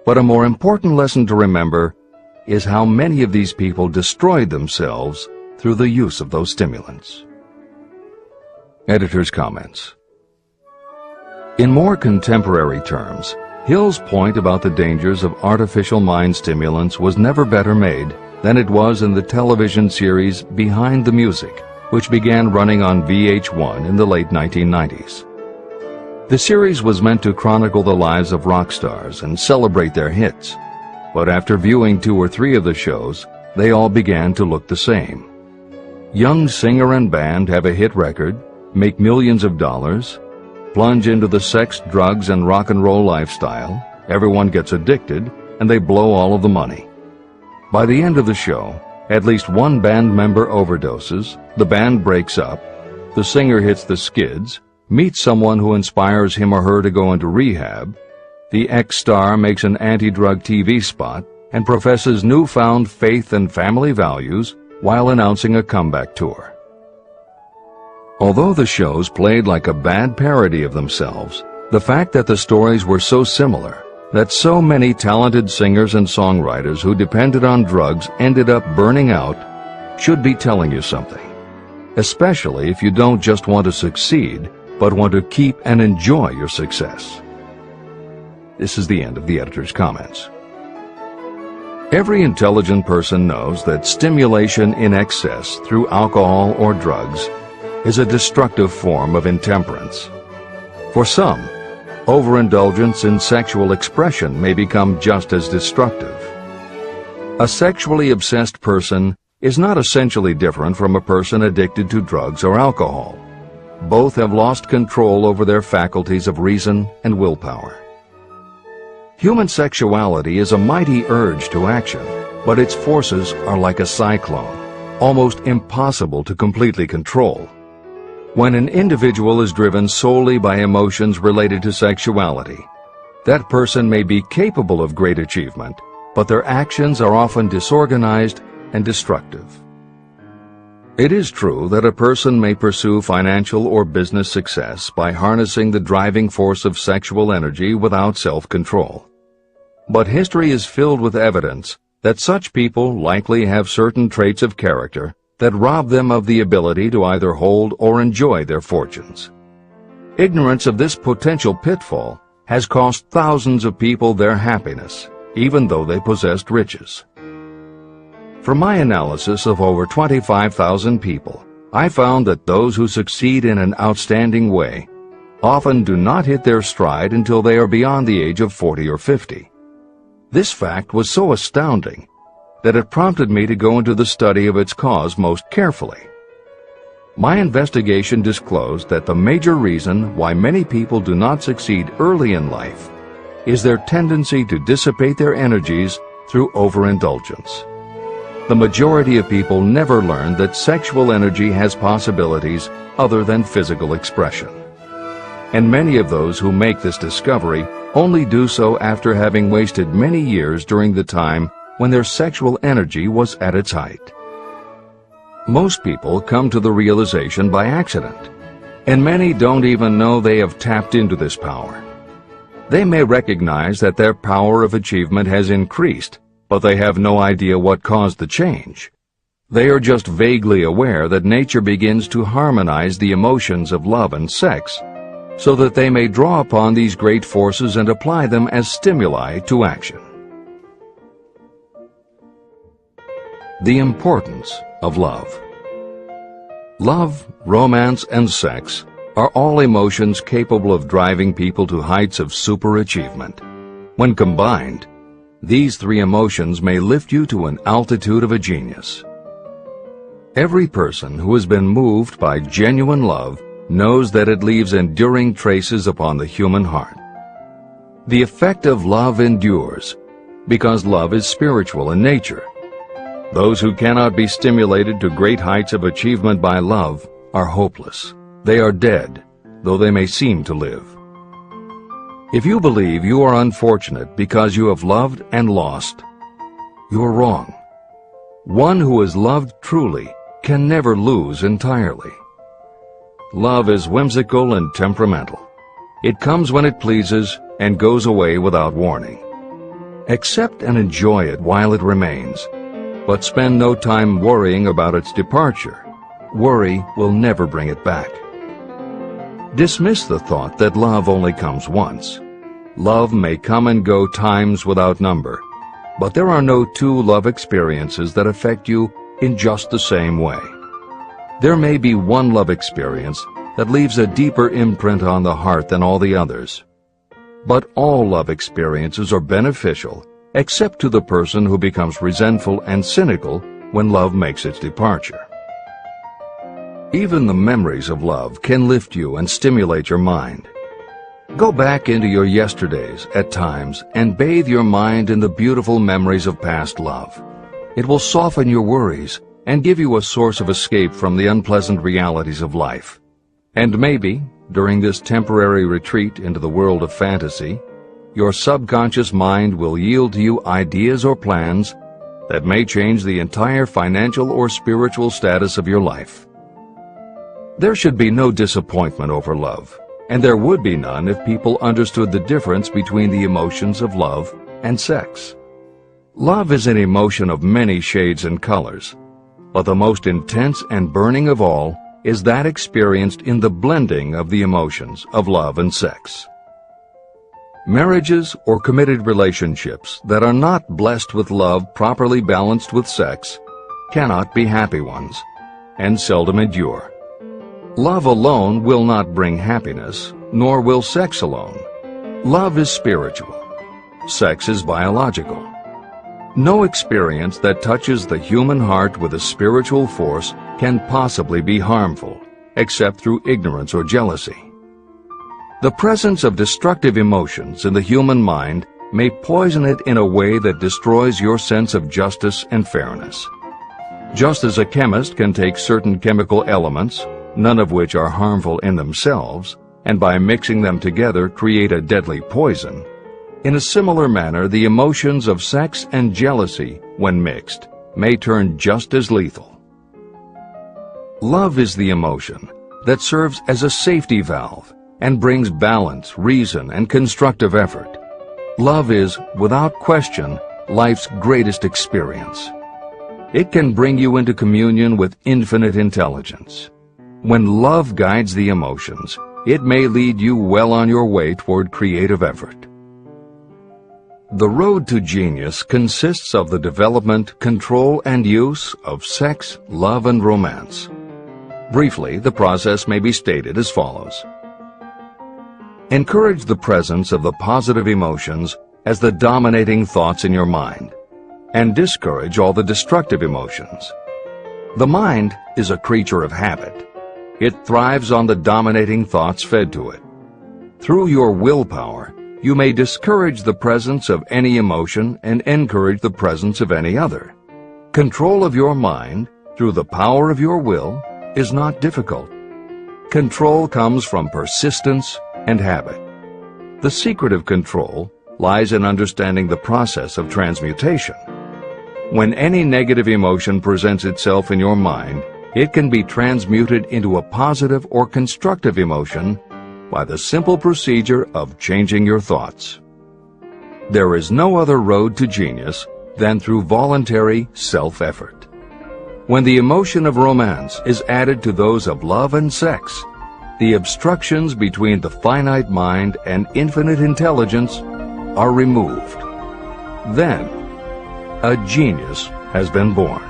But a more important lesson to remember is how many of these people destroyed themselves through the use of those stimulants. Editor's comments. In more contemporary terms, Hill's point about the dangers of artificial mind stimulants was never better made than it was in the television series Behind the Music, which began running on VH1 in the late 1990s. The series was meant to chronicle the lives of rock stars and celebrate their hits, but after viewing 2 or 3 of the shows, they all began to look the same. Young singer and band have a hit record, make millions of dollars, plunge into the sex, drugs, and rock and roll lifestyle, everyone gets addicted, and they blow all of the money. By the end of the show, at least one band member overdoses, the band breaks up, the singer hits the skids, meets someone who inspires him or her to go into rehab, the ex-star makes an anti-drug TV spot and professes newfound faith and family values while announcing a comeback tour. Although the shows played like a bad parody of themselves, the fact that the stories were so similar, that so many talented singers and songwriters who depended on drugs ended up burning out, should be telling you something. Especially if you don't just want to succeed, but want to keep and enjoy your success. This is the end of the editor's comments. Every intelligent person knows that stimulation in excess through alcohol or drugs is a destructive form of intemperance. For some, overindulgence in sexual expression may become just as destructive. A sexually obsessed person is not essentially different from a person addicted to drugs or alcohol. Both have lost control over their faculties of reason and willpower. Human sexuality is a mighty urge to action, but its forces are like a cyclone, almost impossible to completely control. When an individual is driven solely by emotions related to sexuality, that person may be capable of great achievement, but their actions are often disorganized and destructive. It is true that a person may pursue financial or business success by harnessing the driving force of sexual energy without self-control. But history is filled with evidence that such people likely have certain traits of character that rob them of the ability to either hold or enjoy their fortunes. Ignorance of this potential pitfall has cost thousands of people their happiness, even though they possessed riches. From my analysis of over 25,000 people, I found that those who succeed in an outstanding way often do not hit their stride until they are beyond the age of 40 or 50. This fact was so astounding that it prompted me to go into the study of its cause most carefully. My investigation disclosed that the major reason why many people do not succeed early in life is their tendency to dissipate their energies through overindulgence. The majority of people never learn that sexual energy has possibilities other than physical expression. And many of those who make this discovery only do so after having wasted many years during the time when their sexual energy was at its height. Most people come to the realization by accident, and many don't even know they have tapped into this power. They may recognize that their power of achievement has increased, but they have no idea what caused the change. They are just vaguely aware that nature begins to harmonize the emotions of love and sex, so that they may draw upon these great forces and apply them as stimuli to action. The importance of love. Love, romance, and sex are all emotions capable of driving people to heights of superachievement. When combined, these three emotions may lift you to an altitude of a genius. Every person who has been moved by genuine love knows that it leaves enduring traces upon the human heart. The effect of love endures because love is spiritual in nature. Those who cannot be stimulated to great heights of achievement by love are hopeless. They are dead, though they may seem to live. If you believe you are unfortunate because you have loved and lost, you are wrong. One who is loved truly can never lose entirely. Love is whimsical and temperamental. It comes when it pleases and goes away without warning. Accept and enjoy it while it remains, but spend no time worrying about its departure. Worry will never bring it back. Dismiss the thought that love only comes once. Love may come and go times without number, but there are no two love experiences that affect you in just the same way. There may be one love experience that leaves a deeper imprint on the heart than all the others. But all love experiences are beneficial except to the person who becomes resentful and cynical when love makes its departure. Even the memories of love can lift you and stimulate your mind. Go back into your yesterdays at times and bathe your mind in the beautiful memories of past love. It will soften your worries and give you a source of escape from the unpleasant realities of life. And maybe, during this temporary retreat into the world of fantasy, your subconscious mind will yield to you ideas or plans that may change the entire financial or spiritual status of your life. There should be no disappointment over love, and there would be none if people understood the difference between the emotions of love and sex. Love is an emotion of many shades and colors, but the most intense and burning of all is that experienced in the blending of the emotions of love and sex. Marriages or committed relationships that are not blessed with love properly balanced with sex cannot be happy ones, and seldom endure. Love alone will not bring happiness, nor will sex alone. Love is spiritual. Sex is biological. No experience that touches the human heart with a spiritual force can possibly be harmful, except through ignorance or jealousy. The presence of destructive emotions in the human mind may poison it in a way that destroys your sense of justice and fairness. Just as a chemist can take certain chemical elements, none of which are harmful in themselves, and by mixing them together create a deadly poison, in a similar manner the emotions of sex and jealousy, when mixed, may turn just as lethal. Love is the emotion that serves as a safety valve and brings balance, reason, and constructive effort. Love is, without question, life's greatest experience. It can bring you into communion with infinite intelligence. When love guides the emotions, it may lead you well on your way toward creative effort. The road to genius consists of the development, control, and use of sex, love, and romance. Briefly, the process may be stated as follows. Encourage the presence of the positive emotions as the dominating thoughts in your mind, and discourage all the destructive emotions. The mind is a creature of habit. It thrives on the dominating thoughts fed to it. Through your willpower, you may discourage the presence of any emotion and encourage the presence of any other. Control of your mind, through the power of your will, is not difficult. Control comes from persistence and habit. The secret of control lies in understanding the process of transmutation. When any negative emotion presents itself in your mind, It can be transmuted into a positive or constructive emotion by the simple procedure of changing your thoughts. There is no other road to genius than through voluntary self-effort. When the emotion of romance is added to those of love and sex, the obstructions between the finite mind and infinite intelligence are removed. Then, a genius has been born.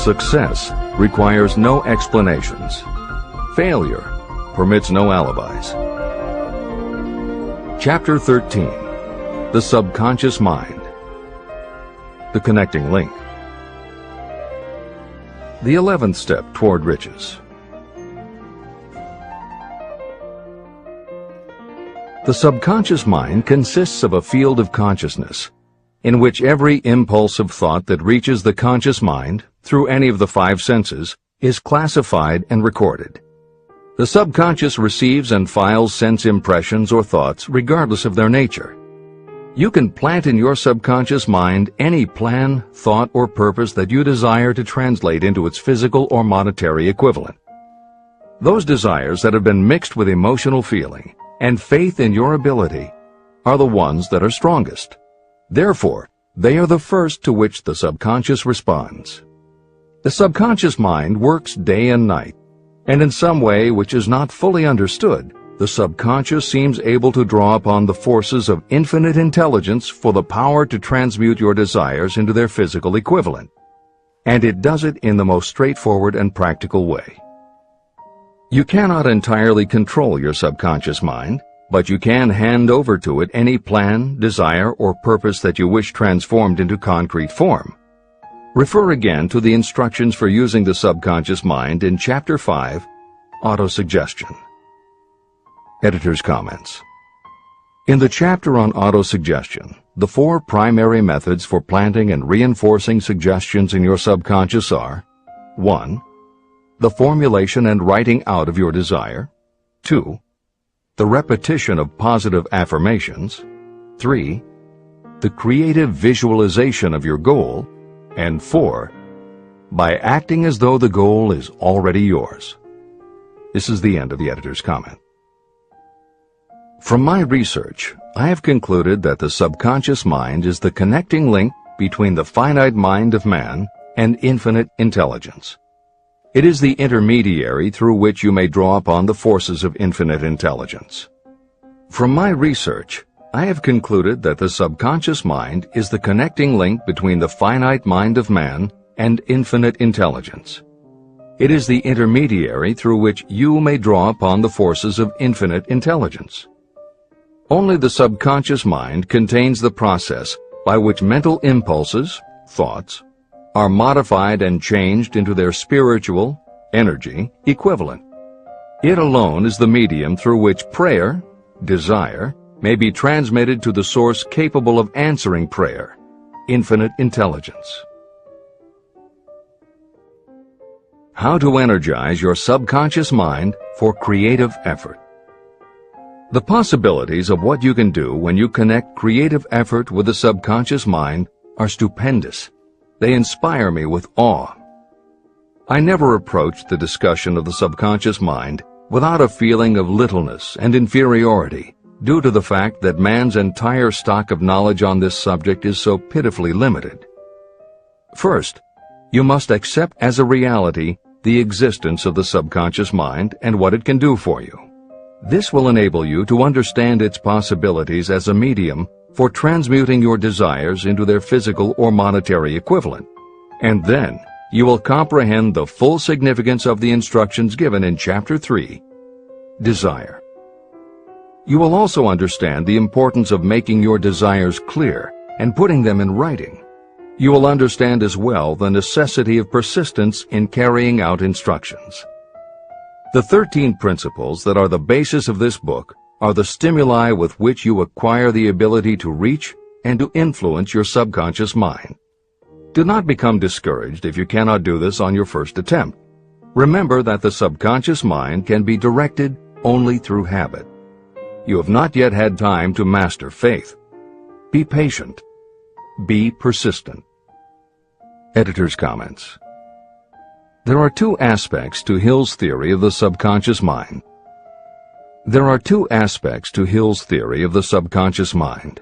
Success requires no explanations. Failure permits no alibis. Chapter 13. The Subconscious Mind. The Connecting Link. The 11th step toward riches. The subconscious mind consists of a field of consciousness in which every impulse of thought that reaches the conscious mind through any of the 5 senses is classified and recorded. The subconscious receives and files sense impressions or thoughts regardless of their nature. You can plant in your subconscious mind any plan, thought, or purpose that you desire to translate into its physical or monetary equivalent. Those desires that have been mixed with emotional feeling and faith in your ability are the ones that are strongest. Therefore, they are the first to which the subconscious responds. The subconscious mind works day and night, and in some way which is not fully understood, the subconscious seems able to draw upon the forces of infinite intelligence for the power to transmute your desires into their physical equivalent. And it does it in the most straightforward and practical way. You cannot entirely control your subconscious mind, but you can hand over to it any plan, desire, or purpose that you wish transformed into concrete form. Refer again to the instructions for using the subconscious mind in Chapter 5, Autosuggestion. Editor's comments. In the chapter on autosuggestion, the 4 primary methods for planting and reinforcing suggestions in your subconscious are: 1. The formulation and writing out of your desire. 2. The repetition of positive affirmations. 3. The creative visualization of your goal. And 4. By acting as though the goal is already yours. This is the end of the editor's comment. From my research, I have concluded that the subconscious mind is the connecting link between the finite mind of man and infinite intelligence. It is the intermediary through which you may draw upon the forces of infinite intelligence. From my research, I have concluded that the subconscious mind is the connecting link between the finite mind of man and infinite intelligence. It is the intermediary through which you may draw upon the forces of infinite intelligence. Only the subconscious mind contains the process by which mental impulses, thoughts, are modified and changed into their spiritual, energy, equivalent. It alone is the medium through which prayer, desire, may be transmitted to the source capable of answering prayer, infinite intelligence. How to energize your subconscious mind for creative effort. The possibilities of what you can do when you connect creative effort with the subconscious mind are stupendous. They inspire me with awe. I never approached the discussion of the subconscious mind without a feeling of littleness and inferiority, due to the fact that man's entire stock of knowledge on this subject is so pitifully limited. First, you must accept as a reality the existence of the subconscious mind and what it can do for you. This will enable you to understand its possibilities as a medium for transmuting your desires into their physical or monetary equivalent. And then, you will comprehend the full significance of the instructions given in Chapter 3, Desire. You will also understand the importance of making your desires clear and putting them in writing. You will understand as well the necessity of persistence in carrying out instructions. The 13 principles that are the basis of this book are the stimuli with which you acquire the ability to reach and to influence your subconscious mind. Do not become discouraged if you cannot do this on your first attempt. Remember that the subconscious mind can be directed only through habit. You have not yet had time to master faith. Be patient. Be persistent. Editor's comments. There are two aspects to Hill's theory of the subconscious mind. There are two aspects to Hill's theory of the subconscious mind.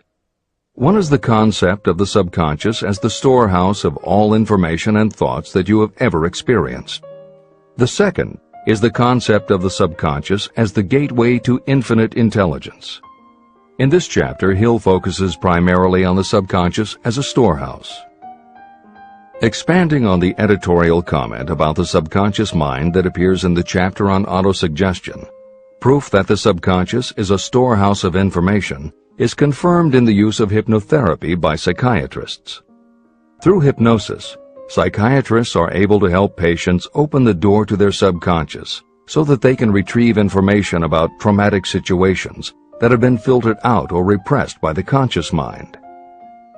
One is the concept of the subconscious as the storehouse of all information and thoughts that you have ever experienced. The second is the concept of the subconscious as the gateway to infinite intelligence. In this chapter, Hill focuses primarily on the subconscious as a storehouse. Expanding on the editorial comment about the subconscious mind that appears in the chapter on autosuggestion, proof that the subconscious is a storehouse of information is confirmed in the use of hypnotherapy by psychiatrists. Through hypnosis, psychiatrists are able to help patients open the door to their subconscious so that they can retrieve information about traumatic situations that have been filtered out or repressed by the conscious mind.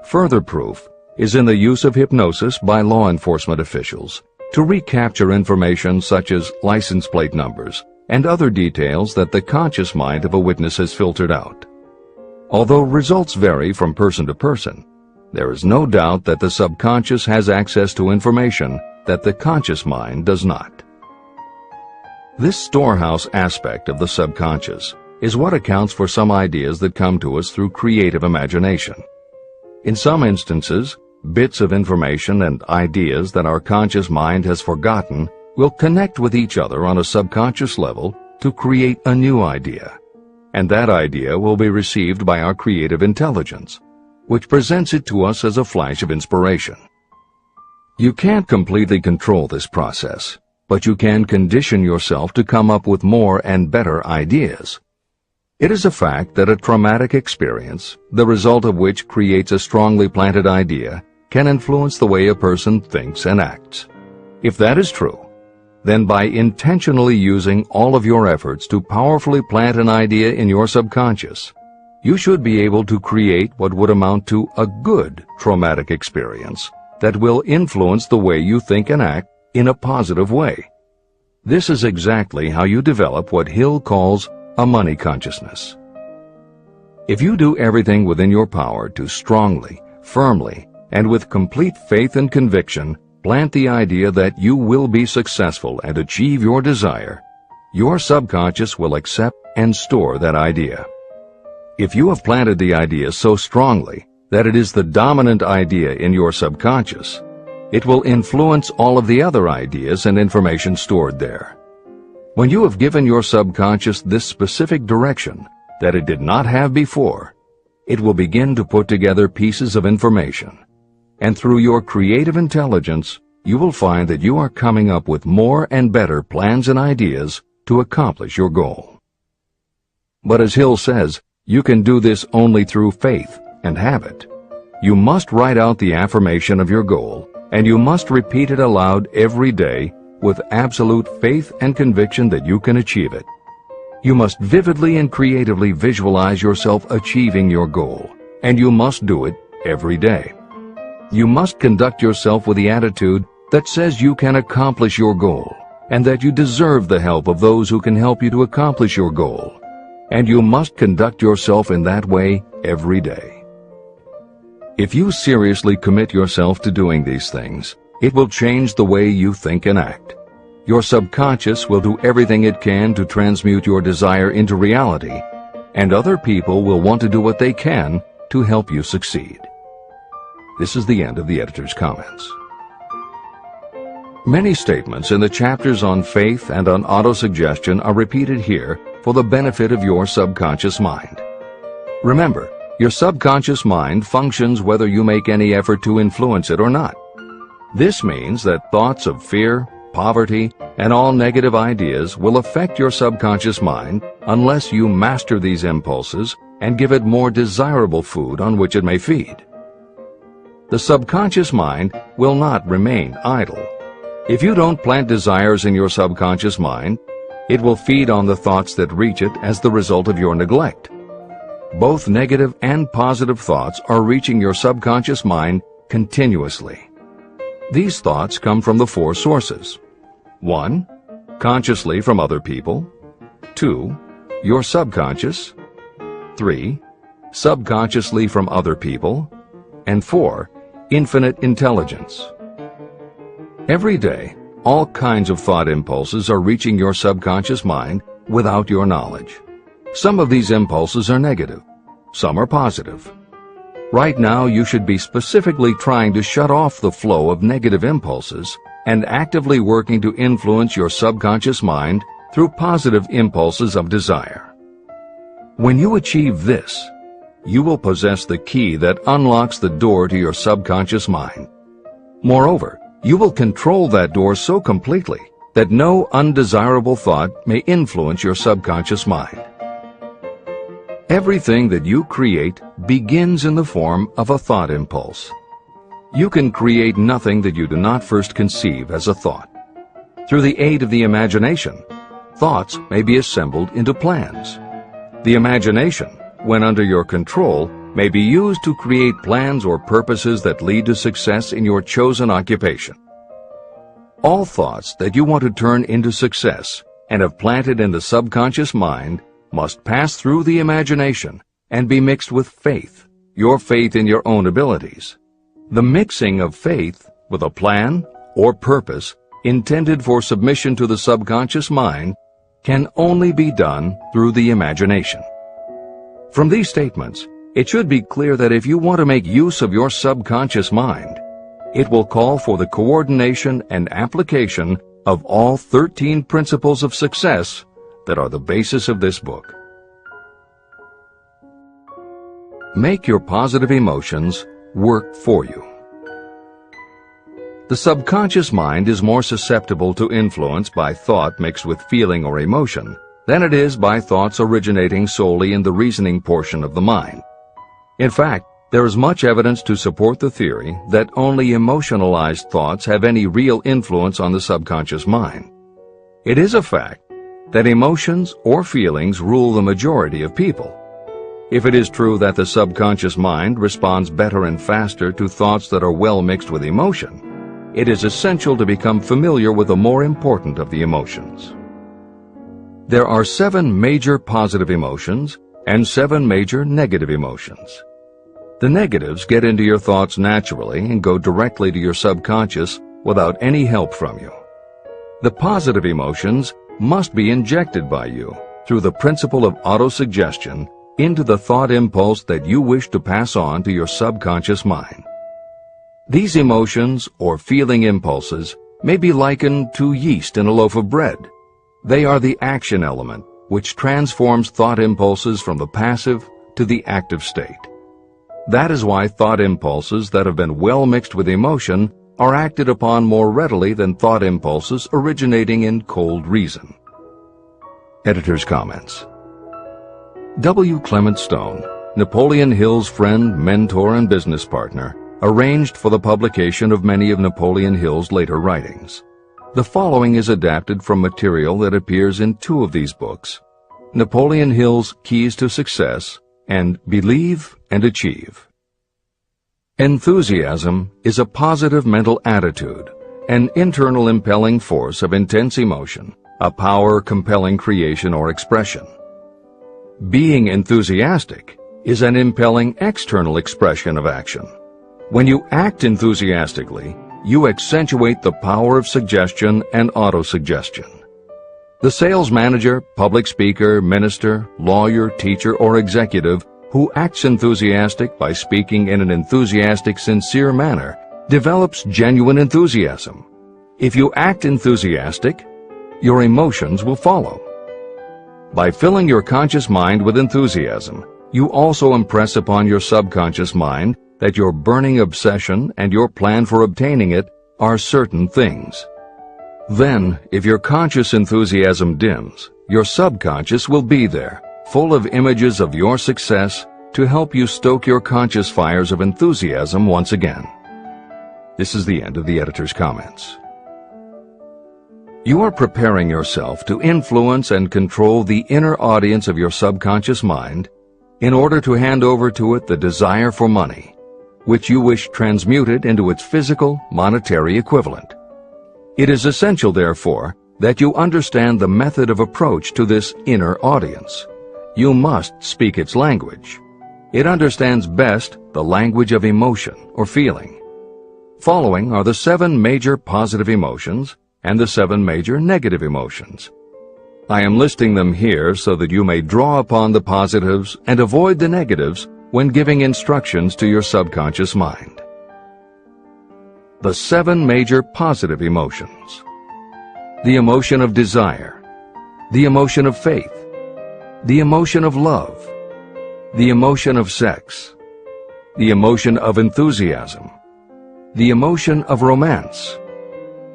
Further proof is in the use of hypnosis by law enforcement officials to recapture information such as license plate numbers and other details that the conscious mind of a witness has filtered out. Although results vary from person to person, there is no doubt that the subconscious has access to information that the conscious mind does not. This storehouse aspect of the subconscious is what accounts for some ideas that come to us through creative imagination. In some instances, bits of information and ideas that our conscious mind has forgotten will connect with each other on a subconscious level to create a new idea. And that idea will be received by our creative intelligence, which presents it to us as a flash of inspiration. You can't completely control this process, but you can condition yourself to come up with more and better ideas. It is a fact that a traumatic experience, the result of which creates a strongly planted idea, can influence the way a person thinks and acts. If that is true, then by intentionally using all of your efforts to powerfully plant an idea in your subconscious, you should be able to create what would amount to a good traumatic experience that will influence the way you think and act in a positive way. This is exactly how you develop what Hill calls a money consciousness. If you do everything within your power to strongly, firmly, and with complete faith and conviction plant the idea that you will be successful and achieve your desire, your subconscious will accept and store that idea. If you have planted the idea so strongly that it is the dominant idea in your subconscious, it will influence all of the other ideas and information stored there. When you have given your subconscious this specific direction that it did not have before, it will begin to put together pieces of information. And through your creative intelligence, you will find that you are coming up with more and better plans and ideas to accomplish your goal. But as Hill says, you can do this only through faith and habit. You must write out the affirmation of your goal, and you must repeat it aloud every day with absolute faith and conviction that you can achieve it. You must vividly and creatively visualize yourself achieving your goal, and you must do it every day. You must conduct yourself with the attitude that says you can accomplish your goal, and that you deserve the help of those who can help you to accomplish your goal. And you must conduct yourself in that way every day. If you seriously commit yourself to doing these things, it will change the way you think and act. Your subconscious will do everything it can to transmute your desire into reality, and other people will want to do what they can to help you succeed. This is the end of the editor's comments. Many statements in the chapters on faith and on autosuggestion are repeated here for the benefit of your subconscious mind. Remember, your subconscious mind functions whether you make any effort to influence it or not. This means that thoughts of fear, poverty, and all negative ideas will affect your subconscious mind unless you master these impulses and give it more desirable food on which it may feed. The subconscious mind will not remain idle. If you don't plant desires in your subconscious mind, It will feed on the thoughts that reach it as the result of your neglect. Both negative and positive thoughts are reaching your subconscious mind continuously. These thoughts come from the four sources. 1. Consciously from other people. 2. Your subconscious. 3. Subconsciously from other people. And 4. Infinite intelligence. Every day, all kinds of thought impulses are reaching your subconscious mind without your knowledge. Some of these impulses are negative. Some are positive. Right now, you should be specifically trying to shut off the flow of negative impulses and actively working to influence your subconscious mind through positive impulses of desire. When you achieve this, you will possess the key that unlocks the door to your subconscious mind. Moreover, you will control that door so completely that no undesirable thought may influence your subconscious mind. Everything that you create begins in the form of a thought impulse. You can create nothing that you do not first conceive as a thought. Through the aid of the imagination, thoughts may be assembled into plans. The imagination, when under your control, may be used to create plans or purposes that lead to success in your chosen occupation. All thoughts that you want to turn into success and have planted in the subconscious mind must pass through the imagination and be mixed with faith, your faith in your own abilities. The mixing of faith with a plan or purpose intended for submission to the subconscious mind can only be done through the imagination. From these statements, it should be clear that if you want to make use of your subconscious mind, it will call for the coordination and application of all 13 principles of success that are the basis of this book. Make your positive emotions work for you. The subconscious mind is more susceptible to influence by thought mixed with feeling or emotion than it is by thoughts originating solely in the reasoning portion of the mind. In fact, there is much evidence to support the theory that only emotionalized thoughts have any real influence on the subconscious mind. It is a fact that emotions or feelings rule the majority of people. If it is true that the subconscious mind responds better and faster to thoughts that are well mixed with emotion, it is essential to become familiar with the more important of the emotions. There are 7 major positive emotions and 7 major negative emotions. The negatives get into your thoughts naturally and go directly to your subconscious without any help from you. The positive emotions must be injected by you through the principle of autosuggestion into the thought impulse that you wish to pass on to your subconscious mind. These emotions or feeling impulses may be likened to yeast in a loaf of bread. They are the action element which transforms thought impulses from the passive to the active state. That is why thought impulses that have been well mixed with emotion are acted upon more readily than thought impulses originating in cold reason. Editor's comments. W. Clement Stone, Napoleon Hill's friend, mentor, and business partner, arranged for the publication of many of Napoleon Hill's later writings. The following is adapted from material that appears in 2 of these books, Napoleon Hill's Keys to Success and Believe and Achieve. Enthusiasm is a positive mental attitude, an internal impelling force of intense emotion, a power compelling creation or expression. Being enthusiastic is an impelling external expression of action. When you act enthusiastically, you accentuate the power of suggestion and autosuggestion. The sales manager, public speaker, minister, lawyer, teacher, or executive who acts enthusiastic by speaking in an enthusiastic, sincere manner develops genuine enthusiasm. If you act enthusiastic, your emotions will follow. By filling your conscious mind with enthusiasm, you also impress upon your subconscious mind that your burning obsession and your plan for obtaining it are certain things. Then, if your conscious enthusiasm dims, your subconscious will be there, full of images of your success to help you stoke your conscious fires of enthusiasm once again. This is the end of the editor's comments. You are preparing yourself to influence and control the inner audience of your subconscious mind in order to hand over to it the desire for money, which you wish transmuted into its physical, monetary equivalent. It is essential, therefore, that you understand the method of approach to this inner audience. You must speak its language. It understands best the language of emotion or feeling. Following are the 7 major positive emotions and the 7 major negative emotions. I am listing them here so that you may draw upon the positives and avoid the negatives when giving instructions to your subconscious mind. The 7 major positive emotions. The emotion of desire, the emotion of faith, the emotion of love, the emotion of sex, the emotion of enthusiasm, the emotion of romance,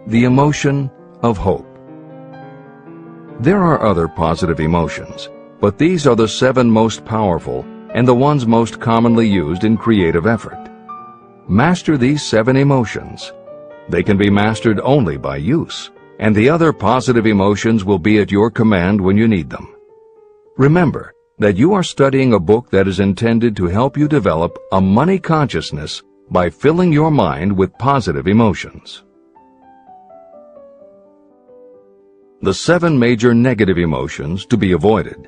the emotion of hope. There are other positive emotions, but these are the 7 most powerful and the ones most commonly used in creative effort. Master these 7 emotions. They can be mastered only by use, and the other positive emotions will be at your command when you need them. Remember that you are studying a book that is intended to help you develop a money consciousness by filling your mind with positive emotions. The 7 major negative emotions to be avoided.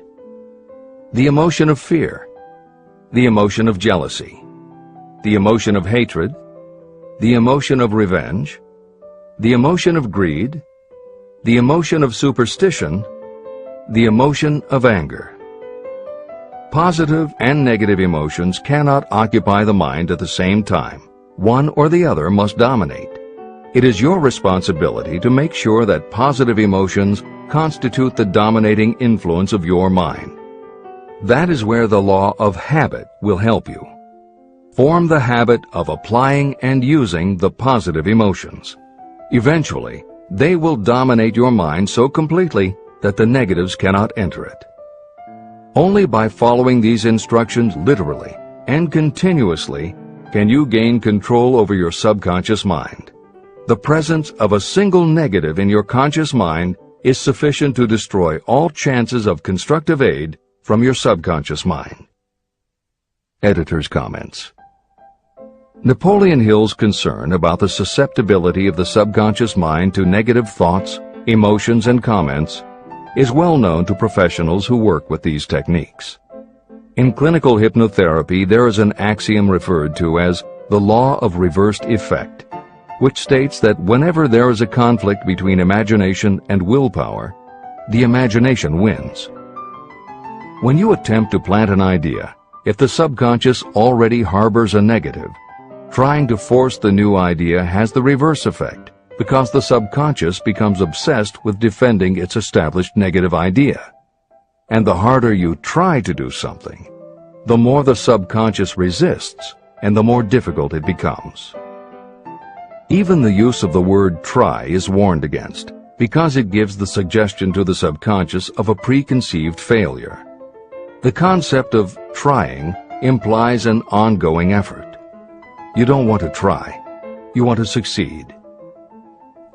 The emotion of fear, the emotion of jealousy, the emotion of hatred, the emotion of revenge, the emotion of greed, the emotion of superstition, the emotion of anger. Positive and negative emotions cannot occupy the mind at the same time. One or the other must dominate. It is your responsibility to make sure that positive emotions constitute the dominating influence of your mind. That is where the law of habit will help you. Form the habit of applying and using the positive emotions. Eventually, they will dominate your mind so completely that the negatives cannot enter it. Only by following these instructions literally and continuously can you gain control over your subconscious mind. The presence of a single negative in your conscious mind is sufficient to destroy all chances of constructive aid from your subconscious mind. Editor's comments. Napoleon Hill's concern about the susceptibility of the subconscious mind to negative thoughts, emotions, and comments is well known to professionals who work with these techniques. In clinical hypnotherapy, there is an axiom referred to as the law of reversed effect, which states that whenever there is a conflict between imagination and willpower, the imagination wins. When you attempt to plant an idea, if the subconscious already harbors a negative, trying to force the new idea has the reverse effect, because the subconscious becomes obsessed with defending its established negative idea. And the harder you try to do something, the more the subconscious resists and the more difficult it becomes. Even the use of the word try is warned against, because it gives the suggestion to the subconscious of a preconceived failure. The concept of trying implies an ongoing effort. You don't want to try. You want to succeed.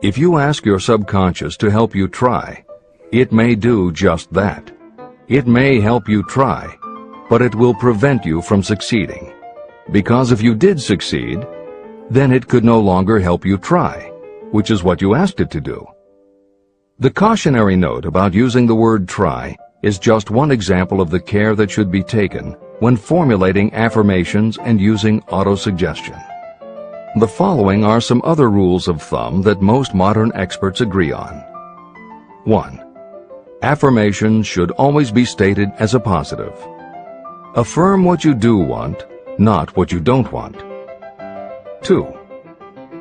If you ask your subconscious to help you try, it may do just that. It may help you try, but it will prevent you from succeeding. Because if you did succeed, then it could no longer help you try, which is what you asked it to do. The cautionary note about using the word try is just one example of the care that should be taken when formulating affirmations and using autosuggestion. The following are some other rules of thumb that most modern experts agree on. 1. Affirmations should always be stated as a positive. Affirm what you do want, not what you don't want. 2.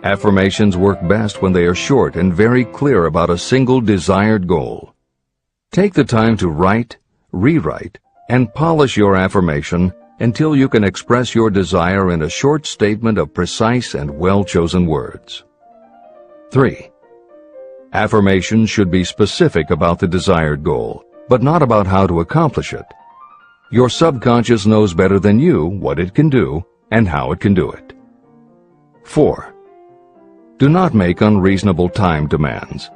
Affirmations work best when they are short and very clear about a single desired goal. Take the time to write, rewrite, and polish your affirmation until you can express your desire in a short statement of precise and well-chosen words. 3. Affirmations should be specific about the desired goal, but not about how to accomplish it. Your subconscious knows better than you what it can do and how it can do it. 4. Do not make unreasonable time demands.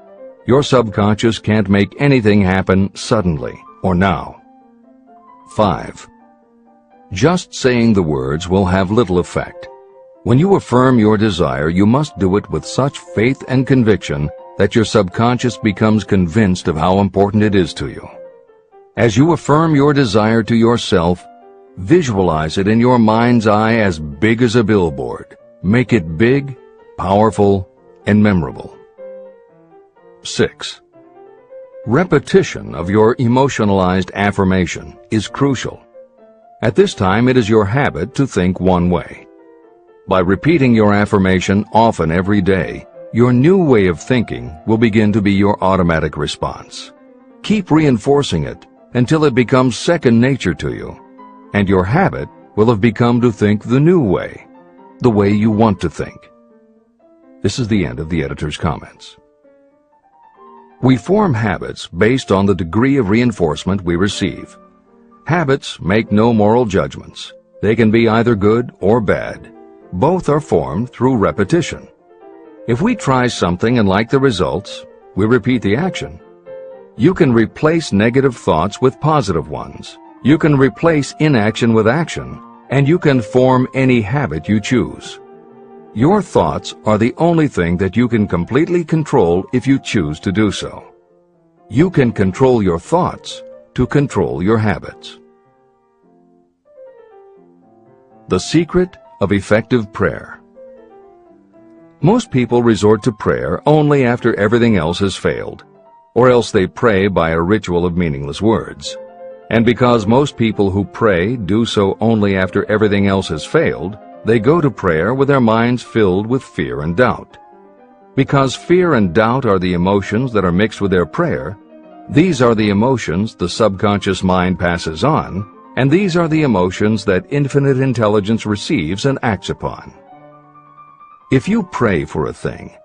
Your subconscious can't make anything happen suddenly or now. 5. Just saying the words will have little effect. When you affirm your desire, you must do it with such faith and conviction that your subconscious becomes convinced of how important it is to you. As you affirm your desire to yourself, visualize it in your mind's eye as big as a billboard. Make it big, powerful, and memorable. 6. Repetition of your emotionalized affirmation is crucial. At this time, it is your habit to think one way. By repeating your affirmation often every day, your new way of thinking will begin to be your automatic response. Keep reinforcing it until it becomes second nature to you, and your habit will have become to think the new way, the way you want to think. This is the end of the editor's comments. We form habits based on the degree of reinforcement we receive. Habits make no moral judgments. They can be either good or bad. Both are formed through repetition. If we try something and like the results, we repeat the action. You can replace negative thoughts with positive ones. You can replace inaction with action, and you can form any habit you choose. Your thoughts are the only thing that you can completely control if you choose to do so. You can control your thoughts to control your habits. The secret of effective prayer. Most people resort to prayer only after everything else has failed, or else they pray by a ritual of meaningless words. And because most people who pray do so only after everything else has failed, they go to prayer with their minds filled with fear and doubt. Because fear and doubt are the emotions that are mixed with their prayer, these are the emotions the subconscious mind passes on, and these are the emotions that infinite intelligence receives and acts upon. If you pray for a thing,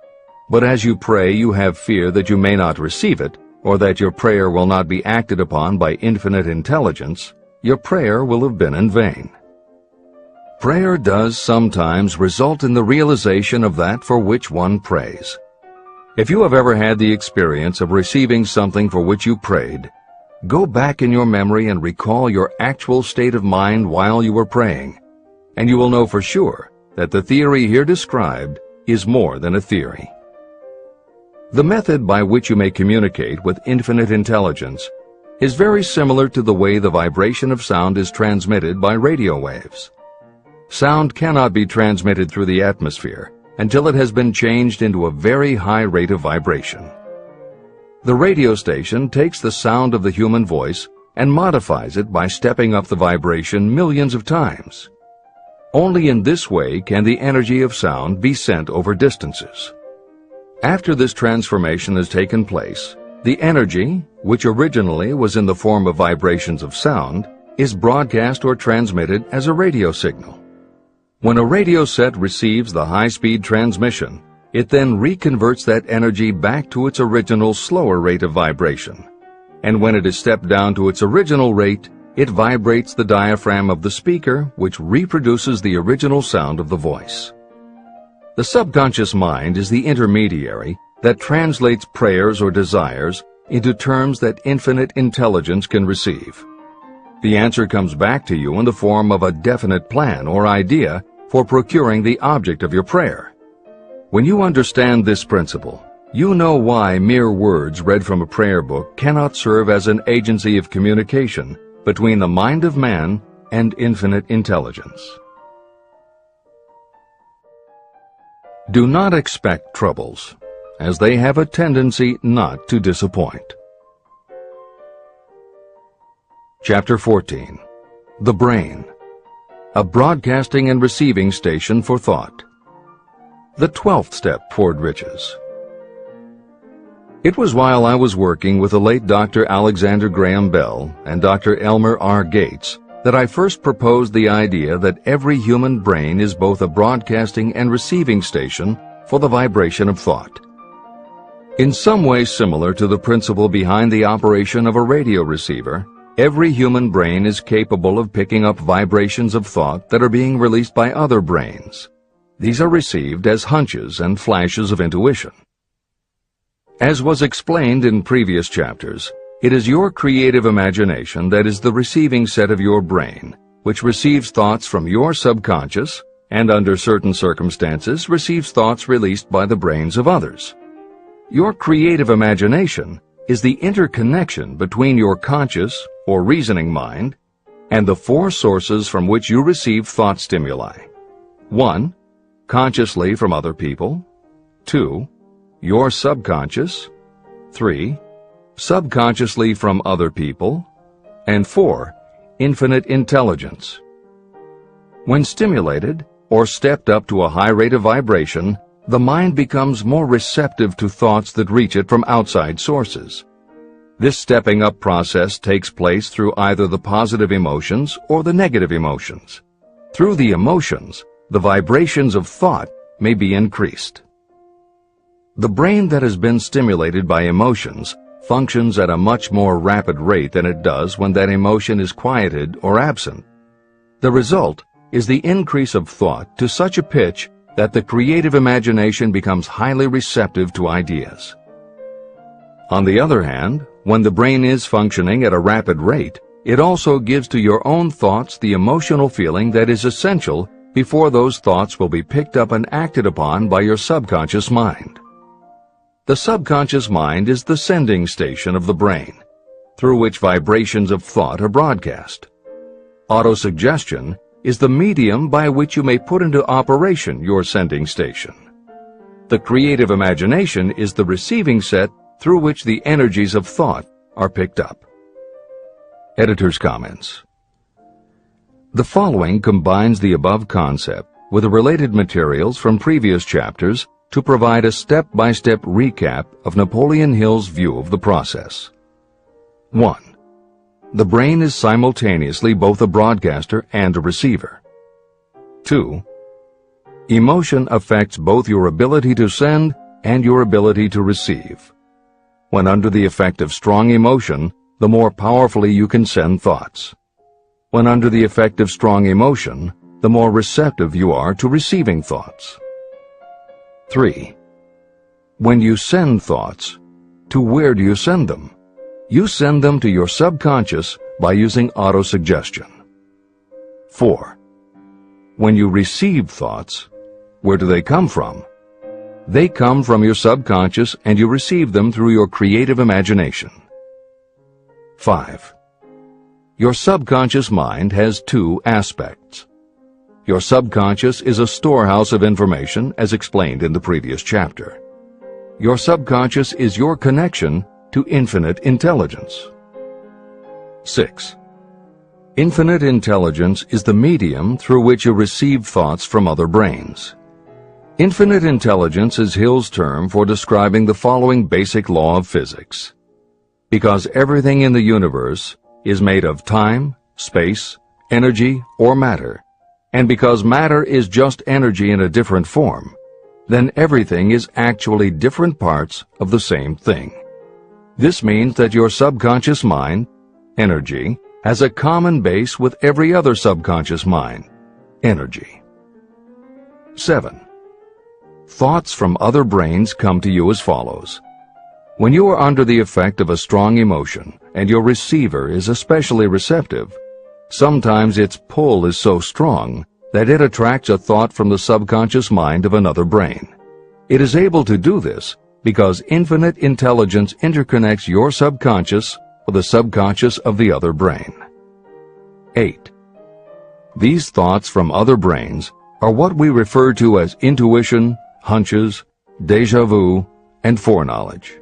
but as you pray you have fear that you may not receive it, or that your prayer will not be acted upon by infinite intelligence, your prayer will have been in vain. Prayer does sometimes result in the realization of that for which one prays. If you have ever had the experience of receiving something for which you prayed, go back in your memory and recall your actual state of mind while you were praying, and you will know for sure that the theory here described is more than a theory. The method by which you may communicate with infinite intelligence is very similar to the way the vibration of sound is transmitted by radio waves. Sound cannot be transmitted through the atmosphere until it has been changed into a very high rate of vibration. The radio station takes the sound of the human voice and modifies it by stepping up the vibration millions of times. Only in this way can the energy of sound be sent over distances. After this transformation has taken place, the energy, which originally was in the form of vibrations of sound, is broadcast or transmitted as a radio signal. When a radio set receives the high-speed transmission, it then reconverts that energy back to its original slower rate of vibration. And when it is stepped down to its original rate, it vibrates the diaphragm of the speaker, which reproduces the original sound of the voice. The subconscious mind is the intermediary that translates prayers or desires into terms that infinite intelligence can receive. The answer comes back to you in the form of a definite plan or idea for procuring the object of your prayer. When you understand this principle, you know why mere words read from a prayer book cannot serve as an agency of communication between the mind of man and infinite intelligence. Do not expect troubles, as they have a tendency not to disappoint. Chapter 14. The Brain, a broadcasting and receiving station for thought. The 12th step toward riches. It was while I was working with the late Dr. Alexander Graham Bell and Dr. Elmer R. Gates that I first proposed the idea that every human brain is both a broadcasting and receiving station for the vibration of thought. In some way similar to the principle behind the operation of a radio receiver, every human brain is capable of picking up vibrations of thought that are being released by other brains. These are received as hunches and flashes of intuition. As was explained in previous chapters, it is your creative imagination that is the receiving set of your brain, which receives thoughts from your subconscious and under certain circumstances receives thoughts released by the brains of others. Your creative imagination is the interconnection between your conscious or reasoning mind and the four sources from which you receive thought stimuli. 1. Consciously from other people. 2. Your subconscious. 3. Subconsciously from other people. And 4. Infinite intelligence. When stimulated or stepped up to a high rate of vibration, the mind becomes more receptive to thoughts that reach it from outside sources. This stepping up process takes place through either the positive emotions or the negative emotions. Through the emotions, the vibrations of thought may be increased. The brain that has been stimulated by emotions functions at a much more rapid rate than it does when that emotion is quieted or absent. The result is the increase of thought to such a pitch that the creative imagination becomes highly receptive to ideas. On the other hand, when the brain is functioning at a rapid rate, it also gives to your own thoughts the emotional feeling that is essential before those thoughts will be picked up and acted upon by your subconscious mind. The subconscious mind is the sending station of the brain, through which vibrations of thought are broadcast. Autosuggestion is the medium by which you may put into operation your sending station. The creative imagination is the receiving set through which the energies of thought are picked up. Editor's comments. The following combines the above concept with the related materials from previous chapters to provide a step-by-step recap of Napoleon Hill's view of the process. 1. The brain is simultaneously both a broadcaster and a receiver. 2. Emotion affects both your ability to send and your ability to receive. When under the effect of strong emotion, the more powerfully you can send thoughts. When under the effect of strong emotion, the more receptive you are to receiving thoughts. 3. When you send thoughts, to where do you send them? You send them to your subconscious by using autosuggestion. 4. When you receive thoughts, where do they come from? They come from your subconscious and you receive them through your creative imagination. 5. Your subconscious mind has two aspects. Your subconscious is a storehouse of information as explained in the previous chapter. Your subconscious is your connection to infinite intelligence. 6. Infinite intelligence is the medium through which you receive thoughts from other brains. Infinite intelligence is Hill's term for describing the following basic law of physics. Because everything in the universe is made of time, space, energy, or matter, and because matter is just energy in a different form, then everything is actually different parts of the same thing. This means that your subconscious mind, energy, has a common base with every other subconscious mind, energy. 7. Thoughts from other brains come to you as follows. When you are under the effect of a strong emotion and your receiver is especially receptive, sometimes its pull is so strong that it attracts a thought from the subconscious mind of another brain. It is able to do this because infinite intelligence interconnects your subconscious with the subconscious of the other brain. 8. These thoughts from other brains are what we refer to as intuition, hunches, déjà vu, and foreknowledge.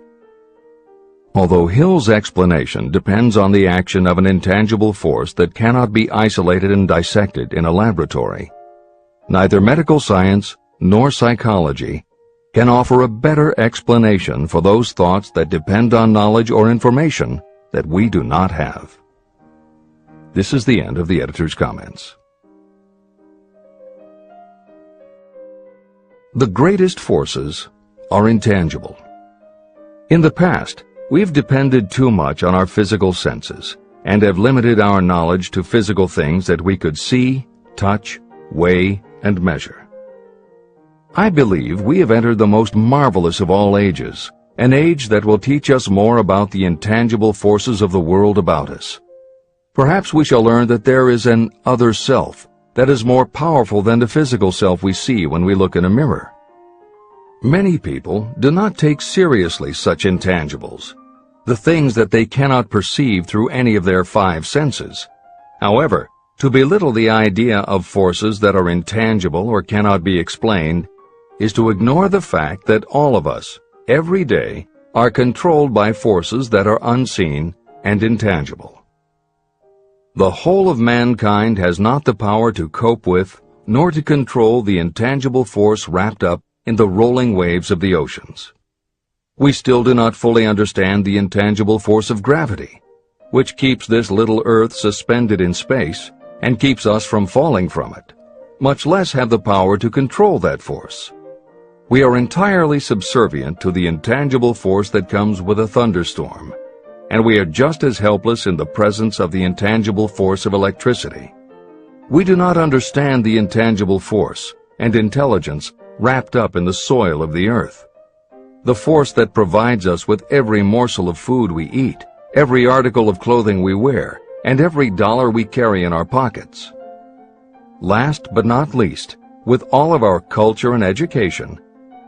Although Hill's explanation depends on the action of an intangible force that cannot be isolated and dissected in a laboratory, neither medical science nor psychology can offer a better explanation for those thoughts that depend on knowledge or information that we do not have. This is the end of the editor's comments. The greatest forces are intangible. In the past, we've depended too much on our physical senses and have limited our knowledge to physical things that we could see, touch, weigh, and measure. I believe we have entered the most marvelous of all ages, an age that will teach us more about the intangible forces of the world about us. Perhaps we shall learn that there is an other self that is more powerful than the physical self we see when we look in a mirror. Many people do not take seriously such intangibles, the things that they cannot perceive through any of their five senses. However, to belittle the idea of forces that are intangible or cannot be explained is to ignore the fact that all of us, every day, are controlled by forces that are unseen and intangible. The whole of mankind has not the power to cope with, nor to control the intangible force wrapped up in the rolling waves of the oceans. We still do not fully understand the intangible force of gravity, which keeps this little Earth suspended in space and keeps us from falling from it, much less have the power to control that force. We are entirely subservient to the intangible force that comes with a thunderstorm, and we are just as helpless in the presence of the intangible force of electricity. We do not understand the intangible force and intelligence wrapped up in the soil of the earth, the force that provides us with every morsel of food we eat, every article of clothing we wear, and every dollar we carry in our pockets. Last but not least, with all of our culture and education,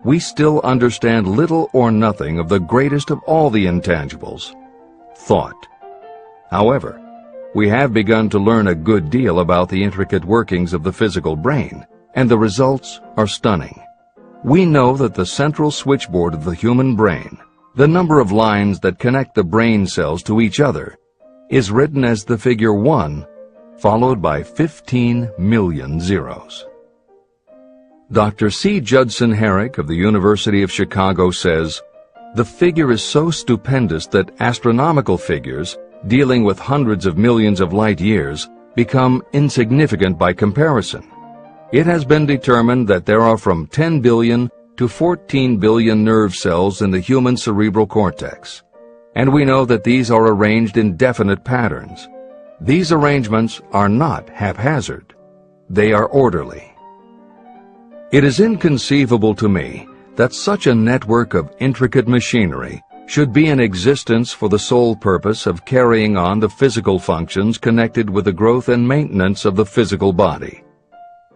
we still understand little or nothing of the greatest of all the intangibles, thought. However, we have begun to learn a good deal about the intricate workings of the physical brain, and the results are stunning. We know that the central switchboard of the human brain, the number of lines that connect the brain cells to each other, is written as the figure 1, followed by 15 million zeros. Dr. C. Judson Herrick of the University of Chicago says, "The figure is so stupendous that astronomical figures, dealing with hundreds of millions of light years, become insignificant by comparison. It has been determined that there are from 10 billion to 14 billion nerve cells in the human cerebral cortex, and we know that these are arranged in definite patterns. These arrangements are not haphazard. They are orderly. It is inconceivable to me that such a network of intricate machinery should be in existence for the sole purpose of carrying on the physical functions connected with the growth and maintenance of the physical body.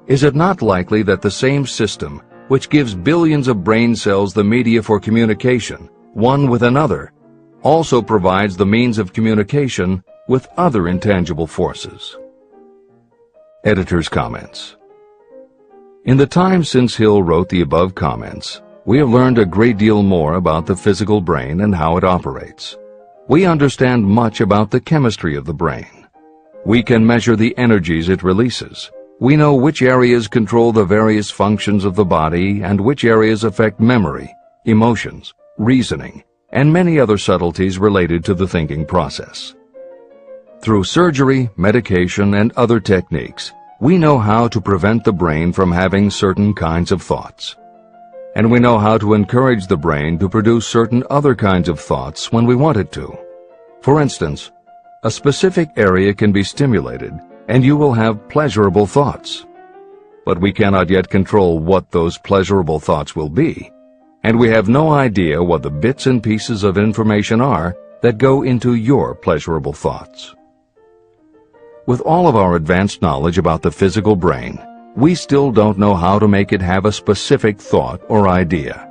Is it not likely that the same system which gives billions of brain cells the media for communication, one with another, also provides the means of communication with other intangible forces?" Editor's comments. In the time since Hill wrote the above comments, we have learned a great deal more about the physical brain and how it operates. We understand much about the chemistry of the brain. We can measure the energies it releases. We know which areas control the various functions of the body and which areas affect memory, emotions, reasoning, and many other subtleties related to the thinking process. Through surgery, medication, and other techniques, we know how to prevent the brain from having certain kinds of thoughts. And we know how to encourage the brain to produce certain other kinds of thoughts when we want it to. For instance, a specific area can be stimulated and you will have pleasurable thoughts. But we cannot yet control what those pleasurable thoughts will be, and we have no idea what the bits and pieces of information are that go into your pleasurable thoughts. With all of our advanced knowledge about the physical brain, we still don't know how to make it have a specific thought or idea,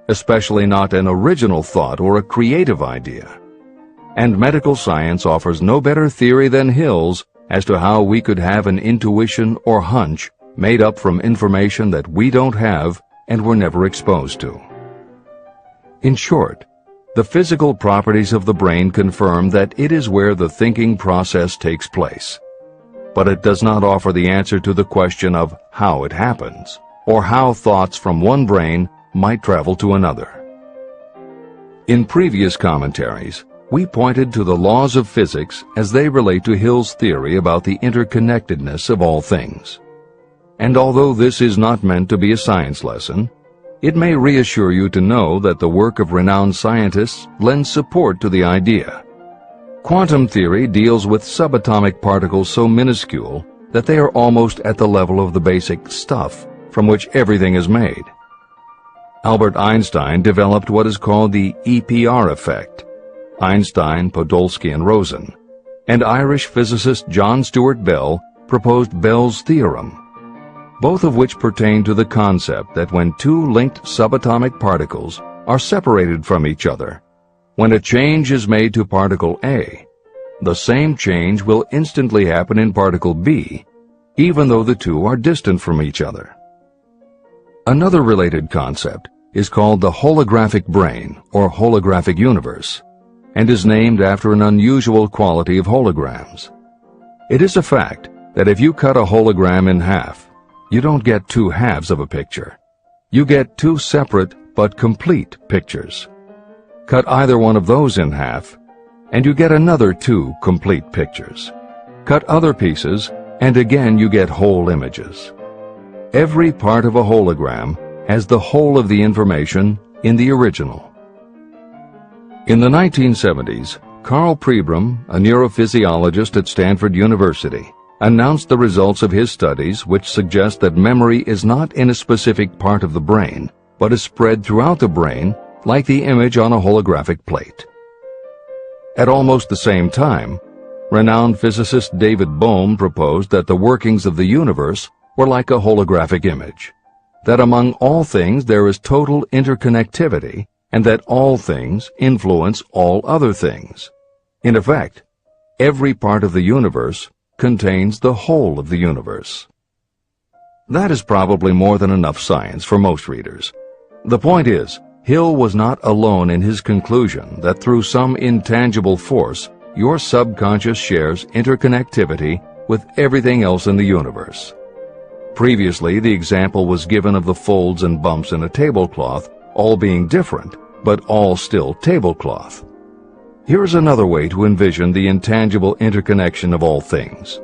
especially not an original thought or a creative idea. And medical science offers no better theory than Hill's as to how we could have an intuition or hunch made up from information that we don't have and were never exposed to. In short, the physical properties of the brain confirm that it is where the thinking process takes place, but it does not offer the answer to the question of how it happens, or how thoughts from one brain might travel to another. In previous commentaries, we pointed to the laws of physics as they relate to Hill's theory about the interconnectedness of all things. And although this is not meant to be a science lesson, it may reassure you to know that the work of renowned scientists lends support to the idea. Quantum theory deals with subatomic particles so minuscule that they are almost at the level of the basic stuff from which everything is made. Albert Einstein developed what is called the EPR effect. Einstein, Podolsky, and Rosen, and Irish physicist John Stuart Bell proposed Bell's theorem, both of which pertain to the concept that when two linked subatomic particles are separated from each other, when a change is made to particle A, the same change will instantly happen in particle B, even though the two are distant from each other. Another related concept is called the holographic brain or holographic universe, and is named after an unusual quality of holograms. It is a fact that if you cut a hologram in half, you don't get two halves of a picture. You get two separate but complete pictures. Cut either one of those in half, and you get another two complete pictures. Cut other pieces, and again you get whole images. Every part of a hologram has the whole of the information in the original. In the 1970s, Carl Pribram, a neurophysiologist at Stanford University, announced the results of his studies, which suggest that memory is not in a specific part of the brain, but is spread throughout the brain like the image on a holographic plate. At almost the same time, renowned physicist David Bohm proposed that the workings of the universe were like a holographic image, that among all things there is total interconnectivity, and that all things influence all other things. In effect, every part of the universe contains the whole of the universe. That is probably more than enough science for most readers. The point is, Hill was not alone in his conclusion that through some intangible force, your subconscious shares interconnectivity with everything else in the universe. Previously, the example was given of the folds and bumps in a tablecloth, all being different, but all still tablecloth. Here is another way to envision the intangible interconnection of all things.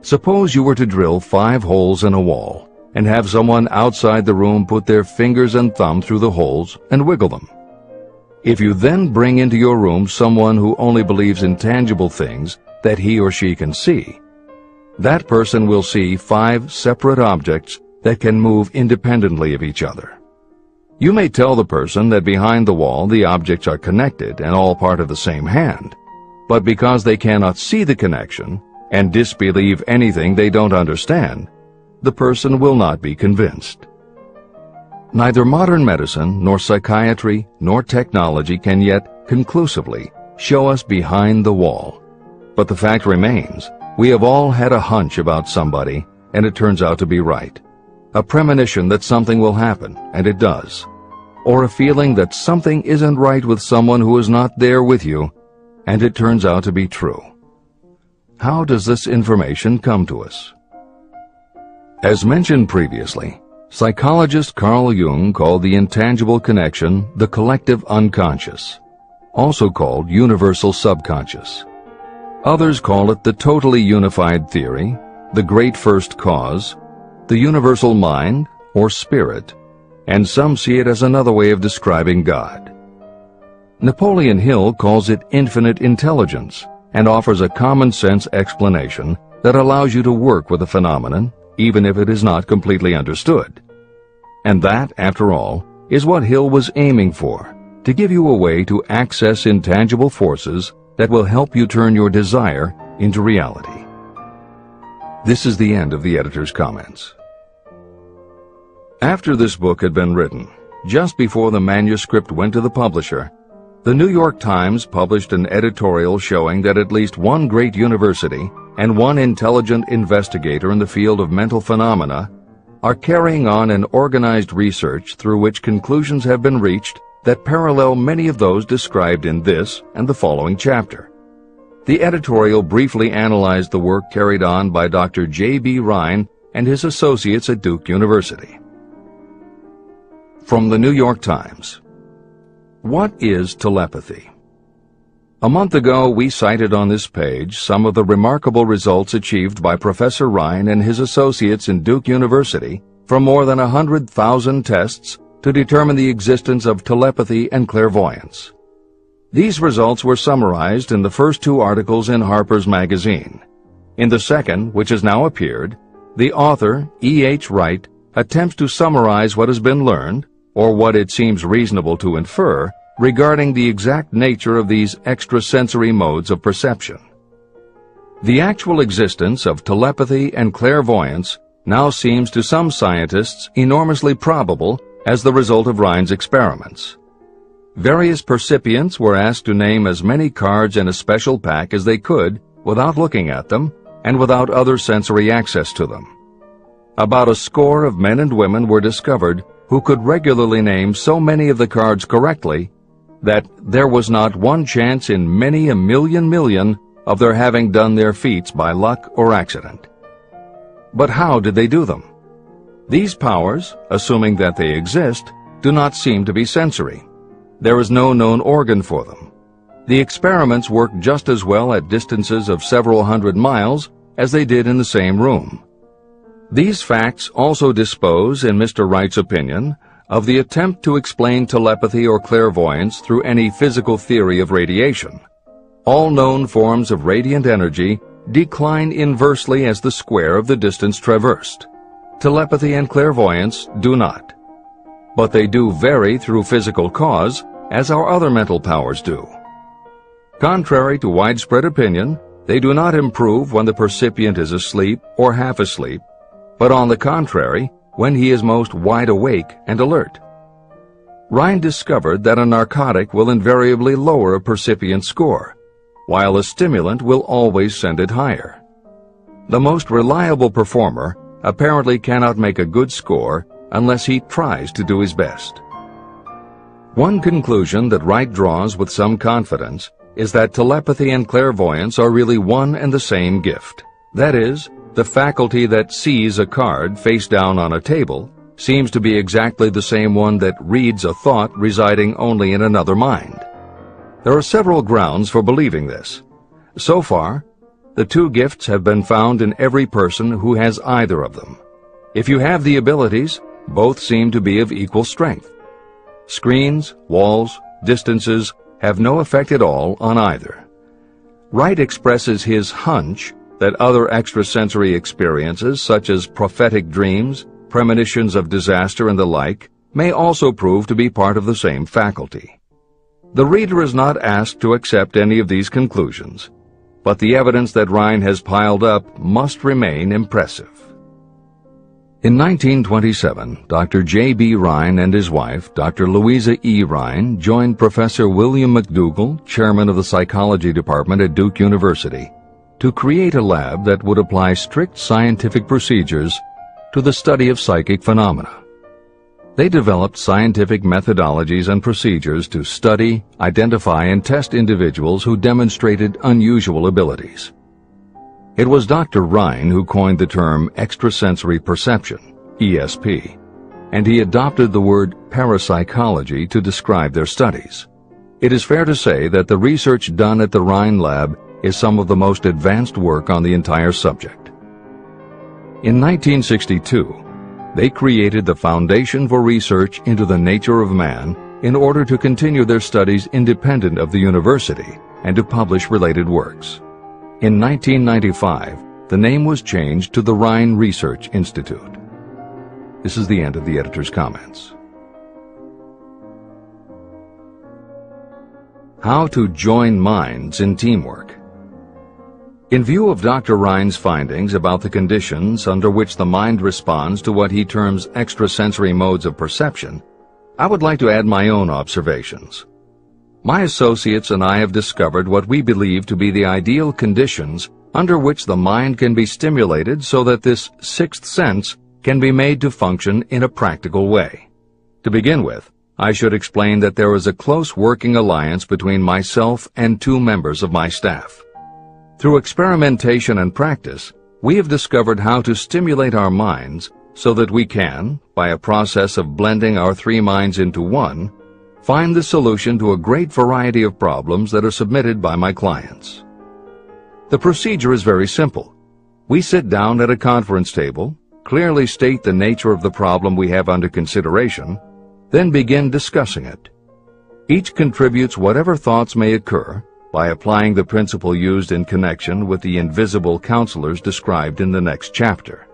Suppose you were to drill 5 holes in a wall, and have someone outside the room put their fingers and thumb through the holes and wiggle them. If you then bring into your room someone who only believes in tangible things that he or she can see, that person will see 5 separate objects that can move independently of each other. You may tell the person that behind the wall the objects are connected and all part of the same hand, but because they cannot see the connection and disbelieve anything they don't understand, the person will not be convinced. Neither modern medicine, nor psychiatry, nor technology can yet conclusively show us behind the wall. But the fact remains, we have all had a hunch about somebody, and it turns out to be right. A premonition that something will happen, and it does. Or a feeling that something isn't right with someone who is not there with you, and it turns out to be true. How does this information come to us? As mentioned previously, psychologist Carl Jung called the intangible connection the collective unconscious, also called universal subconscious. Others call it the totally unified theory, the great first cause, the universal mind, or spirit, and some see it as another way of describing God. Napoleon Hill calls it infinite intelligence and offers a common-sense explanation that allows you to work with a phenomenon even if it is not completely understood. And that, after all, is what Hill was aiming for, to give you a way to access intangible forces that will help you turn your desire into reality. This is the end of the editor's comments. After this book had been written, just before the manuscript went to the publisher, the New York Times published an editorial showing that at least one great university and one intelligent investigator in the field of mental phenomena are carrying on an organized research through which conclusions have been reached that parallel many of those described in this and the following chapter. The editorial briefly analyzed the work carried on by Dr. J.B. Rhine and his associates at Duke University. From the New York Times. What is telepathy? A month ago, we cited on this page some of the remarkable results achieved by Professor Rhine and his associates in Duke University from more than 100,000 tests to determine the existence of telepathy and clairvoyance. These results were summarized in the first 2 articles in Harper's Magazine. In the second, which has now appeared, the author, E.H. Wright, attempts to summarize what has been learned, or what it seems reasonable to infer, regarding the exact nature of these extrasensory modes of perception. The actual existence of telepathy and clairvoyance now seems to some scientists enormously probable as the result of Rhine's experiments. Various percipients were asked to name as many cards in a special pack as they could without looking at them and without other sensory access to them. About a score of men and women were discovered who could regularly name so many of the cards correctly that there was not one chance in many a million of their having done their feats by luck or accident. But how did they do them? These powers, assuming that they exist, do not seem to be sensory. There is no known organ for them. The experiments work just as well at distances of several hundred miles as they did in the same room. These facts also dispose, in Mr. Wright's opinion, of the attempt to explain telepathy or clairvoyance through any physical theory of radiation. All known forms of radiant energy decline inversely as the square of the distance traversed. Telepathy and clairvoyance do not. But they do vary through physical cause, as our other mental powers do. Contrary to widespread opinion, they do not improve when the percipient is asleep or half asleep, but on the contrary, when he is most wide awake and alert. Rhine discovered that a narcotic will invariably lower a percipient's score, while a stimulant will always send it higher. The most reliable performer apparently cannot make a good score unless he tries to do his best. One conclusion that Wright draws with some confidence is that telepathy and clairvoyance are really one and the same gift. That is, the faculty that sees a card face down on a table seems to be exactly the same one that reads a thought residing only in another mind. There are several grounds for believing this. So far, the two gifts have been found in every person who has either of them. If you have the abilities, both seem to be of equal strength. Screens, walls, distances have no effect at all on either. Wright expresses his hunch that other extrasensory experiences, such as prophetic dreams, premonitions of disaster, and the like, may also prove to be part of the same faculty. The reader is not asked to accept any of these conclusions, but the evidence that Rhine has piled up must remain impressive. In 1927, Dr. J.B. Rhine and his wife, Dr. Louisa E. Rhine, joined Professor William McDougall, chairman of the psychology department at Duke University, to create a lab that would apply strict scientific procedures to the study of psychic phenomena. They developed scientific methodologies and procedures to study, identify, and test individuals who demonstrated unusual abilities. It was Dr. Rhine who coined the term extrasensory perception, ESP, and he adopted the word parapsychology to describe their studies. It is fair to say that the research done at the Rhine lab is some of the most advanced work on the entire subject. In 1962, they created the Foundation for Research into the Nature of Man in order to continue their studies independent of the university and to publish related works. In 1995, the name was changed to the Rhine Research Institute. This is the end of the editor's comments. How to join minds in teamwork. In view of Dr. Rhine's findings about the conditions under which the mind responds to what he terms extrasensory modes of perception, I would like to add my own observations. My associates and I have discovered what we believe to be the ideal conditions under which the mind can be stimulated so that this sixth sense can be made to function in a practical way. To begin with, I should explain that there is a close working alliance between myself and two members of my staff. Through experimentation and practice, we have discovered how to stimulate our minds so that we can, by a process of blending our three minds into one, find the solution to a great variety of problems that are submitted by my clients. The procedure is very simple. We sit down at a conference table, clearly state the nature of the problem we have under consideration, then begin discussing it. Each contributes whatever thoughts may occur by applying the principle used in connection with the invisible counselors described in the next chapter.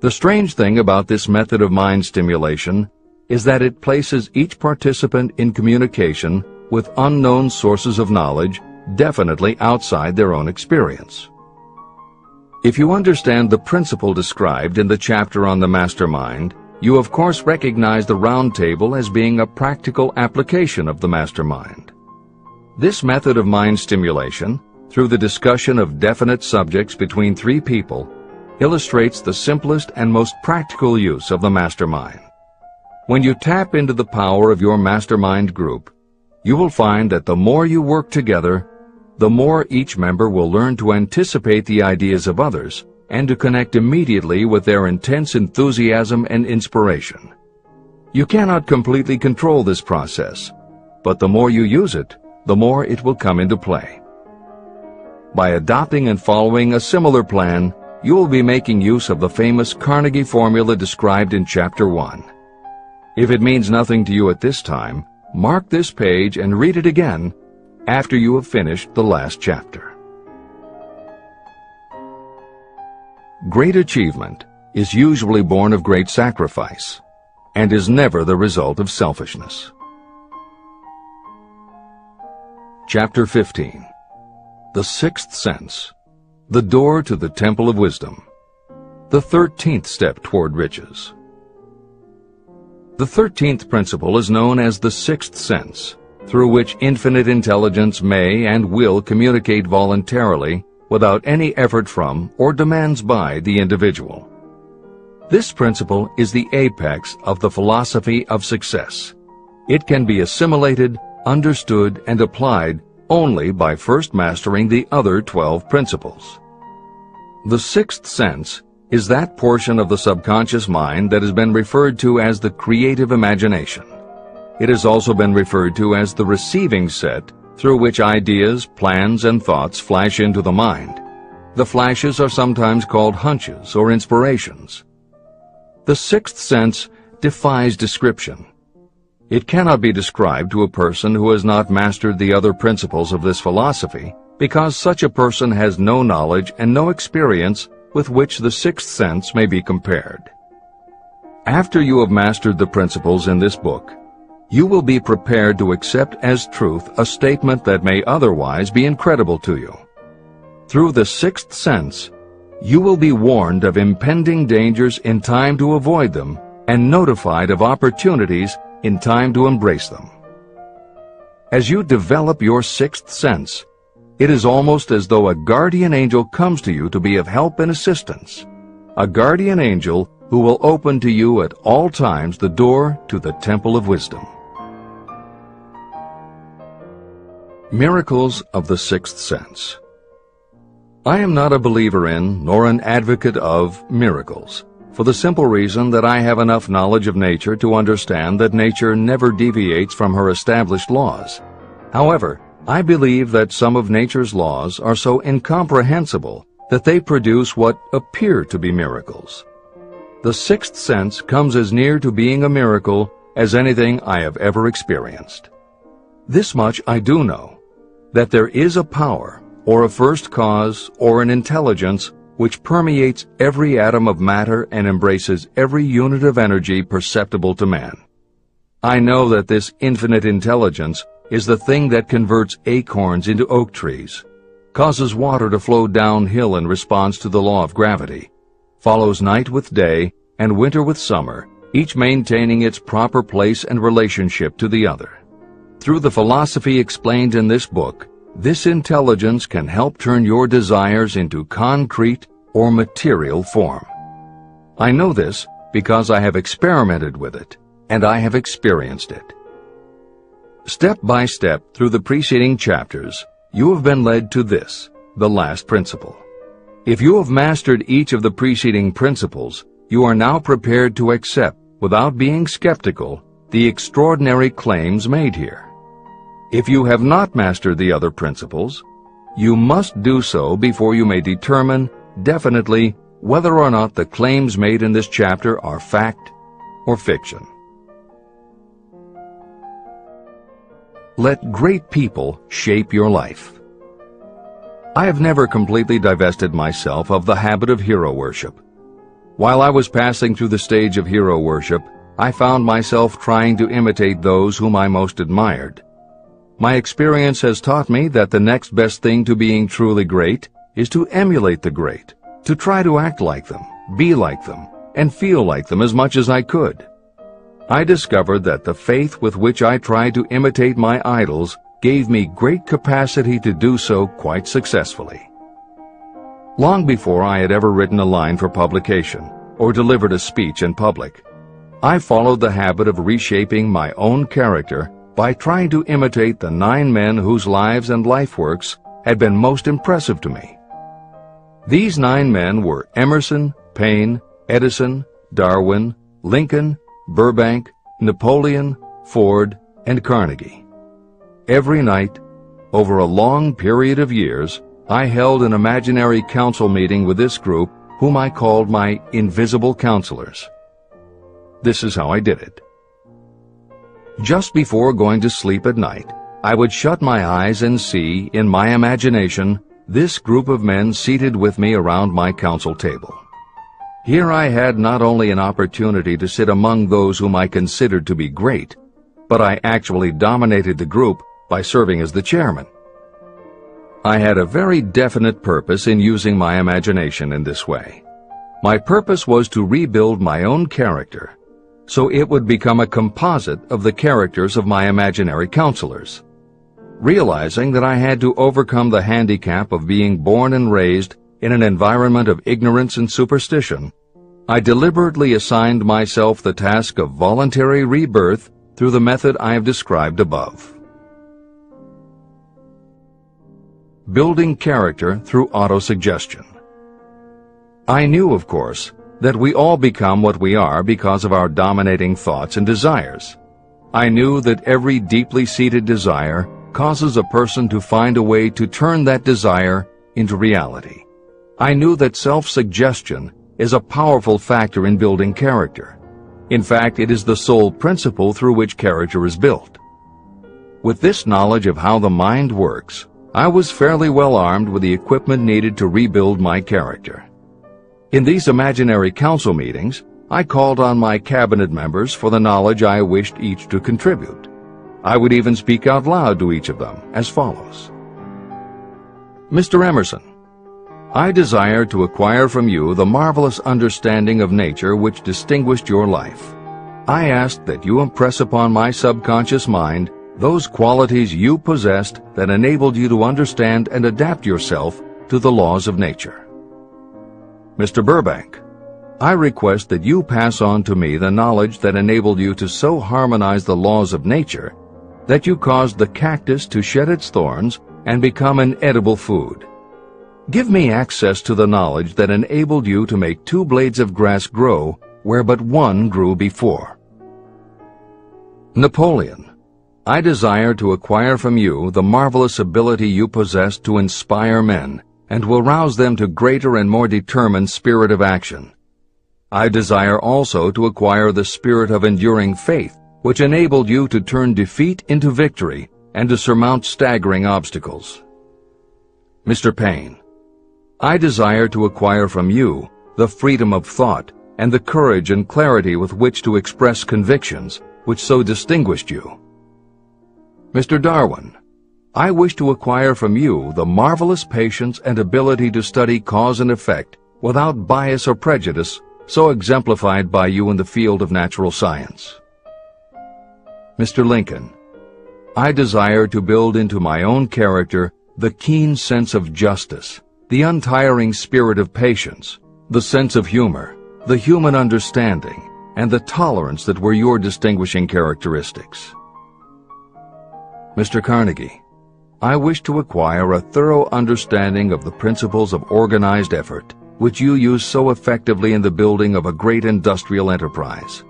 The strange thing about this method of mind stimulation is that it places each participant in communication with unknown sources of knowledge definitely outside their own experience. If you understand the principle described in the chapter on the mastermind, you of course recognize the round table as being a practical application of the mastermind. This method of mind stimulation, through the discussion of definite subjects between three people, illustrates the simplest and most practical use of the mastermind. When you tap into the power of your mastermind group, you will find that the more you work together, the more each member will learn to anticipate the ideas of others and to connect immediately with their intense enthusiasm and inspiration. You cannot completely control this process, but the more you use it, the more it will come into play. By adopting and following a similar plan, you will be making use of the famous Carnegie formula described in Chapter 1. If it means nothing to you at this time, mark this page and read it again after you have finished the last chapter. Great achievement is usually born of great sacrifice and is never the result of selfishness. Chapter 15. The Sixth Sense, the door to the Temple of Wisdom, the 13th step toward riches. The 13th principle is known as the Sixth Sense, through which infinite intelligence may and will communicate voluntarily without any effort from or demands by the individual. This principle is the apex of the philosophy of success. It can be assimilated, understood, and applied only by first mastering the other 12 principles. The sixth sense is that portion of the subconscious mind that has been referred to as the creative imagination. It has also been referred to as the receiving set through which ideas, plans, and thoughts flash into the mind. The flashes are sometimes called hunches or inspirations. The sixth sense defies description. It cannot be described to a person who has not mastered the other principles of this philosophy, because such a person has no knowledge and no experience with which the sixth sense may be compared. After you have mastered the principles in this book, you will be prepared to accept as truth a statement that may otherwise be incredible to you. Through the sixth sense, you will be warned of impending dangers in time to avoid them and notified of opportunities in time to embrace them. As you develop your sixth sense, it is almost as though a guardian angel comes to you to be of help and assistance. A guardian angel who will open to you at all times the door to the Temple of Wisdom. Miracles of the Sixth Sense. I am not a believer in, nor an advocate of, miracles, for the simple reason that I have enough knowledge of nature to understand that nature never deviates from her established laws. However, I believe that some of nature's laws are so incomprehensible that they produce what appear to be miracles. The sixth sense comes as near to being a miracle as anything I have ever experienced. This much I do know, that there is a power, or a first cause, or an intelligence which permeates every atom of matter and embraces every unit of energy perceptible to man. I know that this infinite intelligence is the thing that converts acorns into oak trees, causes water to flow downhill in response to the law of gravity, follows night with day and winter with summer, each maintaining its proper place and relationship to the other. Through the philosophy explained in this book, this intelligence can help turn your desires into concrete or material form. I know this because I have experimented with it, and I have experienced it. Step by step through the preceding chapters, you have been led to this, the last principle. If you have mastered each of the preceding principles, you are now prepared to accept, without being skeptical, the extraordinary claims made here. If you have not mastered the other principles, you must do so before you may determine definitely whether or not the claims made in this chapter are fact or fiction. Let great people shape your life. I have never completely divested myself of the habit of hero worship. While I was passing through the stage of hero worship, I found myself trying to imitate those whom I most admired. My experience has taught me that the next best thing to being truly great is to emulate the great, to try to act like them, be like them, and feel like them as much as I could. I discovered that the faith with which I tried to imitate my idols gave me great capacity to do so quite successfully. Long before I had ever written a line for publication or delivered a speech in public, I followed the habit of reshaping my own character by trying to imitate the 9 men whose lives and life works had been most impressive to me. These 9 men were Emerson, Paine, Edison, Darwin, Lincoln, Burbank, Napoleon, Ford, and Carnegie. Every night, over a long period of years, I held an imaginary council meeting with this group, whom I called my invisible counselors. This is how I did it. Just before going to sleep at night, I would shut my eyes and see, in my imagination, this group of men seated with me around my council table. Here I had not only an opportunity to sit among those whom I considered to be great, but I actually dominated the group by serving as the chairman. I had a very definite purpose in using my imagination in this way. My purpose was to rebuild my own character, so it would become a composite of the characters of my imaginary counselors. Realizing that I had to overcome the handicap of being born and raised in an environment of ignorance and superstition, I deliberately assigned myself the task of voluntary rebirth through the method I have described above. Building character through autosuggestion. I knew, of course, that we all become what we are because of our dominating thoughts and desires. I knew that every deeply seated desire causes a person to find a way to turn that desire into reality. I knew that self-suggestion is a powerful factor in building character. In fact, it is the sole principle through which character is built. With this knowledge of how the mind works, I was fairly well armed with the equipment needed to rebuild my character. In these imaginary council meetings, I called on my cabinet members for the knowledge I wished each to contribute. I would even speak out loud to each of them as follows. Mr. Emerson, I desire to acquire from you the marvelous understanding of nature which distinguished your life. I ask that you impress upon my subconscious mind those qualities you possessed that enabled you to understand and adapt yourself to the laws of nature. Mr. Burbank, I request that you pass on to me the knowledge that enabled you to so harmonize the laws of nature that you caused the cactus to shed its thorns and become an edible food. Give me access to the knowledge that enabled you to make 2 blades of grass grow where but 1 grew before. Napoleon, I desire to acquire from you the marvelous ability you possess to inspire men and will rouse them to greater and more determined spirit of action. I desire also to acquire the spirit of enduring faith, which enabled you to turn defeat into victory and to surmount staggering obstacles. Mr. Paine, I desire to acquire from you the freedom of thought and the courage and clarity with which to express convictions which so distinguished you. Mr. Darwin, I wish to acquire from you the marvelous patience and ability to study cause and effect without bias or prejudice, so exemplified by you in the field of natural science. Mr. Lincoln, I desire to build into my own character the keen sense of justice, the untiring spirit of patience, the sense of humor, the human understanding, and the tolerance that were your distinguishing characteristics. Mr. Carnegie, I wish to acquire a thorough understanding of the principles of organized effort, which you use so effectively in the building of a great industrial enterprise.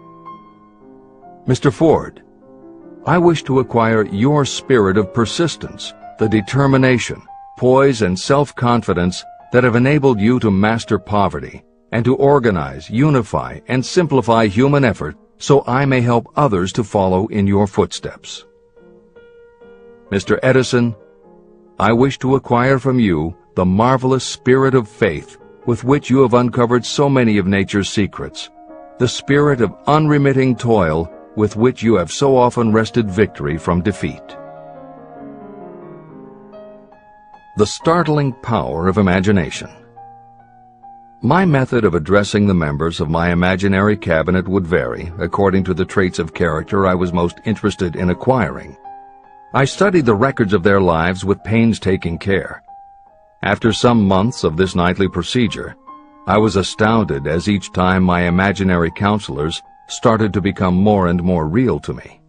Mr. Ford, I wish to acquire your spirit of persistence, the determination, poise, and self-confidence that have enabled you to master poverty and to organize, unify, and simplify human effort so I may help others to follow in your footsteps. Mr. Edison, I wish to acquire from you the marvelous spirit of faith with which you have uncovered so many of nature's secrets. the spirit of unremitting toil with which you have so often wrested victory from defeat. The startling power of imagination. My method of addressing the members of my imaginary cabinet would vary according to the traits of character I was most interested in acquiring. I studied the records of their lives with painstaking care. After some months of this nightly procedure, I was astounded as each time my imaginary counselors started to become more and more real to me.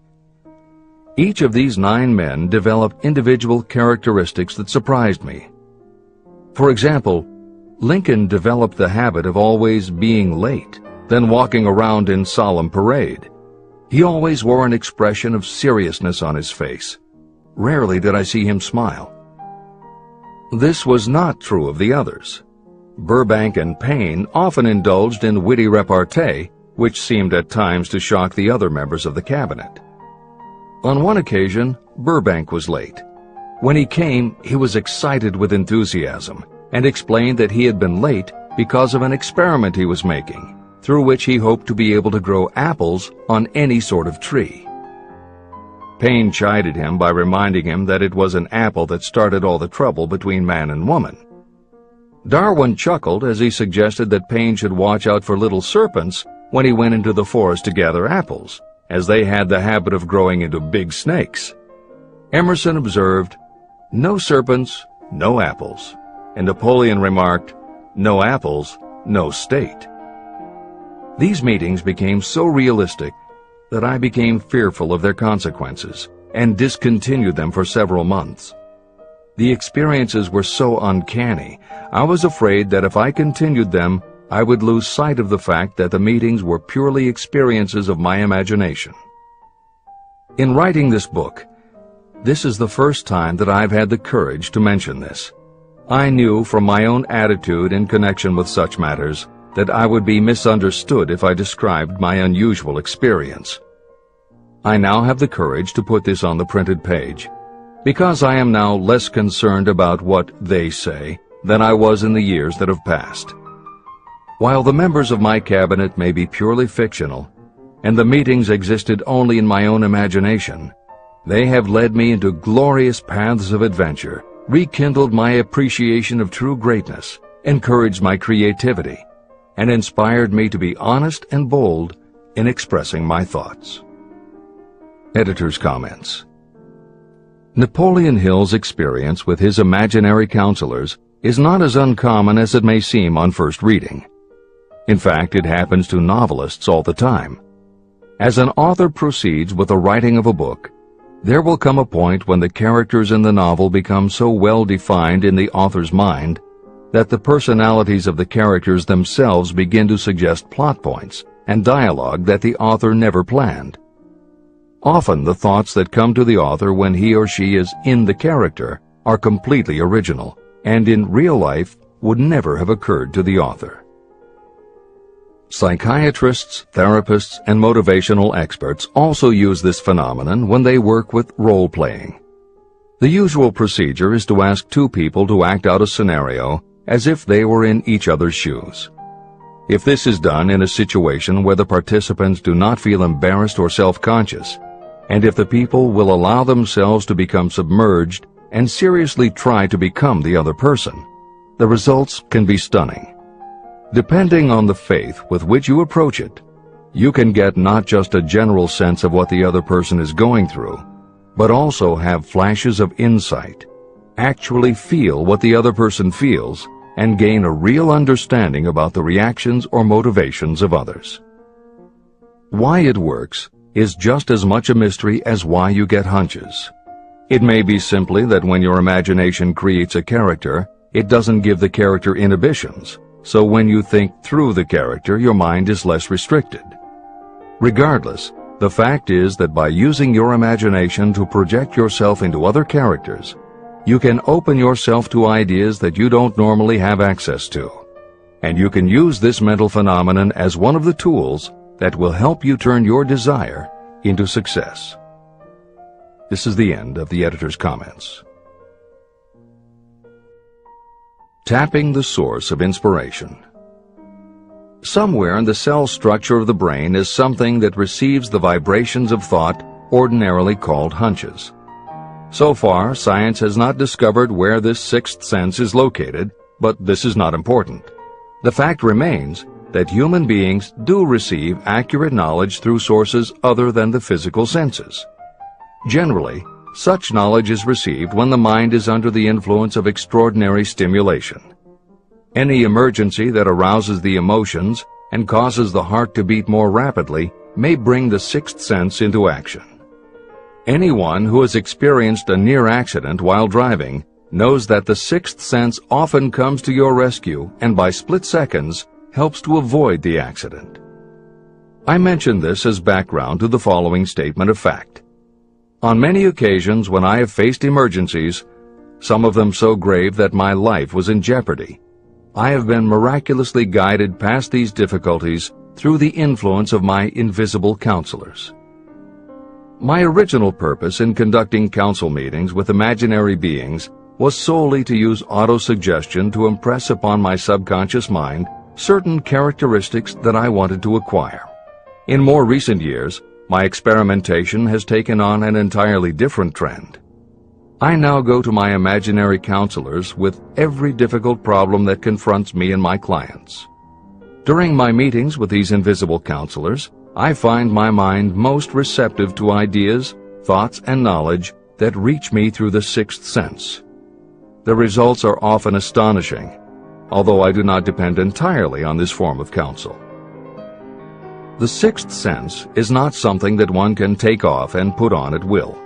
Each of these 9 men developed individual characteristics that surprised me. For example, Lincoln developed the habit of always being late, then walking around in solemn parade. He always wore an expression of seriousness on his face. Rarely did I see him smile. This was not true of the others. Burbank and Paine often indulged in witty repartee, which seemed at times to shock the other members of the cabinet. On one occasion, Burbank was late. When he came, he was excited with enthusiasm and explained that he had been late because of an experiment he was making, through which he hoped to be able to grow apples on any sort of tree. Paine chided him by reminding him that it was an apple that started all the trouble between man and woman. Darwin chuckled as he suggested that Paine should watch out for little serpents when he went into the forest to gather apples, as they had the habit of growing into big snakes. Emerson observed, "No serpents, no apples," and Napoleon remarked, "No apples, no state." These meetings became so realistic that I became fearful of their consequences and discontinued them for several months. The experiences were so uncanny, I was afraid that if I continued them, I would lose sight of the fact that the meetings were purely experiences of my imagination. In writing this book, this is the first time that I've had the courage to mention this. I knew from my own attitude in connection with such matters that I would be misunderstood if I described my unusual experience. I now have the courage to put this on the printed page, because I am now less concerned about what they say than I was in the years that have passed. While the members of my cabinet may be purely fictional, and the meetings existed only in my own imagination, they have led me into glorious paths of adventure, rekindled my appreciation of true greatness, encouraged my creativity, and inspired me to be honest and bold in expressing my thoughts. Editor's comments. Napoleon Hill's experience with his imaginary counselors is not as uncommon as it may seem on first reading. In fact, it happens to novelists all the time. As an author proceeds with the writing of a book, there will come a point when the characters in the novel become so well defined in the author's mind that the personalities of the characters themselves begin to suggest plot points and dialogue that the author never planned. Often the thoughts that come to the author when he or she is in the character are completely original, and in real life would never have occurred to the author. Psychiatrists, therapists, and motivational experts also use this phenomenon when they work with role-playing. The usual procedure is to ask 2 people to act out a scenario as if they were in each other's shoes. If this is done in a situation where the participants do not feel embarrassed or self-conscious, and if the people will allow themselves to become submerged and seriously try to become the other person, the results can be stunning. Depending on the faith with which you approach it, you can get not just a general sense of what the other person is going through, but also have flashes of insight, actually feel what the other person feels, and gain a real understanding about the reactions or motivations of others. Why it works is just as much a mystery as why you get hunches. It may be simply that when your imagination creates a character, it doesn't give the character inhibitions, so when you think through the character, your mind is less restricted. Regardless, the fact is that by using your imagination to project yourself into other characters, you can open yourself to ideas that you don't normally have access to, and you can use this mental phenomenon as one of the tools that will help you turn your desire into success. This is the end of the editor's comments. Tapping the source of inspiration. Somewhere in the cell structure of the brain is something that receives the vibrations of thought ordinarily called hunches. So far, science has not discovered where this sixth sense is located, but this is not important. The fact remains that human beings do receive accurate knowledge through sources other than the physical senses. Generally, such knowledge is received when the mind is under the influence of extraordinary stimulation. Any emergency that arouses the emotions and causes the heart to beat more rapidly may bring the sixth sense into action. Anyone who has experienced a near accident while driving knows that the sixth sense often comes to your rescue and by split seconds helps to avoid the accident. I mention this as background to the following statement of fact. On many occasions when I have faced emergencies, some of them so grave that my life was in jeopardy, I have been miraculously guided past these difficulties through the influence of my invisible counselors. My original purpose in conducting council meetings with imaginary beings was solely to use autosuggestion to impress upon my subconscious mind certain characteristics that I wanted to acquire. In more recent years, my experimentation has taken on an entirely different trend. I now go to my imaginary counselors with every difficult problem that confronts me and my clients. During my meetings with these invisible counselors, I find my mind most receptive to ideas, thoughts, and knowledge that reach me through the sixth sense. The results are often astonishing, although I do not depend entirely on this form of counsel. The sixth sense is not something that one can take off and put on at will.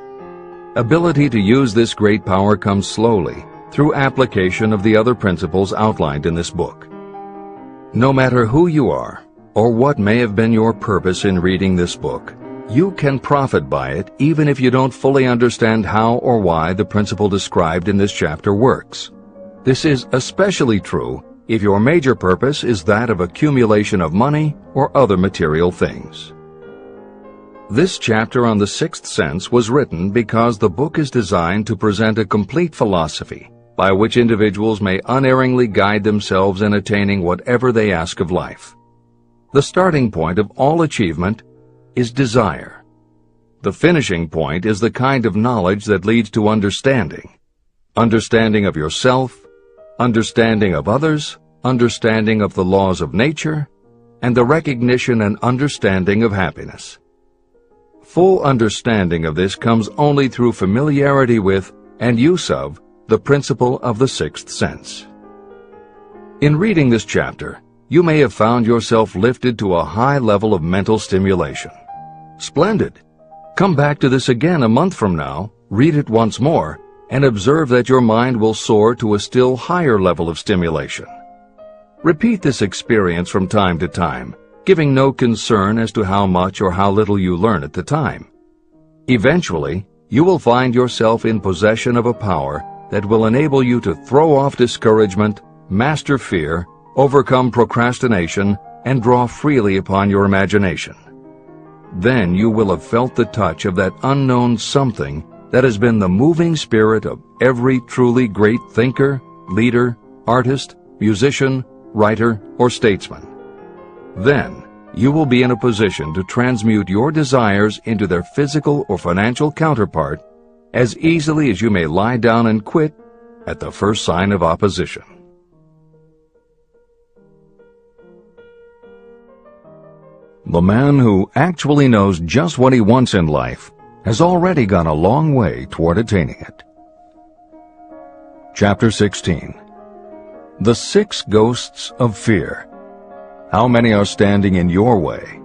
Ability to use this great power comes slowly through application of the other principles outlined in this book. No matter who you are or what may have been your purpose in reading this book, you can profit by it even if you don't fully understand how or why the principle described in this chapter works. This is especially true if your major purpose is that of accumulation of money or other material things. This chapter on the sixth sense was written because the book is designed to present a complete philosophy by which individuals may unerringly guide themselves in attaining whatever they ask of life. The starting point of all achievement is desire. The finishing point is the kind of knowledge that leads to understanding. Understanding of yourself, understanding of others, understanding of the laws of nature, and the recognition and understanding of happiness. Full understanding of this comes only through familiarity with and use of the principle of the sixth sense. In reading this chapter, you may have found yourself lifted to a high level of mental stimulation. Splendid! Come back to this again a month from now, read it once more, and observe that your mind will soar to a still higher level of stimulation. Repeat this experience from time to time, giving no concern as to how much or how little you learn at the time. Eventually, you will find yourself in possession of a power that will enable you to throw off discouragement, master fear, overcome procrastination, and draw freely upon your imagination. Then you will have felt the touch of that unknown something that has been the moving spirit of every truly great thinker, leader, artist, musician, writer, or statesman. Then, you will be in a position to transmute your desires into their physical or financial counterpart as easily as you may lie down and quit at the first sign of opposition. The man who actually knows just what he wants in life has already gone a long way toward attaining it. Chapter 16. The 6 Ghosts of Fear. How many are standing in your way?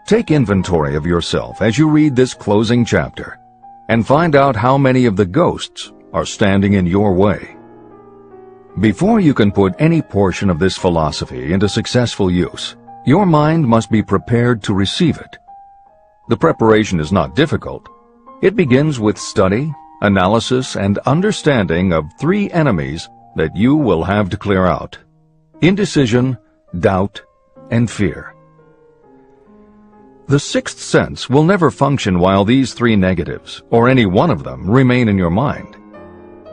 Take inventory of yourself as you read this closing chapter and find out how many of the ghosts are standing in your way. Before you can put any portion of this philosophy into successful use, your mind must be prepared to receive it. The preparation is not difficult. It begins with study, analysis, and understanding of 3 enemies that you will have to clear out: indecision, doubt, and fear. The sixth sense will never function while these 3 negatives, or any one of them, remain in your mind.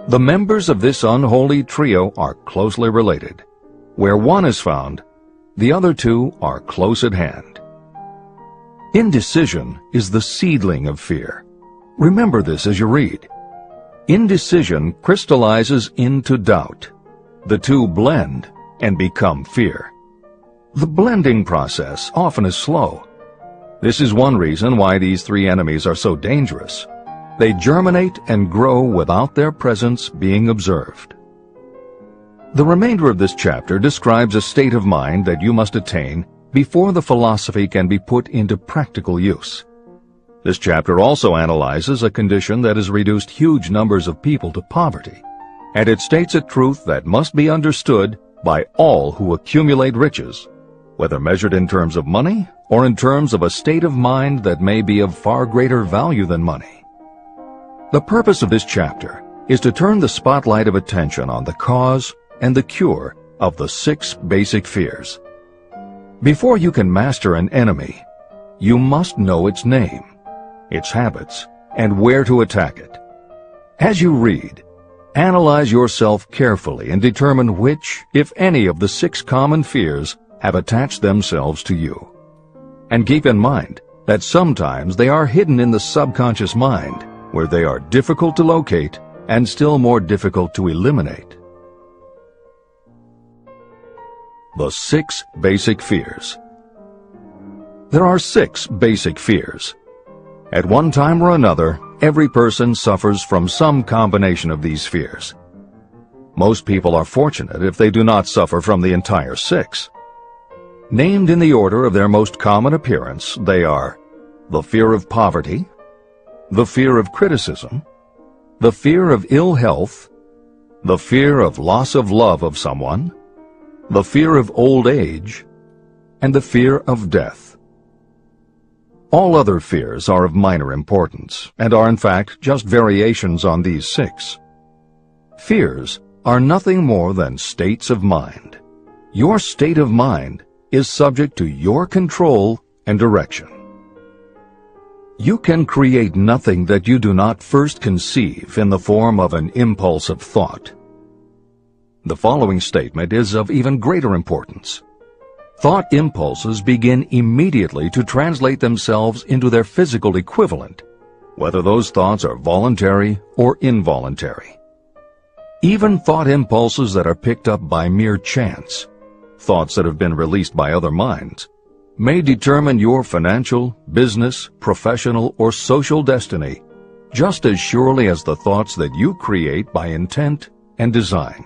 The members of this unholy trio are closely related. Where one is found, The other two are close at hand. Indecision is the seedling of fear. Remember this as you read. Indecision crystallizes into doubt. The two blend and become fear. The blending process often is slow. This is one reason why these three enemies are so dangerous. They germinate and grow without their presence being observed. The remainder of this chapter describes a state of mind that you must attain before the philosophy can be put into practical use. This chapter also analyzes a condition that has reduced huge numbers of people to poverty, and it states a truth that must be understood by all who accumulate riches, whether measured in terms of money or in terms of a state of mind that may be of far greater value than money. The purpose of this chapter is to turn the spotlight of attention on the cause and the cure of the 6 basic fears. Before you can master an enemy, you must know its name, its habits, and where to attack it. As you read, analyze yourself carefully and determine which, if any, of the 6 common fears have attached themselves to you. And keep in mind that sometimes they are hidden in the subconscious mind, where they are difficult to locate and still more difficult to eliminate. The 6 basic fears. There are 6 basic fears. At one time or another, every person suffers from some combination of these fears. Most people are fortunate if they do not suffer from the entire 6. Named in the order of their most common appearance, they are the fear of poverty, the fear of criticism, the fear of ill health, the fear of loss of love of someone, the fear of old age, and the fear of death. All other fears are of minor importance, and are in fact just variations on these 6. Fears are nothing more than states of mind. Your state of mind is subject to your control and direction. You can create nothing that you do not first conceive in the form of an impulse of thought. The following statement is of even greater importance. Thought impulses begin immediately to translate themselves into their physical equivalent, whether those thoughts are voluntary or involuntary. Even thought impulses that are picked up by mere chance, thoughts that have been released by other minds, may determine your financial, business, professional, or social destiny just as surely as the thoughts that you create by intent and design.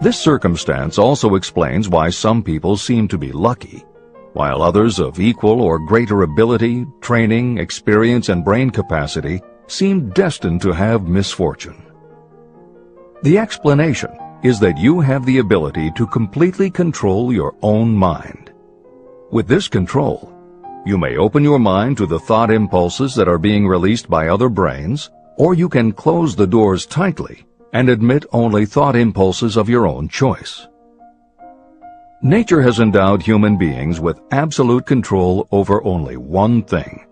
This circumstance also explains why some people seem to be lucky, while others of equal or greater ability, training, experience, and brain capacity seem destined to have misfortune. The explanation is that you have the ability to completely control your own mind. With this control, you may open your mind to the thought impulses that are being released by other brains, or you can close the doors tightly and admit only thought impulses of your own choice. Nature has endowed human beings with absolute control over only one thing,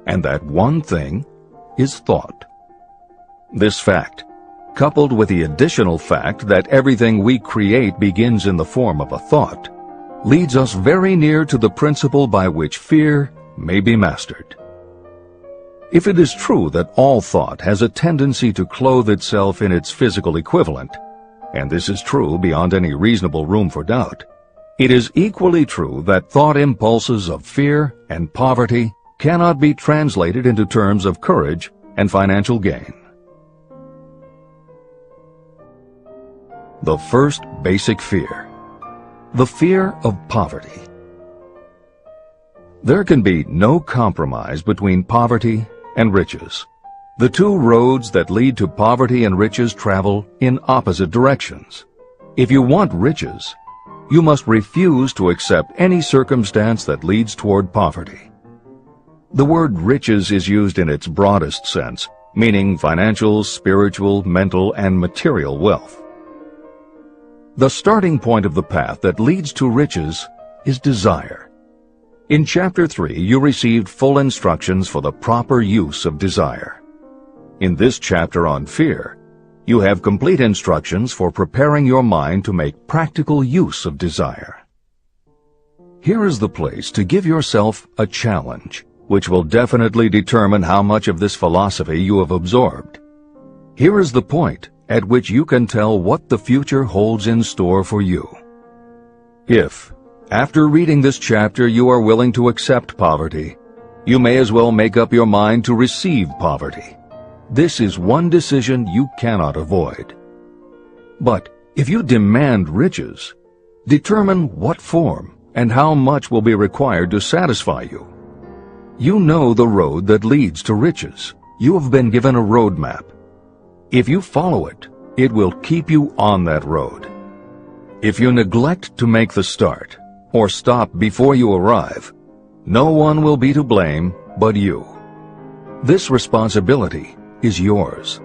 and that one thing is thought. This fact, coupled with the additional fact that everything we create begins in the form of a thought, leads us very near to the principle by which fear may be mastered. If it is true that all thought has a tendency to clothe itself in its physical equivalent, and this is true beyond any reasonable room for doubt, it is equally true that thought impulses of fear and poverty cannot be translated into terms of courage and financial gain. The first basic fear, the fear of poverty. There can be no compromise between poverty and riches. The two roads that lead to poverty and riches travel in opposite directions. If you want riches, you must refuse to accept any circumstance that leads toward poverty. The word riches is used in its broadest sense, meaning financial, spiritual, mental, and material wealth. The starting point of the path that leads to riches is desire. In Chapter 3, you received full instructions for the proper use of desire. In this chapter on fear, you have complete instructions for preparing your mind to make practical use of desire. Here is the place to give yourself a challenge, which will definitely determine how much of this philosophy you have absorbed. Here is the point at which you can tell what the future holds in store for you. If, after reading this chapter, you are willing to accept poverty, you may as well make up your mind to receive poverty. This is one decision you cannot avoid. But if you demand riches, determine what form and how much will be required to satisfy you. You know the road that leads to riches. You have been given a roadmap. If you follow it, it will keep you on that road. If you neglect to make the start, or stop before you arrive, no one will be to blame but you. This responsibility is yours.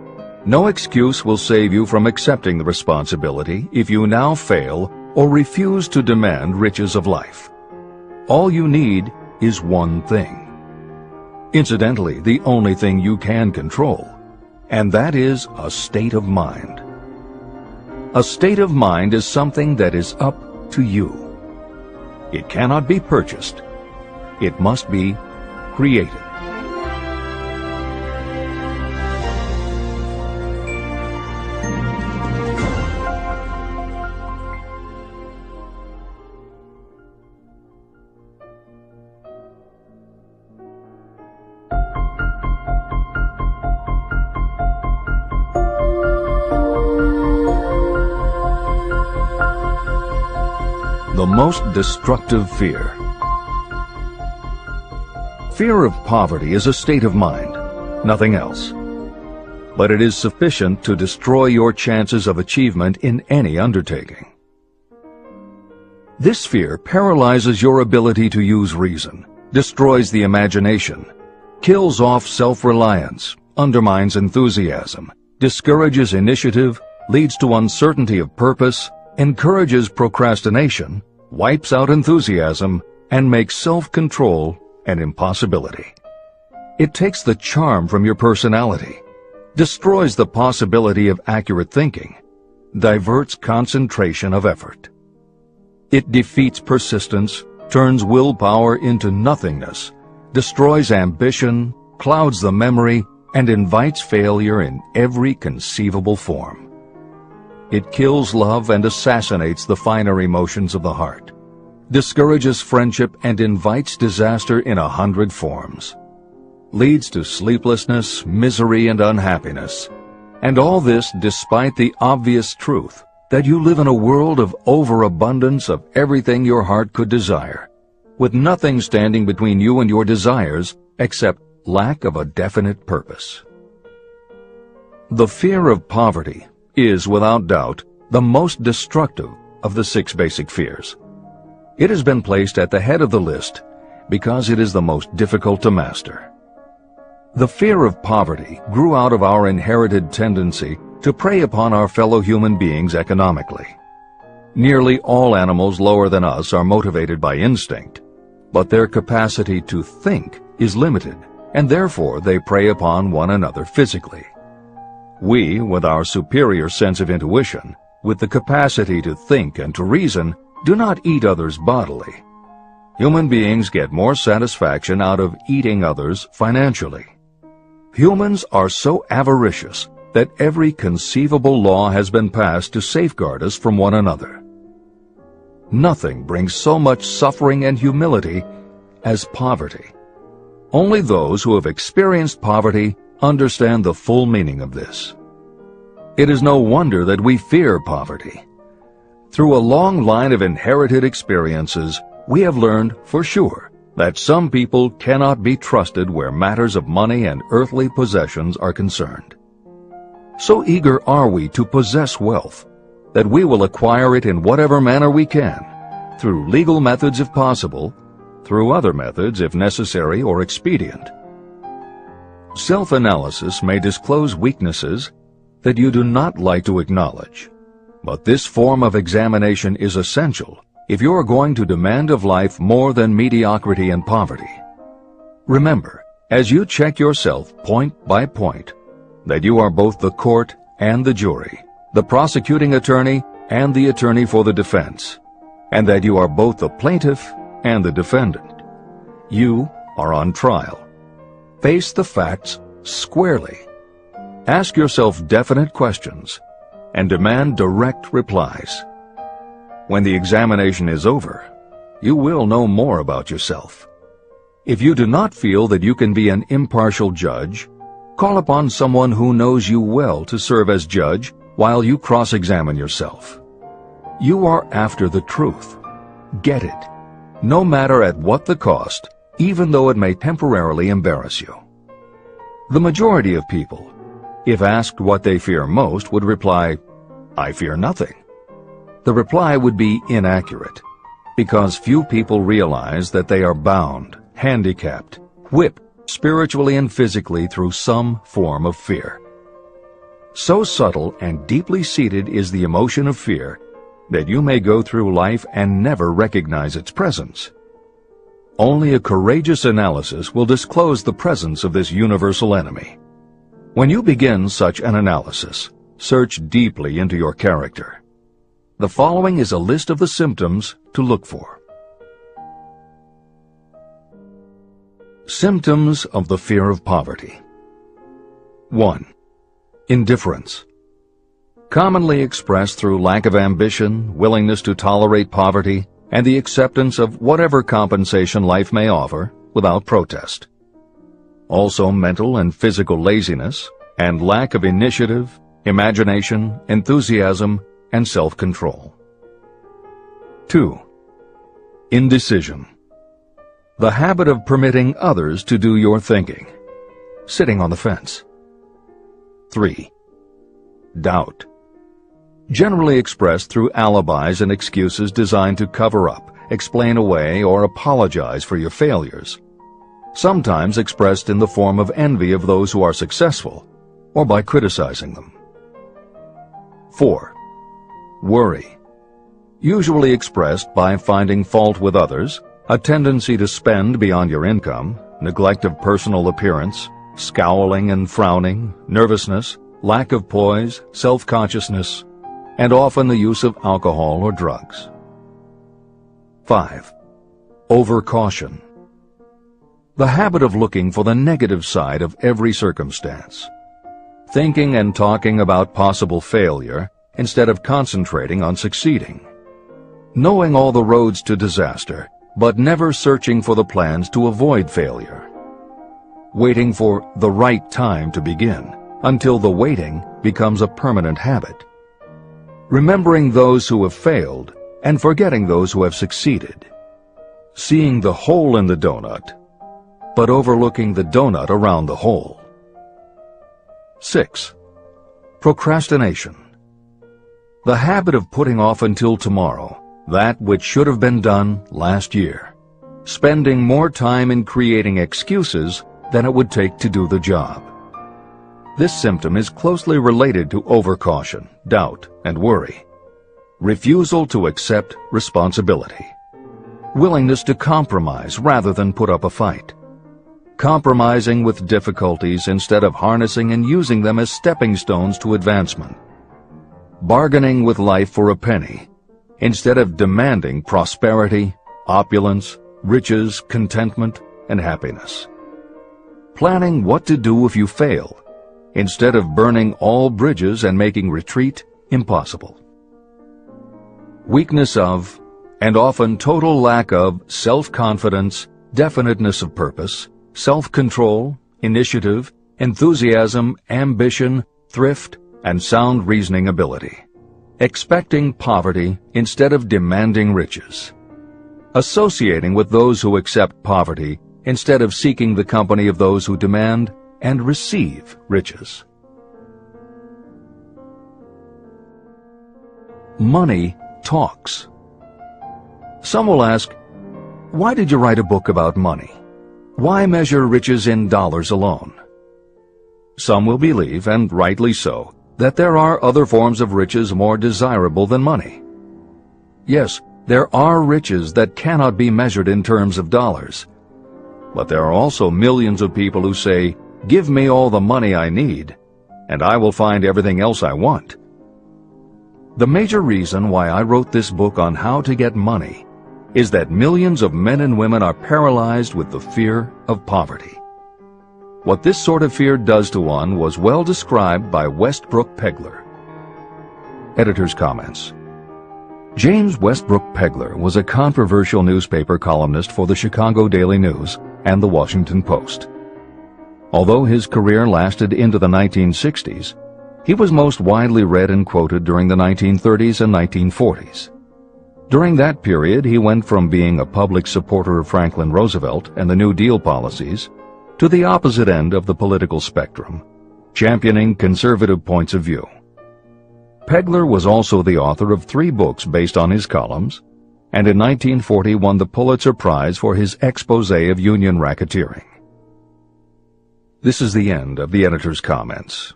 No excuse will save you from accepting the responsibility if you now fail or refuse to demand riches of life. All you need is one thing. Incidentally, the only thing you can control, and that is a state of mind. A state of mind is something that is up to you. It cannot be purchased. It must be created. The most destructive fear. Fear of poverty is a state of mind, nothing else. But it is sufficient to destroy your chances of achievement in any undertaking. This fear paralyzes your ability to use reason, destroys the imagination, kills off self-reliance, undermines enthusiasm, discourages initiative, leads to uncertainty of purpose, encourages procrastination, wipes out enthusiasm, and makes self-control an impossibility. It takes the charm from your personality, destroys the possibility of accurate thinking, diverts concentration of effort. It defeats persistence, turns willpower into nothingness, destroys ambition, clouds the memory, and invites failure in every conceivable form. It kills love and assassinates the finer emotions of the heart, discourages friendship and invites disaster in 100 forms, leads to sleeplessness, misery, and unhappiness, and all this despite the obvious truth that you live in a world of overabundance of everything your heart could desire, with nothing standing between you and your desires except lack of a definite purpose. The fear of poverty is, without doubt, the most destructive of the 6 basic fears. It has been placed at the head of the list because it is the most difficult to master. The fear of poverty grew out of our inherited tendency to prey upon our fellow human beings economically. Nearly all animals lower than us are motivated by instinct, but their capacity to think is limited, and therefore they prey upon one another physically. We, with our superior sense of intuition, with the capacity to think and to reason, do not eat others bodily. Human beings get more satisfaction out of eating others financially. Humans are so avaricious that every conceivable law has been passed to safeguard us from one another. Nothing brings so much suffering and humility as poverty. Only those who have experienced poverty understand the full meaning of this. It is no wonder that we fear poverty. Through a long line of inherited experiences, we have learned for sure that some people cannot be trusted where matters of money and earthly possessions are concerned. So eager are we to possess wealth that we will acquire it in whatever manner we can, through legal methods if possible, through other methods if necessary or expedient. Self-analysis may disclose weaknesses that you do not like to acknowledge, but this form of examination is essential if you are going to demand of life more than mediocrity and poverty. Remember, as you check yourself point by point, that you are both the court and the jury, the prosecuting attorney and the attorney for the defense, and that you are both the plaintiff and the defendant. You are on trial. Face the facts squarely. Ask yourself definite questions and demand direct replies. When the examination is over, you will know more about yourself. If you do not feel that you can be an impartial judge, call upon someone who knows you well to serve as judge while you cross-examine yourself. You are after the truth. Get it, no matter at what the cost, even though it may temporarily embarrass you. The majority of people, if asked what they fear most, would reply, "I fear nothing." The reply would be inaccurate, because few people realize that they are bound, handicapped, whipped spiritually and physically through some form of fear. So subtle and deeply seated is the emotion of fear that you may go through life and never recognize its presence. Only a courageous analysis will disclose the presence of this universal enemy. When you begin such an analysis, search deeply into your character. The following is a list of the symptoms to look for. Symptoms of the fear of poverty. 1. Indifference. Commonly expressed through lack of ambition, willingness to tolerate poverty, and the acceptance of whatever compensation life may offer without protest. Also mental and physical laziness and lack of initiative, imagination, enthusiasm, and self-control. 2. Indecision. The habit of permitting others to do your thinking, sitting on the fence. 3. Doubt. Generally expressed through alibis and excuses designed to cover up, explain away, or apologize for your failures, sometimes expressed in the form of envy of those who are successful, or by criticizing them. 4. Worry. Usually expressed by finding fault with others, a tendency to spend beyond your income, neglect of personal appearance, scowling and frowning, nervousness, lack of poise, self-consciousness, and often the use of alcohol or drugs. 5. Overcaution. The habit of looking for the negative side of every circumstance, thinking and talking about possible failure instead of concentrating on succeeding, knowing all the roads to disaster, but never searching for the plans to avoid failure, waiting for the right time to begin until the waiting becomes a permanent habit, remembering those who have failed and forgetting those who have succeeded, seeing the hole in the donut, but overlooking the donut around the hole. 6. Procrastination. The habit of putting off until tomorrow that which should have been done last year, spending more time in creating excuses than it would take to do the job. This symptom is closely related to overcaution, doubt, and worry. Refusal to accept responsibility. Willingness to compromise rather than put up a fight. Compromising with difficulties instead of harnessing and using them as stepping stones to advancement. Bargaining with life for a penny instead of demanding prosperity, opulence, riches, contentment, and happiness. Planning what to do if you fail instead of burning all bridges and making retreat impossible. Weakness of, and often total lack of, self-confidence, definiteness of purpose, self-control, initiative, enthusiasm, ambition, thrift, and sound reasoning ability. Expecting poverty instead of demanding riches. Associating with those who accept poverty instead of seeking the company of those who demand and receive riches. Money talks. Some will ask, why did you write a book about money? Why measure riches in dollars alone? Some will believe, and rightly so, that there are other forms of riches more desirable than money. Yes, there are riches that cannot be measured in terms of dollars. But there are also millions of people who say, "Give me all the money I need, and I will find everything else I want." The major reason why I wrote this book on how to get money is that millions of men and women are paralyzed with the fear of poverty. What this sort of fear does to one was well described by Westbrook Pegler. Editor's comments. James Westbrook Pegler was a controversial newspaper columnist for the Chicago Daily News and the Washington Post. Although his career lasted into the 1960s, he was most widely read and quoted during the 1930s and 1940s. During that period, he went from being a public supporter of Franklin Roosevelt and the New Deal policies to the opposite end of the political spectrum, championing conservative points of view. Pegler was also the author of 3 books based on his columns, and in 1940 won the Pulitzer Prize for his expose of union racketeering. This is the end of the editor's comments.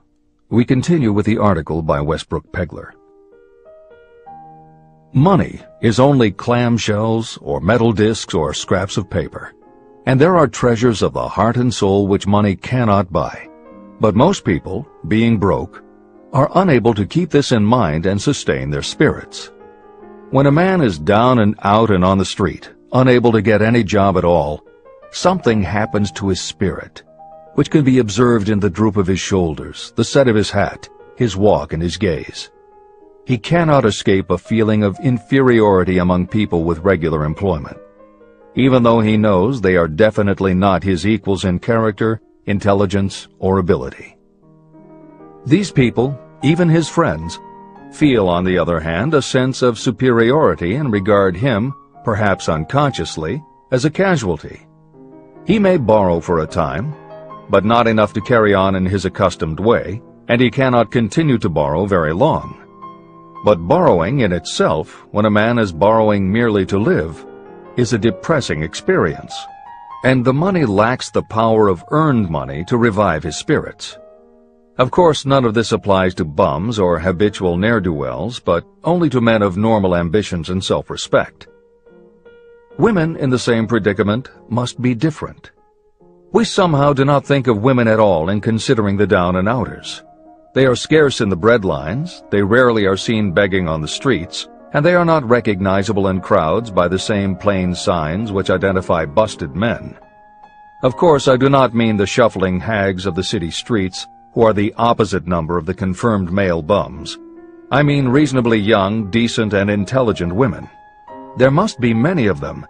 We continue with the article by Westbrook Pegler. Money is only clamshells or metal discs or scraps of paper, and there are treasures of the heart and soul which money cannot buy. But most people, being broke, are unable to keep this in mind and sustain their spirits. When a man is down and out and on the street, unable to get any job at all, something happens to his spirit, which can be observed in the droop of his shoulders, the set of his hat, his walk, and his gaze. He cannot escape a feeling of inferiority among people with regular employment, even though he knows they are definitely not his equals in character, intelligence, or ability. These people, even his friends, feel, on the other hand, a sense of superiority and regard him, perhaps unconsciously, as a casualty. He may borrow for a time, but not enough to carry on in his accustomed way, and he cannot continue to borrow very long. But borrowing in itself, when a man is borrowing merely to live, is a depressing experience, and the money lacks the power of earned money to revive his spirits. Of course, none of this applies to bums or habitual ne'er-do-wells, but only to men of normal ambitions and self-respect. Women in the same predicament must be different. We somehow do not think of women at all in considering the down-and-outers. They are scarce in the breadlines, they rarely are seen begging on the streets, and they are not recognizable in crowds by the same plain signs which identify busted men. Of course, I do not mean the shuffling hags of the city streets, who are the opposite number of the confirmed male bums. I mean reasonably young, decent, and intelligent women. There must be many of them,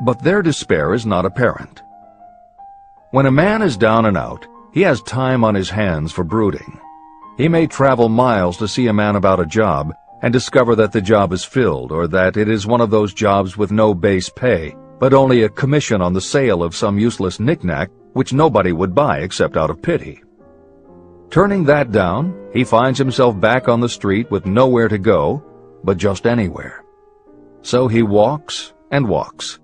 but their despair is not apparent. When a man is down and out, he has time on his hands for brooding. He may travel miles to see a man about a job and discover that the job is filled, or that it is one of those jobs with no base pay, but only a commission on the sale of some useless knick-knack which nobody would buy except out of pity. Turning that down, he finds himself back on the street with nowhere to go, but just anywhere. So he walks and walks.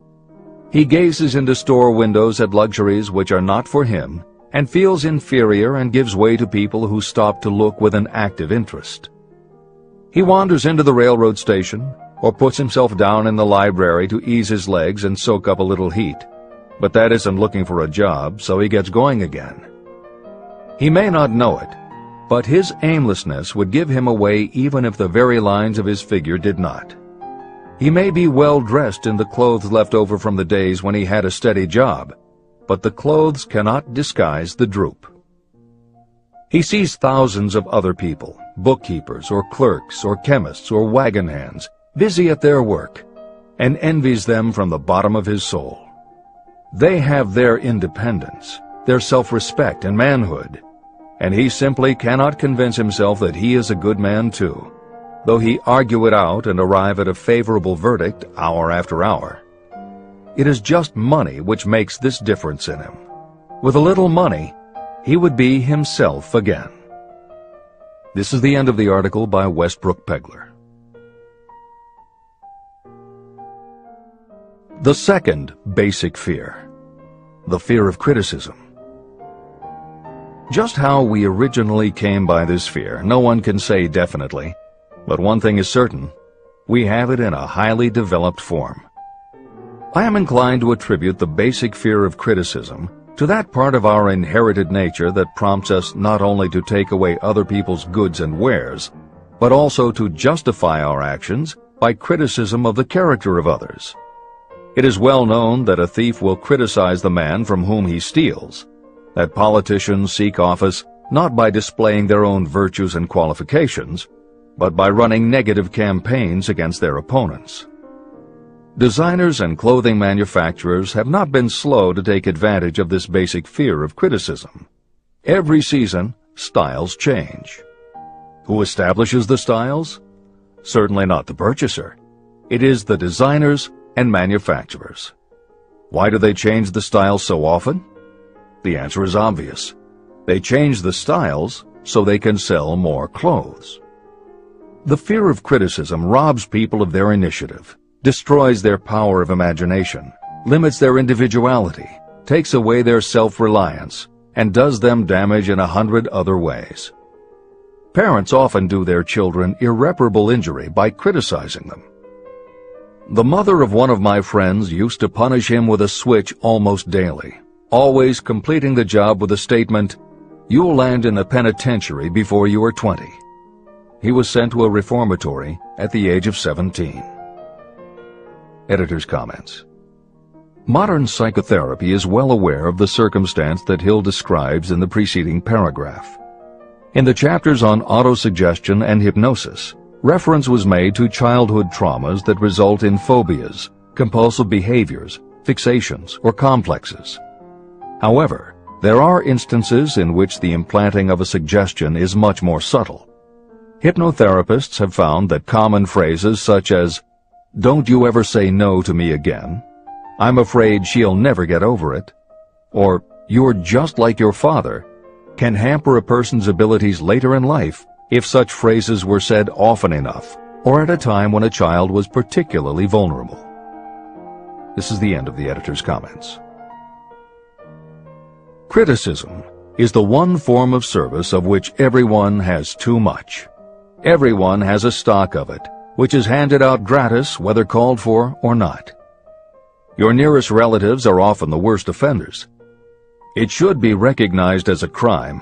He gazes into store windows at luxuries which are not for him, and feels inferior and gives way to people who stop to look with an active interest. He wanders into the railroad station, or puts himself down in the library to ease his legs and soak up a little heat. But that isn't looking for a job, so he gets going again. He may not know it, but his aimlessness would give him away even if the very lines of his figure did not. He may be well dressed in the clothes left over from the days when he had a steady job, but the clothes cannot disguise the droop. He sees thousands of other people, bookkeepers or clerks or chemists or wagon hands, busy at their work, and envies them from the bottom of his soul. They have their independence, their self-respect and manhood, and he simply cannot convince himself that he is a good man too, though he argue it out and arrive at a favorable verdict hour after hour. It is just money which makes this difference in him. With a little money, he would be himself again. This is the end of the article by Westbrook Pegler. The second basic fear, the fear of criticism. Just how we originally came by this fear, no one can say definitely, but one thing is certain, we have it in a highly developed form. I am inclined to attribute the basic fear of criticism to that part of our inherited nature that prompts us not only to take away other people's goods and wares, but also to justify our actions by criticism of the character of others. It is well known that a thief will criticize the man from whom he steals, that politicians seek office not by displaying their own virtues and qualifications, but by running negative campaigns against their opponents. Designers and clothing manufacturers have not been slow to take advantage of this basic fear of criticism. Every season, styles change. Who establishes the styles? Certainly not the purchaser. It is the designers and manufacturers. Why do they change the styles so often? The answer is obvious. They change the styles so they can sell more clothes. The fear of criticism robs people of their initiative, destroys their power of imagination, limits their individuality, takes away their self-reliance, and does them damage in 100 other ways. Parents often do their children irreparable injury by criticizing them. The mother of one of my friends used to punish him with a switch almost daily, always completing the job with the statement, "You'll land in the penitentiary before you are 20. He was sent to a reformatory at the age of 17. Editor's comments. Modern psychotherapy is well aware of the circumstance that Hill describes in the preceding paragraph. In the chapters on autosuggestion and hypnosis, reference was made to childhood traumas that result in phobias, compulsive behaviors, fixations, or complexes. However, there are instances in which the implanting of a suggestion is much more subtle. Hypnotherapists have found that common phrases such as, "Don't you ever say no to me again," "I'm afraid she'll never get over it," or "You're just like your father," can hamper a person's abilities later in life if such phrases were said often enough, or at a time when a child was particularly vulnerable. This is the end of the editor's comments. Criticism is the one form of service of which everyone has too much. Everyone has a stock of it, which is handed out gratis whether called for or not. Your nearest relatives are often the worst offenders. It should be recognized as a crime.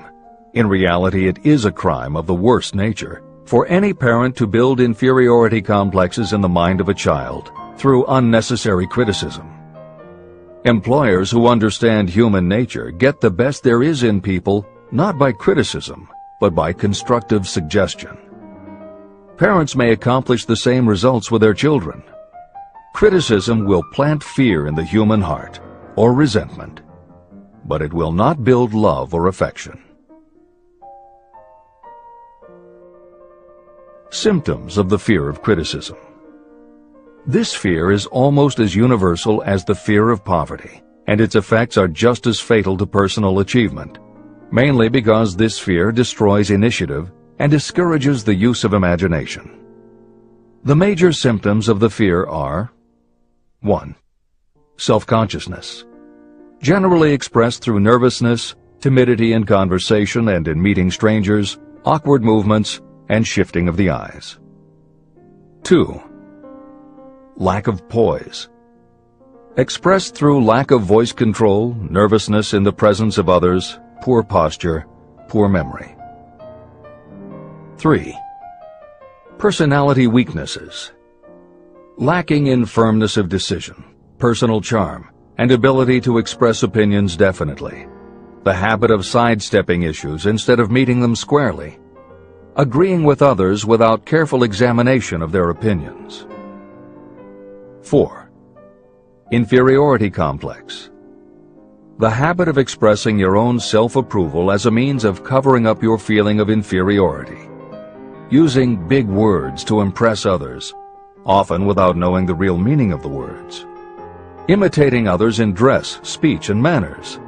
In reality, it is a crime of the worst nature for any parent to build inferiority complexes in the mind of a child through unnecessary criticism. Employers who understand human nature get the best there is in people not by criticism, but by constructive suggestion. Parents may accomplish the same results with their children. Criticism will plant fear in the human heart, or resentment, but it will not build love or affection. Symptoms of the fear of criticism. This fear is almost as universal as the fear of poverty, and its effects are just as fatal to personal achievement, mainly because this fear destroys initiative and discourages the use of imagination. The major symptoms of the fear are: 1. Self-consciousness, generally expressed through nervousness, timidity in conversation and in meeting strangers, awkward movements, and shifting of the eyes. 2. Lack of poise, expressed through lack of voice control, nervousness in the presence of others, poor posture, poor memory. 3. Personality weaknesses, lacking in firmness of decision, personal charm, and ability to express opinions definitely, the habit of sidestepping issues instead of meeting them squarely, agreeing with others without careful examination of their opinions. 4. Inferiority complex, the habit of expressing your own self-approval as a means of covering up your feeling of inferiority, using big words to impress others, often without knowing the real meaning of the words, imitating others in dress, speech, and manners,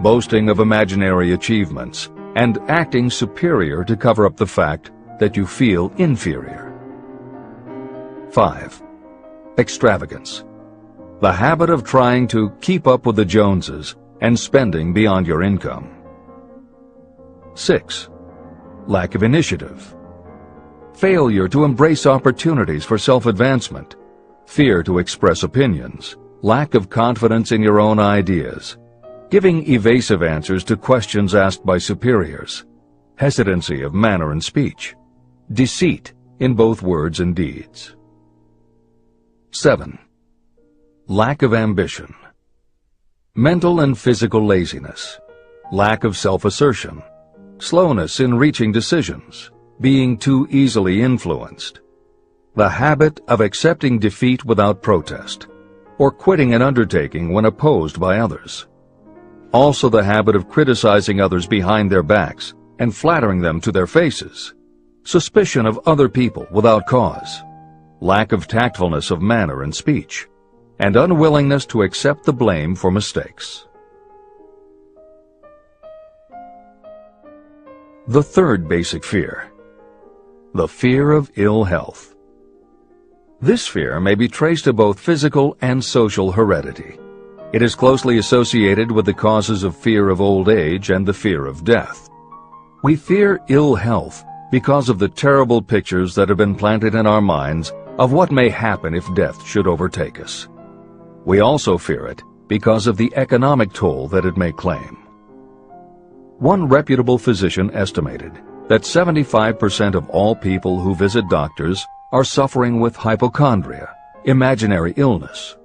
boasting of imaginary achievements, and acting superior to cover up the fact that you feel inferior. 5. Extravagance, the habit of trying to keep up with the Joneses and spending beyond your income. 6. Lack of initiative, failure to embrace opportunities for self-advancement, fear to express opinions, lack of confidence in your own ideas, giving evasive answers to questions asked by superiors, hesitancy of manner and speech, deceit in both words and deeds. 7. lack of ambition. Mental and physical laziness, lack of self-assertion, slowness in reaching decisions, being too easily influenced, the habit of accepting defeat without protest, or quitting an undertaking when opposed by others. Also the habit of criticizing others behind their backs and flattering them to their faces, suspicion of other people without cause, lack of tactfulness of manner and speech, and unwillingness to accept the blame for mistakes. The third basic fear, the fear of ill health. This fear may be traced to both physical and social heredity. It is closely associated with the causes of fear of old age and the fear of death. We fear ill health because of the terrible pictures that have been planted in our minds of what may happen if death should overtake us. We also fear it because of the economic toll that it may claim. One reputable physician estimated that 75% of all people who visit doctors are suffering with hypochondria, imaginary illness.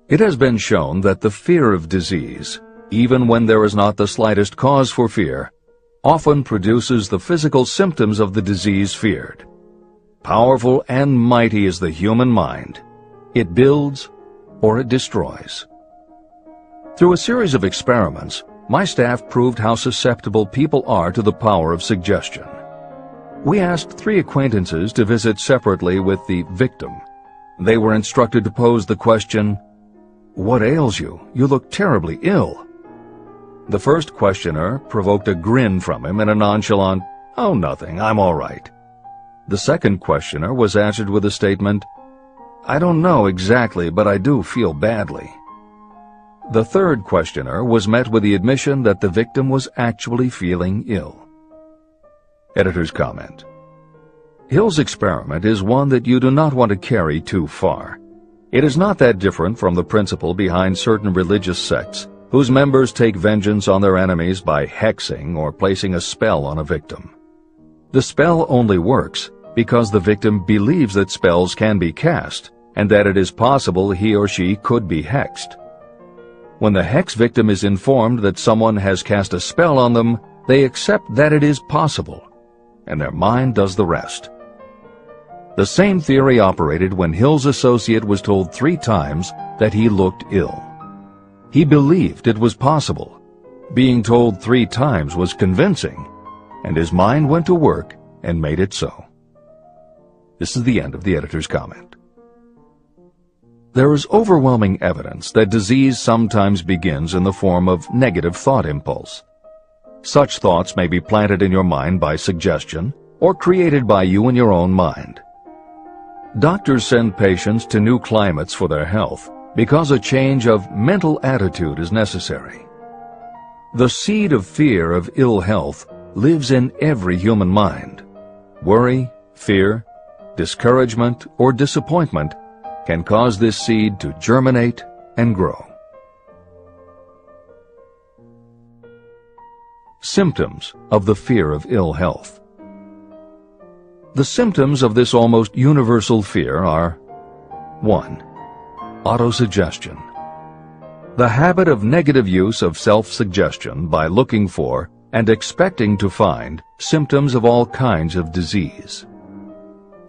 It has been shown that the fear of disease, even when there is not the slightest cause for fear, often produces the physical symptoms of the disease feared. Powerful and mighty is the human mind. It builds or it destroys. Through a series of experiments, my staff proved how susceptible people are to the power of suggestion. We asked 3 acquaintances to visit separately with the victim. They were instructed to pose the question, "What ails you? You look terribly ill." The first questioner provoked a grin from him and a nonchalant, "Oh, nothing, I'm all right." The second questioner was answered with a statement, "I don't know exactly, but I do feel badly." The third questioner was met with the admission that the victim was actually feeling ill. Editor's comment. Hill's experiment is one that you do not want to carry too far. It is not that different from the principle behind certain religious sects whose members take vengeance on their enemies by hexing or placing a spell on a victim. The spell only works because the victim believes that spells can be cast and that it is possible he or she could be hexed. When the hex victim is informed that someone has cast a spell on them, they accept that it is possible, and their mind does the rest. The same theory operated when Hill's associate was told 3 times that he looked ill. He believed it was possible. Being told 3 times was convincing, and his mind went to work and made it so. This is the end of the editor's comment. There is overwhelming evidence that disease sometimes begins in the form of negative thought impulse. Such thoughts may be planted in your mind by suggestion or created by you in your own mind. Doctors send patients to new climates for their health because a change of mental attitude is necessary. The seed of fear of ill health lives in every human mind. Worry, fear, discouragement, or disappointment can cause this seed to germinate and grow. Symptoms of the fear of ill health. The symptoms of this almost universal fear are 1. Autosuggestion. The habit of negative use of self-suggestion by looking for and expecting to find symptoms of all kinds of disease.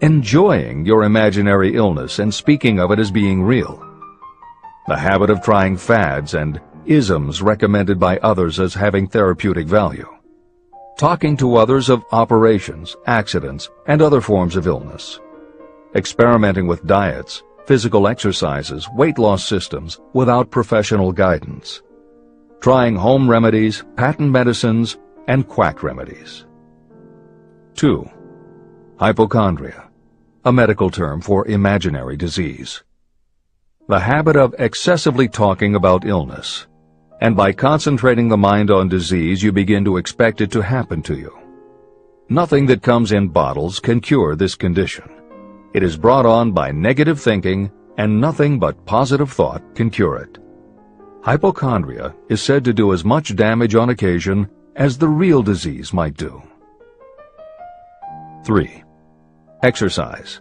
Enjoying your imaginary illness and speaking of it as being real. The habit of trying fads and isms recommended by others as having therapeutic value. Talking to others of operations, accidents, and other forms of illness. Experimenting with diets, physical exercises, weight loss systems without professional guidance. Trying home remedies, patent medicines, and quack remedies. 2. Hypochondria, a medical term for imaginary disease. The habit of excessively talking about illness, and by concentrating the mind on disease you begin to expect it to happen to you. Nothing that comes in bottles can cure this condition. It is brought on by negative thinking, and nothing but positive thought can cure it. Hypochondria is said to do as much damage on occasion as the real disease might do. 3. Exercise.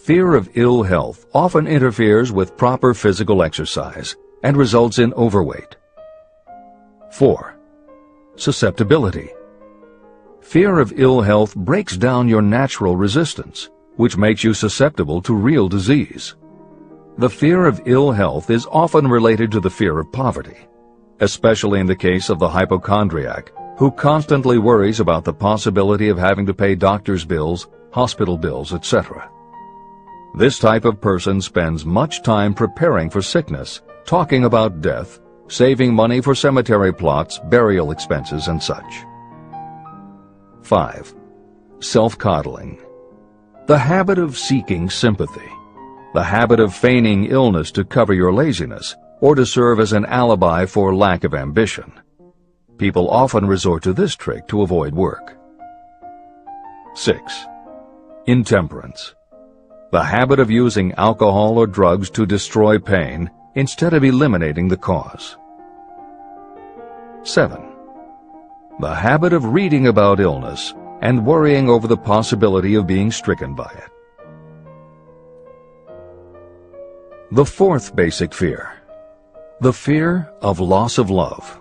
Fear of ill health often interferes with proper physical exercise and results in overweight. 4. Susceptibility. Fear of ill health breaks down your natural resistance, which makes you susceptible to real disease. The fear of ill health is often related to the fear of poverty, especially in the case of the hypochondriac, who constantly worries about the possibility of having to pay doctor's bills, hospital bills, etc. This type of person spends much time preparing for sickness, talking about death, saving money for cemetery plots, burial expenses, and such. 5. Self-coddling. The habit of seeking sympathy. The habit of feigning illness to cover your laziness or to serve as an alibi for lack of ambition. People often resort to this trick to avoid work. 6. Intemperance. The habit of using alcohol or drugs to destroy pain instead of eliminating the cause. 7. The habit of reading about illness and worrying over the possibility of being stricken by it. The fourth basic fear. The fear of loss of love.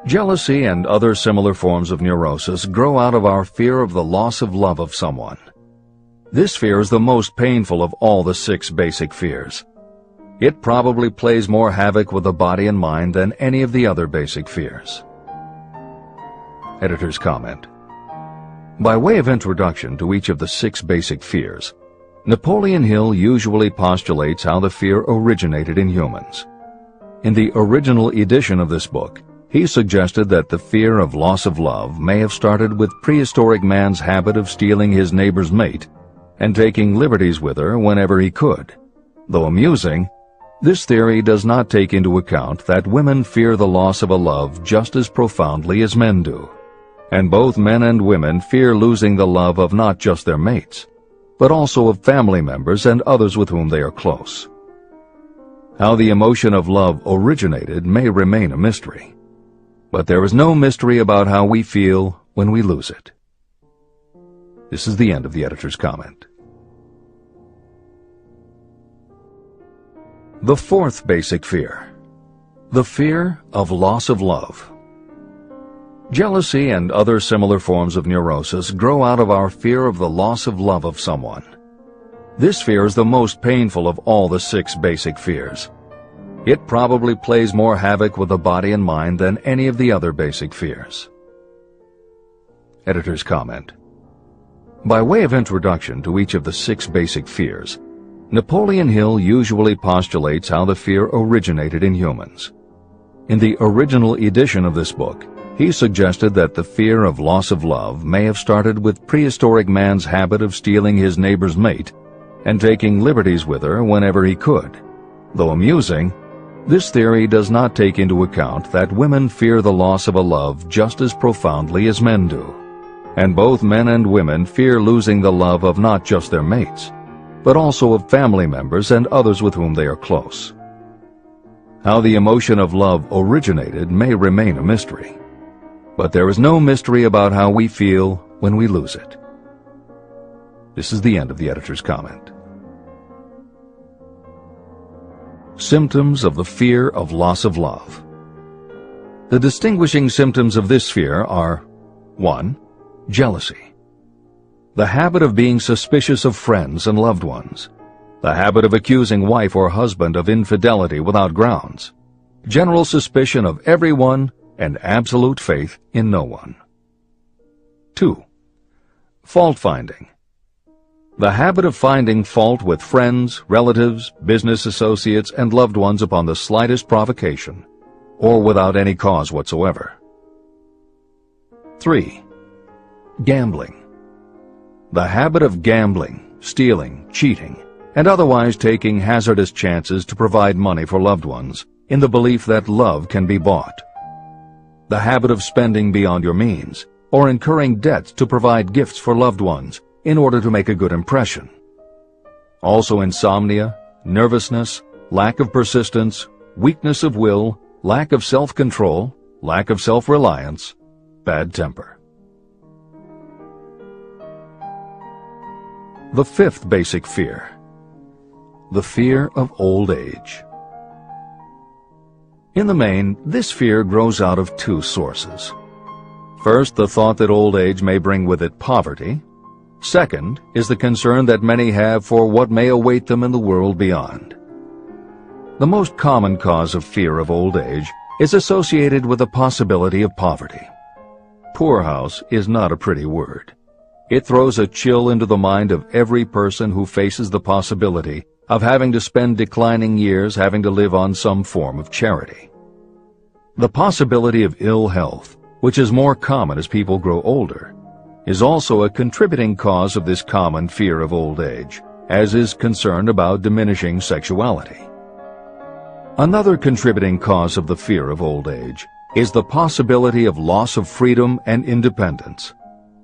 Jealousy and other similar forms of neurosis grow out of our fear of the loss of love of someone. This fear is the most painful of all the 6 basic fears. It probably plays more havoc with the body and mind than any of the other basic fears. Editor's comment. By way of introduction to each of the 6 basic fears, Napoleon Hill usually postulates how the fear originated in humans. In the original edition of this book, he suggested that the fear of loss of love may have started with prehistoric man's habit of stealing his neighbor's mate and taking liberties with her whenever he could. Though amusing, this theory does not take into account that women fear the loss of a love just as profoundly as men do, and both men and women fear losing the love of not just their mates, but also of family members and others with whom they are close. How the emotion of love originated may remain a mystery, but there is no mystery about how we feel when we lose it. This is the end of the editor's comment. The fourth basic fear. The fear of loss of love. Jealousy and other similar forms of neurosis grow out of our fear of the loss of love of someone. This fear is the most painful of all the 6 basic fears. It probably plays more havoc with the body and mind than any of the other basic fears. Editor's comment. By way of introduction to each of the 6 basic fears, Napoleon Hill usually postulates how the fear originated in humans. In the original edition of this book, he suggested that the fear of loss of love may have started with prehistoric man's habit of stealing his neighbor's mate and taking liberties with her whenever he could. Though amusing, this theory does not take into account that women fear the loss of a love just as profoundly as men do, and both men and women fear losing the love of not just their mates, but also of family members and others with whom they are close. How the emotion of love originated may remain a mystery, but there is no mystery about how we feel when we lose it. This is the end of the editor's comment. Symptoms of the fear of loss of love. The distinguishing symptoms of this fear are 1. Jealousy. The habit of being suspicious of friends and loved ones. The habit of accusing wife or husband of infidelity without grounds. General suspicion of everyone and absolute faith in no one. 2. Fault-finding. The habit of finding fault with friends, relatives, business associates, and loved ones upon the slightest provocation, or without any cause whatsoever. 3. Gambling. The habit of gambling, stealing, cheating, and otherwise taking hazardous chances to provide money for loved ones in the belief that love can be bought. The habit of spending beyond your means, or incurring debts to provide gifts for loved ones in order to make a good impression. Also insomnia, nervousness, lack of persistence, weakness of will, lack of self-control, lack of self-reliance, bad temper. The fifth basic fear. The fear of old age. In the main, this fear grows out of two sources. First, the thought that old age may bring with it poverty. Second is the concern that many have for what may await them in the world beyond. The most common cause of fear of old age is associated with the possibility of poverty. Poorhouse is not a pretty word. It throws a chill into the mind of every person who faces the possibility of having to spend declining years having to live on some form of charity. The possibility of ill health, which is more common as people grow older, is also a contributing cause of this common fear of old age, as is concern about diminishing sexuality. Another contributing cause of the fear of old age is the possibility of loss of freedom and independence,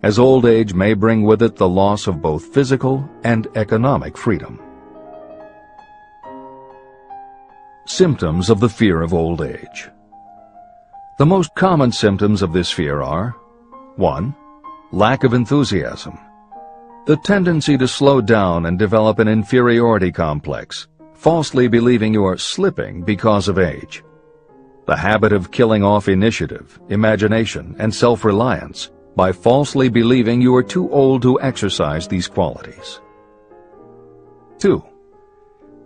as old age may bring with it the loss of both physical and economic freedom. Symptoms of the fear of old age. The most common symptoms of this fear are 1. Lack of enthusiasm. The tendency to slow down and develop an inferiority complex, falsely believing you are slipping because of age. The habit of killing off initiative, imagination, and self-reliance by falsely believing you are too old to exercise these qualities. 2.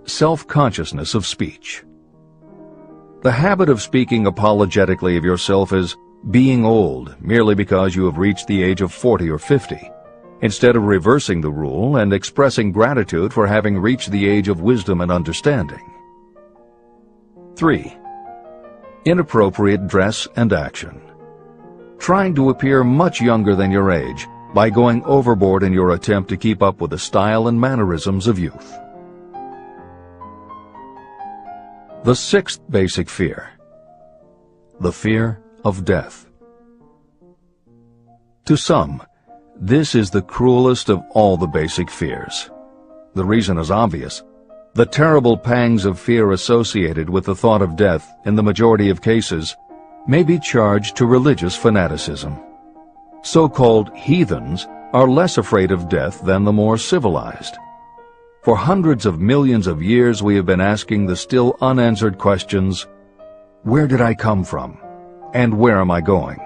Self-consciousness of speech. The habit of speaking apologetically of yourself as being old merely because you have reached the age of 40 or 50, instead of reversing the rule and expressing gratitude for having reached the age of wisdom and understanding. 3. Inappropriate dress and action. Trying to appear much younger than your age by going overboard in your attempt to keep up with the style and mannerisms of youth. The sixth basic fear. The fear of death. To some, this is the cruelest of all the basic fears. The reason is obvious. The terrible pangs of fear associated with the thought of death, in the majority of cases, may be charged to religious fanaticism. So-called heathens are less afraid of death than the more civilized. For hundreds of millions of years we have been asking the still unanswered questions, where did I come from? And where am I going?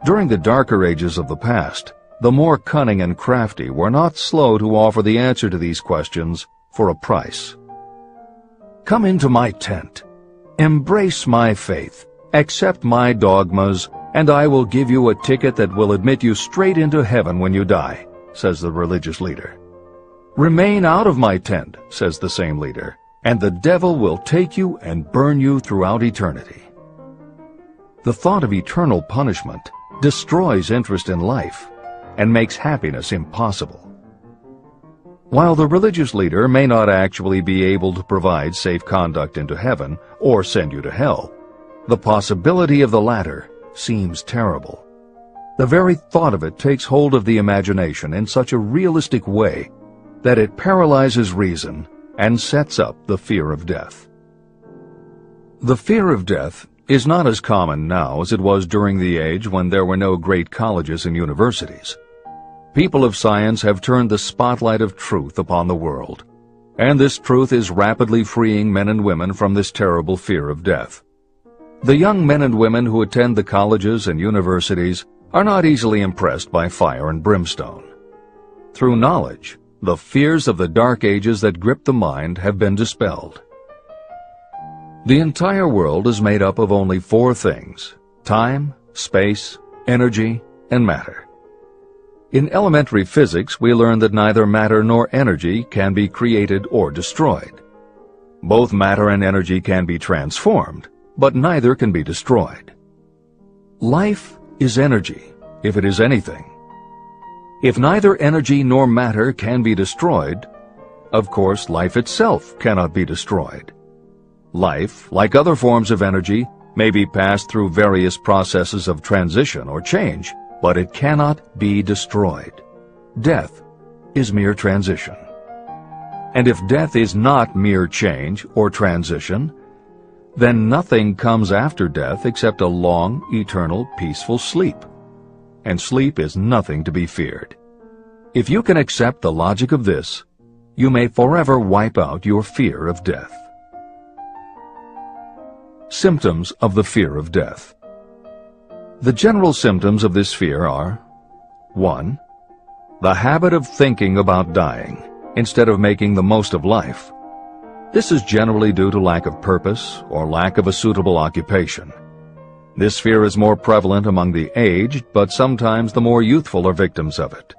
During the darker ages of the past, the more cunning and crafty were not slow to offer the answer to these questions for a price. Come into my tent, embrace my faith, accept my dogmas, and I will give you a ticket that will admit you straight into heaven when you die, says the religious leader. Remain out of my tent, says the same leader, and the devil will take you and burn you throughout eternity. The thought of eternal punishment destroys interest in life and makes happiness impossible. While the religious leader may not actually be able to provide safe conduct into heaven or send you to hell, the possibility of the latter seems terrible. The very thought of it takes hold of the imagination in such a realistic way that it paralyzes reason and sets up the fear of death. The fear of death is not as common now as it was during the age when there were no great colleges and universities. People of science have turned the spotlight of truth upon the world, and this truth is rapidly freeing men and women from this terrible fear of death. The young men and women who attend the colleges and universities are not easily impressed by fire and brimstone. Through knowledge, the fears of the dark ages that grip the mind have been dispelled. The entire world is made up of only four things: time, space, energy, and matter. In elementary physics, we learn that neither matter nor energy can be created or destroyed. Both matter and energy can be transformed, but neither can be destroyed. Life is energy, if it is anything. If neither energy nor matter can be destroyed, of course life itself cannot be destroyed. Life, like other forms of energy, may be passed through various processes of transition or change, but it cannot be destroyed. Death is mere transition. And if death is not mere change or transition, then nothing comes after death except a long, eternal, peaceful sleep. And sleep is nothing to be feared. If you can accept the logic of this, you may forever wipe out your fear of death. Symptoms of the fear of death. The general symptoms of this fear are: 1. The habit of thinking about dying instead of making the most of life. This is generally due to lack of purpose or lack of a suitable occupation. This fear is more prevalent among the aged, but sometimes the more youthful are victims of it.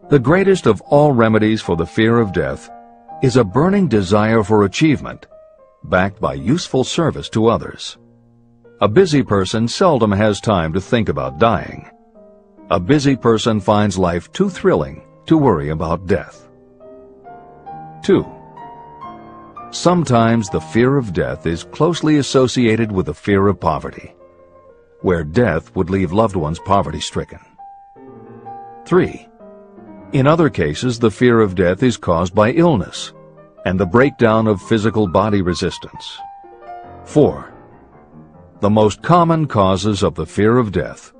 The greatest of all remedies for the fear of death is a burning desire for achievement, backed by useful service to others. A busy person seldom has time to think about dying. A busy person finds life too thrilling to worry about death. 2. Sometimes the fear of death is closely associated with the fear of poverty, where death would leave loved ones poverty-stricken. 3. In other cases, the fear of death is caused by illness and the breakdown of physical body resistance. 4. The most common causes of the fear of death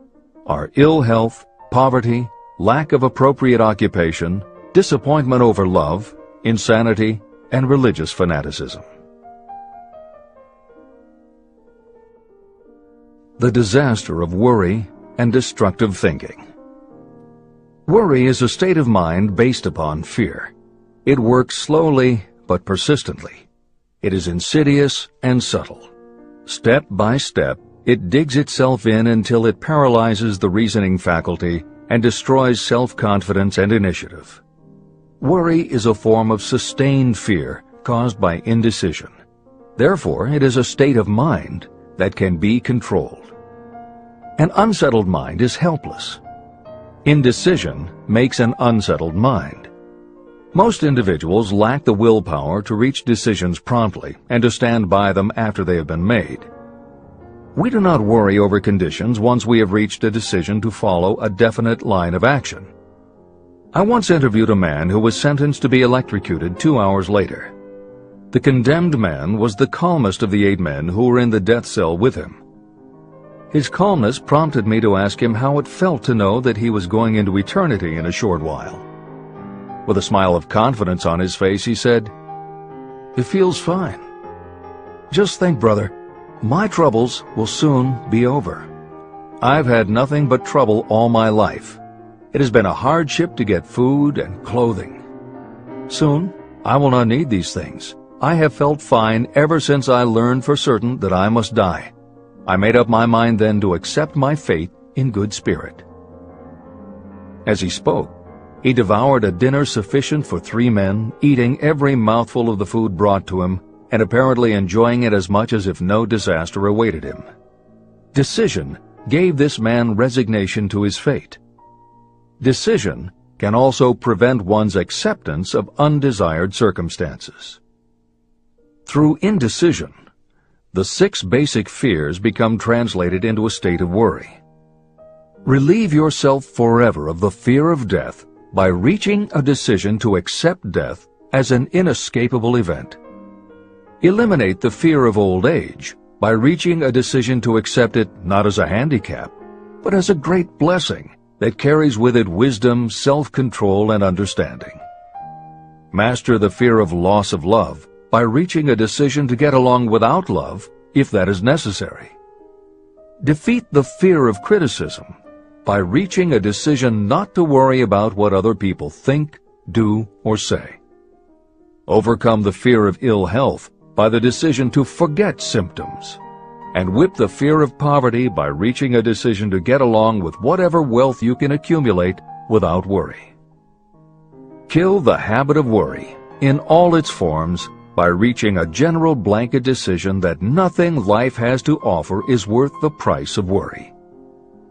are ill health, poverty, lack of appropriate occupation, disappointment over love, insanity, and religious fanaticism. The disaster of worry and destructive thinking. Worry is a state of mind based upon fear. It works slowly but persistently. It is insidious and subtle. Step by step, it digs itself in until it paralyzes the reasoning faculty and destroys self-confidence and initiative. Worry is a form of sustained fear caused by indecision. Therefore, it is a state of mind that can be controlled. An unsettled mind is helpless. Indecision makes an unsettled mind. Most individuals lack the willpower to reach decisions promptly and to stand by them after they have been made. We do not worry over conditions once we have reached a decision to follow a definite line of action. I once interviewed a man who was sentenced to be electrocuted 2 hours later. The condemned man was the calmest of the 8 men who were in the death cell with him. His calmness prompted me to ask him how it felt to know that he was going into eternity in a short while. With a smile of confidence on his face, he said, "It feels fine. Just think, brother, my troubles will soon be over. I've had nothing but trouble all my life. It has been a hardship to get food and clothing. Soon, I will not need these things. I have felt fine ever since I learned for certain that I must die. I made up my mind then to accept my fate in good spirit." As he spoke, he devoured a dinner sufficient for 3 men, eating every mouthful of the food brought to him, and apparently enjoying it as much as if no disaster awaited him. Decision gave this man resignation to his fate. Decision can also prevent one's acceptance of undesired circumstances. Through indecision, the 6 basic fears become translated into a state of worry. Relieve yourself forever of the fear of death by reaching a decision to accept death as an inescapable event. Eliminate the fear of old age by reaching a decision to accept it not as a handicap, but as a great blessing that carries with it wisdom, self-control, and understanding. Master the fear of loss of love by reaching a decision to get along without love if that is necessary. Defeat the fear of criticism by reaching a decision not to worry about what other people think, do, or say. Overcome the fear of ill health by the decision to forget symptoms, and whip the fear of poverty by reaching a decision to get along with whatever wealth you can accumulate without worry. Kill the habit of worry in all its forms by reaching a general blanket decision that nothing life has to offer is worth the price of worry.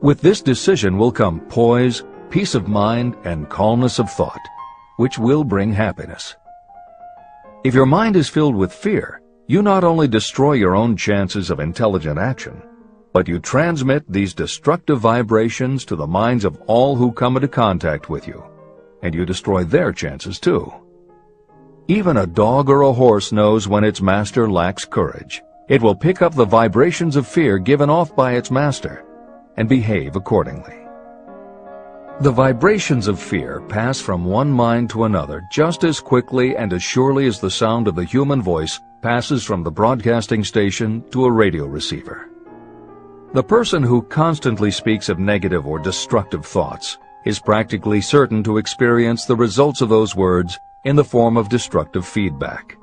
With this decision will come poise, peace of mind, and calmness of thought, which will bring happiness. If your mind is filled with fear, you not only destroy your own chances of intelligent action, but you transmit these destructive vibrations to the minds of all who come into contact with you, and you destroy their chances too. Even a dog or a horse knows when its master lacks courage. It will pick up the vibrations of fear given off by its master and behave accordingly. The vibrations of fear pass from one mind to another just as quickly and as surely as the sound of the human voice passes from the broadcasting station to a radio receiver. The person who constantly speaks of negative or destructive thoughts is practically certain to experience the results of those words in the form of destructive feedback.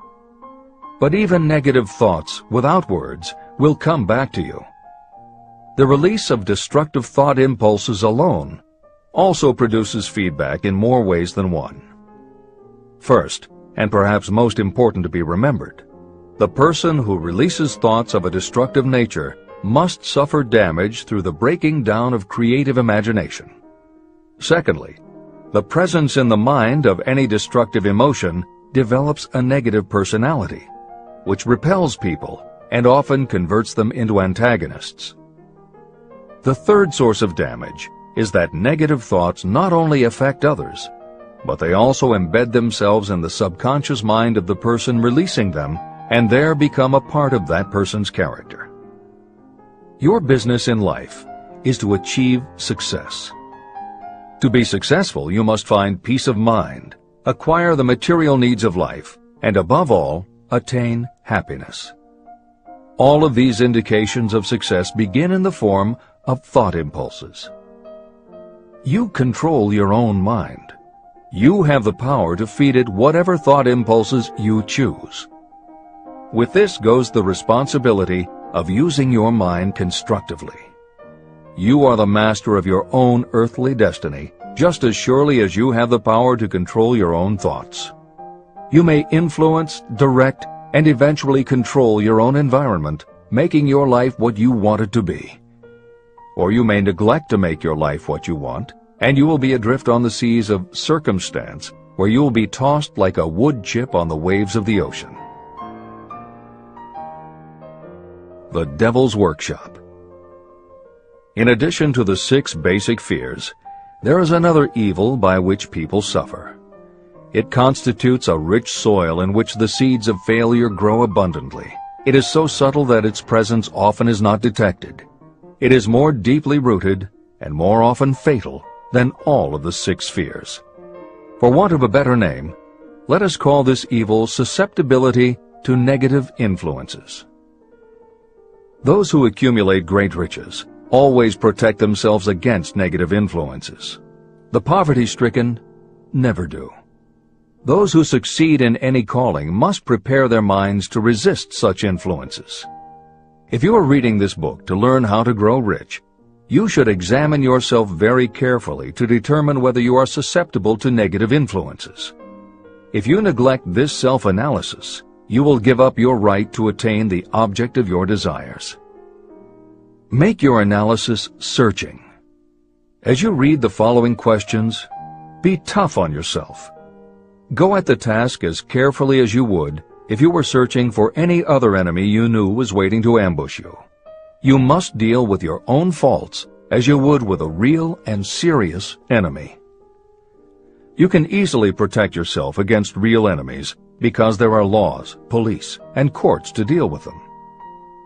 But even negative thoughts without words will come back to you. The release of destructive thought impulses alone also produces feedback in more ways than one. First, and perhaps most important to be remembered, the person who releases thoughts of a destructive nature must suffer damage through the breaking down of creative imagination. Secondly, the presence in the mind of any destructive emotion develops a negative personality, which repels people and often converts them into antagonists. The third source of damage is that negative thoughts not only affect others, but they also embed themselves in the subconscious mind of the person releasing them and there become a part of that person's character. Your business in life is to achieve success. To be successful, you must find peace of mind, acquire the material needs of life, and above all, attain happiness. All of these indications of success begin in the form of thought impulses. You control your own mind. You have the power to feed it whatever thought impulses you choose. With this goes the responsibility of using your mind constructively. You are the master of your own earthly destiny, just as surely as you have the power to control your own thoughts. You may influence, direct, and eventually control your own environment, making your life what you want it to be. Or you may neglect to make your life what you want, and you will be adrift on the seas of circumstance, where you will be tossed like a wood chip on the waves of the ocean. The Devil's Workshop. In addition to the 6 basic fears, there is another evil by which people suffer. It constitutes a rich soil in which the seeds of failure grow abundantly. It is so subtle that its presence often is not detected. It is more deeply rooted and more often fatal than all of the 6 fears. For want of a better name, let us call this evil susceptibility to negative influences. Those who accumulate great riches always protect themselves against negative influences. The poverty-stricken never do. Those who succeed in any calling must prepare their minds to resist such influences. If you are reading this book to learn how to grow rich, you should examine yourself very carefully to determine whether you are susceptible to negative influences. If you neglect this self-analysis, you will give up your right to attain the object of your desires. Make your analysis searching. As you read the following questions, be tough on yourself. Go at the task as carefully as you would if you were searching for any other enemy you knew was waiting to ambush you. You must deal with your own faults as you would with a real and serious enemy. You can easily protect yourself against real enemies because there are laws, police, and courts to deal with them.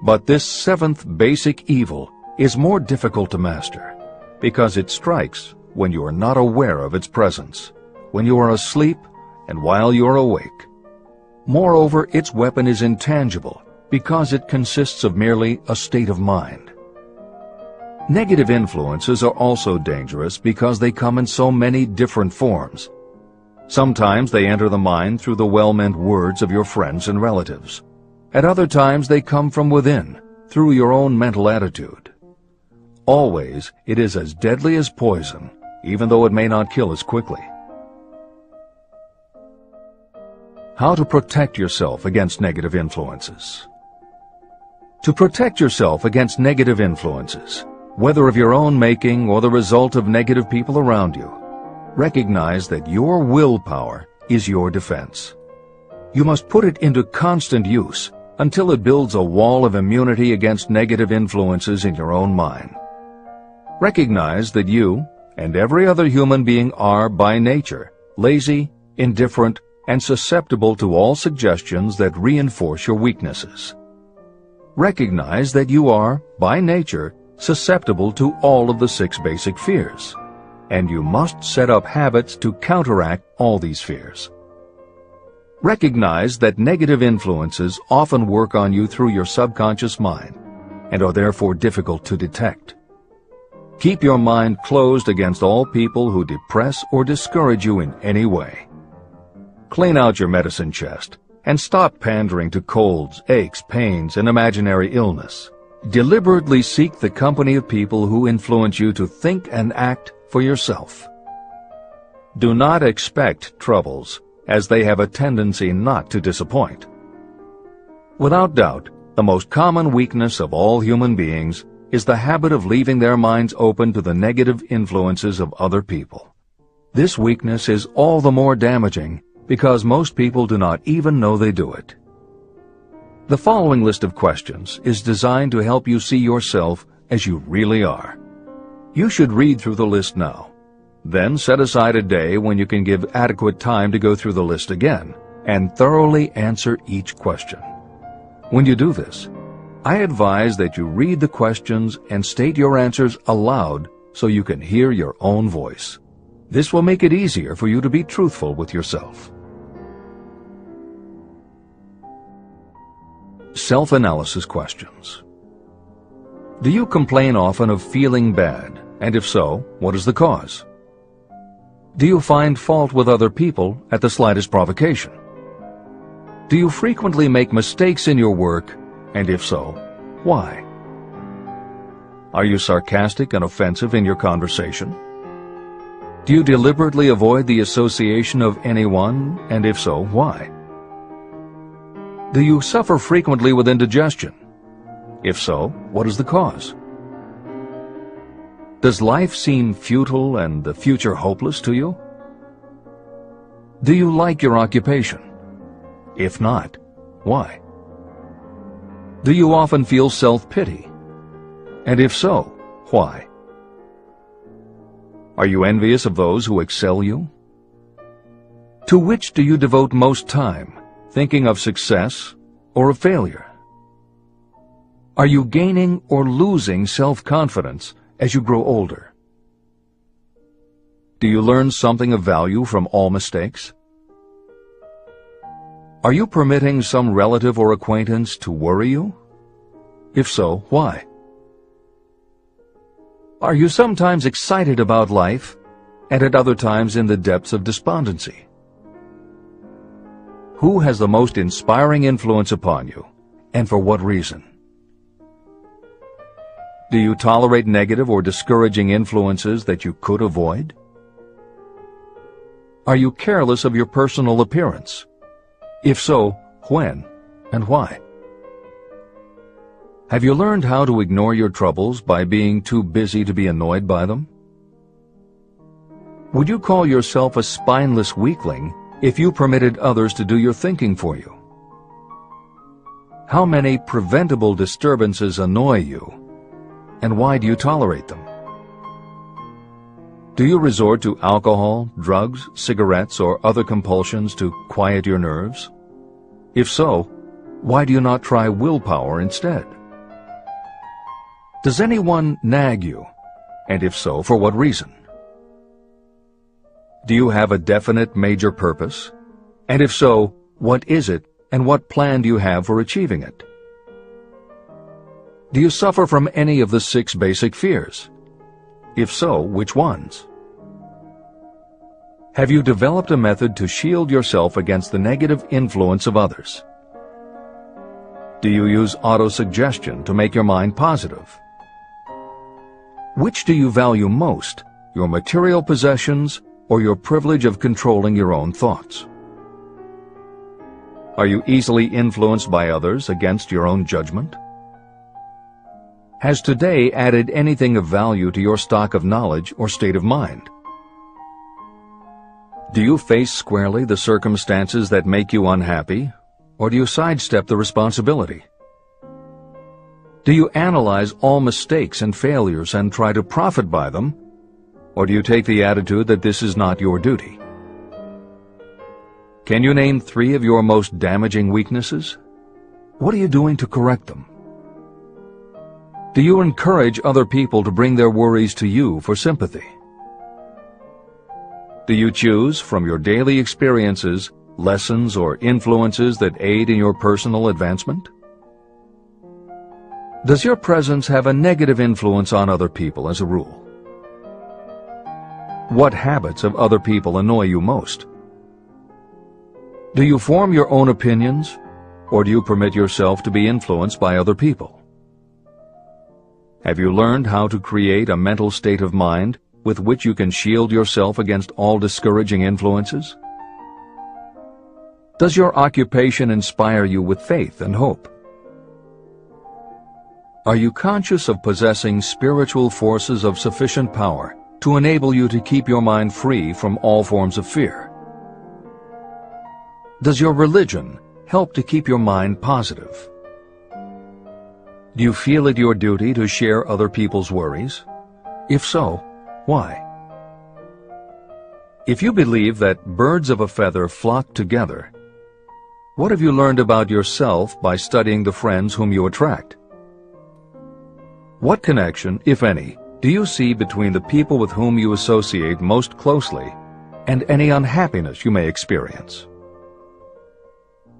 But this 7th basic evil is more difficult to master because it strikes when you are not aware of its presence, when you are asleep and while you are awake. Moreover, its weapon is intangible because it consists of merely a state of mind. Negative influences are also dangerous because they come in so many different forms. Sometimes they enter the mind through the well-meant words of your friends and relatives. At other times they come from within, through your own mental attitude. Always, it is as deadly as poison, even though it may not kill as quickly. How to protect yourself against negative influences. To protect yourself against negative influences, whether of your own making or the result of negative people around you, recognize that your willpower is your defense. You must put it into constant use until it builds a wall of immunity against negative influences in your own mind. Recognize that you and every other human being are, by nature, lazy, indifferent, and susceptible to all suggestions that reinforce your weaknesses. Recognize that you are, by nature, susceptible to all of the 6 basic fears. and you must set up habits to counteract all these fears. Recognize that negative influences often work on you through your subconscious mind and are therefore difficult to detect. Keep your mind closed against all people who depress or discourage you in any way. Clean out your medicine chest and stop pandering to colds, aches, pains, and imaginary illness. Deliberately seek the company of people who influence you to think and act for yourself. Do not expect troubles, as they have a tendency not to disappoint. Without doubt, the most common weakness of all human beings is the habit of leaving their minds open to the negative influences of other people. This weakness is all the more damaging because most people do not even know they do it. The following list of questions is designed to help you see yourself as you really are. You should read through the list now. Then set aside a day when you can give adequate time to go through the list again and thoroughly answer each question. When you do this, I advise that you read the questions and state your answers aloud so you can hear your own voice. This will make it easier for you to be truthful with yourself. Self-analysis questions. Do you complain often of feeling bad? And if so, what is the cause? Do you find fault with other people at the slightest provocation? Do you frequently make mistakes in your work? And if so, why? Are you sarcastic and offensive in your conversation? Do you deliberately avoid the association of anyone? And if so, why? Do you suffer frequently with indigestion? If so, what is the cause? Does life seem futile and the future hopeless to you? Do you like your occupation? If not, why? Do you often feel self-pity? And if so, why? Are you envious of those who excel you? To which do you devote most time, thinking of success or of failure? Are you gaining or losing self-confidence as you grow older? Do you learn something of value from all mistakes? Are you permitting some relative or acquaintance to worry you? If so, why? Are you sometimes excited about life and at other times in the depths of despondency? Who has the most inspiring influence upon you, and for what reason? Do you tolerate negative or discouraging influences that you could avoid? Are you careless of your personal appearance? If so, when and why? Have you learned how to ignore your troubles by being too busy to be annoyed by them? Would you call yourself a spineless weakling if you permitted others to do your thinking for you? How many preventable disturbances annoy you? And why do you tolerate them? Do you resort to alcohol, drugs, cigarettes, or other compulsions to quiet your nerves? If so, why do you not try willpower instead? Does anyone nag you? And if so, for what reason? Do you have a definite major purpose? And if so, what is it, and what plan do you have for achieving it? Do you suffer from any of the 6 basic fears? If so, which ones? Have you developed a method to shield yourself against the negative influence of others? Do you use autosuggestion to make your mind positive? Which do you value most, your material possessions or your privilege of controlling your own thoughts? Are you easily influenced by others against your own judgment? Has today added anything of value to your stock of knowledge or state of mind? Do you face squarely the circumstances that make you unhappy, or do you sidestep the responsibility? Do you analyze all mistakes and failures and try to profit by them, or do you take the attitude that this is not your duty? Can you name 3 of your most damaging weaknesses? What are you doing to correct them? Do you encourage other people to bring their worries to you for sympathy? Do you choose from your daily experiences lessons or influences that aid in your personal advancement? Does your presence have a negative influence on other people as a rule? What habits of other people annoy you most? Do you form your own opinions, or do you permit yourself to be influenced by other people? Have you learned how to create a mental state of mind with which you can shield yourself against all discouraging influences? Does your occupation inspire you with faith and hope? Are you conscious of possessing spiritual forces of sufficient power to enable you to keep your mind free from all forms of fear? Does your religion help to keep your mind positive? Do you feel it your duty to share other people's worries? If so, why? If you believe that birds of a feather flock together, what have you learned about yourself by studying the friends whom you attract? What connection, if any, do you see between the people with whom you associate most closely and any unhappiness you may experience?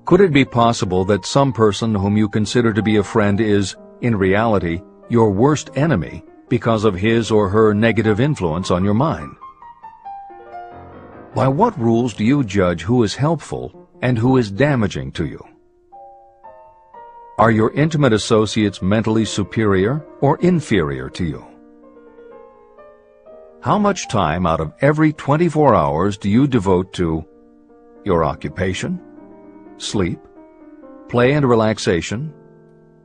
Could it be possible that some person whom you consider to be a friend is, in reality, your worst enemy because of his or her negative influence on your mind? By what rules do you judge who is helpful and who is damaging to you? Are your intimate associates mentally superior or inferior to you? How much time out of every 24 hours do you devote to your occupation, sleep, play and relaxation,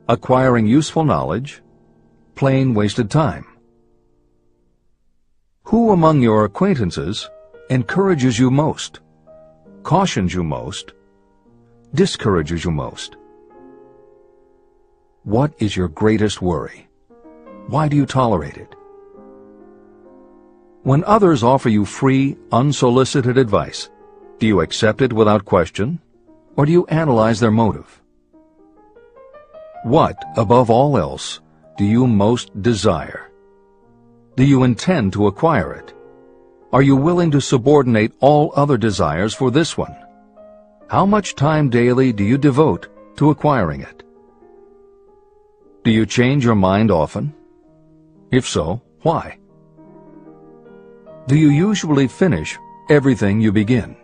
acquiring useful knowledge, plain wasted time? Who among your acquaintances encourages you most, cautions you most, discourages you most? What is your greatest worry? Why do you tolerate it? When others offer you free, unsolicited advice, do you accept it without question, or do you analyze their motive? What, above all else, do you most desire? Do you intend to acquire it? Are you willing to subordinate all other desires for this one? How much time daily do you devote to acquiring it? Do you change your mind often? If so, why? Do you usually finish everything you begin?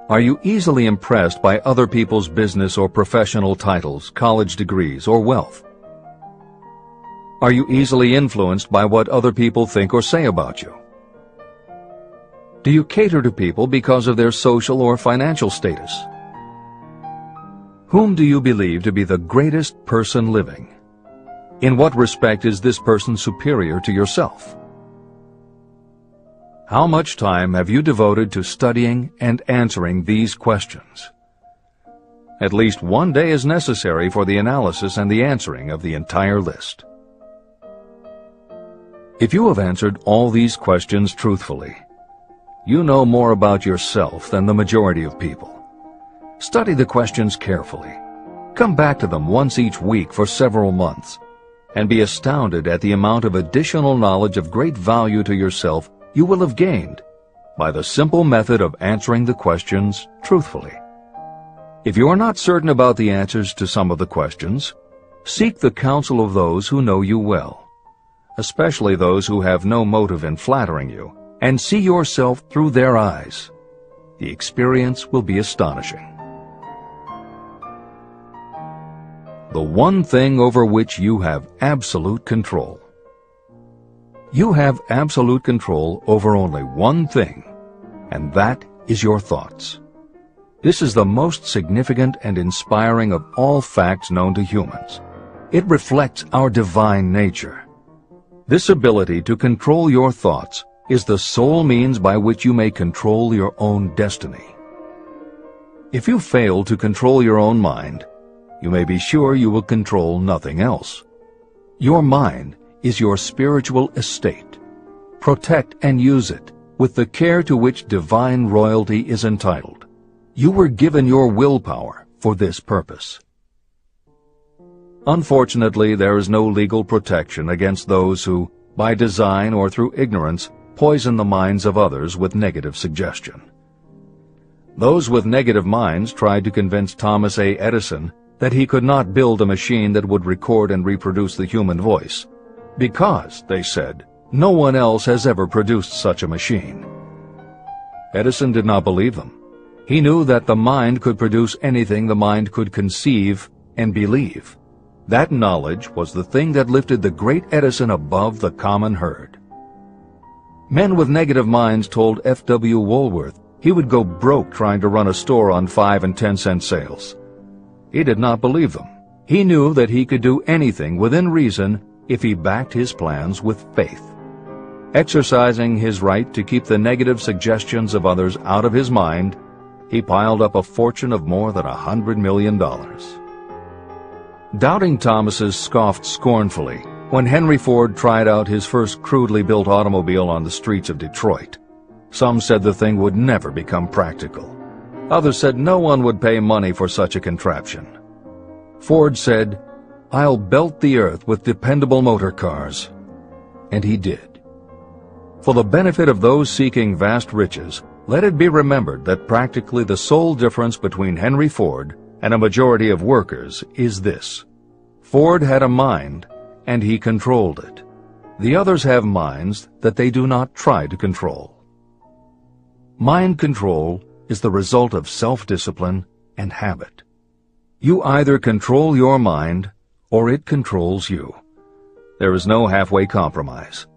Are you easily impressed by other people's business or professional titles, college degrees, or wealth? Are you easily influenced by what other people think or say about you? Do you cater to people because of their social or financial status? Whom do you believe to be the greatest person living? In what respect is this person superior to yourself? How much time have you devoted to studying and answering these questions? At least one day is necessary for the analysis and the answering of the entire list. If you have answered all these questions truthfully, you know more about yourself than the majority of people. Study the questions carefully. Come back to them once each week for several months, and be astounded at the amount of additional knowledge of great value to yourself you will have gained by the simple method of answering the questions truthfully. If you are not certain about the answers to some of the questions, seek the counsel of those who know you well, especially those who have no motive in flattering you, and see yourself through their eyes. The experience will be astonishing. The one thing over which you have absolute control. You have absolute control over only one thing, and that is your thoughts. This is the most significant and inspiring of all facts known to humans. It reflects our divine nature. This ability to control your thoughts is the sole means by which you may control your own destiny. If you fail to control your own mind, you may be sure you will control nothing else. Your mind is your spiritual estate. Protect and use it with the care to which divine royalty is entitled. You were given your willpower for this purpose. Unfortunately, there is no legal protection against those who, by design or through ignorance, poison the minds of others with negative suggestion. Those with negative minds tried to convince Thomas A. Edison that he could not build a machine that would record and reproduce the human voice, because, they said, no one else has ever produced such a machine. Edison did not believe them. He knew that the mind could produce anything the mind could conceive and believe. That knowledge was the thing that lifted the great Edison above the common herd. Men with negative minds told F.W. Woolworth he would go broke trying to run a store on 5 and 10-cent sales. He did not believe them. He knew that he could do anything within reason if he backed his plans with faith. Exercising his right to keep the negative suggestions of others out of his mind, he piled up a fortune of more than $100 million. Doubting Thomases scoffed scornfully when Henry Ford tried out his first crudely built automobile on the streets of Detroit. Some said the thing would never become practical. Others said no one would pay money for such a contraption. Ford said, "I'll belt the earth with dependable motor cars." And he did. For the benefit of those seeking vast riches, let it be remembered that practically the sole difference between Henry Ford and a majority of workers is this: Ford had a mind, and he controlled it. The others have minds that they do not try to control. Mind control is the result of self-discipline and habit. You either control your mind, or it controls you. There is no halfway compromise.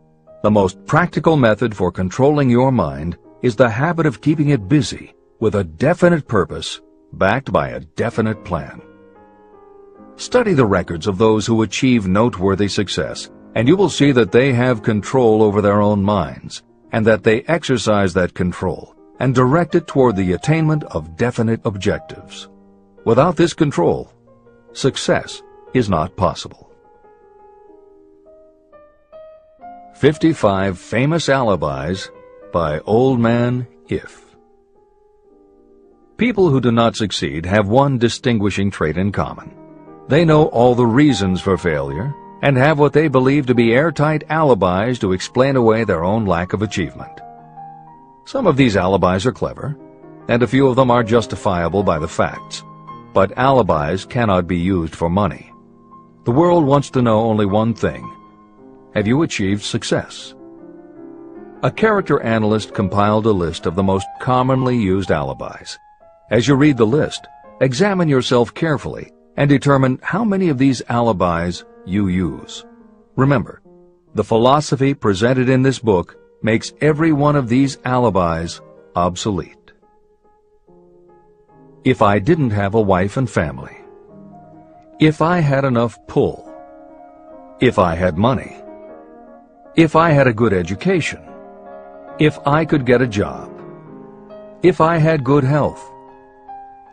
The most practical method for controlling your mind is the habit of keeping it busy with a definite purpose, backed by a definite plan. Study the records of those who achieve noteworthy success, and you will see that they have control over their own minds, and that they exercise that control and direct it toward the attainment of definite objectives. Without this control, success is not possible. 55 Famous Alibis by Old Man If. People who do not succeed have one distinguishing trait in common. They know all the reasons for failure and have what they believe to be airtight alibis to explain away their own lack of achievement. Some of these alibis are clever, and a few of them are justifiable by the facts. But alibis cannot be used for money. The world wants to know only one thing: have you achieved success? A character analyst compiled a list of the most commonly used alibis. As you read the list, examine yourself carefully and determine how many of these alibis you use. Remember, the philosophy presented in this book makes every one of these alibis obsolete. If I didn't have a wife and family. If I had enough pull. If I had money. If I had a good education. If I could get a job. If I had good health.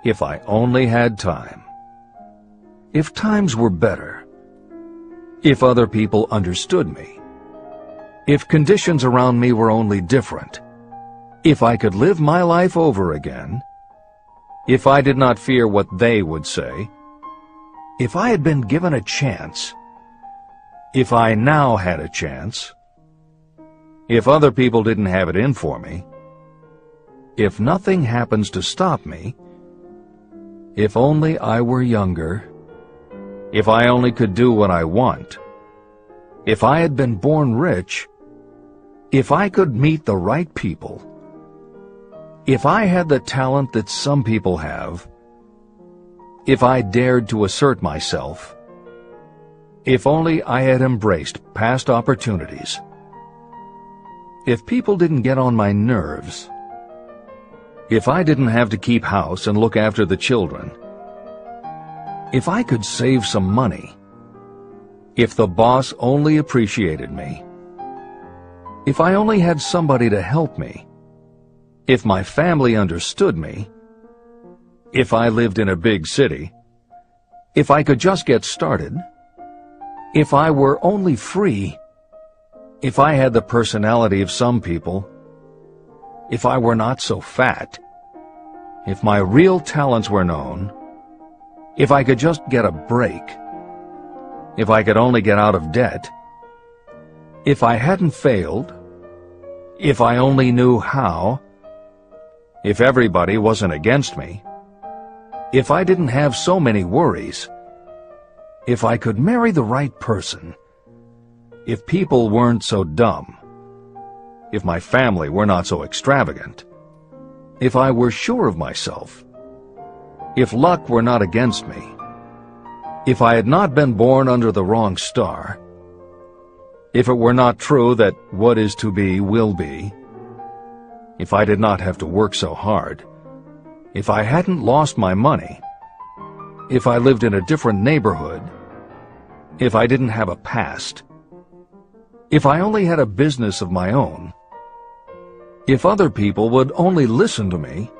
If I only had time. If times were better. If other people understood me. If conditions around me were only different. If I could live my life over again. If I did not fear what they would say. If I had been given a chance. If I now had a chance. If other people didn't have it in for me. If nothing happens to stop me. If only I were younger. If I only could do what I want. If I had been born rich. If I could meet the right people. If I had the talent that some people have. If I dared to assert myself. If only I had embraced past opportunities. If people didn't get on my nerves. If I didn't have to keep house and look after the children. If I could save some money. If the boss only appreciated me. If I only had somebody to help me. If my family understood me. If I lived in a big city. If I could just get started. If I were only free. If I had the personality of some people. If I were not so fat. If my real talents were known. If I could just get a break. If I could only get out of debt. If I hadn't failed. If I only knew how. If everybody wasn't against me. If I didn't have so many worries. If I could marry the right person. If people weren't so dumb. If my family were not so extravagant. If I were sure of myself. If luck were not against me. If I had not been born under the wrong star. If it were not true that what is to be will be. If I did not have to work so hard. If I hadn't lost my money. If I lived in a different neighborhood. If I didn't have a past. If I only had a business of my own. If other people would only listen to me.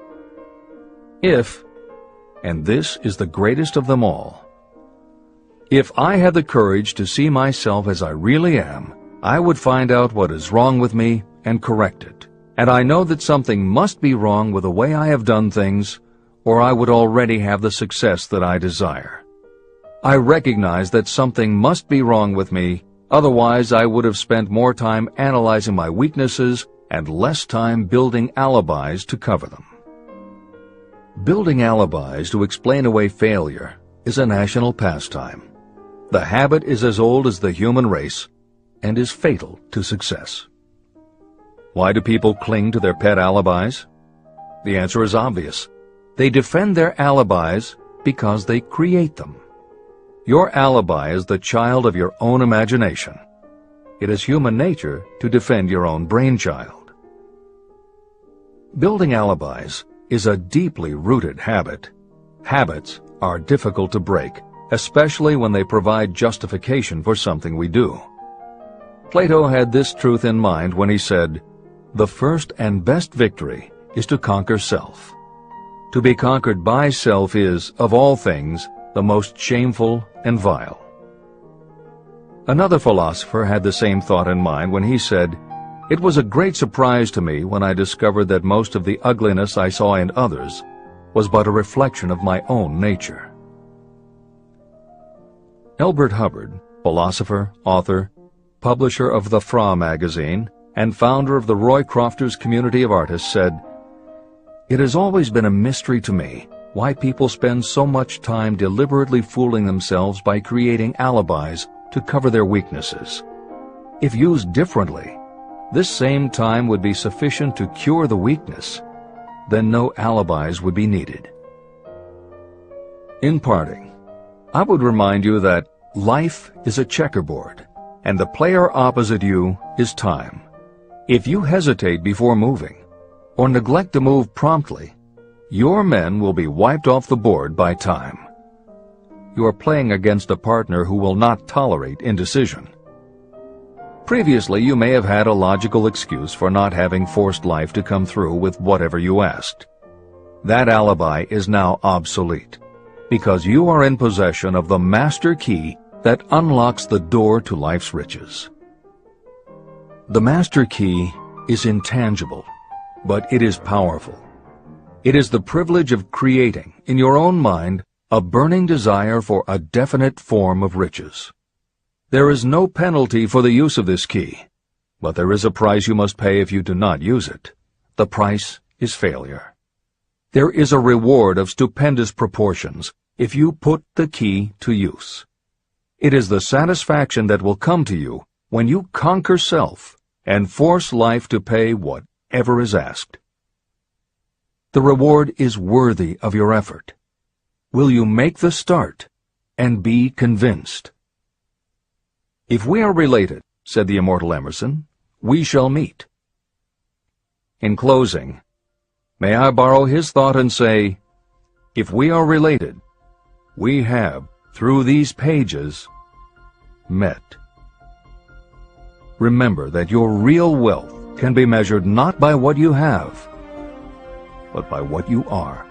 If, and this is the greatest of them all, if I had the courage to see myself as I really am, I would find out what is wrong with me and correct it. And I know that something must be wrong with the way I have done things, or I would already have the success that I desire. I recognize that something must be wrong with me, otherwise I would have spent more time analyzing my weaknesses and less time building alibis to cover them. Building alibis to explain away failure is a national pastime. The habit is as old as the human race and is fatal to success. Why do people cling to their pet alibis? The answer is obvious. They defend their alibis because they create them. Your alibi is the child of your own imagination. It is human nature to defend your own brainchild. Building alibis is a deeply rooted habit. Habits are difficult to break, especially when they provide justification for something we do. Plato had this truth in mind when he said, "The first and best victory is to conquer self. To be conquered by self is, of all things, the most shameful and vile." Another philosopher had the same thought in mind when he said, "It was a great surprise to me when I discovered that most of the ugliness I saw in others was but a reflection of my own nature." Elbert Hubbard, philosopher, author, publisher of the Fra magazine, and founder of the Roy Crofters Community of Artists, said, "It has always been a mystery to me why people spend so much time deliberately fooling themselves by creating alibis to cover their weaknesses. If used differently, this same time would be sufficient to cure the weakness. Then no alibis would be needed." In parting, I would remind you that life is a checkerboard, and the player opposite you is time. If you hesitate before moving, or neglect to move promptly, your men will be wiped off the board by time. You are playing against a partner who will not tolerate indecision. Previously, you may have had a logical excuse for not having forced life to come through with whatever you asked. That alibi is now obsolete, because you are in possession of the master key that unlocks the door to life's riches. The master key is intangible, but it is powerful. It is the privilege of creating, in your own mind, a burning desire for a definite form of riches. There is no penalty for the use of this key, but there is a price you must pay if you do not use it. The price is failure. There is a reward of stupendous proportions if you put the key to use. It is the satisfaction that will come to you when you conquer self and force life to pay whatever is asked. The reward is worthy of your effort. Will you make the start and be convinced? "If we are related," said the immortal Emerson, "we shall meet." In closing, may I borrow his thought and say, if we are related, we have, through these pages, met. Remember that your real wealth can be measured not by what you have, but by what you are.